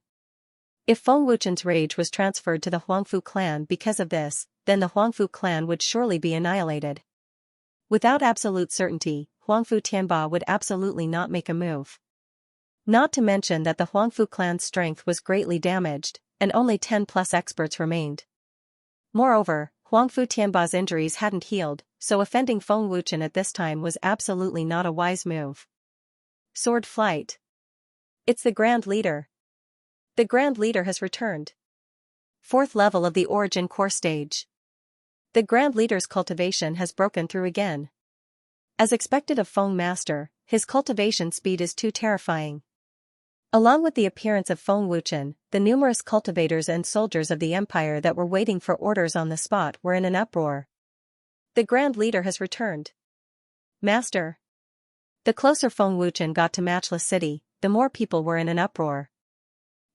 If Feng Wuchen's rage was transferred to the Huangfu clan because of this, then the Huangfu clan would surely be annihilated. Without absolute certainty, Huangfu Tianba would absolutely not make a move. Not to mention that the Huangfu clan's strength was greatly damaged, and only 10+ experts remained. Moreover, Huangfu Tianba's injuries hadn't healed, so offending Feng Wuchen at this time was absolutely not a wise move. Sword flight. It's the Grand Leader. The Grand Leader has returned. 4th level of the origin core stage. The Grand Leader's cultivation has broken through again. As expected of Feng Master, his cultivation speed is too terrifying. Along with the appearance of Feng Wuchen, the numerous cultivators and soldiers of the Empire that were waiting for orders on the spot were in an uproar. The Grand Leader has returned. Master. The closer Feng Wuchen got to Matchless City, the more people were in an uproar.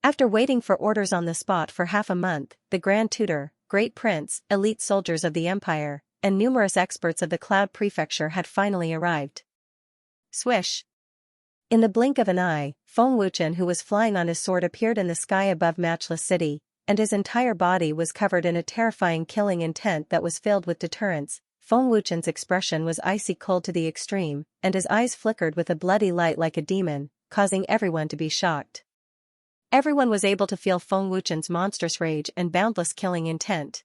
After waiting for orders on the spot for half a month, the Grand Tutor, Great Prince, elite soldiers of the Empire, and numerous experts of the Cloud Prefecture had finally arrived. Swish! In the blink of an eye, Feng Wuchen, who was flying on his sword, appeared in the sky above Matchless City, and his entire body was covered in a terrifying killing intent that was filled with deterrence. Feng Wuchen's expression was icy cold to the extreme, and his eyes flickered with a bloody light like a demon, causing everyone to be shocked. Everyone was able to feel Feng Wuchen's monstrous rage and boundless killing intent.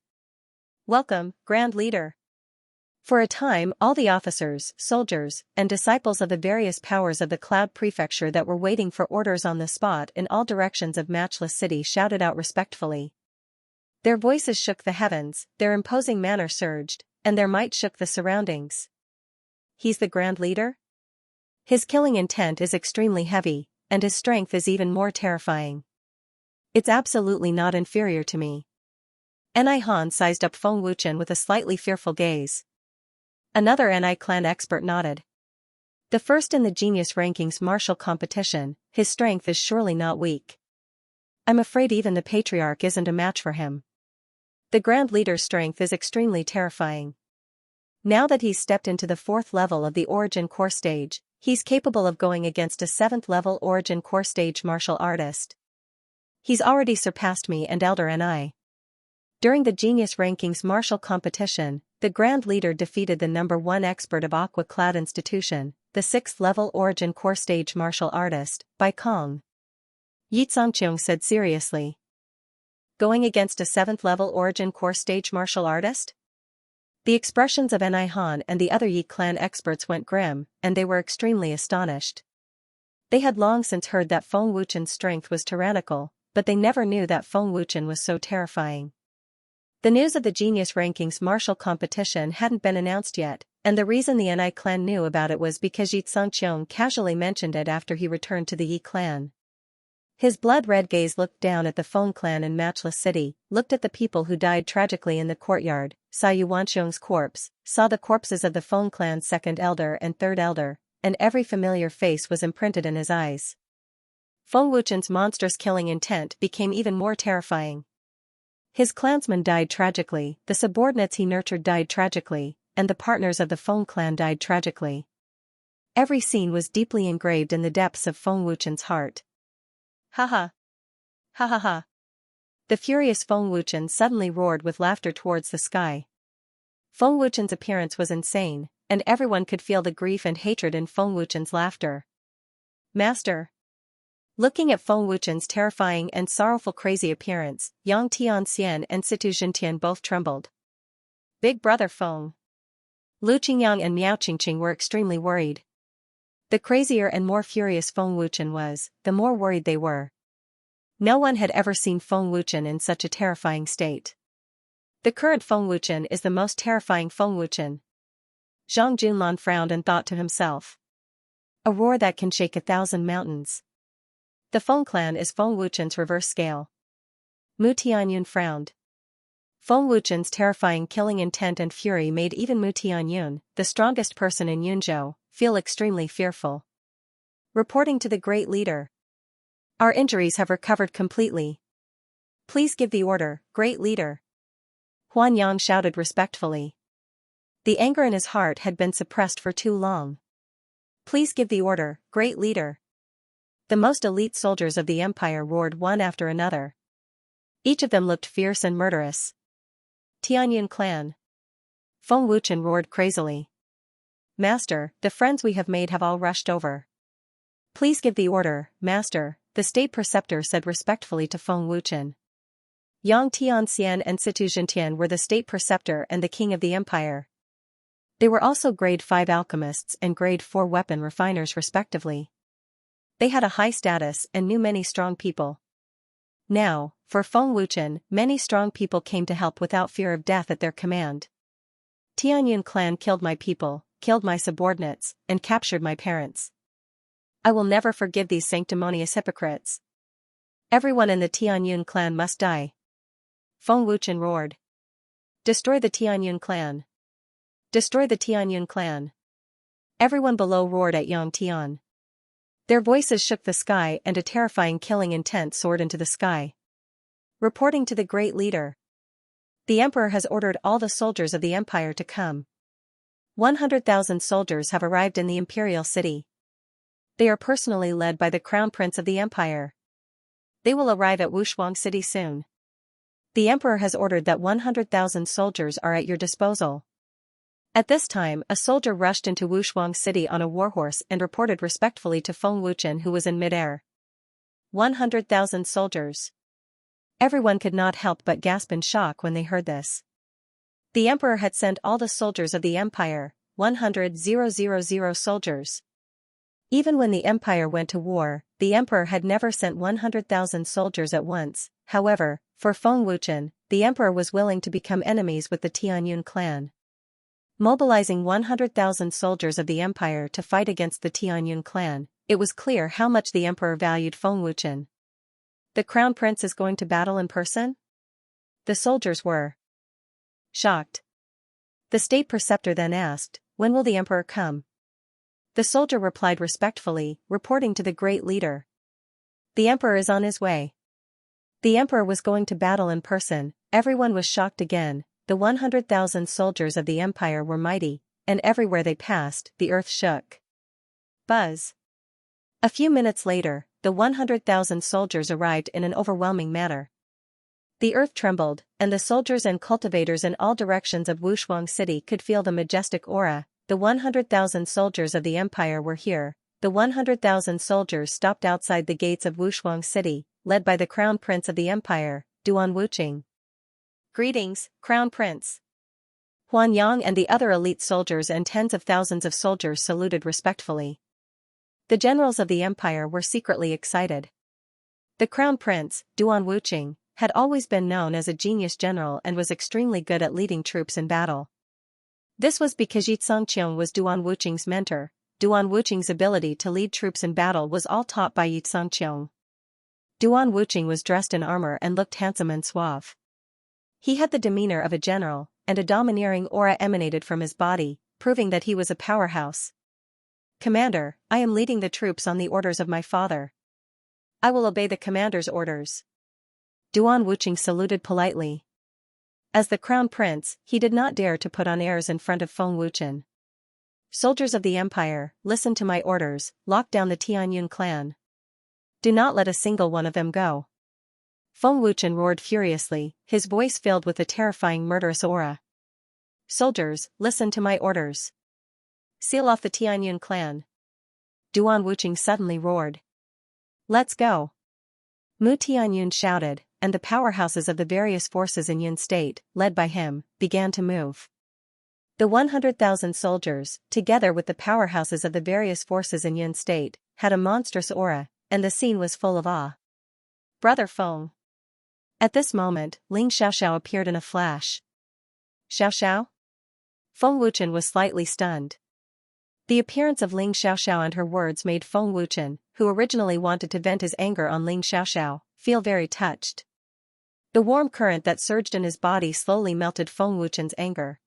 Welcome, Grand Leader. For a time, all the officers, soldiers, and disciples of the various powers of the Cloud Prefecture that were waiting for orders on the spot in all directions of Matchless City shouted out respectfully. Their voices shook the heavens, their imposing manner surged, and their might shook the surroundings. He's the Grand Leader? His killing intent is extremely heavy, and his strength is even more terrifying. It's absolutely not inferior to me. Ni Han sized up Feng Wuchen with a slightly fearful gaze. Another Ni clan expert nodded. The first in the Genius Rankings martial competition, his strength is surely not weak. I'm afraid even the Patriarch isn't a match for him. The Grand Leader's strength is extremely terrifying. Now that he's stepped into the 4th level of the Origin Core stage, he's capable of going against a 7th level Origin Core stage martial artist. He's already surpassed me and Elder Ni. During the Genius Rankings martial competition, the Grand Leader defeated the #1 expert of Aqua Cloud Institution, the 6th level Origin Core stage martial artist, by Kong. Xianxia said seriously. Going against a 7th level Origin Core stage martial artist? The expressions of Ni Han and the other Yi clan experts went grim, and they were extremely astonished. They had long since heard that Feng Wuchen's strength was tyrannical, but they never knew that Feng Wuchen was so terrifying. The news of the Genius Rankings martial competition hadn't been announced yet, and the reason the Ni clan knew about it was because Xianxia casually mentioned it after he returned to the Yi clan. His blood-red gaze looked down at the Feng clan in Matchless City, looked at the people who died tragically in the courtyard, saw Yuanxiong's corpse, saw the corpses of the Feng clan's 2nd elder and 3rd elder, and every familiar face was imprinted in his eyes. Feng Wuchen's monstrous killing intent became even more terrifying. His clansmen died tragically, the subordinates he nurtured died tragically, and the partners of the Feng clan died tragically. Every scene was deeply engraved in the depths of Feng Wuchen's heart. Ha ha. Ha ha ha. The furious Feng Wuchen suddenly roared with laughter towards the sky. Feng Wuchen's appearance was insane, and everyone could feel the grief and hatred in Feng Wuchen's laughter. Master. Looking at Feng Wuchen's terrifying and sorrowful crazy appearance, Yang Tianxian and Situ Xintian both trembled. Big brother Feng. Lu Qingyang and Miao Qingqing were extremely worried. The crazier and more furious Feng Wuchen was, the more worried they were. No one had ever seen Feng Wuchen in such a terrifying state. The current Feng Wuchen is the most terrifying Feng Wuchen. Zhang Junlan frowned and thought to himself. A roar that can shake 1,000 mountains. The Feng clan is Feng Wuchen's reverse scale. Mu Tianyun frowned. Feng Wuchen's terrifying killing intent and fury made even Mu Tianyun, the strongest person in Yunzhou, feel extremely fearful. Reporting to the Great Leader. Our injuries have recovered completely. Please give the order, Great Leader. Huan Yang shouted respectfully. The anger in his heart had been suppressed for too long. Please give the order, Great Leader. The most elite soldiers of the Empire roared one after another. Each of them looked fierce and murderous. Tianyun clan. Feng Wuchen roared crazily. Master, the friends we have made have all rushed over. Please give the order, Master, the state preceptor said respectfully to Feng Wuchen. Yang Tianxian and Situ Xintian were the state preceptor and the king of the empire. They were also grade 5 alchemists and grade 4 weapon refiners respectively. They had a high status and knew many strong people. Now, for Feng Wuchen, many strong people came to help without fear of death at their command. Tianyun clan killed my people, killed my subordinates, and captured my parents. I will never forgive these sanctimonious hypocrites. Everyone in the Tianyun clan must die. Feng Wuchen roared. Destroy the Tianyun clan. Destroy the Tianyun clan. Everyone below roared at Yang Tian. Their voices shook the sky and a terrifying killing intent soared into the sky. Reporting to the Great Leader. The Emperor has ordered all the soldiers of the Empire to come. 100,000 soldiers have arrived in the Imperial City. They are personally led by the Crown Prince of the Empire. They will arrive at Wushuang City soon. The Emperor has ordered that 100,000 soldiers are at your disposal. At this time, a soldier rushed into Wushuang City on a warhorse and reported respectfully to Feng Wuchen, who was in midair. 100,000 soldiers. Everyone could not help but gasp in shock when they heard this. The Emperor had sent all the soldiers of the Empire, 100,000 soldiers. Even when the Empire went to war, the Emperor had never sent 100,000 soldiers at once. However, for Feng Wuchen, the Emperor was willing to become enemies with the Tianyun clan. Mobilizing 100,000 soldiers of the empire to fight against the Tianyun clan, it was clear how much the emperor valued Feng Wuchen. The crown prince is going to battle in person? The soldiers were shocked. The state preceptor then asked, "When will the emperor come?" The soldier replied respectfully, reporting to the great leader. "The emperor is on his way." The emperor was going to battle in person. Everyone was shocked again. The 100,000 soldiers of the empire were mighty, and everywhere they passed, the earth shook. Buzz. A few minutes later, the 100,000 soldiers arrived in an overwhelming manner. The earth trembled, and the soldiers and cultivators in all directions of Wushuang City could feel the majestic aura. The 100,000 soldiers of the empire were here. The 100,000 soldiers stopped outside the gates of Wushuang City, led by the crown prince of the empire, Duan Wuqing. "Greetings, Crown Prince." Huan Yang and the other elite soldiers and tens of thousands of soldiers saluted respectfully. The generals of the empire were secretly excited. The crown prince, Duan Wuqing, had always been known as a genius general and was extremely good at leading troops in battle. This was because Xianxia was Duan Wuqing's mentor. Duan Wuqing's ability to lead troops in battle was all taught by Xianxia. Duan Wuqing was dressed in armor and looked handsome and suave. He had the demeanor of a general, and a domineering aura emanated from his body, proving that he was a powerhouse. "Commander, I am leading the troops on the orders of my father. I will obey the commander's orders." Duan Wuqing saluted politely. As the crown prince, he did not dare to put on airs in front of Feng Wuchen. "Soldiers of the empire, listen to my orders, lock down the Tianyun clan. Do not let a single one of them go." Feng Wuchen roared furiously, his voice filled with a terrifying murderous aura. "Soldiers, listen to my orders. Seal off the Tianyun clan." Duan Wuqing suddenly roared. "Let's go." Mu Tianyun shouted, and the powerhouses of the various forces in Yun State, led by him, began to move. The 100,000 soldiers, together with the powerhouses of the various forces in Yun State, had a monstrous aura, and the scene was full of awe. "Brother Feng." At this moment, Ling Xiaoxiao appeared in a flash. "Xiaoxiao?" Feng Wuchen was slightly stunned. The appearance of Ling Xiaoxiao and her words made Feng Wuchen, who originally wanted to vent his anger on Ling Xiaoxiao, feel very touched. The warm current that surged in his body slowly melted Feng Wuchen's anger.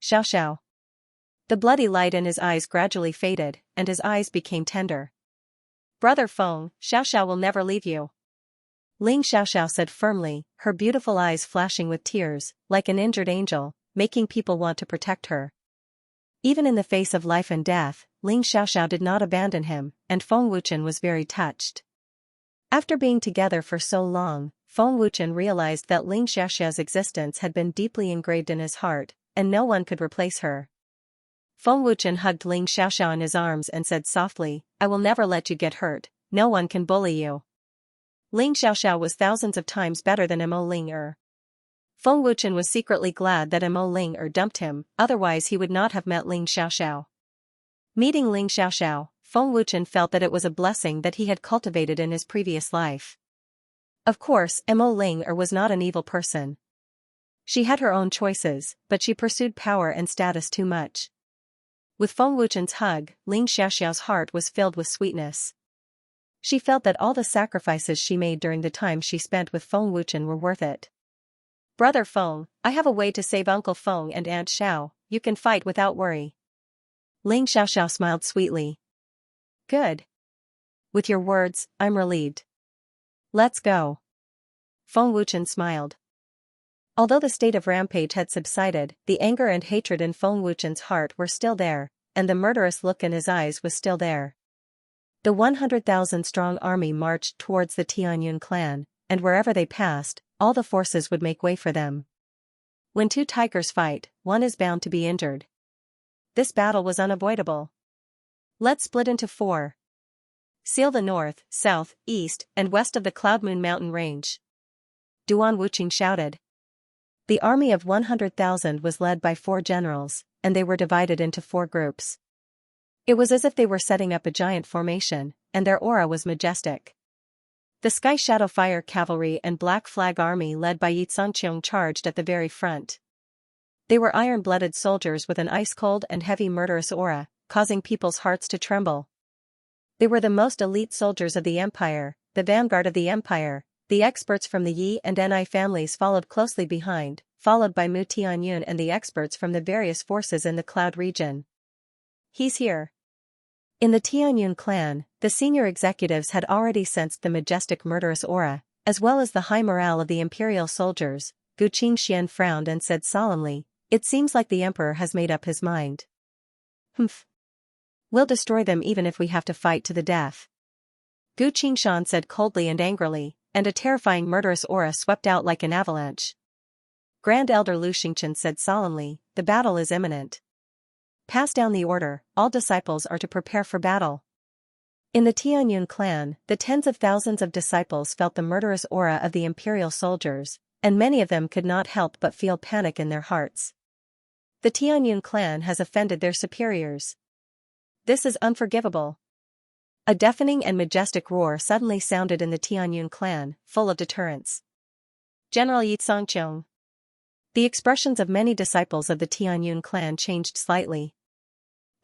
"Xiaoxiao." The bloody light in his eyes gradually faded, and his eyes became tender. "Brother Feng, Xiaoxiao will never leave you." Ling Xiaoxiao said firmly, her beautiful eyes flashing with tears, like an injured angel, making people want to protect her. Even in the face of life and death, Ling Xiaoxiao did not abandon him, and Feng Wuchen was very touched. After being together for so long, Feng Wuchen realized that Ling Xiaoxiao's existence had been deeply engraved in his heart, and no one could replace her. Feng Wuchen hugged Ling Xiaoxiao in his arms and said softly, "I will never let you get hurt, no one can bully you." Ling Xiaoxiao was thousands of times better than Mo Ling. Feng Wuchen was secretly glad that Mo Ling dumped him, otherwise he would not have met Ling Xiaoxiao. Meeting Ling Xiaoxiao, Feng Wuchen felt that it was a blessing that he had cultivated in his previous life. Of course, Mo Ling was not an evil person. She had her own choices, but she pursued power and status too much. With Feng Wuchen's hug, Ling Xiaoxiao's heart was filled with sweetness. She felt that all the sacrifices she made during the time she spent with Feng Wuchen were worth it. "Brother Feng, I have a way to save Uncle Feng and Aunt Xiao, you can fight without worry." Ling Xiaoxiao smiled sweetly. "Good. With your words, I'm relieved. Let's go." Feng Wuchen smiled. Although the state of rampage had subsided, the anger and hatred in Feng Wuchen's heart were still there, and the murderous look in his eyes was still there. The 100,000-strong army marched towards the Tianyun clan, and wherever they passed, all the forces would make way for them. When two tigers fight, one is bound to be injured. This battle was unavoidable. "Let's split into 4. Seal the north, south, east, and west of the Cloudmoon Mountain range." Duan Wuqing shouted. The army of 100,000 was led by 4 generals, and they were divided into 4 groups. It was as if they were setting up a giant formation, and their aura was majestic. The Sky Shadow Fire Cavalry and Black Flag Army led by Xianxia charged at the very front. They were iron-blooded soldiers with an ice-cold and heavy murderous aura, causing people's hearts to tremble. They were the most elite soldiers of the empire, the vanguard of the empire. The experts from the Yi and Ni families followed closely behind, followed by Mu Tianyun and the experts from the various forces in the Cloud region. He's here. In the Tianyun clan, the senior executives had already sensed the majestic murderous aura, as well as the high morale of the imperial soldiers. Gu Qingxian frowned and said solemnly, "It seems like the emperor has made up his mind." "Humph. We'll destroy them even if we have to fight to the death." Gu Qingshan said coldly and angrily, and a terrifying murderous aura swept out like an avalanche. Grand Elder Lu Xingchen said solemnly, "The battle is imminent. Pass down the order, all disciples are to prepare for battle." In the Tianyun clan, the tens of thousands of disciples felt the murderous aura of the imperial soldiers, and many of them could not help but feel panic in their hearts. The Tianyun clan has offended their superiors. This is unforgivable. A deafening and majestic roar suddenly sounded in the Tianyun clan, full of deterrence. General Yi Xianxia. The expressions of many disciples of the Tianyun clan changed slightly.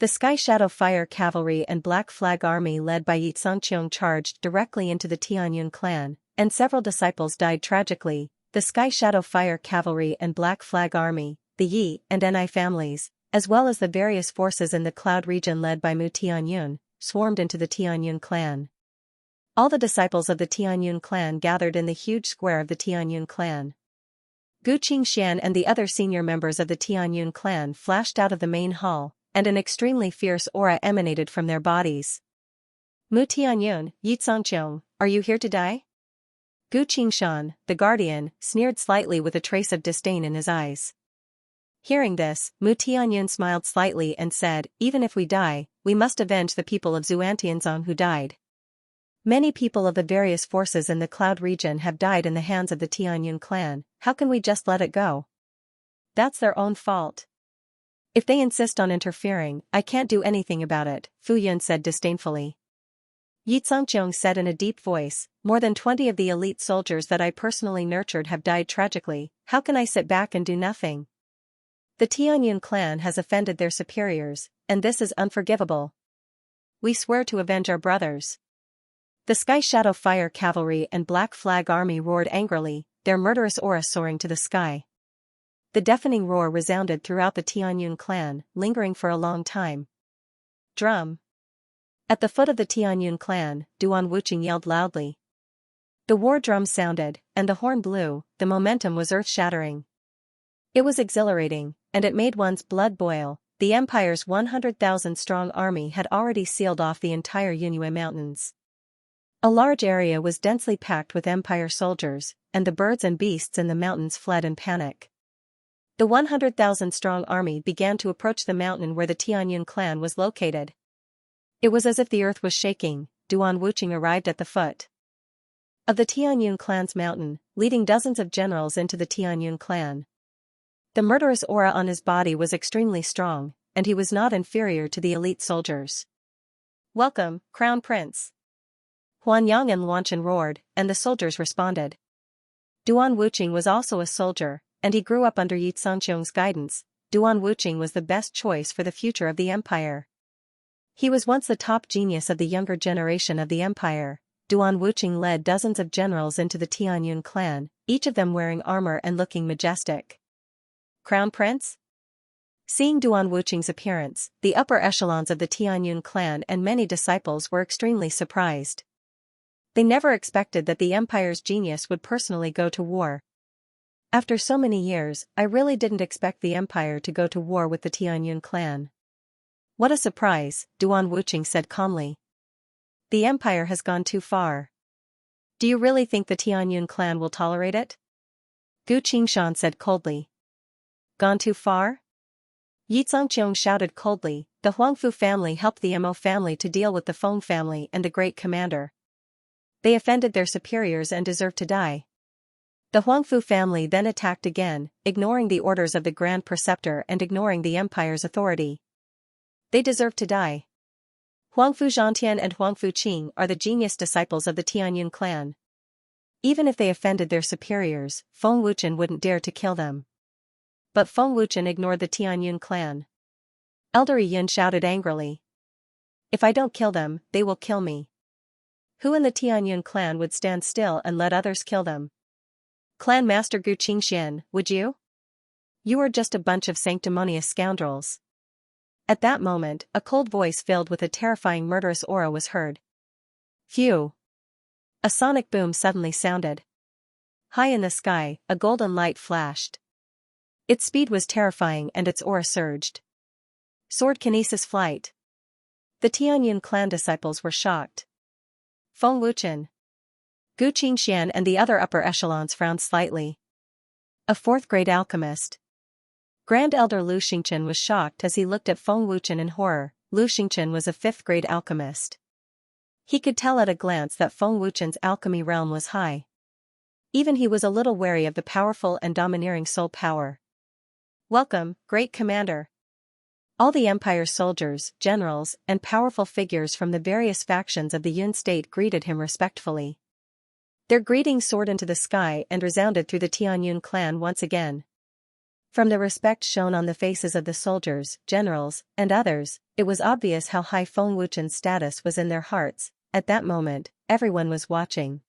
The Sky Shadow Fire Cavalry and Black Flag Army led by Yi Xianxia charged directly into the Tianyun clan, and several disciples died tragically. The Sky Shadow Fire Cavalry and Black Flag Army, the Yi and Ni families, as well as the various forces in the Cloud region led by Mu Tianyun, swarmed into the Tianyun clan. All the disciples of the Tianyun clan gathered in the huge square of the Tianyun clan. Gu Qingxian and the other senior members of the Tianyun clan flashed out of the main hall, and an extremely fierce aura emanated from their bodies. "Mu Tianyun, Yi Xianxia, are you here to die?" Gu Qingshan, the guardian, sneered slightly with a trace of disdain in his eyes. Hearing this, Mu Tianyun smiled slightly and said, "Even if we die, we must avenge the people of Xuantianzong who died. Many people of the various forces in the Cloud region have died in the hands of the Tianyun clan. How can we just let it go? That's their own fault. If they insist on interfering, I can't do anything about it," Fu Yun said disdainfully. Yi Xianxia said in a deep voice, "More than 20 of the elite soldiers that I personally nurtured have died tragically. How can I sit back and do nothing? The Tianyun clan has offended their superiors, and this is unforgivable. We swear to avenge our brothers." The Sky Shadow Fire Cavalry and Black Flag Army roared angrily, their murderous aura soaring to the sky. The deafening roar resounded throughout the Tianyun clan, lingering for a long time. Drum. At the foot of the Tianyun clan, Duan Wuqing yelled loudly. The war drum sounded, and the horn blew. The momentum was earth-shattering. It was exhilarating, and it made one's blood boil. The Empire's 100,000-strong army had already sealed off the entire Yunhui Mountains. A large area was densely packed with Empire soldiers, and the birds and beasts in the mountains fled in panic. The 100,000-strong army began to approach the mountain where the Tianyun clan was located. It was as if the earth was shaking. Duan Wuqing arrived at the foot of the Tianyun clan's mountain, leading dozens of generals into the Tianyun clan. The murderous aura on his body was extremely strong, and he was not inferior to the elite soldiers. "Welcome, Crown Prince!" Huanyang and Luanshan roared, and the soldiers responded. Duan Wuqing was also a soldier, and he grew up under Yi Xianxia's guidance. Duan Wuqing was the best choice for the future of the empire. He was once the top genius of the younger generation of the empire. Duan Wuqing led dozens of generals into the Tianyun clan, each of them wearing armor and looking majestic. "Crown Prince?" Seeing Duan Wuqing's appearance, the upper echelons of the Tianyun clan and many disciples were extremely surprised. They never expected that the empire's genius would personally go to war. "After so many years, I really didn't expect the empire to go to war with the Tianyun clan." "What a surprise," Duan Wuqing said calmly. "The empire has gone too far. Do you really think the Tianyun clan will tolerate it?" Gu Qingshan said coldly. "Gone too far?" Yi Xianxiong shouted coldly. "The Huangfu family helped the Mo family to deal with the Feng family and the great commander. They offended their superiors and deserve to die." The Huangfu family then attacked again, ignoring the orders of the Grand Preceptor and ignoring the empire's authority. They deserve to die. Huangfu Zhantian and Huangfu Qing are the genius disciples of the Tianyun clan. Even if they offended their superiors, Feng Wuchen wouldn't dare to kill them. But Feng Wuchen ignored the Tianyun clan. Elder Yin shouted angrily. If I don't kill them, they will kill me. Who in the Tianyun clan would stand still and let others kill them? Clan Master Gu Qingxian, would you? You are just a bunch of sanctimonious scoundrels. At that moment, a cold voice filled with a terrifying murderous aura was heard. Phew! A sonic boom suddenly sounded. High in the sky, a golden light flashed. Its speed was terrifying and its aura surged. Sword kinesis flight. The Tianyun clan disciples were shocked. Feng Wuchen, Gu Qingxian and the other upper echelons frowned slightly. A fourth-grade alchemist. Grand Elder Lu Xingchen was shocked as he looked at Feng Wuchen in horror. Lu Xingchen was a fifth-grade alchemist. He could tell at a glance that Feng Wuchen's alchemy realm was high. Even he was a little wary of the powerful and domineering soul power. Welcome, great commander. All the Empire's soldiers, generals, and powerful figures from the various factions of the Yun state greeted him respectfully. Their greetings soared into the sky and resounded through the Tianyun clan once again. From the respect shown on the faces of the soldiers, generals, and others, it was obvious how high Feng Wuchen's status was in their hearts. At that moment, everyone was watching.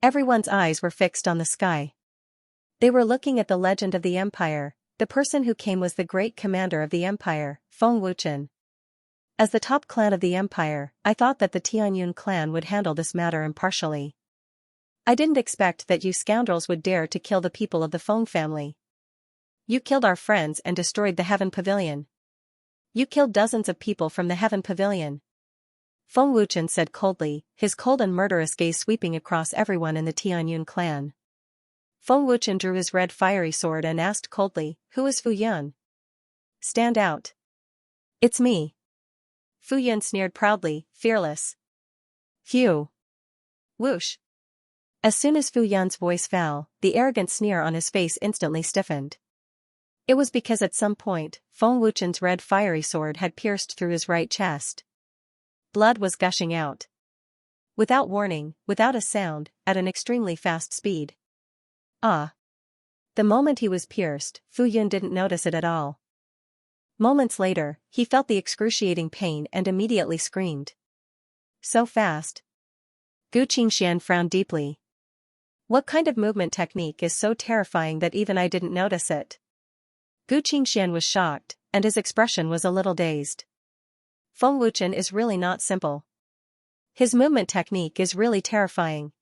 Everyone's eyes were fixed on the sky. They were looking at the legend of the Empire. The person who came was the great commander of the Empire, Feng Wuchen. As the top clan of the Empire, I thought that the Tianyun clan would handle this matter impartially. I didn't expect that you scoundrels would dare to kill the people of the Feng family. You killed our friends and destroyed the Heaven Pavilion. You killed dozens of people from the Heaven Pavilion. Feng Wuchen said coldly, his cold and murderous gaze sweeping across everyone in the Tianyun clan. Feng Wuchen drew his red fiery sword and asked coldly, Who is Fu Yun? Stand out. It's me. Fu Yun sneered proudly, fearless. Phew. Whoosh. As soon as Fu Yun's voice fell, the arrogant sneer on his face instantly stiffened. It was because at some point, Feng Wuchen's red fiery sword had pierced through his right chest. Blood was gushing out. Without warning, without a sound, at an extremely fast speed. Ah! The moment he was pierced, Fu Yun didn't notice it at all. Moments later, he felt the excruciating pain and immediately screamed. So fast. Gu Qingxian frowned deeply. What kind of movement technique is so terrifying that even I didn't notice it? Gu Qingxian was shocked, and his expression was a little dazed. Feng Wuchen is really not simple. His movement technique is really terrifying.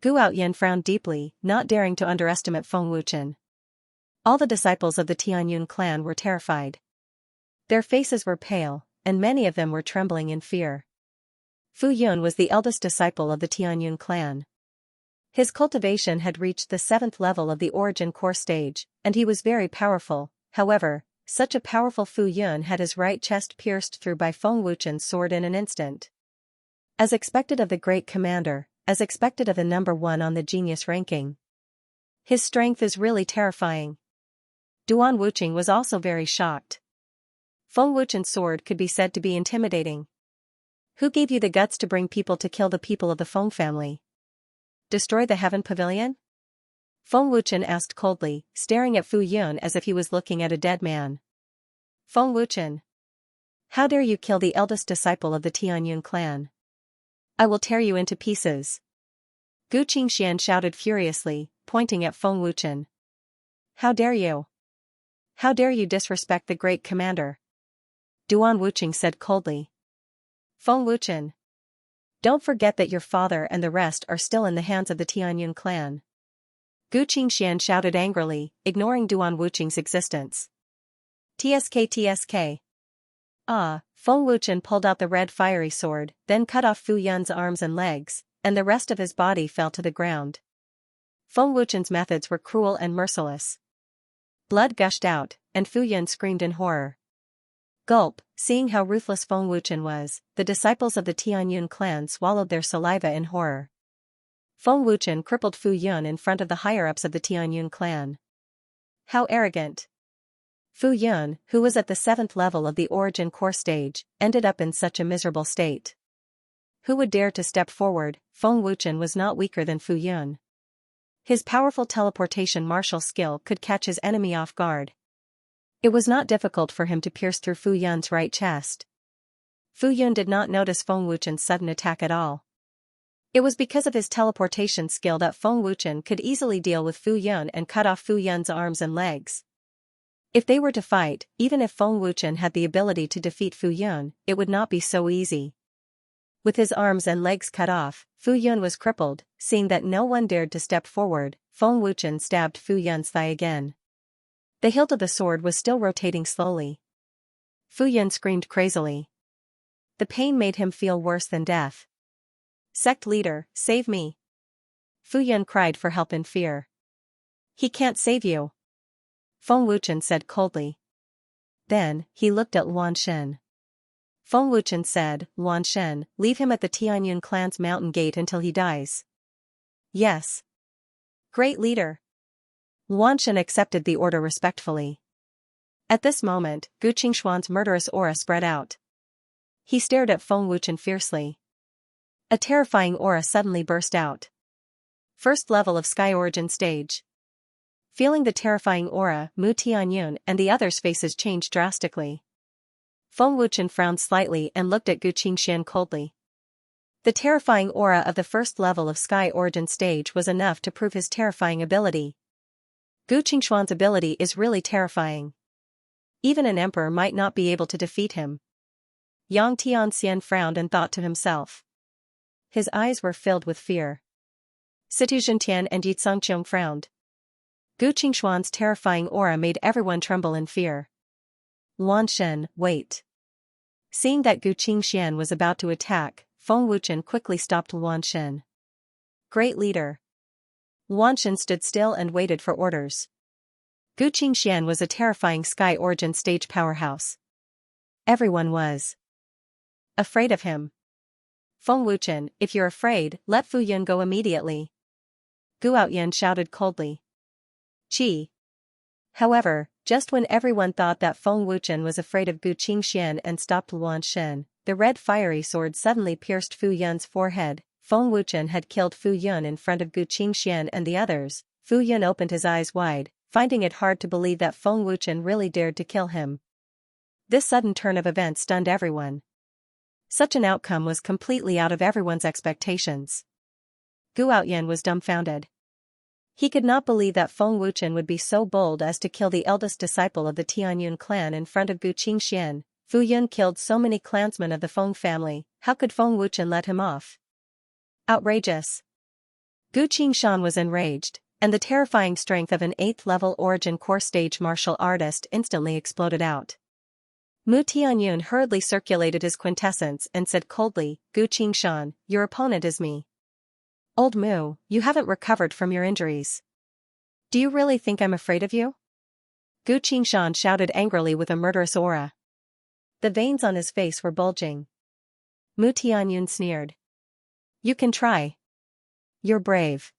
Gu Outyan frowned deeply, not daring to underestimate Feng Wuchen. All the disciples of the Tianyun clan were terrified. Their faces were pale, and many of them were trembling in fear. Fu Yun was the eldest disciple of the Tianyun clan. His cultivation had reached the 7th level of the origin core stage, and he was very powerful. However, such a powerful Fu Yun had his right chest pierced through by Feng Wuchen's sword in an instant. As expected of the great commander, as expected of the number 1 on the genius ranking. His strength is really terrifying. Duan Wuqing was also very shocked. Feng Wuchen's sword could be said to be intimidating. Who gave you the guts to bring people to kill the people of the Feng family? Destroy the Heaven Pavilion? Feng Wuchen asked coldly, staring at Fu Yun as if he was looking at a dead man. Feng Wuchen. How dare you kill the eldest disciple of the Tianyun clan? I will tear you into pieces. Gu Qingxian shouted furiously, pointing at Feng Wuchen. How dare you? How dare you disrespect the great commander? Duan Wuqing said coldly. Feng Wuchen. Don't forget that your father and the rest are still in the hands of the Tianyun clan. Gu Qingxian shouted angrily, ignoring Duan Wuqing's existence. TSK. Ah, Feng Wuchen pulled out the red fiery sword, then cut off Fu Yun's arms and legs, and the rest of his body fell to the ground. Feng Wuchen's methods were cruel and merciless. Blood gushed out, and Fu Yun screamed in horror. Gulp, seeing how ruthless Feng Wuchen was, the disciples of the Tianyun clan swallowed their saliva in horror. Feng Wuchen crippled Fu Yun in front of the higher-ups of the Tianyun clan. How arrogant! Fu Yun, who was at the 7th level of the origin core stage, ended up in such a miserable state. Who would dare to step forward? Feng Wuchen was not weaker than Fu Yun. His powerful teleportation martial skill could catch his enemy off guard. It was not difficult for him to pierce through Fu Yun's right chest. Fu Yun did not notice Feng Wuchen's sudden attack at all. It was because of his teleportation skill that Feng Wuchen could easily deal with Fu Yun and cut off Fu Yun's arms and legs. If they were to fight, even if Feng Wuchen had the ability to defeat Fu Yun, it would not be so easy. With his arms and legs cut off, Fu Yun was crippled. Seeing that no one dared to step forward, Feng Wuchen stabbed Fu Yun's thigh again. The hilt of the sword was still rotating slowly. Fu Yun screamed crazily. The pain made him feel worse than death. "Sect leader, save me!" Fu Yun cried for help in fear. "He can't save you," Feng Wuchen said coldly. Then, he looked at Luan Shen. Feng Wuchen said, "Luan Shen, leave him at the Tianyun clan's mountain gate until he dies." "Yes. Great leader." Luan Shen accepted the order respectfully. At this moment, Gu Qingxuan's murderous aura spread out. He stared at Feng Wuchen fiercely. A terrifying aura suddenly burst out. First level of Sky Origin stage. Feeling the terrifying aura, Mu Tianyun and the others' faces changed drastically. Feng Wuchen frowned slightly and looked at Gu Qingxian coldly. The terrifying aura of the first level of Sky Origin stage was enough to prove his terrifying ability. Gu Qingxuan's ability is really terrifying. Even an emperor might not be able to defeat him. Yang Tianxian frowned and thought to himself. His eyes were filled with fear. Situ Zhentian and Yi Tsangqiong frowned. Gu Qingxuan's terrifying aura made everyone tremble in fear. Luan Shen, wait. Seeing that Gu Qingxian was about to attack, Feng Wuchen quickly stopped Luan Shen. Great leader. Luan Shen stood still and waited for orders. Gu Qingxian was a terrifying Sky Origin stage powerhouse. Everyone was afraid of him. Feng Wuchen, if you're afraid, let Fu Yun go immediately. Gu Outyan shouted coldly. Qi. However, just when everyone thought that Feng Wuchen was afraid of Gu Qingxian and stopped Luan Shen, the red fiery sword suddenly pierced Fu Yun's forehead. Feng Wuchen had killed Fu Yun in front of Gu Qingxian and the others. Fu Yun opened his eyes wide, finding it hard to believe that Feng Wuchen really dared to kill him. This sudden turn of events stunned everyone. Such an outcome was completely out of everyone's expectations. Gu Outyan was dumbfounded. He could not believe that Feng Wuchen would be so bold as to kill the eldest disciple of the Tianyun clan in front of Gu Qingxian. Fu Yun killed so many clansmen of the Feng family, how could Feng Wuchen let him off? Outrageous. Gu Qingshan was enraged, and the terrifying strength of an 8th-level Origin Core stage martial artist instantly exploded out. Mu Tianyun hurriedly circulated his quintessence and said coldly, Gu Qingshan, your opponent is me. Old Mu, you haven't recovered from your injuries. Do you really think I'm afraid of you? Gu Qingshan shouted angrily with a murderous aura. The veins on his face were bulging. Mu Tianyun sneered. You can try. You're brave.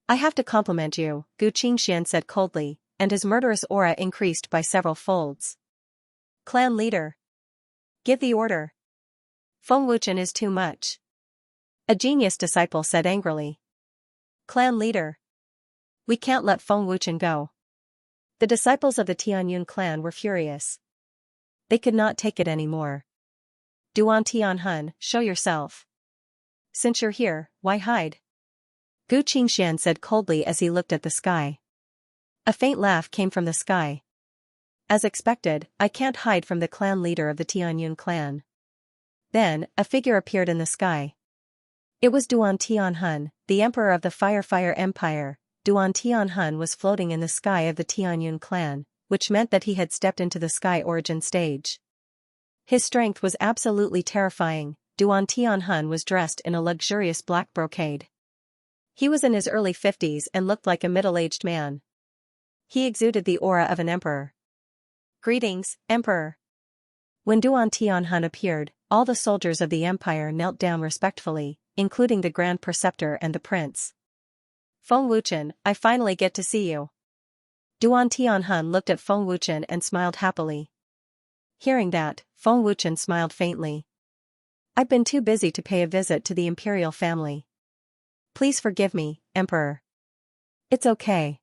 I have to compliment you, Gu Qingxian said coldly, and his murderous aura increased by several folds. Clan leader. Give the order. Feng Wuchen is too much. A genius disciple said angrily. Clan leader. We can't let Feng Wuchen go. The disciples of the Tianyun clan were furious. They could not take it anymore. Duan Tianhun, show yourself. Since you're here, why hide? Gu Qingxian said coldly as he looked at the sky. A faint laugh came from the sky. As expected, I can't hide from the clan leader of the Tianyun clan. Then, a figure appeared in the sky. It was Duan Tianhun, the emperor of the Fire Empire. Duan Tianhun was floating in the sky of the Tianyun clan, which meant that he had stepped into the Sky Origin stage. His strength was absolutely terrifying. Duan Tianhun was dressed in a luxurious black brocade. He was in his early 50s and looked like a middle-aged man. He exuded the aura of an emperor. Greetings, Emperor. When Duan Tianhun appeared, all the soldiers of the empire knelt down respectfully, including the Grand Preceptor and the Prince. Feng Wuchen, I finally get to see you. Duan Tianhun looked at Feng Wuchen and smiled happily. Hearing that, Feng Wuchen smiled faintly. I've been too busy to pay a visit to the imperial family. Please forgive me, Emperor. It's okay.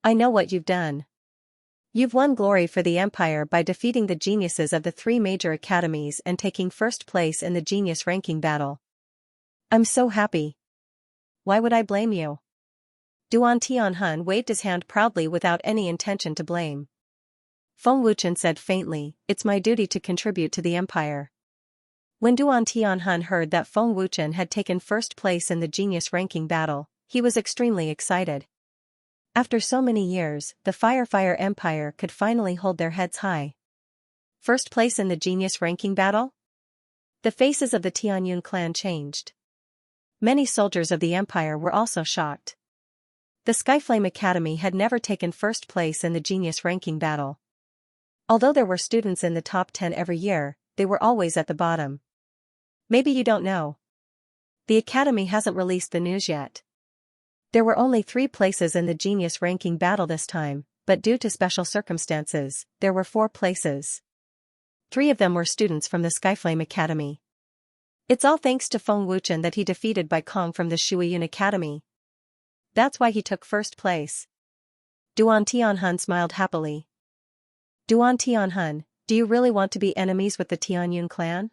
I know what you've done. You've won glory for the Empire by defeating the geniuses of the three major academies and taking first place in the genius ranking battle. I'm so happy. Why would I blame you? Duan Tianhun waved his hand proudly without any intention to blame. Feng Wuchen said faintly, it's my duty to contribute to the Empire. When Duan Tianhun heard that Feng Wuchen had taken first place in the genius ranking battle, he was extremely excited. After so many years, the Fire Empire could finally hold their heads high. First place in the genius ranking battle? The faces of the Tianyun clan changed. Many soldiers of the Empire were also shocked. The Skyflame Academy had never taken first place in the genius ranking battle. Although there were students in the top 10 every year, they were always at the bottom. Maybe you don't know. The Academy hasn't released the news yet. There were only 3 places in the genius ranking battle this time, but due to special circumstances, there were 4 places. 3 of them were students from the Skyflame Academy. It's all thanks to Feng Wuchen that he defeated Bai Kong from the Shuiyun Academy. That's why he took first place. Duan Tianhun smiled happily. Duan Tianhun, do you really want to be enemies with the Tianyun clan?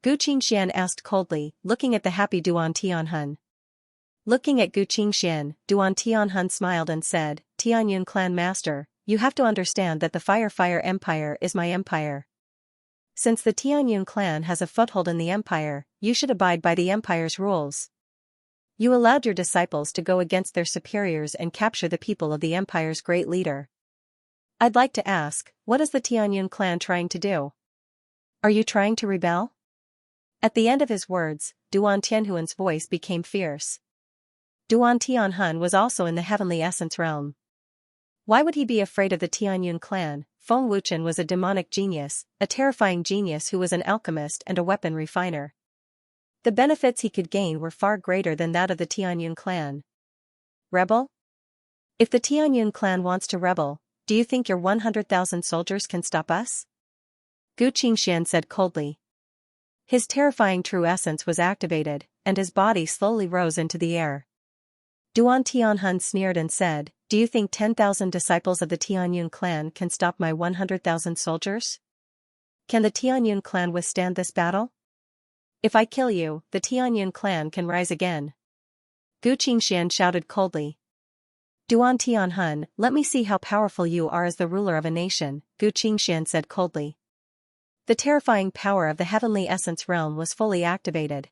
Gu Qingxian asked coldly, looking at the happy Duan Tianhun. Looking at Gu Qingxian, Duan Tianhun smiled and said, Tianyun clan master, you have to understand that the Fire Empire is my empire. Since the Tianyun clan has a foothold in the empire, you should abide by the empire's rules. You allowed your disciples to go against their superiors and capture the people of the empire's great leader. I'd like to ask, what is the Tianyun clan trying to do? Are you trying to rebel? At the end of his words, Duan Tianhuan's voice became fierce. Duan Tianhun was also in the heavenly essence realm. Why would he be afraid of the Tianyun clan? Feng Wuchen was a demonic genius, a terrifying genius who was an alchemist and a weapon refiner. The benefits he could gain were far greater than that of the Tianyun clan. Rebel? If the Tianyun clan wants to rebel, do you think your 100,000 soldiers can stop us? Gu Qingxian said coldly. His terrifying true essence was activated, and his body slowly rose into the air. Duan Tianhun sneered and said, do you think 10,000 disciples of the Tianyun clan can stop my 100,000 soldiers? Can the Tianyun clan withstand this battle? If I kill you, the Tianyun clan can rise again. Gu Qingxian shouted coldly. Duan Tianhun, let me see how powerful you are as the ruler of a nation, Gu Qingxian said coldly. The terrifying power of the heavenly essence realm was fully activated.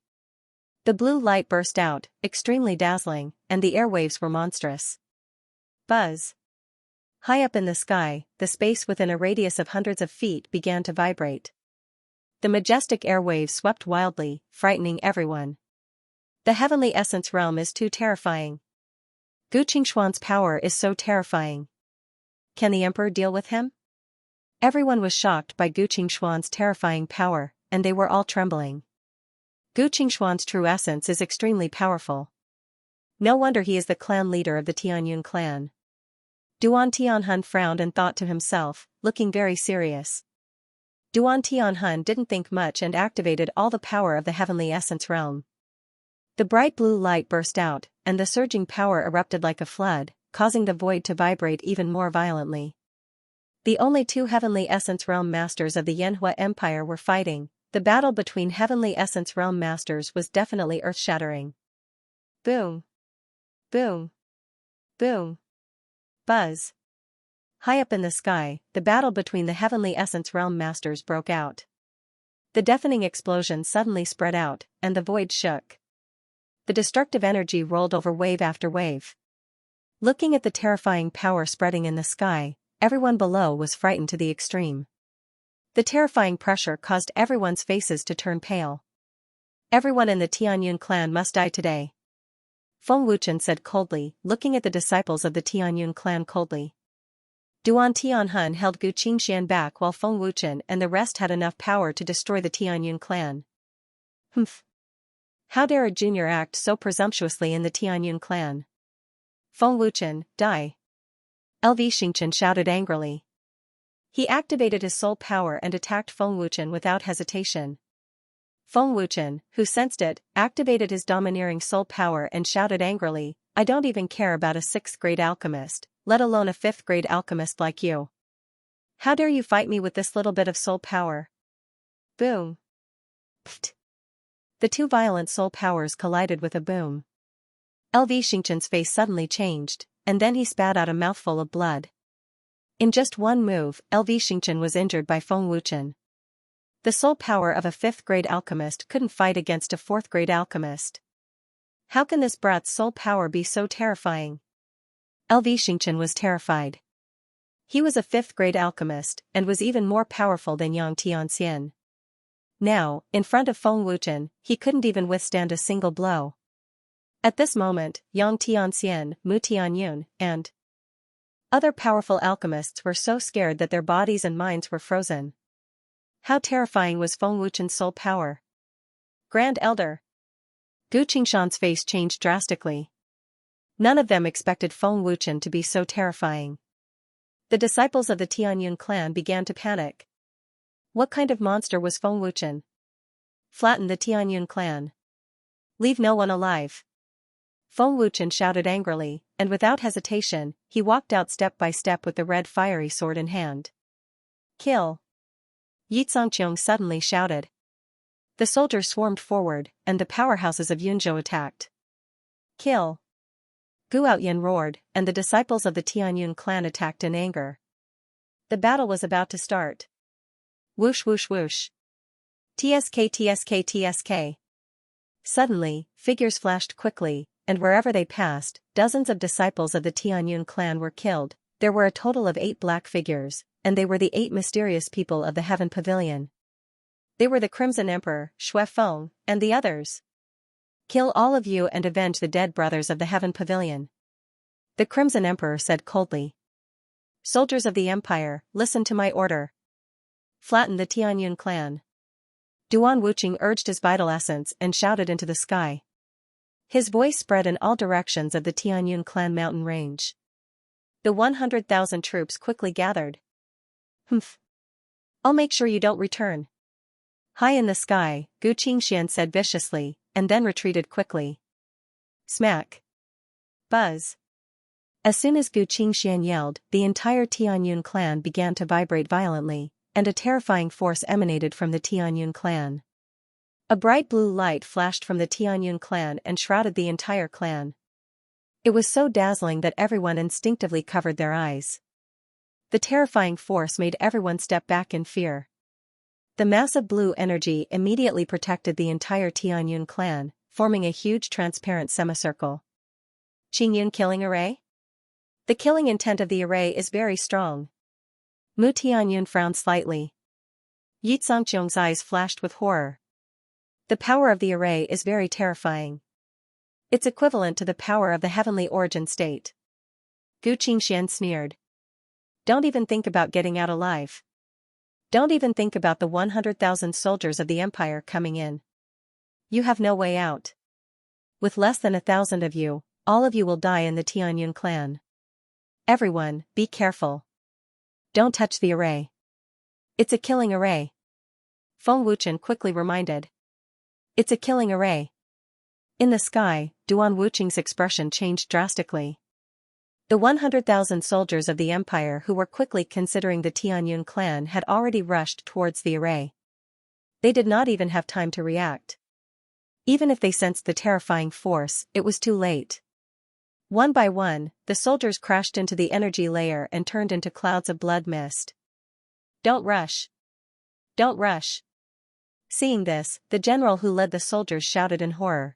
The blue light burst out, extremely dazzling, and the airwaves were monstrous. Buzz. High up in the sky, the space within a radius of hundreds of feet began to vibrate. The majestic airwaves swept wildly, frightening everyone. The heavenly essence realm is too terrifying. Gu Qingshuan's power is so terrifying. Can the emperor deal with him? Everyone was shocked by Gu Qingshuan's terrifying power, and they were all trembling. Gu Qingshuan's true essence is extremely powerful. No wonder he is the clan leader of the Tianyun clan. Duan Tianhun frowned and thought to himself, looking very serious. Duan Tianhun didn't think much and activated all the power of the heavenly essence realm. The bright blue light burst out, and the surging power erupted like a flood, causing the void to vibrate even more violently. The only 2 heavenly essence realm masters of the Yanhua Empire were fighting. The battle between heavenly essence realm masters was definitely earth-shattering. Boom. Boom. Boom. Buzz. High up in the sky, the battle between the heavenly essence realm masters broke out. The deafening explosion suddenly spread out, and the void shook. The destructive energy rolled over wave after wave. Looking at the terrifying power spreading in the sky, everyone below was frightened to the extreme. The terrifying pressure caused everyone's faces to turn pale. Everyone in the Tianyun clan must die today. Feng Wuchen said coldly, looking at the disciples of the Tianyun clan coldly. Duan Tianhun held Gu Qingxian back while Feng Wuchen and the rest had enough power to destroy the Tianyun clan. Humph. How dare a junior act so presumptuously in the Tianyun clan? Feng Wuchen, die. LV Xingchen shouted angrily. He activated his soul power and attacked Feng Wuchen without hesitation. Feng Wuchen, who sensed it, activated his domineering soul power and shouted angrily, I don't even care about a 6th-grade alchemist, let alone a 5th-grade alchemist like you. How dare you fight me with this little bit of soul power? Boom. Pfft. The two violent soul powers collided with a boom. Xianxia's face suddenly changed, and then he spat out a mouthful of blood. In just one move, Xianxia was injured by Feng Wuchen. The soul power of a 5th-grade alchemist couldn't fight against a 4th-grade alchemist. How can this brat's soul power be so terrifying? Xianxia was terrified. He was a 5th-grade alchemist, and was even more powerful than Yang Tianxian. Now, in front of Feng Wuchen, he couldn't even withstand a single blow. At this moment, Yang Tianxian, Mu Tianyun, and other powerful alchemists were so scared that their bodies and minds were frozen. How terrifying was Feng Wuchen's soul power? Grand Elder. Gu Qingshan's face changed drastically. None of them expected Feng Wuchen to be so terrifying. The disciples of the Tianyun clan began to panic. What kind of monster was Feng Wuchen? Flatten the Tianyun clan. Leave no one alive. Feng Wuchen shouted angrily, and without hesitation, he walked out step by step with the red fiery sword in hand. Kill! Xianxia suddenly shouted. The soldiers swarmed forward, and the powerhouses of Yunzhou attacked. Kill! Gu Outyan roared, and the disciples of the Tianyun clan attacked in anger. The battle was about to start. Whoosh whoosh whoosh. TSK TSK TSK. Suddenly, figures flashed quickly, and wherever they passed, dozens of disciples of the Tianyun clan were killed. There were a total of 8 black figures, and they were the 8 mysterious people of the Heaven Pavilion. They were the Crimson Emperor, Xue Feng, and the others. Kill all of you and avenge the dead brothers of the Heaven Pavilion. The Crimson Emperor said coldly. Soldiers of the Empire, listen to my order. Flatten the Tianyun clan. Duan Wuqing urged his vital essence and shouted into the sky. His voice spread in all directions of the Tianyun clan mountain range. The 100,000 troops quickly gathered. Humph. I'll make sure you don't return. High in the sky, Gu Qingshan said viciously, and then retreated quickly. Smack. Buzz. As soon as Gu Qingshan yelled, the entire Tianyun clan began to vibrate violently, and a terrifying force emanated from the Tianyun clan. A bright blue light flashed from the Tianyun clan and shrouded the entire clan. It was so dazzling that everyone instinctively covered their eyes. The terrifying force made everyone step back in fear. The massive blue energy immediately protected the entire Tianyun clan, forming a huge transparent semicircle. Qingyun killing array? The killing intent of the array is very strong. Mu Tianyun frowned slightly. Xianxia's eyes flashed with horror. The power of the array is very terrifying. It's equivalent to the power of the heavenly origin state. Gu Qingshan sneered. Don't even think about getting out alive. Don't even think about the 100,000 soldiers of the Empire coming in. You have no way out. With less than 1,000 of you, all of you will die in the Tianyun clan. Everyone, be careful. Don't touch the array. It's a killing array. Feng Wuchen quickly reminded. It's a killing array. In the sky, Duan Wuqing's expression changed drastically. The 100,000 soldiers of the Empire who were quickly considering the Tianyun clan had already rushed towards the array. They did not even have time to react. Even if they sensed the terrifying force, it was too late. One by one, the soldiers crashed into the energy layer and turned into clouds of blood mist. Don't rush. Don't rush. Seeing this, the general who led the soldiers shouted in horror.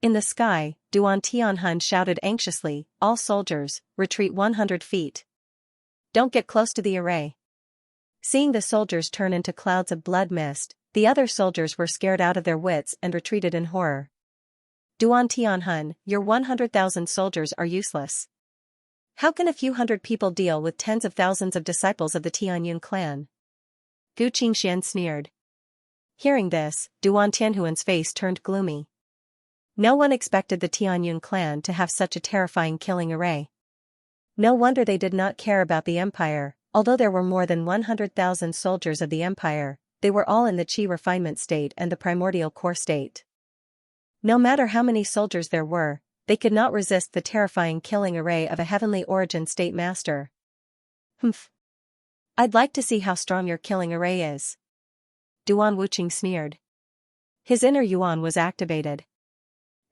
In the sky, Duan Tianhun shouted anxiously, all soldiers, retreat 100 feet. Don't get close to the array. Seeing the soldiers turn into clouds of blood mist, the other soldiers were scared out of their wits and retreated in horror. Duan Tianhun, your 100,000 soldiers are useless. How can a few hundred people deal with tens of thousands of disciples of the Tianyun clan? Gu Qingshan sneered. Hearing this, Duan Tianhuan's face turned gloomy. No one expected the Tianyun clan to have such a terrifying killing array. No wonder they did not care about the Empire. Although there were more than 100,000 soldiers of the Empire, they were all in the Qi refinement state and the primordial core state. No matter how many soldiers there were, They could not resist the terrifying killing array of a heavenly origin state master. Humph. I'd like to see how strong your killing array is. Duan Wuqing sneered. His inner yuan was activated.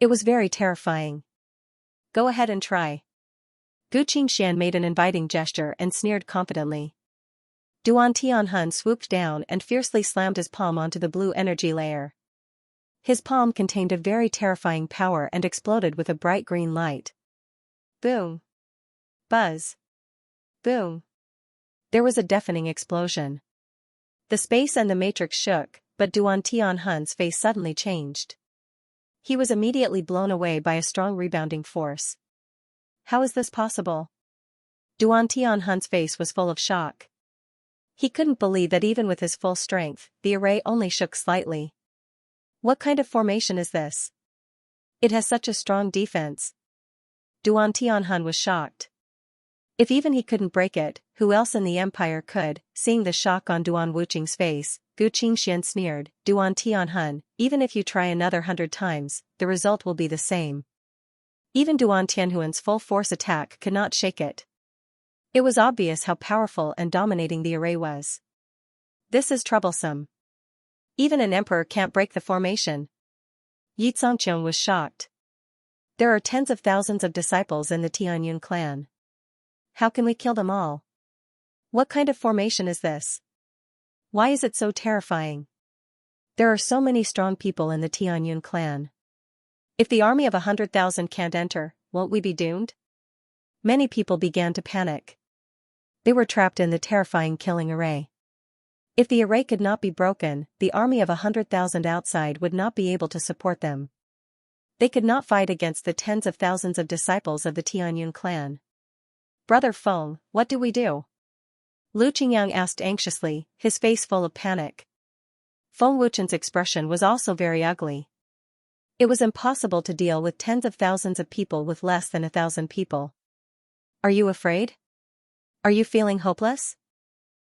It was very terrifying. Go ahead and try. Gu Qingxian made an inviting gesture and sneered confidently. Duan Tianhun swooped down and fiercely slammed his palm onto the blue energy layer. His palm contained a very terrifying power and exploded with a bright green light. Boom. Buzz. Boom. There was a deafening explosion. The space and the matrix shook, but Duan Tianhun's face suddenly changed. He was immediately blown away by a strong rebounding force. How is this possible? Duan Tianhun's face was full of shock. He couldn't believe that even with his full strength, the array only shook slightly. What kind of formation is this? It has such a strong defense. Duan Tianhun was shocked. If even he couldn't break it, who else in the empire could? Seeing the shock on Duan Wuqing's face, Gu Qingxian sneered, Duan Tianhun, even if you try another 100 times, the result will be the same. Even Duan Tianhuan's full force attack could not shake it. It was obvious how powerful and dominating the array was. This is troublesome. Even an emperor can't break the formation. Yi Zongqiong was shocked. There are tens of thousands of disciples in the Tianyun clan. How can we kill them all? What kind of formation is this? Why is it so terrifying? There are so many strong people in the Tianyun clan. If the army of 100,000 can't enter, won't we be doomed? Many people began to panic. They were trapped in the terrifying killing array. If the array could not be broken, the army of 100,000 outside would not be able to support them. They could not fight against the tens of thousands of disciples of the Tianyun clan. Brother Feng, what do we do? Lu Qingyang asked anxiously, his face full of panic. Feng Wuchen's expression was also very ugly. It was impossible to deal with tens of thousands of people with less than 1,000 people. Are you afraid? Are you feeling hopeless?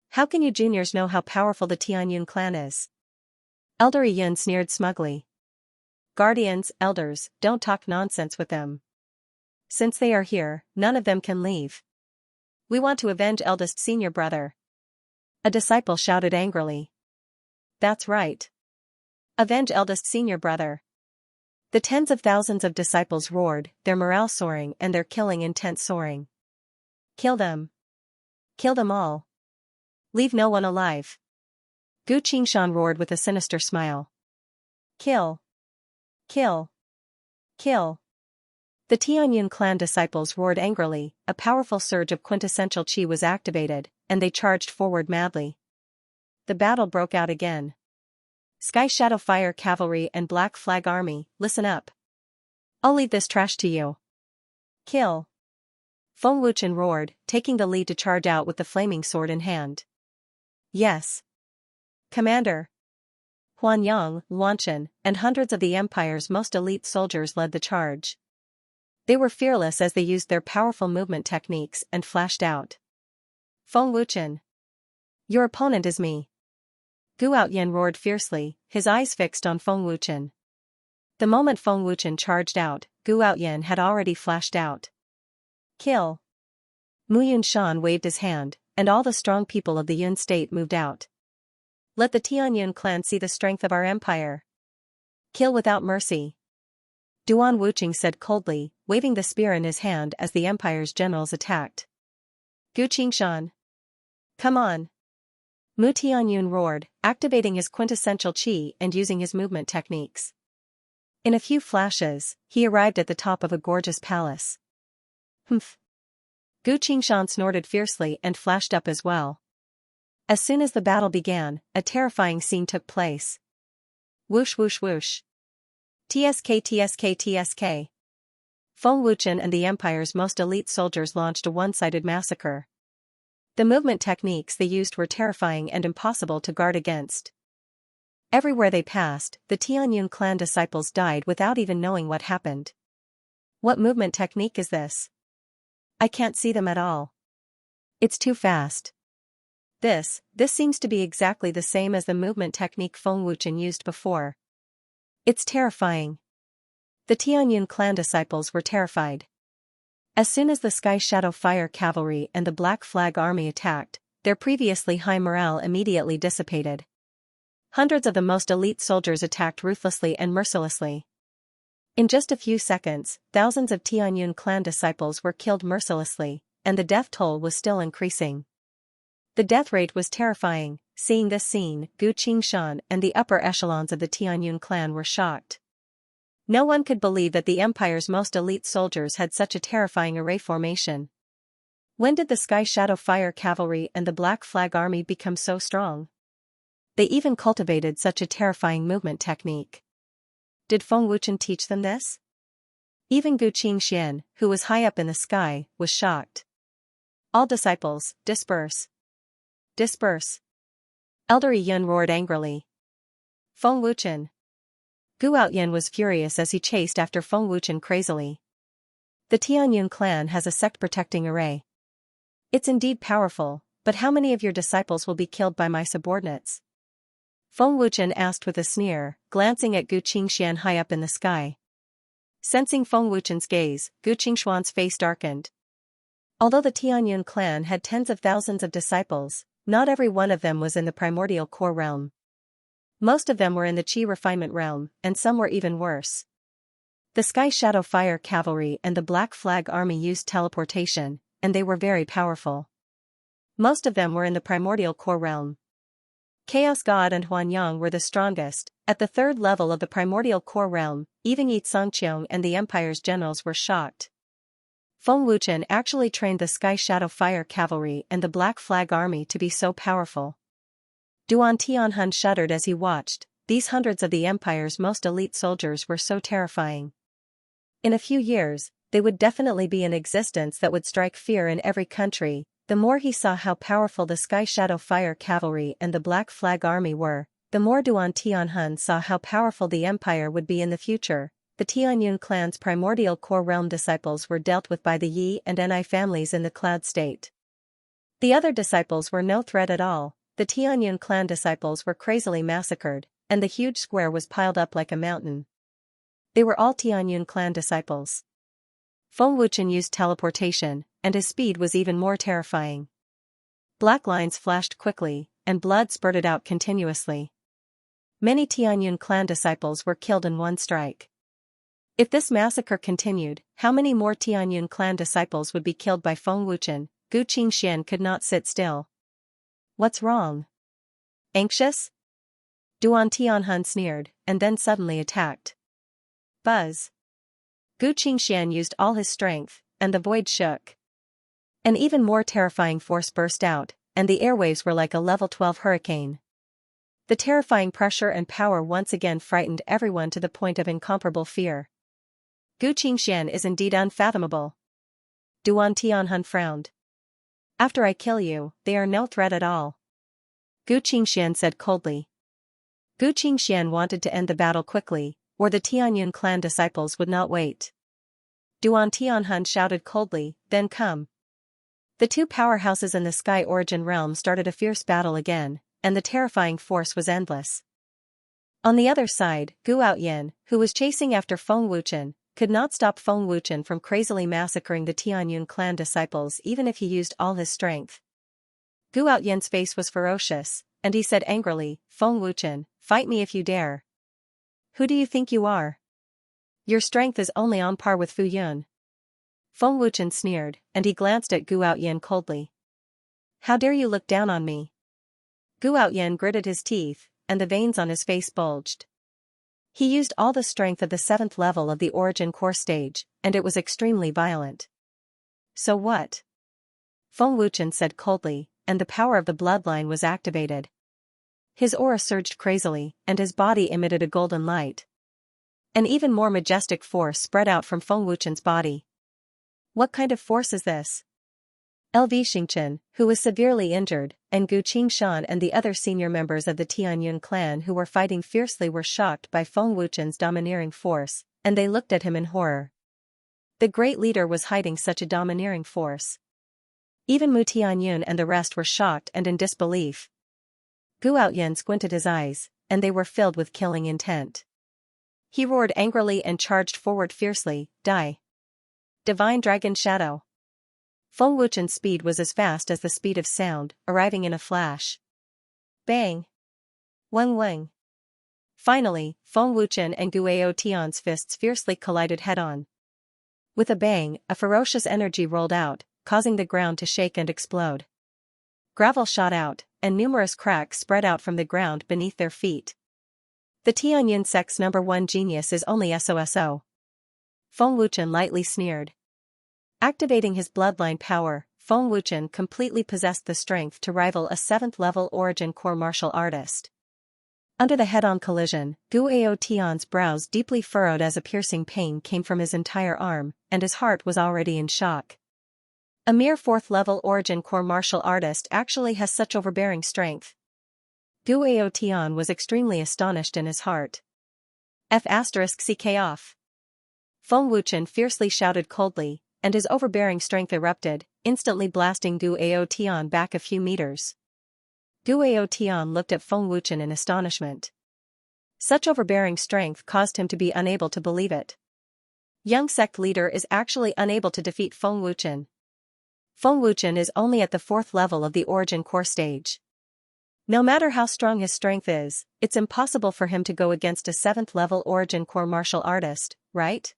How can you juniors know how powerful the Tianyun clan is? Elder Yun sneered smugly. Guardians, elders, don't talk nonsense with them. Since they are here, none of them can leave. We want to avenge eldest senior brother. A disciple shouted angrily. That's right. Avenge eldest senior brother. The tens of thousands of disciples roared, their morale soaring and their killing intent soaring. Kill them. Kill them all. Leave no one alive. Gu Qingshan roared with a sinister smile. Kill. Kill. Kill. The Tianyun clan disciples roared angrily, a powerful surge of quintessential qi was activated, and they charged forward madly. The battle broke out again. Sky Shadow Fire Cavalry and Black Flag Army, listen up. I'll leave this trash to you. Kill. Feng Wuchen roared, taking the lead to charge out with the flaming sword in hand. Yes. Commander. Huanyang, Luanchen, and hundreds of the Empire's most elite soldiers led the charge. They were fearless as they used their powerful movement techniques and flashed out. Feng Wuchen. Your opponent is me. Gu Outyen roared fiercely, his eyes fixed on Feng Wuchen. The moment Feng Wuchen charged out, Gu Outyen had already flashed out. Kill. Mu Yunshan waved his hand, and all the strong people of the Yun state moved out. Let the Tianyun clan see the strength of our empire. Kill without mercy. Duan Wuqing said coldly, waving the spear in his hand as the empire's generals attacked. Gu Qingshan. Come on. Mu Tianyun roared, activating his quintessential qi and using his movement techniques. In a few flashes, he arrived at the top of a gorgeous palace. Humph. Gu Qingshan snorted fiercely and flashed up as well. As soon as the battle began, a terrifying scene took place. Whoosh whoosh whoosh. TSK TSK TSK. Feng Wuchen and the Empire's most elite soldiers launched a one-sided massacre. The movement techniques they used were terrifying and impossible to guard against. Everywhere they passed, the Tianyun clan disciples died without even knowing what happened. What movement technique is this? I can't see them at all. It's too fast. This seems to be exactly the same as the movement technique Feng Wuchen used before. It's terrifying. The Tianyun clan disciples were terrified. As soon as the Sky Shadow Fire Cavalry and the Black Flag Army attacked, their previously high morale immediately dissipated. Hundreds of the most elite soldiers attacked ruthlessly and mercilessly. In just a few seconds, thousands of Tianyun clan disciples were killed mercilessly, and the death toll was still increasing. The death rate was terrifying. Seeing this scene, Gu Qingshan and the upper echelons of the Tianyun clan were shocked. No one could believe that the empire's most elite soldiers had such a terrifying array formation. When did the Sky Shadow Fire Cavalry and the Black Flag Army become so strong? They even cultivated such a terrifying movement technique. Did Feng Wuchen teach them this? Even Gu Qingxian, who was high up in the sky, was shocked. All disciples, disperse! Disperse! Elder Yun roared angrily. Feng Wuchen! Gu Outyin was furious as he chased after Feng Wuchen crazily. The Tianyun clan has a sect-protecting array. It's indeed powerful, but how many of your disciples will be killed by my subordinates? Feng Wuchen asked with a sneer, glancing at Gu Qingxian high up in the sky. Sensing Feng Wuchen's gaze, Gu Qingshuan's face darkened. Although the Tianyun clan had tens of thousands of disciples, not every one of them was in the primordial core realm. Most of them were in the Qi refinement realm, and some were even worse. The Sky Shadow Fire Cavalry and the Black Flag Army used teleportation, and they were very powerful. Most of them were in the primordial core realm. Chaos God and Huanyang were the strongest. At the third level of the primordial core realm, even Yi Tsangqiong and the Empire's generals were shocked. Feng Wuchen actually trained the Sky Shadow Fire Cavalry and the Black Flag Army to be so powerful. Duan Tianhun shuddered as he watched. These hundreds of the Empire's most elite soldiers were so terrifying. In a few years, they would definitely be in existence that would strike fear in every country. The more he saw how powerful the Sky Shadow Fire Cavalry and the Black Flag Army were, the more Duan Tianhun saw how powerful the Empire would be in the future. The Tianyun clan's primordial core realm disciples were dealt with by the Yi and Ni families in the cloud state. The other disciples were no threat at all. The Tianyun clan disciples were crazily massacred, and the huge square was piled up like a mountain. They were all Tianyun clan disciples. Feng Wuchen used teleportation, and his speed was even more terrifying. Black lines flashed quickly, and blood spurted out continuously. Many Tianyun clan disciples were killed in one strike. If this massacre continued, how many more Tianyun clan disciples would be killed by Feng Wuchen? Gu Qingxian could not sit still. What's wrong? Anxious? Duan Tianhun sneered, and then suddenly attacked. Buzz! Gu Qingxian used all his strength, and the void shook. An even more terrifying force burst out, and the airwaves were like a level 12 hurricane. The terrifying pressure and power once again frightened everyone to the point of incomparable fear. Gu Qingxian is indeed unfathomable. Duan Tianhun frowned. After I kill you, they are no threat at all. Gu Qingxian said coldly. Gu Qingxian wanted to end the battle quickly, or the Tianyun clan disciples would not wait. Duan Tianhun shouted coldly, then come. The two powerhouses in the Sky Origin realm started a fierce battle again, and the terrifying force was endless. On the other side, Gu Outyin, who was chasing after Feng Wuchen, could not stop Feng Wuchen from crazily massacring the Tianyun clan disciples even if he used all his strength. Gu Outyin's face was ferocious, and he said angrily, Feng Wuchen, fight me if you dare. Who do you think you are? Your strength is only on par with Fu Yun. Feng Wuchen sneered, and he glanced at Gu Outyin coldly. How dare you look down on me? Gu Outyin gritted his teeth, and the veins on his face bulged. He used all the strength of the 7th level of the Origin Core stage, and it was extremely violent. So what? Feng Wuchen said coldly, and the power of the bloodline was activated. His aura surged crazily, and his body emitted a golden light. An even more majestic force spread out from Feng Wuchen's body. What kind of force is this? LV Xingchen, who was severely injured, and Gu Qingshan and the other senior members of the Tianyun clan who were fighting fiercely were shocked by Feng Wuchen's domineering force, and they looked at him in horror. The great leader was hiding such a domineering force. Even Mu Tianyun and the rest were shocked and in disbelief. Gu Outyin squinted his eyes, and they were filled with killing intent. He roared angrily and charged forward fiercely. Die! Divine Dragon Shadow! Feng Wuchen's speed was as fast as the speed of sound, arriving in a flash. Bang! Weng weng! Finally, Feng Wuchen and Guo Tian's fists fiercely collided head-on. With a bang, a ferocious energy rolled out, causing the ground to shake and explode. Gravel shot out, and numerous cracks spread out from the ground beneath their feet. The Tianyun sect's #1 genius is only SOSO. Feng Wuchen lightly sneered. Activating his bloodline power, Feng Wuchen completely possessed the strength to rival a 7th-level origin core martial artist. Under the head-on collision, Guo Tian's brows deeply furrowed as a piercing pain came from his entire arm, and his heart was already in shock. A mere 4th-level origin core martial artist actually has such overbearing strength. Guo Tian was extremely astonished in his heart. F***ck off. Feng Wuchen fiercely shouted coldly, and his overbearing strength erupted, instantly blasting Guo Tian back a few meters. Guo Tian looked at Feng Wuchen in astonishment. Such overbearing strength caused him to be unable to believe it. Young sect leader is actually unable to defeat Feng Wuchen. Feng Wuchen is only at the 4th level of the origin core stage. No matter how strong his strength is, it's impossible for him to go against a 7th-level origin core martial artist, right?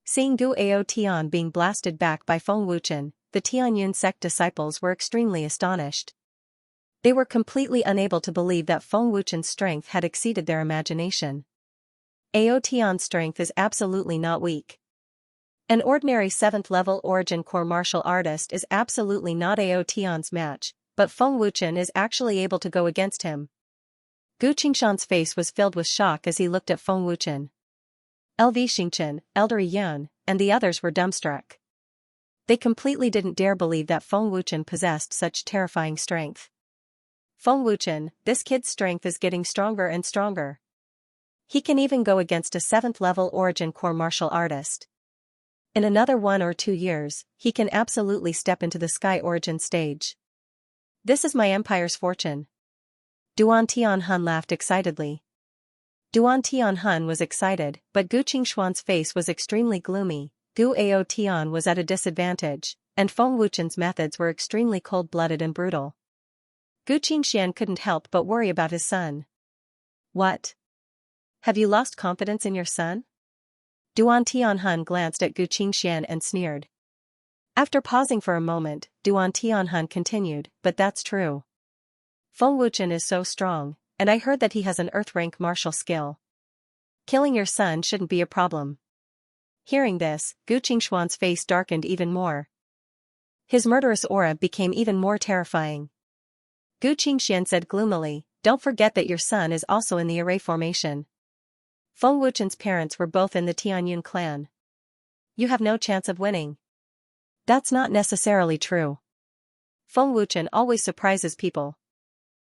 Seeing Guo Tian being blasted back by Feng Wuchen, the Tianyun sect disciples were extremely astonished. They were completely unable to believe that Feng Wuchen's strength had exceeded their imagination. Ao Tian's strength is absolutely not weak. An ordinary 7th-level origin core martial artist is absolutely not Ao Tian's match, but Feng Wuchen is actually able to go against him. Gu Qingshan's face was filled with shock as he looked at Feng Wuchen. LV Xingchen, Elder Yan, and the others were dumbstruck. They completely didn't dare believe that Feng Wuchen possessed such terrifying strength. Feng Wuchen, this kid's strength is getting stronger and stronger. He can even go against a 7th-level origin core martial artist. In another 1 or 2 years, he can absolutely step into the Sky Origin stage. This is my empire's fortune. Duan Tianhun laughed excitedly. Duan Tianhun was excited, but Gu Qingshuan's face was extremely gloomy. Guo Tian was at a disadvantage, and Feng Wuchen's methods were extremely cold-blooded and brutal. Gu Qingshan couldn't help but worry about his son. What? Have you lost confidence in your son? Duan Tianhun glanced at Gu Qingshan and sneered. After pausing for a moment, Duan Tianhun continued, but that's true. Feng Wuchen is so strong, and I heard that he has an Earth-rank martial skill. Killing your son shouldn't be a problem. Hearing this, Gu Qingshuan's face darkened even more. His murderous aura became even more terrifying. Gu Qingshan said gloomily, don't forget that your son is also in the array formation. Feng Wuchen's parents were both in the Tianyun clan. You have no chance of winning. That's not necessarily true. Feng Wuchen always surprises people.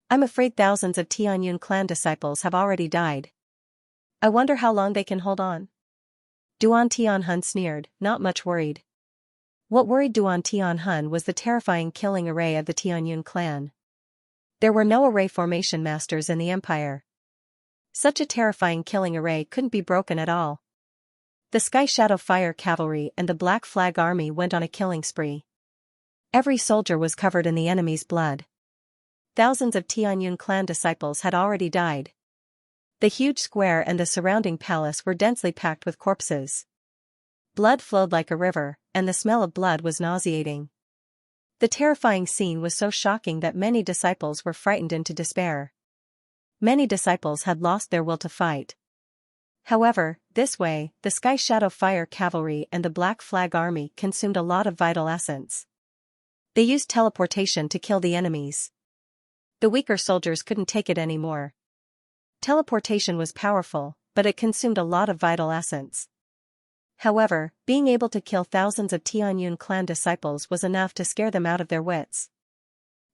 I'm afraid thousands of Tianyun clan disciples have already died. I wonder how long they can hold on. Duan Tianhun sneered, not much worried. What worried Duan Tianhun was the terrifying killing array of the Tianyun clan. There were no array formation masters in the empire. Such a terrifying killing array couldn't be broken at all. The Sky Shadow Fire Cavalry and the Black Flag Army went on a killing spree. Every soldier was covered in the enemy's blood. Thousands of Tianyun clan disciples had already died. The huge square and the surrounding palace were densely packed with corpses. Blood flowed like a river, and the smell of blood was nauseating. The terrifying scene was so shocking that many disciples were frightened into despair. Many disciples had lost their will to fight. However, this way, the Sky Shadow Fire Cavalry and the Black Flag Army consumed a lot of vital essence. They used teleportation to kill the enemies. The weaker soldiers couldn't take it anymore. Teleportation was powerful, but it consumed a lot of vital essence. However, being able to kill thousands of Tianyun clan disciples was enough to scare them out of their wits.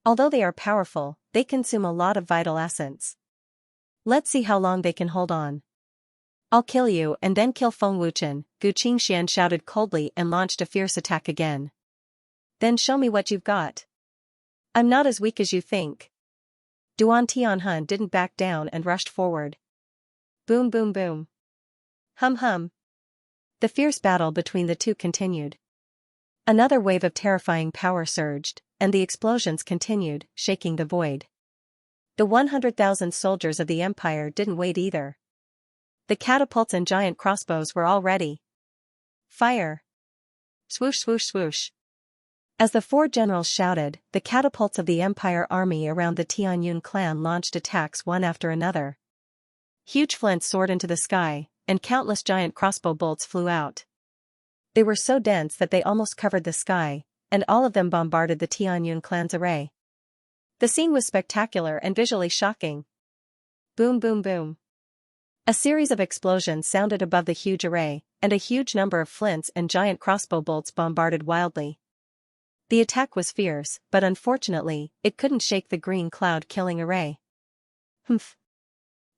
Although they are powerful, they consume a lot of vital essence. Let's see how long they can hold on. I'll kill you and then kill Feng Wuchen, Gu Qingshan shouted coldly and launched a fierce attack again. Then show me what you've got. I'm not as weak as you think. Duan Tianhun didn't back down and rushed forward. Boom boom boom. Hum hum. The fierce battle between the two continued. Another wave of terrifying power surged, and the explosions continued, shaking the void. The 100,000 soldiers of the Empire didn't wait either. The catapults and giant crossbows were all ready. Fire! Swoosh swoosh swoosh. As the four generals shouted, the catapults of the Empire army around the Tianyun clan launched attacks one after another. Huge flints soared into the sky, and countless giant crossbow bolts flew out. They were so dense that they almost covered the sky, and all of them bombarded the Tianyun clan's array. The scene was spectacular and visually shocking. Boom boom boom. A series of explosions sounded above the huge array, and a huge number of flints and giant crossbow bolts bombarded wildly. The attack was fierce, but unfortunately, it couldn't shake the green cloud-killing array. Humph.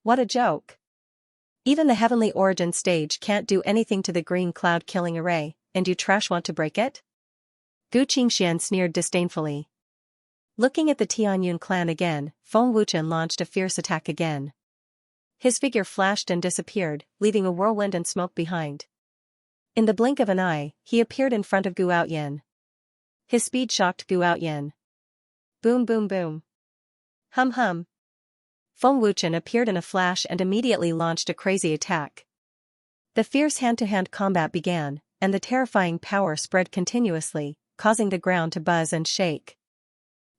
What a joke. Even the Heavenly Origin stage can't do anything to the green cloud-killing array, and you trash want to break it? Gu Qingxian sneered disdainfully. Looking at the Tianyun clan again, Feng Wuchen launched a fierce attack again. His figure flashed and disappeared, leaving a whirlwind and smoke behind. In the blink of an eye, he appeared in front of Gu Outyin. His speed shocked Gu Outyin. Boom boom boom. Hum hum. Feng Wuchen appeared in a flash and immediately launched a crazy attack. The fierce hand-to-hand combat began, and the terrifying power spread continuously, causing the ground to buzz and shake.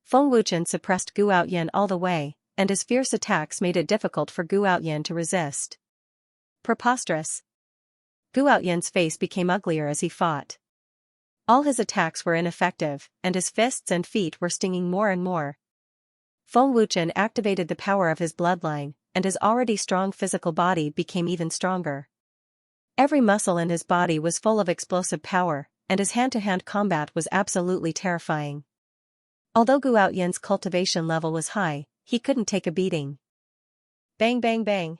Feng Wuchen suppressed Gu Outyin all the way, and his fierce attacks made it difficult for Gu Outyin to resist. Preposterous. Gu Outyin's face became uglier as he fought. All his attacks were ineffective, and his fists and feet were stinging more and more. Feng Wuchen activated the power of his bloodline, and his already strong physical body became even stronger. Every muscle in his body was full of explosive power, and his hand-to-hand combat was absolutely terrifying. Although Gu Outyin's cultivation level was high, he couldn't take a beating. Bang bang bang.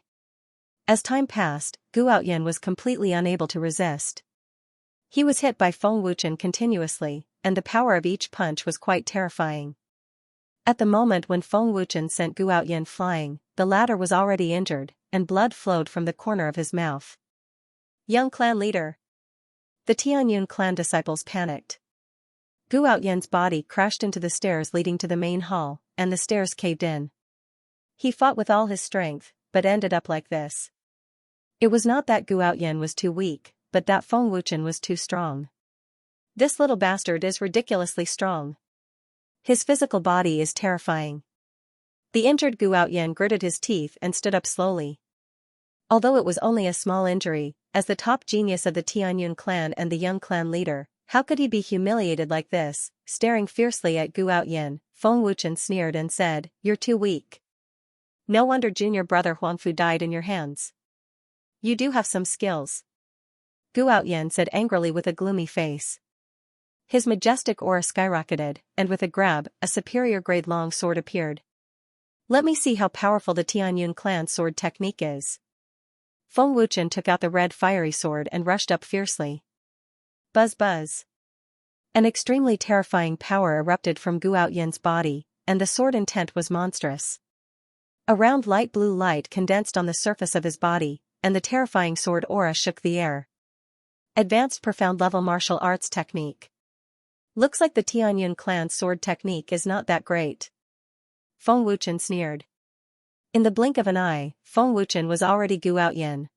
As time passed, Gu Outyin was completely unable to resist. He was hit by Feng Wuchen continuously, and the power of each punch was quite terrifying. At the moment when Feng Wuchen sent Gu Outyin flying, the latter was already injured, and blood flowed from the corner of his mouth. Young clan leader. The Tianyun clan disciples panicked. Gu Outyin's body crashed into the stairs leading to the main hall, and the stairs caved in. He fought with all his strength, but ended up like this. It was not that Gu Outyin was too weak, but that Feng Wuchen was too strong. This little bastard is ridiculously strong. His physical body is terrifying. The injured Gu Outyin gritted his teeth and stood up slowly. Although it was only a small injury, as the top genius of the Tianyun clan and the young clan leader, how could he be humiliated like this? Staring fiercely at Gu Outyin, Feng Wuchen sneered and said, "You're too weak. No wonder junior brother Huangfu died in your hands. You do have some skills." Gu Outyin said angrily with a gloomy face. His majestic aura skyrocketed, and with a grab, a superior-grade long sword appeared. Let me see how powerful the Tianyun clan sword technique is. Feng Wuchen took out the red fiery sword and rushed up fiercely. Buzz buzz. An extremely terrifying power erupted from Gu Outyin's body, and the sword intent was monstrous. A round light blue light condensed on the surface of his body, and the terrifying sword aura shook the air. Advanced profound level martial arts technique. Looks like the Tianyun clan's sword technique is not that great. Feng Wuchen sneered. In the blink of an eye, Feng Wuchen was already Gu Outyin.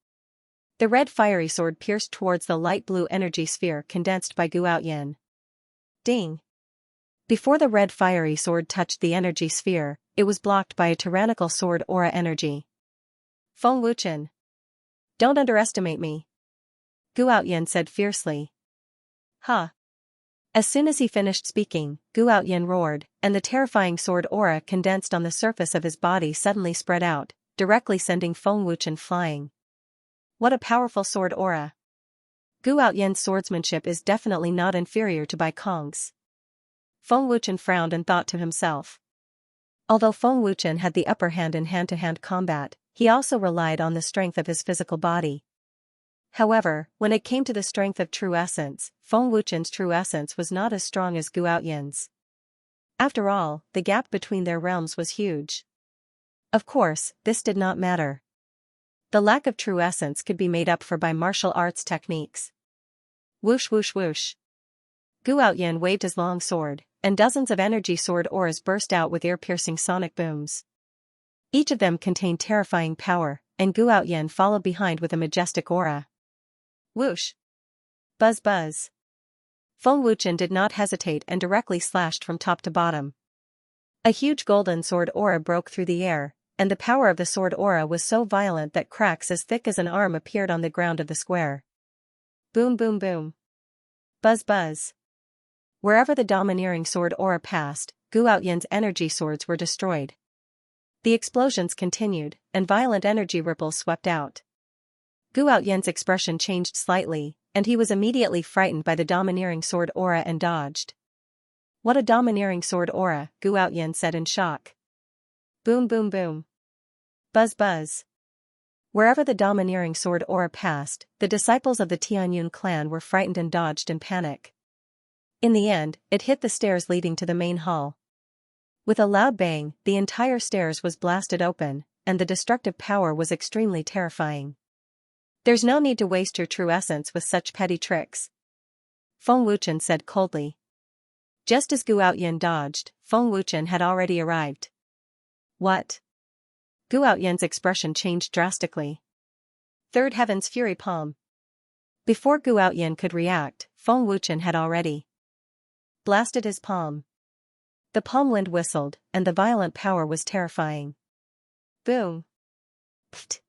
The red fiery sword pierced towards the light blue energy sphere condensed by Gu Outyin. Ding! Before the red fiery sword touched the energy sphere, it was blocked by a tyrannical sword aura energy. Feng Wuchen. Don't underestimate me. Gu Outyin said fiercely. Ha! As soon as he finished speaking, Gu Outyin roared, and the terrifying sword aura condensed on the surface of his body suddenly spread out, directly sending Feng Wuchen flying. What a powerful sword aura! Gu Outyin's swordsmanship is definitely not inferior to Bai Kong's. Feng Wuchen frowned and thought to himself. Although Feng Wuchen had the upper hand in hand-to-hand combat, he also relied on the strength of his physical body. However, when it came to the strength of true essence, Feng Wuchen's true essence was not as strong as Gu Outyin's. After all, the gap between their realms was huge. Of course, this did not matter. The lack of true essence could be made up for by martial arts techniques. Whoosh whoosh whoosh. Gu Outyin waved his long sword, and dozens of energy sword auras burst out with ear-piercing sonic booms. Each of them contained terrifying power, and Gu Outyin followed behind with a majestic aura. Whoosh. Buzz buzz. Feng Wuchen did not hesitate and directly slashed from top to bottom. A huge golden sword aura broke through the air, and the power of the sword aura was so violent that cracks as thick as an arm appeared on the ground of the square. Boom boom boom. Buzz buzz. Wherever the domineering sword aura passed, Gu Outyin's energy swords were destroyed. The explosions continued, and violent energy ripples swept out. Gu Outyin's expression changed slightly, and he was immediately frightened by the domineering sword aura and dodged. What a domineering sword aura, Gu Outyin said in shock. Boom boom boom. Buzz buzz. Wherever the domineering sword aura passed, the disciples of the Tianyun clan were frightened and dodged in panic. In the end, it hit the stairs leading to the main hall. With a loud bang, the entire stairs was blasted open, and the destructive power was extremely terrifying. There's no need to waste your true essence with such petty tricks, Feng Wuchen said coldly. Just as Gu Outyin dodged, Feng Wuchen had already arrived. What? Gu Outyin's expression changed drastically. Third Heaven's Fury Palm. Before Gu Outyin could react, Feng Wuchen had already blasted his palm. The palm wind whistled, and the violent power was terrifying. Boom. Pfft.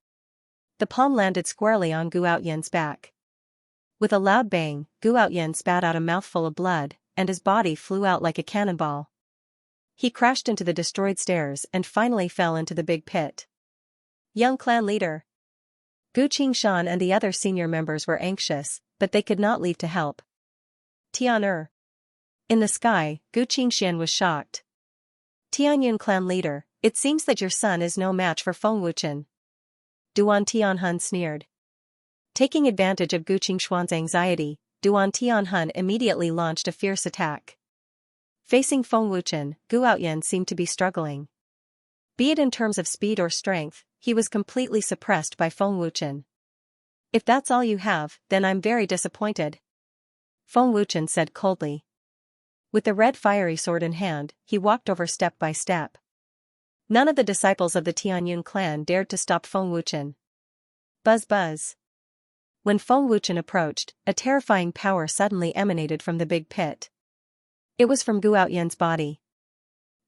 The palm landed squarely on Gu Outyin's back. With a loud bang, Gu Outyin spat out a mouthful of blood, and his body flew out like a cannonball. He crashed into the destroyed stairs and finally fell into the big pit. Young clan leader. Gu Qingshan and the other senior members were anxious, but they could not leave to help. Tian. In the sky, Gu Qingshan was shocked. Tianyun clan leader, it seems that your son is no match for Feng Wuchen. Duan Tianhun sneered. Taking advantage of Gu Qingshuan's anxiety, Duan Tianhun immediately launched a fierce attack. Facing Feng Wuchen, Gu Outyin seemed to be struggling. Be it in terms of speed or strength, he was completely suppressed by Feng Wuchen. If that's all you have, then I'm very disappointed, Feng Wuchen said coldly. With the red fiery sword in hand, he walked over step by step. None of the disciples of the Tianyun clan dared to stop Feng Wuchen. Buzz buzz. When Feng Wuchen approached, a terrifying power suddenly emanated from the big pit. It was from Gu Outyin's body.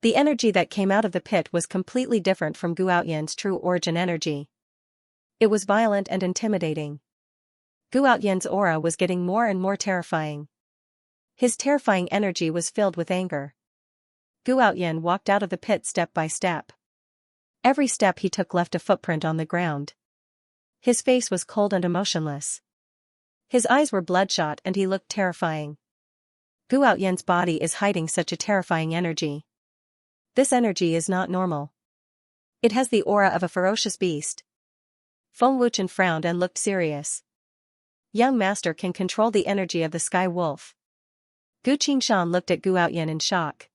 The energy that came out of the pit was completely different from Gu Outyin's true origin energy. It was violent and intimidating. Gu Outyin's aura was getting more and more terrifying. His terrifying energy was filled with anger. Gu Outyin walked out of the pit step by step. Every step he took left a footprint on the ground. His face was cold and emotionless. His eyes were bloodshot and he looked terrifying. Gu Outyin's body is hiding such a terrifying energy. This energy is not normal. It has the aura of a ferocious beast. Feng Wuchen frowned and looked serious. Young master can control the energy of the Sky Wolf. Gu Qingshan looked at Gu Outyin in shock.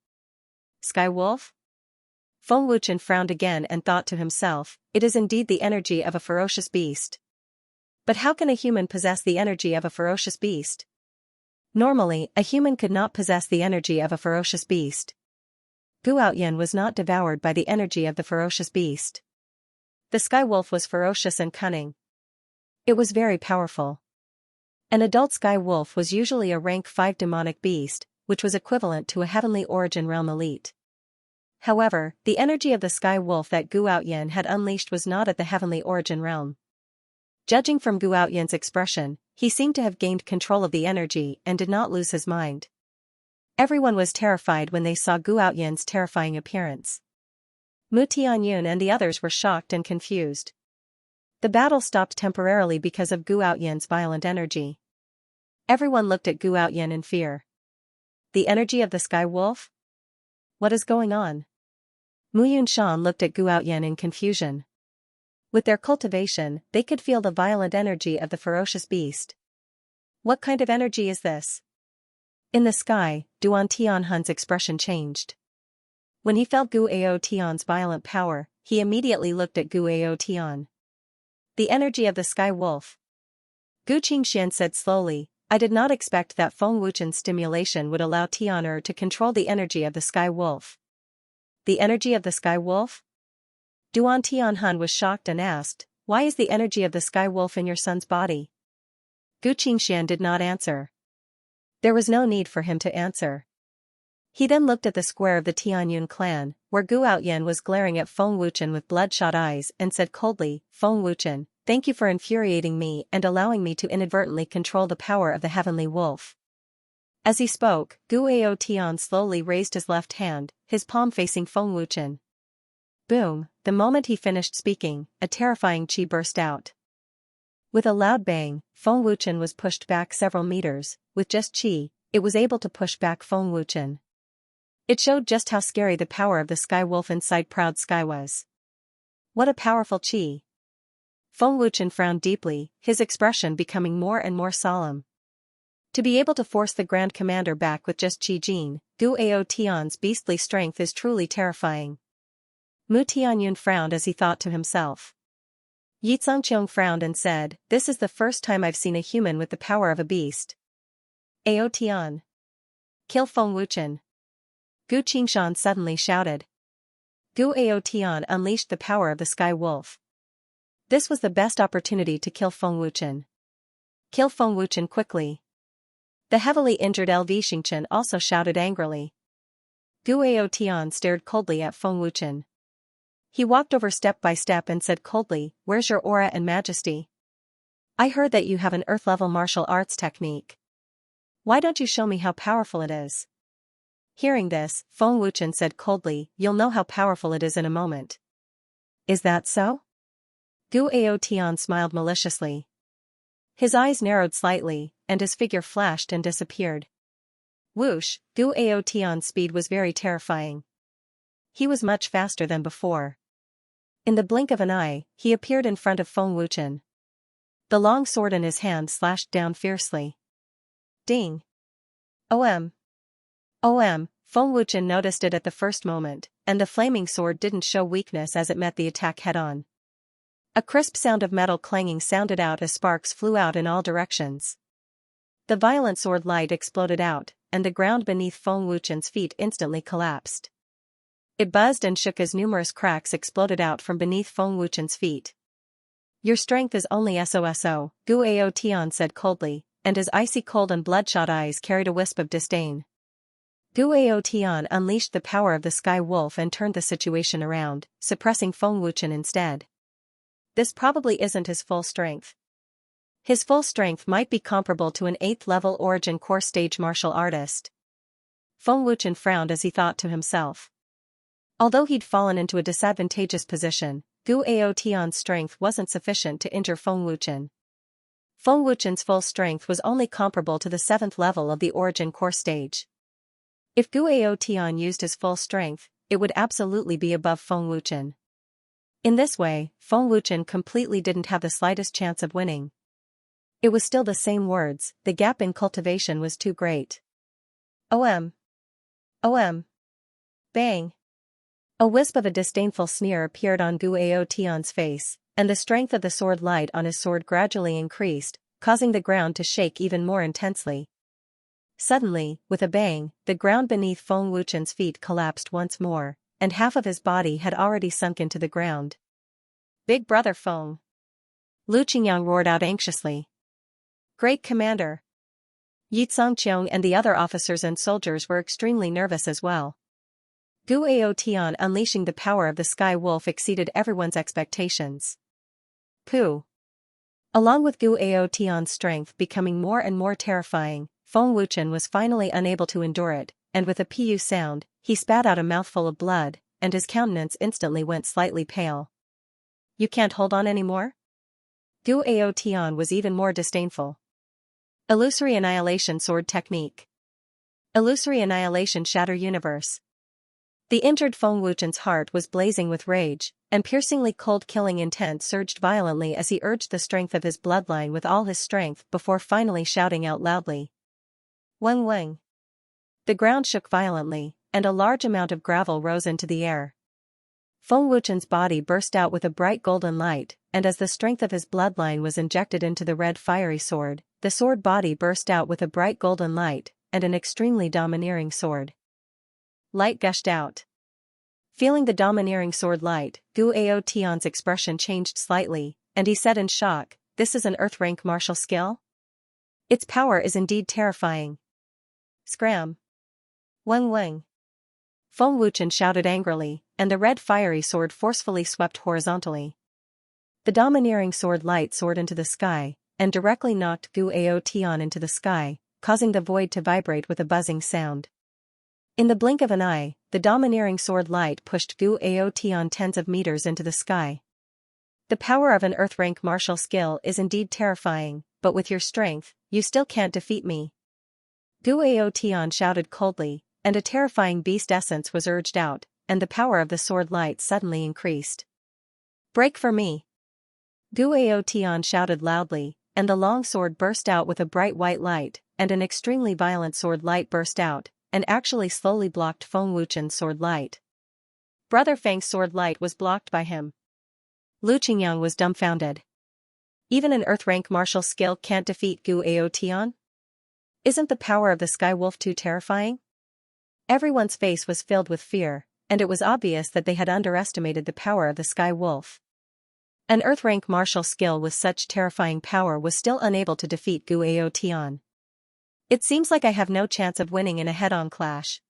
Sky Wolf? Feng Wuchen frowned again and thought to himself, it is indeed the energy of a ferocious beast. But how can a human possess the energy of a ferocious beast? Normally, a human could not possess the energy of a ferocious beast. Gu Outyin was not devoured by the energy of the ferocious beast. The Sky Wolf was ferocious and cunning. It was very powerful. An adult Sky Wolf was usually a rank 5 demonic beast, which was equivalent to a heavenly origin realm elite. However, the energy of the Sky Wolf that Gu Outyin had unleashed was not at the heavenly origin realm. Judging from Gu Outyin's expression, he seemed to have gained control of the energy and did not lose his mind. Everyone was terrified when they saw Gu Outyin's terrifying appearance. Mu Tianyun and the others were shocked and confused. The battle stopped temporarily because of Gu Outyin's violent energy. Everyone looked at Gu Outyin in fear. The energy of the Sky Wolf? What is going on? Mu Yunshan looked at Gu Outyin in confusion. With their cultivation, they could feel the violent energy of the ferocious beast. What kind of energy is this? In the sky, Duan Tianhun's expression changed. When he felt Gu Ao Tian's violent power, he immediately looked at Gu Ao Tian. The energy of the sky wolf. Gu Qingxian said slowly, I did not expect that Feng Wuchen's stimulation would allow Tian'er to control the energy of the sky wolf. The energy of the sky wolf? Duan Tianhun was shocked and asked, why is the energy of the sky wolf in your son's body? Gu Qingxian did not answer. There was no need for him to answer. He then looked at the square of the Tianyun clan, where Gu Outyan was glaring at Feng Wuchen with bloodshot eyes and said coldly, Feng Wuchen, thank you for infuriating me and allowing me to inadvertently control the power of the heavenly wolf. As he spoke, Gu Ao Tian slowly raised his left hand, his palm facing Feng Wuchen. Boom, the moment he finished speaking, a terrifying qi burst out. With a loud bang, Feng Wuchen was pushed back several meters. With just qi, it was able to push back Feng Wuchen. It showed just how scary the power of the sky wolf inside Proud Sky was. What a powerful qi. Feng Wuchen frowned deeply, his expression becoming more and more solemn. To be able to force the Grand Commander back with just qi jin, Gu Ao Tian's beastly strength is truly terrifying. Mu Tianyun frowned as he thought to himself. Yi Zhongqiong frowned and said, this is the first time I've seen a human with the power of a beast. Ao Tian. Kill Feng Wuchen. Gu Qingshan suddenly shouted. Gu Ao Tian unleashed the power of the sky wolf. This was the best opportunity to kill Feng Wuchen. Kill Feng Wuchen quickly. The heavily injured LV Xingchen also shouted angrily. Gu Ao Tian stared coldly at Feng Wuchen. He walked over step by step and said coldly, where's your aura and majesty? I heard that you have an earth-level martial arts technique. Why don't you show me how powerful it is? Hearing this, Feng Wuchen said coldly, you'll know how powerful it is in a moment. Is that so? Gu Ao Tian smiled maliciously. His eyes narrowed slightly, and his figure flashed and disappeared. Whoosh, Gu Ao Tian's speed was very terrifying. He was much faster than before. In the blink of an eye, he appeared in front of Feng Wuchen. The long sword in his hand slashed down fiercely. Ding! OM! OM! Feng Wuchen noticed it at the first moment, and the flaming sword didn't show weakness as it met the attack head-on. A crisp sound of metal clanging sounded out as sparks flew out in all directions. The violent sword light exploded out, and the ground beneath Feng Wuchen's feet instantly collapsed. It buzzed and shook as numerous cracks exploded out from beneath Feng Wuchen's feet. Your strength is only so, Gu Ao Tian said coldly, and his icy cold and bloodshot eyes carried a wisp of disdain. Gu Ao Tian unleashed the power of the sky wolf and turned the situation around, suppressing Feng Wuchen instead. This probably isn't his full strength. His full strength might be comparable to an 8th-level origin core stage martial artist. Feng Wuchen frowned as he thought to himself. Although he'd fallen into a disadvantageous position, Gu Ao Tian's strength wasn't sufficient to injure Feng Wuchen. Feng Wuchen's full strength was only comparable to the 7th level of the origin core stage. If Gu Ao Tian used his full strength, it would absolutely be above Feng Wuchen. In this way, Feng Wuchen completely didn't have the slightest chance of winning. It was still the same words, the gap in cultivation was too great. OM. OM. Bang. A wisp of a disdainful sneer appeared on Gu Ao Tian's face, and the strength of the sword light on his sword gradually increased, causing the ground to shake even more intensely. Suddenly, with a bang, the ground beneath Feng Wuchen's feet collapsed once more, and half of his body had already sunk into the ground. Big brother Feng! Lu Qingyang roared out anxiously. Great Commander! Yi Zhongqiong and the other officers and soldiers were extremely nervous as well. Gu Ao Tian unleashing the power of the sky wolf exceeded everyone's expectations. Pooh! Along with Gu Ao Tian's strength becoming more and more terrifying, Feng Wuchen was finally unable to endure it, and with a pu sound, he spat out a mouthful of blood, and his countenance instantly went slightly pale. You can't hold on anymore? Gu Ao Tian was even more disdainful. Illusory Annihilation Sword Technique. Illusory Annihilation Shatter Universe. The injured Feng Wuchen's heart was blazing with rage, and piercingly cold killing intent surged violently as he urged the strength of his bloodline with all his strength before finally shouting out loudly. Weng weng. The ground shook violently, and a large amount of gravel rose into the air. Feng Wuchen's body burst out with a bright golden light, and as the strength of his bloodline was injected into the red fiery sword, the sword body burst out with a bright golden light, and an extremely domineering sword. Light gushed out. Feeling the domineering sword light, Gu Aotian's expression changed slightly, and he said in shock, "This is an Earth-rank martial skill? Its power is indeed terrifying." Scram! Weng weng! Feng Wuchen shouted angrily, and the red fiery sword forcefully swept horizontally. The domineering sword light soared into the sky, and directly knocked Gu Aotian into the sky, causing the void to vibrate with a buzzing sound. In the blink of an eye, the domineering sword light pushed Gu Aotian tens of meters into the sky. The power of an Earth-rank martial skill is indeed terrifying, but with your strength, you still can't defeat me. Gu Aotian shouted coldly, and a terrifying beast essence was urged out, and the power of the sword light suddenly increased. "Break for me!" Gu Aotian shouted loudly, and the long sword burst out with a bright white light, and an extremely violent sword light burst out, and actually slowly blocked Feng Wuchen's sword light. Brother Fang's sword light was blocked by him. Lu Qingyang was dumbfounded. Even an Earth-rank martial skill can't defeat Gu Aotian? Isn't the power of the Sky Wolf too terrifying? Everyone's face was filled with fear, and it was obvious that they had underestimated the power of the Sky Wolf. An Earth-rank martial skill with such terrifying power was still unable to defeat Gu Aotian. It seems like I have no chance of winning in a head-on clash.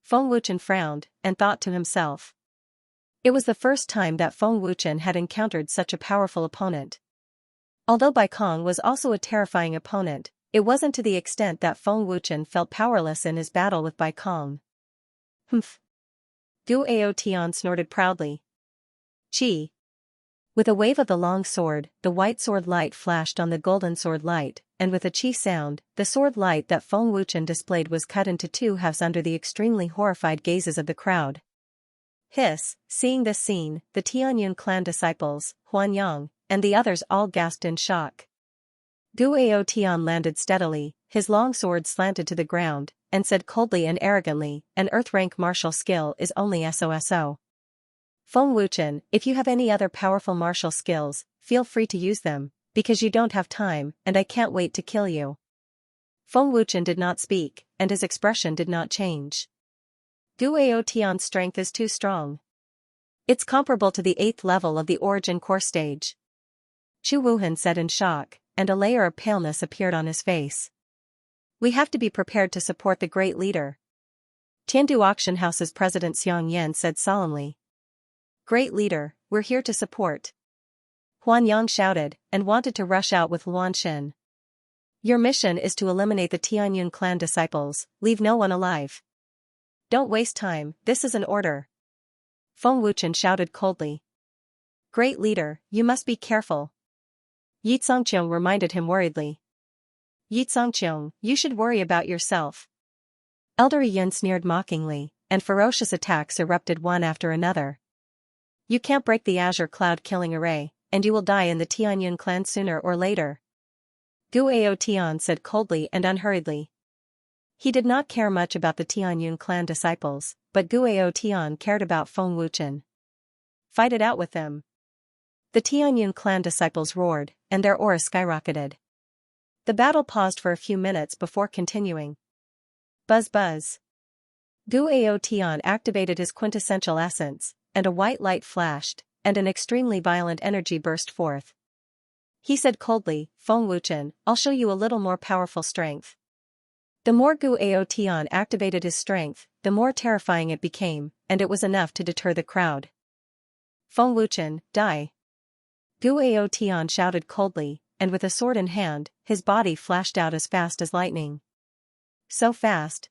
Feng Wuchen frowned, and thought to himself. It was the first time that Feng Wuchen had encountered such a powerful opponent. Although Bai Kong was also a terrifying opponent, it wasn't to the extent that Feng Wuchen felt powerless in his battle with Bai Kong. Humph! Gu Aotian snorted proudly. Chi! With a wave of the long sword, the white sword light flashed on the golden sword light, and with a chi sound, the sword light that Feng Wuchen displayed was cut into two halves under the extremely horrified gazes of the crowd. Hiss! Seeing this scene, the Tianyun clan disciples, Huanyang, and the others all gasped in shock. Gu Aotian landed steadily, his long sword slanted to the ground, and said coldly and arrogantly, "An Earth-rank martial skill is only SOSO. Feng Wuchen, if you have any other powerful martial skills, feel free to use them, because you don't have time, and I can't wait to kill you." Feng Wuchen did not speak, and his expression did not change. Gu Aotian's strength is too strong. It's comparable to the 8th level of the Origin Core stage. Chu Wuhan said in shock, and a layer of paleness appeared on his face. "We have to be prepared to support the great leader." Tiandu Auction House's president Xianxia said solemnly. "Great leader, we're here to support." Huan Yang shouted, and wanted to rush out with Luan Xin. "Your mission is to eliminate the Tianyun clan disciples, leave no one alive. Don't waste time, this is an order." Feng Wuchen shouted coldly. "Great leader, you must be careful." Yi Zongqiong reminded him worriedly. "Yi Zongqiong, you should worry about yourself." Elder Yin sneered mockingly, and ferocious attacks erupted one after another. "You can't break the azure cloud killing array, and you will die in the Tianyun clan sooner or later." Gu Aotian said coldly and unhurriedly. He did not care much about the Tianyun clan disciples, but Gu Aotian cared about Feng Wuchen. "Fight it out with them." The Tianyun clan disciples roared, and their aura skyrocketed. The battle paused for a few minutes before continuing. Buzz buzz. Gu Aotian activated his quintessential essence, and a white light flashed, and an extremely violent energy burst forth. He said coldly, "Feng Wuchen, I'll show you a little more powerful strength." The more Gu Aotian activated his strength, the more terrifying it became, and it was enough to deter the crowd. "Feng Wuchen, die!" Gu Aotian shouted coldly, and with a sword in hand, his body flashed out as fast as lightning. So fast.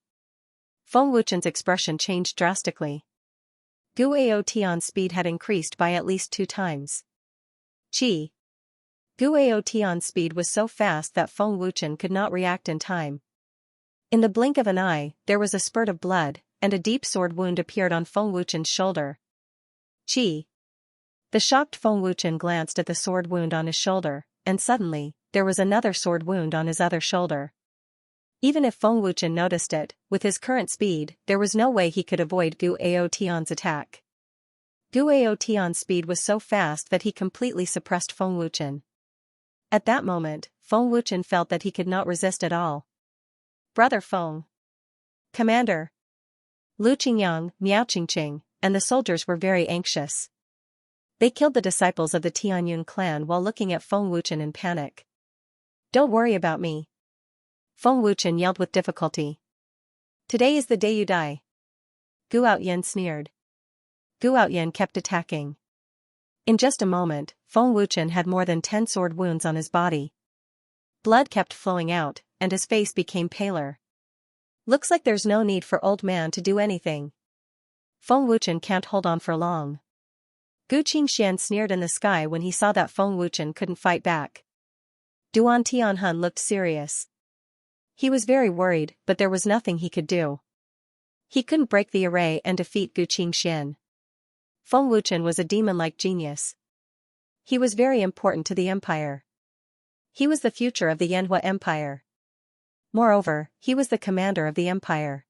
Feng Wuchen's expression changed drastically. Gu Aotian's speed had increased by at least 2 times. Chi. Gu Aotian's speed was so fast that Feng Wuchen could not react in time. In the blink of an eye, there was a spurt of blood, and a deep sword wound appeared on Feng Wuchen's shoulder. Chi. The shocked Feng Wuchen glanced at the sword wound on his shoulder, and suddenly, there was another sword wound on his other shoulder. Even if Feng Wuchen noticed it, with his current speed, there was no way he could avoid Gu Aotian's attack. Guo Tian's speed was so fast that he completely suppressed Feng Wuchen. At that moment, Feng Wuchen felt that he could not resist at all. Brother Feng. Commander. Lu Qingyang, Miao Qingqing, and the soldiers were very anxious. They killed the disciples of the Tianyun clan while looking at Feng Wuchen in panic. Don't worry about me. Feng Wuchen yelled with difficulty. Today is the day you die. Gu Outyen sneered. Gu Outyen kept attacking. In just a moment, Feng Wuchen had more than 10 sword wounds on his body. Blood kept flowing out, and his face became paler. Looks like there's no need for old man to do anything. Feng Wuchen can't hold on for long. Gu Qingxian sneered in the sky when he saw that Feng Wuchen couldn't fight back. Duan Tianhun looked serious. He was very worried, but there was nothing he could do. He couldn't break the array and defeat Gu Qingxian. Feng Wuchen was a demon-like genius. He was very important to the empire. He was the future of the Yanhua Empire. Moreover, he was the commander of the empire.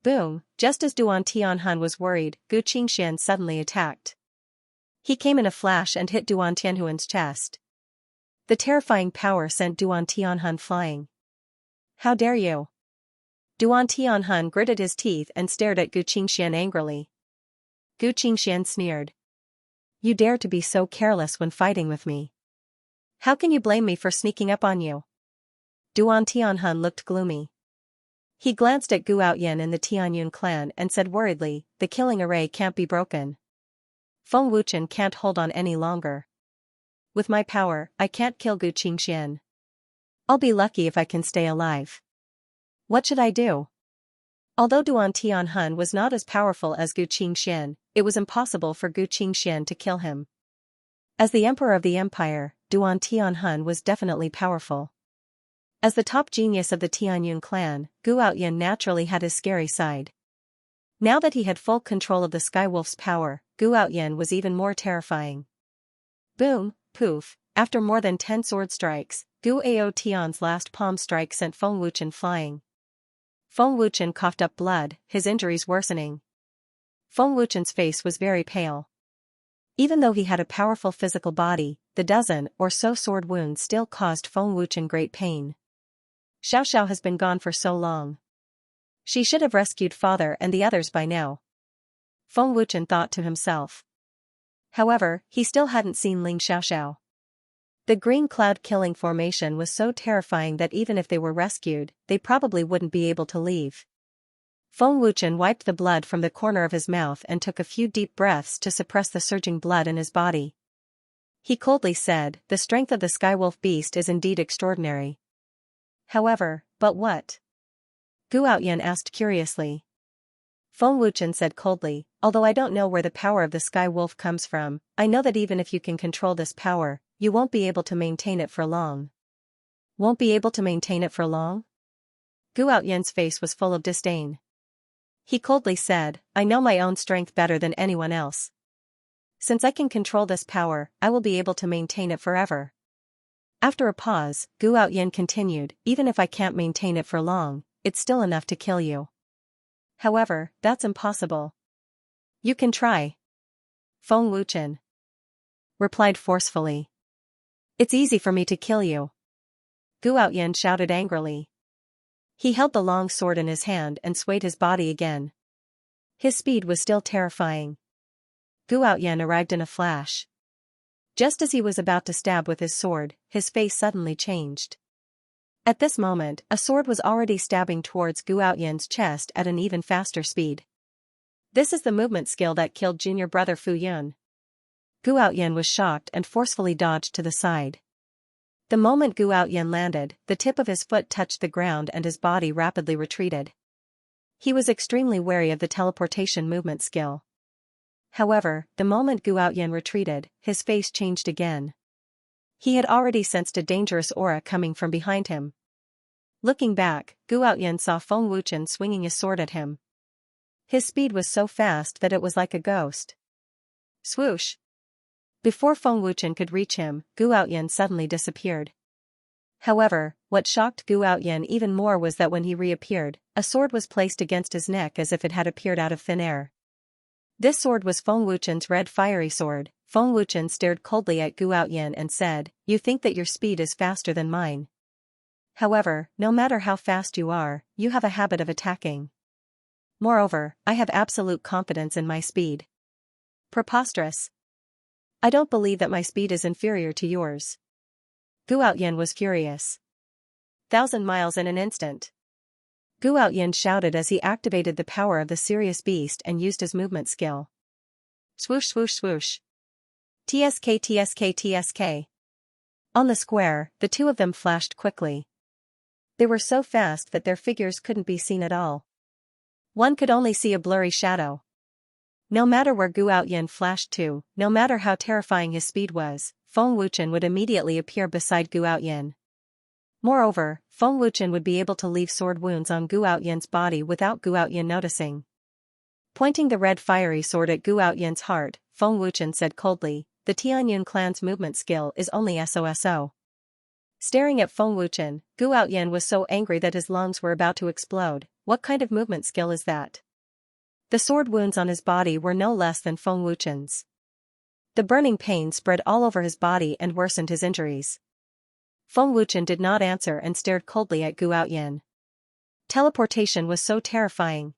Boom, just as Duan Tianhun was worried, Gu Qingxian suddenly attacked. He came in a flash and hit Duan Tianhuan's chest. The terrifying power sent Duan Tianhun flying. How dare you? Duan Tianhun gritted his teeth and stared at Gu Qingxian angrily. Gu Qingxian sneered. You dare to be so careless when fighting with me. How can you blame me for sneaking up on you? Duan Tianhun looked gloomy. He glanced at Gu Outyen in the Tianyun clan and said worriedly, the killing array can't be broken. Feng Wuchen can't hold on any longer. With my power, I can't kill Gu Qingxian. I'll be lucky if I can stay alive. What should I do? Although Duan Tianhun was not as powerful as Gu Qingxian, it was impossible for Gu Qingxian to kill him. As the emperor of the empire, Duan Tianhun was definitely powerful. As the top genius of the Tianyun clan, Gu Outyen naturally had his scary side. Now that he had full control of the Skywolf's power, Gu Outyen was even more terrifying. Boom, poof, after more than 10 sword strikes, Gu Ao Tian's last palm strike sent Feng Wuchen flying. Feng Wuchen coughed up blood, his injuries worsening. Feng Wuchen's face was very pale. Even though he had a powerful physical body, the dozen or so sword wounds still caused Feng Wuchen great pain. Xiao has been gone for so long. She should have rescued father and the others by now. Feng Wuchen thought to himself. However, he still hadn't seen Ling Xiao. The green cloud killing formation was so terrifying that even if they were rescued, they probably wouldn't be able to leave. Feng Wuchen wiped the blood from the corner of his mouth and took a few deep breaths to suppress the surging blood in his body. He coldly said, the strength of the Skywolf beast is indeed extraordinary. However, but what? Gu Outyen asked curiously. Feng Wuchen said coldly, although I don't know where the power of the Skywolf comes from, I know that even if you can control this power, you won't be able to maintain it for long. Won't be able to maintain it for long? Gu Outyen's face was full of disdain. He coldly said, I know my own strength better than anyone else. Since I can control this power, I will be able to maintain it forever. After a pause, Gu Outyen continued, even if I can't maintain it for long, it's still enough to kill you. However, that's impossible. You can try. Feng Wuchen replied forcefully. It's easy for me to kill you. Gu Outyen shouted angrily. He held the long sword in his hand and swayed his body again. His speed was still terrifying. Gu Outyen arrived in a flash. Just as he was about to stab with his sword, his face suddenly changed. At this moment, a sword was already stabbing towards Gu Outyen's chest at an even faster speed. This is the movement skill that killed junior brother Fu Yun. Gu Outyen was shocked and forcefully dodged to the side. The moment Gu Outyen landed, the tip of his foot touched the ground and his body rapidly retreated. He was extremely wary of the teleportation movement skill. However, the moment Gu Outyen retreated, his face changed again. He had already sensed a dangerous aura coming from behind him. Looking back, Gu Outyen saw Feng Wuchen swinging his sword at him. His speed was so fast that it was like a ghost. Swoosh! Before Feng Wuchen could reach him, Gu Outyen suddenly disappeared. However, what shocked Gu Outyen even more was that when he reappeared, a sword was placed against his neck as if it had appeared out of thin air. This sword was Feng Wuchen's red fiery sword. Feng Wuchen stared coldly at Gu Outyin and said, "You think that your speed is faster than mine. However, no matter how fast you are, you have a habit of attacking. Moreover, I have absolute confidence in my speed." Preposterous. I don't believe that my speed is inferior to yours. Gu Outyin was furious. 1,000 miles in an instant. Gu Outyin shouted as he activated the power of the serious beast and used his movement skill. Swoosh swoosh swoosh. TSK TSK TSK. On the square, the two of them flashed quickly. They were so fast that their figures couldn't be seen at all. One could only see a blurry shadow. No matter where Gu Outyin flashed to, no matter how terrifying his speed was, Feng Wuchen would immediately appear beside Gu Outyin. Moreover, Feng Wuchen would be able to leave sword wounds on Gu Outyin's body without Gu Outyin noticing. Pointing the red fiery sword at Gu Outyin's heart, Feng Wuchen said coldly, "The Tianyun clan's movement skill is only SOSO." Staring at Feng Wuchen, Gu Outyin was so angry that his lungs were about to explode. What kind of movement skill is that? The sword wounds on his body were no less than Feng Wuchen's. The burning pain spread all over his body and worsened his injuries. Feng Wuchen did not answer and stared coldly at Gu Outyin. Teleportation was so terrifying.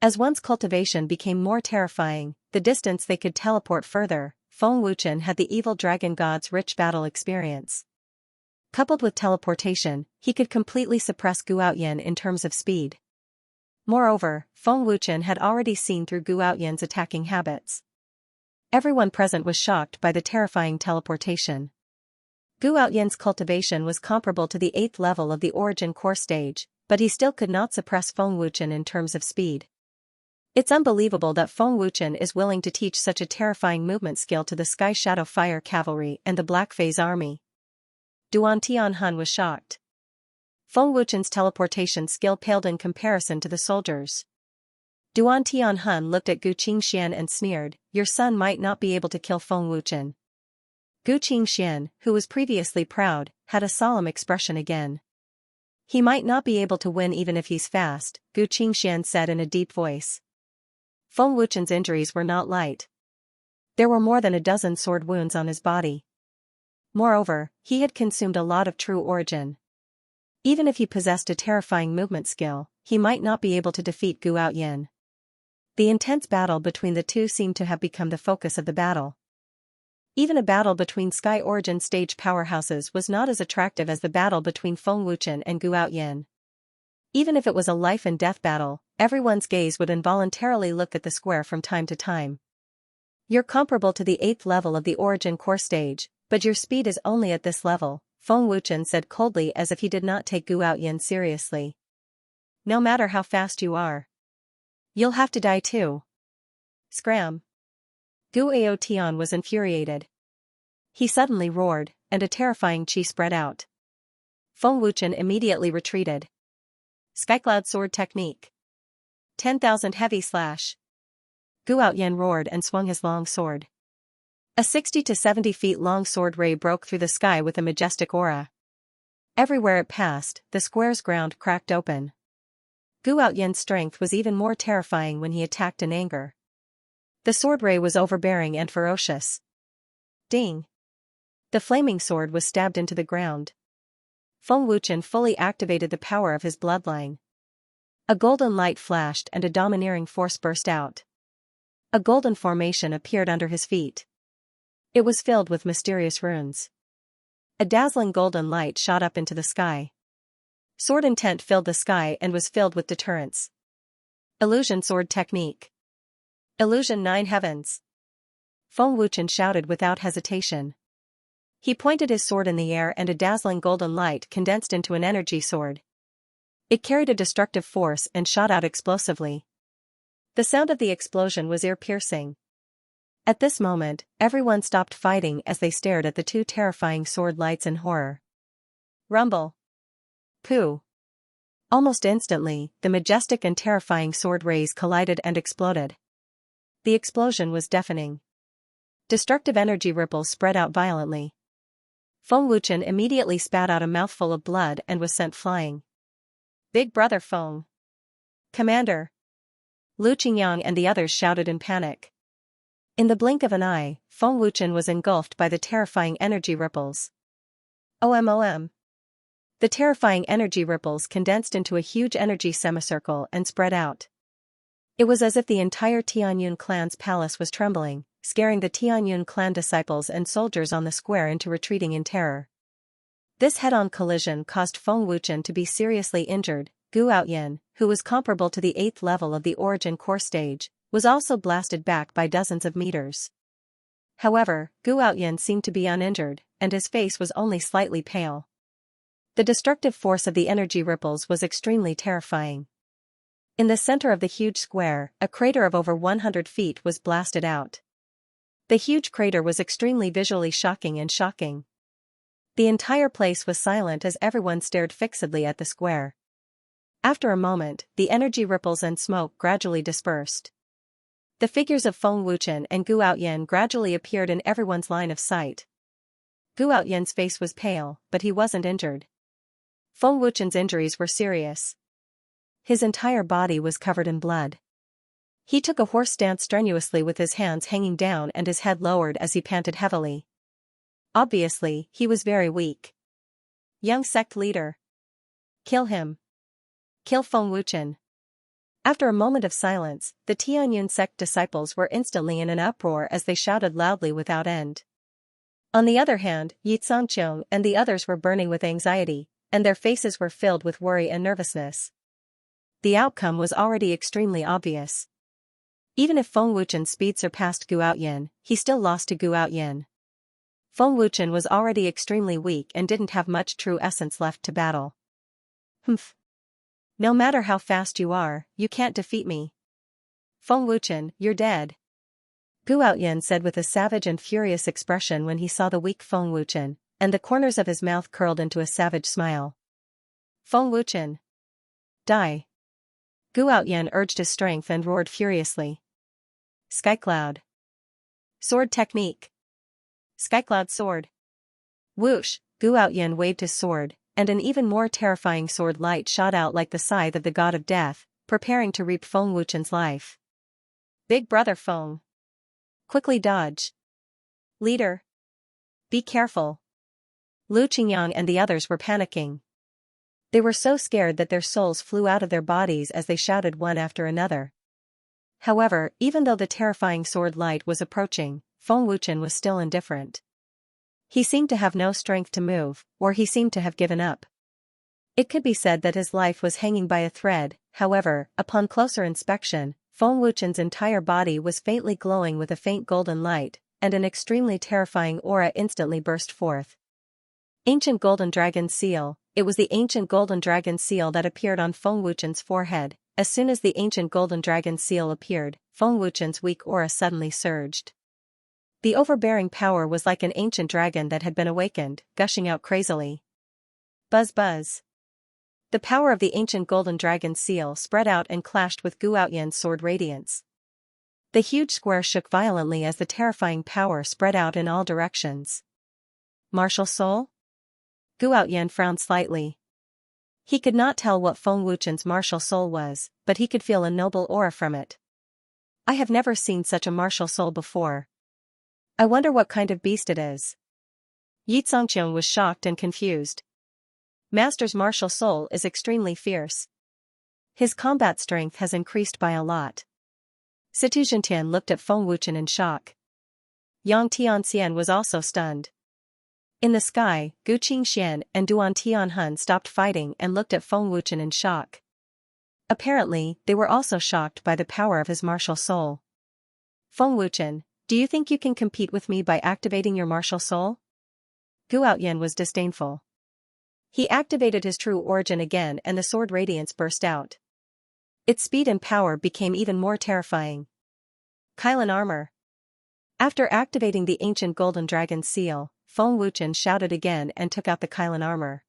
As one's cultivation became more terrifying, the distance they could teleport further, Feng Wuchen had the evil dragon god's rich battle experience. Coupled with teleportation, he could completely suppress Gu Outyin in terms of speed. Moreover, Feng Wuchen had already seen through Gu Outyin's attacking habits. Everyone present was shocked by the terrifying teleportation. Gu Outyin's cultivation was comparable to the 8th level of the Origin Core stage, but he still could not suppress Feng Wuchen in terms of speed. It's unbelievable that Feng Wuchen is willing to teach such a terrifying movement skill to the Sky Shadow Fire Cavalry and the Black Phase Army. Duan Tianhun was shocked. Feng Wuchen's teleportation skill paled in comparison to the soldiers. Duan Tianhun looked at Gu Qingxian and sneered, "Your son might not be able to kill Feng Wuchen." Gu Qingxian, who was previously proud, had a solemn expression again. "He might not be able to win even if he's fast," Gu Qingxian said in a deep voice. Feng Wuchen's injuries were not light. There were more than a dozen sword wounds on his body. Moreover, he had consumed a lot of true origin. Even if he possessed a terrifying movement skill, he might not be able to defeat Gu Outyin. The intense battle between the two seemed to have become the focus of the battle. Even a battle between Sky Origin stage powerhouses was not as attractive as the battle between Feng Wuchen and Gu Outyin. Even if it was a life-and-death battle, everyone's gaze would involuntarily look at the square from time to time. "You're comparable to the 8th level of the Origin Core stage, but your speed is only at this level," Feng Wuchen said coldly as if he did not take Gu Outyin seriously. "No matter how fast you are, you'll have to die too. Scram." Gu Aotian was infuriated. He suddenly roared, and a terrifying chi spread out. Feng Wuchen immediately retreated. Skycloud sword technique. 10,000 heavy slash. Gu Outyin roared and swung his long sword. A 60 to 70 feet long sword ray broke through the sky with a majestic aura. Everywhere it passed, the square's ground cracked open. Gu Outyin's strength was even more terrifying when he attacked in anger. The sword ray was overbearing and ferocious. Ding! The flaming sword was stabbed into the ground. Feng Wuchen fully activated the power of his bloodline. A golden light flashed and a domineering force burst out. A golden formation appeared under his feet. It was filled with mysterious runes. A dazzling golden light shot up into the sky. Sword intent filled the sky and was filled with deterrence. Illusion sword technique. Illusion 9 heavens. Feng Wuchen shouted without hesitation. He pointed his sword in the air and a dazzling golden light condensed into an energy sword. It carried a destructive force and shot out explosively. The sound of the explosion was ear-piercing. At this moment, everyone stopped fighting as they stared at the two terrifying sword lights in horror. Rumble. Pooh. Almost instantly, the majestic and terrifying sword rays collided and exploded. The explosion was deafening. Destructive energy ripples spread out violently. Feng Wuchen immediately spat out a mouthful of blood and was sent flying. Big Brother Feng. Commander. Lu Qingyang and the others shouted in panic. In the blink of an eye, Feng Wuchen was engulfed by the terrifying energy ripples. OMOM. The terrifying energy ripples condensed into a huge energy semicircle and spread out. It was as if the entire Tianyun clan's palace was trembling, scaring the Tianyun clan disciples and soldiers on the square into retreating in terror. This head-on collision caused Feng Wuchen to be seriously injured. Gu Outyin, who was comparable to the 8th level of the Origin Core stage, was also blasted back by dozens of meters. However, Gu Outyin seemed to be uninjured, and his face was only slightly pale. The destructive force of the energy ripples was extremely terrifying. In the center of the huge square, a crater of over 100 feet was blasted out. The huge crater was extremely visually shocking. The entire place was silent as everyone stared fixedly at the square. After a moment, the energy ripples and smoke gradually dispersed. The figures of Feng Wuchen and Gu Outyin gradually appeared in everyone's line of sight. Gu Outyin's face was pale, but he wasn't injured. Feng Wuchen's injuries were serious. His entire body was covered in blood. He took a horse stance strenuously with his hands hanging down and his head lowered as he panted heavily. Obviously, he was very weak. Young sect leader. Kill him. Kill Feng Wuchen. After a moment of silence, the Tianyun sect disciples were instantly in an uproar as they shouted loudly without end. On the other hand, Xianxia and the others were burning with anxiety, and their faces were filled with worry and nervousness. The outcome was already extremely obvious. Even if Feng Wuchen's speed surpassed Gu Outyin, he still lost to Gu Outyin. Feng Wuchen was already extremely weak and didn't have much true essence left to battle. Humph. No matter how fast you are, you can't defeat me. Feng Wuchen, you're dead. Gu Outyin said with a savage and furious expression when he saw the weak Feng Wuchen, and the corners of his mouth curled into a savage smile. Feng Wuchen. Die. Gu Outyin urged his strength and roared furiously. Skycloud. Sword technique. Skycloud sword. Whoosh, Gu Outyin waved his sword, and an even more terrifying sword light shot out like the scythe of the god of death, preparing to reap Feng Wuchen's life. Big brother Feng. Quickly dodge. Leader. Be careful. Lu Qingyang and the others were panicking. They were so scared that their souls flew out of their bodies as they shouted one after another. However, even though the terrifying sword light was approaching, Feng Wuchen was still indifferent. He seemed to have no strength to move, or he seemed to have given up. It could be said that his life was hanging by a thread. However, upon closer inspection, Feng Wuchen's entire body was faintly glowing with a faint golden light, and an extremely terrifying aura instantly burst forth. Ancient Golden Dragon Seal. It was the ancient Golden Dragon Seal that appeared on Feng Wuchen's forehead. As soon as the ancient Golden Dragon Seal appeared, Feng Wuchen's weak aura suddenly surged. The overbearing power was like an ancient dragon that had been awakened, gushing out crazily. Buzz buzz. The power of the ancient Golden Dragon Seal spread out and clashed with Gu Outyin's sword radiance. The huge square shook violently as the terrifying power spread out in all directions. Martial soul? Gu Outyin frowned slightly. He could not tell what Feng Wuchen's martial soul was, but he could feel a noble aura from it. I have never seen such a martial soul before. I wonder what kind of beast it is. Xianxia was shocked and confused. Master's martial soul is extremely fierce. His combat strength has increased by a lot. Situzhentian looked at Feng Wuchen in shock. Yang Tianxian was also stunned. In the sky, Gu Qingxian and Duan Tianhun stopped fighting and looked at Feng Wuchen in shock. Apparently, they were also shocked by the power of his martial soul. Feng Wuchen, do you think you can compete with me by activating your martial soul? Gu Outyin was disdainful. He activated his true origin again and the sword radiance burst out. Its speed and power became even more terrifying. Kylan armor. After activating the ancient Golden Dragon Seal, Feng Wuchen shouted again and took out the Kylan armor.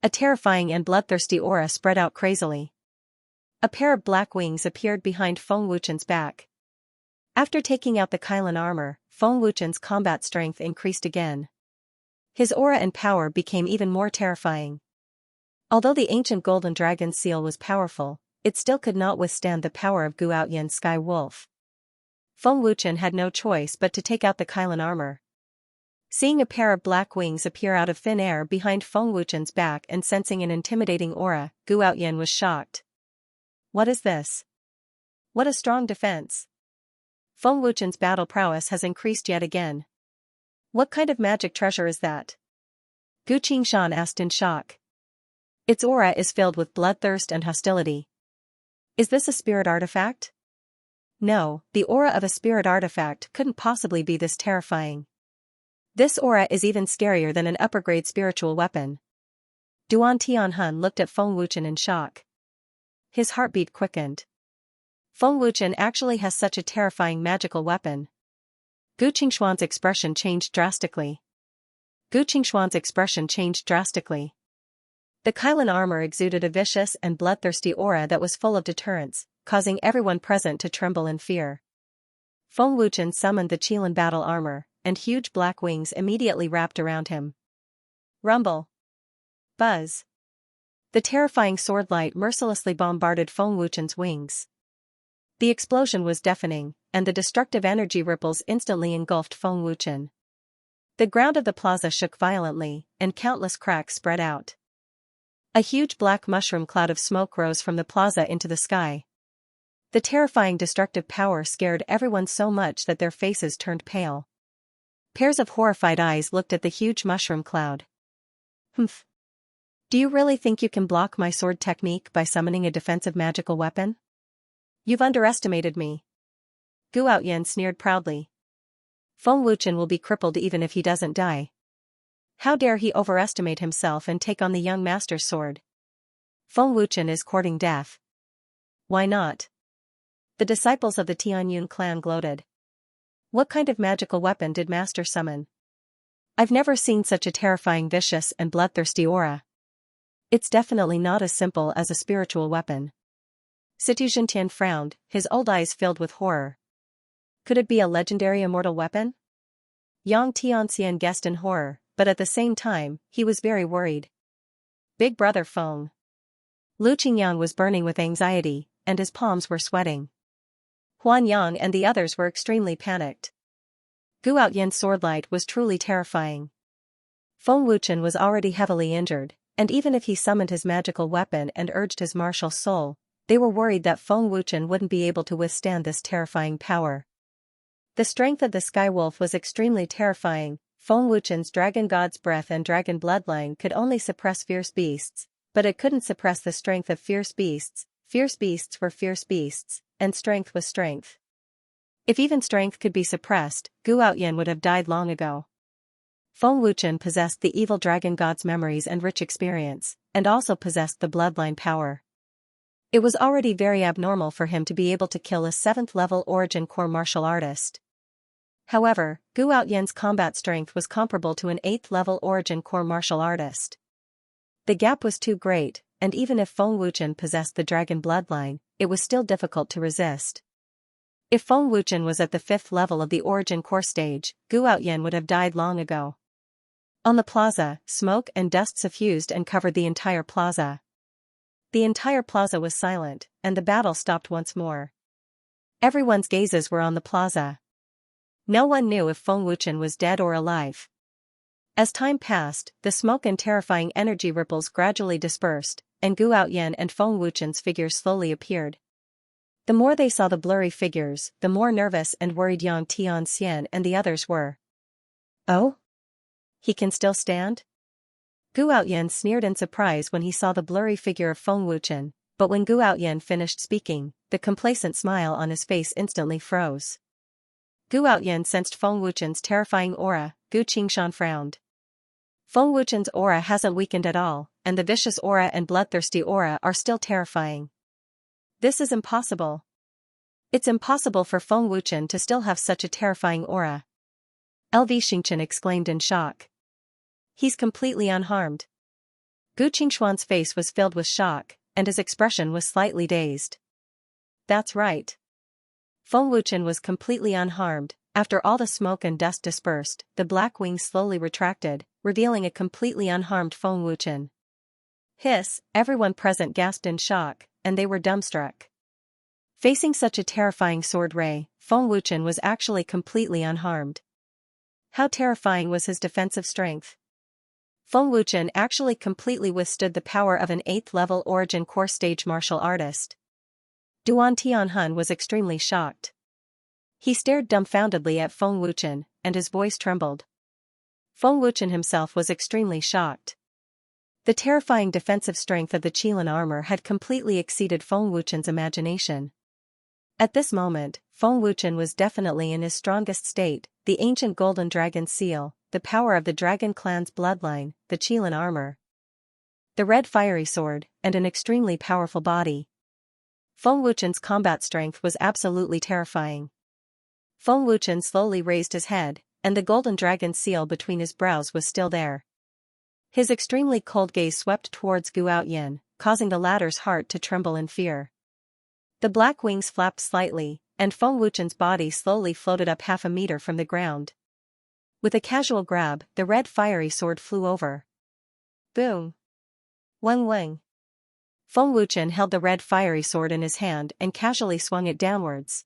A terrifying and bloodthirsty aura spread out crazily. A pair of black wings appeared behind Feng Wuchen's back. After taking out the Kylan armor, Feng Wuchen's combat strength increased again. His aura and power became even more terrifying. Although the ancient Golden Dragon Seal was powerful, it still could not withstand the power of Gu Outyan's Sky Wolf. Feng Wuchen had no choice but to take out the Kylan armor. Seeing a pair of black wings appear out of thin air behind Feng Wuchen's back and sensing an intimidating aura, Gu Outyan was shocked. What is this? What a strong defense. Feng Wuchen's battle prowess has increased yet again. What kind of magic treasure is that? Gu Qingshan asked in shock. Its aura is filled with bloodthirst and hostility. Is this a spirit artifact? No, the aura of a spirit artifact couldn't possibly be this terrifying. This aura is even scarier than an upper-grade spiritual weapon. Duan Tianhun looked at Feng Wuchen in shock. His heartbeat quickened. Feng Wuchen actually has such a terrifying magical weapon. Gu Qingshuan's expression changed drastically. The Kylan armor exuded a vicious and bloodthirsty aura that was full of deterrence, causing everyone present to tremble in fear. Feng Wuchen summoned the Qilin battle armor, and huge black wings immediately wrapped around him. Rumble. Buzz. The terrifying sword light mercilessly bombarded Feng Wuchen's wings. The explosion was deafening, and the destructive energy ripples instantly engulfed Feng Wuchen. The ground of the plaza shook violently, and countless cracks spread out. A huge black mushroom cloud of smoke rose from the plaza into the sky. The terrifying destructive power scared everyone so much that their faces turned pale. Pairs of horrified eyes looked at the huge mushroom cloud. Humph. Do you really think you can block my sword technique by summoning a defensive magical weapon? You've underestimated me. Gu Outyan sneered proudly. Feng Wuchen will be crippled even if he doesn't die. How dare he overestimate himself and take on the young master's sword? Feng Wuchen is courting death. Why not? The disciples of the Tianyun clan gloated. What kind of magical weapon did Master summon? I've never seen such a terrifying, vicious and bloodthirsty aura. It's definitely not as simple as a spiritual weapon. Situ Zhentian frowned, his old eyes filled with horror. Could it be a legendary immortal weapon? Yang Tianxian guessed in horror, but at the same time, he was very worried. Big brother Feng. Lu Qingyang was burning with anxiety, and his palms were sweating. Huan Yang and the others were extremely panicked. Gu Outyan's swordlight was truly terrifying. Feng Wuchen was already heavily injured, and even if he summoned his magical weapon and urged his martial soul, they were worried that Feng Wuchen wouldn't be able to withstand this terrifying power. The strength of the Sky Wolf was extremely terrifying. Feng Wuchen's Dragon God's breath and dragon bloodline could only suppress fierce beasts, but it couldn't suppress the strength of fierce beasts. Fierce beasts were fierce beasts, and strength was strength. If even strength could be suppressed, Gu Outyan would have died long ago. Feng Wuchen possessed the evil dragon god's memories and rich experience, and also possessed the bloodline power. It was already very abnormal for him to be able to kill a 7th-level origin core martial artist. However, Gu Outyan's combat strength was comparable to an 8th-level origin core martial artist. The gap was too great, and even if Feng Wuchen possessed the dragon bloodline, it was still difficult to resist. If Feng Wuchen was at the 5th level of the origin core stage, Gu Outyan would have died long ago. On the plaza, smoke and dust suffused and covered the entire plaza. The entire plaza was silent, and the battle stopped once more. Everyone's gazes were on the plaza. No one knew if Feng Wuchen was dead or alive. As time passed, the smoke and terrifying energy ripples gradually dispersed, and Gu Outyan and Feng Wuchen's figures slowly appeared. The more they saw the blurry figures, the more nervous and worried Yang Tianxian and the others were. Oh? He can still stand? Gu Outyan sneered in surprise when he saw the blurry figure of Feng Wuchen, but when Gu Outyan finished speaking, the complacent smile on his face instantly froze. Gu Outyan sensed Feng Wuchen's terrifying aura. Gu Qingshan frowned. Feng Wuchen's aura hasn't weakened at all, and the vicious aura and bloodthirsty aura are still terrifying. This is impossible. It's impossible for Feng Wuchen to still have such a terrifying aura. LV Xingchen exclaimed in shock. He's completely unharmed. Gu Qingshuan's face was filled with shock, and his expression was slightly dazed. That's right. Feng Wuchen was completely unharmed. After all the smoke and dust dispersed, the black wings slowly retracted, revealing a completely unharmed Feng Wuchen. Hiss, everyone present gasped in shock, and they were dumbstruck. Facing such a terrifying sword ray, Feng Wuchen was actually completely unharmed. How terrifying was his defensive strength? Feng Wuchen actually completely withstood the power of an 8th-level origin core stage martial artist. Duan Tianhun was extremely shocked. He stared dumbfoundedly at Feng Wuchen, and his voice trembled. Feng Wuchen himself was extremely shocked. The terrifying defensive strength of the Qilin armor had completely exceeded Feng Wuchen's imagination. At this moment, Feng Wuchen was definitely in his strongest state: the ancient golden dragon seal, the power of the dragon clan's bloodline, the Qilin armor, the red fiery sword, and an extremely powerful body. Feng Wuchen's combat strength was absolutely terrifying. Feng Wuchen slowly raised his head, and the golden dragon seal between his brows was still there. His extremely cold gaze swept towards Gu Outyin, causing the latter's heart to tremble in fear. The black wings flapped slightly, and Feng Wuchen's body slowly floated up half a meter from the ground. With a casual grab, the red fiery sword flew over. Boom! Weng weng! Feng Wuchen held the red fiery sword in his hand and casually swung it downwards.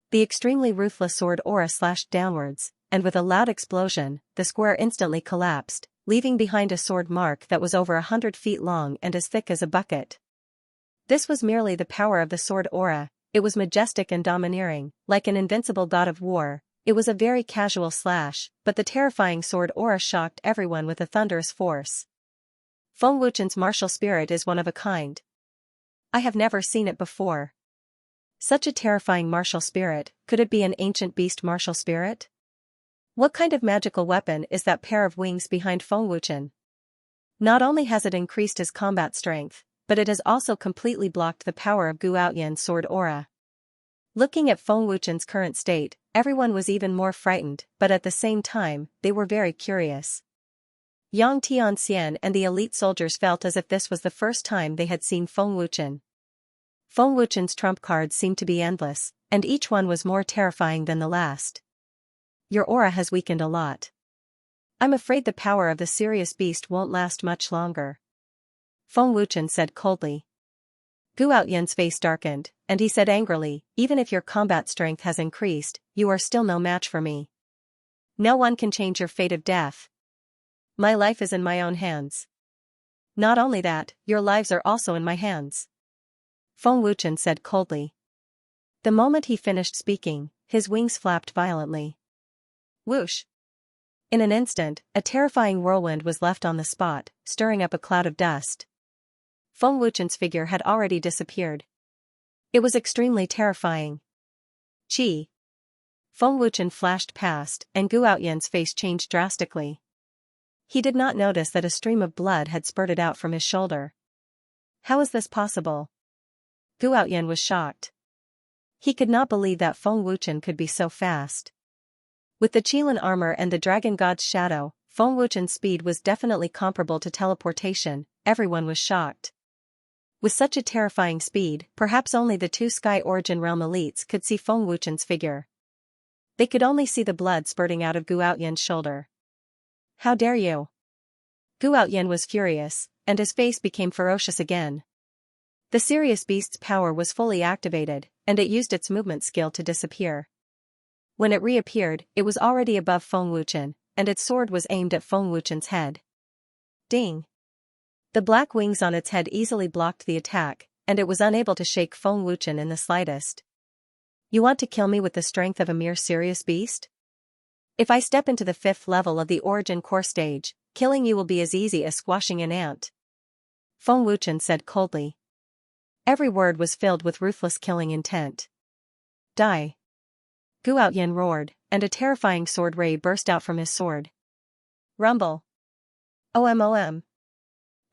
The extremely ruthless sword aura slashed downwards, and with a loud explosion, the square instantly collapsed, leaving behind a sword mark that was over 100 feet long and as thick as a bucket. This was merely the power of the sword aura. It was majestic and domineering, like an invincible god of war. It was a very casual slash, but the terrifying sword aura shocked everyone with a thunderous force. Feng Wuchen's martial spirit is one of a kind. I have never seen it before. Such a terrifying martial spirit, could it be an ancient beast martial spirit? What kind of magical weapon is that pair of wings behind Feng Wuchen? Not only has it increased his combat strength, but it has also completely blocked the power of Gu Outyan's sword aura. Looking at Feng Wuchen's current state, everyone was even more frightened, but at the same time, they were very curious. Yang Tianxian and the elite soldiers felt as if this was the first time they had seen Feng Wuchen. Feng Wuchen's trump cards seemed to be endless, and each one was more terrifying than the last. Your aura has weakened a lot. I'm afraid the power of the serious beast won't last much longer. Feng Wuchen said coldly. Gu Outyan's face darkened, and he said angrily, even if your combat strength has increased, you are still no match for me. No one can change your fate of death. My life is in my own hands. Not only that, your lives are also in my hands. Feng Wuchen said coldly. The moment he finished speaking, his wings flapped violently. Whoosh! In an instant, a terrifying whirlwind was left on the spot, stirring up a cloud of dust. Feng Wuchen's figure had already disappeared. It was extremely terrifying. Chi! Feng Wuchen flashed past, and Gu Outyan's face changed drastically. He did not notice that a stream of blood had spurted out from his shoulder. How is this possible? Gu Outyan was shocked. He could not believe that Feng Wuchen could be so fast. With the Qilin armor and the Dragon God's shadow, Feng Wuchen's speed was definitely comparable to teleportation. Everyone was shocked. With such a terrifying speed, perhaps only the two Sky Origin Realm elites could see Feng Wuchen's figure. They could only see the blood spurting out of Gu Outyan's shoulder. How dare you? Gu Outyan was furious, and his face became ferocious again. The serious beast's power was fully activated, and it used its movement skill to disappear. When it reappeared, it was already above Feng Wuchen, and its sword was aimed at Feng Wuchen's head. Ding! The black wings on its head easily blocked the attack, and it was unable to shake Feng Wuchen in the slightest. You want to kill me with the strength of a mere serious beast? If I step into the 5th level of the Origin Core stage, killing you will be as easy as squashing an ant. Feng Wuchen said coldly. Every word was filled with ruthless killing intent. Die! Gu Outyan roared, and a terrifying sword ray burst out from his sword. Rumble! OMOM!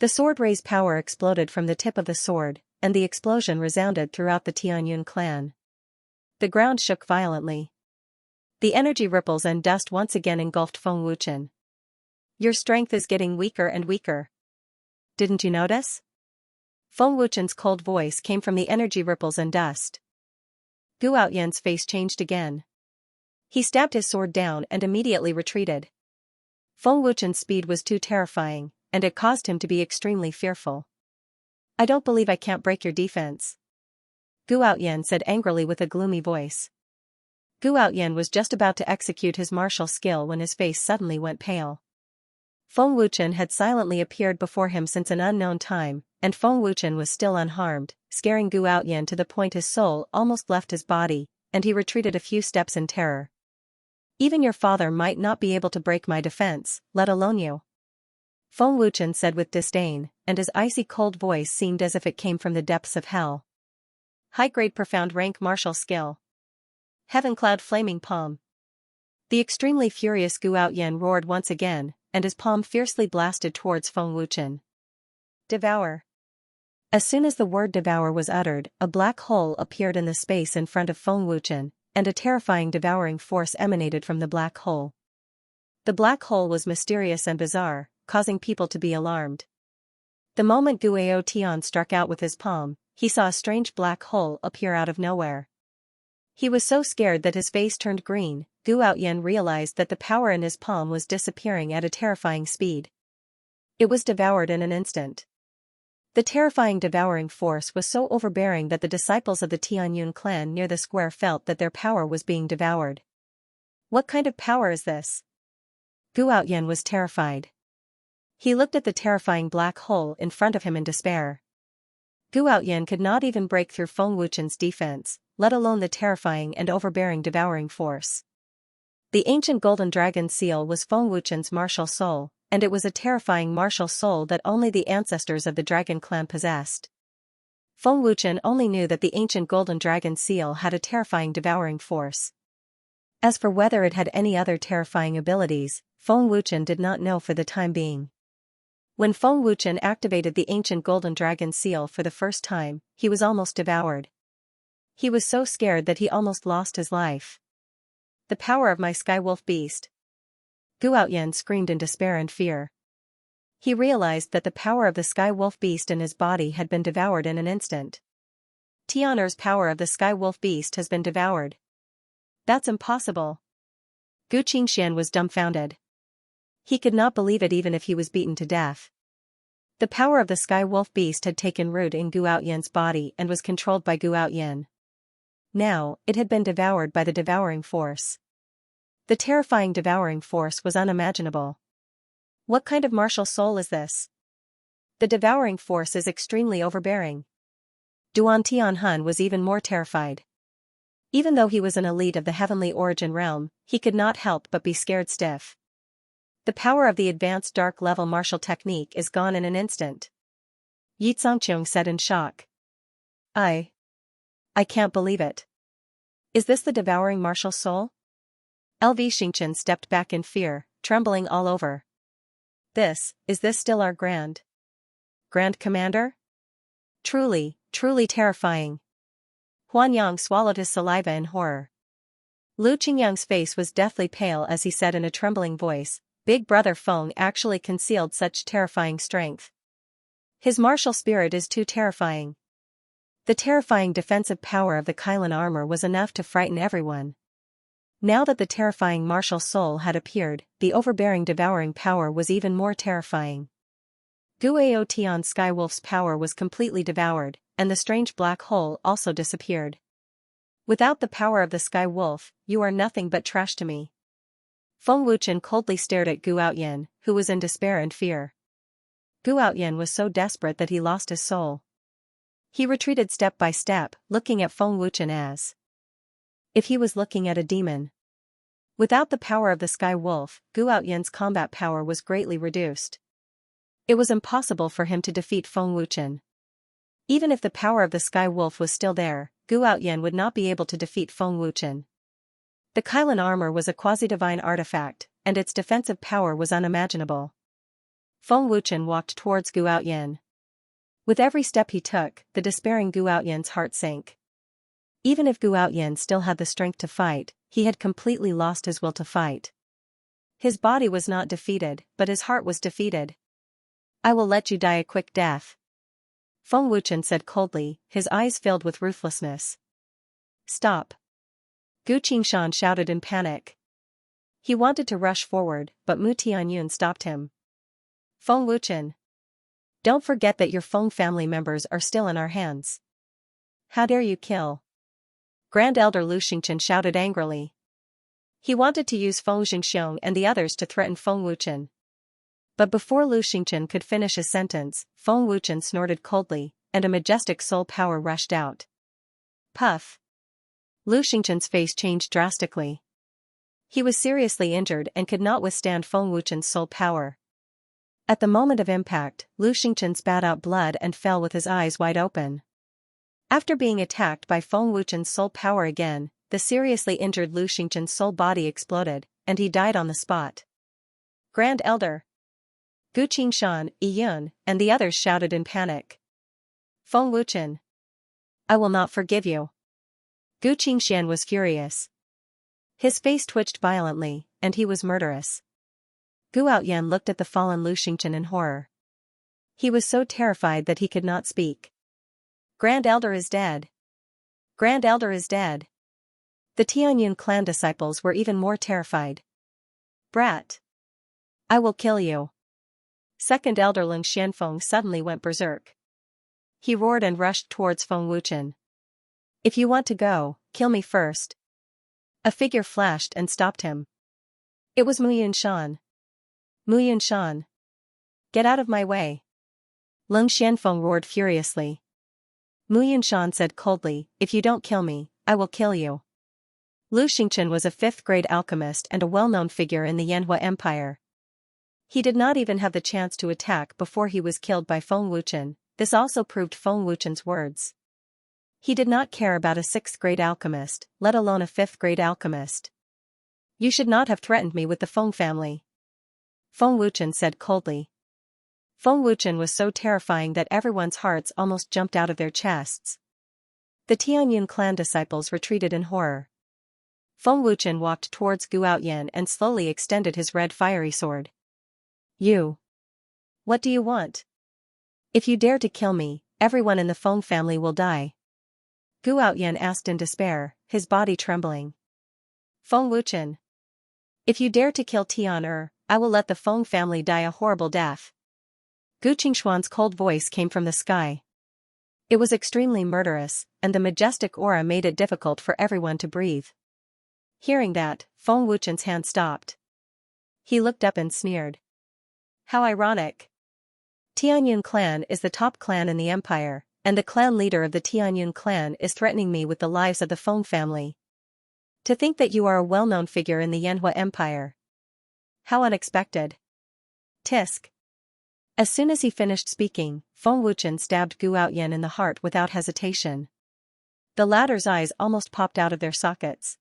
The sword ray's power exploded from the tip of the sword, and the explosion resounded throughout the Tianyun clan. The ground shook violently. The energy ripples and dust once again engulfed Feng Wuchen. Your strength is getting weaker and weaker. Didn't you notice? Feng Wuchen's cold voice came from the energy ripples and dust. Gu Outyan's face changed again. He stabbed his sword down and immediately retreated. Feng Wuchen's speed was too terrifying, and it caused him to be extremely fearful. I don't believe I can't break your defense. Gu Outyan said angrily with a gloomy voice. Gu Outyan was just about to execute his martial skill when his face suddenly went pale. Feng Wuchen had silently appeared before him since an unknown time, and Feng Wuchen was still unharmed, scaring Gu Outyan to the point his soul almost left his body, and he retreated a few steps in terror. Even your father might not be able to break my defense, let alone you. Feng Wuchen said with disdain, and his icy cold voice seemed as if it came from the depths of hell. High-grade profound rank martial skill. Heaven Cloud Flaming Palm. The extremely furious Gu Outyan roared once again, and his palm fiercely blasted towards Feng Wuchen. Devour. As soon as the word devour was uttered, a black hole appeared in the space in front of Feng Wuchen, and a terrifying devouring force emanated from the black hole. The black hole was mysterious and bizarre, causing people to be alarmed. The moment Gu Aotian struck out with his palm, he saw a strange black hole appear out of nowhere. He was so scared that his face turned green. Gu Outyan realized that the power in his palm was disappearing at a terrifying speed. It was devoured in an instant. The terrifying devouring force was so overbearing that the disciples of the Tianyun clan near the square felt that their power was being devoured. What kind of power is this? Gu Outyan was terrified. He looked at the terrifying black hole in front of him in despair. Gu Outyan could not even break through Feng Wuchen's defense, let alone the terrifying and overbearing devouring force. The ancient golden dragon seal was Feng Wuchen's martial soul, and it was a terrifying martial soul that only the ancestors of the dragon clan possessed. Feng Wuchen only knew that the ancient golden dragon seal had a terrifying devouring force. As for whether it had any other terrifying abilities, Feng Wuchen did not know for the time being. When Feng Wuchen activated the ancient golden dragon seal for the first time, he was almost devoured. He was so scared that he almost lost his life. The power of my sky wolf beast. Gu Outyan screamed in despair and fear. He realized that the power of the sky wolf beast in his body had been devoured in an instant. Tianer's power of the sky wolf beast has been devoured. That's impossible. Gu Qingshan was dumbfounded. He could not believe it even if he was beaten to death. The power of the sky wolf beast had taken root in Gu Outyan's body and was controlled by Gu Outyan. Now, it had been devoured by the devouring force. The terrifying devouring force was unimaginable. What kind of martial soul is this? The devouring force is extremely overbearing. Duan Tianhun was even more terrified. Even though he was an elite of the heavenly origin realm, he could not help but be scared stiff. The power of the advanced dark level martial technique is gone in an instant. Yi Zongqiong said in shock. I can't believe it. Is this the devouring martial soul? LV Xingqian stepped back in fear, trembling all over. Is this still our Grand Commander? Truly terrifying. Huan Yang swallowed his saliva in horror. Lu Qingyang's face was deathly pale as he said in a trembling voice, Big Brother Feng actually concealed such terrifying strength. His martial spirit is too terrifying. The terrifying defensive power of the Kylan armor was enough to frighten everyone. Now that the terrifying martial soul had appeared, the overbearing devouring power was even more terrifying. Gu Aotian Skywolf's power was completely devoured, and the strange black hole also disappeared. Without the power of the Sky Wolf, you are nothing but trash to me. Feng Wuchen coldly stared at Gu Outyan, who was in despair and fear. Gu Outyan was so desperate that he lost his soul. He retreated step by step, looking at Feng Wuchen as if he was looking at a demon. Without the power of the Sky Wolf, Gu Outyan's combat power was greatly reduced. It was impossible for him to defeat Feng Wuchen. Even if the power of the Sky Wolf was still there, Gu Outyan would not be able to defeat Feng Wuchen. The Kylan armor was a quasi-divine artifact, and its defensive power was unimaginable. Feng Wuchen walked towards Gu Outyan. With every step he took, the despairing Gu Outyan's heart sank. Even if Gu Outyan still had the strength to fight, he had completely lost his will to fight. His body was not defeated, but his heart was defeated. I will let you die a quick death. Feng Wuchen said coldly, his eyes filled with ruthlessness. Stop. Gu Qingshan shouted in panic. He wanted to rush forward, but Mu Tianyun stopped him. Feng Wuchen. Don't forget that your Feng family members are still in our hands. How dare you kill? Grand Elder Lu Xingchen shouted angrily. He wanted to use Feng Xingxiong and the others to threaten Feng Wuchen. But before Lu Xingchen could finish his sentence, Feng Wuchen snorted coldly, and a majestic soul power rushed out. Puff! Lu Xingchen's face changed drastically. He was seriously injured and could not withstand Feng Wuchen's soul power. At the moment of impact, Lu Xingchen spat out blood and fell with his eyes wide open. After being attacked by Feng Wuchen's soul power again, the seriously injured Lu Xingchen's soul body exploded, and he died on the spot. Grand Elder! Gu Qingshan, Yi Yun, and the others shouted in panic. Feng Wuchen! I will not forgive you. Gu Qingshan was furious. His face twitched violently, and he was murderous. Gu Outyan looked at the fallen Lu Xingchen in horror. He was so terrified that he could not speak. Grand Elder is dead. Grand Elder is dead. The Tianyun clan disciples were even more terrified. Brat! I will kill you. Second Elder Lung Xianfeng suddenly went berserk. He roared and rushed towards Feng Wuchen. If you want to go, kill me first. A figure flashed and stopped him. It was Mu Yunshan. Mu Yunshan! Get out of my way! Lung Xianfeng roared furiously. Mu Yunshan said coldly, if you don't kill me, I will kill you. Lu Xingchen was a 5th-grade alchemist and a well-known figure in the Yanhua Empire. He did not even have the chance to attack before he was killed by Feng Wuchen. This also proved Feng Wuchen's words. He did not care about a 6th-grade alchemist, let alone a 5th-grade alchemist. You should not have threatened me with the Feng family. Feng Wuchen said coldly. Feng Wuchen was so terrifying that everyone's hearts almost jumped out of their chests. The Tianyun clan disciples retreated in horror. Feng Wuchen walked towards Gu Outyan and slowly extended his red fiery sword. You! What do you want? If you dare to kill me, everyone in the Feng family will die. Gu Outyan asked in despair, his body trembling. Feng Wuchen! If you dare to kill Tian, I will let the Feng family die a horrible death. Gu Qingshuan's cold voice came from the sky. It was extremely murderous, and the majestic aura made it difficult for everyone to breathe. Hearing that, Feng Wuchen's hand stopped. He looked up and sneered. How ironic. Tianyun clan is the top clan in the empire, and the clan leader of the Tianyun clan is threatening me with the lives of the Feng family. To think that you are a well-known figure in the Yanhua Empire. How unexpected. Tisk. As soon as he finished speaking, Feng Wuchen stabbed Gu Outyan in the heart without hesitation. The latter's eyes almost popped out of their sockets.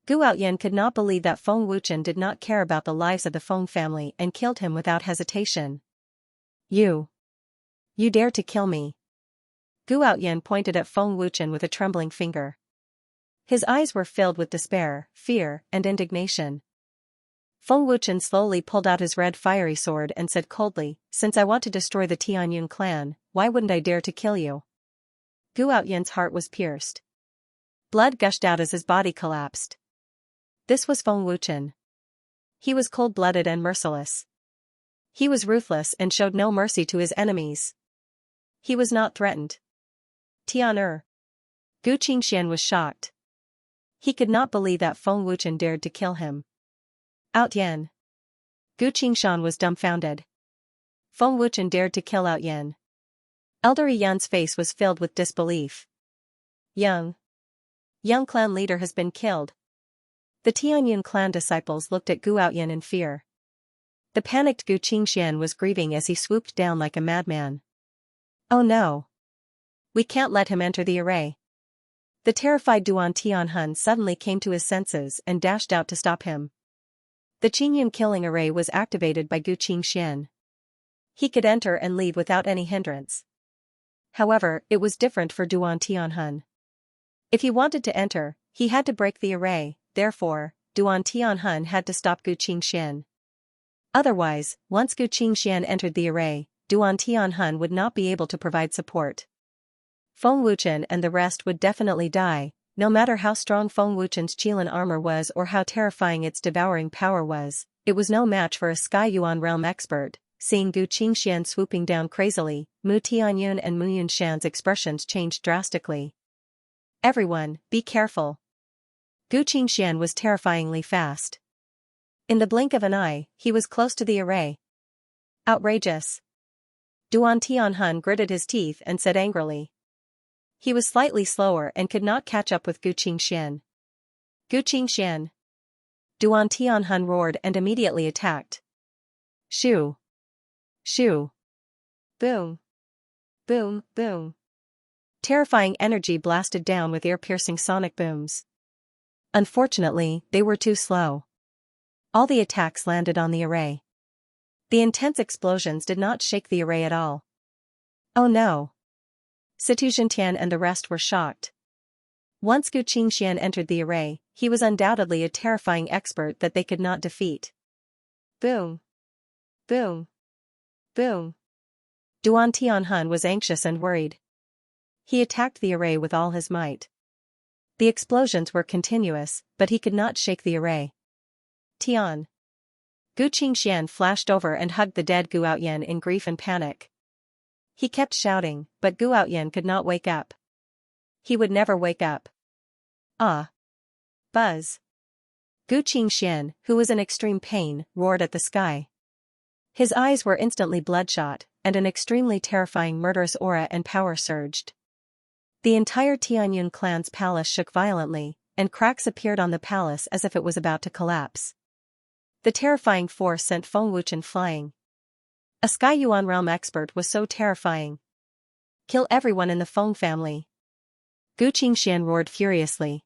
Gu Outyan could not believe that Feng Wuchen did not care about the lives of the Feng family and killed him without hesitation. You dare to kill me. Gu Outyan pointed at Feng Wuchen with a trembling finger. His eyes were filled with despair, fear, and indignation. Feng Wuchen slowly pulled out his red fiery sword and said coldly, since I want to destroy the Tianyun clan, why wouldn't I dare to kill you? Gu Outyan's heart was pierced. Blood gushed out as his body collapsed. This was Feng Wuchen. He was cold-blooded and merciless. He was ruthless and showed no mercy to his enemies. He was not threatened. Tian. Gu Qingshan was shocked. He could not believe that Feng Wuchen dared to kill him. Outyan. Gu Qingshan was dumbfounded. Feng Wuchen dared to kill Outyan. Elder Yan's face was filled with disbelief. Young clan leader has been killed. The Tianyun clan disciples looked at Gu Outyan in fear. The panicked Gu Qingshan was grieving as he swooped down like a madman. Oh no! We can't let him enter the array. The terrified Duan Tianhun suddenly came to his senses and dashed out to stop him. The Qingyun killing array was activated by Gu Qingshan. He could enter and leave without any hindrance. However, it was different for Duan Tianhun. If he wanted to enter, he had to break the array, therefore, Duan Tianhun had to stop Gu Qingshan. Otherwise, once Gu Qingshan entered the array, Duan Tianhun would not be able to provide support. Feng Wuchen and the rest would definitely die, no matter how strong Feng Wuchen's Qilin armor was or how terrifying its devouring power was. It was no match for a Sky Yuan realm expert, seeing Gu Qingxian swooping down crazily, Mu Tianyun and Mu Yunshan's expressions changed drastically. Everyone, be careful. Gu Qingxian was terrifyingly fast. In the blink of an eye, he was close to the array. Outrageous. Duan Tianhun gritted his teeth and said angrily. He was slightly slower and could not catch up with Gu Qingxian. Gu Qingxian. Duan Tianhun roared and immediately attacked. Shoo. Shoo. Boom. Boom, boom. Terrifying energy blasted down with ear-piercing sonic booms. Unfortunately, they were too slow. All the attacks landed on the array. The intense explosions did not shake the array at all. Oh no. Situ Zhentian and the rest were shocked. Once Gu Qingxian entered the array, he was undoubtedly a terrifying expert that they could not defeat. Boom. Boom. Boom. Duan Tianhun was anxious and worried. He attacked the array with all his might. The explosions were continuous, but he could not shake the array. Tian. Gu Qingxian flashed over and hugged the dead Gu Outyan in grief and panic. He kept shouting, but Gu Outyan could not wake up. He would never wake up. Ah. Buzz. Gu Qingxian, who was in extreme pain, roared at the sky. His eyes were instantly bloodshot, and an extremely terrifying murderous aura and power surged. The entire Tianyun clan's palace shook violently, and cracks appeared on the palace as if it was about to collapse. The terrifying force sent Feng Wuchen flying. A Sky Yuan realm expert was so terrifying. Kill everyone in the Feng family. Gu Qingxian roared furiously.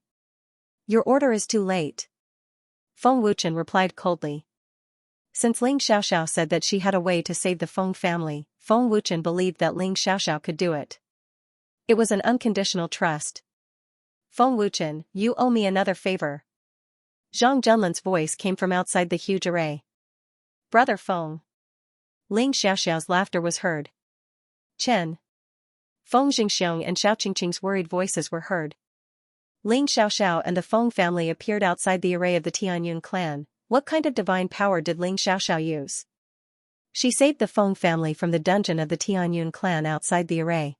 Your order is too late. Feng Wuchen replied coldly. Since Ling Xiaoxiao said that she had a way to save the Feng family, Feng Wuchen believed that Ling Xiaoxiao could do it. It was an unconditional trust. Feng Wuchen, you owe me another favor. Zhang Junlin's voice came from outside the huge array. Brother Feng. Ling Xiaoxiao's laughter was heard. Chen. Feng Jingxiong and Xiao Qingqing's worried voices were heard. Ling Xiaoxiao and the Feng family appeared outside the array of the Tianyun clan. What kind of divine power did Ling Xiaoxiao use? She saved the Feng family from the dungeon of the Tianyun clan outside the array.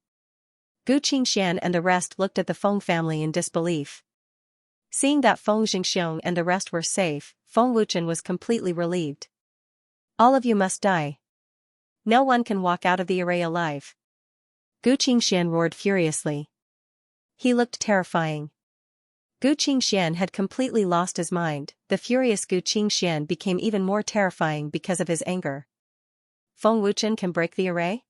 Gu Qingxian and the rest looked at the Feng family in disbelief. Seeing that Feng Jingxiong and the rest were safe, Feng Wuchen was completely relieved. All of you must die. No one can walk out of the array alive. Gu Qingxian roared furiously. He looked terrifying. Gu Qingxian had completely lost his mind. The furious Gu Qingxian became even more terrifying because of his anger. Feng Wuchen can break the array?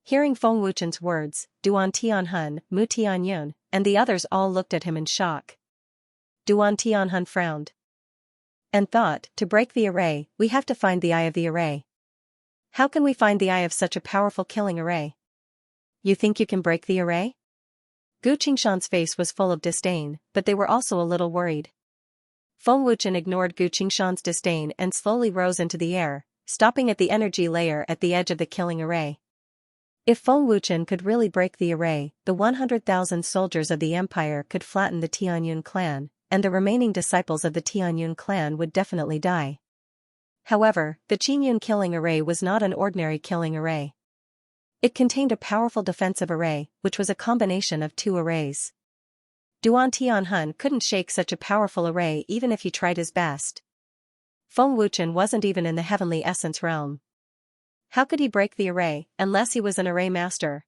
Hearing Feng Wuchen's words, Duan Tianhun, Mu Tianyun, and the others all looked at him in shock. Duan Tianhun frowned. And thought, to break the array, we have to find the eye of the array. How can we find the eye of such a powerful killing array? You think you can break the array? Gu Qingshan's face was full of disdain, but they were also a little worried. Feng Wuchen ignored Gu Qingshan's disdain and slowly rose into the air, stopping at the energy layer at the edge of the killing array. If Feng Wuchen could really break the array, the 100,000 soldiers of the empire could flatten the Tianyun clan, and the remaining disciples of the Tianyun clan would definitely die. However, the Qingyun killing array was not an ordinary killing array. It contained a powerful defensive array, which was a combination of two arrays. Duan Tianhun couldn't shake such a powerful array even if he tried his best. Feng Wuchen wasn't even in the heavenly essence realm. How could he break the array, unless he was an array master?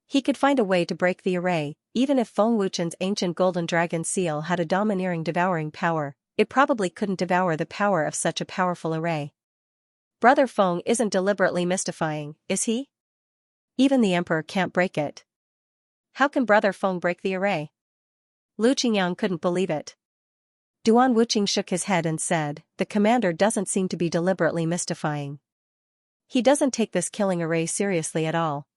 He could find a way to break the array, even if Feng Wuchen's ancient golden dragon seal had a domineering devouring power, it probably couldn't devour the power of such a powerful array. Brother Feng isn't deliberately mystifying, is he? Even the emperor can't break it. How can Brother Feng break the array? Lu Qingyang couldn't believe it. Duan Wuqing shook his head and said, the commander doesn't seem to be deliberately mystifying. He doesn't take this killing array seriously at all.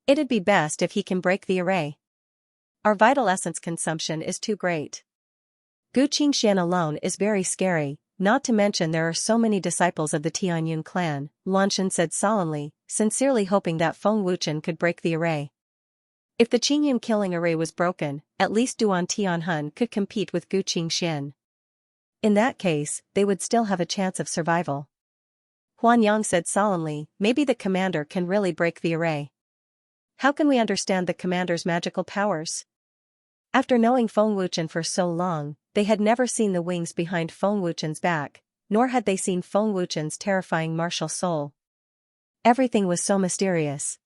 It'd be best if he can break the array. Our vital essence consumption is too great. Gu Qingxian alone is very scary, not to mention there are so many disciples of the Tianyun clan, Luanshan said solemnly, sincerely hoping that Feng Wuchen could break the array. If the Qingyun killing array was broken, at least Duan Tianhun could compete with Gu Qingxian. In that case, they would still have a chance of survival. Huan Yang said solemnly, maybe the commander can really break the array. How can we understand the commander's magical powers? After knowing Feng Wuchen for so long, they had never seen the wings behind Feng Wuchen's back, nor had they seen Feng Wuchen's terrifying martial soul. Everything was so mysterious.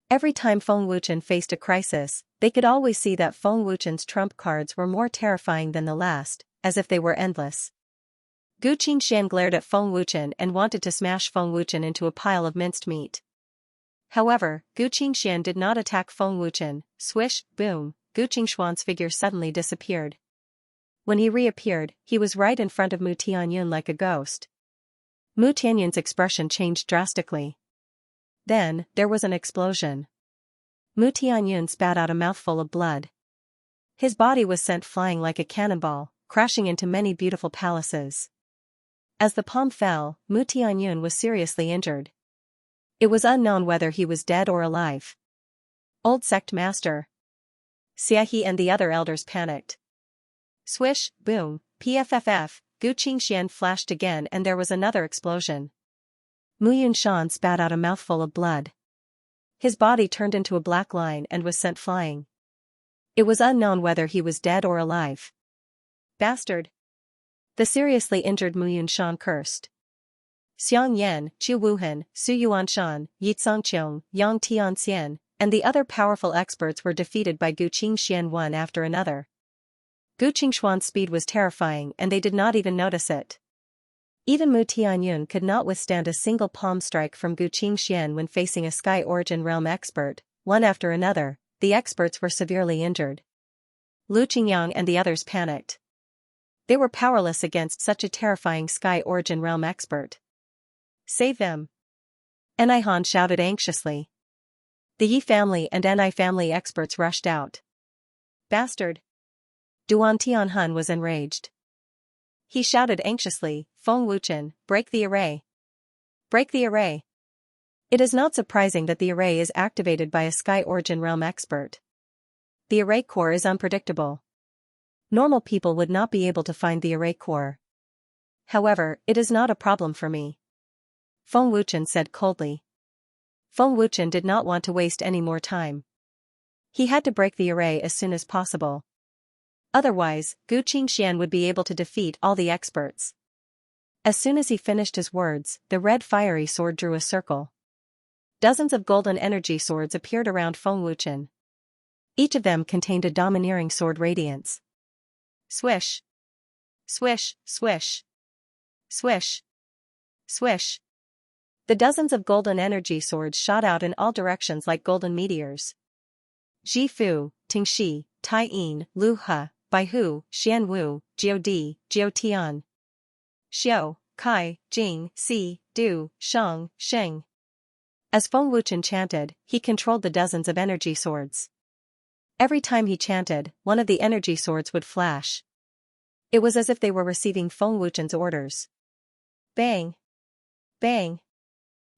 Every time Feng Wuchen faced a crisis, they could always see that Feng Wuchen's trump cards were more terrifying than the last, as if they were endless. Gu Qingshan glared at Feng Wuchen and wanted to smash Feng Wuchen into a pile of minced meat. However, Gu Qingshan did not attack Feng Wuchen. Swish, boom, Gu Qingshuan's figure suddenly disappeared. When he reappeared, he was right in front of Mu Tianyun like a ghost. Mu Tianyun's expression changed drastically. Then, there was an explosion. Mu Tianyun spat out a mouthful of blood. His body was sent flying like a cannonball, crashing into many beautiful palaces. As the palm fell, Mu Tianyun was seriously injured. It was unknown whether he was dead or alive. Old sect master. Xia and the other elders panicked. Swish, boom, pfff, Gu Qingshan flashed again and there was another explosion. Mu Yunshan spat out a mouthful of blood. His body turned into a black line and was sent flying. It was unknown whether he was dead or alive. Bastard! The seriously injured Mu Yunshan cursed. Xiang Yan, Chu Wuhan, Su Yuanshan, Yi Tsangqiong, Yang Tianxian, and the other powerful experts were defeated by Gu Qingshan one after another. Gu Qingshuan's speed was terrifying and they did not even notice it. Even Mu Tianyun could not withstand a single palm strike from Gu Qingshan when facing a Sky Origin Realm expert. One after another, the experts were severely injured. Lu Qingyang and the others panicked. They were powerless against such a terrifying Sky Origin Realm expert. Save them! Enai Han shouted anxiously. The Yi family and Enai family experts rushed out. Bastard! Duan Tianhun was enraged. He shouted anxiously, Feng Wuchen, break the array. Break the array. It is not surprising that the array is activated by a Sky Origin Realm expert. The array core is unpredictable. Normal people would not be able to find the array core. However, it is not a problem for me. Feng Wuchen said coldly. Feng Wuchen did not want to waste any more time. He had to break the array as soon as possible. Otherwise, Gu Qingshan would be able to defeat all the experts. As soon as he finished his words, the red fiery sword drew a circle. Dozens of golden energy swords appeared around Feng Wuchen. Each of them contained a domineering sword radiance. Swish! Swish, swish! Swish! Swish! The dozens of golden energy swords shot out in all directions like golden meteors. Ji Fu, Ting Shi, Tai Yin, Lu He, Bai Hu, Xian Wu, Jiu Di, Jiu Tian. Xiao, Kai, Jing, Si, Du, Shang, Sheng. As Feng Wuchen chanted, he controlled the dozens of energy swords. Every time he chanted, one of the energy swords would flash. It was as if they were receiving Feng Wuchen's orders. Bang! Bang!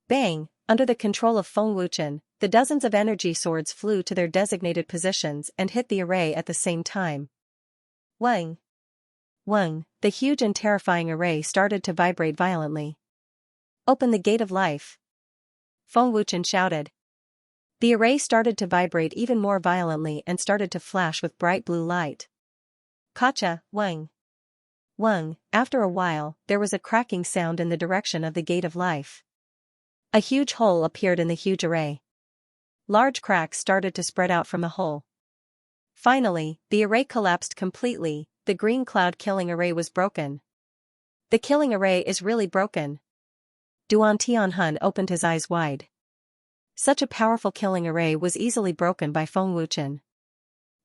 Bang! Under the control of Feng Wuchen, the dozens of energy swords flew to their designated positions and hit the array at the same time. Wang! Wang! The huge and terrifying array started to vibrate violently. Open the gate of life! Feng Wuchen shouted. The array started to vibrate even more violently and started to flash with bright blue light. Kacha, Wang! Wang! After a while, there was a cracking sound in the direction of the gate of life. A huge hole appeared in the huge array. Large cracks started to spread out from the hole. Finally, the array collapsed completely. The green cloud killing array was broken. The killing array is really broken. Duan Tianhun opened his eyes wide. Such a powerful killing array was easily broken by Feng Wuchen.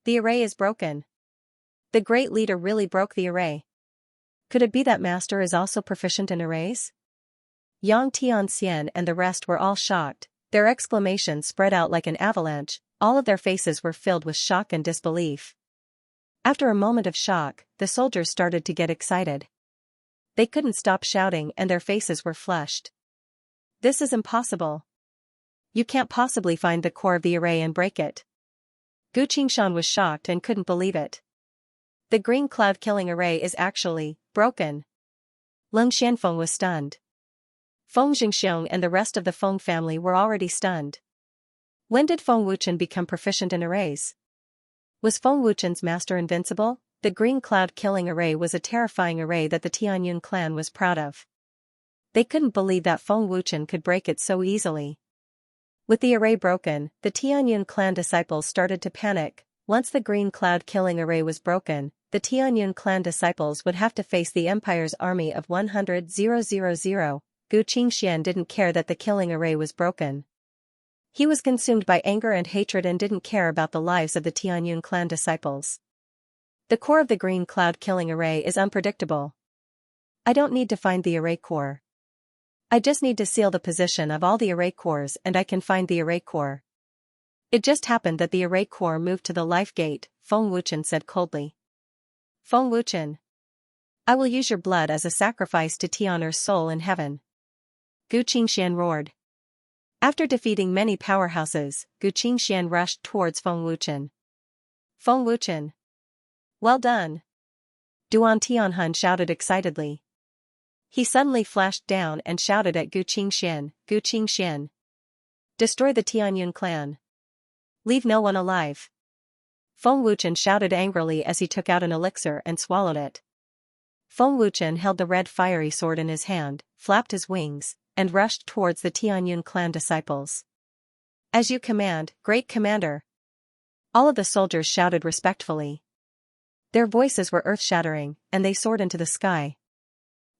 The array is broken. The great leader really broke the array. Could it be that master is also proficient in arrays? Yang Tianxian and the rest were all shocked. Their exclamations spread out like an avalanche. All of their faces were filled with shock and disbelief. After a moment of shock, the soldiers started to get excited. They couldn't stop shouting and their faces were flushed. This is impossible. You can't possibly find the core of the array and break it. Gu Qingshan was shocked and couldn't believe it. The green cloud killing array is actually broken. Leng Xianfeng was stunned. Feng Xingxiong and the rest of the Feng family were already stunned. When did Feng Wuchen become proficient in arrays? Was Feng Wuchen's master invincible? The green cloud killing array was a terrifying array that the Tianyun clan was proud of. They couldn't believe that Feng Wuchen could break it so easily. With the array broken, the Tianyun clan disciples started to panic. Once the green cloud killing array was broken, the Tianyun clan disciples would have to face the Empire's army of 100,000. Gu Qingxian didn't care that the killing array was broken. He was consumed by anger and hatred and didn't care about the lives of the Tianyun clan disciples. The core of the green cloud killing array is unpredictable. I don't need to find the array core. I just need to seal the position of all the array cores and I can find the array core. It just happened that the array core moved to the life gate, Feng Wuchen said coldly. Feng Wuchen. I will use your blood as a sacrifice to Tianer's soul in heaven. Gu Qingxian roared. After defeating many powerhouses, Gu Qingxian rushed towards Feng Wuchen. Feng Wuchen. Well done. Duan Tianhun shouted excitedly. He suddenly flashed down and shouted at Gu Qingxian, Gu Qingxian. Destroy the Tianyun clan. Leave no one alive. Feng Wuchen shouted angrily as he took out an elixir and swallowed it. Feng Wuchen held the red fiery sword in his hand, flapped his wings, and rushed towards the Tianyun clan disciples. As you command, great commander. All of the soldiers shouted respectfully. Their voices were earth-shattering, and they soared into the sky.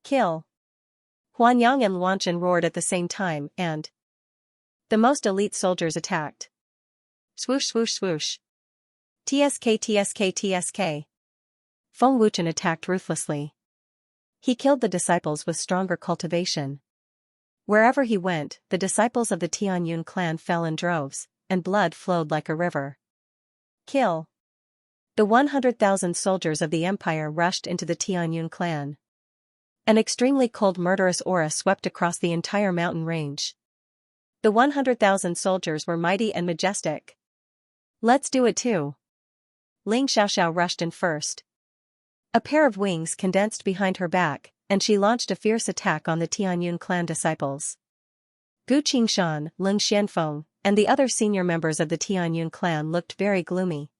Kill. Huanyang and Luanchen roared at the same time, and the most elite soldiers attacked. Swoosh swoosh swoosh. TSK TSK TSK. Feng Wuchen attacked ruthlessly. He killed the disciples with stronger cultivation. Wherever he went, the disciples of the Tianyun clan fell in droves, and blood flowed like a river. Kill. The 100,000 soldiers of the empire rushed into the Tianyun clan. An extremely cold murderous aura swept across the entire mountain range. The 100,000 soldiers were mighty and majestic. Let's do it too. Ling Xiaoxiao rushed in first. A pair of wings condensed behind her back, and she launched a fierce attack on the Tianyun clan disciples. Gu Qingshan, Ling Xianfeng, and the other senior members of the Tianyun clan looked very gloomy.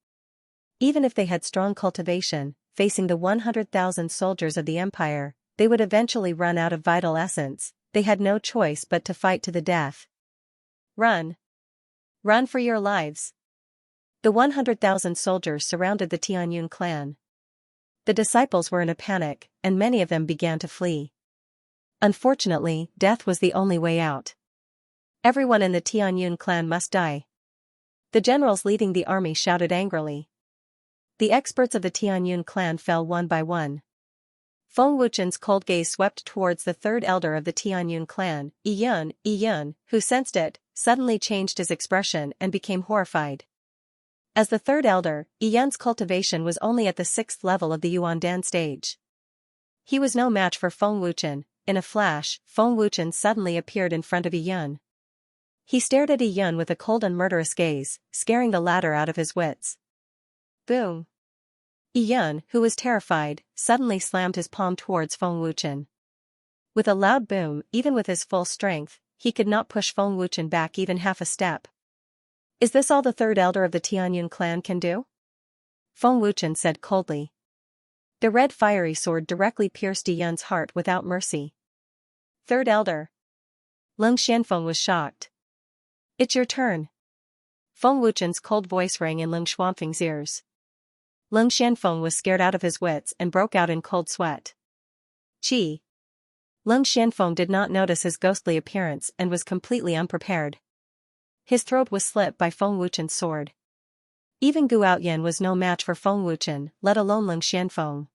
Even if they had strong cultivation, facing the 100,000 soldiers of the empire, they would eventually run out of vital essence. They had no choice but to fight to the death. Run! Run for your lives! The 100,000 soldiers surrounded the Tianyun clan. The disciples were in a panic, and many of them began to flee. Unfortunately, death was the only way out. Everyone in the Tianyun clan must die. The generals leading the army shouted angrily. The experts of the Tianyun clan fell one by one. Feng Wuchen's cold gaze swept towards the third elder of the Tianyun clan, Yun, who sensed it, suddenly changed his expression and became horrified. As the third elder, Yun's cultivation was only at the 6th level of the Yuandan stage. He was no match for Feng Wuchen. In a flash, Feng Wuchen suddenly appeared in front of Yun. He stared at Yun with a cold and murderous gaze, scaring the latter out of his wits. Boom! Yun, who was terrified, suddenly slammed his palm towards Feng Wuchen. With a loud boom, even with his full strength, he could not push Feng Wuchen back even half a step. Is this all the third elder of the Tianyun clan can do? Feng Wuchen said coldly. The red fiery sword directly pierced Yun's heart without mercy. Third elder. Ling Xianfeng was shocked. It's your turn. Feng Wuchen's cold voice rang in Ling Xuanfeng's ears. Ling Xianfeng was scared out of his wits and broke out in cold sweat. Qi. Ling Xianfeng did not notice his ghostly appearance and was completely unprepared. His throat was slit by Feng Wuchen's sword. Even Gu Outyan was no match for Feng Wuchen, let alone Ling Xianfeng.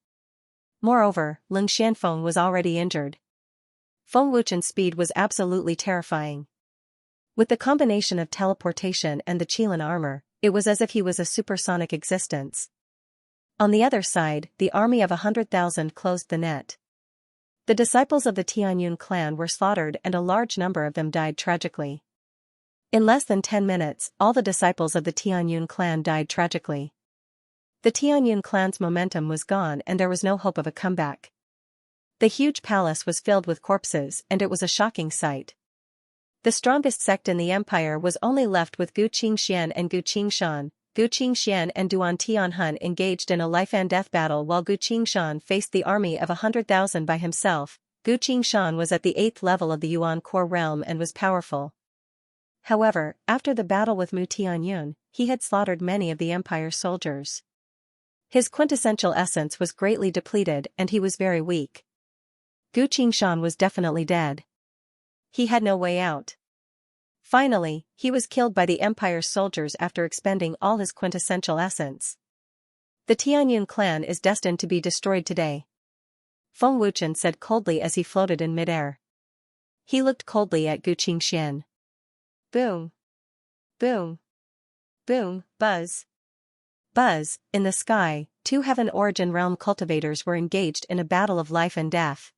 Moreover, Ling Xianfeng was already injured. Feng Wuchen's speed was absolutely terrifying. With the combination of teleportation and the Qilin armor, it was as if he was a supersonic existence. On the other side, the army of 100,000 closed the net. The disciples of the Tianyun clan were slaughtered and a large number of them died tragically. In less than 10 minutes, all the disciples of the Tianyun clan died tragically. The Tianyun clan's momentum was gone and there was no hope of a comeback. The huge palace was filled with corpses and it was a shocking sight. The strongest sect in the empire was only left with Gu Qingxian and Gu Qingshan. Gu Qingxian and Duan Tianhun engaged in a life-and-death battle while Gu Qingshan faced the army of 100,000 by himself. Gu Qingshan was at the 8th level of the Yuan core realm and was powerful. However, after the battle with Mu Tianyun, he had slaughtered many of the empire's soldiers. His quintessential essence was greatly depleted and he was very weak. Gu Qingshan was definitely dead. He had no way out. Finally, he was killed by the empire's soldiers after expending all his quintessential essence. The Tianyun clan is destined to be destroyed today, Feng Wuchen said coldly as he floated in midair. He looked coldly at Gu Qingxian. Boom. Boom. Boom, buzz. Buzz, in the sky, two Heaven Origin Realm cultivators were engaged in a battle of life and death.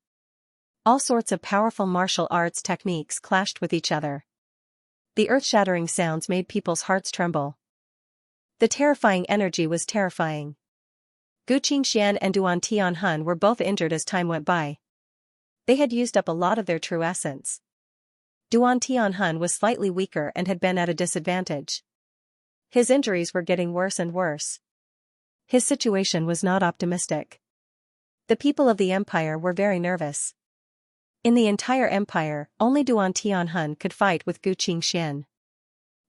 All sorts of powerful martial arts techniques clashed with each other. The earth-shattering sounds made people's hearts tremble. The terrifying energy was terrifying. Gu Qingxian and Duan Tianhun were both injured as time went by. They had used up a lot of their true essence. Duan Tianhun was slightly weaker and had been at a disadvantage. His injuries were getting worse and worse. His situation was not optimistic. The people of the empire were very nervous. In the entire empire, only Duan Tianhun could fight with Gu Qingxian.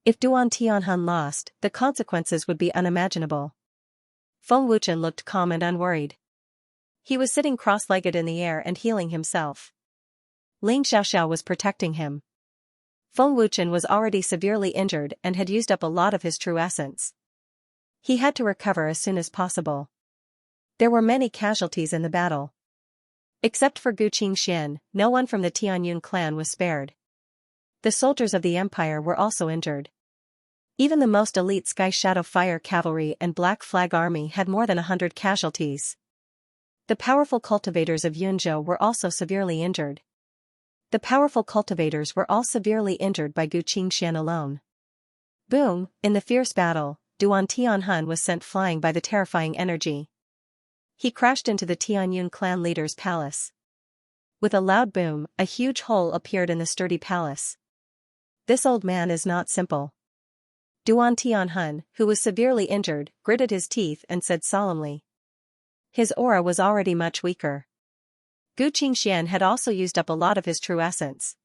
If Duan Tianhun lost, the consequences would be unimaginable. Feng Wuchen looked calm and unworried. He was sitting cross-legged in the air and healing himself. Ling Xiaoxiao was protecting him. Feng Wuchen was already severely injured and had used up a lot of his true essence. He had to recover as soon as possible. There were many casualties in the battle. Except for Gu Qingxian, no one from the Tianyun clan was spared. The soldiers of the empire were also injured. Even the most elite Sky Shadow Fire Cavalry and Black Flag Army had more than 100 casualties. The powerful cultivators of Yunzhou were also severely injured. The powerful cultivators were all severely injured by Gu Qingxian alone. Boom, in the fierce battle, Duan Tianhun was sent flying by the terrifying energy. He crashed into the Tianyun clan leader's palace. With a loud boom, a huge hole appeared in the sturdy palace. This old man is not simple. Duan Tianhun, who was severely injured, gritted his teeth and said solemnly. His aura was already much weaker. Gu Qingxian had also used up a lot of his true essence.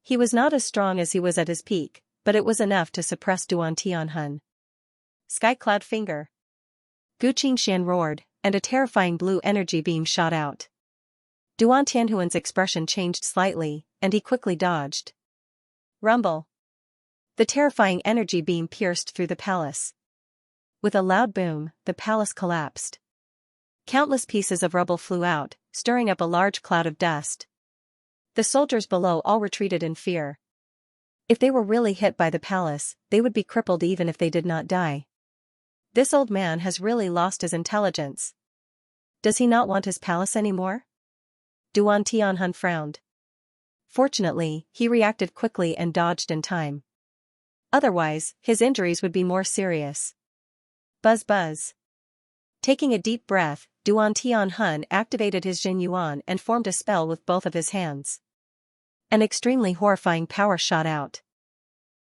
He was not as strong as he was at his peak, but it was enough to suppress Duan Tianhun. Sky Cloud Finger. Gu Qingxian roared, and a terrifying blue energy beam shot out. Duan Tianhuan's expression changed slightly, and he quickly dodged. Rumble. The terrifying energy beam pierced through the palace. With a loud boom, the palace collapsed. Countless pieces of rubble flew out, stirring up a large cloud of dust. The soldiers below all retreated in fear. If they were really hit by the palace, they would be crippled even if they did not die. This old man has really lost his intelligence. Does he not want his palace anymore? Duan Tianhun frowned. Fortunately, he reacted quickly and dodged in time. Otherwise, his injuries would be more serious. Buzz buzz. Taking a deep breath, Duan Tianhun activated his Jin Yuan and formed a spell with both of his hands. An extremely horrifying power shot out.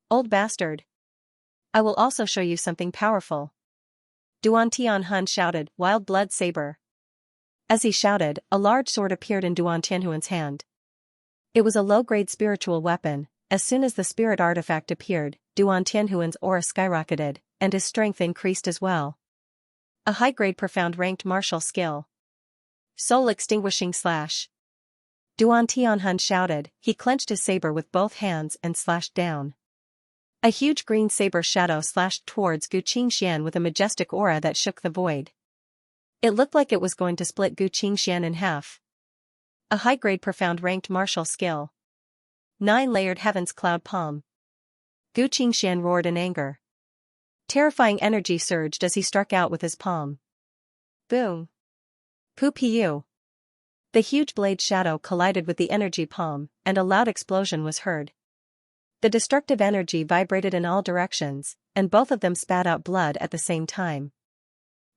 Old bastard. I will also show you something powerful. Duan Tianhun shouted, Wild Blood Saber. As he shouted, a large sword appeared in Duan Tianhuan's hand. It was a low-grade spiritual weapon. As soon as the spirit artifact appeared, Duan Tianhuan's aura skyrocketed, and his strength increased as well. A high-grade profound ranked martial skill. Soul Extinguishing Slash. Duan Tianhun shouted, he clenched his saber with both hands and slashed down. A huge green saber shadow slashed towards Gu Qingxian with a majestic aura that shook the void. It looked like it was going to split Gu Qingxian in half. A high-grade profound ranked martial skill. 9-layered Heaven's Cloud Palm. Gu Qingxian roared in anger. Terrifying energy surged as he struck out with his palm. Boom. Poo-pee-you. The huge blade shadow collided with the energy palm, and a loud explosion was heard. The destructive energy vibrated in all directions, and both of them spat out blood at the same time.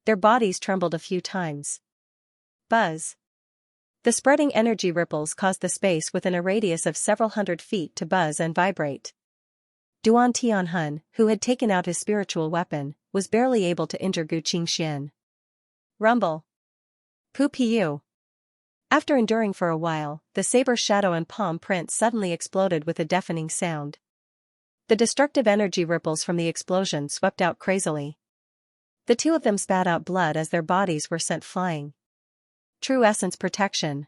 Their bodies trembled a few times. Buzz. The spreading energy ripples caused the space within a radius of several hundred feet to buzz and vibrate. Duan Tianhun, who had taken out his spiritual weapon, was barely able to injure Gu Qingxian. Rumble. Pu Piu. After enduring for a while, the saber shadow and palm print suddenly exploded with a deafening sound. The destructive energy ripples from the explosion swept out crazily. The two of them spat out blood as their bodies were sent flying. True essence protection.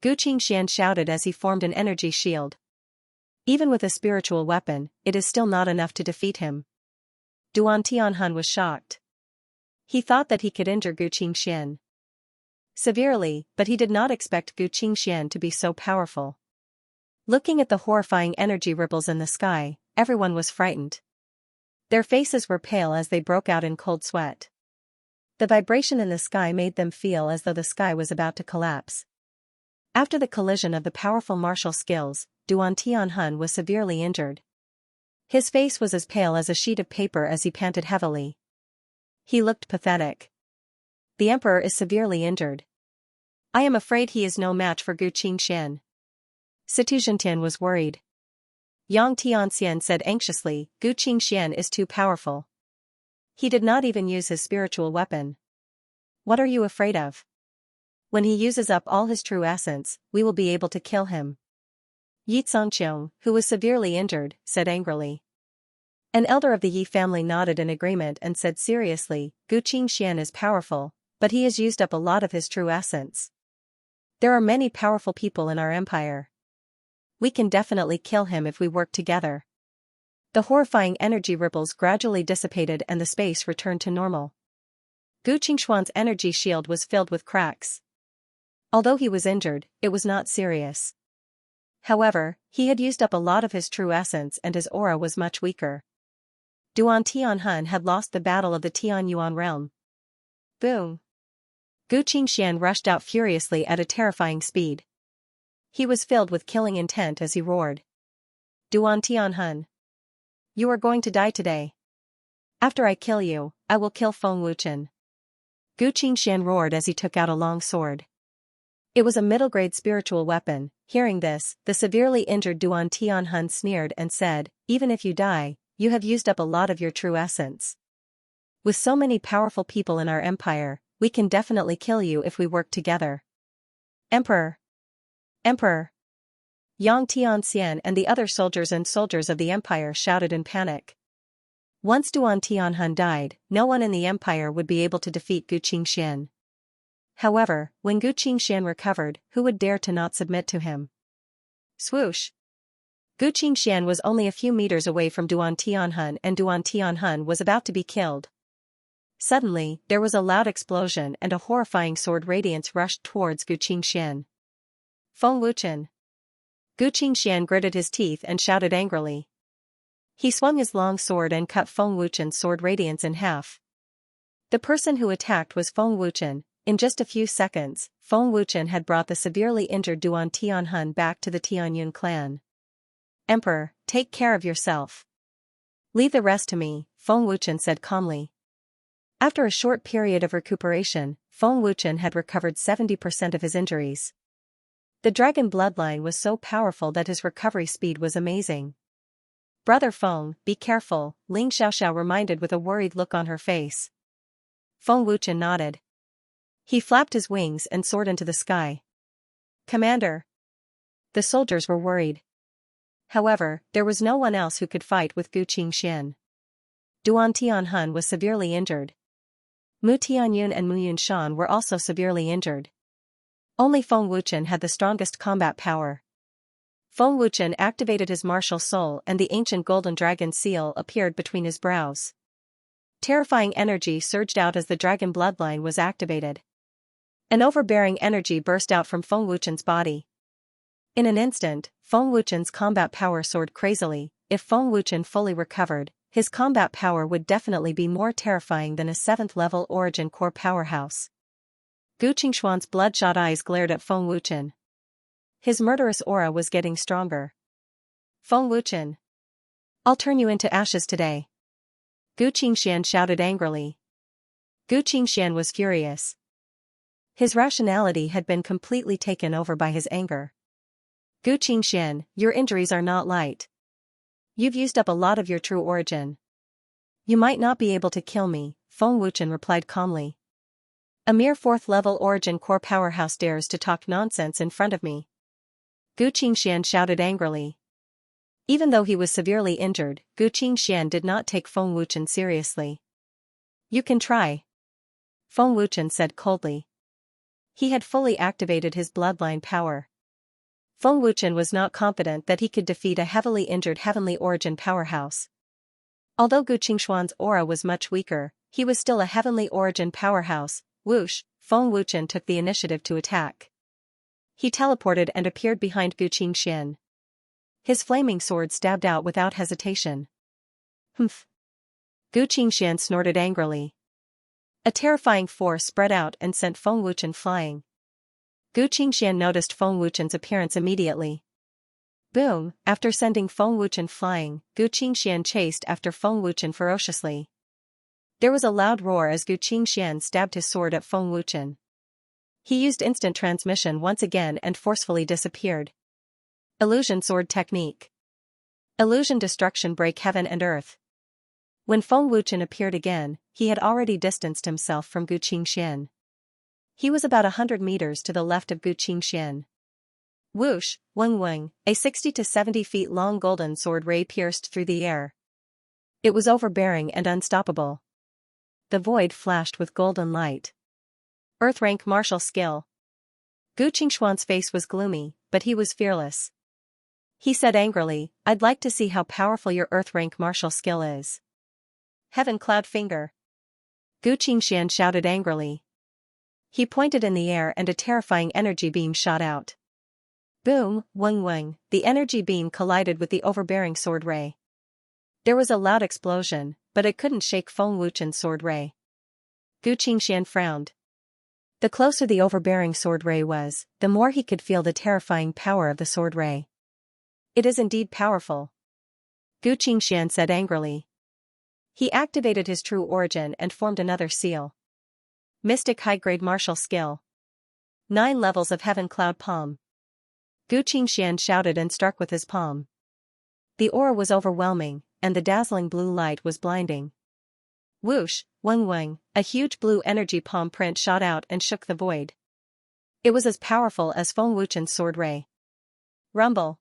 Gu Qingxian shouted as he formed an energy shield. Even with a spiritual weapon, it is still not enough to defeat him. Duan Tianhun was shocked. He thought that he could injure Gu Qingxian severely, but he did not expect Gu Qingxian to be so powerful. Looking at the horrifying energy ripples in the sky, everyone was frightened. Their faces were pale as they broke out in cold sweat. The vibration in the sky made them feel as though the sky was about to collapse. After the collision of the powerful martial skills, Duan Tianhun was severely injured. His face was as pale as a sheet of paper as he panted heavily. He looked pathetic. The emperor is severely injured. I am afraid he is no match for Gu Qingxian. Situzhentian was worried. Yang Tianxian said anxiously, Gu Qingxian is too powerful. He did not even use his spiritual weapon. What are you afraid of? When he uses up all his true essence, we will be able to kill him. Yi Zongqiong, who was severely injured, said angrily. An elder of the Yi family nodded in agreement and said seriously, Gu Qingxian is powerful, but he has used up a lot of his true essence. There are many powerful people in our empire. We can definitely kill him if we work together. The horrifying energy ripples gradually dissipated and the space returned to normal. Gu Qingxuan's energy shield was filled with cracks. Although he was injured, it was not serious. However, he had used up a lot of his true essence and his aura was much weaker. Duan Tianhun had lost the battle of the Tianyuan realm. Boom! Gu Qingxian rushed out furiously at a terrifying speed. He was filled with killing intent as he roared. Duan Tianhun. You are going to die today. After I kill you, I will kill Feng Wuchen. Gu Qingxian roared as he took out a long sword. It was a middle-grade spiritual weapon. Hearing this, the severely injured Duan Tianhun sneered and said, even if you die, you have used up a lot of your true essence. With so many powerful people in our empire, we can definitely kill you if we work together. Emperor! Emperor! Yang Tianxian and the other soldiers of the empire shouted in panic. Once Duan Tianhun died, no one in the empire would be able to defeat Gu Qingxian. However, when Gu Qingxian recovered, who would dare to not submit to him? Swoosh! Gu Qingxian was only a few meters away from Duan Tianhun and Duan Tianhun was about to be killed. Suddenly, there was a loud explosion and a horrifying sword radiance rushed towards Gu Qingxian. Feng Wuchen! Gu Qingxian gritted his teeth and shouted angrily. He swung his long sword and cut Feng Wuchen's sword radiance in half. The person who attacked was Feng Wuchen. In just a few seconds, Feng Wuchen had brought the severely injured Duan Tianhun back to the Tianyun clan. Emperor, take care of yourself. Leave the rest to me, Feng Wuchen said calmly. After a short period of recuperation, Feng Wuchen had recovered 70% of his injuries. The dragon bloodline was so powerful that his recovery speed was amazing. Brother Feng, be careful, Ling Xiaoxiao reminded with a worried look on her face. Feng Wuchen nodded. He flapped his wings and soared into the sky. Commander! The soldiers were worried. However, there was no one else who could fight with Gu Qingxian. Duan Tianhun was severely injured. Mu Tianyun and Mu Yunshan were also severely injured. Only Feng Wuchen had the strongest combat power. Feng Wuchen activated his martial soul and the ancient golden dragon seal appeared between his brows. Terrifying energy surged out as the dragon bloodline was activated. An overbearing energy burst out from Feng Wuchen's body. In an instant, Feng Wuchen's combat power soared crazily. If Feng Wuchen fully recovered, his combat power would definitely be more terrifying than a 7th-level origin core powerhouse. Gu Qingxuan's bloodshot eyes glared at Feng Wuchen. His murderous aura was getting stronger. Feng Wuchen! I'll turn you into ashes today. Gu Qingxian shouted angrily. Gu Qingxian was furious. His rationality had been completely taken over by his anger. Gu Qingxian, your injuries are not light. You've used up a lot of your true origin. You might not be able to kill me, Feng Wuchen replied calmly. A mere 4th-level origin core powerhouse dares to talk nonsense in front of me. Gu Qingxian shouted angrily. Even though he was severely injured, Gu Qingxian did not take Feng Wuchen seriously. You can try, Feng Wuchen said coldly. He had fully activated his bloodline power. Feng Wuchen was not confident that he could defeat a heavily injured heavenly origin powerhouse. Although Gu Qingxuan's aura was much weaker, he was still a heavenly origin powerhouse. Whoosh, Feng Wuchen took the initiative to attack. He teleported and appeared behind Gu Qingxian. His flaming sword stabbed out without hesitation. Humph. Gu Qingxian snorted angrily. A terrifying force spread out and sent Feng Wuchen flying. Gu Qingxian noticed Feng Wuchen's appearance immediately. Boom, after sending Feng Wuchen flying, Gu Qingxian chased after Feng Wuchen ferociously. There was a loud roar as Gu Qingxian stabbed his sword at Feng Wuchen. He used instant transmission once again and forcefully disappeared. Illusion sword technique. Illusion destruction break heaven and earth. When Feng Wuchen appeared again, he had already distanced himself from Gu Qingxian. He was about 100 meters to the left of Gu Qingxian. Whoosh, weng weng, a 60 to 70 feet long golden sword ray pierced through the air. It was overbearing and unstoppable. The void flashed with golden light. Earth rank martial skill. Gu Qingxuan's face was gloomy, but he was fearless. He said angrily, I'd like to see how powerful your Earth rank martial skill is. Heaven Cloud Finger. Gu Qingxian shouted angrily. He pointed in the air and a terrifying energy beam shot out. Boom, weng weng, the energy beam collided with the overbearing sword ray. There was a loud explosion, but it couldn't shake Feng Wuchen's sword ray. Gu Qingxian frowned. The closer the overbearing sword ray was, the more he could feel the terrifying power of the sword ray. It is indeed powerful, Gu Qingxian said angrily. He activated his true origin and formed another seal. Mystic high-grade martial skill. 9 levels of Heaven Cloud Palm. Gu Qingxian shouted and struck with his palm. The aura was overwhelming, and the dazzling blue light was blinding. Whoosh, weng weng, a huge blue energy palm print shot out and shook the void. It was as powerful as Feng Wuchen's sword ray. Rumble.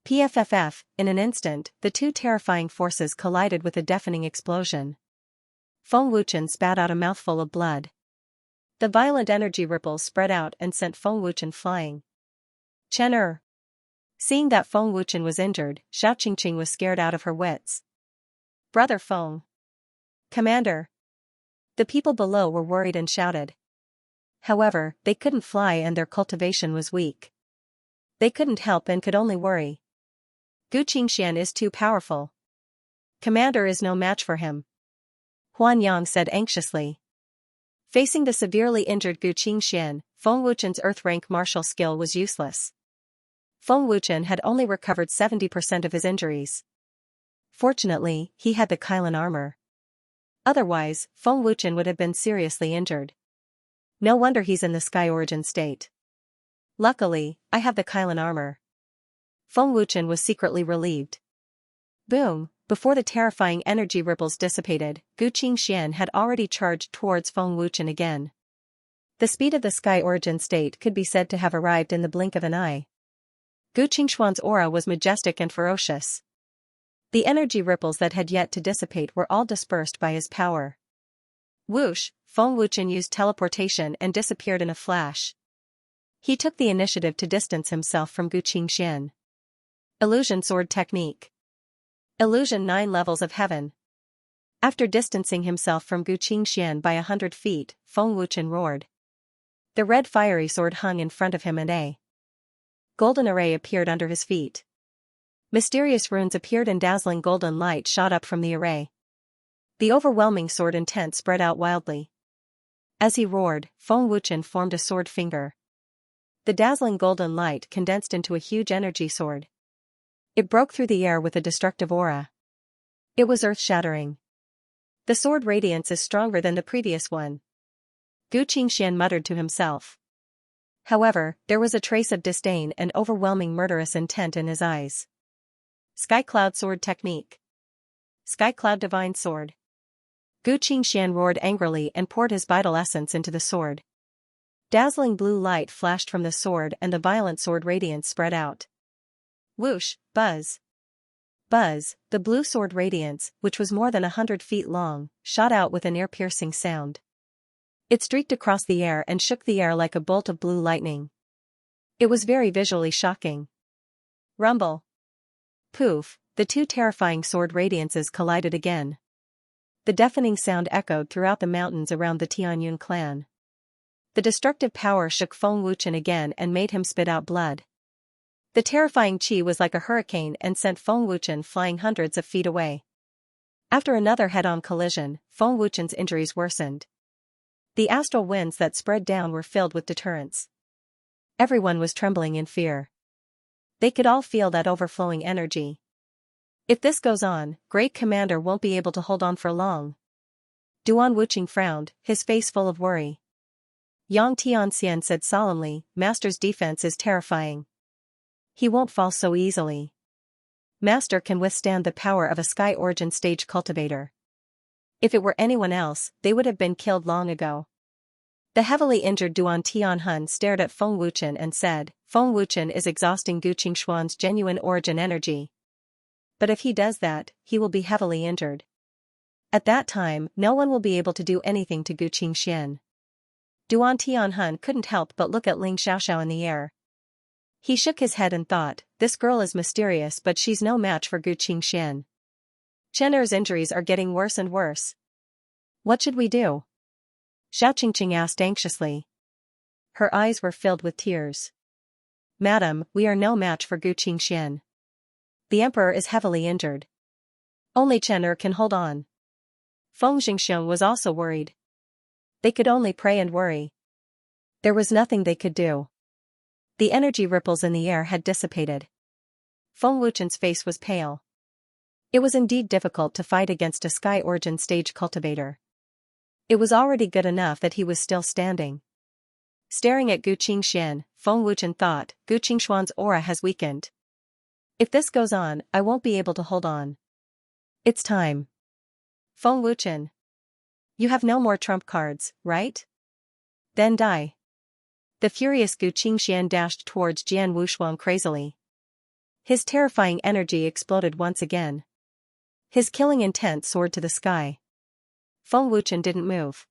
PFFF, in an instant, the two terrifying forces collided with a deafening explosion. Feng Wuchen spat out a mouthful of blood. The violent energy ripples spread out and sent Feng Wuchen flying. Chen. Seeing that Feng Wuchen was injured, Xiao Qingqing was scared out of her wits. Brother Feng. Commander. The people below were worried and shouted. However, they couldn't fly and their cultivation was weak. They couldn't help and could only worry. Gu Qingxian is too powerful. Commander is no match for him, Huan Yang said anxiously. Facing the severely injured Gu Qingxian, Feng Wuchen's Earth rank martial skill was useless. Feng Wuchen had only recovered 70% of his injuries. Fortunately, he had the Kylan armor. Otherwise, Feng Wuchen would have been seriously injured. No wonder he's in the Sky Origin state. Luckily, I have the Kylan armor. Feng Wuchen was secretly relieved. Boom, before the terrifying energy ripples dissipated, Gu Qingxian had already charged towards Feng Wuchen again. The speed of the Sky Origin state could be said to have arrived in the blink of an eye. Gu Qingxuan's aura was majestic and ferocious. The energy ripples that had yet to dissipate were all dispersed by his power. Whoosh, Feng Wuchen used teleportation and disappeared in a flash. He took the initiative to distance himself from Gu Qingxian. Illusion sword technique. Illusion 9 levels of heaven. After distancing himself from Gu Qingxian by 100 feet, Feng Wuchen roared. The red fiery sword hung in front of him and a golden array appeared under his feet. Mysterious runes appeared and dazzling golden light shot up from the array. The overwhelming sword intent spread out wildly. As he roared, Feng Wuchen formed a sword finger. The dazzling golden light condensed into a huge energy sword. It broke through the air with a destructive aura. It was earth-shattering. The sword radiance is stronger than the previous one. Gu Qingxian muttered to himself. However, there was a trace of disdain and overwhelming murderous intent in his eyes. Sky Cloud Sword Technique. Sky Cloud Divine Sword. Gu Qingxian roared angrily and poured his vital essence into the sword. Dazzling blue light flashed from the sword and the violent sword radiance spread out. Whoosh, buzz. Buzz, the blue sword radiance, which was more than 100 feet long, shot out with an ear-piercing sound. It streaked across the air and shook the air like a bolt of blue lightning. It was very visually shocking. Rumble. Poof, the two terrifying sword radiances collided again. The deafening sound echoed throughout the mountains around the Tianyun clan. The destructive power shook Feng Wuchen again and made him spit out blood. The terrifying qi was like a hurricane and sent Feng Wuchen flying hundreds of feet away. After another head-on collision, Feng Wuchen's injuries worsened. The astral winds that spread down were filled with deterrence. Everyone was trembling in fear. They could all feel that overflowing energy. If this goes on, Great Commander won't be able to hold on for long. Duan Wuqing frowned, his face full of worry. Yang Tianxian said solemnly, Master's defense is terrifying. He won't fall so easily. Master can withstand the power of a Sky Origin stage cultivator. If it were anyone else, they would have been killed long ago. The heavily injured Duan Tianhun stared at Feng Wuchen and said, Feng Wuchen is exhausting Gu Qingshuan's genuine origin energy. But if he does that, he will be heavily injured. At that time, no one will be able to do anything to Gu Qingxian. Duan Tianhun couldn't help but look at Ling Xiaoxiao in the air. He shook his head and thought, this girl is mysterious but she's no match for Gu Qingxian. Chen Er's injuries are getting worse and worse. What should we do? Xiao Qingqing asked anxiously. Her eyes were filled with tears. Madam, we are no match for Gu Qingxian. The emperor is heavily injured. Only Chen Er can hold on. Feng Jingxiong was also worried. They could only pray and worry. There was nothing they could do. The energy ripples in the air had dissipated. Feng Wuchen's face was pale. It was indeed difficult to fight against a Sky Origin stage cultivator. It was already good enough that he was still standing. Staring at Gu Qingxian, Feng Wuchen thought, Gu Qingshuan's aura has weakened. If this goes on, I won't be able to hold on. It's time. Feng Wuchen. You have no more trump cards, right? Then die. The furious Gu Qingxian dashed towards Jian Wushuang crazily. His terrifying energy exploded once again. His killing intent soared to the sky. Feng Wuchen didn't move.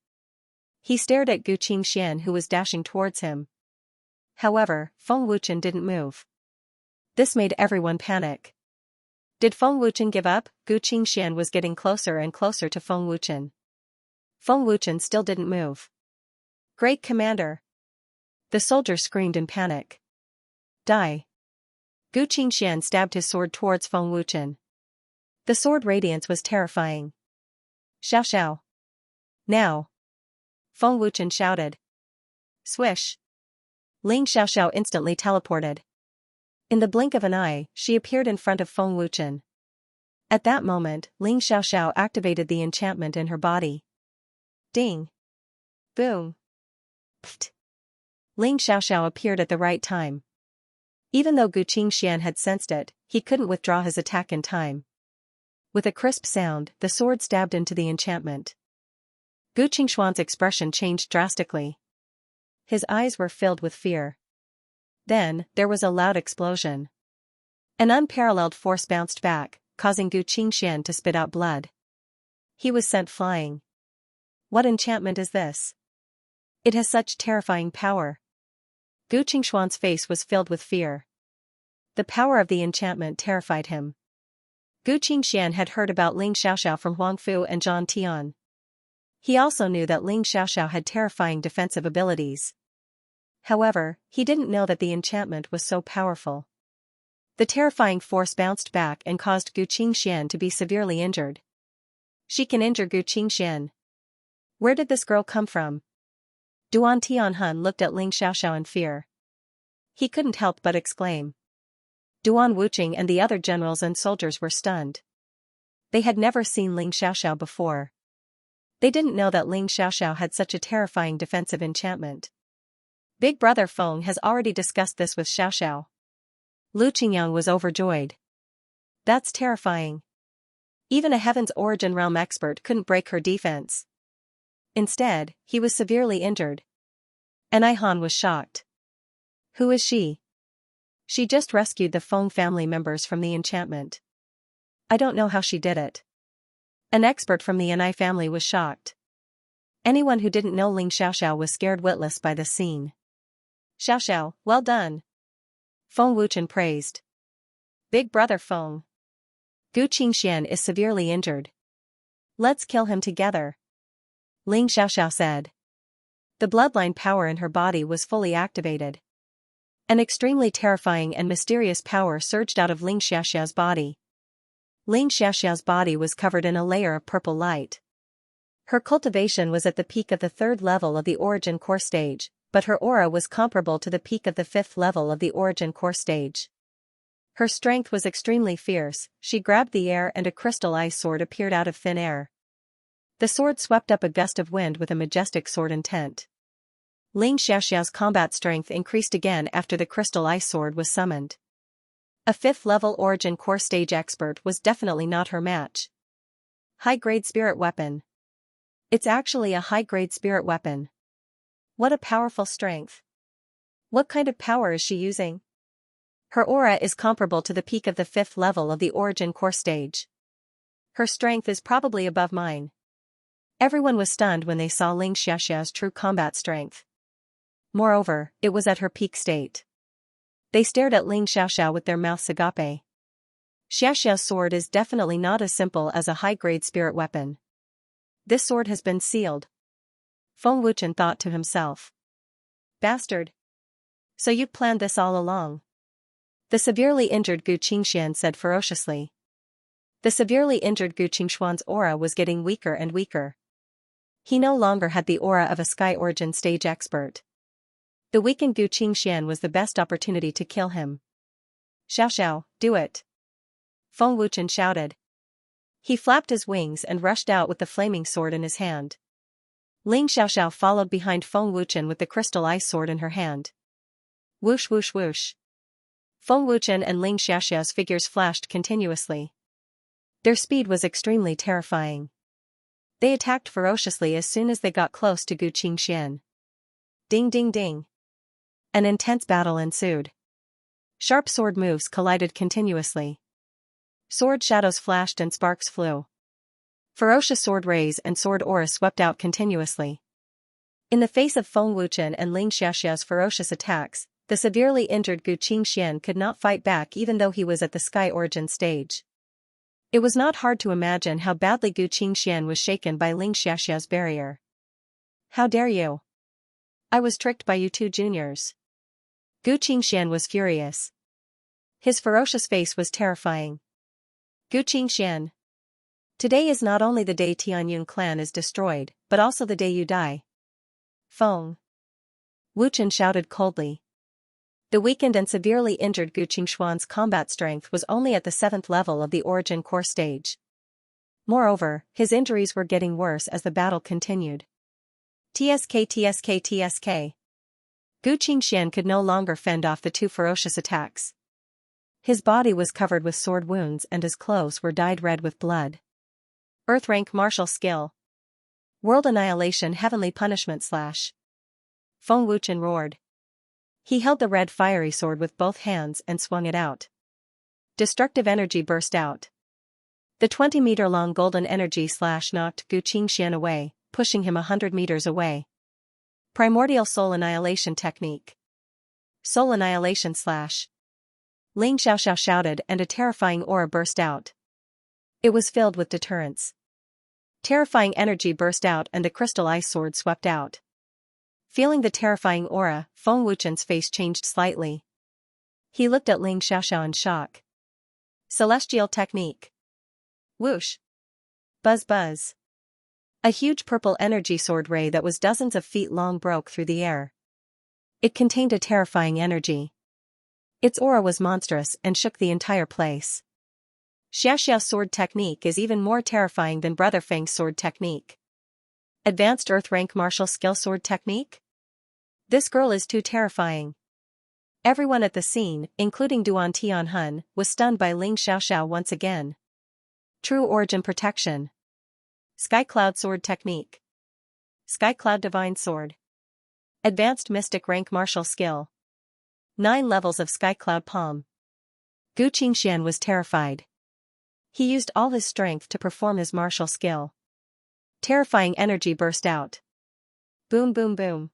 He stared at Gu Qingxian who was dashing towards him. However, Feng Wuchen didn't move. This made everyone panic. Did Feng Wuchen give up? Gu Qingxian was getting closer and closer to Feng Wuchen. Feng Wuchen still didn't move. Great Commander! The soldier screamed in panic. Die! Gu Qingxian stabbed his sword towards Feng Wuchen. The sword radiance was terrifying. Xiao Xiao! Now! Feng Wuchen shouted. Swish! Ling Xiaoxiao instantly teleported. In the blink of an eye, she appeared in front of Feng Wuchen. At that moment, Ling Xiaoxiao activated the enchantment in her body. Ding! Boom! Pfft! Ling Xiaoxiao appeared at the right time. Even though Gu Qingxian had sensed it, he couldn't withdraw his attack in time. With a crisp sound, the sword stabbed into the enchantment. Gu Qingshuan's expression changed drastically. His eyes were filled with fear. Then, there was a loud explosion. An unparalleled force bounced back, causing Gu Qingxian to spit out blood. He was sent flying. What enchantment is this? It has such terrifying power. Gu Qingshuan's face was filled with fear. The power of the enchantment terrified him. Gu Qingxian had heard about Ling Xiaoxiao from Huang Fu and Zhang Tian. He also knew that Ling Xiaoxiao had terrifying defensive abilities. However, he didn't know that the enchantment was so powerful. The terrifying force bounced back and caused Gu Qingxian to be severely injured. She can injure Gu Qingxian. Where did this girl come from? Duan Tianhun looked at Ling Xiaoxiao in fear. He couldn't help but exclaim. Duan Wuqing and the other generals and soldiers were stunned. They had never seen Ling Xiaoxiao before. They didn't know that Ling Xiaoxiao had such a terrifying defensive enchantment. Big brother Feng has already discussed this with Xiaoxiao. Lu Qingyang was overjoyed. That's terrifying. Even a Heaven's Origin Realm expert couldn't break her defense. Instead, he was severely injured. And Han was shocked. Who is she? She just rescued the Feng family members from the enchantment. I don't know how she did it. An expert from the Anai family was shocked. Anyone who didn't know Ling Xiaoxiao was scared witless by the scene. Xiaoxiao, well done. Feng Wuchen praised. Big brother Feng. Gu Qingxian is severely injured. Let's kill him together. Ling Xiaoxiao said. The bloodline power in her body was fully activated. An extremely terrifying and mysterious power surged out of Ling Xiaoxiao's body. Ling Xiaoxiao's body was covered in a layer of purple light. Her cultivation was at the peak of the 3rd level of the Origin Core stage, but her aura was comparable to the peak of the 5th level of the Origin Core stage. Her strength was extremely fierce. She grabbed the air and a crystal ice sword appeared out of thin air. The sword swept up a gust of wind with a majestic sword intent. Ling Xiaoxiao's combat strength increased again after the crystal ice sword was summoned. A 5th level Origin Core stage expert was definitely not her match. High-grade spirit weapon. It's actually a high-grade spirit weapon. What a powerful strength. What kind of power is she using? Her aura is comparable to the peak of the 5th level of the Origin Core stage. Her strength is probably above mine. Everyone was stunned when they saw Ling Xiaoxiao's true combat strength. Moreover, it was at her peak state. They stared at Ling Xiaoxiao with their mouths agape. Xiaoxiao's sword is definitely not as simple as a high-grade spirit weapon. This sword has been sealed. Feng Wuchen thought to himself. Bastard. So you planned this all along. The severely injured Gu Qingxian said ferociously. The severely injured Gu Qingshuan's aura was getting weaker and weaker. He no longer had the aura of a Sky Origin stage expert. The weakened Gu Qingxian was the best opportunity to kill him. Xiaoxiao, do it. Feng Wuchen shouted. He flapped his wings and rushed out with the flaming sword in his hand. Ling Xiaoxiao followed behind Feng Wuchen with the crystal ice sword in her hand. Whoosh whoosh whoosh. Feng Wuchen and Ling Xiaoxiao's figures flashed continuously. Their speed was extremely terrifying. They attacked ferociously as soon as they got close to Gu Qingxian. Ding ding ding. An intense battle ensued. Sharp sword moves collided continuously. Sword shadows flashed and sparks flew. Ferocious sword rays and sword aura swept out continuously. In the face of Feng Wuchen and Ling Xiaoxiao's ferocious attacks, the severely injured Gu Qingxian could not fight back even though he was at the Sky Origin stage. It was not hard to imagine how badly Gu Qingxian was shaken by Ling Xiaoxiao's barrier. How dare you? I was tricked by you two juniors. Gu Qingxian was furious. His ferocious face was terrifying. Gu Qingxian. Today is not only the day Tianyun clan is destroyed, but also the day you die. Feng Wuchen shouted coldly. The weakened and severely injured Gu Qingshuan's combat strength was only at the 7th level of the Origin Core stage. Moreover, his injuries were getting worse as the battle continued. TSK TSK TSK. Gu Qingxian could no longer fend off the two ferocious attacks. His body was covered with sword wounds and his clothes were dyed red with blood. Earth rank martial skill. World annihilation heavenly punishment / Feng Wuchen roared. He held the red fiery sword with both hands and swung it out. Destructive energy burst out. The 20-meter-long golden energy / knocked Gu Qingxian away, pushing him 100 meters away. Primordial soul annihilation technique. Soul annihilation / Ling Xiaoxiao shouted and a terrifying aura burst out. It was filled with deterrence. Terrifying energy burst out and a crystal ice sword swept out. Feeling the terrifying aura, Feng Wuchen's face changed slightly. He looked at Ling Xiaoxiao in shock. Celestial technique. Whoosh. Buzz buzz. A huge purple energy sword ray that was dozens of feet long broke through the air. It contained a terrifying energy. Its aura was monstrous and shook the entire place. Xiaoxiao's sword technique is even more terrifying than Brother Feng's sword technique. Advanced Earth Rank Martial Skill Sword Technique? This girl is too terrifying. Everyone at the scene, including Duan Tianhun, was stunned by Ling Xiaoxiao once again. True Origin Protection. Sky Cloud Sword Technique. Sky Cloud Divine Sword. Advanced Mystic Rank Martial Skill. 9 levels of Sky Cloud Palm. Gu Qingxian was terrified. He used all his strength to perform his martial skill. Terrifying energy burst out. Boom boom boom.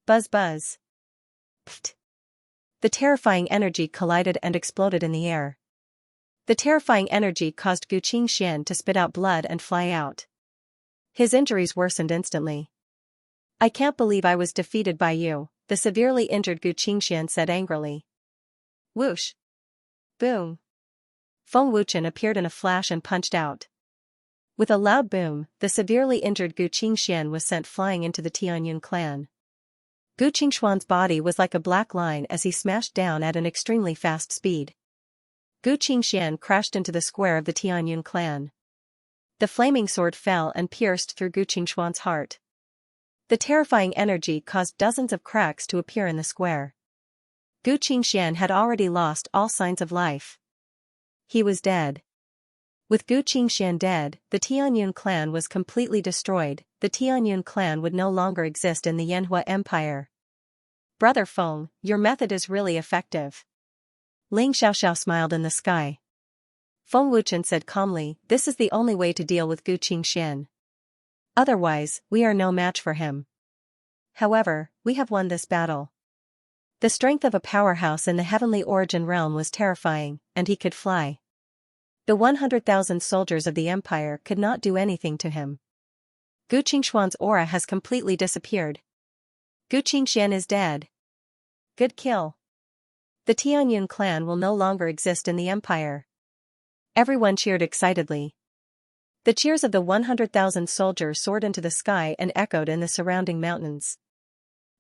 Buzz buzz. Pfft. The terrifying energy collided and exploded in the air. The terrifying energy caused Gu Qingxian to spit out blood and fly out. His injuries worsened instantly. I can't believe I was defeated by you, the severely injured Gu Qingxian said angrily. Whoosh. Boom. Feng Wuchen appeared in a flash and punched out. With a loud boom, the severely injured Gu Qingxian was sent flying into the Tianyun clan. Gu Qingshuan's body was like a black line as he smashed down at an extremely fast speed. Gu Qingxian crashed into the square of the Tianyun clan. The flaming sword fell and pierced through Gu Qingshuan's heart. The terrifying energy caused dozens of cracks to appear in the square. Gu Qingxian had already lost all signs of life. He was dead. With Gu Qingxian dead, the Tianyun clan was completely destroyed. The Tianyun clan would no longer exist in the Yanhua Empire. Brother Feng, your method is really effective. Ling Xiaoxiao smiled in the sky. Feng Wuchen said calmly, this is the only way to deal with Gu Qingxian. Otherwise, we are no match for him. However, we have won this battle. The strength of a powerhouse in the heavenly origin realm was terrifying, and he could fly. The 100,000 soldiers of the empire could not do anything to him. Gu Qingshuan's aura has completely disappeared. Gu Qingxian is dead. Good kill. The Tianyun clan will no longer exist in the empire. Everyone cheered excitedly. The cheers of the 100,000 soldiers soared into the sky and echoed in the surrounding mountains.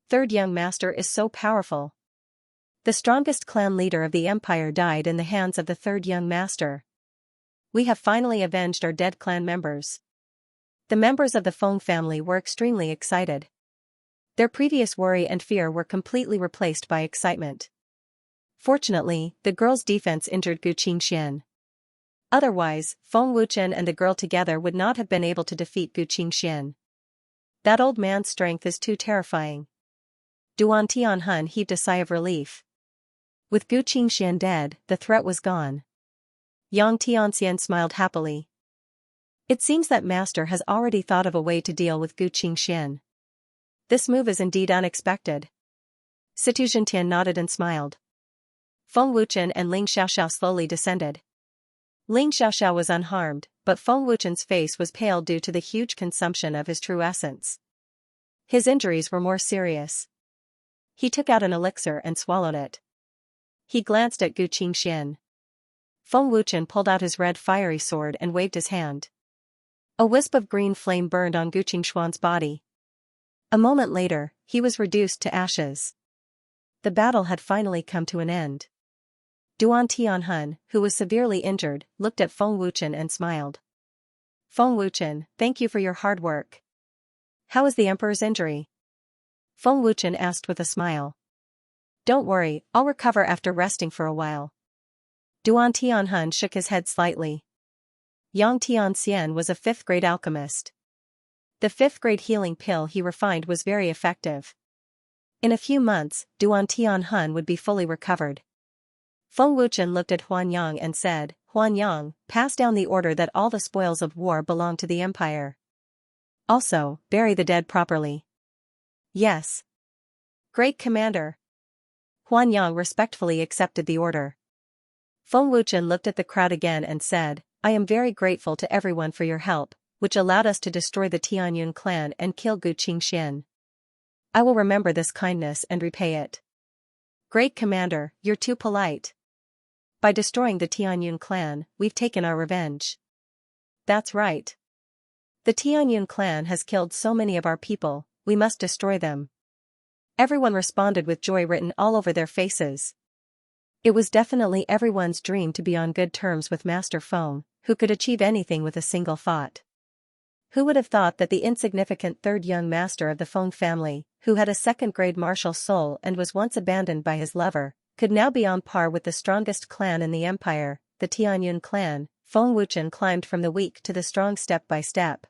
Third young master is so powerful. The strongest clan leader of the empire died in the hands of the third young master. We have finally avenged our dead clan members. The members of the Feng family were extremely excited. Their previous worry and fear were completely replaced by excitement. Fortunately, the girl's defense injured Gu Qingxian. Otherwise, Feng Wuchen and the girl together would not have been able to defeat Gu Qingxian. That old man's strength is too terrifying. Duan Tianhun heaved a sigh of relief. With Gu Qingxian dead, the threat was gone. Yang Tianxian smiled happily. It seems that master has already thought of a way to deal with Gu Qingxian. This move is indeed unexpected. Situ Zhentian nodded and smiled. Feng Wuchen and Ling Xiaoxiao slowly descended. Ling Xiaoxiao was unharmed, but Feng Wuchen's face was pale due to the huge consumption of his true essence. His injuries were more serious. He took out an elixir and swallowed it. He glanced at Gu Qingxian. Feng Wuchen pulled out his red fiery sword and waved his hand. A wisp of green flame burned on Gu Qingshuan's body. A moment later, he was reduced to ashes. The battle had finally come to an end. Duan Tianhun, who was severely injured, looked at Feng Wuchen and smiled. Feng Wuchen, thank you for your hard work. How is the emperor's injury? Feng Wuchen asked with a smile. Don't worry, I'll recover after resting for a while. Duan Tianhun shook his head slightly. Yang Tianxian was a 5th-grade alchemist. The 5th-grade healing pill he refined was very effective. In a few months, Duan Tianhun would be fully recovered. Feng Wuchen looked at Huan Yang and said, Huan Yang, pass down the order that all the spoils of war belong to the empire. Also, bury the dead properly. Yes. Great Commander. Huan Yang respectfully accepted the order. Feng Wuchen looked at the crowd again and said, I am very grateful to everyone for your help, which allowed us to destroy the Tianyun clan and kill Gu Qingxian. I will remember this kindness and repay it. Great Commander, you're too polite. By destroying the Tianyun clan, we've taken our revenge. That's right. The Tianyun clan has killed so many of our people, we must destroy them. Everyone responded with joy written all over their faces. It was definitely everyone's dream to be on good terms with Master Feng, who could achieve anything with a single thought. Who would have thought that the insignificant third young master of the Feng family, who had a second-grade martial soul and was once abandoned by his lover, could now be on par with the strongest clan in the empire, the Tianyun clan? Feng Wuchen climbed from the weak to the strong step by step.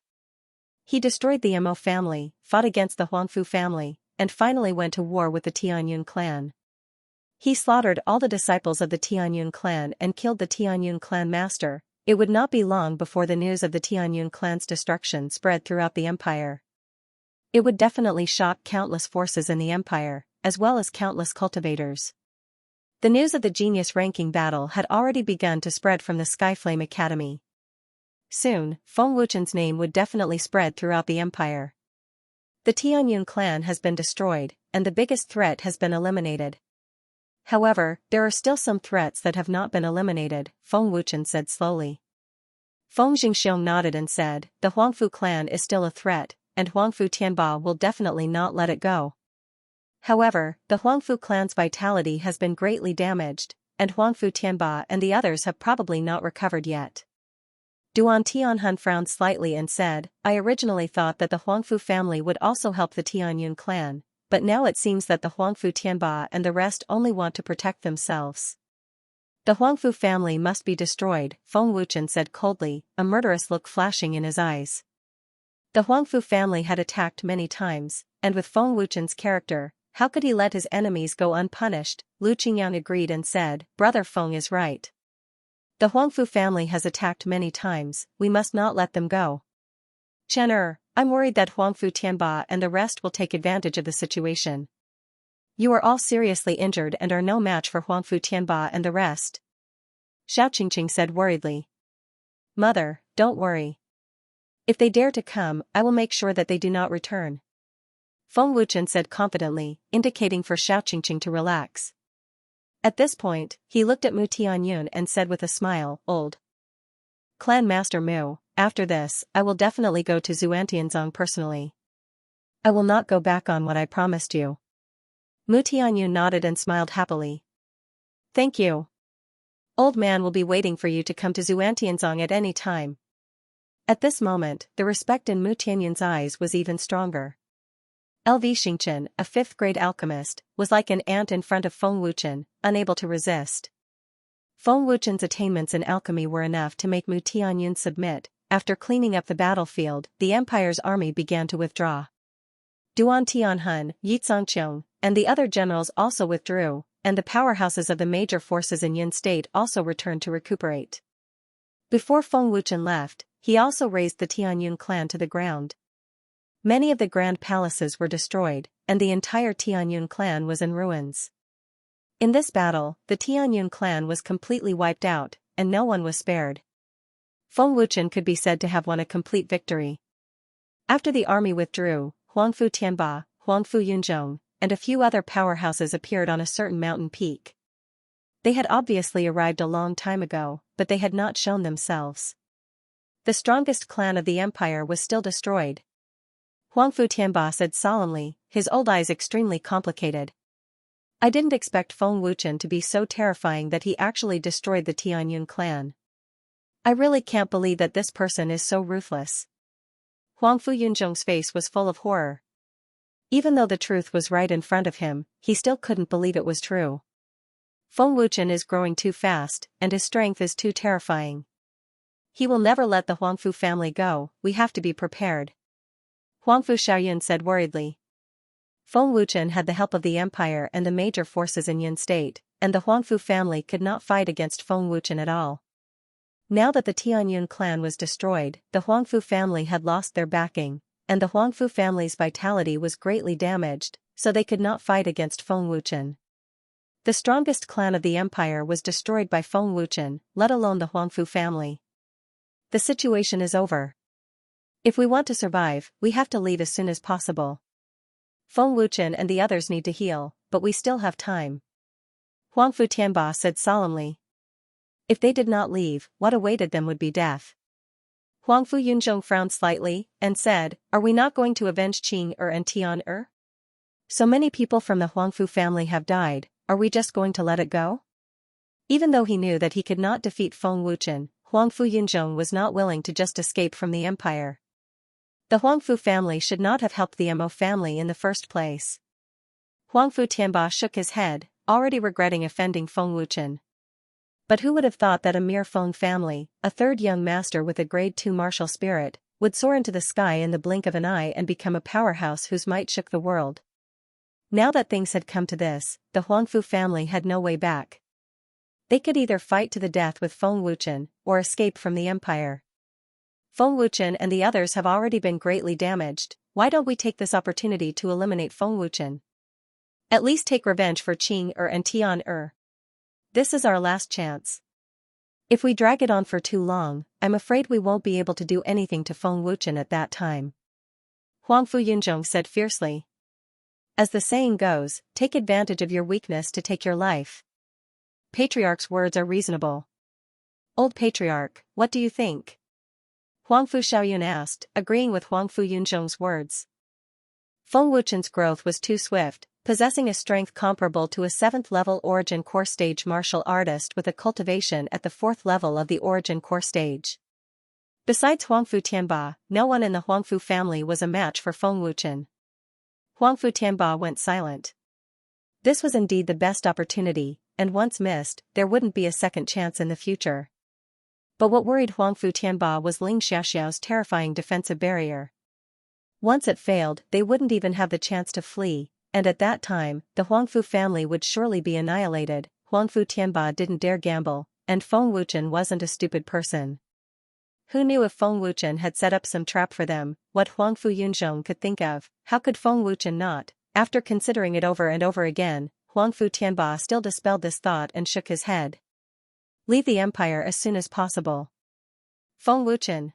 He destroyed the Mo family, fought against the Huangfu family, and finally went to war with the Tianyun clan. He slaughtered all the disciples of the Tianyun clan and killed the Tianyun clan master. It would not be long before the news of the Tianyun clan's destruction spread throughout the empire. It would definitely shock countless forces in the empire, as well as countless cultivators. The news of the genius-ranking battle had already begun to spread from the Skyflame Academy. Soon, Feng Wuchen's name would definitely spread throughout the empire. The Tianyun clan has been destroyed, and the biggest threat has been eliminated. However, there are still some threats that have not been eliminated, Feng Wuchen said slowly. Feng Jingxiong nodded and said, the Huangfu clan is still a threat, and Huangfu Tianba will definitely not let it go. However, the Huangfu clan's vitality has been greatly damaged, and Huangfu Tianba and the others have probably not recovered yet. Duan Tianhun frowned slightly and said, I originally thought that the Huangfu family would also help the Tianyun clan, but now it seems that the Huangfu Tianba and the rest only want to protect themselves. The Huangfu family must be destroyed, Feng Wuchen said coldly, a murderous look flashing in his eyes. The Huangfu family had attacked many times, and with Feng Wuchen's character, how could he let his enemies go unpunished? Lu Qingyang agreed and said, Brother Feng is right. The Huangfu family has attacked many times, we must not let them go. Chen I'm worried that Huangfu Tianba and the rest will take advantage of the situation. You are all seriously injured and are no match for Huangfu Tianba and the rest. Xiao Qingqing said worriedly. Mother, don't worry. If they dare to come, I will make sure that they do not return. Feng Wuchen said confidently, indicating for Xiao Qingqing to relax. At this point, he looked at Mu Tianyun and said with a smile, Old Clan Master Mu, after this, I will definitely go to Xuantianzong personally. I will not go back on what I promised you. Mu Tianyun nodded and smiled happily. Thank you. Old man will be waiting for you to come to Xuantianzong at any time. At this moment, the respect in Mu Tianyun's eyes was even stronger. LV Xingchen, a fifth-grade alchemist, was like an ant in front of Feng Wuchen, unable to resist. Feng Wuchen's attainments in alchemy were enough to make Mu Tianyun submit. After cleaning up the battlefield, the empire's army began to withdraw. Duan Tianhun, Yi Zongqiong, and the other generals also withdrew, and the powerhouses of the major forces in Yin State also returned to recuperate. Before Feng Wuchen left, he also razed the Tianyun clan to the ground. Many of the grand palaces were destroyed, and the entire Tianyun clan was in ruins. In this battle, the Tianyun clan was completely wiped out, and no one was spared. Feng Wuchen could be said to have won a complete victory. After the army withdrew, Huangfu Tianba, Huangfu Yunzhong, and a few other powerhouses appeared on a certain mountain peak. They had obviously arrived a long time ago, but they had not shown themselves. The strongest clan of the empire was still destroyed. Huangfu Tianba said solemnly, his old eyes extremely complicated. I didn't expect Feng Wuchen to be so terrifying that he actually destroyed the Tianyun clan. I really can't believe that this person is so ruthless. Huangfu Yunzhong's face was full of horror. Even though the truth was right in front of him, he still couldn't believe it was true. Feng Wuchen is growing too fast, and his strength is too terrifying. He will never let the Huangfu family go, we have to be prepared. Huangfu Xiaoyun said worriedly. Feng Wuchen had the help of the empire and the major forces in Yin State, and the Huangfu family could not fight against Feng Wuchen at all. Now that the Tianyun clan was destroyed, the Huangfu family had lost their backing, and the Huangfu family's vitality was greatly damaged, so they could not fight against Feng Wuchen. The strongest clan of the empire was destroyed by Feng Wuchen, let alone the Huangfu family. The situation is over. If we want to survive, we have to leave as soon as possible. Feng Wuchen and the others need to heal, but we still have time. Huangfu Tianba said solemnly. If they did not leave, what awaited them would be death. Huangfu Yunzhong frowned slightly, and said, Are we not going to avenge Qing and Tian? So many people from the Huangfu family have died, are we just going to let it go? Even though he knew that he could not defeat Feng Wuchen, Huangfu Yunzhong was not willing to just escape from the empire. The Huangfu family should not have helped the Mo family in the first place. Huangfu Tianba shook his head, already regretting offending Feng Wuchen. But who would have thought that a mere Feng family, a third young master with a grade 2 martial spirit, would soar into the sky in the blink of an eye and become a powerhouse whose might shook the world? Now that things had come to this, the Huangfu family had no way back. They could either fight to the death with Feng Wuchen, or escape from the empire. Feng Wuchen and the others have already been greatly damaged. Why don't we take this opportunity to eliminate Feng Wuchen? At least take revenge for Qing and Tian. This is our last chance. If we drag it on for too long, I'm afraid we won't be able to do anything to Feng Wuchen at that time. Huangfu Yunzhong said fiercely. As the saying goes, take advantage of your weakness to take your life. Patriarch's words are reasonable. Old Patriarch, what do you think? Huangfu Xiaoyun asked, agreeing with Huangfu Yunzhong's words. Feng Wuchen's growth was too swift, possessing a strength comparable to a 7th-level Origin Core Stage martial artist with a cultivation at the 4th level of the Origin Core Stage. Besides Huangfu Tianba, no one in the Huangfu family was a match for Feng Wuchen. Huangfu Tianba went silent. This was indeed the best opportunity, and once missed, there wouldn't be a second chance in the future. But what worried Huangfu Tianba was Ling Xiaoxiao's terrifying defensive barrier. Once it failed, they wouldn't even have the chance to flee, and at that time, the Huangfu family would surely be annihilated. Huangfu Tianba didn't dare gamble, and Feng Wuchen wasn't a stupid person. Who knew if Feng Wuchen had set up some trap for them? What Huangfu Yunzhong could think of, how could Feng Wuchen not? After considering it over and over again, Huangfu Tianba still dispelled this thought and shook his head. Leave the empire as soon as possible. Feng Wuchen.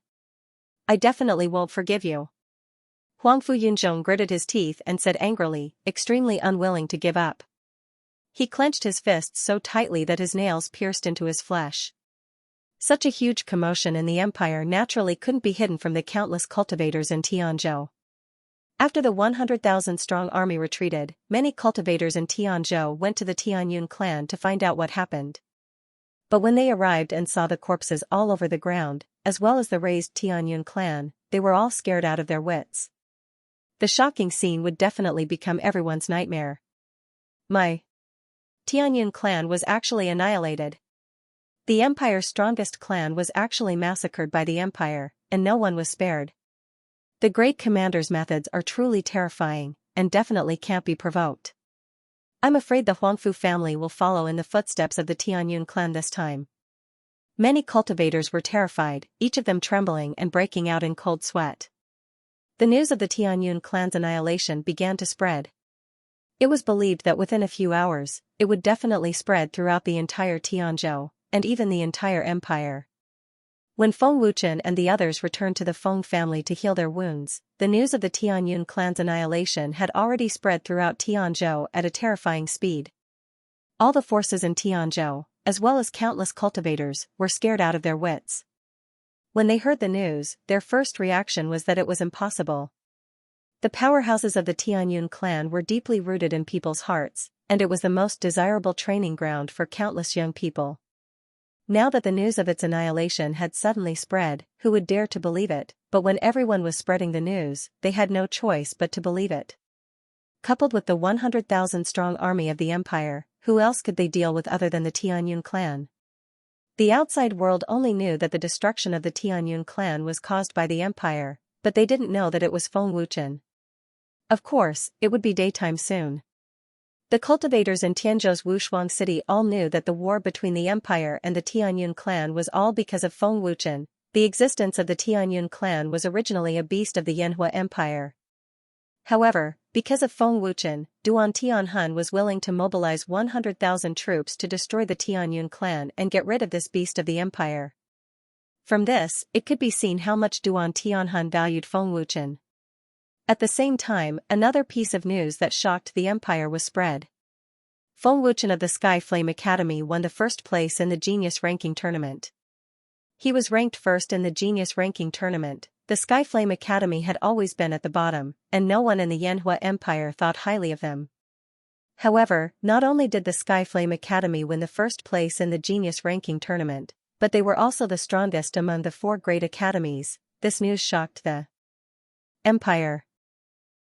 I definitely won't forgive you. Huangfu Yunzhong gritted his teeth and said angrily, extremely unwilling to give up. He clenched his fists so tightly that his nails pierced into his flesh. Such a huge commotion in the empire naturally couldn't be hidden from the countless cultivators in Tianzhou. After the 100,000-strong army retreated, many cultivators in Tianzhou went to the Tianyun clan to find out what happened. But when they arrived and saw the corpses all over the ground, as well as the raised Tianyun clan, they were all scared out of their wits. The shocking scene would definitely become everyone's nightmare. My Tianyun clan was actually annihilated. The empire's strongest clan was actually massacred by the empire, and no one was spared. The great commander's methods are truly terrifying, and definitely can't be provoked. I'm afraid the Huangfu family will follow in the footsteps of the Tianyun clan this time. Many cultivators were terrified, each of them trembling and breaking out in cold sweat. The news of the Tianyun clan's annihilation began to spread. It was believed that within a few hours, it would definitely spread throughout the entire Tianzhou, and even the entire empire. When Feng Wuchen and the others returned to the Feng family to heal their wounds, the news of the Tianyun clan's annihilation had already spread throughout Tianzhou at a terrifying speed. All the forces in Tianzhou, as well as countless cultivators, were scared out of their wits. When they heard the news, their first reaction was that it was impossible. The powerhouses of the Tianyun clan were deeply rooted in people's hearts, and it was the most desirable training ground for countless young people. Now that the news of its annihilation had suddenly spread, who would dare to believe it? But when everyone was spreading the news, they had no choice but to believe it. Coupled with the 100,000-strong army of the empire, who else could they deal with other than the Tianyun clan? The outside world only knew that the destruction of the Tianyun clan was caused by the empire, but they didn't know that it was Feng Wuchen. Of course, it would be daytime soon. The cultivators in Tianzhou's Wushuang city all knew that the war between the empire and the Tianyun clan was all because of Feng Wuchen. The existence of the Tianyun clan was originally a beast of the Yanhua Empire. However, because of Feng Wuchen, Duan Tianhun was willing to mobilize 100,000 troops to destroy the Tianyun clan and get rid of this beast of the empire. From this, it could be seen how much Duan Tianhun valued Feng Wuchen. At the same time, another piece of news that shocked the empire was spread. Feng Wuchen of the Sky Flame Academy won the first place in the Genius Ranking Tournament. He was ranked first in the Genius Ranking Tournament. The Sky Flame Academy had always been at the bottom, and no one in the Yanhua Empire thought highly of them. However, not only did the Sky Flame Academy win the first place in the Genius Ranking Tournament, but they were also the strongest among the 4 great academies. This news shocked the Empire.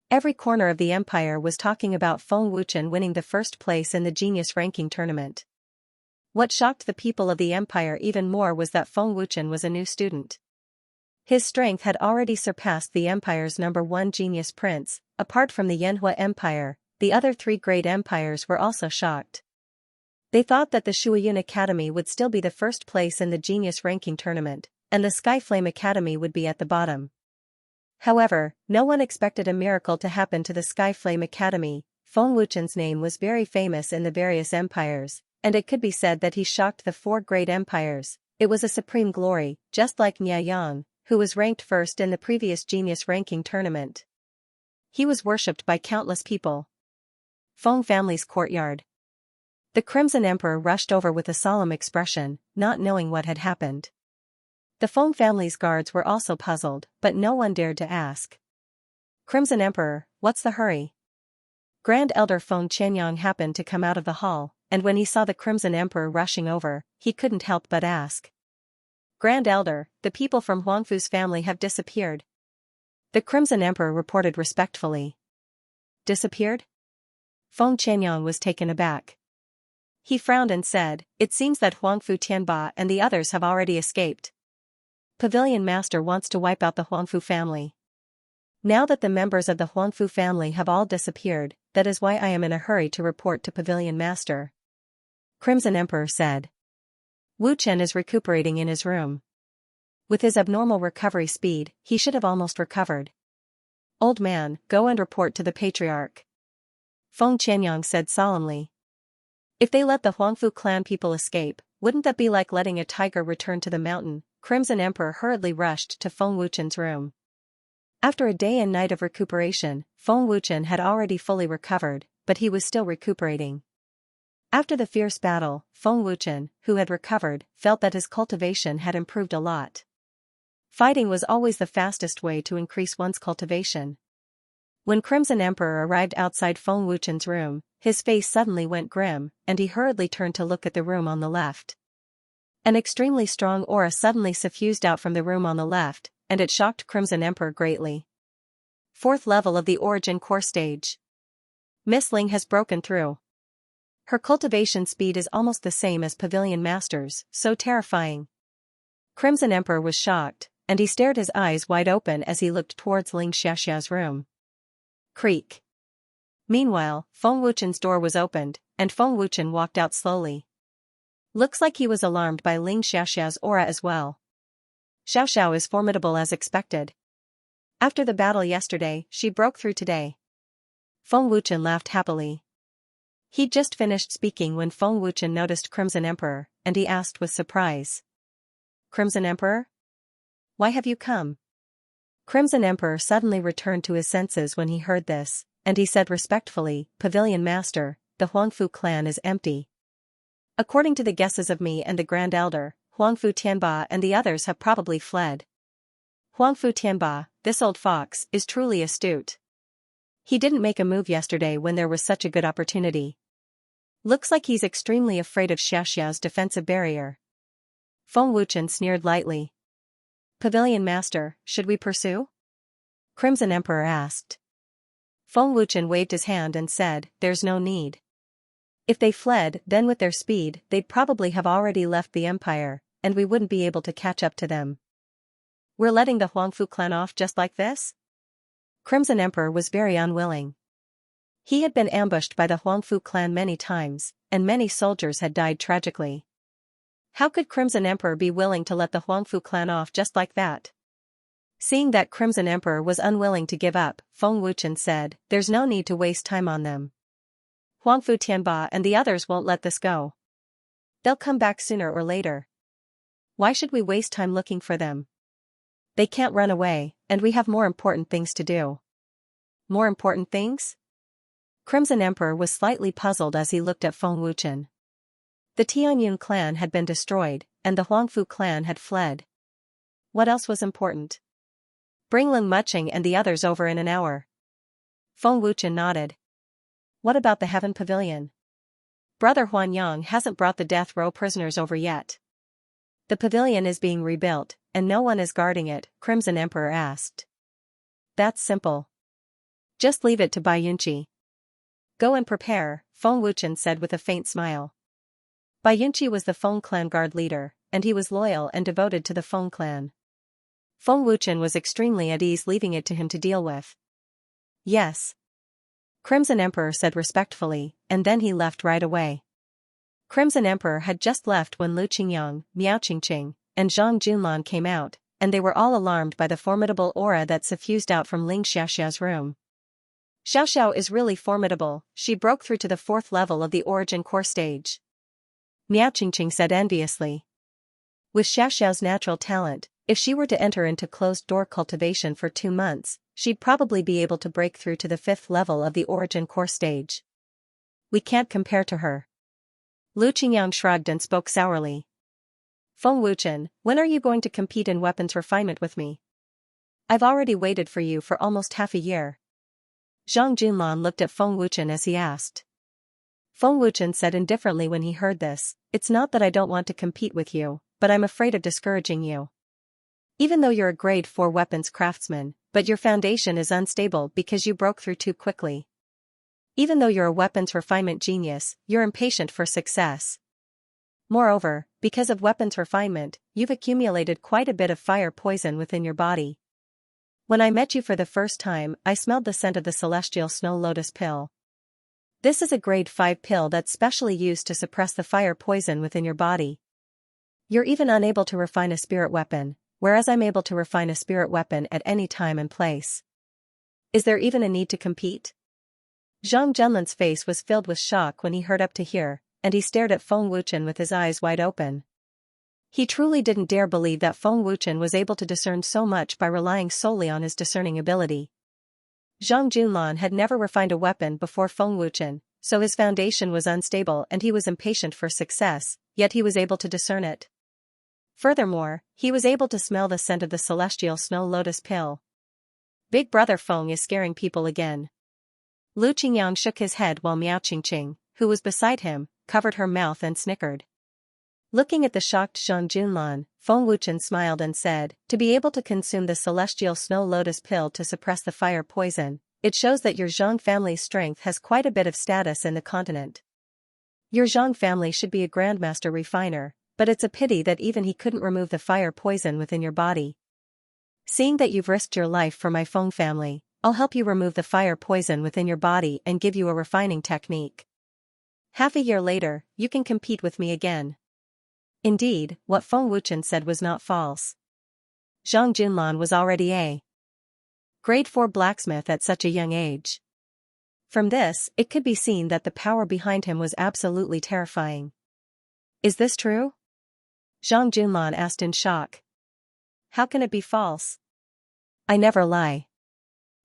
Every corner of the empire was talking about Feng Wuchen winning the first place in the genius ranking tournament. What shocked the people of the empire even more was that Feng Wuchen was a new student. His strength had already surpassed the empire's #1 genius prince. Apart from the Yanhua Empire, the other three great empires were also shocked. They thought that the Shuiyun Academy would still be the first place in the genius ranking tournament, and the Skyflame Academy would be at the bottom. However, no one expected a miracle to happen to the Skyflame Academy. Feng Wuchen's name was very famous in the various empires, and it could be said that he shocked the four great empires. It was a supreme glory, just like Miayang, who was ranked first in the previous genius ranking tournament. He was worshipped by countless people. Feng family's courtyard. The Crimson Emperor rushed over with a solemn expression, not knowing what had happened. The Feng family's guards were also puzzled, but no one dared to ask. Crimson Emperor, what's the hurry? Grand Elder Feng Qianyang happened to come out of the hall, and when he saw the Crimson Emperor rushing over, he couldn't help but ask. Grand Elder, the people from Huangfu's family have disappeared. The Crimson Emperor reported respectfully. Disappeared? Feng Qianyang was taken aback. He frowned and said, it seems that Huangfu Tianba and the others have already escaped. Pavilion Master wants to wipe out the Huangfu family. Now that the members of the Huangfu family have all disappeared, that is why I am in a hurry to report to Pavilion Master. Crimson Emperor said. Wu Chen is recuperating in his room. With his abnormal recovery speed, he should have almost recovered. Old man, go and report to the Patriarch. Feng Qianyang said solemnly. If they let the Huangfu clan people escape, wouldn't that be like letting a tiger return to the mountain? Crimson Emperor hurriedly rushed to Feng Wuchen's room. After a day and night of recuperation, Feng Wuchen had already fully recovered, but he was still recuperating. After the fierce battle, Feng Wuchen, who had recovered, felt that his cultivation had improved a lot. Fighting was always the fastest way to increase one's cultivation. When Crimson Emperor arrived outside Feng Wuchen's room, his face suddenly went grim, and he hurriedly turned to look at the room on the left. An extremely strong aura suddenly suffused out from the room on the left, and it shocked Crimson Emperor greatly. 4th level of the Origin Core Stage. Miss Ling has broken through. Her cultivation speed is almost the same as Pavilion Master's, so terrifying. Crimson Emperor was shocked, and he stared his eyes wide open as he looked towards Ling Xiaxia's room. Creak. Meanwhile, Feng Wuchen's door was opened, and Feng Wuchen walked out slowly. Looks like he was alarmed by Ling Xiaxia's aura as well. Xiaoxiao is formidable as expected. After the battle yesterday, she broke through today. Feng Wuchen laughed happily. He'd just finished speaking when Feng Wuchen noticed Crimson Emperor, and he asked with surprise. Crimson Emperor? Why have you come? Crimson Emperor suddenly returned to his senses when he heard this, and he said respectfully, Pavilion Master, the Huangfu clan is empty. According to the guesses of me and the Grand Elder, Huangfu Tianba and the others have probably fled. Huangfu Tianba, this old fox, is truly astute. He didn't make a move yesterday when there was such a good opportunity. Looks like he's extremely afraid of Xiaoxiao's defensive barrier. Feng Wuchen sneered lightly. Pavilion Master, should we pursue? Crimson Emperor asked. Feng Wuchen waved his hand and said, there's no need. If they fled, then with their speed, they'd probably have already left the empire, and we wouldn't be able to catch up to them. We're letting the Huangfu clan off just like this? Crimson Emperor was very unwilling. He had been ambushed by the Huangfu clan many times, and many soldiers had died tragically. How could Crimson Emperor be willing to let the Huangfu clan off just like that? Seeing that Crimson Emperor was unwilling to give up, Feng Wuchen said, there's no need to waste time on them. Huangfu Tianba and the others won't let this go. They'll come back sooner or later. Why should we waste time looking for them? They can't run away, and we have more important things to do. More important things? Crimson Emperor was slightly puzzled as he looked at Feng Wuchen. The Tianyun clan had been destroyed, and the Huangfu clan had fled. What else was important? Bring Ling Mucheng and the others over in an hour. Feng Wuchen nodded. What about the Heaven Pavilion? Brother Huanyang hasn't brought the death row prisoners over yet. The pavilion is being rebuilt, and no one is guarding it, Crimson Emperor asked. that's simple. Just leave it to Bai Yunqi. Go and prepare, Feng Wuchen said with a faint smile. Bai Yunqi was the Feng clan guard leader, and he was loyal and devoted to the Feng clan. Feng Wuchen was extremely at ease leaving it to him to deal with. Yes. Crimson Emperor said respectfully, and then he left right away. Crimson Emperor had just left when Lu Qingyang, Miao Qingqing, and Zhang Junlan came out, and they were all alarmed by the formidable aura that suffused out from Ling Xiaoxiao's room. Xiaoxiao is really formidable, she broke through to the 4th level of the origin core stage. Miao Qingqing said enviously. With Xiaoxiao's natural talent, if she were to enter into closed-door cultivation for 2 months, she'd probably be able to break through to the 5th level of the origin core stage. We can't compare to her. Lu Qingyang shrugged and spoke sourly. Feng Wuchen, when are you going to compete in weapons refinement with me? I've already waited for you for almost half a year. Zhang Junlan looked at Feng Wuchen as he asked. Feng Wuchen said indifferently when he heard this, it's not that I don't want to compete with you, but I'm afraid of discouraging you. Even though you're a grade 4 weapons craftsman, but your foundation is unstable because you broke through too quickly. Even though you're a weapons refinement genius, you're impatient for success. Moreover, because of weapons refinement, you've accumulated quite a bit of fire poison within your body. When I met you for the first time, I smelled the scent of the celestial snow lotus pill. This is a grade 5 pill that's specially used to suppress the fire poison within your body. You're even unable to refine a spirit weapon, whereas I'm able to refine a spirit weapon at any time and place. Is there even a need to compete? Zhang Junlan's face was filled with shock when he heard up to here, and he stared at Feng Wuchen with his eyes wide open. He truly didn't dare believe that Feng Wuchen was able to discern so much by relying solely on his discerning ability. Zhang Junlan had never refined a weapon before Feng Wuchen, so his foundation was unstable and he was impatient for success, yet he was able to discern it. Furthermore, he was able to smell the scent of the celestial snow lotus pill. Big Brother Feng is scaring people again. Lu Qingyang shook his head while Miao Qingqing, who was beside him, covered her mouth and snickered. Looking at the shocked Zhang Junlan, Feng Wuchen smiled and said, to be able to consume the celestial snow lotus pill to suppress the fire poison, it shows that your Zhang family's strength has quite a bit of status in the continent. Your Zhang family should be a grandmaster refiner, but it's a pity that even he couldn't remove the fire poison within your body. Seeing that you've risked your life for my Feng family, I'll help you remove the fire poison within your body and give you a refining technique. Half a year later, you can compete with me again. Indeed, what Feng Wuchen said was not false. Zhang Junlan was already a grade 4 blacksmith at such a young age. From this, it could be seen that the power behind him was absolutely terrifying. Is this true? Zhang Junlan asked in shock. How can it be false? I never lie.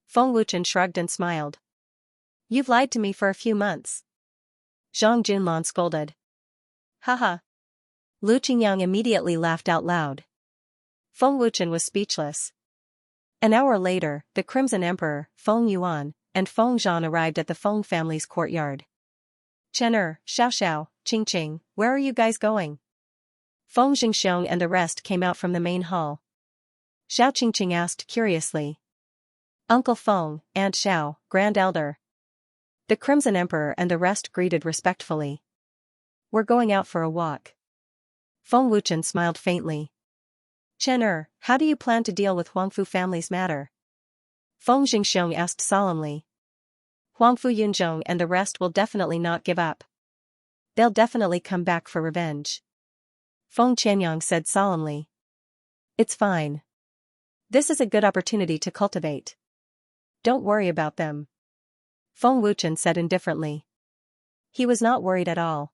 Feng Wuchen shrugged and smiled. You've lied to me for a few months. Zhang Junlan scolded. Haha. Lu Qingyang immediately laughed out loud. Feng Wuchen was speechless. An hour later, the Crimson Emperor, Feng Yuan, and Feng Zhan arrived at the Feng family's courtyard. Chen Xiaoxiao, Qingqing, where are you guys going? Feng Jingxiong and the rest came out from the main hall. Xiao Qingqing asked curiously. Uncle Feng, Aunt Xiao, Grand Elder. The Crimson Emperor and the rest greeted respectfully. We're going out for a walk. Feng Wuchen smiled faintly. Chen how do you plan to deal with Huangfu family's matter? Feng Jingxiong asked solemnly. Huangfu Yunzhong and the rest will definitely not give up. They'll definitely come back for revenge. Feng Qianyang said solemnly. It's fine. This is a good opportunity to cultivate. Don't worry about them. Feng Wuchen said indifferently. He was not worried at all.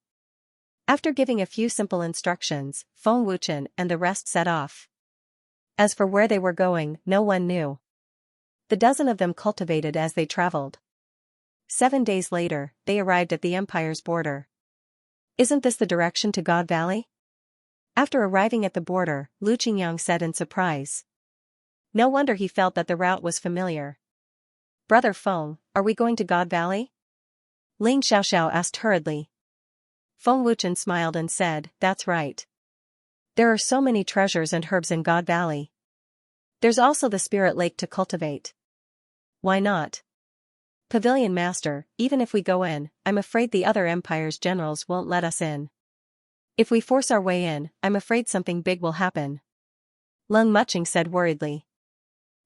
After giving a few simple instructions, Feng Wuchen and the rest set off. As for where they were going, no one knew. The dozen of them cultivated as they traveled. 7 days later, they arrived at the empire's border. Isn't this the direction to God Valley? After arriving at the border, Lu Qingyang said in surprise. No wonder he felt that the route was familiar. Brother Feng, are we going to God Valley? Ling Xiaoxiao asked hurriedly. Feng Wuchen smiled and said, that's right. There are so many treasures and herbs in God Valley. There's also the Spirit Lake to cultivate. Why not? Pavilion Master, even if we go in, I'm afraid the other empire's generals won't let us in. If we force our way in, I'm afraid something big will happen. Lung Muching said worriedly.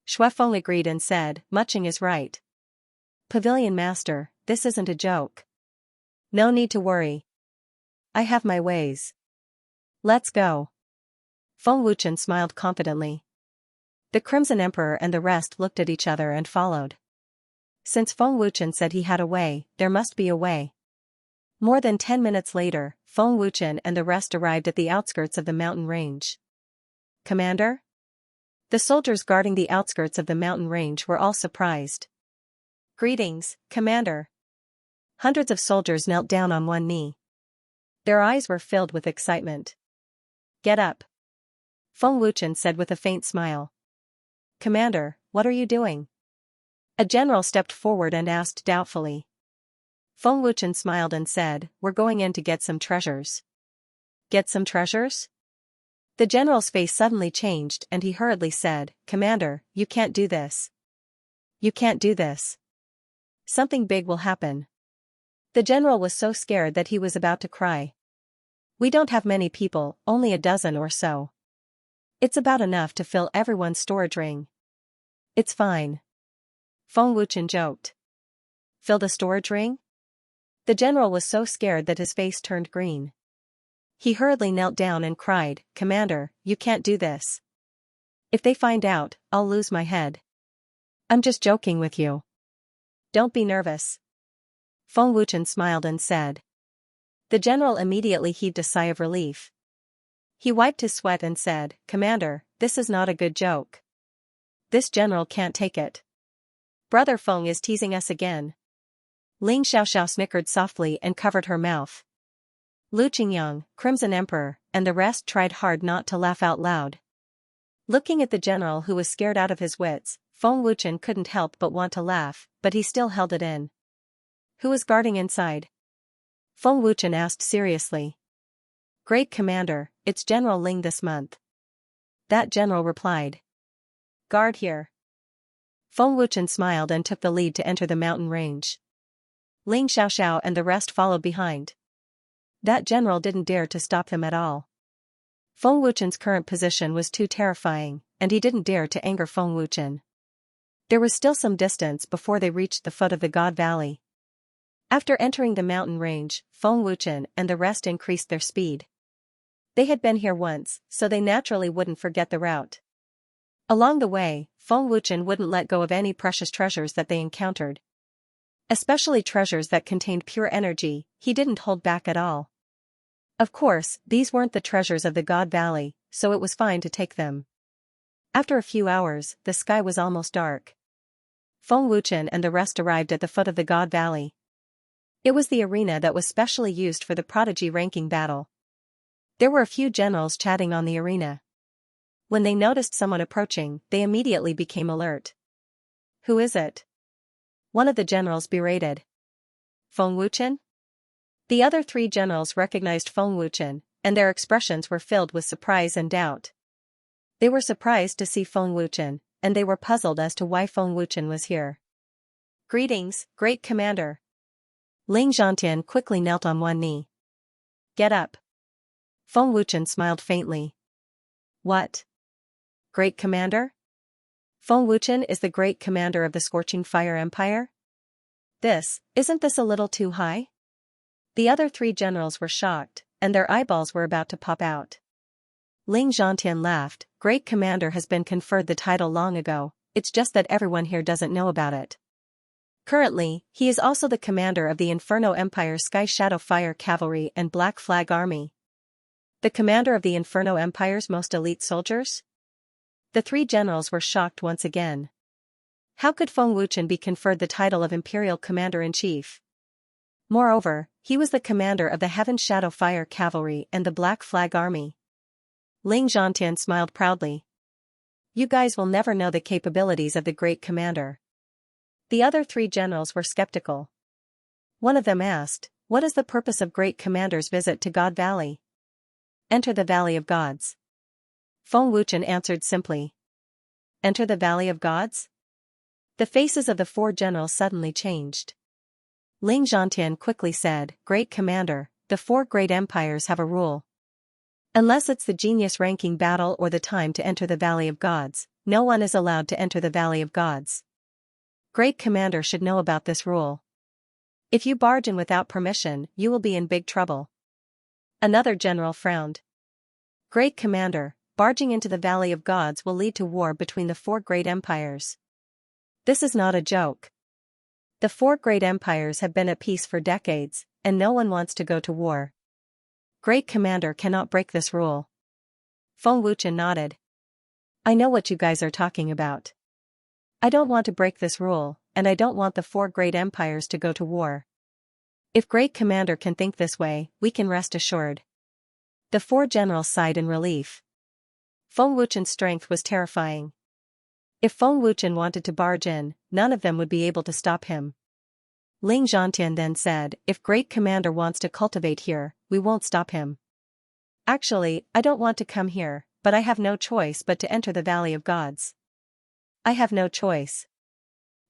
Shuefeng agreed and said, Muching is right. Pavilion Master, this isn't a joke. No need to worry. I have my ways. Let's go. Feng Wuchen smiled confidently. The Crimson Emperor and the rest looked at each other and followed. Since Feng Wuchen said he had a way, there must be a way. More than 10 minutes later, Feng Wuchen and the rest arrived at the outskirts of the mountain range. Commander? The soldiers guarding the outskirts of the mountain range were all surprised. Greetings, Commander. Hundreds of soldiers knelt down on one knee. Their eyes were filled with excitement. Get up. Feng Wuchen said with a faint smile. Commander, what are you doing? A general stepped forward and asked doubtfully. Feng Wuchen smiled and said, We're going in to get some treasures. Get some treasures? The general's face suddenly changed and he hurriedly said, Commander, you can't do this. You can't do this. Something big will happen. The general was so scared that he was about to cry. We don't have many people, only a dozen or so. It's about enough to fill everyone's storage ring. It's fine. Feng Wuchen joked. Fill the storage ring? The general was so scared that his face turned green. He hurriedly knelt down and cried, Commander, you can't do this. If they find out, I'll lose my head. I'm just joking with you. Don't be nervous. Feng Wuchen smiled and said. The general immediately heaved a sigh of relief. He wiped his sweat and said, Commander, this is not a good joke. This general can't take it. Brother Feng is teasing us again. Ling Xiaoxiao snickered softly and covered her mouth. Lu Qingyang, Crimson Emperor, and the rest tried hard not to laugh out loud. Looking at the general who was scared out of his wits, Feng Wuchen couldn't help but want to laugh, but he still held it in. Who is guarding inside? Feng Wuchen asked seriously. Great Commander, it's General Ling this month. That general replied. Guard here. Feng Wuchen smiled and took the lead to enter the mountain range. Ling Xiaoxiao and the rest followed behind. That general didn't dare to stop him at all. Feng Wuchen's current position was too terrifying, and he didn't dare to anger Feng Wuchen. There was still some distance before they reached the foot of the God Valley. After entering the mountain range, Feng Wuchen and the rest increased their speed. They had been here once, so they naturally wouldn't forget the route. Along the way, Feng Wuchen wouldn't let go of any precious treasures that they encountered. Especially treasures that contained pure energy, he didn't hold back at all. Of course, these weren't the treasures of the God Valley, so it was fine to take them. After a few hours, the sky was almost dark. Feng Wuchen and the rest arrived at the foot of the God Valley. It was the arena that was specially used for the prodigy ranking battle. There were a few generals chatting on the arena. When they noticed someone approaching, they immediately became alert. Who is it? One of the generals berated. Feng Wuchen? The other three generals recognized Feng Wuchen, and their expressions were filled with surprise and doubt. They were surprised to see Feng Wuchen, and they were puzzled as to why Feng Wuchen was here. Greetings, Great Commander. Ling Zhantian quickly knelt on one knee. Get up. Feng Wuchen smiled faintly. What? Great Commander? Feng Wuchen is the Great Commander of the Scorching Fire Empire? Isn't this a little too high? The other three generals were shocked, and their eyeballs were about to pop out. Ling Zhantian laughed. Great Commander has been conferred the title long ago, it's just that everyone here doesn't know about it. Currently, he is also the commander of the Inferno Empire's Sky Shadow Fire Cavalry and Black Flag Army. The commander of the Inferno Empire's most elite soldiers? The three generals were shocked once again. How could Feng Wuchen be conferred the title of Imperial Commander-in-Chief? Moreover, he was the commander of the Heaven Shadow Fire Cavalry and the Black Flag Army. Ling Zhantian smiled proudly. You guys will never know the capabilities of the Great Commander. The other three generals were skeptical. One of them asked, what is the purpose of Great Commander's visit to God Valley? Enter the Valley of Gods. Feng Wuchen answered simply. Enter the Valley of Gods? The faces of the four generals suddenly changed. Ling Zhantian quickly said, "Great Commander, the four great empires have a rule. Unless it's the genius ranking battle or the time to enter the Valley of Gods, no one is allowed to enter the Valley of Gods. Great Commander should know about this rule. If you barge in without permission, you will be in big trouble." Another general frowned. "Great Commander, barging into the Valley of Gods will lead to war between the four great empires. This is not a joke. The four great empires have been at peace for decades, and no one wants to go to war. Great Commander cannot break this rule." Feng Wuchen nodded. "I know what you guys are talking about. I don't want to break this rule, and I don't want the four great empires to go to war. If Great Commander can think this way, we can rest assured." The four generals sighed in relief. Feng Wuchen's strength was terrifying. If Feng Wuchen wanted to barge in, none of them would be able to stop him. Ling Zhantian then said, "If Great Commander wants to cultivate here, we won't stop him. Actually, I don't want to come here, but I have no choice but to enter the Valley of Gods." "I have no choice."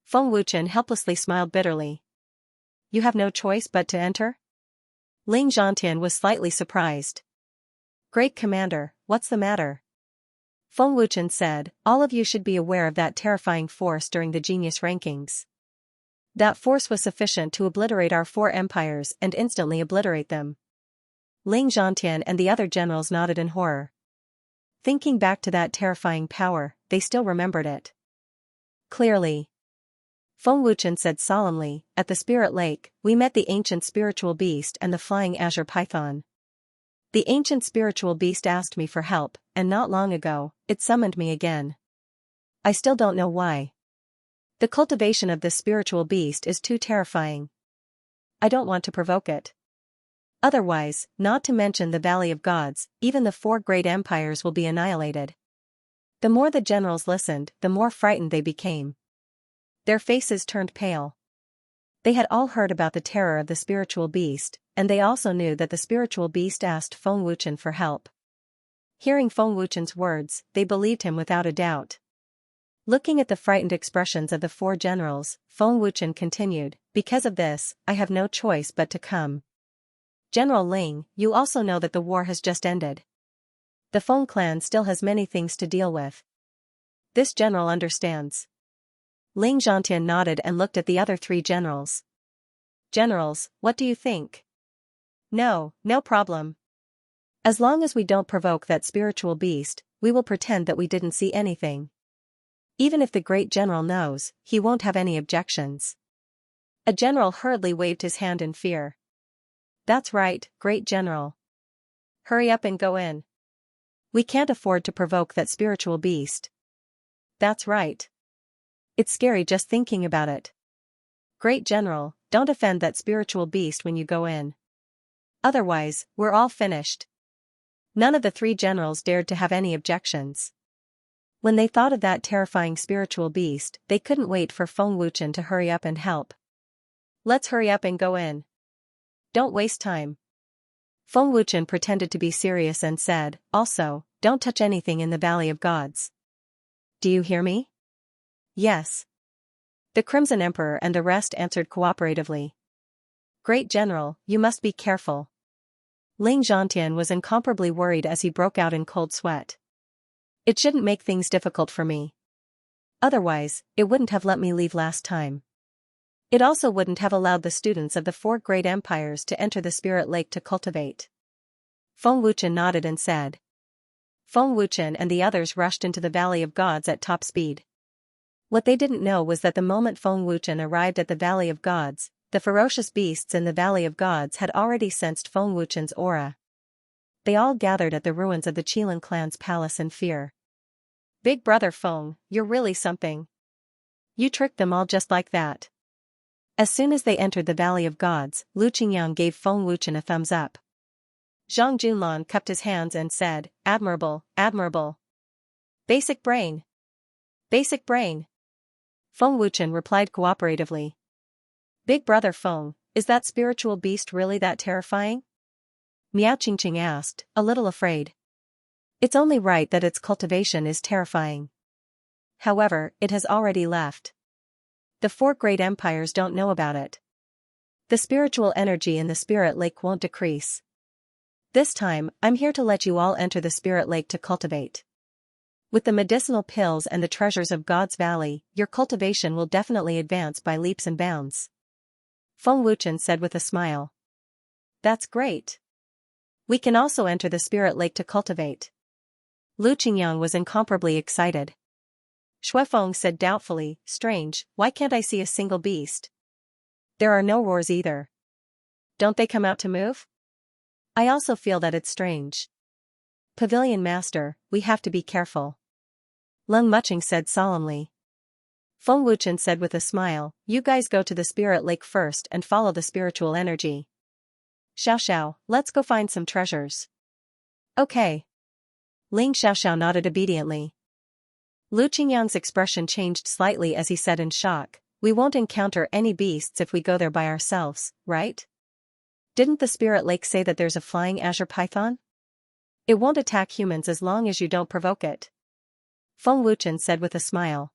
Feng Wuchen helplessly smiled bitterly. "You have no choice but to enter?" Ling Zhantian was slightly surprised. "Great Commander, what's the matter?" Feng Wuchen said, "All of you should be aware of that terrifying force during the genius rankings. That force was sufficient to obliterate our four empires and instantly obliterate them." Ling Zhantian and the other generals nodded in horror. Thinking back to that terrifying power, they still remembered it clearly. Feng Wuchen said solemnly, "At the Spirit Lake, we met the ancient spiritual beast and the flying azure python. The ancient spiritual beast asked me for help, and not long ago, it summoned me again. I still don't know why. The cultivation of this spiritual beast is too terrifying. I don't want to provoke it. Otherwise, not to mention the Valley of Gods, even the four great empires will be annihilated." The more the generals listened, the more frightened they became. Their faces turned pale. They had all heard about the terror of the spiritual beast, and they also knew that the spiritual beast asked Feng Wuchen for help. Hearing Feng Wuchen's words, they believed him without a doubt. Looking at the frightened expressions of the four generals, Feng Wuchen continued, "Because of this, I have no choice but to come. General Ling, you also know that the war has just ended. The Feng clan still has many things to deal with. This general understands." Ling Zhantian nodded and looked at the other three generals. "Generals, what do you think?" "No problem. As long as we don't provoke that spiritual beast, we will pretend that we didn't see anything. Even if the great general knows, he won't have any objections." A general hurriedly waved his hand in fear. "That's right, great general. Hurry up and go in. We can't afford to provoke that spiritual beast." "That's right. It's scary just thinking about it. Great general, don't offend that spiritual beast when you go in. Otherwise, we're all finished." None of the three generals dared to have any objections. When they thought of that terrifying spiritual beast, they couldn't wait for Feng Wuchen to hurry up and help. "Let's hurry up and go in. Don't waste time." Feng Wuchen pretended to be serious and said, "Also, don't touch anything in the Valley of Gods. Do you hear me?" "Yes." The Crimson Emperor and the rest answered cooperatively. "Great General, you must be careful." Ling Zhantian was incomparably worried as he broke out in cold sweat. "It shouldn't make things difficult for me. Otherwise, it wouldn't have let me leave last time. It also wouldn't have allowed the students of the four great empires to enter the Spirit Lake to cultivate." Feng Wuchen nodded and said. Feng Wuchen and the others rushed into the Valley of Gods at top speed. What they didn't know was that the moment Feng Wuchen arrived at the Valley of Gods, the ferocious beasts in the Valley of Gods had already sensed Feng Wuchen's aura. They all gathered at the ruins of the Qilin clan's palace in fear. "Big brother Feng, you're really something. You tricked them all just like that." As soon as they entered the Valley of Gods, Lu Qingyang gave Feng Wuchen a thumbs up. Zhang Junlan cupped his hands and said, "Admirable, admirable. Basic brain. Basic brain." Feng Wuchen replied cooperatively. "Big brother Feng, is that spiritual beast really that terrifying?" Miao Qingqing asked, a little afraid. "It's only right that its cultivation is terrifying. However, it has already left. The 4 great empires don't know about it. The spiritual energy in the spirit lake won't decrease. This time, I'm here to let you all enter the spirit lake to cultivate. With the medicinal pills and the treasures of God's Valley, your cultivation will definitely advance by leaps and bounds. Feng Wuchen said with a smile. That's great. We can also enter the spirit lake to cultivate. Lu Qingyang was incomparably excited. Shuifeng said doubtfully, strange, why can't I see a single beast? There are no roars either. Don't they come out to move? I also feel that it's strange. Pavilion Master, we have to be careful. Leng Muching said solemnly. Feng Wuchen said with a smile, you guys go to the spirit lake first and follow the spiritual energy. Xiao, let's go find some treasures. Okay. Ling Xiao nodded obediently. Lu Qingyang's expression changed slightly as he said in shock, we won't encounter any beasts if we go there by ourselves, right? Didn't the spirit lake say that there's a flying azure python? It won't attack humans as long as you don't provoke it. Feng Wuchen said with a smile.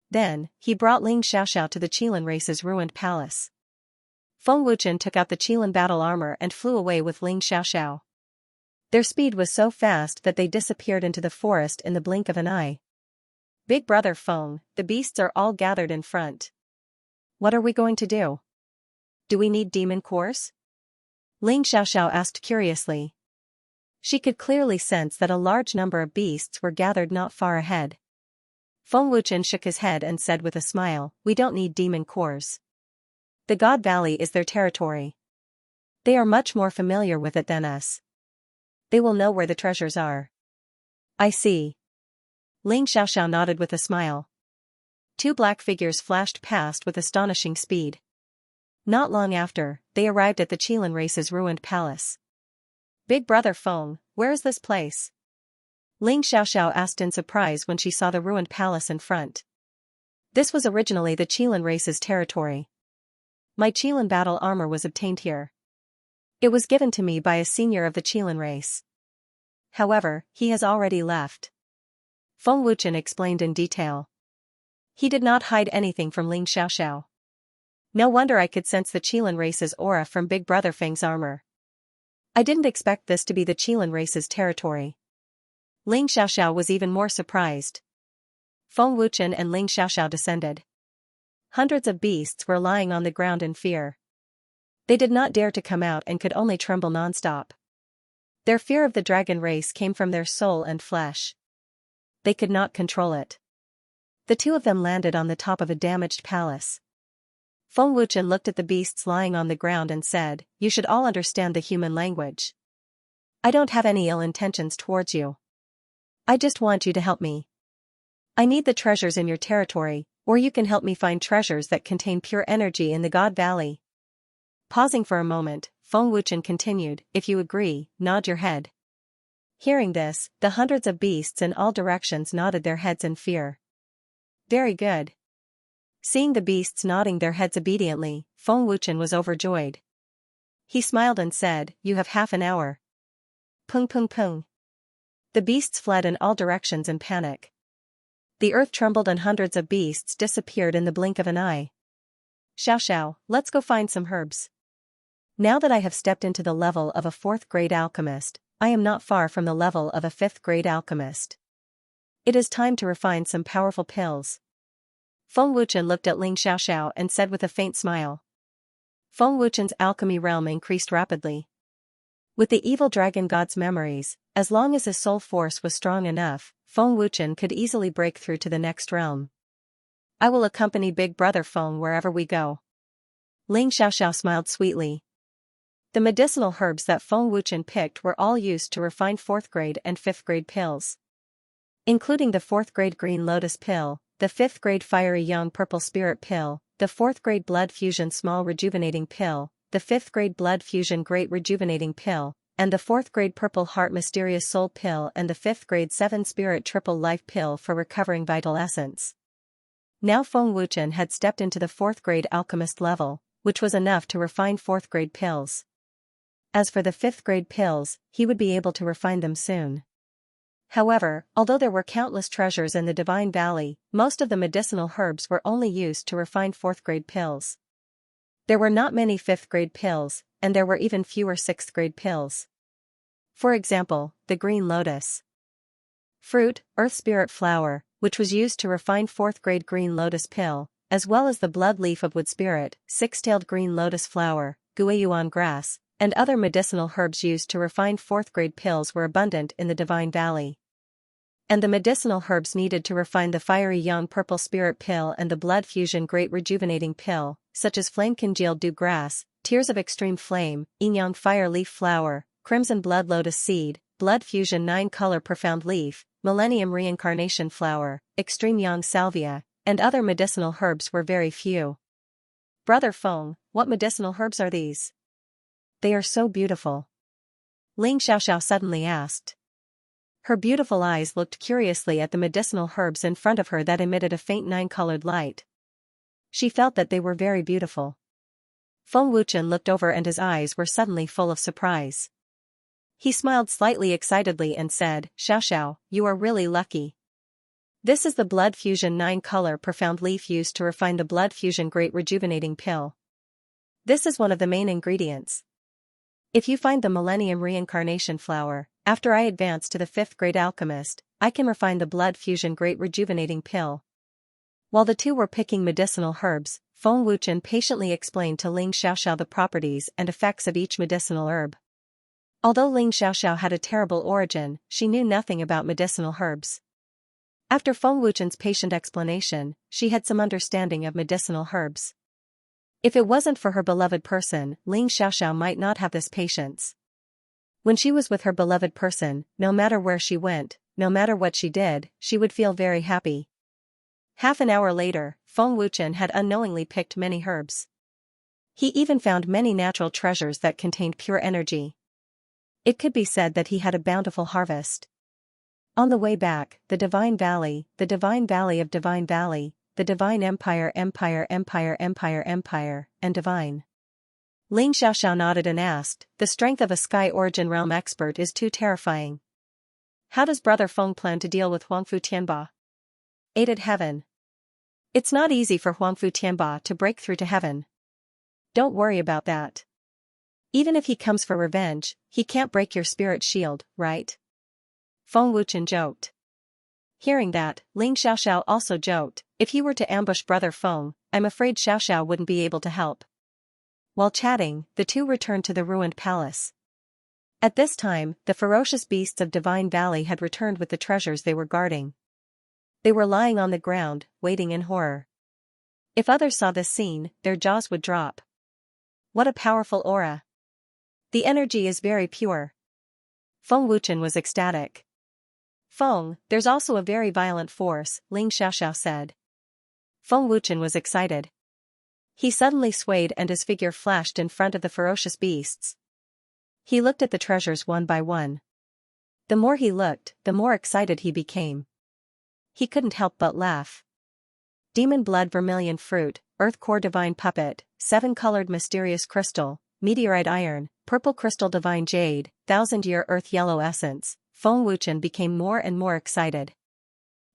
Then, he brought Ling Xiao to the Qilin race's ruined palace. Feng Wuchen took out the Qilin battle armor and flew away with Ling Xiao. Their speed was so fast that they disappeared into the forest in the blink of an eye. Big brother Feng, the beasts are all gathered in front. What are we going to do? Do we need demon cores? Ling Xiao asked curiously. She could clearly sense that a large number of beasts were gathered not far ahead. Feng Wuchen shook his head and said with a smile, we don't need demon cores. The God Valley is their territory. They are much more familiar with it than us. They will know where the treasures are. I see. Ling Xiao nodded with a smile. 2 black figures flashed past with astonishing speed. Not long after, they arrived at the Qilin race's ruined palace. Big brother Feng, where is this place? Ling Xiao asked in surprise when she saw the ruined palace in front. This was originally the Qilin race's territory. My Qilin battle armor was obtained here. It was given to me by a senior of the Qilin race. However, he has already left. Feng Wuchen explained in detail. He did not hide anything from Ling Xiao. No wonder I could sense the Qilin race's aura from Big Brother Feng's armor. I didn't expect this to be the Qilin race's territory. Ling Xiao was even more surprised. Feng Wuchen and Ling Xiao descended. Hundreds of beasts were lying on the ground in fear. They did not dare to come out and could only tremble nonstop. Their fear of the dragon race came from their soul and flesh. They could not control it. The 2 of them landed on the top of a damaged palace. Feng Wuchen looked at the beasts lying on the ground and said, you should all understand the human language. I don't have any ill intentions towards you. I just want you to help me. I need the treasures in your territory, or you can help me find treasures that contain pure energy in the God Valley. Pausing for a moment, Feng Wuchen continued, if you agree, nod your head. Hearing this, the hundreds of beasts in all directions nodded their heads in fear. Very good. Seeing the beasts nodding their heads obediently, Feng Wuchen was overjoyed. He smiled and said, you have half an hour. Pung pung pung. The beasts fled in all directions in panic. The earth trembled and hundreds of beasts disappeared in the blink of an eye. Xiao, let's go find some herbs. Now that I have stepped into the level of a 4th grade alchemist, I am not far from the level of a 5th grade alchemist. It is time to refine some powerful pills. Feng Wuchen looked at Ling Xiao and said with a faint smile. Feng Wuchen's alchemy realm increased rapidly. With the evil dragon god's memories, as long as his soul force was strong enough, Feng Wuchen could easily break through to the next realm. I will accompany Big Brother Feng wherever we go. Ling Xiao smiled sweetly. The medicinal herbs that Feng Wuchen picked were all used to refine 4th grade and 5th grade pills. Including the 4th grade green lotus pill, the 5th grade fiery young purple spirit pill, the 4th grade blood fusion small rejuvenating pill, the 5th grade blood fusion great rejuvenating pill, and the 4th grade purple heart mysterious soul pill and the 5th grade 7 spirit triple life pill for recovering vital essence. Now Feng Wuchen had stepped into the 4th grade alchemist level, which was enough to refine 4th grade pills. As for the 5th grade pills, he would be able to refine them soon. However, although there were countless treasures in the Divine Valley, most of the medicinal herbs were only used to refine 4th-grade pills. There were not many 5th-grade pills, and there were even fewer 6th-grade pills. For example, the green lotus fruit, earth spirit flower, which was used to refine 4th-grade green lotus pill, as well as the blood leaf of wood spirit, 6-tailed green lotus flower, guayuan grass, and other medicinal herbs used to refine 4th-grade pills were abundant in the Divine Valley. And the medicinal herbs needed to refine the fiery young purple spirit pill and the blood fusion great rejuvenating pill, such as flame congealed dew grass, tears of extreme flame, yin yang fire leaf flower, crimson blood lotus seed, blood fusion 9-color profound leaf, millennium reincarnation flower, extreme yang salvia, and other medicinal herbs were very few. Brother Feng, what medicinal herbs are these? They are so beautiful. Ling Xiaoxiao suddenly asked. Her beautiful eyes looked curiously at the medicinal herbs in front of her that emitted a faint 9-colored light. She felt that they were very beautiful. Feng Wuchen looked over and his eyes were suddenly full of surprise. He smiled slightly excitedly and said, Xiaoxiao, you are really lucky. This is the blood fusion 9-color profound leaf used to refine the blood fusion great rejuvenating pill. This is one of the main ingredients. If you find the millennium reincarnation flower, after I advance to the 5th-grade alchemist, I can refine the blood fusion great rejuvenating pill. While the two were picking medicinal herbs, Feng Wuchen patiently explained to Ling Xiaoxiao the properties and effects of each medicinal herb. Although Ling Xiaoxiao had a terrible origin, she knew nothing about medicinal herbs. After Feng Wuchen's patient explanation, she had some understanding of medicinal herbs. If it wasn't for her beloved person, Ling Xiaoxiao might not have this patience. When she was with her beloved person, no matter where she went, no matter what she did, she would feel very happy. Half an hour later, Feng Wuchen had unknowingly picked many herbs. He even found many natural treasures that contained pure energy. It could be said that he had a bountiful harvest. On the way back, the Divine Valley of Divine Valley, the Divine Empire, and Divine. Ling Xiaoxiao nodded and asked, the strength of a Sky Origin Realm expert is too terrifying. How does Brother Feng plan to deal with Huangfu Tianba? Aided heaven. It's not easy for Huangfu Tianba to break through to heaven. Don't worry about that. Even if he comes for revenge, he can't break your spirit shield, right? Feng Wuchen joked. Hearing that, Ling Xiaoxiao also joked, if he were to ambush Brother Feng, I'm afraid Xiaoxiao wouldn't be able to help. While chatting, the two returned to the ruined palace. At this time, the ferocious beasts of Divine Valley had returned with the treasures they were guarding. They were lying on the ground, waiting in horror. If others saw this scene, their jaws would drop. What a powerful aura. The energy is very pure. Feng Wuchen was ecstatic. Feng, there's also a very violent force, Ling Xiaoxiao said. Feng Wuchen was excited. He suddenly swayed and his figure flashed in front of the ferocious beasts. He looked at the treasures one by one. The more he looked, the more excited he became. He couldn't help but laugh. Demon blood vermilion fruit, earth core divine puppet, 7-colored mysterious crystal, meteorite iron, purple crystal divine jade, 1000-year earth yellow essence. Feng Wuchen became more and more excited.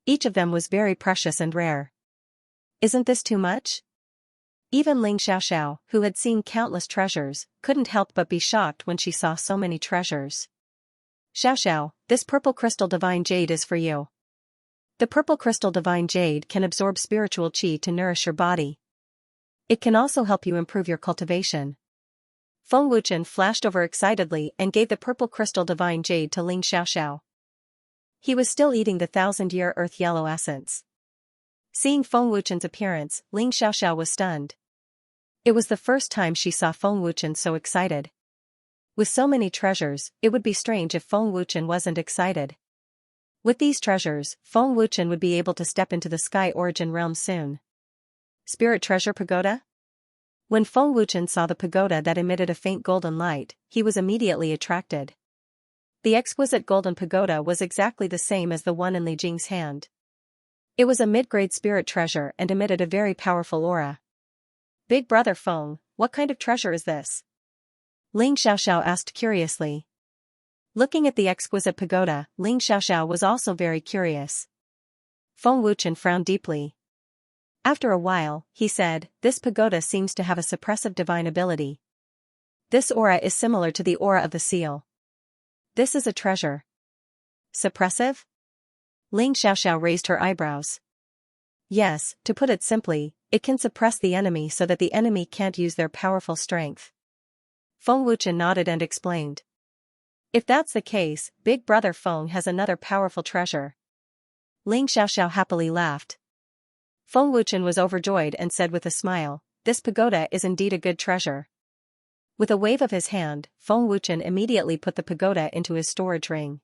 Each of them was very precious and rare. Isn't this too much? Even Ling Xiaoxiao, who had seen countless treasures, couldn't help but be shocked when she saw so many treasures. Xiaoxiao, this purple crystal divine jade is for you. The purple crystal divine jade can absorb spiritual qi to nourish your body. It can also help you improve your cultivation. Feng Wuchen flashed over excitedly and gave the purple crystal divine jade to Ling Xiaoxiao. He was still eating the 1000-year earth yellow essence. Seeing Feng Wuchen's appearance, Ling Xiaoxiao was stunned. It was the first time she saw Feng Wuchen so excited. With so many treasures, it would be strange if Feng Wuchen wasn't excited. With these treasures, Feng Wuchen would be able to step into the Sky Origin realm soon. Spirit Treasure Pagoda? When Feng Wuchen saw the pagoda that emitted a faint golden light, he was immediately attracted. The exquisite golden pagoda was exactly the same as the one in Li Jing's hand. It was a mid-grade spirit treasure and emitted a very powerful aura. Big Brother Feng, what kind of treasure is this? Ling Xiaoxiao asked curiously. Looking at the exquisite pagoda, Ling Xiaoxiao was also very curious. Feng Wuchen frowned deeply. After a while, he said, "This pagoda seems to have a suppressive divine ability. This aura is similar to the aura of the seal. This is a treasure." Suppressive? Ling Xiaoxiao raised her eyebrows. Yes, to put it simply, it can suppress the enemy so that the enemy can't use their powerful strength. Feng Wuchen nodded and explained. If that's the case, Big Brother Feng has another powerful treasure. Ling Xiaoxiao happily laughed. Feng Wuchen was overjoyed and said with a smile, "This pagoda is indeed a good treasure." With a wave of his hand, Feng Wuchen immediately put the pagoda into his storage ring.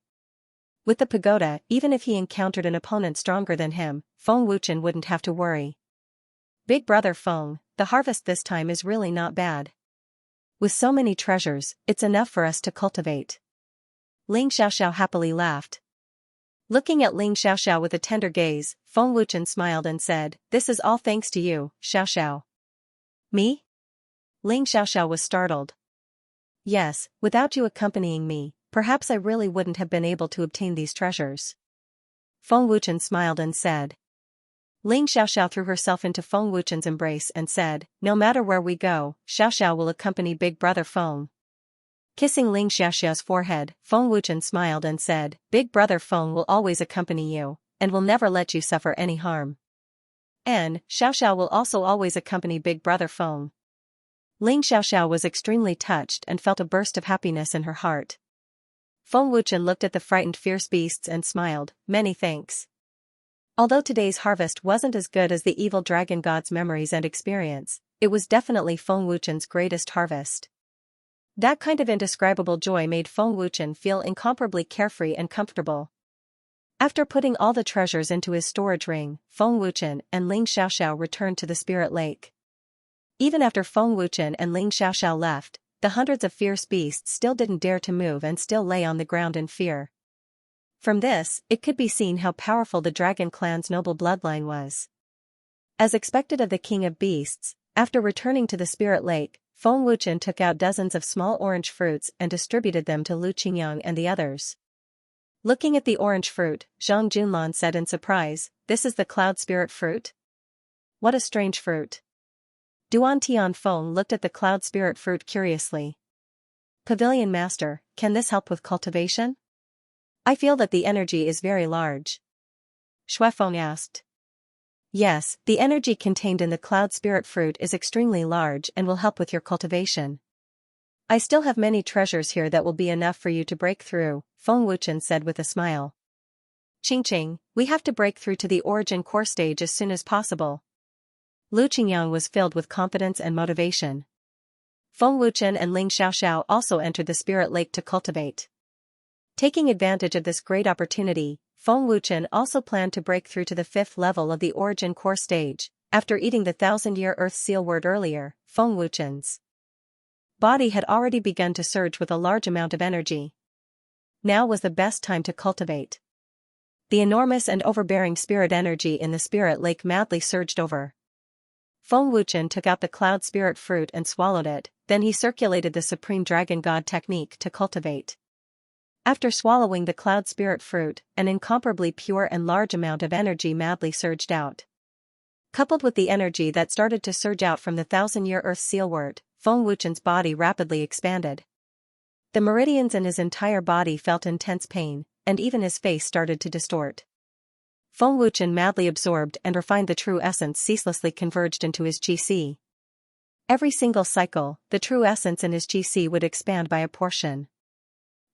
With the pagoda, even if he encountered an opponent stronger than him, Feng Wuchen wouldn't have to worry. Big Brother Feng, the harvest this time is really not bad. With so many treasures, it's enough for us to cultivate. Ling Xiaoxiao happily laughed. Looking at Ling Xiaoxiao with a tender gaze, Feng Wuchen smiled and said, "This is all thanks to you, Xiaoxiao." "Me?" Ling Xiaoxiao was startled. "Yes, without you accompanying me, perhaps I really wouldn't have been able to obtain these treasures." Feng Wuchen smiled and said. Ling Xiaoxiao threw herself into Feng Wuchen's embrace and said, "No matter where we go, Xiaoxiao will accompany Big Brother Feng." Kissing Ling Xiaoxiao's forehead, Feng Wuchen smiled and said, "Big Brother Feng will always accompany you, and will never let you suffer any harm. And Xiaoxiao will also always accompany Big Brother Feng." Ling Xiaoxiao was extremely touched and felt a burst of happiness in her heart. Feng Wuchen looked at the frightened fierce beasts and smiled, "Many thanks." Although today's harvest wasn't as good as the evil dragon god's memories and experience, it was definitely Feng Wuchen's greatest harvest. That kind of indescribable joy made Feng Wuchen feel incomparably carefree and comfortable. After putting all the treasures into his storage ring, Feng Wuchen and Ling Xiaoxiao returned to the Spirit Lake. Even after Feng Wuchen and Ling Xiaoxiao left, the hundreds of fierce beasts still didn't dare to move and still lay on the ground in fear. From this, it could be seen how powerful the dragon clan's noble bloodline was. As expected of the king of beasts, after returning to the Spirit Lake, Feng Wuchen took out dozens of small orange fruits and distributed them to Lu Qingyang and the others. Looking at the orange fruit, Zhang Junlan said in surprise, "This is the cloud spirit fruit? What a strange fruit." Duan Tianfeng looked at the cloud spirit fruit curiously. "Pavilion Master, can this help with cultivation? I feel that the energy is very large." Shuefeng asked. "Yes, the energy contained in the cloud spirit fruit is extremely large and will help with your cultivation. I still have many treasures here that will be enough for you to break through," Feng Wuchen said with a smile. "Qingqing, we have to break through to the origin core stage as soon as possible." Lu Qingyang was filled with confidence and motivation. Feng Wuchen and Ling Xiaoxiao also entered the Spirit Lake to cultivate. Taking advantage of this great opportunity, Feng Wuchen also planned to break through to the 5th level of the origin core stage. After eating the 1,000-year earth seal word earlier, Feng Wuchen's body had already begun to surge with a large amount of energy. Now was the best time to cultivate. The enormous and overbearing spirit energy in the Spirit Lake madly surged over. Feng Wuchen took out the cloud spirit fruit and swallowed it, then he circulated the Supreme Dragon God technique to cultivate. After swallowing the cloud spirit fruit, an incomparably pure and large amount of energy madly surged out. Coupled with the energy that started to surge out from the 1,000-year earth seal word, Feng Wuchen's body rapidly expanded. The meridians in his entire body felt intense pain, and even his face started to distort. Feng Wuchen madly absorbed and refined the true essence ceaselessly converged into his qi. Every single cycle, the true essence in his qi would expand by a portion.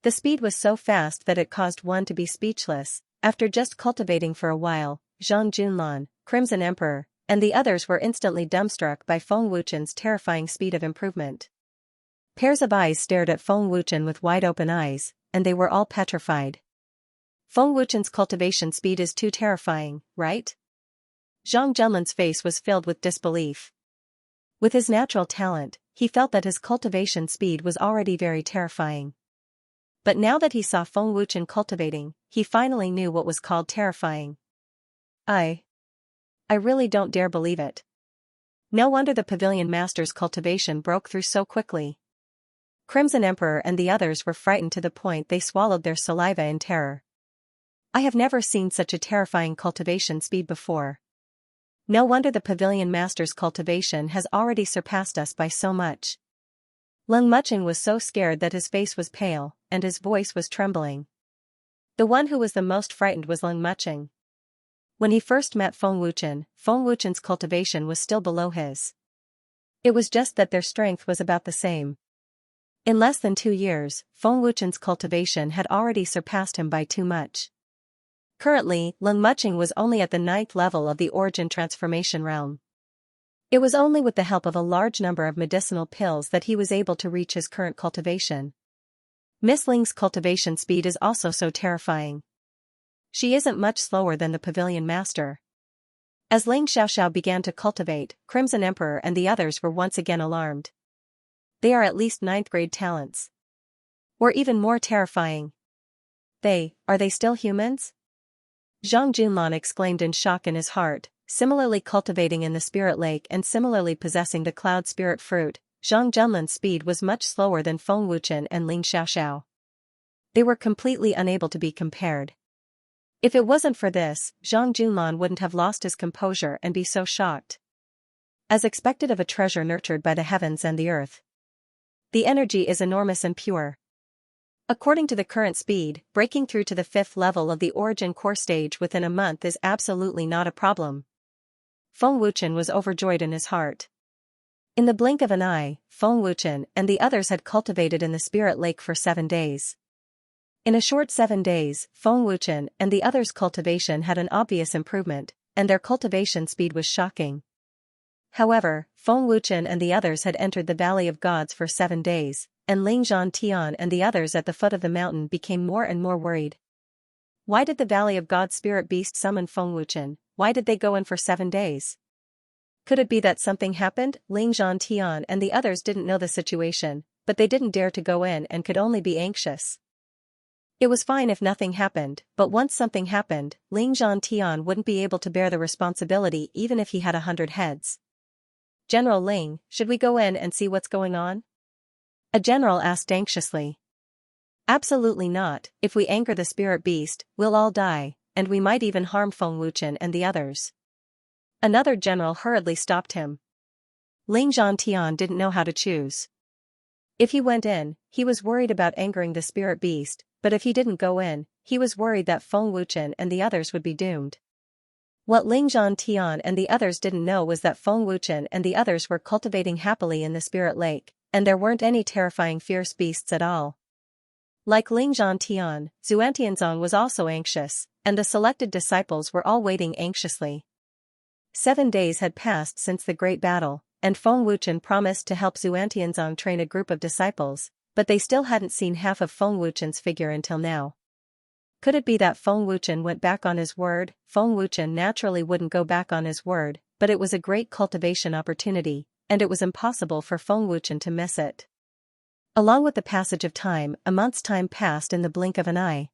The speed was so fast that it caused one to be speechless. After just cultivating for a while, Zhang Junlan, Crimson Emperor, and the others were instantly dumbstruck by Feng Wuchen's terrifying speed of improvement. Pairs of eyes stared at Feng Wuchen with wide-open eyes, and they were all petrified. Feng Wuchen's cultivation speed is too terrifying, right? Zhang Junlan's face was filled with disbelief. With his natural talent, he felt that his cultivation speed was already very terrifying. But now that he saw Feng Wuchen cultivating, he finally knew what was called terrifying. I really don't dare believe it. No wonder the Pavilion Master's cultivation broke through so quickly. Crimson Emperor and the others were frightened to the point they swallowed their saliva in terror. I have never seen such a terrifying cultivation speed before. No wonder the pavilion master's cultivation has already surpassed us by so much. Leng Mucheng was so scared that his face was pale, and his voice was trembling. The one who was the most frightened was Leng Mucheng. When he first met Feng Wuchen's cultivation was still below his. It was just that their strength was about the same. In less than 2 years, Feng Wuchen's cultivation had already surpassed him by too much. Currently, Leng Mucheng was only at the 9th level of the origin transformation realm. It was only with the help of a large number of medicinal pills that he was able to reach his current cultivation. Miss Ling's cultivation speed is also so terrifying. She isn't much slower than the pavilion master. As Ling Xiaoxiao began to cultivate, Crimson Emperor and the others were once again alarmed. They are at least 9th grade talents. Or even more terrifying. Are they still humans? Zhang Junlan exclaimed in shock in his heart. Similarly cultivating in the spirit lake and similarly possessing the cloud spirit fruit, Zhang Junlan's speed was much slower than Feng Wuchen and Ling Xiaoxiao. They were completely unable to be compared. If it wasn't for this, Zhang Junlan wouldn't have lost his composure and be so shocked. As expected of a treasure nurtured by the heavens and the earth. The energy is enormous and pure. According to the current speed, breaking through to the 5th level of the origin core stage within a month is absolutely not a problem. Feng Wuchen was overjoyed in his heart. In the blink of an eye, Feng Wuchen and the others had cultivated in the spirit lake for 7 days. In a short 7 days, Feng Wuchen and the others' cultivation had an obvious improvement, and their cultivation speed was shocking. However, Feng Wuchen and the others had entered the Valley of Gods for 7 days, and Ling Zhantian and the others at the foot of the mountain became more and more worried. Why did the Valley of Gods spirit beast summon Feng Wuchen? Why did they go in for 7 days? Could it be that something happened? Ling Zhantian and the others didn't know the situation, but they didn't dare to go in and could only be anxious. It was fine if nothing happened, but once something happened, Ling Zhantian wouldn't be able to bear the responsibility even if he had 100 heads. General Ling, should we go in and see what's going on? A general asked anxiously. Absolutely not. If we anger the spirit beast, we'll all die, and we might even harm Feng Wuchen and the others. Another general hurriedly stopped him. Ling Zhantian didn't know how to choose. If he went in, he was worried about angering the spirit beast, but if he didn't go in, he was worried that Feng Wuchen and the others would be doomed. What Ling Zhantian and the others didn't know was that Feng Wuchen and the others were cultivating happily in the spirit lake, and there weren't any terrifying fierce beasts at all. Like Ling Zhantian, Xuantianzong was also anxious, and the selected disciples were all waiting anxiously. 7 days had passed since the great battle, and Feng Wuchen promised to help Xuantianzong train a group of disciples, but they still hadn't seen half of Feng Wuchen's figure until now. Could it be that Feng Wuchen went back on his word? Feng Wuchen naturally wouldn't go back on his word, but it was a great cultivation opportunity, and it was impossible for Feng Wuchen to miss it. Along with the passage of time, a month's time passed in the blink of an eye.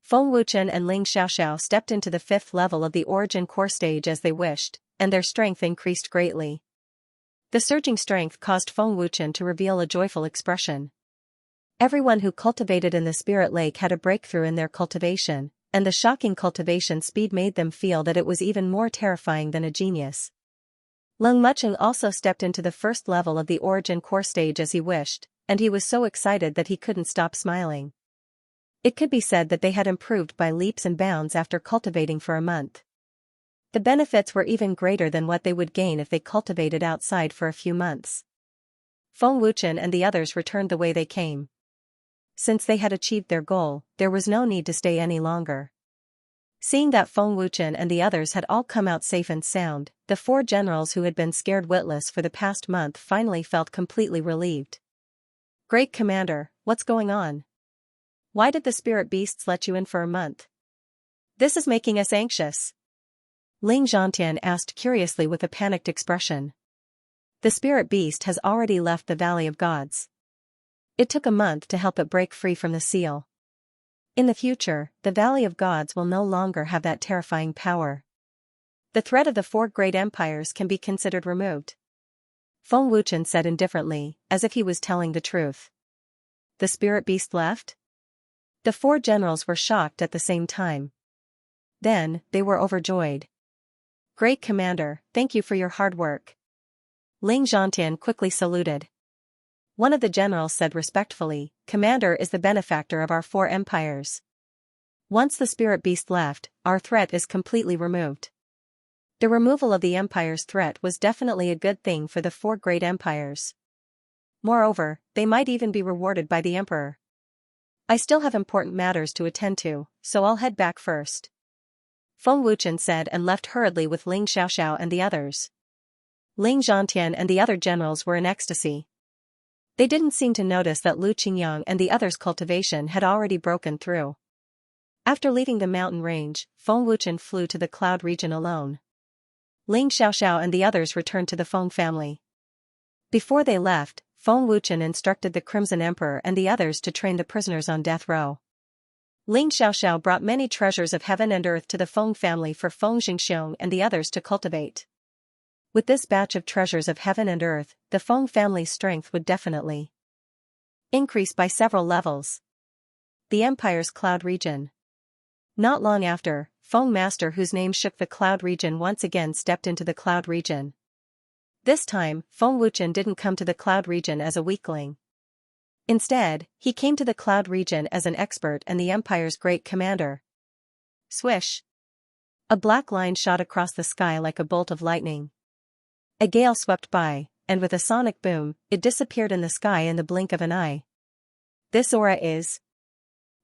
Feng Wuchen and Ling Xiaoxiao stepped into the 5th level of the origin core stage as they wished, and their strength increased greatly. The surging strength caused Feng Wuchen to reveal a joyful expression. Everyone who cultivated in the spirit lake had a breakthrough in their cultivation, and the shocking cultivation speed made them feel that it was even more terrifying than a genius. Leng Mucheng also stepped into the 1st level of the origin core stage as he wished, and he was so excited that he couldn't stop smiling. It could be said that they had improved by leaps and bounds after cultivating for a month. The benefits were even greater than what they would gain if they cultivated outside for a few months. Feng Wuchen and the others returned the way they came. Since they had achieved their goal, there was no need to stay any longer. Seeing that Feng Wuchen and the others had all come out safe and sound, the 4 generals who had been scared witless for the past month finally felt completely relieved. Great Commander, what's going on? Why did the spirit beasts let you in for a month? This is making us anxious. Ling Zhantian asked curiously with a panicked expression. The spirit beast has already left the Valley of Gods. It took a month to help it break free from the seal. In the future, the Valley of Gods will no longer have that terrifying power. The threat of the 4 great empires can be considered removed. Feng Wuchen said indifferently, as if he was telling the truth. the spirit beast left? The four generals were shocked at the same time. Then, they were overjoyed. Great Commander, thank you for your hard work. Ling Zhantian quickly saluted. One of the generals said respectfully, Commander is the benefactor of our four empires. Once the spirit beast left, our threat is completely removed. The removal of the empire's threat was definitely a good thing for the four great empires. Moreover, they might even be rewarded by the emperor. I still have important matters to attend to, so I'll head back first. Feng Wuchen said and left hurriedly with Ling Xiaoxiao and the others. Ling Zhantian and the other generals were in ecstasy. They didn't seem to notice that Lu Qingyang and the others' cultivation had already broken through. After leaving the mountain range, Feng Wuchen flew to the cloud region alone. Ling Xiaoxiao and the others returned to the Feng family. Before they left, Feng Wuchen instructed the Crimson Emperor and the others to train the prisoners on death row. Ling Xiaoxiao brought many treasures of heaven and earth to the Feng family for Feng Xingxiong and the others to cultivate. With this batch of treasures of heaven and earth, the Feng family's strength would definitely increase by several levels. The Empire's Cloud Region. Not long after, Feng Master, whose name shook the Cloud Region, once again stepped into the Cloud Region. This time, Feng Wuchen didn't come to the Cloud Region as a weakling. Instead, he came to the Cloud Region as an expert and the Empire's great commander. Swish! A black line shot across the sky like a bolt of lightning. A gale swept by, and with a sonic boom, it disappeared in the sky in the blink of an eye. This aura is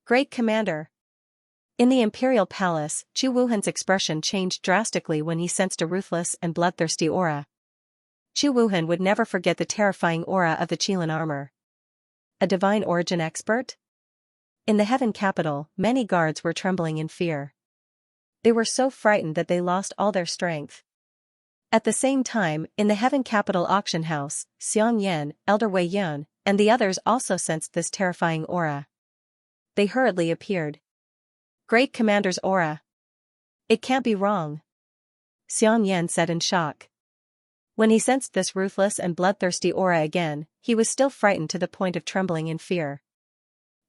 Great Commander. In the Imperial Palace, Chu Wuhan's expression changed drastically when he sensed a ruthless and bloodthirsty aura. Chu Wuhan would never forget the terrifying aura of the Qilin armor. A divine origin expert? In the heaven capital, many guards were trembling in fear. They were so frightened that they lost all their strength. At the same time, in the heaven capital auction house, Xianxia, Elder Wei Yun, and the others also sensed this terrifying aura. They hurriedly appeared. Great Commander's aura. It can't be wrong. Xianxia said in shock. When he sensed this ruthless and bloodthirsty aura again, he was still frightened to the point of trembling in fear.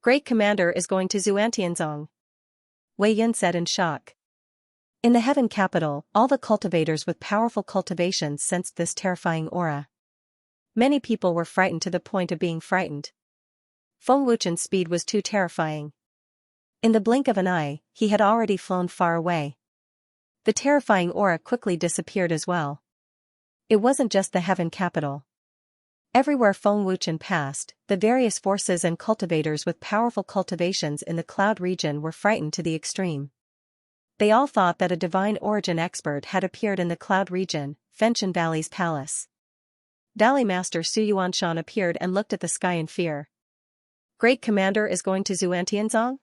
Great Commander is going to Xuantianzong. Wei Yun said in shock. In the heaven capital, all the cultivators with powerful cultivations sensed this terrifying aura. Many people were frightened to the point of being frightened. Feng Wuchen's speed was too terrifying. In the blink of an eye, he had already flown far away. The terrifying aura quickly disappeared as well. It wasn't just the heaven capital. Everywhere Feng Wuchen passed, the various forces and cultivators with powerful cultivations in the cloud region were frightened to the extreme. They all thought that a divine origin expert had appeared in the cloud region, Fengchen Valley's palace. Valley Master Su Yuanshan appeared and looked at the sky in fear. Great Commander is going to Xuantianzong?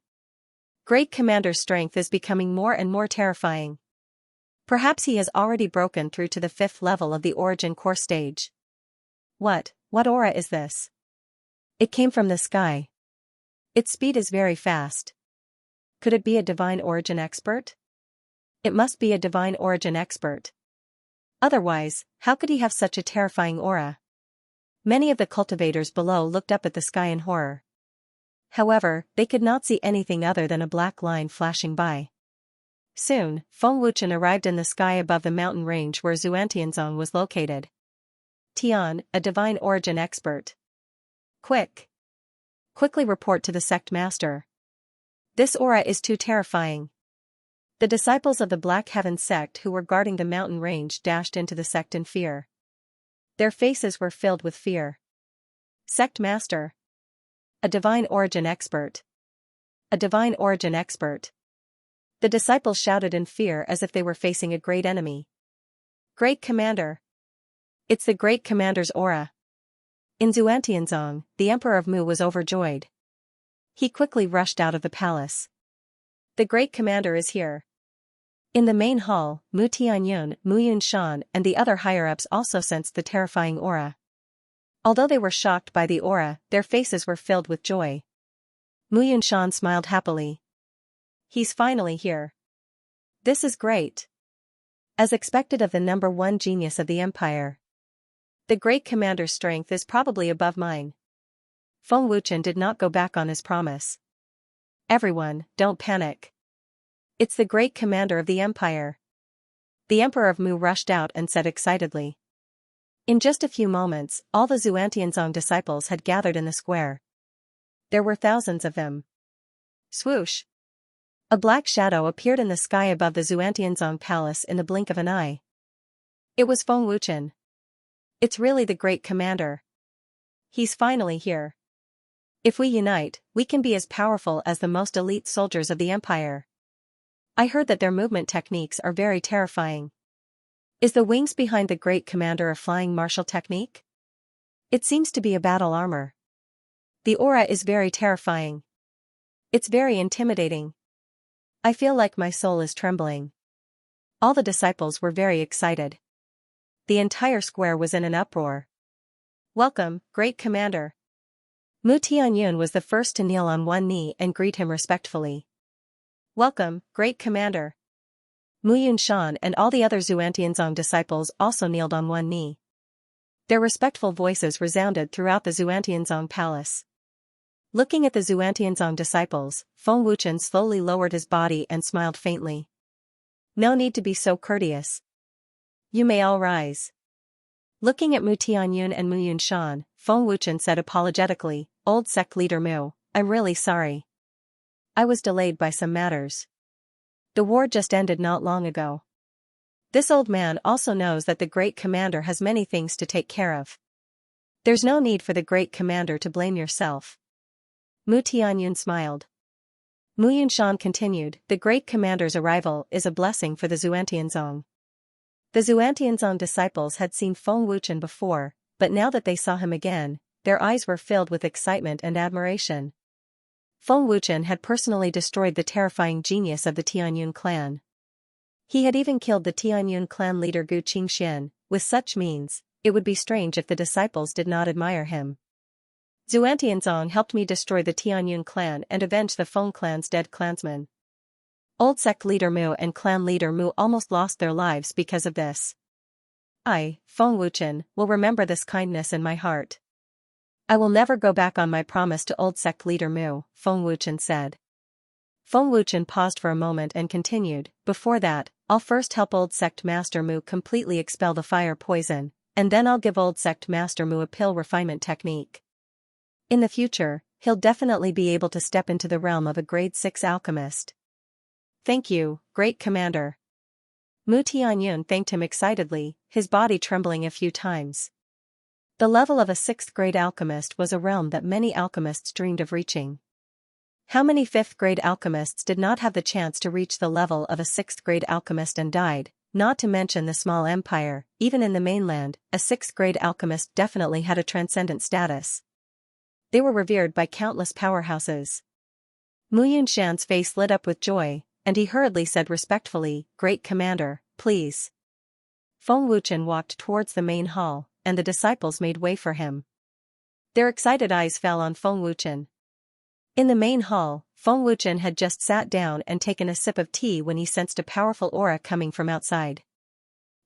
Great Commander's strength is becoming more and more terrifying. Perhaps he has already broken through to the 5th level of the origin core stage. What aura is this? It came from the sky. Its speed is very fast. Could it be a divine origin expert? It must be a divine origin expert. Otherwise, how could he have such a terrifying aura? Many of the cultivators below looked up at the sky in horror. However, they could not see anything other than a black line flashing by. Soon, Feng Wuchen arrived in the sky above the mountain range where Xuantianzong was located. Tian, a divine origin expert. Quickly report to the sect master. This aura is too terrifying. The disciples of the Black Heaven sect who were guarding the mountain range dashed into the sect in fear. Their faces were filled with fear. Sect master. A divine origin expert. A divine origin expert. The disciples shouted in fear as if they were facing a great enemy. Great Commander. It's the Great Commander's aura. In Xuantianzong, the Emperor of Mu was overjoyed. He quickly rushed out of the palace. The Great Commander is here. In the main hall, Mu Tianyun, Mu Yunshan, and the other higher-ups also sensed the terrifying aura. Although they were shocked by the aura, their faces were filled with joy. Mu Yunshan smiled happily. He's finally here. This is great. As expected of the number one genius of the empire. The Great Commander's strength is probably above mine. Feng Wuchen did not go back on his promise. Everyone, don't panic. It's the great commander of the empire. The Emperor of Mu rushed out and said excitedly. In just a few moments, all the Xuantianzong disciples had gathered in the square. There were thousands of them. Swoosh! A black shadow appeared in the sky above the Xuantianzong palace in the blink of an eye. It was Feng Wuchen. It's really the great commander. He's finally here. If we unite, we can be as powerful as the most elite soldiers of the empire. I heard that their movement techniques are very terrifying. Is the wings behind the great commander a flying martial technique? It seems to be a battle armor. The aura is very terrifying. It's very intimidating. I feel like my soul is trembling. All the disciples were very excited. The entire square was in an uproar. Welcome, great commander. Mu Tianyun was the first to kneel on one knee and greet him respectfully. Welcome, great commander. Mu Yunshan and all the other Xuantianzong disciples also kneeled on one knee. Their respectful voices resounded throughout the Xuantianzong palace. Looking at the Xuantianzong disciples, Feng Wuchen slowly lowered his body and smiled faintly. No need to be so courteous. You may all rise. Looking at Mu Tianyun and Mu Yunshan, Feng Wuchen said apologetically, Old sect leader Mu, I'm really sorry. I was delayed by some matters. The war just ended not long ago. This old man also knows that the great commander has many things to take care of. There's no need for the great commander to blame yourself. Mu Tianyun smiled. Mu Yunshan continued, the great commander's arrival is a blessing for the Xuantianzong. The Xuantianzong disciples had seen Feng Wuchen before, but now that they saw him again, their eyes were filled with excitement and admiration. Feng Wuchen had personally destroyed the terrifying genius of the Tianyun clan. He had even killed the Tianyun clan leader Gu Qingxian. With such means, it would be strange if the disciples did not admire him. Xuantianzong helped me destroy the Tianyun clan and avenge the Feng clan's dead clansmen. Old sect leader Mu and clan leader Mu almost lost their lives because of this. I, Feng Wuchen, will remember this kindness in my heart. I will never go back on my promise to old sect leader Mu, Feng Wuchen said. Feng Wuchen paused for a moment and continued, before that, I'll first help old sect master Mu completely expel the fire poison, and then I'll give old sect master Mu a pill refinement technique. In the future, he'll definitely be able to step into the realm of a grade 6 alchemist. Thank you, great commander. Mu Tianyun thanked him excitedly, his body trembling a few times. The level of a 6th grade alchemist was a realm that many alchemists dreamed of reaching. How many 5th grade alchemists did not have the chance to reach the level of a 6th grade alchemist and died? Not to mention the small empire, even in the mainland, a 6th grade alchemist definitely had a transcendent status. They were revered by countless powerhouses. Mu Yunshan's face lit up with joy, and he hurriedly said respectfully, Great commander, please. Feng Wuchen walked towards the main hall, and the disciples made way for him. Their excited eyes fell on Feng Wuchen. In the main hall, Feng Wuchen had just sat down and taken a sip of tea when he sensed a powerful aura coming from outside.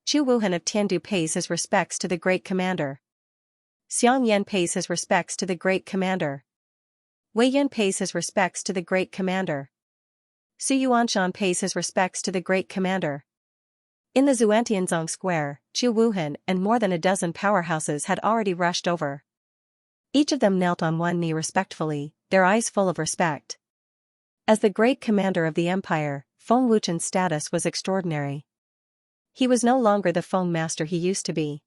Chu Wuhan of Tiandu pays his respects to the great commander. Xiang Yan pays his respects to the great commander. Wei Yun pays his respects to the great commander. Su Yuanshan pays his respects to the great commander. In the Xuantianzong square, Chu Wuhan and more than a dozen powerhouses had already rushed over. Each of them knelt on one knee respectfully, their eyes full of respect. As the great commander of the empire, Feng Wuchen's status was extraordinary. He was no longer the Feng master he used to be.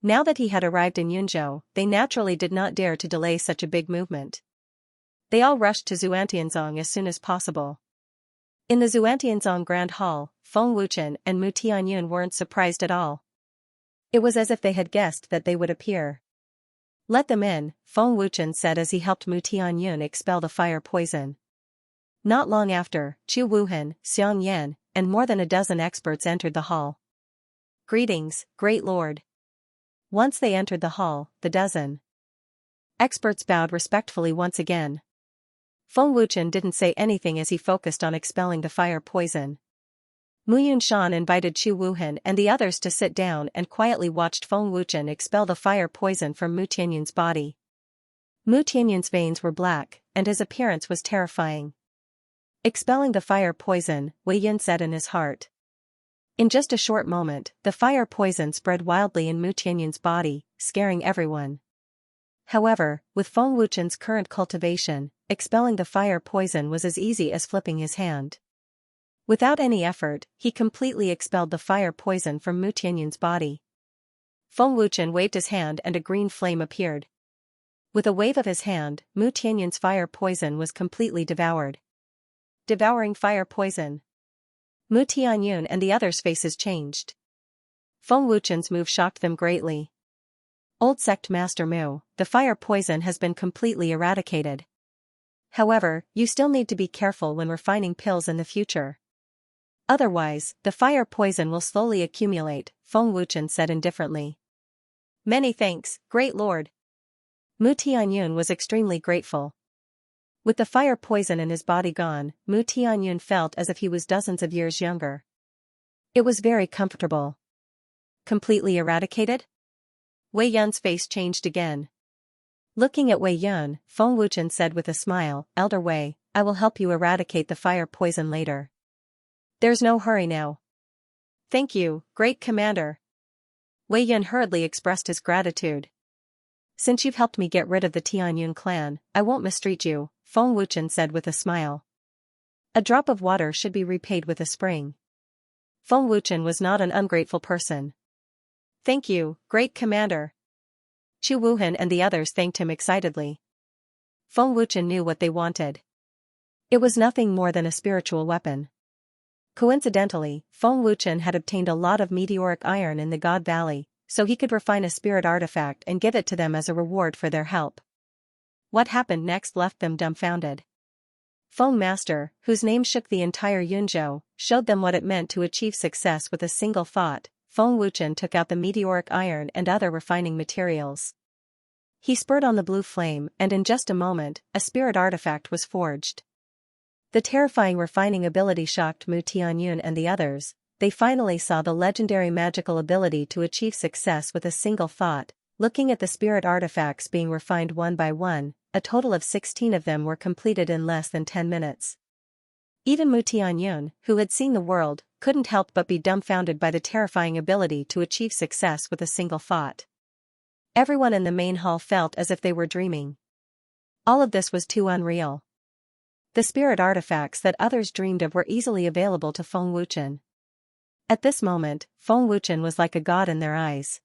Now that he had arrived in Yunzhou, they naturally did not dare to delay such a big movement. They all rushed to Xuantianzong as soon as possible. In the Xuantianzong Grand Hall, Feng Wuchen and Mu Tianyun weren't surprised at all. It was as if they had guessed that they would appear. Let them in, Feng Wuchen said as he helped Mu Tianyun expel the fire poison. Not long after, Chu Wuhan, Xiang Yan, and more than a dozen experts entered the hall. Greetings, great lord. Once they entered the hall, the dozen experts bowed respectfully once again. Feng Wuchen didn't say anything as he focused on expelling the fire poison. Mu Yunshan invited Chu Wuhan and the others to sit down and quietly watched Feng Wuchen expel the fire poison from Mu Tianyun's body. Mu Tianyun's veins were black, and his appearance was terrifying. Expelling the fire poison, Wei Yun said in his heart. In just a short moment, the fire poison spread wildly in Mu Tianyun's body, scaring everyone. However, with Feng Wuchen's current cultivation, expelling the fire poison was as easy as flipping his hand. Without any effort, he completely expelled the fire poison from Mu Tianyun's body. Feng Wuchen waved his hand and a green flame appeared. With a wave of his hand, Mu Tianyun's fire poison was completely devoured. Devouring fire poison. Mu Tianyun and the others' faces changed. Feng Wuchen's move shocked them greatly. Old Sect Master Mu, the fire poison has been completely eradicated. However, you still need to be careful when refining pills in the future. Otherwise, the fire poison will slowly accumulate, Feng Wuchen said indifferently. Many thanks, Great Lord. Mu Tianyun was extremely grateful. With the fire poison in his body gone, Mu Tianyun felt as if he was dozens of years younger. It was very comfortable. Completely eradicated? Wei Yun's face changed again. Looking at Wei Yun, Feng Wuchen said with a smile, Elder Wei, I will help you eradicate the fire poison later. There's no hurry now. Thank you, Great Commander. Wei Yun hurriedly expressed his gratitude. Since you've helped me get rid of the Tianyun clan, I won't mistreat you, Feng Wuchen said with a smile. A drop of water should be repaid with a spring. Feng Wuchen was not an ungrateful person. Thank you, Great Commander. Chu Wuhan and the others thanked him excitedly. Feng Wuchen knew what they wanted. It was nothing more than a spiritual weapon. Coincidentally, Feng Wuchen had obtained a lot of meteoric iron in the God Valley, so he could refine a spirit artifact and give it to them as a reward for their help. What happened next left them dumbfounded. Feng Master, whose name shook the entire Yunzhou, showed them what it meant to achieve success with a single thought. Feng Wuchen took out the meteoric iron and other refining materials. He spurred on the blue flame and in just a moment, a spirit artifact was forged. The terrifying refining ability shocked Mu Tianyun and the others. They finally saw the legendary magical ability to achieve success with a single thought. Looking at the spirit artifacts being refined one by one, a total of 16 of them were completed in less than 10 minutes. Even Mu Tianyun, who had seen the world, couldn't help but be dumbfounded by the terrifying ability to achieve success with a single thought. Everyone in the main hall felt as if they were dreaming. All of this was too unreal. The spirit artifacts that others dreamed of were easily available to Feng Wuchen. At this moment, Feng Wuchen was like a god in their eyes.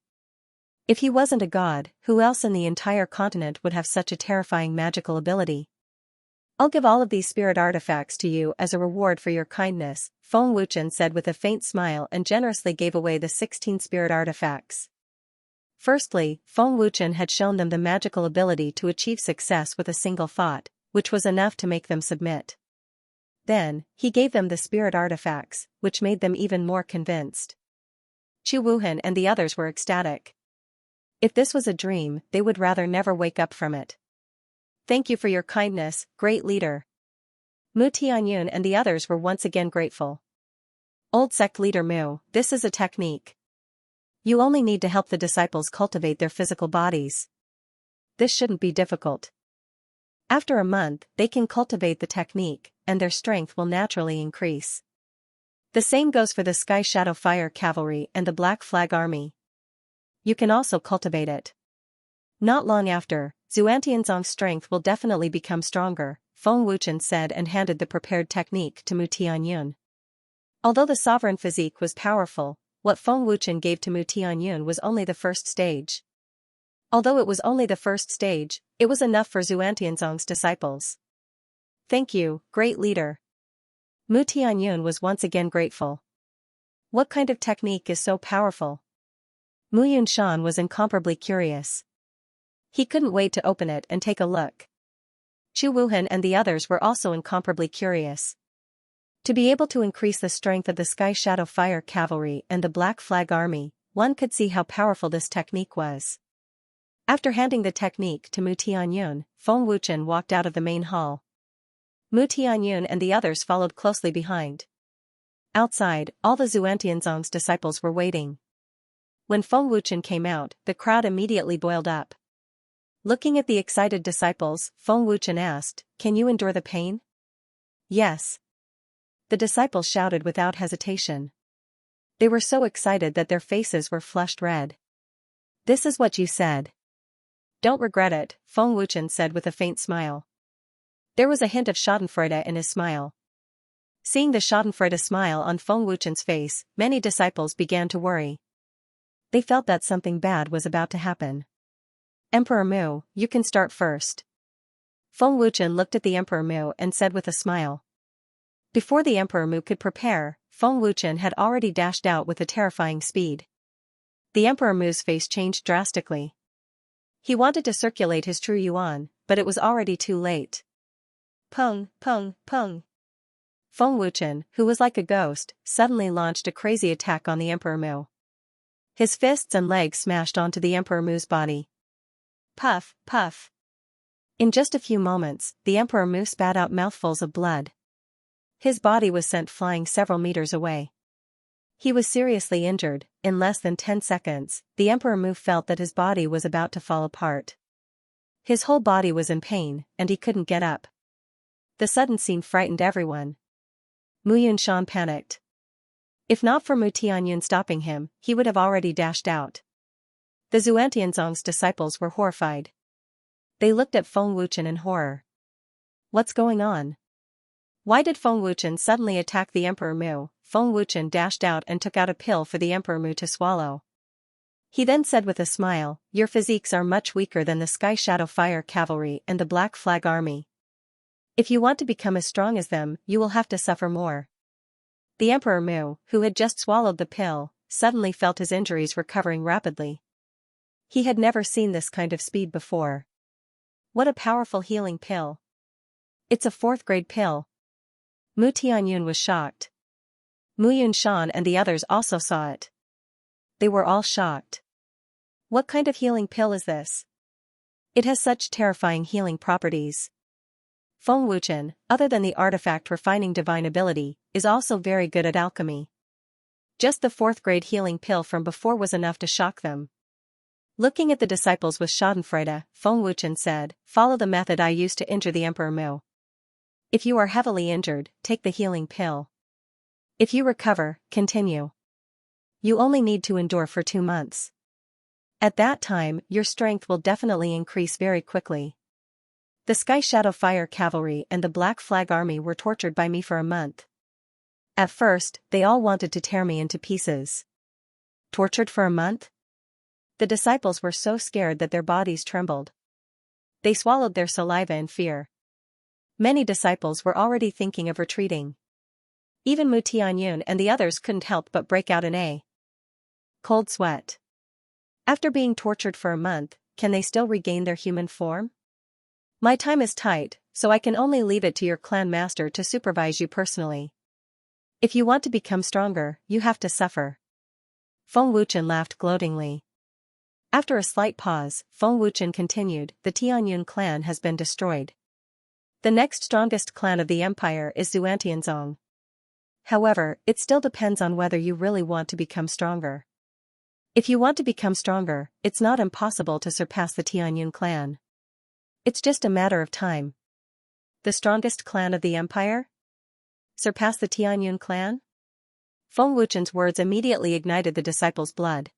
If he wasn't a god, who else in the entire continent would have such a terrifying magical ability? I'll give all of these spirit artifacts to you as a reward for your kindness, Feng Wuchen said with a faint smile and generously gave away the 16 spirit artifacts. Firstly, Feng Wuchen had shown them the magical ability to achieve success with a single thought, which was enough to make them submit. Then, he gave them the spirit artifacts, which made them even more convinced. Chu Wuhan and the others were ecstatic. If this was a dream, they would rather never wake up from it. Thank you for your kindness, great leader. Mu Tianyun and the others were once again grateful. Old sect leader Mu, this is a technique. You only need to help the disciples cultivate their physical bodies. This shouldn't be difficult. After a month, they can cultivate the technique, and their strength will naturally increase. The same goes for the Sky Shadow Fire Cavalry and the Black Flag Army. You can also cultivate it. Not long after, Xuantianzong's strength will definitely become stronger, Feng Wuchen said and handed the prepared technique to Mu Tianyun. Although the sovereign physique was powerful, what Feng Wuchen gave to Mu Tianyun was only the first stage. Although it was only the first stage, it was enough for Xuantianzong's disciples. Thank you, great leader. Mu Tianyun was once again grateful. What kind of technique is so powerful? Mu Yunshan was incomparably curious. He couldn't wait to open it and take a look. Chu Wuhan and the others were also incomparably curious. To be able to increase the strength of the Sky Shadow Fire Cavalry and the Black Flag Army, one could see how powerful this technique was. After handing the technique to Mu Tianyun, Feng Wuchen walked out of the main hall. Mu Tianyun and the others followed closely behind. Outside, all the Xuantianzong's disciples were waiting. When Feng Wuchen came out, the crowd immediately boiled up. Looking at the excited disciples, Feng Wuchen asked, "Can you endure the pain?" "Yes." The disciples shouted without hesitation. They were so excited that their faces were flushed red. "This is what you said." "Don't regret it," Feng Wuchen said with a faint smile. There was a hint of schadenfreude in his smile. Seeing the schadenfreude smile on Feng Wuchen's face, many disciples began to worry. They felt that something bad was about to happen. "Emperor Mu, you can start first." Feng Wuchen looked at the Emperor Mu and said with a smile. Before the Emperor Mu could prepare, Feng Wuchen had already dashed out with a terrifying speed. The Emperor Mu's face changed drastically. He wanted to circulate his true yuan, but it was already too late. Peng, peng, peng. Feng Wuchen, who was like a ghost, suddenly launched a crazy attack on the Emperor Mu. His fists and legs smashed onto the Emperor Mu's body. Puff, puff. In just a few moments, the Emperor Mu spat out mouthfuls of blood. His body was sent flying several meters away. He was seriously injured. In less than 10 seconds, the Emperor Mu felt that his body was about to fall apart. His whole body was in pain, and he couldn't get up. The sudden scene frightened everyone. Mu Yunshan panicked. If not for Mu Tianyun stopping him, he would have already dashed out. The Xuantianzong's disciples were horrified. They looked at Feng Wuchen in horror. What's going on? Why did Feng Wuchen suddenly attack the Emperor Mu? Feng Wuchen dashed out and took out a pill for the Emperor Mu to swallow. He then said with a smile, "Your physiques are much weaker than the Sky Shadow Fire Cavalry and the Black Flag Army. If you want to become as strong as them, you will have to suffer more." The Emperor Mu, who had just swallowed the pill, suddenly felt his injuries recovering rapidly. He had never seen this kind of speed before. What a powerful healing pill. It's a 4th-grade pill. Mu Tianyun was shocked. Mu Yunshan and the others also saw it. They were all shocked. What kind of healing pill is this? It has such terrifying healing properties. Feng Wuchen, other than the artifact refining divine ability, is also very good at alchemy. Just the 4th-grade healing pill from before was enough to shock them. Looking at the disciples with schadenfreude, Feng Wuchen said, "Follow the method I used to injure the Emperor Mu. If you are heavily injured, take the healing pill. If you recover, continue. You only need to endure for 2 months. At that time, your strength will definitely increase very quickly." The Sky Shadow Fire Cavalry and the Black Flag Army were tortured by me for a month. At first, they all wanted to tear me into pieces. Tortured for a month? The disciples were so scared that their bodies trembled. They swallowed their saliva in fear. Many disciples were already thinking of retreating. Even Mu Tianyun and the others couldn't help but break out in a cold sweat. After being tortured for a month, can they still regain their human form? My time is tight, so I can only leave it to your clan master to supervise you personally. If you want to become stronger, you have to suffer. Feng Wuchen laughed gloatingly. After a slight pause, Feng Wuchen continued, "The Tianyun clan has been destroyed. The next strongest clan of the empire is Xuantianzong. However, it still depends on whether you really want to become stronger. If you want to become stronger, it's not impossible to surpass the Tianyun clan. It's just a matter of time." The strongest clan of the empire? Surpass the Tianyun clan? Feng Wuchen's words immediately ignited the disciples' blood.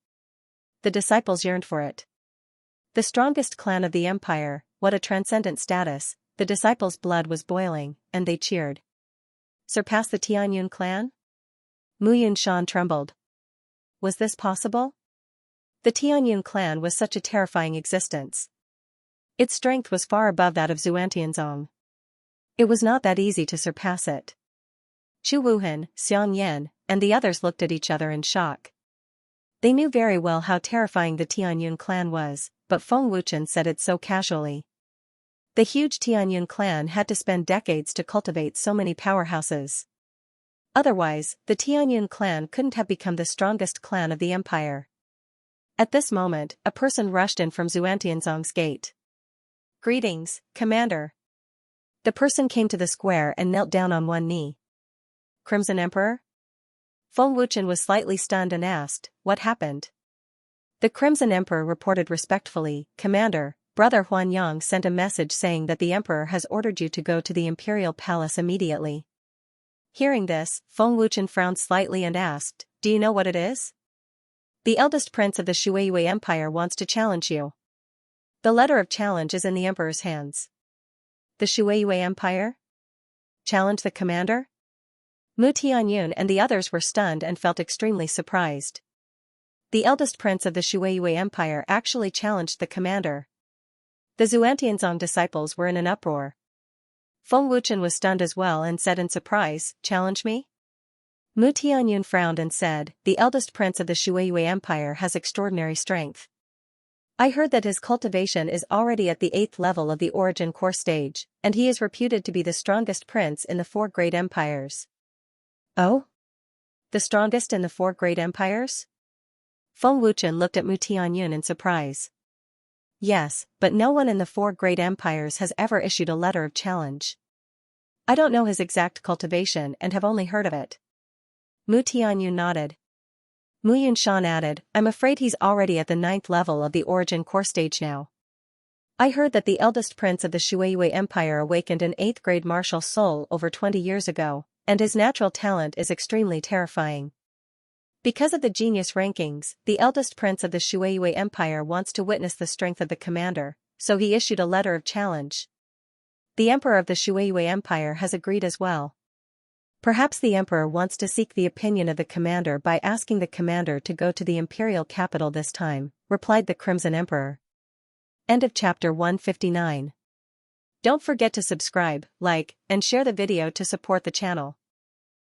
The disciples yearned for it. The strongest clan of the empire, what a transcendent status. The disciples' blood was boiling, and they cheered. Surpass the Tianyun clan? Mu Yunshan trembled. Was this possible? The Tianyun clan was such a terrifying existence. Its strength was far above that of Xuantianzong. It was not that easy to surpass it. Chu Wuhan, Xiang Yan, and the others looked at each other in shock. They knew very well how terrifying the Tianyun clan was, but Feng Wuchen said it so casually. The huge Tianyun clan had to spend decades to cultivate so many powerhouses. Otherwise, the Tianyun clan couldn't have become the strongest clan of the empire. At this moment, a person rushed in from Xuantianzong's gate. "Greetings, Commander." The person came to the square and knelt down on one knee. "Crimson Emperor?" Feng Wuchen was slightly stunned and asked, "What happened?" The Crimson Emperor reported respectfully, "Commander, Brother Huanyang sent a message saying that the emperor has ordered you to go to the imperial palace immediately. Hearing this, Feng Wuchen frowned slightly and asked, "Do you know what it is?" "The eldest prince of the Shuiyue Empire wants to challenge you." "The letter of challenge is in the emperor's hands." "The Shuiyue Empire? Challenge the commander?" Mu Tianyun and the others were stunned and felt extremely surprised. The eldest prince of the Shuiyue Empire actually challenged the commander. The Xuantianzong disciples were in an uproar. Feng Wuchen was stunned as well and said in surprise, "Challenge me?" Mu Tianyun frowned and said, "The eldest prince of the Shuiyue Empire has extraordinary strength. I heard that his cultivation is already at the 8th level of the origin core stage, and he is reputed to be the strongest prince in the 4 great empires." "Oh? The strongest in the 4 great empires?" Feng Wuchen looked at Mu Tianyun in surprise. "Yes, but no one in the 4 great empires has ever issued a letter of challenge. I don't know his exact cultivation and have only heard of it." Mu Tianyun nodded. Mu Yunshan added, "I'm afraid he's already at the 9th level of the origin core stage now. I heard that the eldest prince of the Shuiyue Empire awakened an 8th grade martial soul over 20 years ago, and his natural talent is extremely terrifying. Because of the genius rankings, the eldest prince of the Shuiyue Empire wants to witness the strength of the commander, so he issued a letter of challenge. The emperor of the Shuiyue Empire has agreed as well. Perhaps the emperor wants to seek the opinion of the commander by asking the commander to go to the imperial capital this time," replied the Crimson Emperor. End of chapter 159. Don't forget to subscribe, like, and share the video to support the channel.